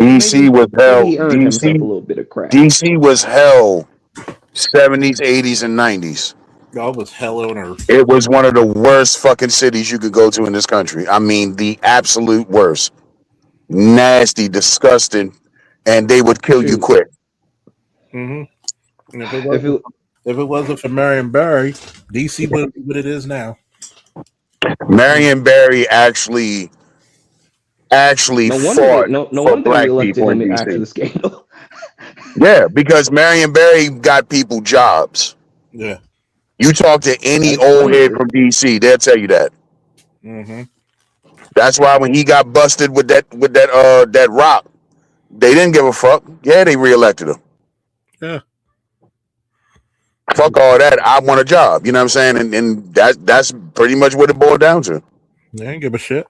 DC was hell. He earned himself a little bit of crack. DC was hell. 70s, 80s, and 90s. God was hell on earth. It was one of the worst fucking cities you could go to in this country. I mean, the absolute worst. Nasty, disgusting, and they would kill you quick. Mm-hmm. If it wasn't for Marion Barry, DC wouldn't be what it is now. Marion Barry actually fought for black people in DC. After the scandal. Yeah, because Marion Barry got people jobs. Yeah. You talk to any old head from DC, they'll tell you that. Mm-hmm. That's why when he got busted with that rock, they didn't give a fuck. Yeah, they reelected him. Yeah. Fuck all that. I want a job. You know what I'm saying? And that's pretty much what it boiled down to. They ain't give a shit.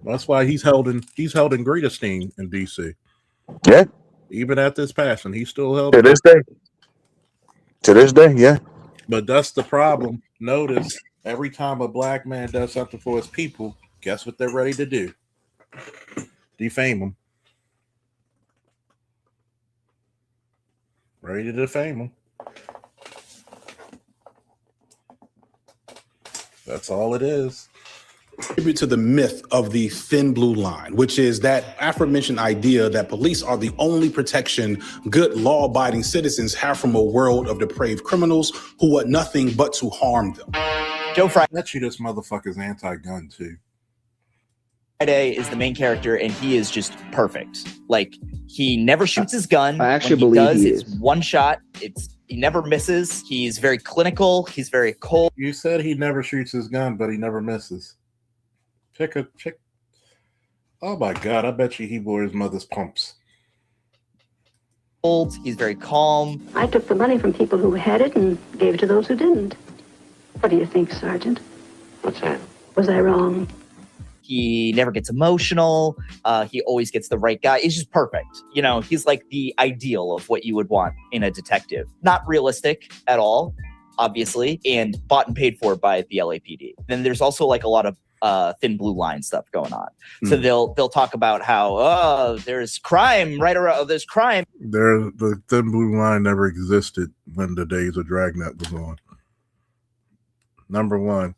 That's why he's held in great esteem in DC. Yeah. Even at this passing, he's still held to this day. To this day, yeah. But that's the problem. Notice every time a black man does something for his people, guess what they're ready to do? Defame him. Ready to defame him. That's all it is. Contribute to the myth of the thin blue line, which is that aforementioned idea that police are the only protection good law-abiding citizens have from a world of depraved criminals who want nothing but to harm them. Joe Friday. I bet you this motherfucker's anti-gun too. Friday is the main character, and he is just perfect. Like, he never shoots his gun. I actually when believe he it's is. one shot. He never misses. He's very clinical. He's very cold. You said he never shoots his gun, but he never misses. Pick. Oh my God! I bet you he wore his mother's pumps. He's very calm. I took the money from people who had it and gave it to those who didn't. What do you think, Sergeant? What's that? Was I wrong? He never gets emotional. He always gets the right guy. He's just perfect. You know, he's like the ideal of what you would want in a detective. Not realistic at all, obviously, and bought and paid for by the LAPD. Then there's also like a lot of thin blue line stuff going on. So they'll talk about how there's crime right around. There's crime. The thin blue line never existed when the days of Dragnet was on. Number one.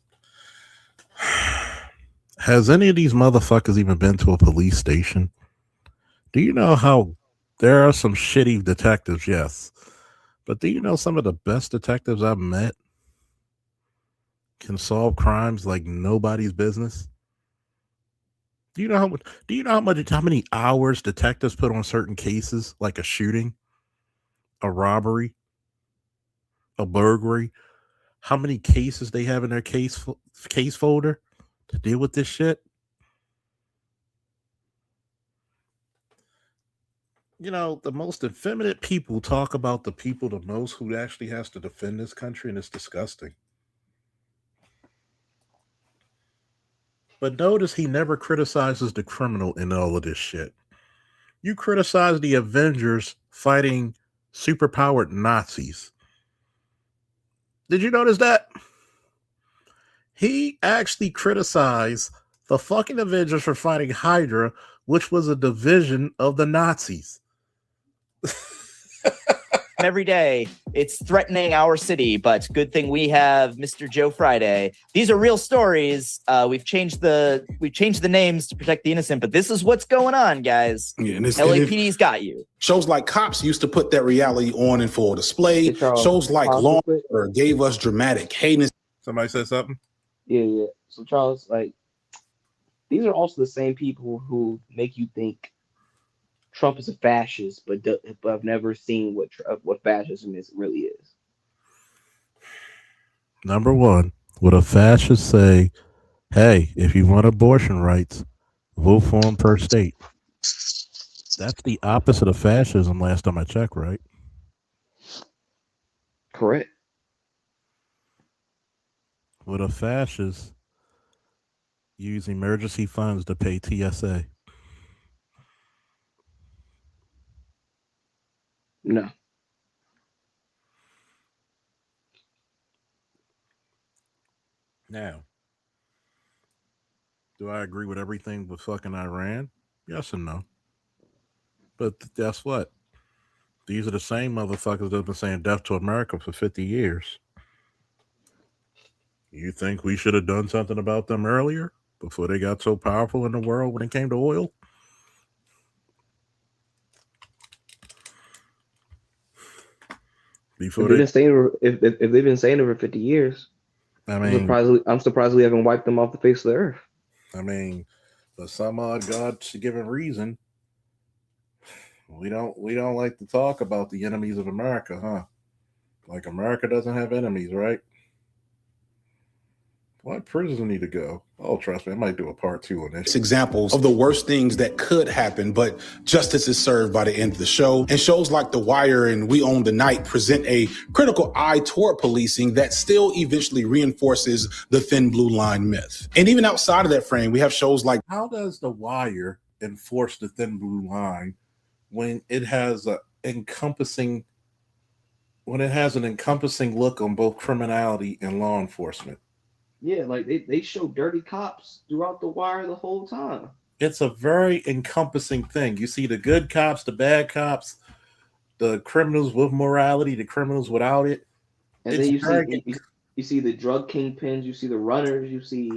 Has any of these motherfuckers even been to a police station? Do you know how there are some shitty detectives? Yes. But do you know some of the best detectives I've met can solve crimes like nobody's business? Do you know how many hours detectives put on certain cases, like a shooting, a robbery, a burglary? how many cases they have in their case folder to deal with this shit. You know, the most effeminate people talk about the people the most who actually has to defend this country, and it's disgusting. But notice he never criticizes the criminal in all of this shit. You criticize the Avengers fighting superpowered Nazis. Did you notice that? He actually criticized the fucking Avengers for fighting Hydra, which was a division of the Nazis. Every day, it's threatening our city, but good thing we have Mr. Joe Friday. These are real stories. We've changed the names to protect the innocent, but this is what's going on, guys. Yeah, and LAPD's got you. Shows like Cops used to put that reality on in full display. Shows like Law and Order gave us dramatic heinous. Somebody said something? Yeah. So Charles, like, these are also the same people who make you think Trump is a fascist, but I've never seen what fascism really is. Number one, would a fascist say, hey, if you want abortion rights, vote for them per state? That's the opposite of fascism last time I checked, right? Correct. Would a fascist use emergency funds to pay TSA? No. Now, do I agree with everything with fucking Iran? Yes and no. But guess what? These are the same motherfuckers that have been saying death to America for 50 years. You think we should have done something about them earlier before they got so powerful in the world when it came to oil? If they've been saying it for 50 years, I mean, I'm surprised we haven't wiped them off the face of the earth. I mean, for some odd God-given reason, we don't like to talk about the enemies of America, huh? Like America doesn't have enemies, right? Why prison need to go? Oh, trust me, I might do a part 2 on this. Examples of the worst things that could happen, but justice is served by the end of the show. And shows like The Wire and We Own the Night present a critical eye toward policing that still eventually reinforces the thin blue line myth. And even outside of that frame, we have shows like How does The Wire enforce the thin blue line when it has an encompassing look on both criminality and law enforcement? Yeah, like they show dirty cops throughout The Wire the whole time. It's a very encompassing thing. You see the good cops, the bad cops, the criminals with morality, the criminals without it. And then you see the drug kingpins, you see the runners, you see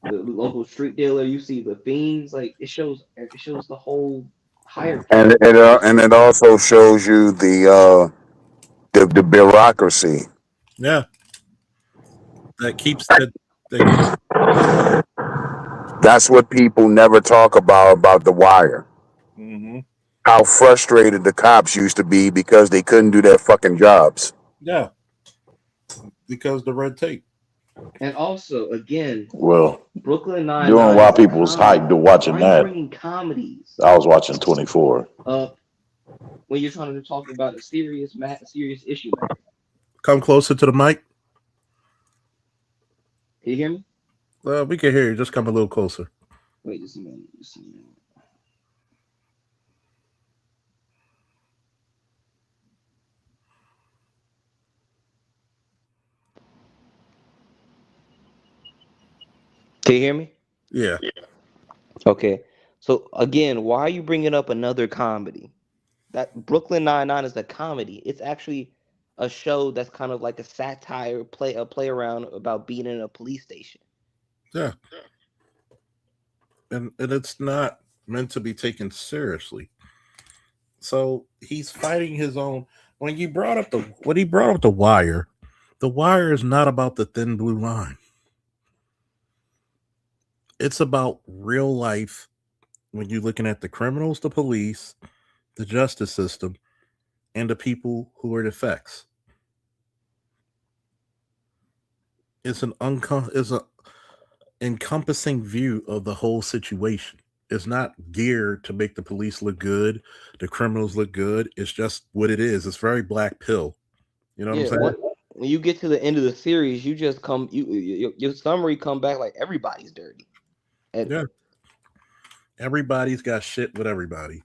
the local street dealer, you see the fiends. Like it shows the whole hierarchy. And it also shows you the bureaucracy. Yeah. That keeps That's what people never talk about The Wire. Mm-hmm. How frustrated the cops used to be because they couldn't do their fucking jobs. Yeah. Because the red tape. And also, again, Well, Brooklyn Nine-Nine. during while people was hyped to watching that, bringing comedies I was watching 24. When you're trying to talk about a serious issue. Come closer to the mic. Can you hear me? We can hear you. Just come a little closer. Wait just a minute. Can you hear me? Yeah. Okay. So again, why are you bringing up another comedy? That Brooklyn Nine-Nine is a comedy. It's actually a show that's kind of like a satire, play around about being in a police station. Yeah. And it's not meant to be taken seriously. So he's fighting his own. When he brought up The Wire, The Wire is not about the thin blue line. It's about real life when you're looking at the criminals, the police, the justice system, and the people who are the effects. it's a encompassing view of the whole situation. It's not geared to make the police look good, the criminals look good. It's just what it is. It's very black pill. You know what I'm Yeah, saying? when you get to the end of the series, you just come your summary come back like everybody's dirty. And Yeah. Everybody's got shit with everybody.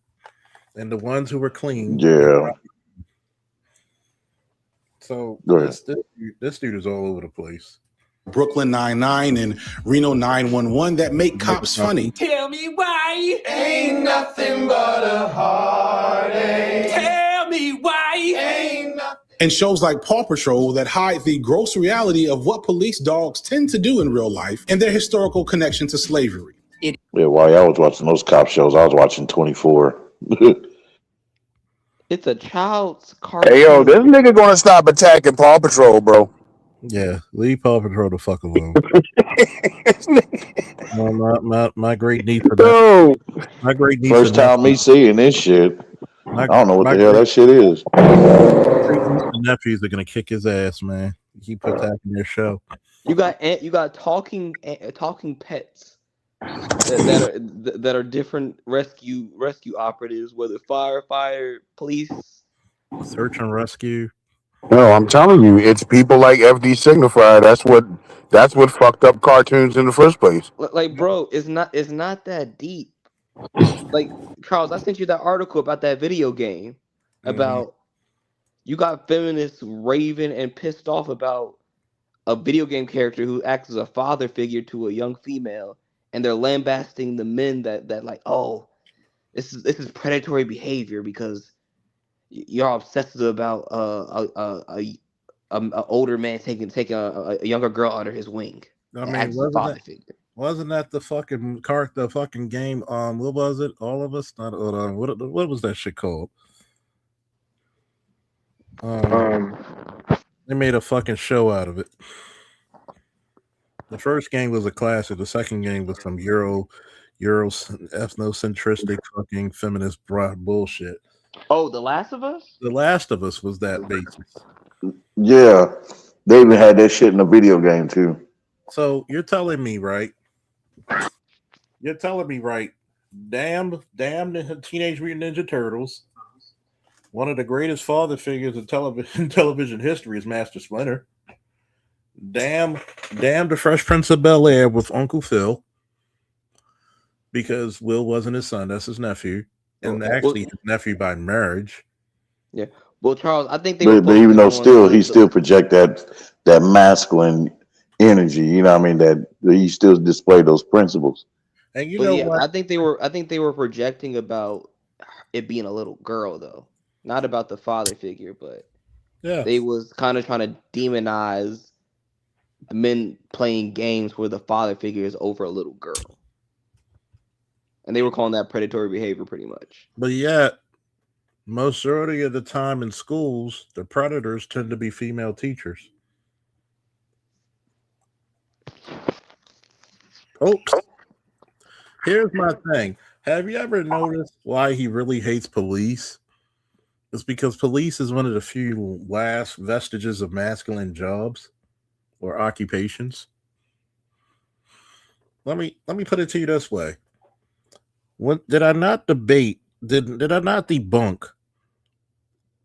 And the ones who are clean. Yeah. So Go ahead. this dude is all over the place. Brooklyn Nine-Nine and Reno 911 that make cops funny. Tell me why ain't nothing but a heartache. Tell me why ain't nothing. And shows like Paw Patrol that hide the gross reality of what police dogs tend to do in real life and their historical connection to slavery. Yeah, while I was watching those cop shows, I was watching 24. it's a child's cartoon. Hey, yo, this nigga gonna stop attacking Paw Patrol, bro. Yeah, leave Paw Patrol the fuck alone. my great niece. My great niece. First time me seeing this shit. I don't know what the hell that shit is. The nephews are gonna kick his ass, man. Keep attacking their show. You got talking pets that are different rescue operatives, whether fire, police, search and rescue. No, I'm telling you, it's people like FD Signify. That's what fucked up cartoons in the first place. Like, bro, it's not that deep. Like, Charles, I sent you that article about that video game about you got feminists raving and pissed off about a video game character who acts as a father figure to a young female, and they're lambasting the men that like, oh, this is predatory behavior because you're obsessive about a older man taking a younger girl under his wing. I mean, wasn't that the fucking game? What was it? All of Us? Not what was that shit called? They made a fucking show out of it. The first game was a classic. The second game was some Euro ethnocentristic fucking feminist bullshit. Oh, The Last of Us? The Last of Us was that basis. Yeah. They even had that shit in the video game too. So you're telling me, right? Damn the Teenage Mutant Ninja Turtles. One of the greatest father figures in television history is Master Splinter. Damn the Fresh Prince of Bel-Air with Uncle Phil. Because Will wasn't his son, that's his nephew. And actually his nephew by marriage. Yeah. Well, Charles, I think but even though he still project that masculine energy, you know what I mean, that he still displayed those principles. And you know what? I think they were projecting about it being a little girl though. Not about the father figure, but they was kind of trying to demonize the men playing games where the father figure is over a little girl. And they were calling that predatory behavior pretty much. But yet, majority of the time in schools, the predators tend to be female teachers. Oops. Here's my thing. Have you ever noticed why he really hates police? It's because police is one of the few last vestiges of masculine jobs or occupations. Let me put it to you this way. Did I not debunk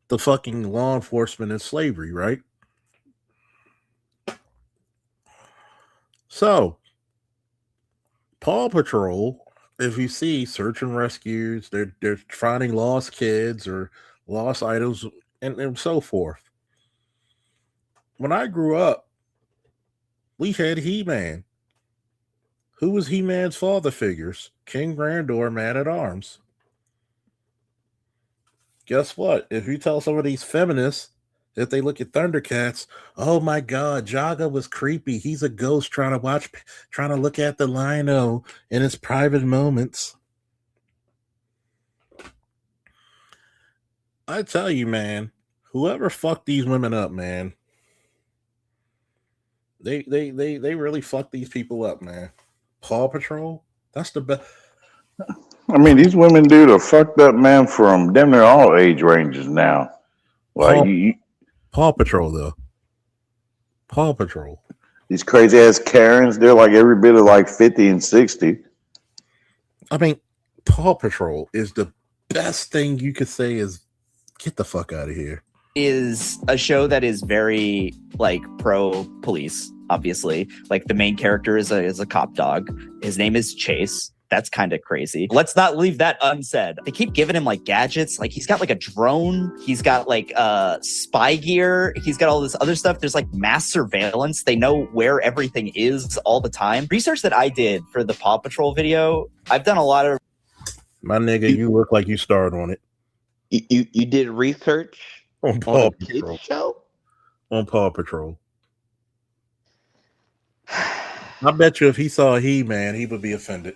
the fucking law enforcement and slavery, right? So, Paw Patrol, if you see search and rescues, they're finding lost kids or lost items and so forth. When I grew up, we had He-Man. Who was He-Man's father figures? King Grandor, Man-at-Arms. Guess what? If you tell some of these feminists, if they look at Thundercats, oh my God, Jaga was creepy. He's a ghost trying to look at the Lino in his private moments. I tell you, man, whoever fucked these women up, man, they really fucked these people up, man. Paw Patrol, that's the best. I mean, these women, dude, are fucked up, man, from damn near all age ranges now. Like Paw Patrol, though. Paw Patrol. These crazy ass Karens, they're like every bit of like 50 and 60. I mean, Paw Patrol is the best thing you could say is get the fuck out of here. Is a show that is very like pro police, obviously. Like the main character is a cop dog. His name is Chase. That's kind of crazy. Let's not leave that unsaid. They keep giving him like gadgets. Like he's got like a drone. He's got like spy gear. He's got all this other stuff. There's like mass surveillance. They know where everything is all the time. Research that I did for the Paw Patrol video, I've done a lot of. My nigga, you look like you starred on it. You did research on Paw a Patrol. kids show? On Paw Patrol. I bet you if he saw He-Man, he would be offended.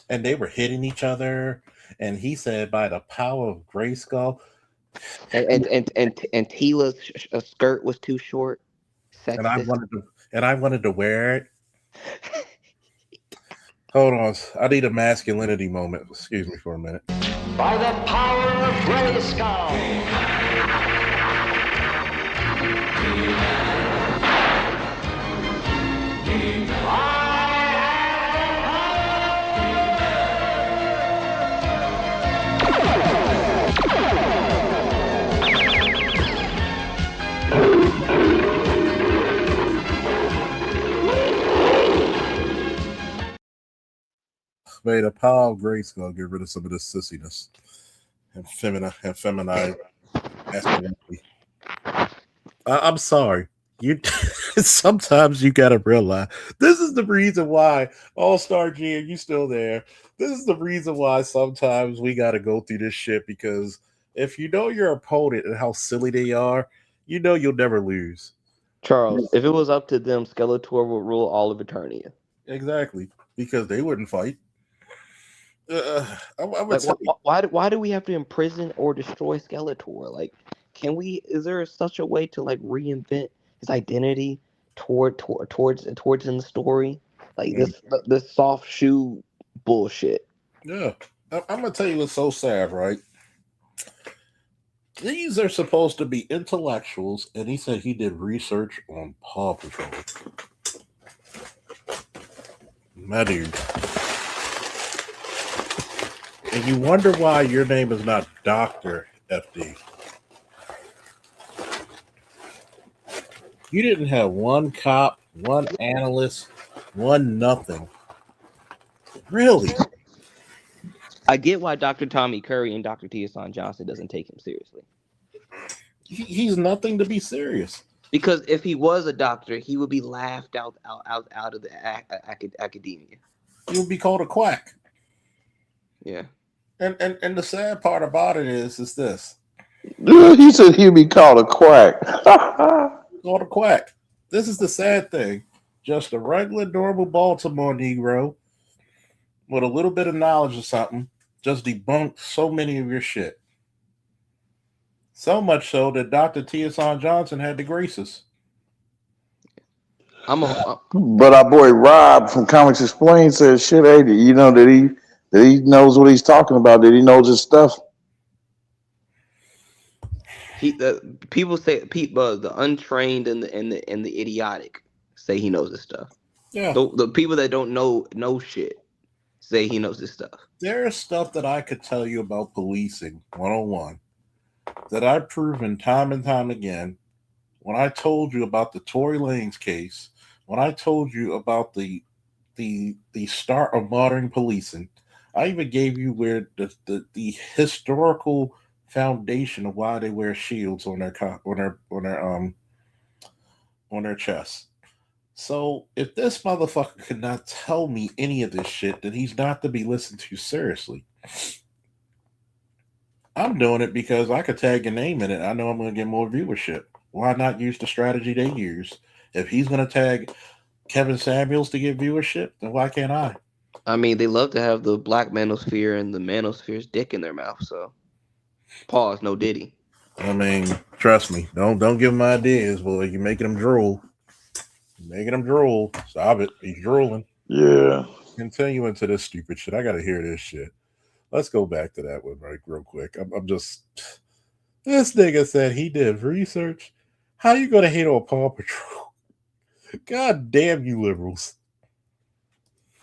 And they were hitting each other, and he said, "By the power of Grayskull." And Tila's skirt was too short. Sexist. And I wanted to wear it. Hold on, I need a masculinity moment. Excuse me for a minute. By the power of Grayskull. May the power of Grayskull get rid of some of this sissiness and feminine masculinity. I'm sorry. You sometimes you gotta realize this is the reason why All-Star G, and you still there. This is the reason why sometimes we gotta go through this shit, because if you know your opponent and how silly they are, you know you'll never lose. Charles, if it was up to them, Skeletor would rule all of Eternia. Exactly, because they wouldn't fight. Why do we have to imprison or destroy Skeletor? Like, is there such a way to like reinvent his identity towards in the story? Like this soft shoe bullshit. Yeah. I'm gonna tell you what's so sad, right? These are supposed to be intellectuals, and he said he did research on Paw Patrol. My dude. And you wonder why your name is not Dr. FD. You didn't have one cop, one analyst, one nothing. Really? I get why Dr. Tommy Curry and Dr. Tiason Johnson doesn't take him seriously. He's nothing to be serious. Because if he was a doctor, he would be laughed out of the academia. He would be called a quack. Yeah. And the sad part about it is this. He said he'd be called a quack. Called a quack. This is the sad thing. Just a regular, normal Baltimore Negro with a little bit of knowledge of something just debunked so many of your shit. So much so that Dr. Tiason Johnson had to grace us. But our boy Rob from Comics Explained says, "Shit, ain't it? You know that he knows what he's talking about. That he knows his stuff." People say the untrained and the idiotic say he knows his stuff. Yeah. The people that don't know shit say he knows his stuff. There is stuff that I could tell you about policing 101 that I've proven time and time again. When I told you about the Tory Lanez case, when I told you about the start of modern policing, I even gave you where the historical foundation of why they wear shields on their chests. So if this motherfucker could not tell me any of this shit, then he's not to be listened to seriously. I'm doing it because I could tag your name in it. I know I'm going to get more viewership. Why not use the strategy they used? If he's going to tag Kevin Samuels to get viewership, then why can't I? I mean, they love to have the black manosphere and the manosphere's dick in their mouth. So, pause. No Diddy. I mean, trust me. Don't give him ideas, boy. You're making him drool. Making him drool. Stop it. He's drooling. Yeah. Continue into this stupid shit. I got to hear this shit. Let's go back to that one real quick. I'm just... This nigga said he did research. How you going to hate on Paw Patrol God damn you liberals.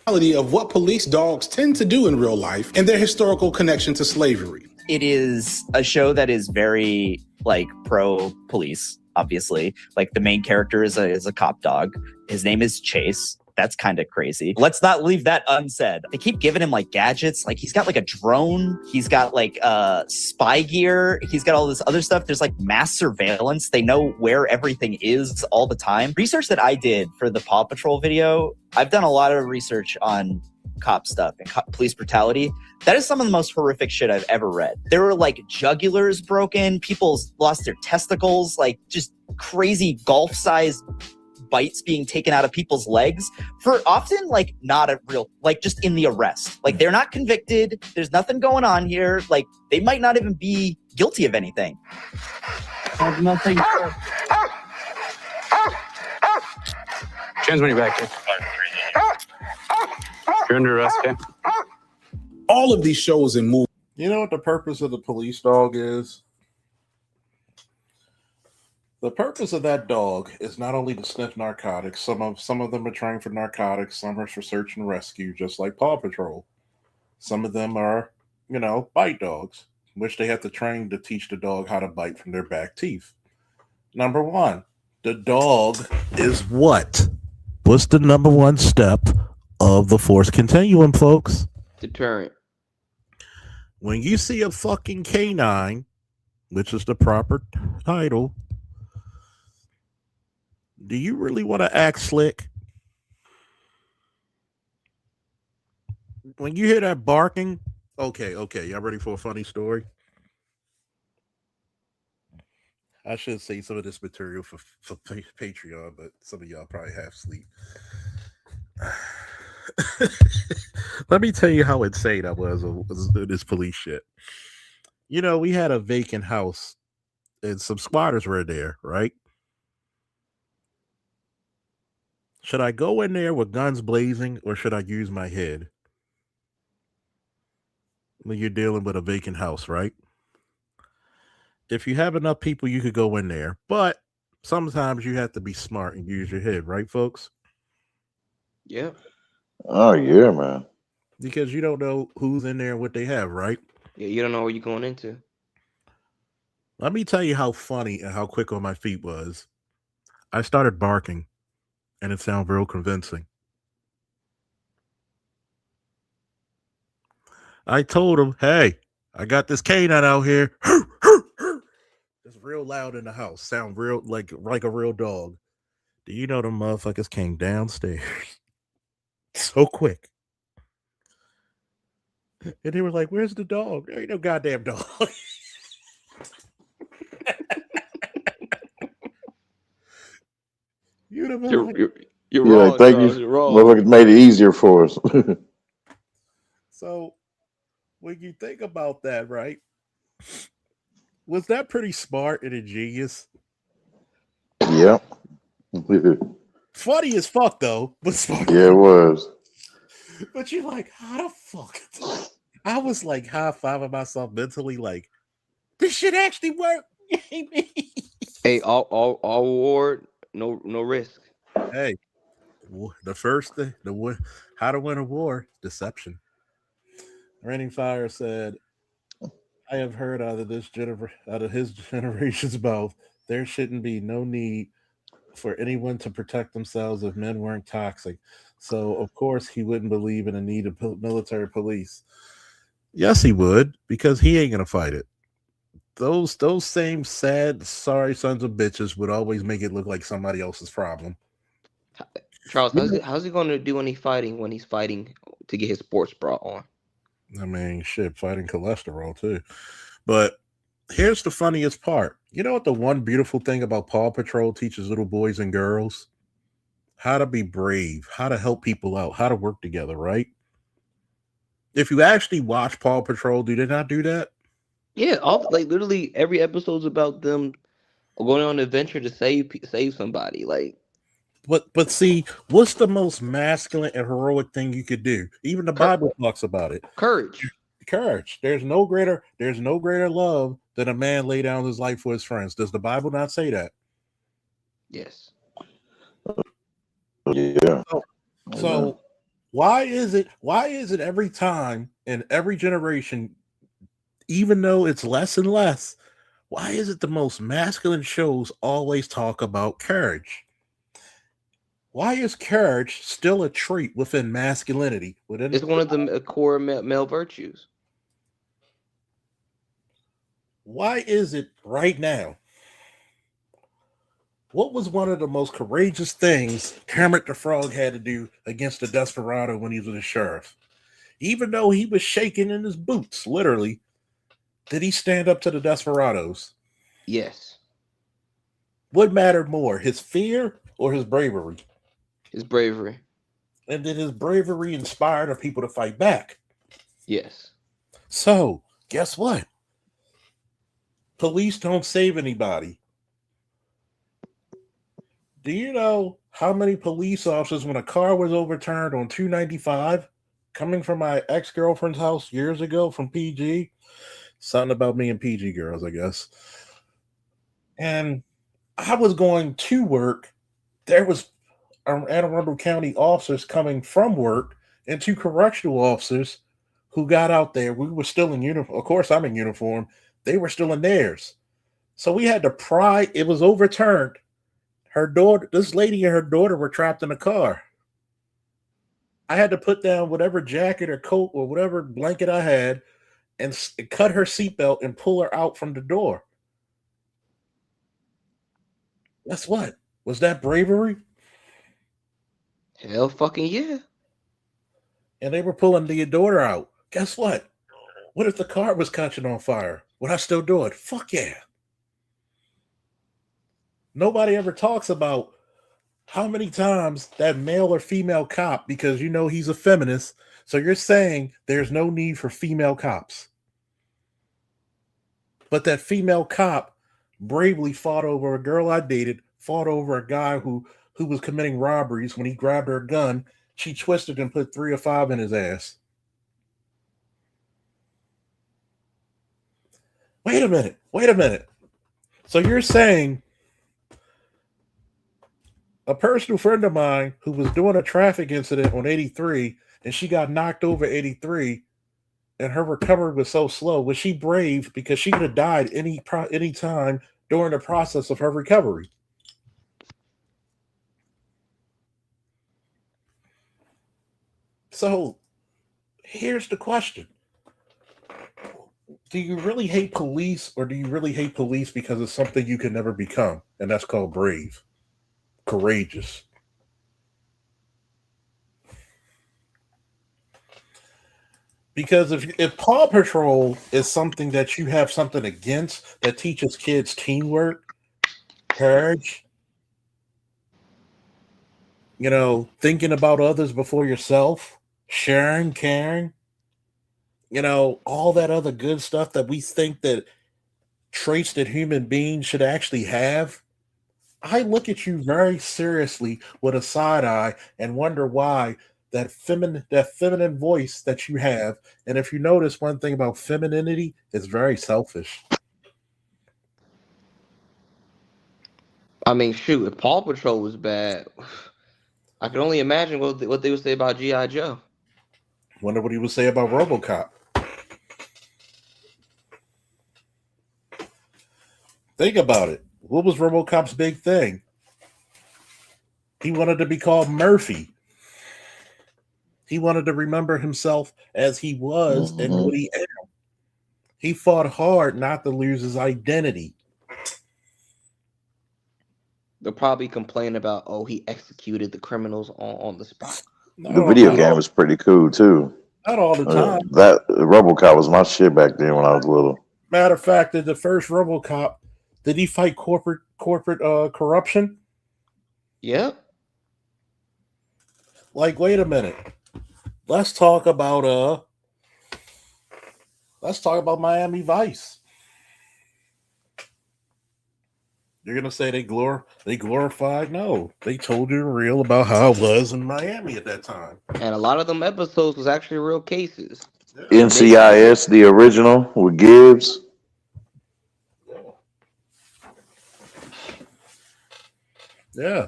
Of what police dogs tend to do in real life and their historical connection to slavery. It is a show that is very like pro police, obviously. Like the main character is a cop dog. His name is Chase. That's kind of crazy. Let's not leave that unsaid. They keep giving him like gadgets. Like he's got like a drone. He's got like spy gear. He's got all this other stuff. There's like mass surveillance. They know where everything is all the time. Research that I did for the Paw Patrol video, I've done a lot of research on cop stuff and police brutality. That is some of the most horrific shit I've ever read. There were like jugulars broken. People lost their testicles. Like just crazy golf-sized bites being taken out of people's legs for often like not a real, like just in the arrest. Like they're not convicted. There's nothing going on here. Like they might not even be guilty of anything. Nothing. Chan's money back here. You're under arrest, okay? All of these shows and movies. You know what the purpose of the police dog is? The purpose of that dog is not only to sniff narcotics. Some of them are trained for narcotics. Some are for search and rescue, just like Paw Patrol. Some of them are, bite dogs, which they have to train to teach the dog how to bite from their back teeth. Number one, the dog is what? What's the number one step of the force continuum, folks? Deterrent. When you see a fucking canine, which is the proper title, do you really want to act slick? When you hear that barking, okay, y'all ready for a funny story? I should say some of this material for Patreon, but some of y'all probably half sleep. Let me tell you how insane I was with this police shit. We had a vacant house and some squatters were there, right? Should I go in there with guns blazing or should I use my head? When you're dealing with a vacant house, right? If you have enough people, you could go in there, but sometimes you have to be smart and use your head, right, folks? Yeah. Oh, yeah, man. Because you don't know who's in there and what they have, right? Yeah, you don't know what you're going into. Let me tell you how funny and how quick on my feet was. I started barking, and it sounded real convincing. I told him, hey, I got this canine out here. It's real loud in the house. Sound real like a real dog. Do you know the motherfuckers came downstairs so quick? And they were like, where's the dog? There ain't no goddamn dog. You're Yeah, wrong, thank Charles. you. You're wrong. Motherfuckers made it easier for us. So when you think about that, right? Was that pretty smart and ingenious? Yeah. Funny as fuck, though, but smart. Yeah, it was. But you're like, how the fuck? I was like high-fiving myself mentally, like, this shit actually work. Hey, all award, no risk. Hey, the first thing, how to win a war, deception. Raining Fire said, I have heard out of his generation's mouth, there shouldn't be no need for anyone to protect themselves if men weren't toxic. So, of course, he wouldn't believe in the need of military police. Yes, he would, because he ain't going to fight it. Those same sad, sorry sons of bitches would always make it look like somebody else's problem. Charles, how's he going to do any fighting when he's fighting to get his sports bra on? I mean, shit, fighting cholesterol, too. But here's the funniest part. You know what the one beautiful thing about Paw Patrol teaches little boys and girls? How to be brave, how to help people out, how to work together, right? If you actually watch Paw Patrol, do they not do that? Yeah, literally every episode's about them going on an adventure to save somebody. Like, but see, what's the most masculine and heroic thing you could do? Even the Bible talks about it. Courage. There's no greater love than a man lay down his life for his friends. Does the Bible not say that? Yes. Yeah. So why is it every time in every generation, even though it's less and less, why is it the most masculine shows always talk about courage? Why is courage still a trait within masculinity? It's one of the core male virtues. Why is it right now? What was one of the most courageous things Kermit the Frog had to do against the desperado when he was a sheriff? Even though he was shaking in his boots, literally, did he stand up to the desperados? Yes. What mattered more, his fear or his bravery? His bravery. And did his bravery inspire the people to fight back? Yes. So, guess what? Police don't save anybody. Do you know how many police officers, when a car was overturned on 295, coming from my ex-girlfriend's house years ago from PG? Something about me and PG girls, I guess. And I was going to work. There was Anne Arundel County officers coming from work and two correctional officers who got out there. We were still in uniform. Of course, I'm in uniform. They were still in theirs. So we had to pry. It was overturned. Her daughter, this lady and her daughter were trapped in a car. I had to put down whatever jacket or coat or whatever blanket I had and cut her seatbelt and pull her out from the door. Guess what? Was that bravery? Hell fucking yeah. And they were pulling the daughter out. Guess what? What if the car was catching on fire? Would I still do it? Fuck yeah. Nobody ever talks about how many times that male or female cop, because you know he's a feminist, so you're saying there's no need for female cops. But that female cop bravely fought over a girl I dated, fought over a guy who was committing robberies. When he grabbed her gun, she twisted and put 3 or 5 in his ass. Wait a minute. So you're saying a personal friend of mine who was doing a traffic incident on 83 and she got knocked over 83 and her recovery was so slow, was she brave because she could have died any time during the process of her recovery? So here's the question. Do you really hate police, or do you really hate police because it's something you can never become? And that's called brave, courageous. Because if Paw Patrol is something that you have something against, that teaches kids teamwork, courage, thinking about others before yourself, sharing, caring, all that other good stuff that we think that traits that human beings should actually have, I look at you very seriously with a side eye and wonder why that feminine voice that you have. And if you notice one thing about femininity, it's very selfish. I mean, shoot, if Paw Patrol was bad, I can only imagine what they would say about G.I. Joe. Wonder what he would say about RoboCop. Think about it. What was RoboCop's big thing? He wanted to be called Murphy. He wanted to remember himself as he was and what he am. He fought hard not to lose his identity. They'll probably complain about, he executed the criminals on the spot. The video game was pretty cool too. Not all the time. That RoboCop was my shit back then when I was little. Matter of fact, the first RoboCop, did he fight corporate corruption? Yep. Like, wait a minute. Let's talk about Miami Vice. You're gonna say they glorified? No, they told you real about how it was in Miami at that time. And a lot of them episodes was actually real cases. NCIS, the original with Gibbs. Yeah.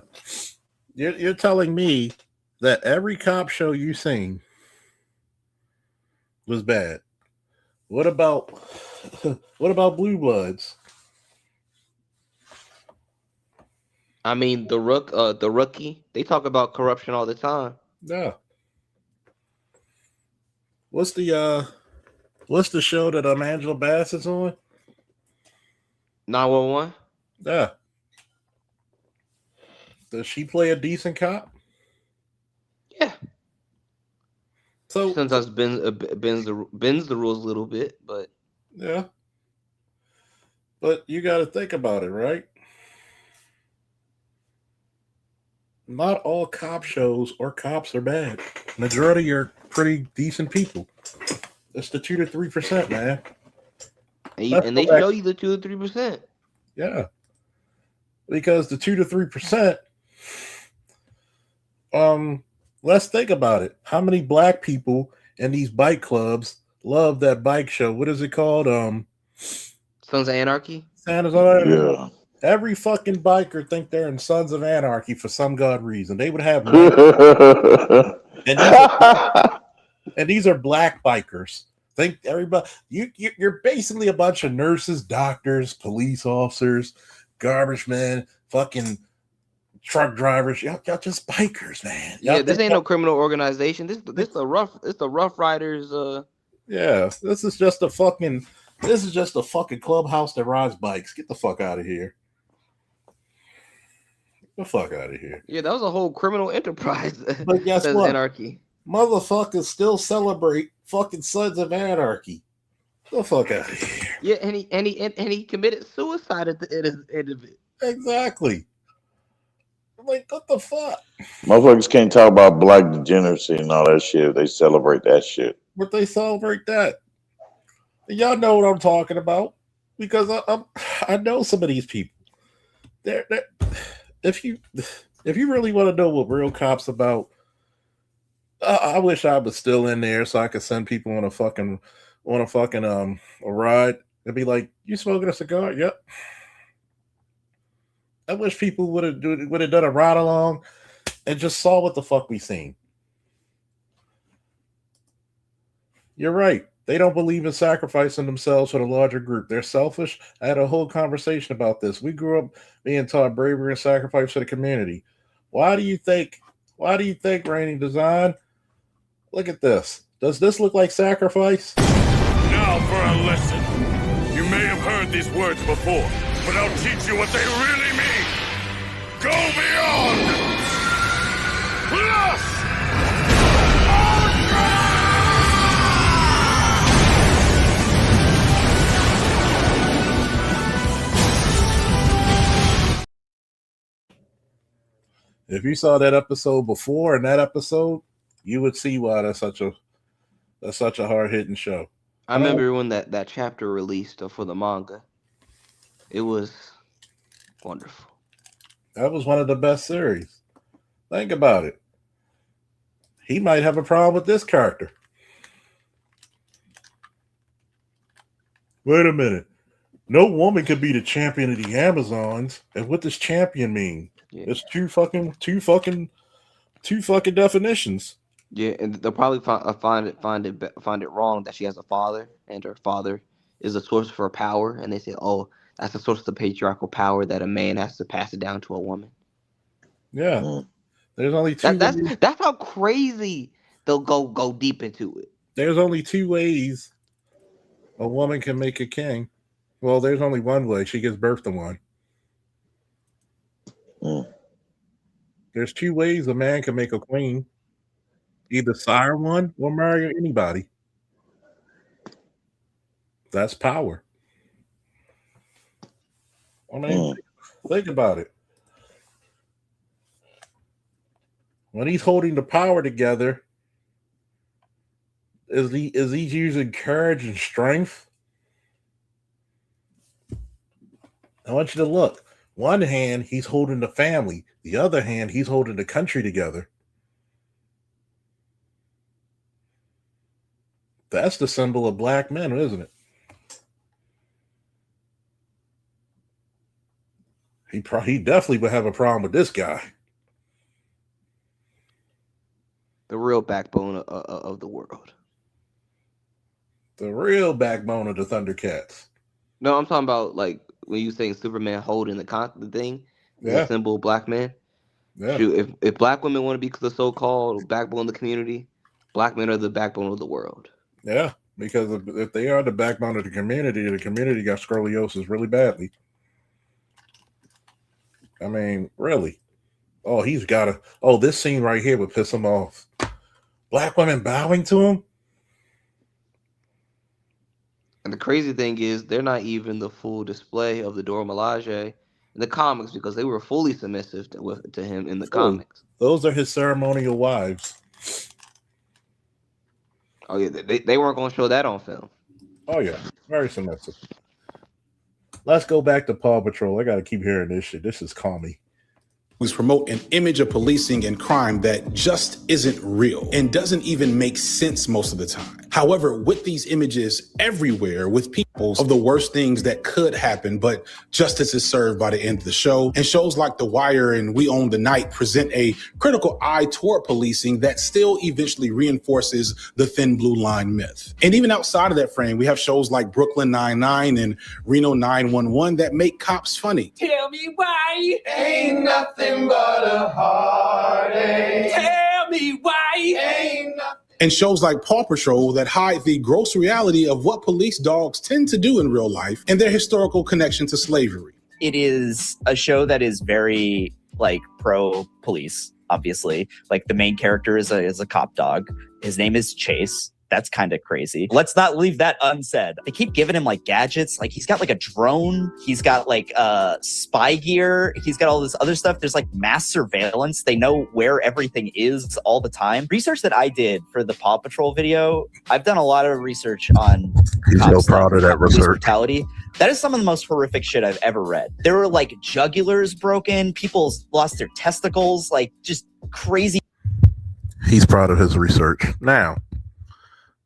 You're telling me that every cop show you seen was bad. What about what about Blue Bloods? I mean, the rookie. They talk about corruption all the time. Yeah. What's the show that Angela Bassett's on? 911. Yeah. Does she play a decent cop? Yeah. So sometimes bends the rules a little bit, but yeah. But you got to think about it, right? Not all cop shows or cops are bad. Majority are pretty decent people. It's the 2 to 3%, man. And they show you the 2 to 3%. Yeah, because the 2 to 3%. Let's think about it. How many black people in these bike clubs love that bike show? What is it called? Sons of Anarchy. Sons of Anarchy. Yeah. Every fucking biker think they're in Sons of Anarchy for some god reason. They would have and these are black bikers. Think everybody you're basically a bunch of nurses, doctors, police officers, garbage men, fucking truck drivers. Y'all just bikers, man. Yeah, this ain't no criminal organization. It's the Rough Riders. Yeah, this is just a fucking clubhouse that rides bikes. Get the fuck out of here. Get the fuck out of here. Yeah, that was a whole criminal enterprise. But guess Says what? Anarchy. Motherfuckers still celebrate fucking Sons of Anarchy. Get the fuck out of here. Yeah, and he committed suicide at the end of it. Exactly. Like, what the fuck? Motherfuckers can't talk about black degeneracy and all that shit. They celebrate that shit. But they celebrate that. Y'all know what I'm talking about because I know some of these people. They're if you really want to know what real cops about, I wish I was still in there so I could send people on a ride and be like, "You smoking a cigar?" Yep. I wish people would have done a ride along and just saw what the fuck we seen. You're right. They don't believe in sacrificing themselves for the larger group. They're selfish. I had a whole conversation about this. We grew up being taught bravery and sacrifice for the community. Why do you think, Rainy Design? Look at this. Does this look like sacrifice? Now for a lesson. You may have heard these words before, but I'll teach you what they really mean. Go beyond! Plus! If you saw that episode before and that episode, you would see why that's such a hard-hitting show. I remember when that chapter released for the manga. It was wonderful. That was one of the best series. Think about it. He might have a problem with this character. Wait a minute. No woman could be the champion of the Amazons. And what does champion mean? Yeah. It's two fucking definitions. Yeah, and they'll probably find it wrong that she has a father and her father is a source for power, and they say, "Oh, that's a source of the patriarchal power that a man has to pass it down to a woman." Yeah, there's only two. That's how crazy they'll go deep into it. There's only two ways a woman can make a king. Well, there's only one way. She gives birth to one. There's two ways a man can make a queen. Either sire one or marry anybody. That's power. I mean, think about it. When he's holding the power together, is he using courage and strength? I want you to look. One hand, he's holding the family. The other hand, he's holding the country together. That's the symbol of black men, isn't it? He definitely would have a problem with this guy. The real backbone of the world. The real backbone of the Thundercats. No, I'm talking about like when you saying Superman holding the thing, the Yeah. symbol of black man. Yeah. Shoot, if black women want to be the so-called backbone of the community, black men are the backbone of the world. Yeah, because if they are the backbone of the community got scoliosis really badly. I mean, really. Oh, he's got to. Oh, this scene right here would piss him off. Black women bowing to him. And the crazy thing is, they're not even the full display of the Dora Milaje in the comics because they were fully submissive to him in the comics. Those are his ceremonial wives. Oh yeah, they weren't going to show that on film. Oh yeah, very submissive. Let's go back to Paw Patrol. I got to keep hearing this shit. This is calming. Promote an image of policing and crime that just isn't real and doesn't even make sense most of the time. However, with these images everywhere with people of the worst things that could happen, but justice is served by the end of the show. And shows like The Wire and We Own the Night present a critical eye toward policing that still eventually reinforces the thin blue line myth. And even outside of that frame, we have shows like Brooklyn Nine-Nine and Reno 911 that make cops funny. Tell me why ain't nothing but a heartache. Tell me why ain't nothing. And shows like Paw Patrol that hide the gross reality of what police dogs tend to do in real life and their historical connection to slavery. It is a show that is very like pro police, obviously. Like the main character is a cop dog. His name is Chase. That's kind of crazy. Let's not leave that unsaid. They keep giving him like gadgets. Like he's got like a drone. He's got like spy gear. He's got all this other stuff. There's like mass surveillance. They know where everything is all the time. Research that I did for the Paw Patrol video, I've done a lot of research on He's so proud of that police research. brutality. That is some of the most horrific shit I've ever read. There were like jugulars broken. People lost their testicles. Like just crazy. He's proud of his research. Now,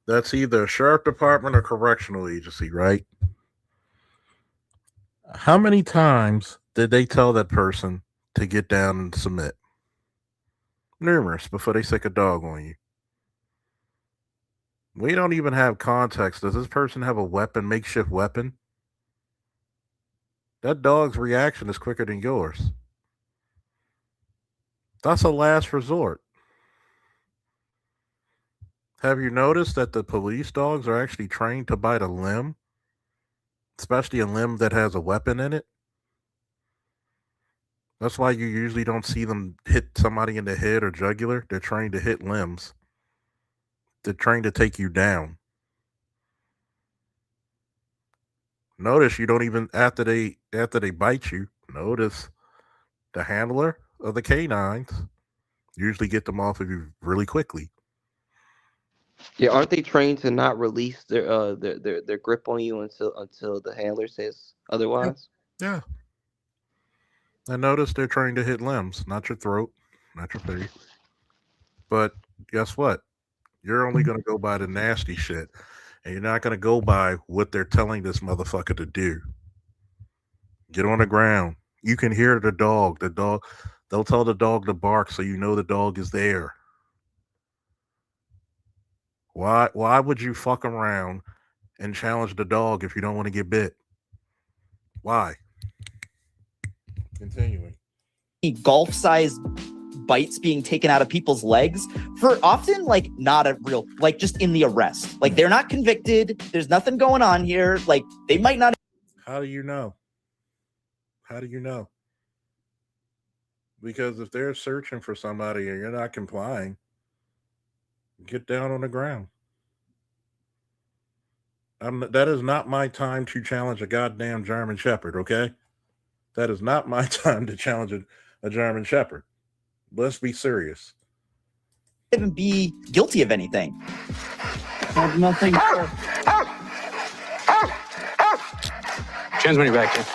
that's either a sheriff department or correctional agency, right? How many times did they tell that person to get down and submit? Numerous before they stick a dog on you. We don't even have context. Does this person have a weapon, makeshift weapon? That dog's reaction is quicker than yours. That's a last resort. Have you noticed that the police dogs are actually trained to bite a limb? Especially a limb that has a weapon in it? That's why you usually don't see them hit somebody in the head or jugular. They're trained to hit limbs. They're trained to take you down. Notice you don't even, after they bite you, notice the handler of the canines usually get them off of you really quickly. Yeah, aren't they trained to not release their grip on you until the handler says otherwise? Yeah. And notice they're trained to hit limbs, not your throat, not your face. But guess what? You're only going to go by the nasty shit, and you're not going to go by what they're telling this motherfucker to do. Get on the ground. You can hear the dog. They'll tell the dog to bark so you know the dog is there. Why would you fuck around and challenge the dog if you don't want to get bit? Why? Continuing. Golf-sized bites being taken out of people's legs for often like not a real, like just in the arrest. Like they're not convicted. There's nothing going on here. Like they might not. How do you know? How do you know? Because if they're searching for somebody and you're not complying, get down on the ground. That is not my time to challenge a goddamn German Shepherd, okay? That is not my time to challenge a German Shepherd. Let's be serious. Even be guilty of anything. Have nothing. Transmit back here.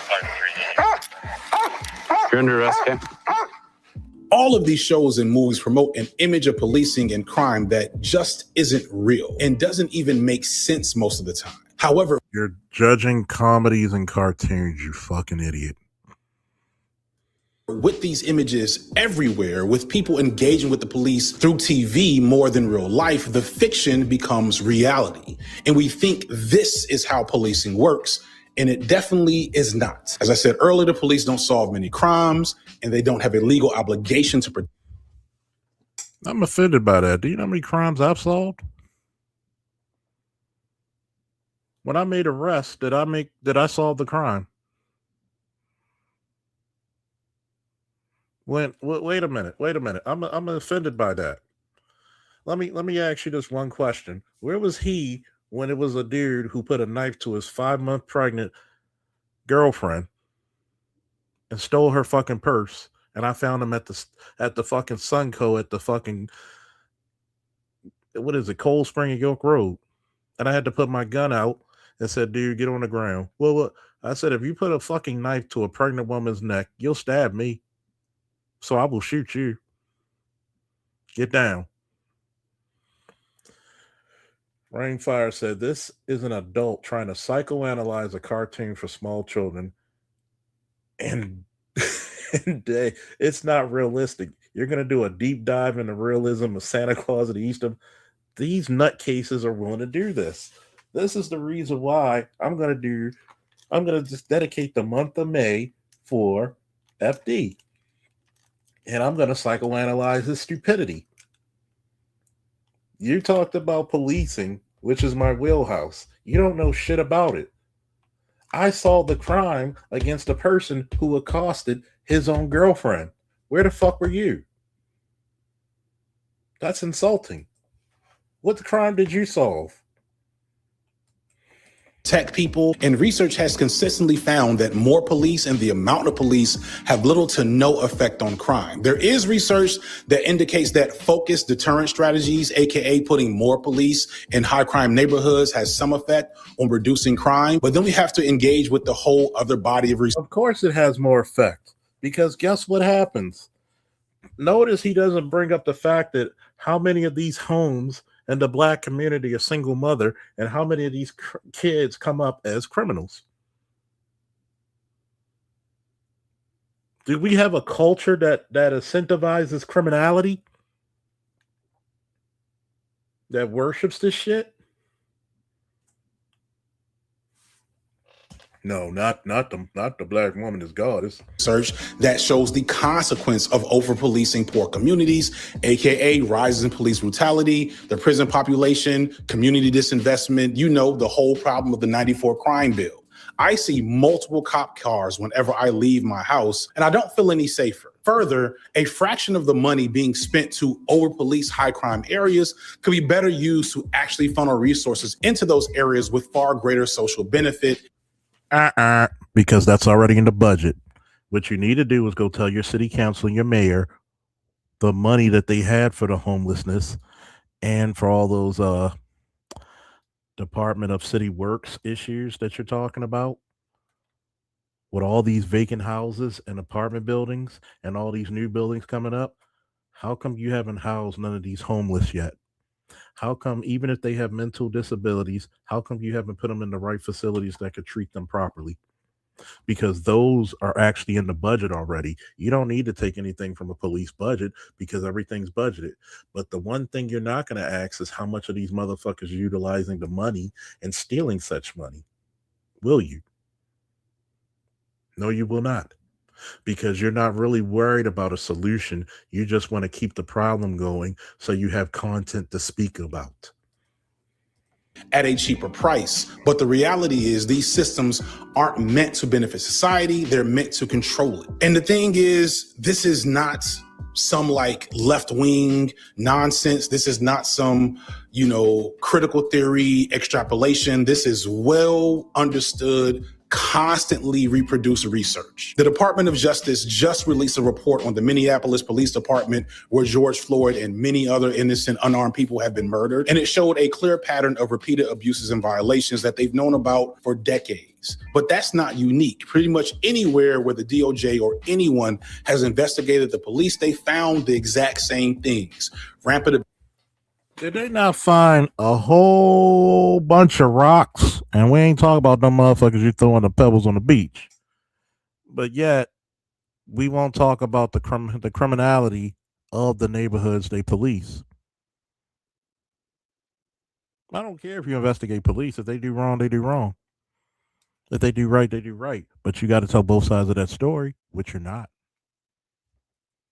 You're under arrest, okay? All of these shows and movies promote an image of policing and crime that just isn't real and doesn't even make sense most of the time. However, you're judging comedies and cartoons, you fucking idiot. with these images everywhere, with people engaging with the police through TV more than real life, the fiction becomes reality. And we think this is how policing works, and it definitely is not. As I said earlier, the police don't solve many crimes, and they don't have a legal obligation to protect. I'm offended by that. Do you know how many crimes I've solved? When I made arrests, did I solve the crime? Wait a minute. I'm offended by that. Let me ask you this one question. Where was he when it was a dude who put a knife to his 5-month pregnant girlfriend and stole her fucking purse? And I found him at the fucking Sunco at the fucking, what is it, Cold Spring and York Road. And I had to put my gun out and said, dude, get on the ground. Well, I said, if you put a fucking knife to a pregnant woman's neck, you'll stab me. So I will shoot you. Get down. Rainfire said, this is an adult trying to psychoanalyze a cartoon for small children. And, it's not realistic. You're going to do a deep dive into realism of Santa Claus and Easter. These nutcases are willing to do this. This is the reason why I'm going to just dedicate the month of May for FD. And I'm going to psychoanalyze his stupidity. You talked about policing, which is my wheelhouse. You don't know shit about it. I solved the crime against a person who accosted his own girlfriend. Where the fuck were you? That's insulting. What crime did you solve? Protect people, and research has consistently found that more police and the amount of police have little to no effect on crime. There is research that indicates that focused deterrent strategies, aka putting more police in high crime neighborhoods, has some effect on reducing crime, but then we have to engage with the whole other body of research. Of course it has more effect, because guess what happens? Notice he doesn't bring up the fact that how many of these homes in the black community a single mother, and how many of these kids come up as criminals. Do we have a culture that incentivizes criminality? That worships this shit? No, not the black woman is God. It's research that shows the consequence of over-policing poor communities, aka rises in police brutality, the prison population, community disinvestment, the whole problem of the 94 crime bill. I see multiple cop cars whenever I leave my house, and I don't feel any safer. Further, a fraction of the money being spent to over-police high crime areas could be better used to actually funnel resources into those areas with far greater social benefit. Because that's already in the budget. What you need to do is go tell your city council and your mayor the money that they had for the homelessness and for all those Department of City Works issues that you're talking about, with all these vacant houses and apartment buildings and all these new buildings coming up. How come you haven't housed none of these homeless yet? How come, even if they have mental disabilities, how come you haven't put them in the right facilities that could treat them properly? Because those are actually in the budget already. You don't need to take anything from a police budget because everything's budgeted. But the one thing you're not going to ask is how much of these motherfuckers are utilizing the money and stealing such money. Will you? No, you will not. Because you're not really worried about a solution. You just want to keep the problem going so you have content to speak about. At a cheaper price. But the reality is these systems aren't meant to benefit society. They're meant to control it. And the thing is, this is not some like left-wing nonsense. This is not some, critical theory extrapolation. This is well understood, constantly reproduced research. The Department of Justice just released a report on the Minneapolis Police Department where George Floyd and many other innocent unarmed people have been murdered. And it showed a clear pattern of repeated abuses and violations that they've known about for decades. But that's not unique. Pretty much anywhere where the DOJ or anyone has investigated the police, they found the exact same things. Rampant. Did they not find a whole bunch of rocks? And we ain't talking about them motherfuckers you throwing the pebbles on the beach. But yet, we won't talk about the criminality of the neighborhoods they police. I don't care if you investigate police. If they do wrong, they do wrong. If they do right, they do right. But you got to tell both sides of that story, which you're not.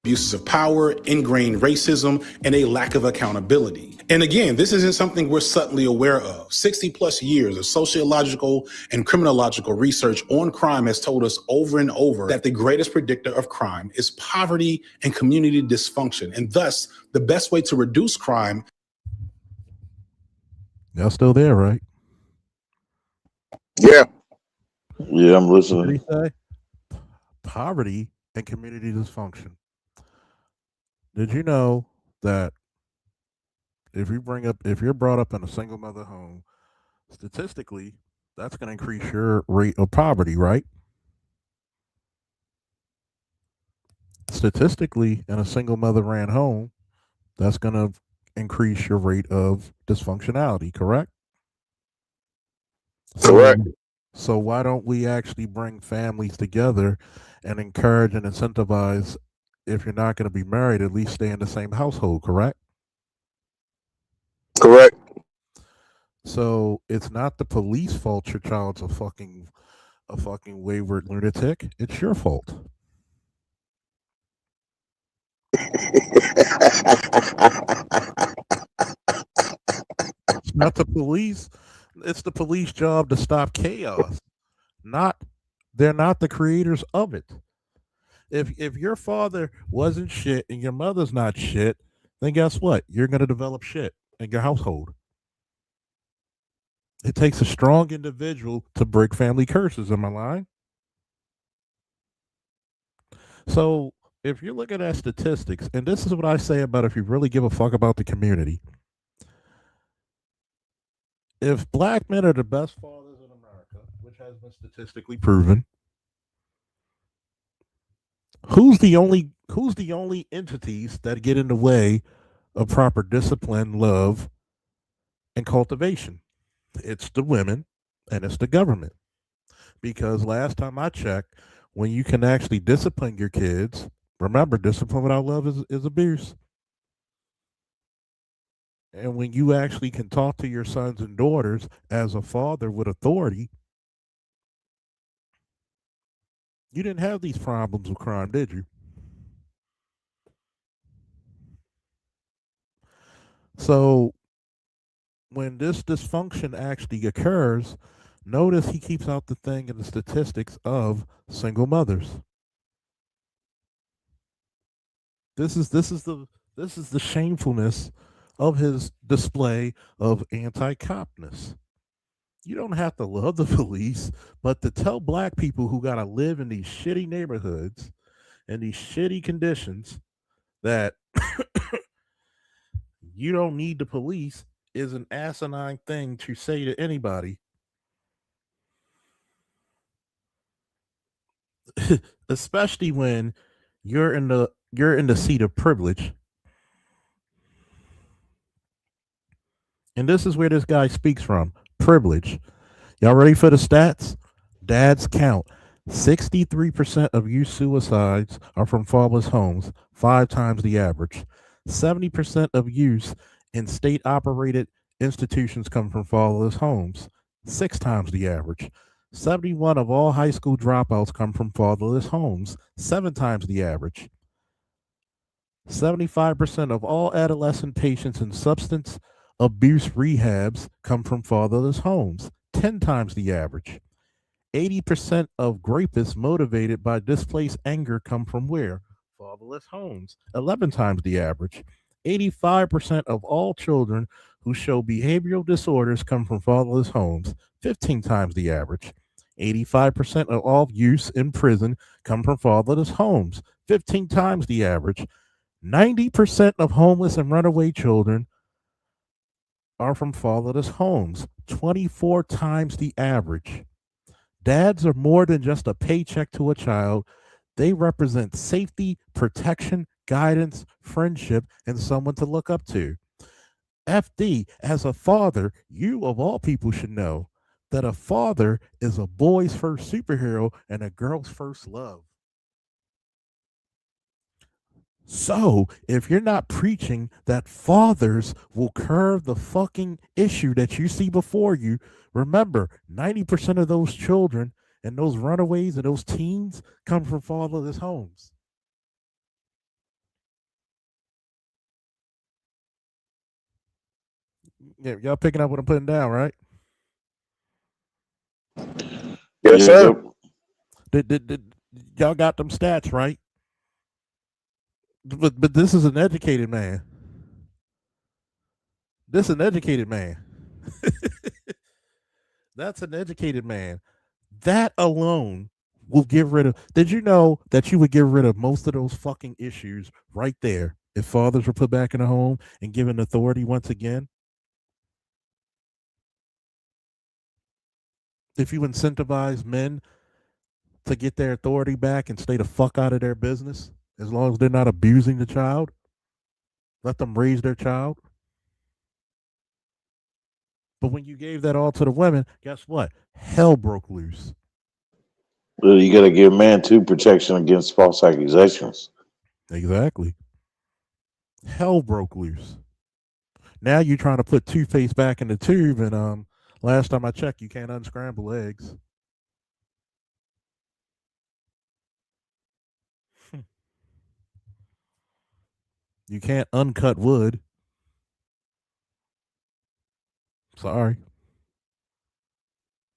Abuses of power, ingrained racism, and a lack of accountability. And again, this isn't something we're subtly aware of. 60 plus years of sociological and criminological research on crime has told us over and over that the greatest predictor of crime is poverty and community dysfunction. And thus, the best way to reduce crime. Y'all still there, right? Yeah. Yeah, I'm What did listening. he say? Poverty and community dysfunction. Did you know that if you're brought up in a single mother home, statistically, that's going to increase your rate of poverty, right? Statistically, in a single mother ran home, that's going to increase your rate of dysfunctionality, correct? So, Correct. so why don't we actually bring families together and encourage and incentivize? If you're not going to be married, at least stay in the same household, correct? Correct. So it's not the police fault your child's a fucking wayward lunatic. It's your fault. It's not the police. It's the police job to stop chaos. Not they're not the creators of it. If your father wasn't shit and your mother's not shit, then guess what? You're gonna develop shit in your household. It takes a strong individual to break family curses. Am I lying? So if you're looking at statistics, and this is what I say about if you really give a fuck about the community, if black men are the best fathers in America, which has been statistically proven, who's the only entities that get in the way of proper discipline, love, and cultivation? It's the women and it's the government. Because last time I checked, when you can actually discipline your kids, remember, discipline without love is abuse. And when you actually can talk to your sons and daughters as a father with authority, you didn't have these problems with crime, did you? So when this dysfunction actually occurs, notice he keeps out the thing in the statistics of single mothers. This is the shamefulness of his display of anti-copness. You don't have to love the police, but to tell black people who gotta live in these shitty neighborhoods and these shitty conditions that you don't need the police is an asinine thing to say to anybody, especially when you're in the seat of privilege. And this is where this guy speaks from. Privilege. Y'all ready for the stats? Dads count. 63% of youth suicides are from fatherless homes, 5 times the average. 70% of youth in state operated institutions come from fatherless homes, 6 times the average. 71 of all high school dropouts come from fatherless homes, 7 times the average. 75% of all adolescent patients in substance abuse rehabs come from fatherless homes, 10 times the average. 80% of rapists motivated by displaced anger come from where? Fatherless homes, 11 times the average. 85% of all children who show behavioral disorders come from fatherless homes, 15 times the average. 85% of all youths in prison come from fatherless homes, 15 times the average. 90% of homeless and runaway children are from fatherless homes, 24 times the average. Dads are more than just a paycheck to a child. They represent safety, protection, guidance, friendship, and someone to look up to. FD, as a father, you of all people should know that a father is a boy's first superhero and a girl's first love. So, if you're not preaching that fathers will curb the fucking issue that you see before you, remember 90% of those children and those runaways and those teens come from fatherless homes. Yeah, y'all picking up what I'm putting down, right? Yes, sir. Did y'all got them stats right? But this is an educated man. This is an educated man. That's an educated man. That alone will get rid of. Did you know that you would get rid of most of those fucking issues right there if fathers were put back in the home and given authority once again? If you incentivize men to get their authority back and stay the fuck out of their business, as long as they're not abusing the child, let them raise their child. But when you gave that all to the women, guess what? Hell broke loose. Well, you got to give man too protection against false accusations. Exactly. Hell broke loose. Now you're trying to put toothpaste back in the tube, and last time I checked, you can't unscramble eggs. You can't uncut wood. Sorry.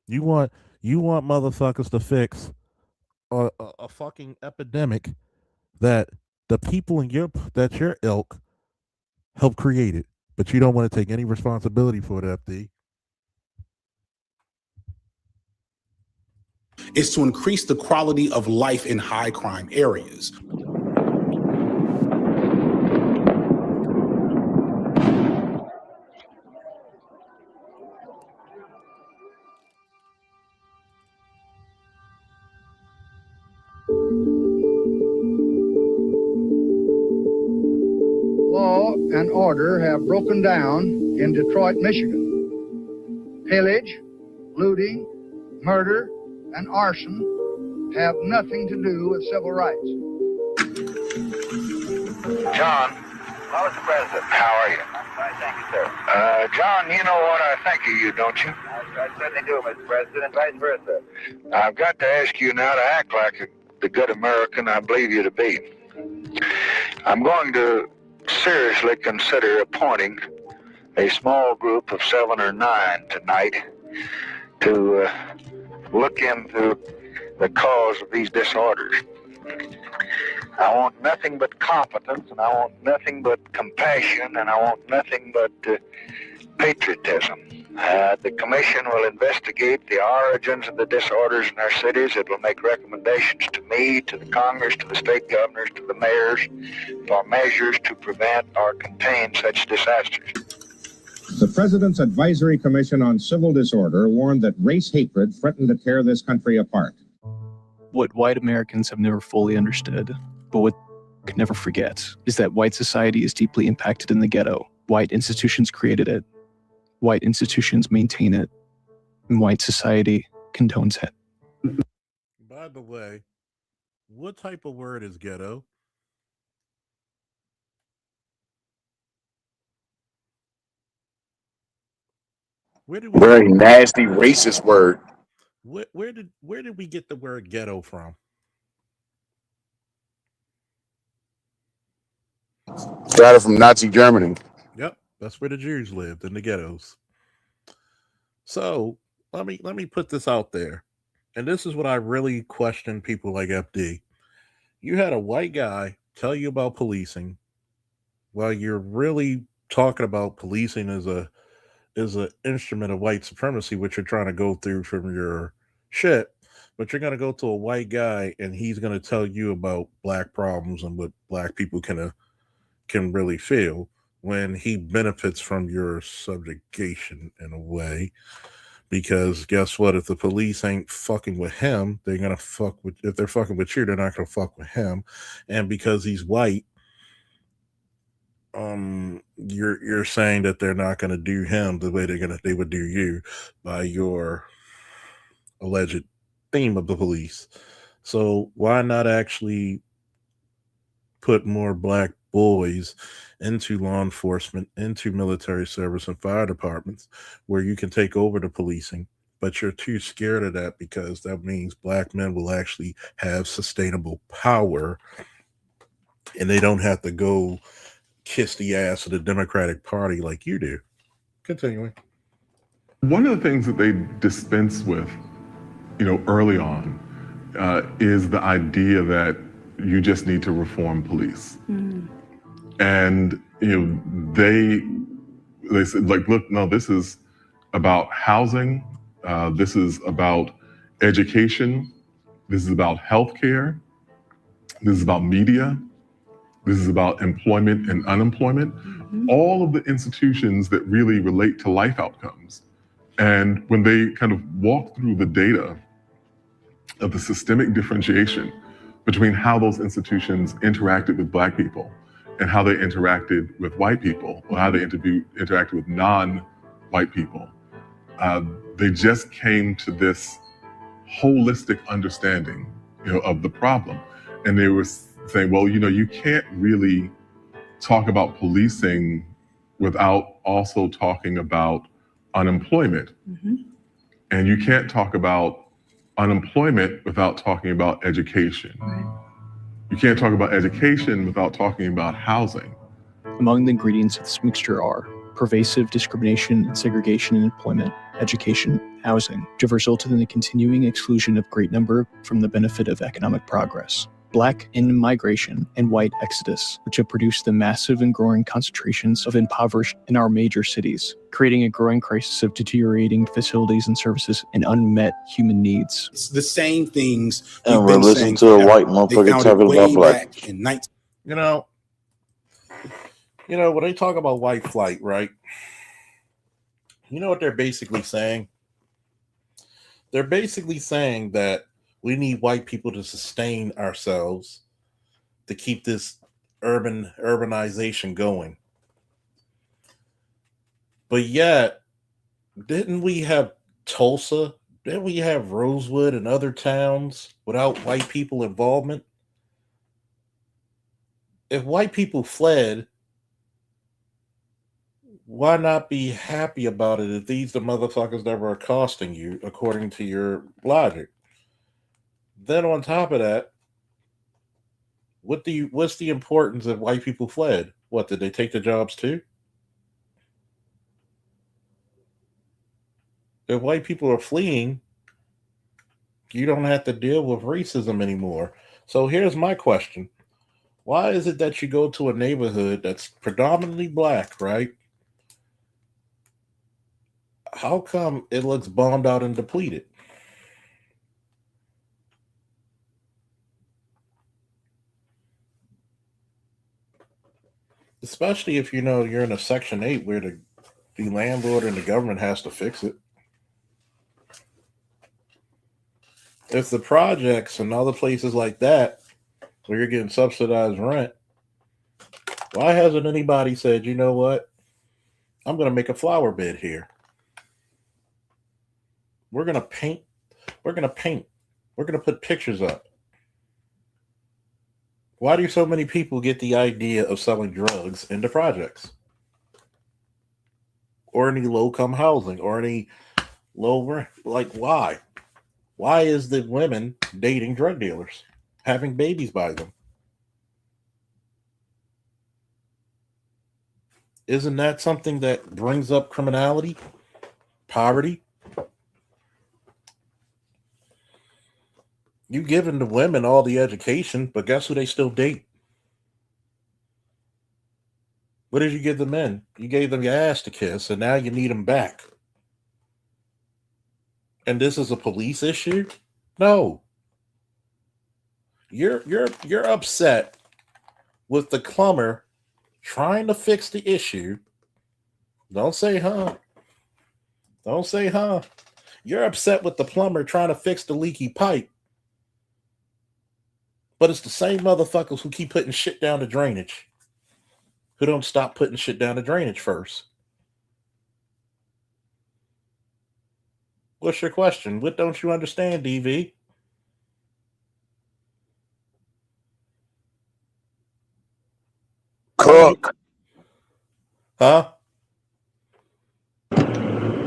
You want motherfuckers to fix a fucking epidemic that the people in your ilk helped create it, but you don't want to take any responsibility for it, FD. Is to increase the quality of life in high crime areas. Law and order have broken down in Detroit, Michigan. Pillage, looting, murder, and arson have nothing to do with civil rights. John. Hello, Mr. President. How are you? I'm fine, thank you, sir. John, you know what I think of you, don't you? I certainly do, Mr. President, and vice versa. I've got to ask you now to act like the good American I believe you to be. I'm going to seriously consider appointing a small group of 7 or 9 tonight to look into the cause of these disorders. I want nothing but competence, and I want nothing but compassion, and I want nothing but patriotism. The commission will investigate the origins of the disorders in our cities. It will make recommendations to me, to the Congress, to the state governors, to the mayors for measures to prevent or contain such disasters. The President's Advisory Commission on Civil Disorder warned that race hatred threatened to tear this country apart. What white Americans have never fully understood, but what they can never forget, is that white society is deeply impacted in the ghetto. White institutions created it. White institutions maintain it. And white society condones it. By the way, what type of word is ghetto? Very nasty, racist word. Where did we get the word ghetto from? Got it from Nazi Germany. Yep, that's where the Jews lived, in the ghettos. So let me put this out there, and this is what I really question people like FD. You had a white guy tell you about policing, while you're really talking about policing as an instrument of white supremacy, which you're trying to go through from your shit. But you're going to go to a white guy, and he's going to tell you about black problems and what black people can really feel, when he benefits from your subjugation in a way. Because guess what? If the police ain't fucking with him, they're gonna fuck with. If they're fucking with you, they're not gonna fuck with him. And because he's white, you're saying that they're not gonna do him the way they would do you by your alleged theme of the police. So why not actually put more black boys into law enforcement, into military service and fire departments where you can take over the policing. But you're too scared of that because that means black men will actually have sustainable power and they don't have to go kiss the ass of the Democratic Party like you do. Continuing. One of the things that they dispense with, early on, is the idea that you just need to reform police. And they said, like, look, no, this is about housing, this is about education, this is about healthcare, this is about media, this is about employment and unemployment, all of the institutions that really relate to life outcomes. And when they kind of walk through the data of the systemic differentiation between how those institutions interacted with black people and how they interacted with white people, or how they interacted with non-white people, they just came to this holistic understanding, of the problem. And they were saying, well, you can't really talk about policing without also talking about unemployment. And you can't talk about unemployment without talking about education. You can't talk about education without talking about housing. Among the ingredients of this mixture are pervasive discrimination and segregation in employment, education, housing, which have resulted in the continuing exclusion of a great number from the benefit of economic progress. Black in-migration and white exodus, which have produced the massive and growing concentrations of impoverished in our major cities, creating a growing crisis of deteriorating facilities and services and unmet human needs. It's the same things And we've we're been listening saying to a forever. white They motherfucker found it talking about way black. back in 19. When they talk about white flight, right? You know what they're basically saying? They're basically saying that we need white people to sustain ourselves to keep this urbanization going. But yet, didn't we have Tulsa? Didn't we have Rosewood and other towns without white people involvement? If white people fled, why not be happy about it if these the motherfuckers that were accosting you according to your logic? Then on top of that, what's the importance of white people fled? What, did they take the jobs too? If white people are fleeing, you don't have to deal with racism anymore. So here's my question. Why is it that you go to a neighborhood that's predominantly black, right? How come it looks bombed out and depleted? Especially if you're in a Section 8 where the landlord and the government has to fix it. If the projects and other places like that where you're getting subsidized rent, why hasn't anybody said, you know what? I'm going to make a flower bed here. We're going to paint. We're going to paint. We're going to put pictures up. Why do so many people get the idea of selling drugs into projects? Or any low-income housing or any low rent? Like, why? Why is the women dating drug dealers, having babies by them? Isn't that something that brings up criminality, poverty? You've given the women all the education, but guess who they still date? What did you give the men? You gave them your ass to kiss, and now you need them back. And this is a police issue? No. You're upset with the plumber trying to fix the issue. Don't say huh. Don't say huh. You're upset with the plumber trying to fix the leaky pipe. But it's the same motherfuckers who keep putting shit down the drainage, who don't stop putting shit down the drainage first. What's your question? What don't you understand, DV? Huh?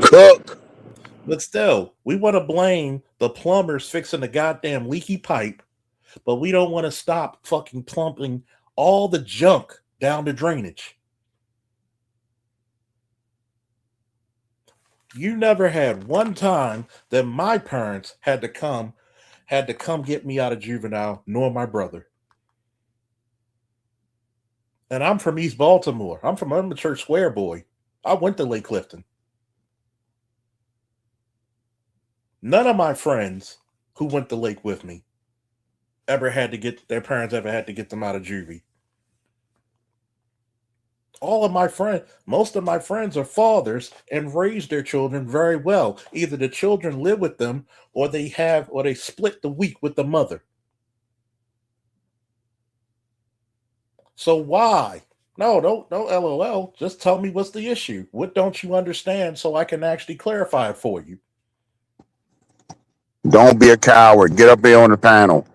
Cook. But still, we want to blame the plumbers fixing the goddamn leaky pipe, but we don't want to stop fucking pumping all the junk down the drainage. You never had one time that my parents had to come get me out of juvenile, nor my brother. And I'm from East Baltimore. I'm a Church Square boy. I went to Lake Clifton. None of my friends who went to Lake with me ever had to get them out of juvie. Most of my friends are fathers and raise their children very well. Either the children live with them or they split the week with the mother. So why? No, don't LOL. Just tell me what's the issue. What don't you understand so I can actually clarify it for you? Don't be a coward. Get up here on the panel.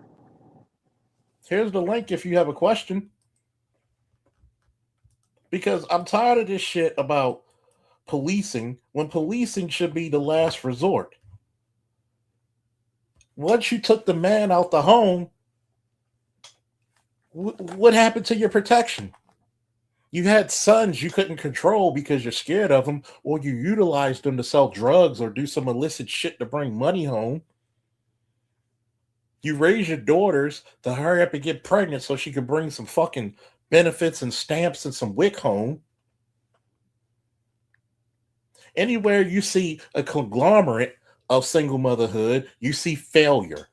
Here's the link if you have a question. Because I'm tired of this shit about policing when policing should be the last resort. Once you took the man out the home, what happened to your protection? You had sons you couldn't control because you're scared of them, or you utilized them to sell drugs or do some illicit shit to bring money home. You raise your daughters to hurry up and get pregnant so she could bring some fucking benefits and stamps and some wick home. Anywhere you see a conglomerate of single motherhood, you see failure.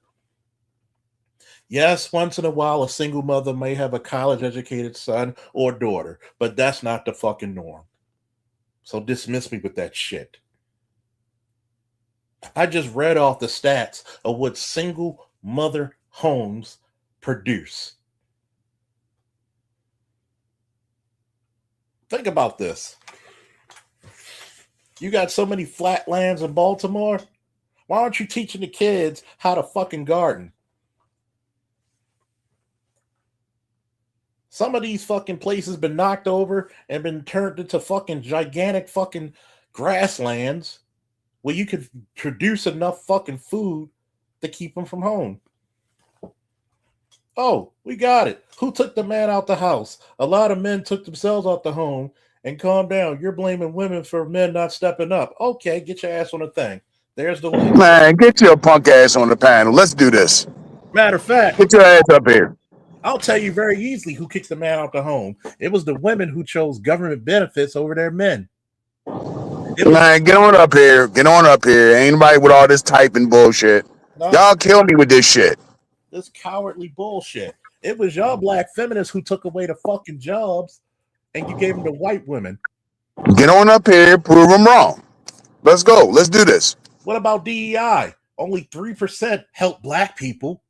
Yes, once in a while, a single mother may have a college-educated son or daughter, but that's not the fucking norm. So dismiss me with that shit. I just read off the stats of what single mother homes produce. Think about this. You got so many flat lands in Baltimore. Why aren't you teaching the kids how to fucking garden? Some of these fucking places been knocked over and been turned into fucking gigantic fucking grasslands where you could produce enough fucking food to keep them from home. Oh, we got it. Who took the man out the house? A lot of men took themselves out the home. And calm down. You're blaming women for men not stepping up. Okay, get your ass on the thing. There's the link. Man, get your punk ass on the panel. Let's do this. Matter of fact, get your ass up here. I'll tell you very easily who kicked the man out the home. It was the women who chose government benefits over their men. Man, get on up here. Get on up here. Ain't nobody with all this typing bullshit. No. Y'all kill me with this shit. This cowardly bullshit. It was y'all black feminists who took away the fucking jobs and you gave them to white women. Get on up here, prove them wrong. Let's go. Let's do this. What about DEI? Only 3% helped black people.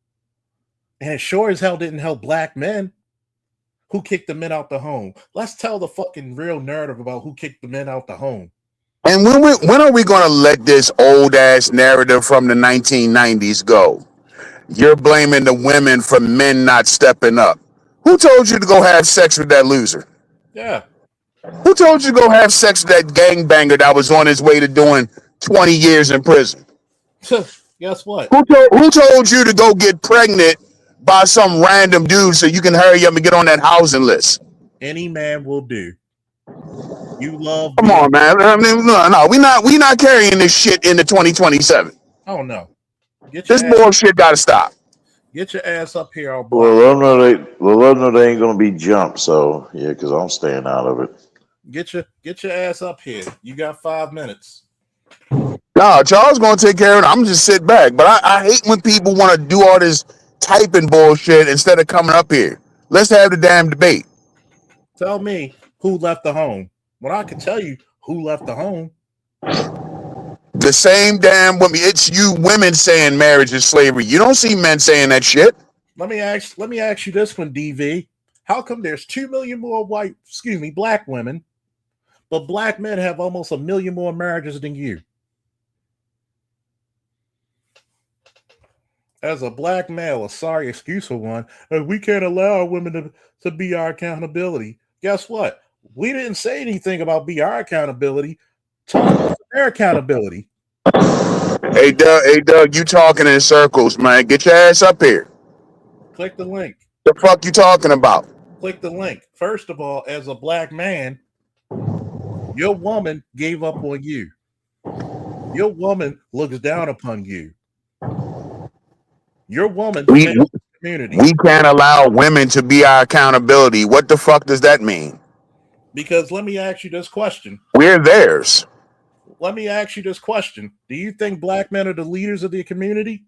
And it sure as hell didn't help black men. Who kicked the men out the home? Let's tell the fucking real narrative about who kicked the men out the home. And when are we going to let this old ass narrative from the 1990s go? You're blaming the women for men not stepping up. Who told you to go have sex with that loser? Yeah. Who told you to go have sex with that gangbanger that was on his way to doing 20 years in prison? Guess what? Who told you to go get pregnant by some random dude so you can hurry up and get on that housing list? Any man will do. You love. Come on, man. I mean, no, we not carrying this shit into 2027. Oh no. This bullshit got to stop. Get your ass up here, all Well, let them know they ain't gonna be jumped. So yeah, because I'm staying out of it. Get your ass up here. You got 5 minutes. No, Charles gonna take care of it. I'm just sit back. But I hate when people want to do all this typing bullshit instead of coming up here. Let's have the damn debate. Tell me who left the home. Well, I can tell you who left the home. The same damn women. It's you women saying marriage is slavery. You don't see men saying that shit. Let me ask you this one, DV. How come there's 2 million more black women, but black men have almost 1 million more marriages than you? As a black male, a sorry excuse for one, we can't allow women to be our accountability. Guess what? We didn't say anything about be our accountability. Talk about their accountability. Hey Doug, you talking in circles, man. Get your ass up here. Click the link. The fuck you talking about? Click the link. First of all, as a black man, your woman gave up on you. Your woman looks down upon you. Your woman fails the community. We can't allow women to be our accountability. What the fuck does that mean? Because let me ask you this question. We're theirs. Let me ask you this question. Do you think black men are the leaders of the community?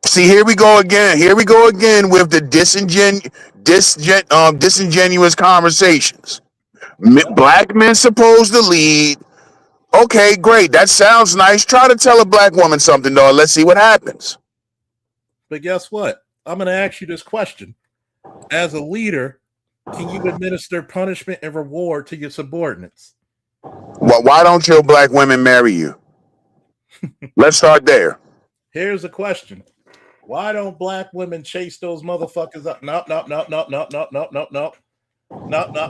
See, here we go again. Here we go again with the disingenuous conversations. Black men supposed to lead. Okay, great. That sounds nice. Try to tell a black woman something, though. Let's see what happens. But guess what? I'm going to ask you this question. As a leader, can you administer punishment and reward to your subordinates? Well, why don't your black women marry you? Let's start there. Here's the question. Why don't black women chase those motherfuckers up? No.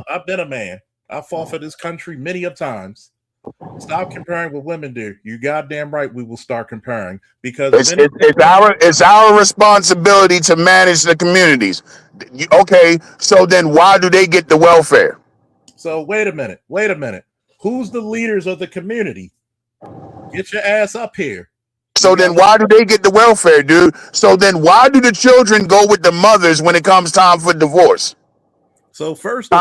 I've been a man. I fought for this country many of times. Stop comparing what women do. You goddamn right we will start comparing because it's our responsibility to manage the communities. Okay, so then why do they get the welfare? So wait a minute. Who's the leaders of the community? Get your ass up here. So then why do they get the welfare, dude? So then why do the children go with the mothers when it comes time for divorce? So first of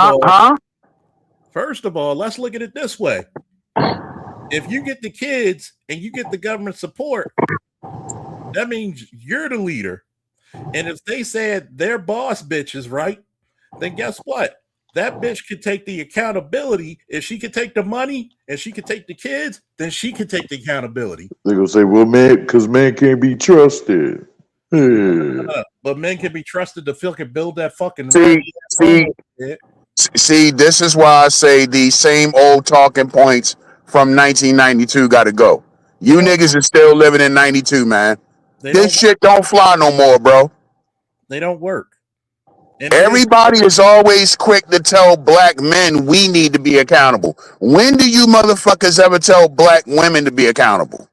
all, let's look at it this way. If you get the kids and you get the government support, that means you're the leader. And if they said they're boss bitches, right? Then guess what? That bitch could take the accountability. If she could take the money and she could take the kids, then she could take the accountability. They're gonna say, well, man, because man can't be trusted. But men can be trusted to fucking build that fucking See, this is why I say the same old talking points from 1992 gotta go. You niggas are still living in 92, man. This shit don't fly no more, bro. They don't work. And everybody is always quick to tell black men we need to be accountable. When do you motherfuckers ever tell black women to be accountable?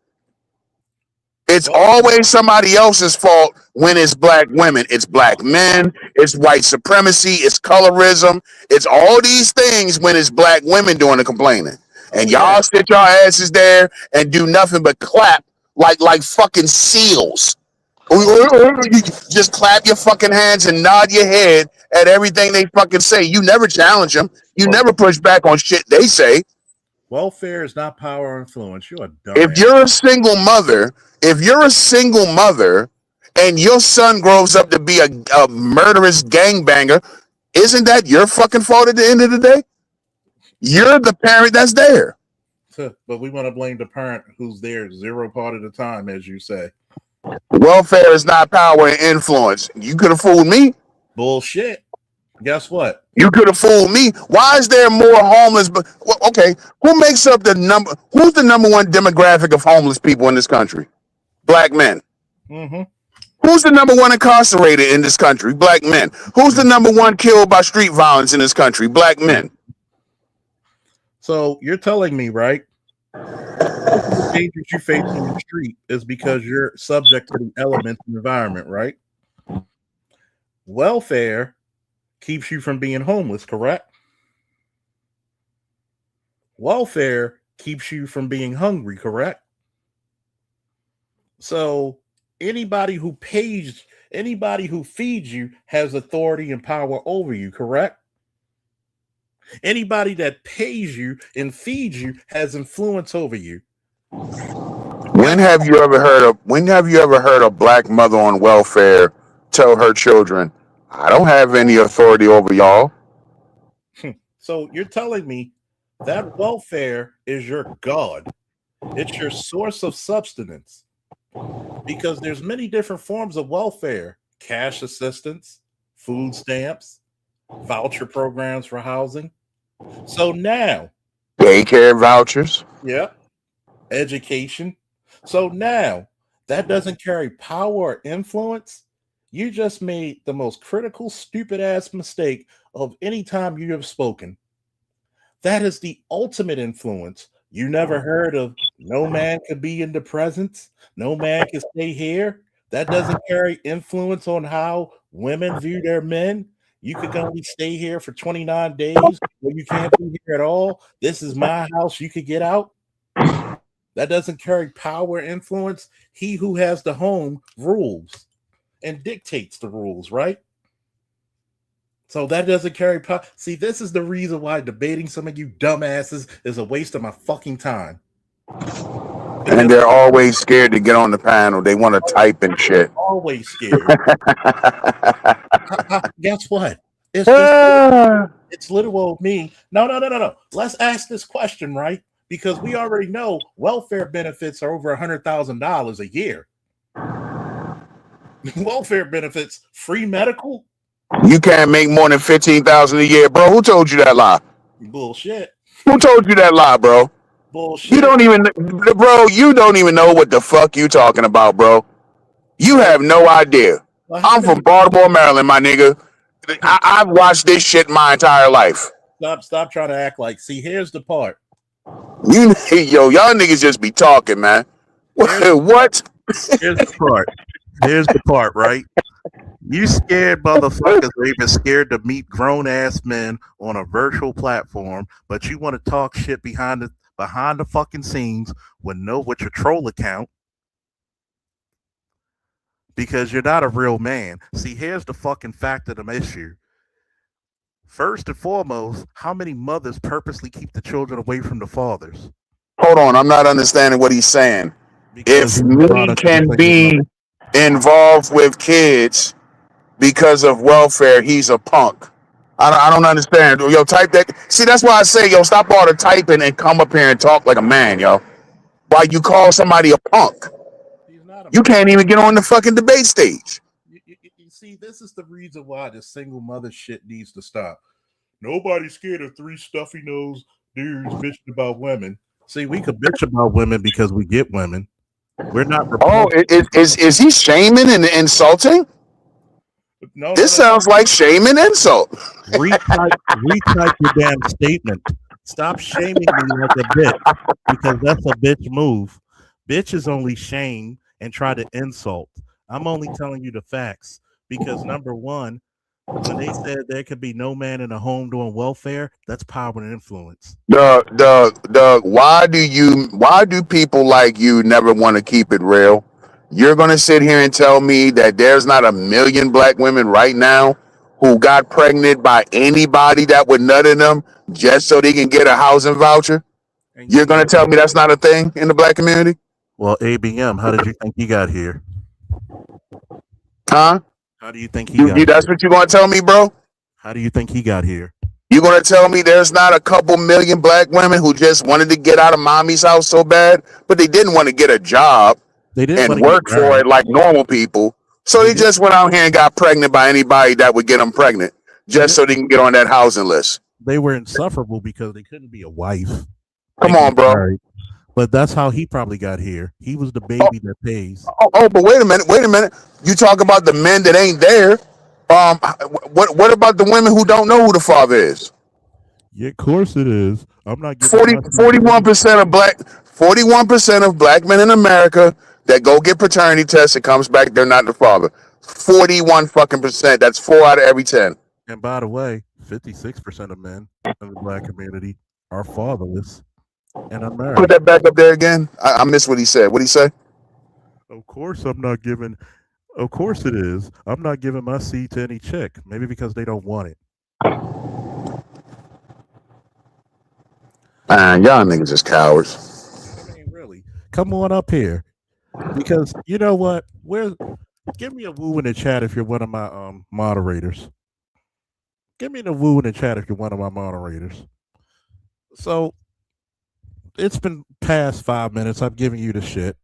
It's always somebody else's fault when it's black women. It's black men, it's white supremacy, it's colorism, it's all these things when it's black women doing the complaining. And y'all sit your asses there and do nothing but clap like fucking seals. Just clap your fucking hands and nod your head at everything they fucking say. You never challenge them. You never push back on shit they say. Welfare is not power or influence. You're a dumb. If you're a single mother and your son grows up to be a murderous gangbanger, isn't that your fucking fault at the end of the day? You're the parent that's there. But we want to blame the parent who's there 0 part of the time, as you say. Welfare is not power and influence. You could have fooled me. Bullshit. Guess what? You could have fooled me. Why is there more homeless? Okay, who makes up the number? Who's the number one demographic of homeless people in this country? Black men. Mm-hmm. Who's the number one incarcerated in this country? Black men. Who's the number one killed by street violence in this country? Black men. So you're telling me, right? The dangers you face on the street is because you're subject to the elements and environment, right? Welfare keeps you from being homeless, correct? Welfare keeps you from being hungry, correct? So anybody who feeds you has authority and power over you, correct? Anybody that pays you and feeds you has influence over you. When have you ever heard a black mother on welfare tell her children, I don't have any authority over y'all? So you're telling me that welfare is your God. It's your source of subsistence. Because there's many different forms of welfare. Cash assistance, food stamps, voucher programs for housing. So now, daycare vouchers. Yeah. Education. So now that doesn't carry power or influence. You just made the most critical, stupid ass mistake of any time you have spoken. That is the ultimate influence. You never heard of no man could be in the presence, no man can stay here. That doesn't carry influence on how women view their men. You could only stay here for 29 days, or you can't be here at all. This is my house. You could get out. That doesn't carry power influence. He who has the home rules and dictates the rules, right? So that doesn't carry power. See, this is the reason why debating some of you dumbasses is a waste of my fucking time. And they're always scared to get on the panel. They want to type and shit. Always scared. Guess what? It's literal me. No. Let's ask this question, right? Because we already know welfare benefits are over $100,000 a year. Welfare benefits, free medical. You can't make more than 15,000 a year, bro. Who told you that lie? Bullshit. Who told you that lie, bro? Bullshit. You don't even, bro. You don't even know what the fuck you talking about, bro. You have no idea. I'm from Baltimore, Maryland, my nigga. I've watched this shit my entire life. Stop trying to act like. See, here's the part. Y'all niggas just be talking, man. What? Here's the part. Here's the part, right? You scared motherfuckers are even scared to meet grown ass men on a virtual platform, but you want to talk shit behind the fucking scenes with your troll account because you're not a real man. See, here's the fucking fact of the issue. First and foremost, how many mothers purposely keep the children away from the fathers? Hold on, I'm not understanding what he's saying. Because if me can be involved with kids because of welfare, he's a punk. I don't understand. Yo, type that. See, that's why I say, yo, stop all the typing and come up here and talk like a man, yo. Why you call somebody a punk? You can't even get on the fucking debate stage. You see, this is the reason why this single mother shit needs to stop. Nobody's scared of three stuffy nose dudes bitching about women. See, we could bitch about women because we get women. We're not. Oh, is he shaming and insulting? No, this sounds like shame and insult. Retype your damn statement. Stop shaming me like a bitch because that's a bitch move. Bitches only shame and try to insult. I'm only telling you the facts because number one, when they said there could be no man in a home doing welfare, that's power and influence. Doug, why do people like you never want to keep it real? You're going to sit here and tell me that there's not 1 million black women right now who got pregnant by anybody that would nut in them just so they can get a housing voucher? You're going to tell me that's not a thing in the black community? Well, ABM, how did you think he got here? Huh? How do you think he got here? That's what you're going to tell me, bro? How do you think he got here? You're going to tell me there's not a couple million black women who just wanted to get out of mommy's house so bad, but they didn't want to get a job and work for it like normal people. So they just went out here and got pregnant by anybody that would get them pregnant just so they can get on that housing list. They were insufferable because they couldn't be a wife. Come on, bro. Married. But that's how he probably got here. He was the baby that pays. But wait a minute. You talk about the men that ain't there. What about the women who don't know who the father is? Yeah, of course it is. I'm not getting 41% of black men in America that go get paternity tests and comes back, they're not the father. 41 fucking percent. That's 4 out of every 10. And by the way, 56% of men in the black community are fatherless and unmarried. Put that back up there again. I missed what he said. What'd he say? Of course I'm not giving. Of course it is. I'm not giving my seed to any chick. Maybe because they don't want it. Y'all niggas is cowards. I mean, really. Come on up here. Because you know what? Give me a woo in the chat if you're one of my moderators. Give me the woo in the chat if you're one of my moderators. So it's been past 5 minutes. I'm giving you the shit.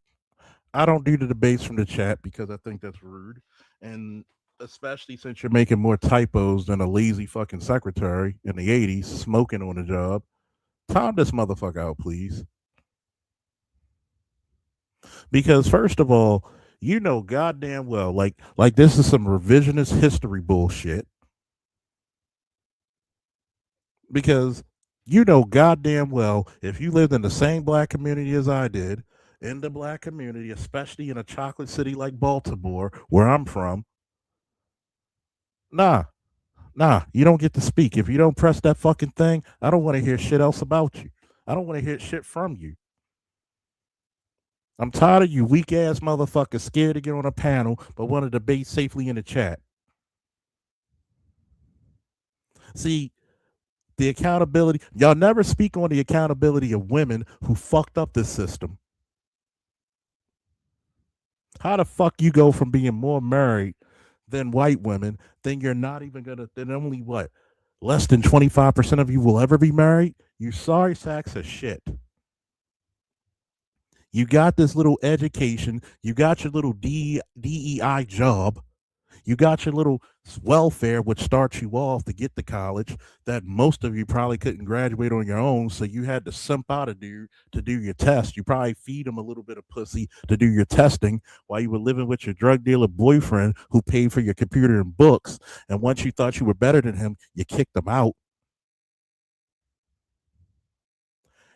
I don't do the debates from the chat because I think that's rude. And especially since you're making more typos than a lazy fucking secretary in the 80s smoking on the job. Time this motherfucker out, please. Because first of all, you know goddamn well, like this is some revisionist history bullshit. Because you know goddamn well if you lived in the same black community as I did, in the black community, especially in a chocolate city like Baltimore, where I'm from, nah, you don't get to speak. If you don't press that fucking thing, I don't want to hear shit else about you. I don't want to hear shit from you. I'm tired of you weak ass motherfuckers scared to get on a panel but want to debate safely in the chat. See, the accountability, y'all never speak on the accountability of women who fucked up this system. How the fuck you go from being more married than white women, then you're not even gonna, then only what? Less than 25% of you will ever be married? You sorry sacks of shit. You got this little education, you got your little DEI job, you got your little welfare, which starts you off to get to college, that most of you probably couldn't graduate on your own, so you had to simp out a dude to do your test. You probably feed him a little bit of pussy to do your testing while you were living with your drug dealer boyfriend who paid for your computer and books, and once you thought you were better than him, you kicked him out.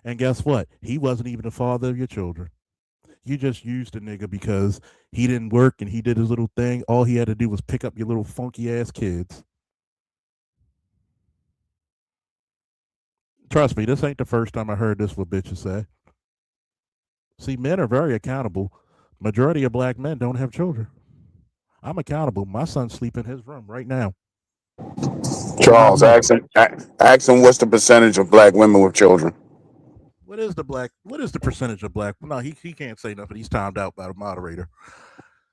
And guess what? He wasn't even the father of your children. You just used the nigga because he didn't work and he did his little thing. All he had to do was pick up your little funky ass kids. Trust me, this ain't the first time I heard this what bitches say. See, men are very accountable. Majority of black men don't have children. I'm accountable. My son's sleeping in his room right now. Charles, ask him what's the percentage of black women with children. What is the percentage of black? No, he can't say nothing. He's timed out by the moderator.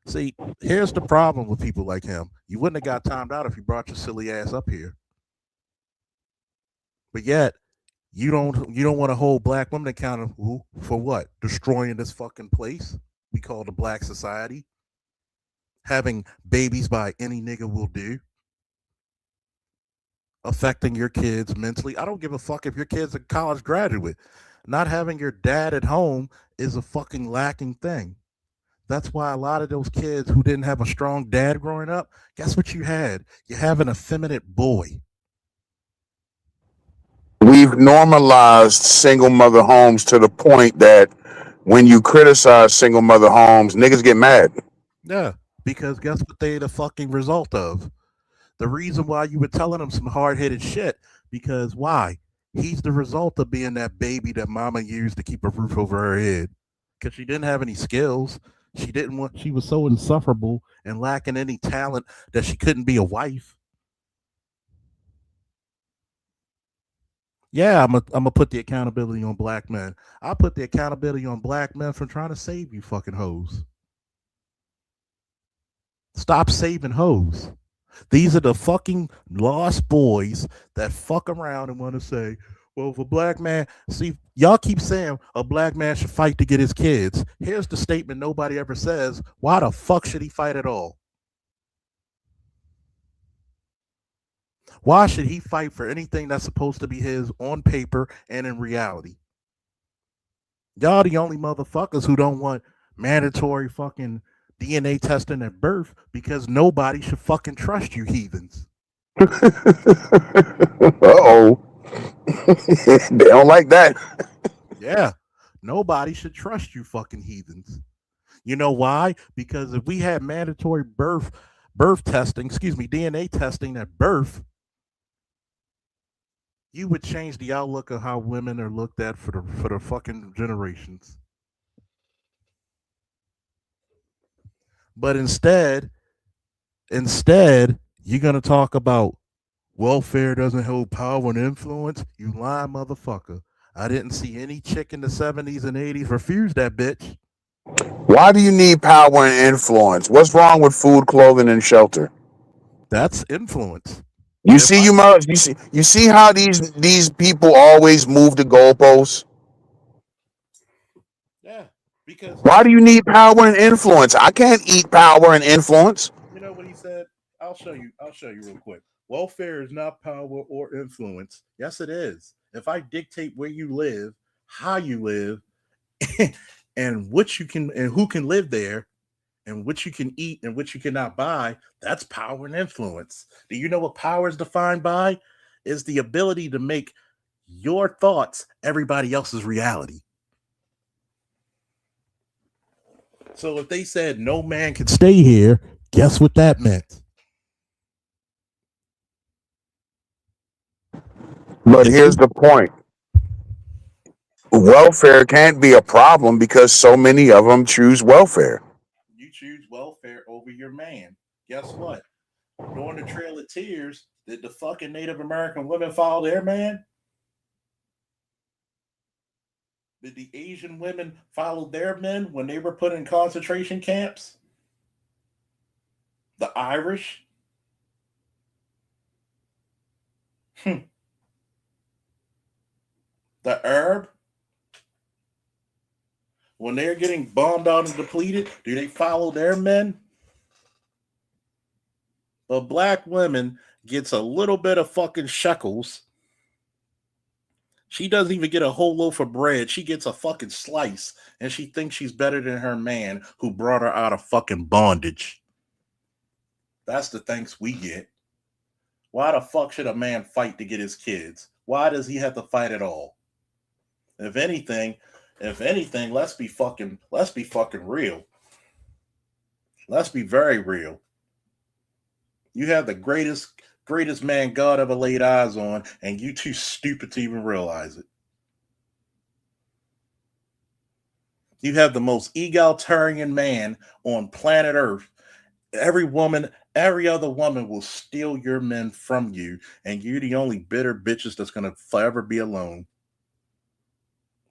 See, here's the problem with people like him. You wouldn't have got timed out if you brought your silly ass up here. But yet, you don't want to hold black women accountable for what? Destroying this fucking place we call the black society. Having babies by any nigga will do. Affecting your kids mentally. I don't give a fuck if your kid's a college graduate. Not having your dad at home is a fucking lacking thing. That's why a lot of those kids who didn't have a strong dad growing up, guess what you had? You have an effeminate boy. We've normalized single mother homes to the point that when you criticize single mother homes, niggas get mad. Yeah, because guess what they the fucking result of? The reason why you were telling him some hard headed shit, because why? He's the result of being that baby that mama used to keep a roof over her head. Because she didn't have any skills. She was so insufferable and lacking any talent that she couldn't be a wife. Yeah, I'm gonna put the accountability on black men. I'll put the accountability on black men for trying to save you fucking hoes. Stop saving hoes. These are the fucking lost boys that fuck around and want to say, well, if a black man, see, y'all keep saying a black man should fight to get his kids. Here's the statement nobody ever says. Why the fuck should he fight at all? Why should he fight for anything that's supposed to be his on paper and in reality? Y'all the only motherfuckers who don't want mandatory fucking DNA testing at birth because nobody should fucking trust you heathens. Uh-oh. They don't like that. Yeah. Nobody should trust you fucking heathens. You know why? Because if we had mandatory birth testing, DNA testing at birth, you would change the outlook of how women are looked at for the fucking generations. But instead, you're gonna talk about welfare doesn't hold power and influence. You lying motherfucker. I didn't see any chick in the 70s and 80s refuse that bitch. Why do you need power and influence? What's wrong with food, clothing, and shelter? That's influence. You see how these people always move the goalposts? Yeah, because why do you need power and influence? I can't eat power and influence. You know what he said? I'll show you real quick. Welfare is not power or influence. Yes, it is. If I dictate where you live, how you live, and what you can and who can live there, and what you can eat and what you cannot buy, that's power and influence. Do you know what power is defined by? Is the ability to make your thoughts everybody else's reality. So if they said no man can stay here, guess what that meant? But here's the point. Welfare can't be a problem because so many of them choose welfare. You choose welfare over your man. Guess what? During the Trail of Tears, did the fucking Native American women follow their man? Did the Asian women follow their men when they were put in concentration camps? The Irish? The Arab? When they're getting bombed out and depleted, do they follow their men? But black women gets a little bit of fucking shekels. She doesn't even get a whole loaf of bread. She gets a fucking slice, and she thinks she's better than her man who brought her out of fucking bondage. That's the thanks we get. Why the fuck should a man fight to get his kids? Why does he have to fight at all? If anything, let's be fucking real. Let's be very real. You have the greatest man God ever laid eyes on, and you too stupid to even realize it. You have the most egalitarian man on planet Earth. Every other woman will steal your men from you, and you're the only bitter bitches that's gonna forever be alone.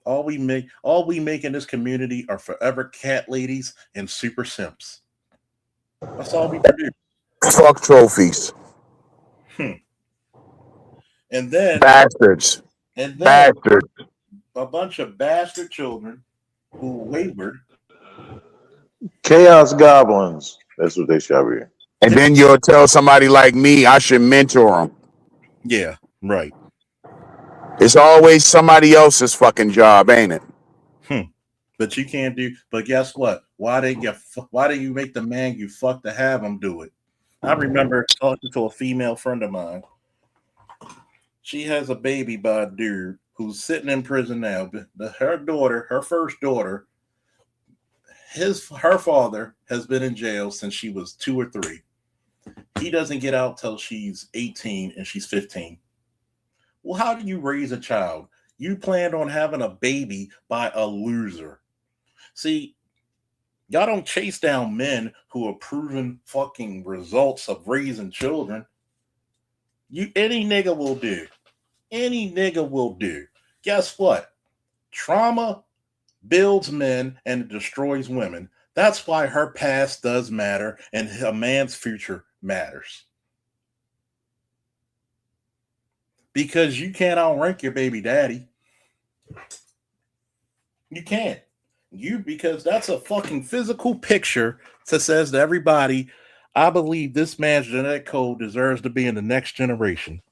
All we make in this community are forever cat ladies and super simps. That's all we produce. Fuck trophies. And then bastards. And then bastards. A bunch of bastard children who wavered. Chaos goblins. That's what they shall be. And then you'll tell somebody like me I should mentor them. Yeah, right. It's always somebody else's fucking job, ain't it? But you can't do. But guess what? Why do you make the man you fuck to have him do it? I remember talking to a female friend of mine. She has a baby by a dude who's sitting in prison now. Her first daughter, her father has been in jail since she was 2 or 3. He doesn't get out till she's 18 and she's 15. Well, how do you raise a child? You planned on having a baby by a loser. See, y'all don't chase down men who are proven fucking results of raising children. Any nigga will do. Any nigga will do. Guess what? Trauma builds men and destroys women. That's why her past does matter and a man's future matters. Because you can't outrank your baby daddy. You can't. Because that's a fucking physical picture that says to everybody, I believe this man's genetic code deserves to be in the next generation.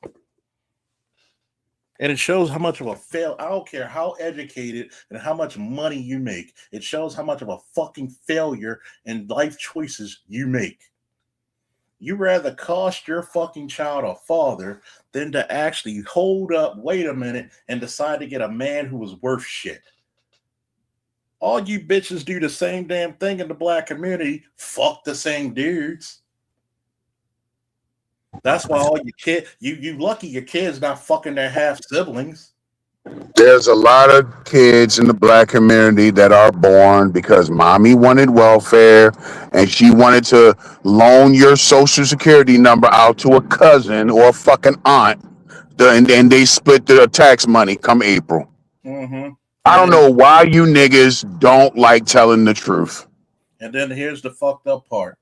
And it shows how much of a fail. I don't care how educated and how much money you make. It shows how much of a fucking failure in life choices you make. You rather cost your fucking child a father than to actually hold up, wait a minute, and decide to get a man who was worth shit. All you bitches do the same damn thing in the black community. Fuck the same dudes. That's why all your kids, you lucky your kids not fucking their half siblings. There's a lot of kids in the black community that are born because mommy wanted welfare and she wanted to loan your social security number out to a cousin or a fucking aunt. And they split the tax money come April. Mm-hmm. I don't know why you niggas don't like telling the truth. And then here's the fucked up part.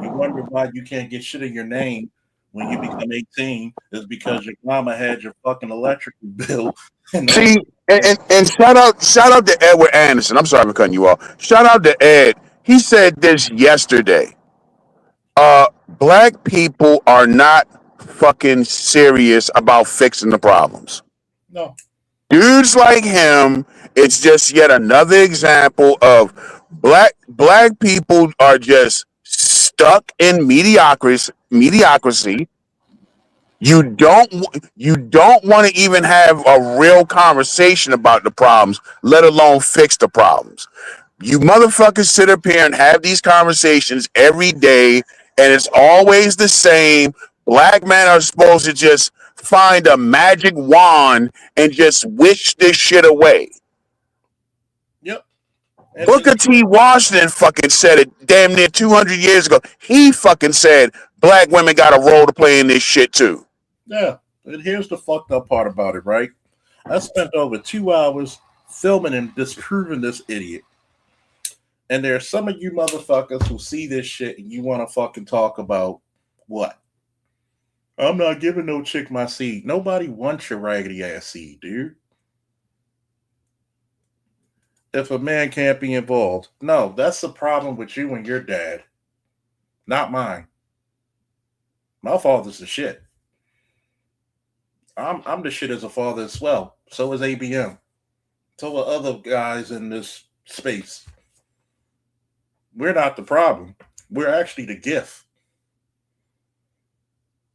You wonder why you can't get shit in your name when you become 18 is because your mama had your fucking electric bill. See, and shout out to Edward Anderson. I'm sorry for cutting you off. Shout out to Ed. He said this yesterday. Black people are not fucking serious about fixing the problems. No. Dudes like him, it's just yet another example of Black people are just stuck in mediocrity. You don't want to even have a real conversation about the problems, let alone fix the problems. You motherfuckers sit up here and have these conversations every day, and it's always the same. Black men are supposed to just find a magic wand and just wish this shit away. Yep. And Booker T. Washington fucking said it damn near 200 years ago. He fucking said black women got a role to play in this shit too. yeah, and here's the fucked up part about it, right? I spent over 2 hours filming and disproving this idiot. And there are some of you motherfuckers who see this shit and you want to fucking talk about what? I'm not giving no chick my seed. Nobody wants your raggedy ass seed, dude. If a man can't be involved, no, that's the problem with you and your dad, not mine. My father's the shit. I'm the shit as a father as well. So is ABM. So are other guys in this space. We're not the problem. We're actually the gift.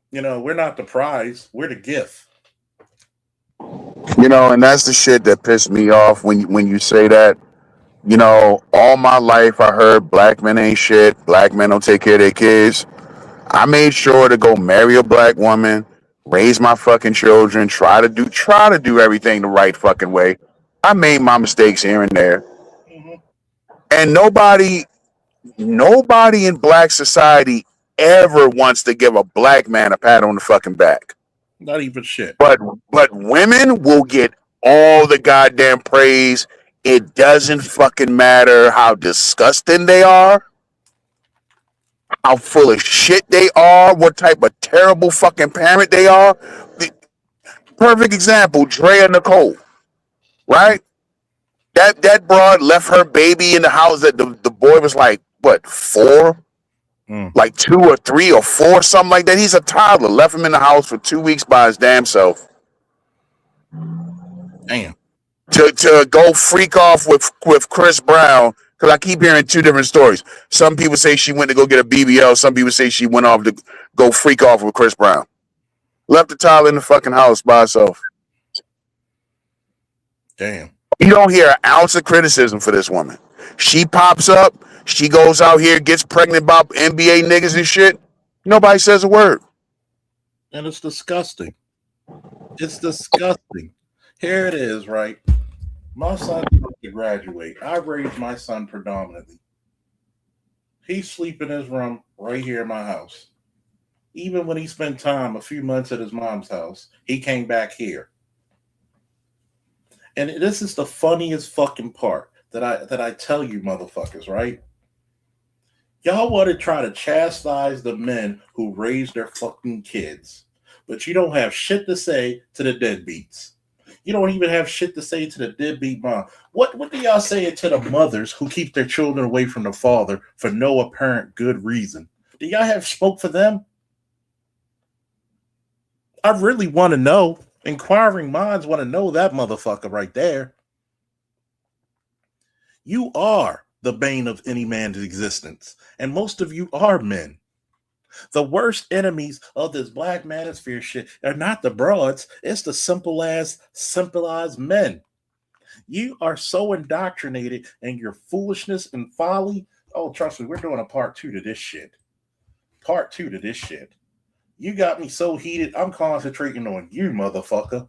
You know, we're not the prize. We're the gift. You know, and that's the shit that pissed me off when you say that. You know, all my life I heard black men ain't shit. Black men don't take care of their kids. I made sure to go marry a black woman, raise my fucking children, try to do everything the right fucking way. I made my mistakes here and there. And nobody in black society ever wants to give a black man a pat on the fucking back. Not even shit. But women will get all the goddamn praise. It doesn't fucking matter how disgusting they are, how full of shit they are, what type of terrible fucking parent they are. The perfect example, Drea Nicole, right? That broad left her baby in the house that the boy was like, what, 4? Like 2 or 3 or 4, something like that. He's a toddler. Left him in the house for 2 weeks by his damn self. Damn. To go freak off with Chris Brown, because I keep hearing 2 different stories. Some people say she went to go get a BBL. Some people say she went off to go freak off with Chris Brown. Left the toddler in the fucking house by herself. Damn. You don't hear an ounce of criticism for this woman. She pops up. She goes out here, gets pregnant by NBA niggas and shit. Nobody says a word. And it's disgusting. It's disgusting. Here it is, right? My son's about to graduate. I raised my son predominantly. He sleep in his room right here in my house. Even when he spent time a few months at his mom's house, he came back here. And this is the funniest fucking part that I tell you motherfuckers, right? Y'all want to try to chastise the men who raised their fucking kids, but you don't have shit to say to the deadbeats. You don't even have shit to say to the deadbeat mom. What do y'all say to the mothers who keep their children away from the father for no apparent good reason? Do y'all have spoke for them? I really want to know. Inquiring minds want to know that motherfucker right there. You are the bane of any man's existence, and most of you are men. The worst enemies of this black manosphere shit are not the broads, it's the simple as men. You are so indoctrinated in your foolishness and folly. Oh, trust me, we're doing a part 2 to this shit. Part 2 to this shit. You got me so heated, I'm concentrating on you, motherfucker.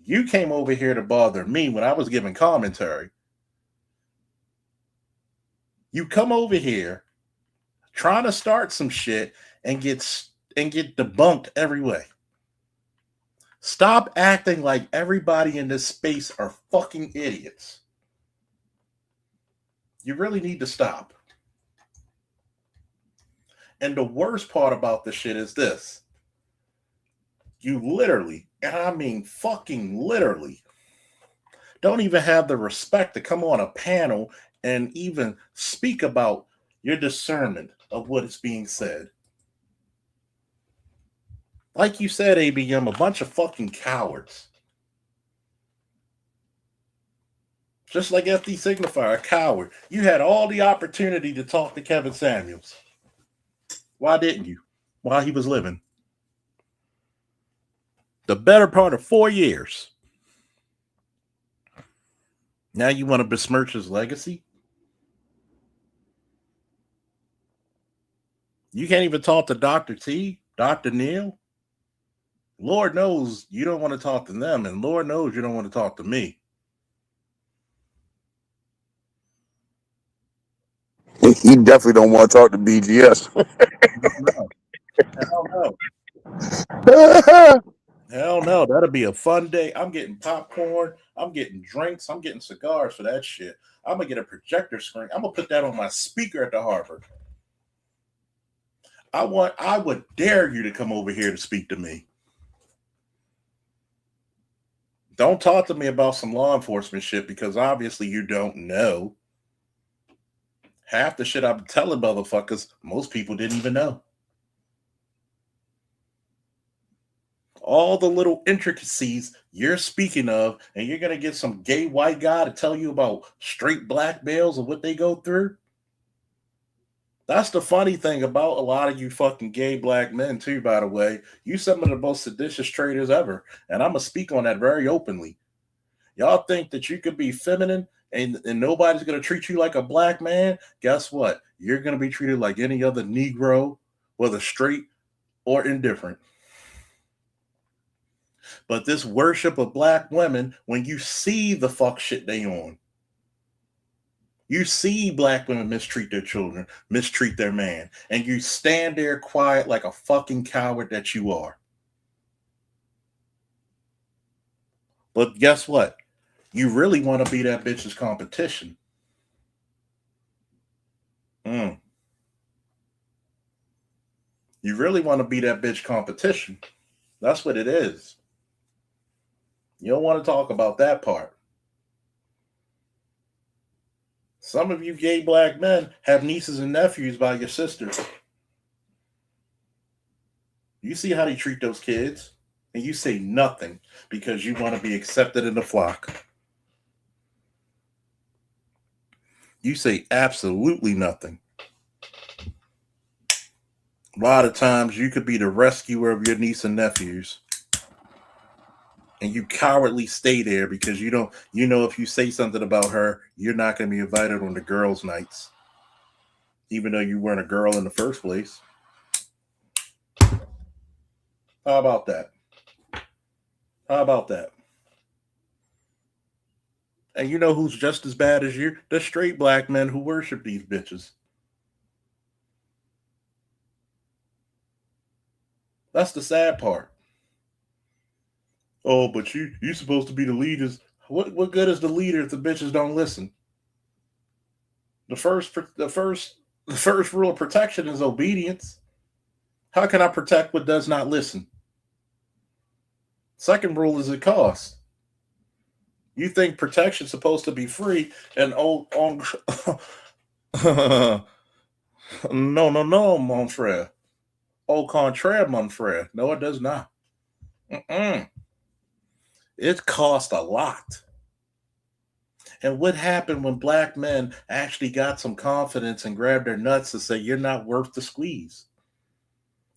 You came over here to bother me when I was giving commentary. You come over here trying to start some shit and get debunked every way. Stop acting like everybody in this space are fucking idiots. You really need to stop. And the worst part about this shit is this. You literally, and I mean fucking literally, don't even have the respect to come on a panel and even speak about your discernment of what is being said. Like you said, ABM, a bunch of fucking cowards. Just like FD Signifier, a coward. You had all the opportunity to talk to Kevin Samuels. Why didn't you? While he was living. The better part of 4 years. Now you want to besmirch his legacy? You can't even talk to Dr. T, Dr. Neil. Lord knows you don't want to talk to them, and Lord knows you don't want to talk to me. He definitely don't want to talk to BGS. No. Hell no. Hell no. That'll be a fun day. I'm getting popcorn. I'm getting drinks. I'm getting cigars for that shit. I'm going to get a projector screen. I'm going to put that on my speaker at the Harbor. I would dare you to come over here to speak to me. Don't talk to me about some law enforcement shit because obviously you don't know. Half the shit I'm telling motherfuckers, most people didn't even know. All the little intricacies you're speaking of, and you're going to get some gay white guy to tell you about straight black males and what they go through. That's the funny thing about a lot of you fucking gay black men, too, by the way. You some of the most seditious traitors ever. And I'm going to speak on that very openly. Y'all think that you could be feminine and nobody's going to treat you like a black man? Guess what? You're going to be treated like any other Negro, whether straight or indifferent. But this worship of black women, when you see the fuck shit they on, you see black women mistreat their children, mistreat their man, and you stand there quiet like a fucking coward that you are. But guess what? You really want to be that bitch's competition. You really want to be that bitch competition. That's what it is. You don't want to talk about that part. Some of you gay black men have nieces and nephews by your sisters. You see how they treat those kids, and you say nothing because you want to be accepted in the flock. You say absolutely nothing. A lot of times you could be the rescuer of your niece and nephews. And you cowardly stay there because you know if you say something about her, you're not going to be invited on the girls' nights. Even though you weren't a girl in the first place. How about that? How about that? And you know who's just as bad as you? The straight black men who worship these bitches. That's the sad part. Oh, but you're supposed to be the leaders. What good is the leader if the bitches don't listen? The first rule of protection is obedience. How can I protect what does not listen? Second rule is it costs. You think protection's supposed to be free, and no, mon frere. Au contraire, mon frere. No, it does not. It costs a lot. And what happened when black men actually got some confidence and grabbed their nuts to say, you're not worth the squeeze?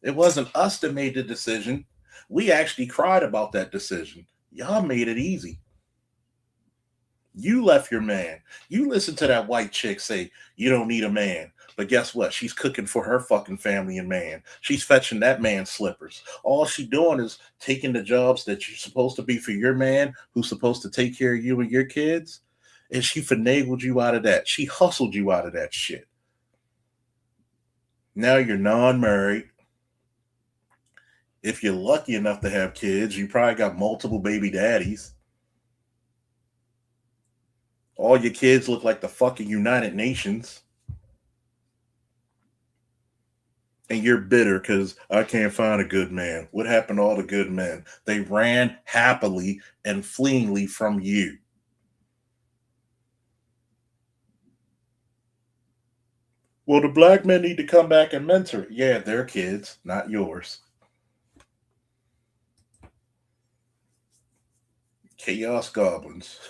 It wasn't us that made the decision. We actually cried about that decision. Y'all made it easy. You left your man. You listened to that white chick say, you don't need a man. But guess what? She's cooking for her fucking family and man. She's fetching that man's slippers. All she doing is taking the jobs that you're supposed to be for your man, who's supposed to take care of you and your kids, and she finagled you out of that. She hustled you out of that shit. Now you're non-married. If you're lucky enough to have kids, you probably got multiple baby daddies. All your kids look like the fucking United Nations. And you're bitter because I can't find a good man. What happened to all the good men? They ran happily and fleeingly from you. Well, the black men need to come back and mentor. Yeah, their kids, not yours. Chaos goblins.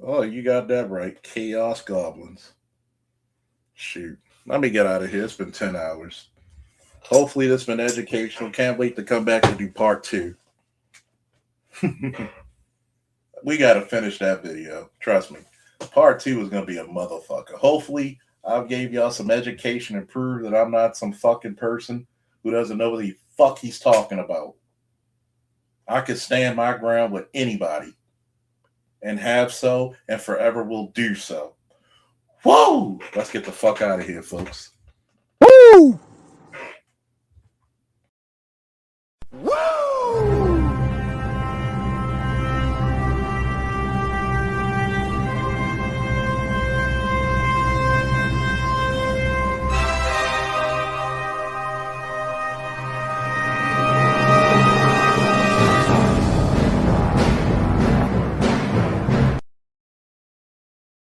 Oh, you got that right. Chaos Goblins. Shoot. Let me get out of here. It's been 10 hours. Hopefully this has been educational. Can't wait to come back and do part 2. We got to finish that video. Trust me. Part 2 is going to be a motherfucker. Hopefully I've gave y'all some education and proved that I'm not some fucking person who doesn't know what the fuck he's talking about. I can stand my ground with anybody. And have so, and forever will do so. Whoa! Let's get the fuck out of here, folks. Woo! Woo!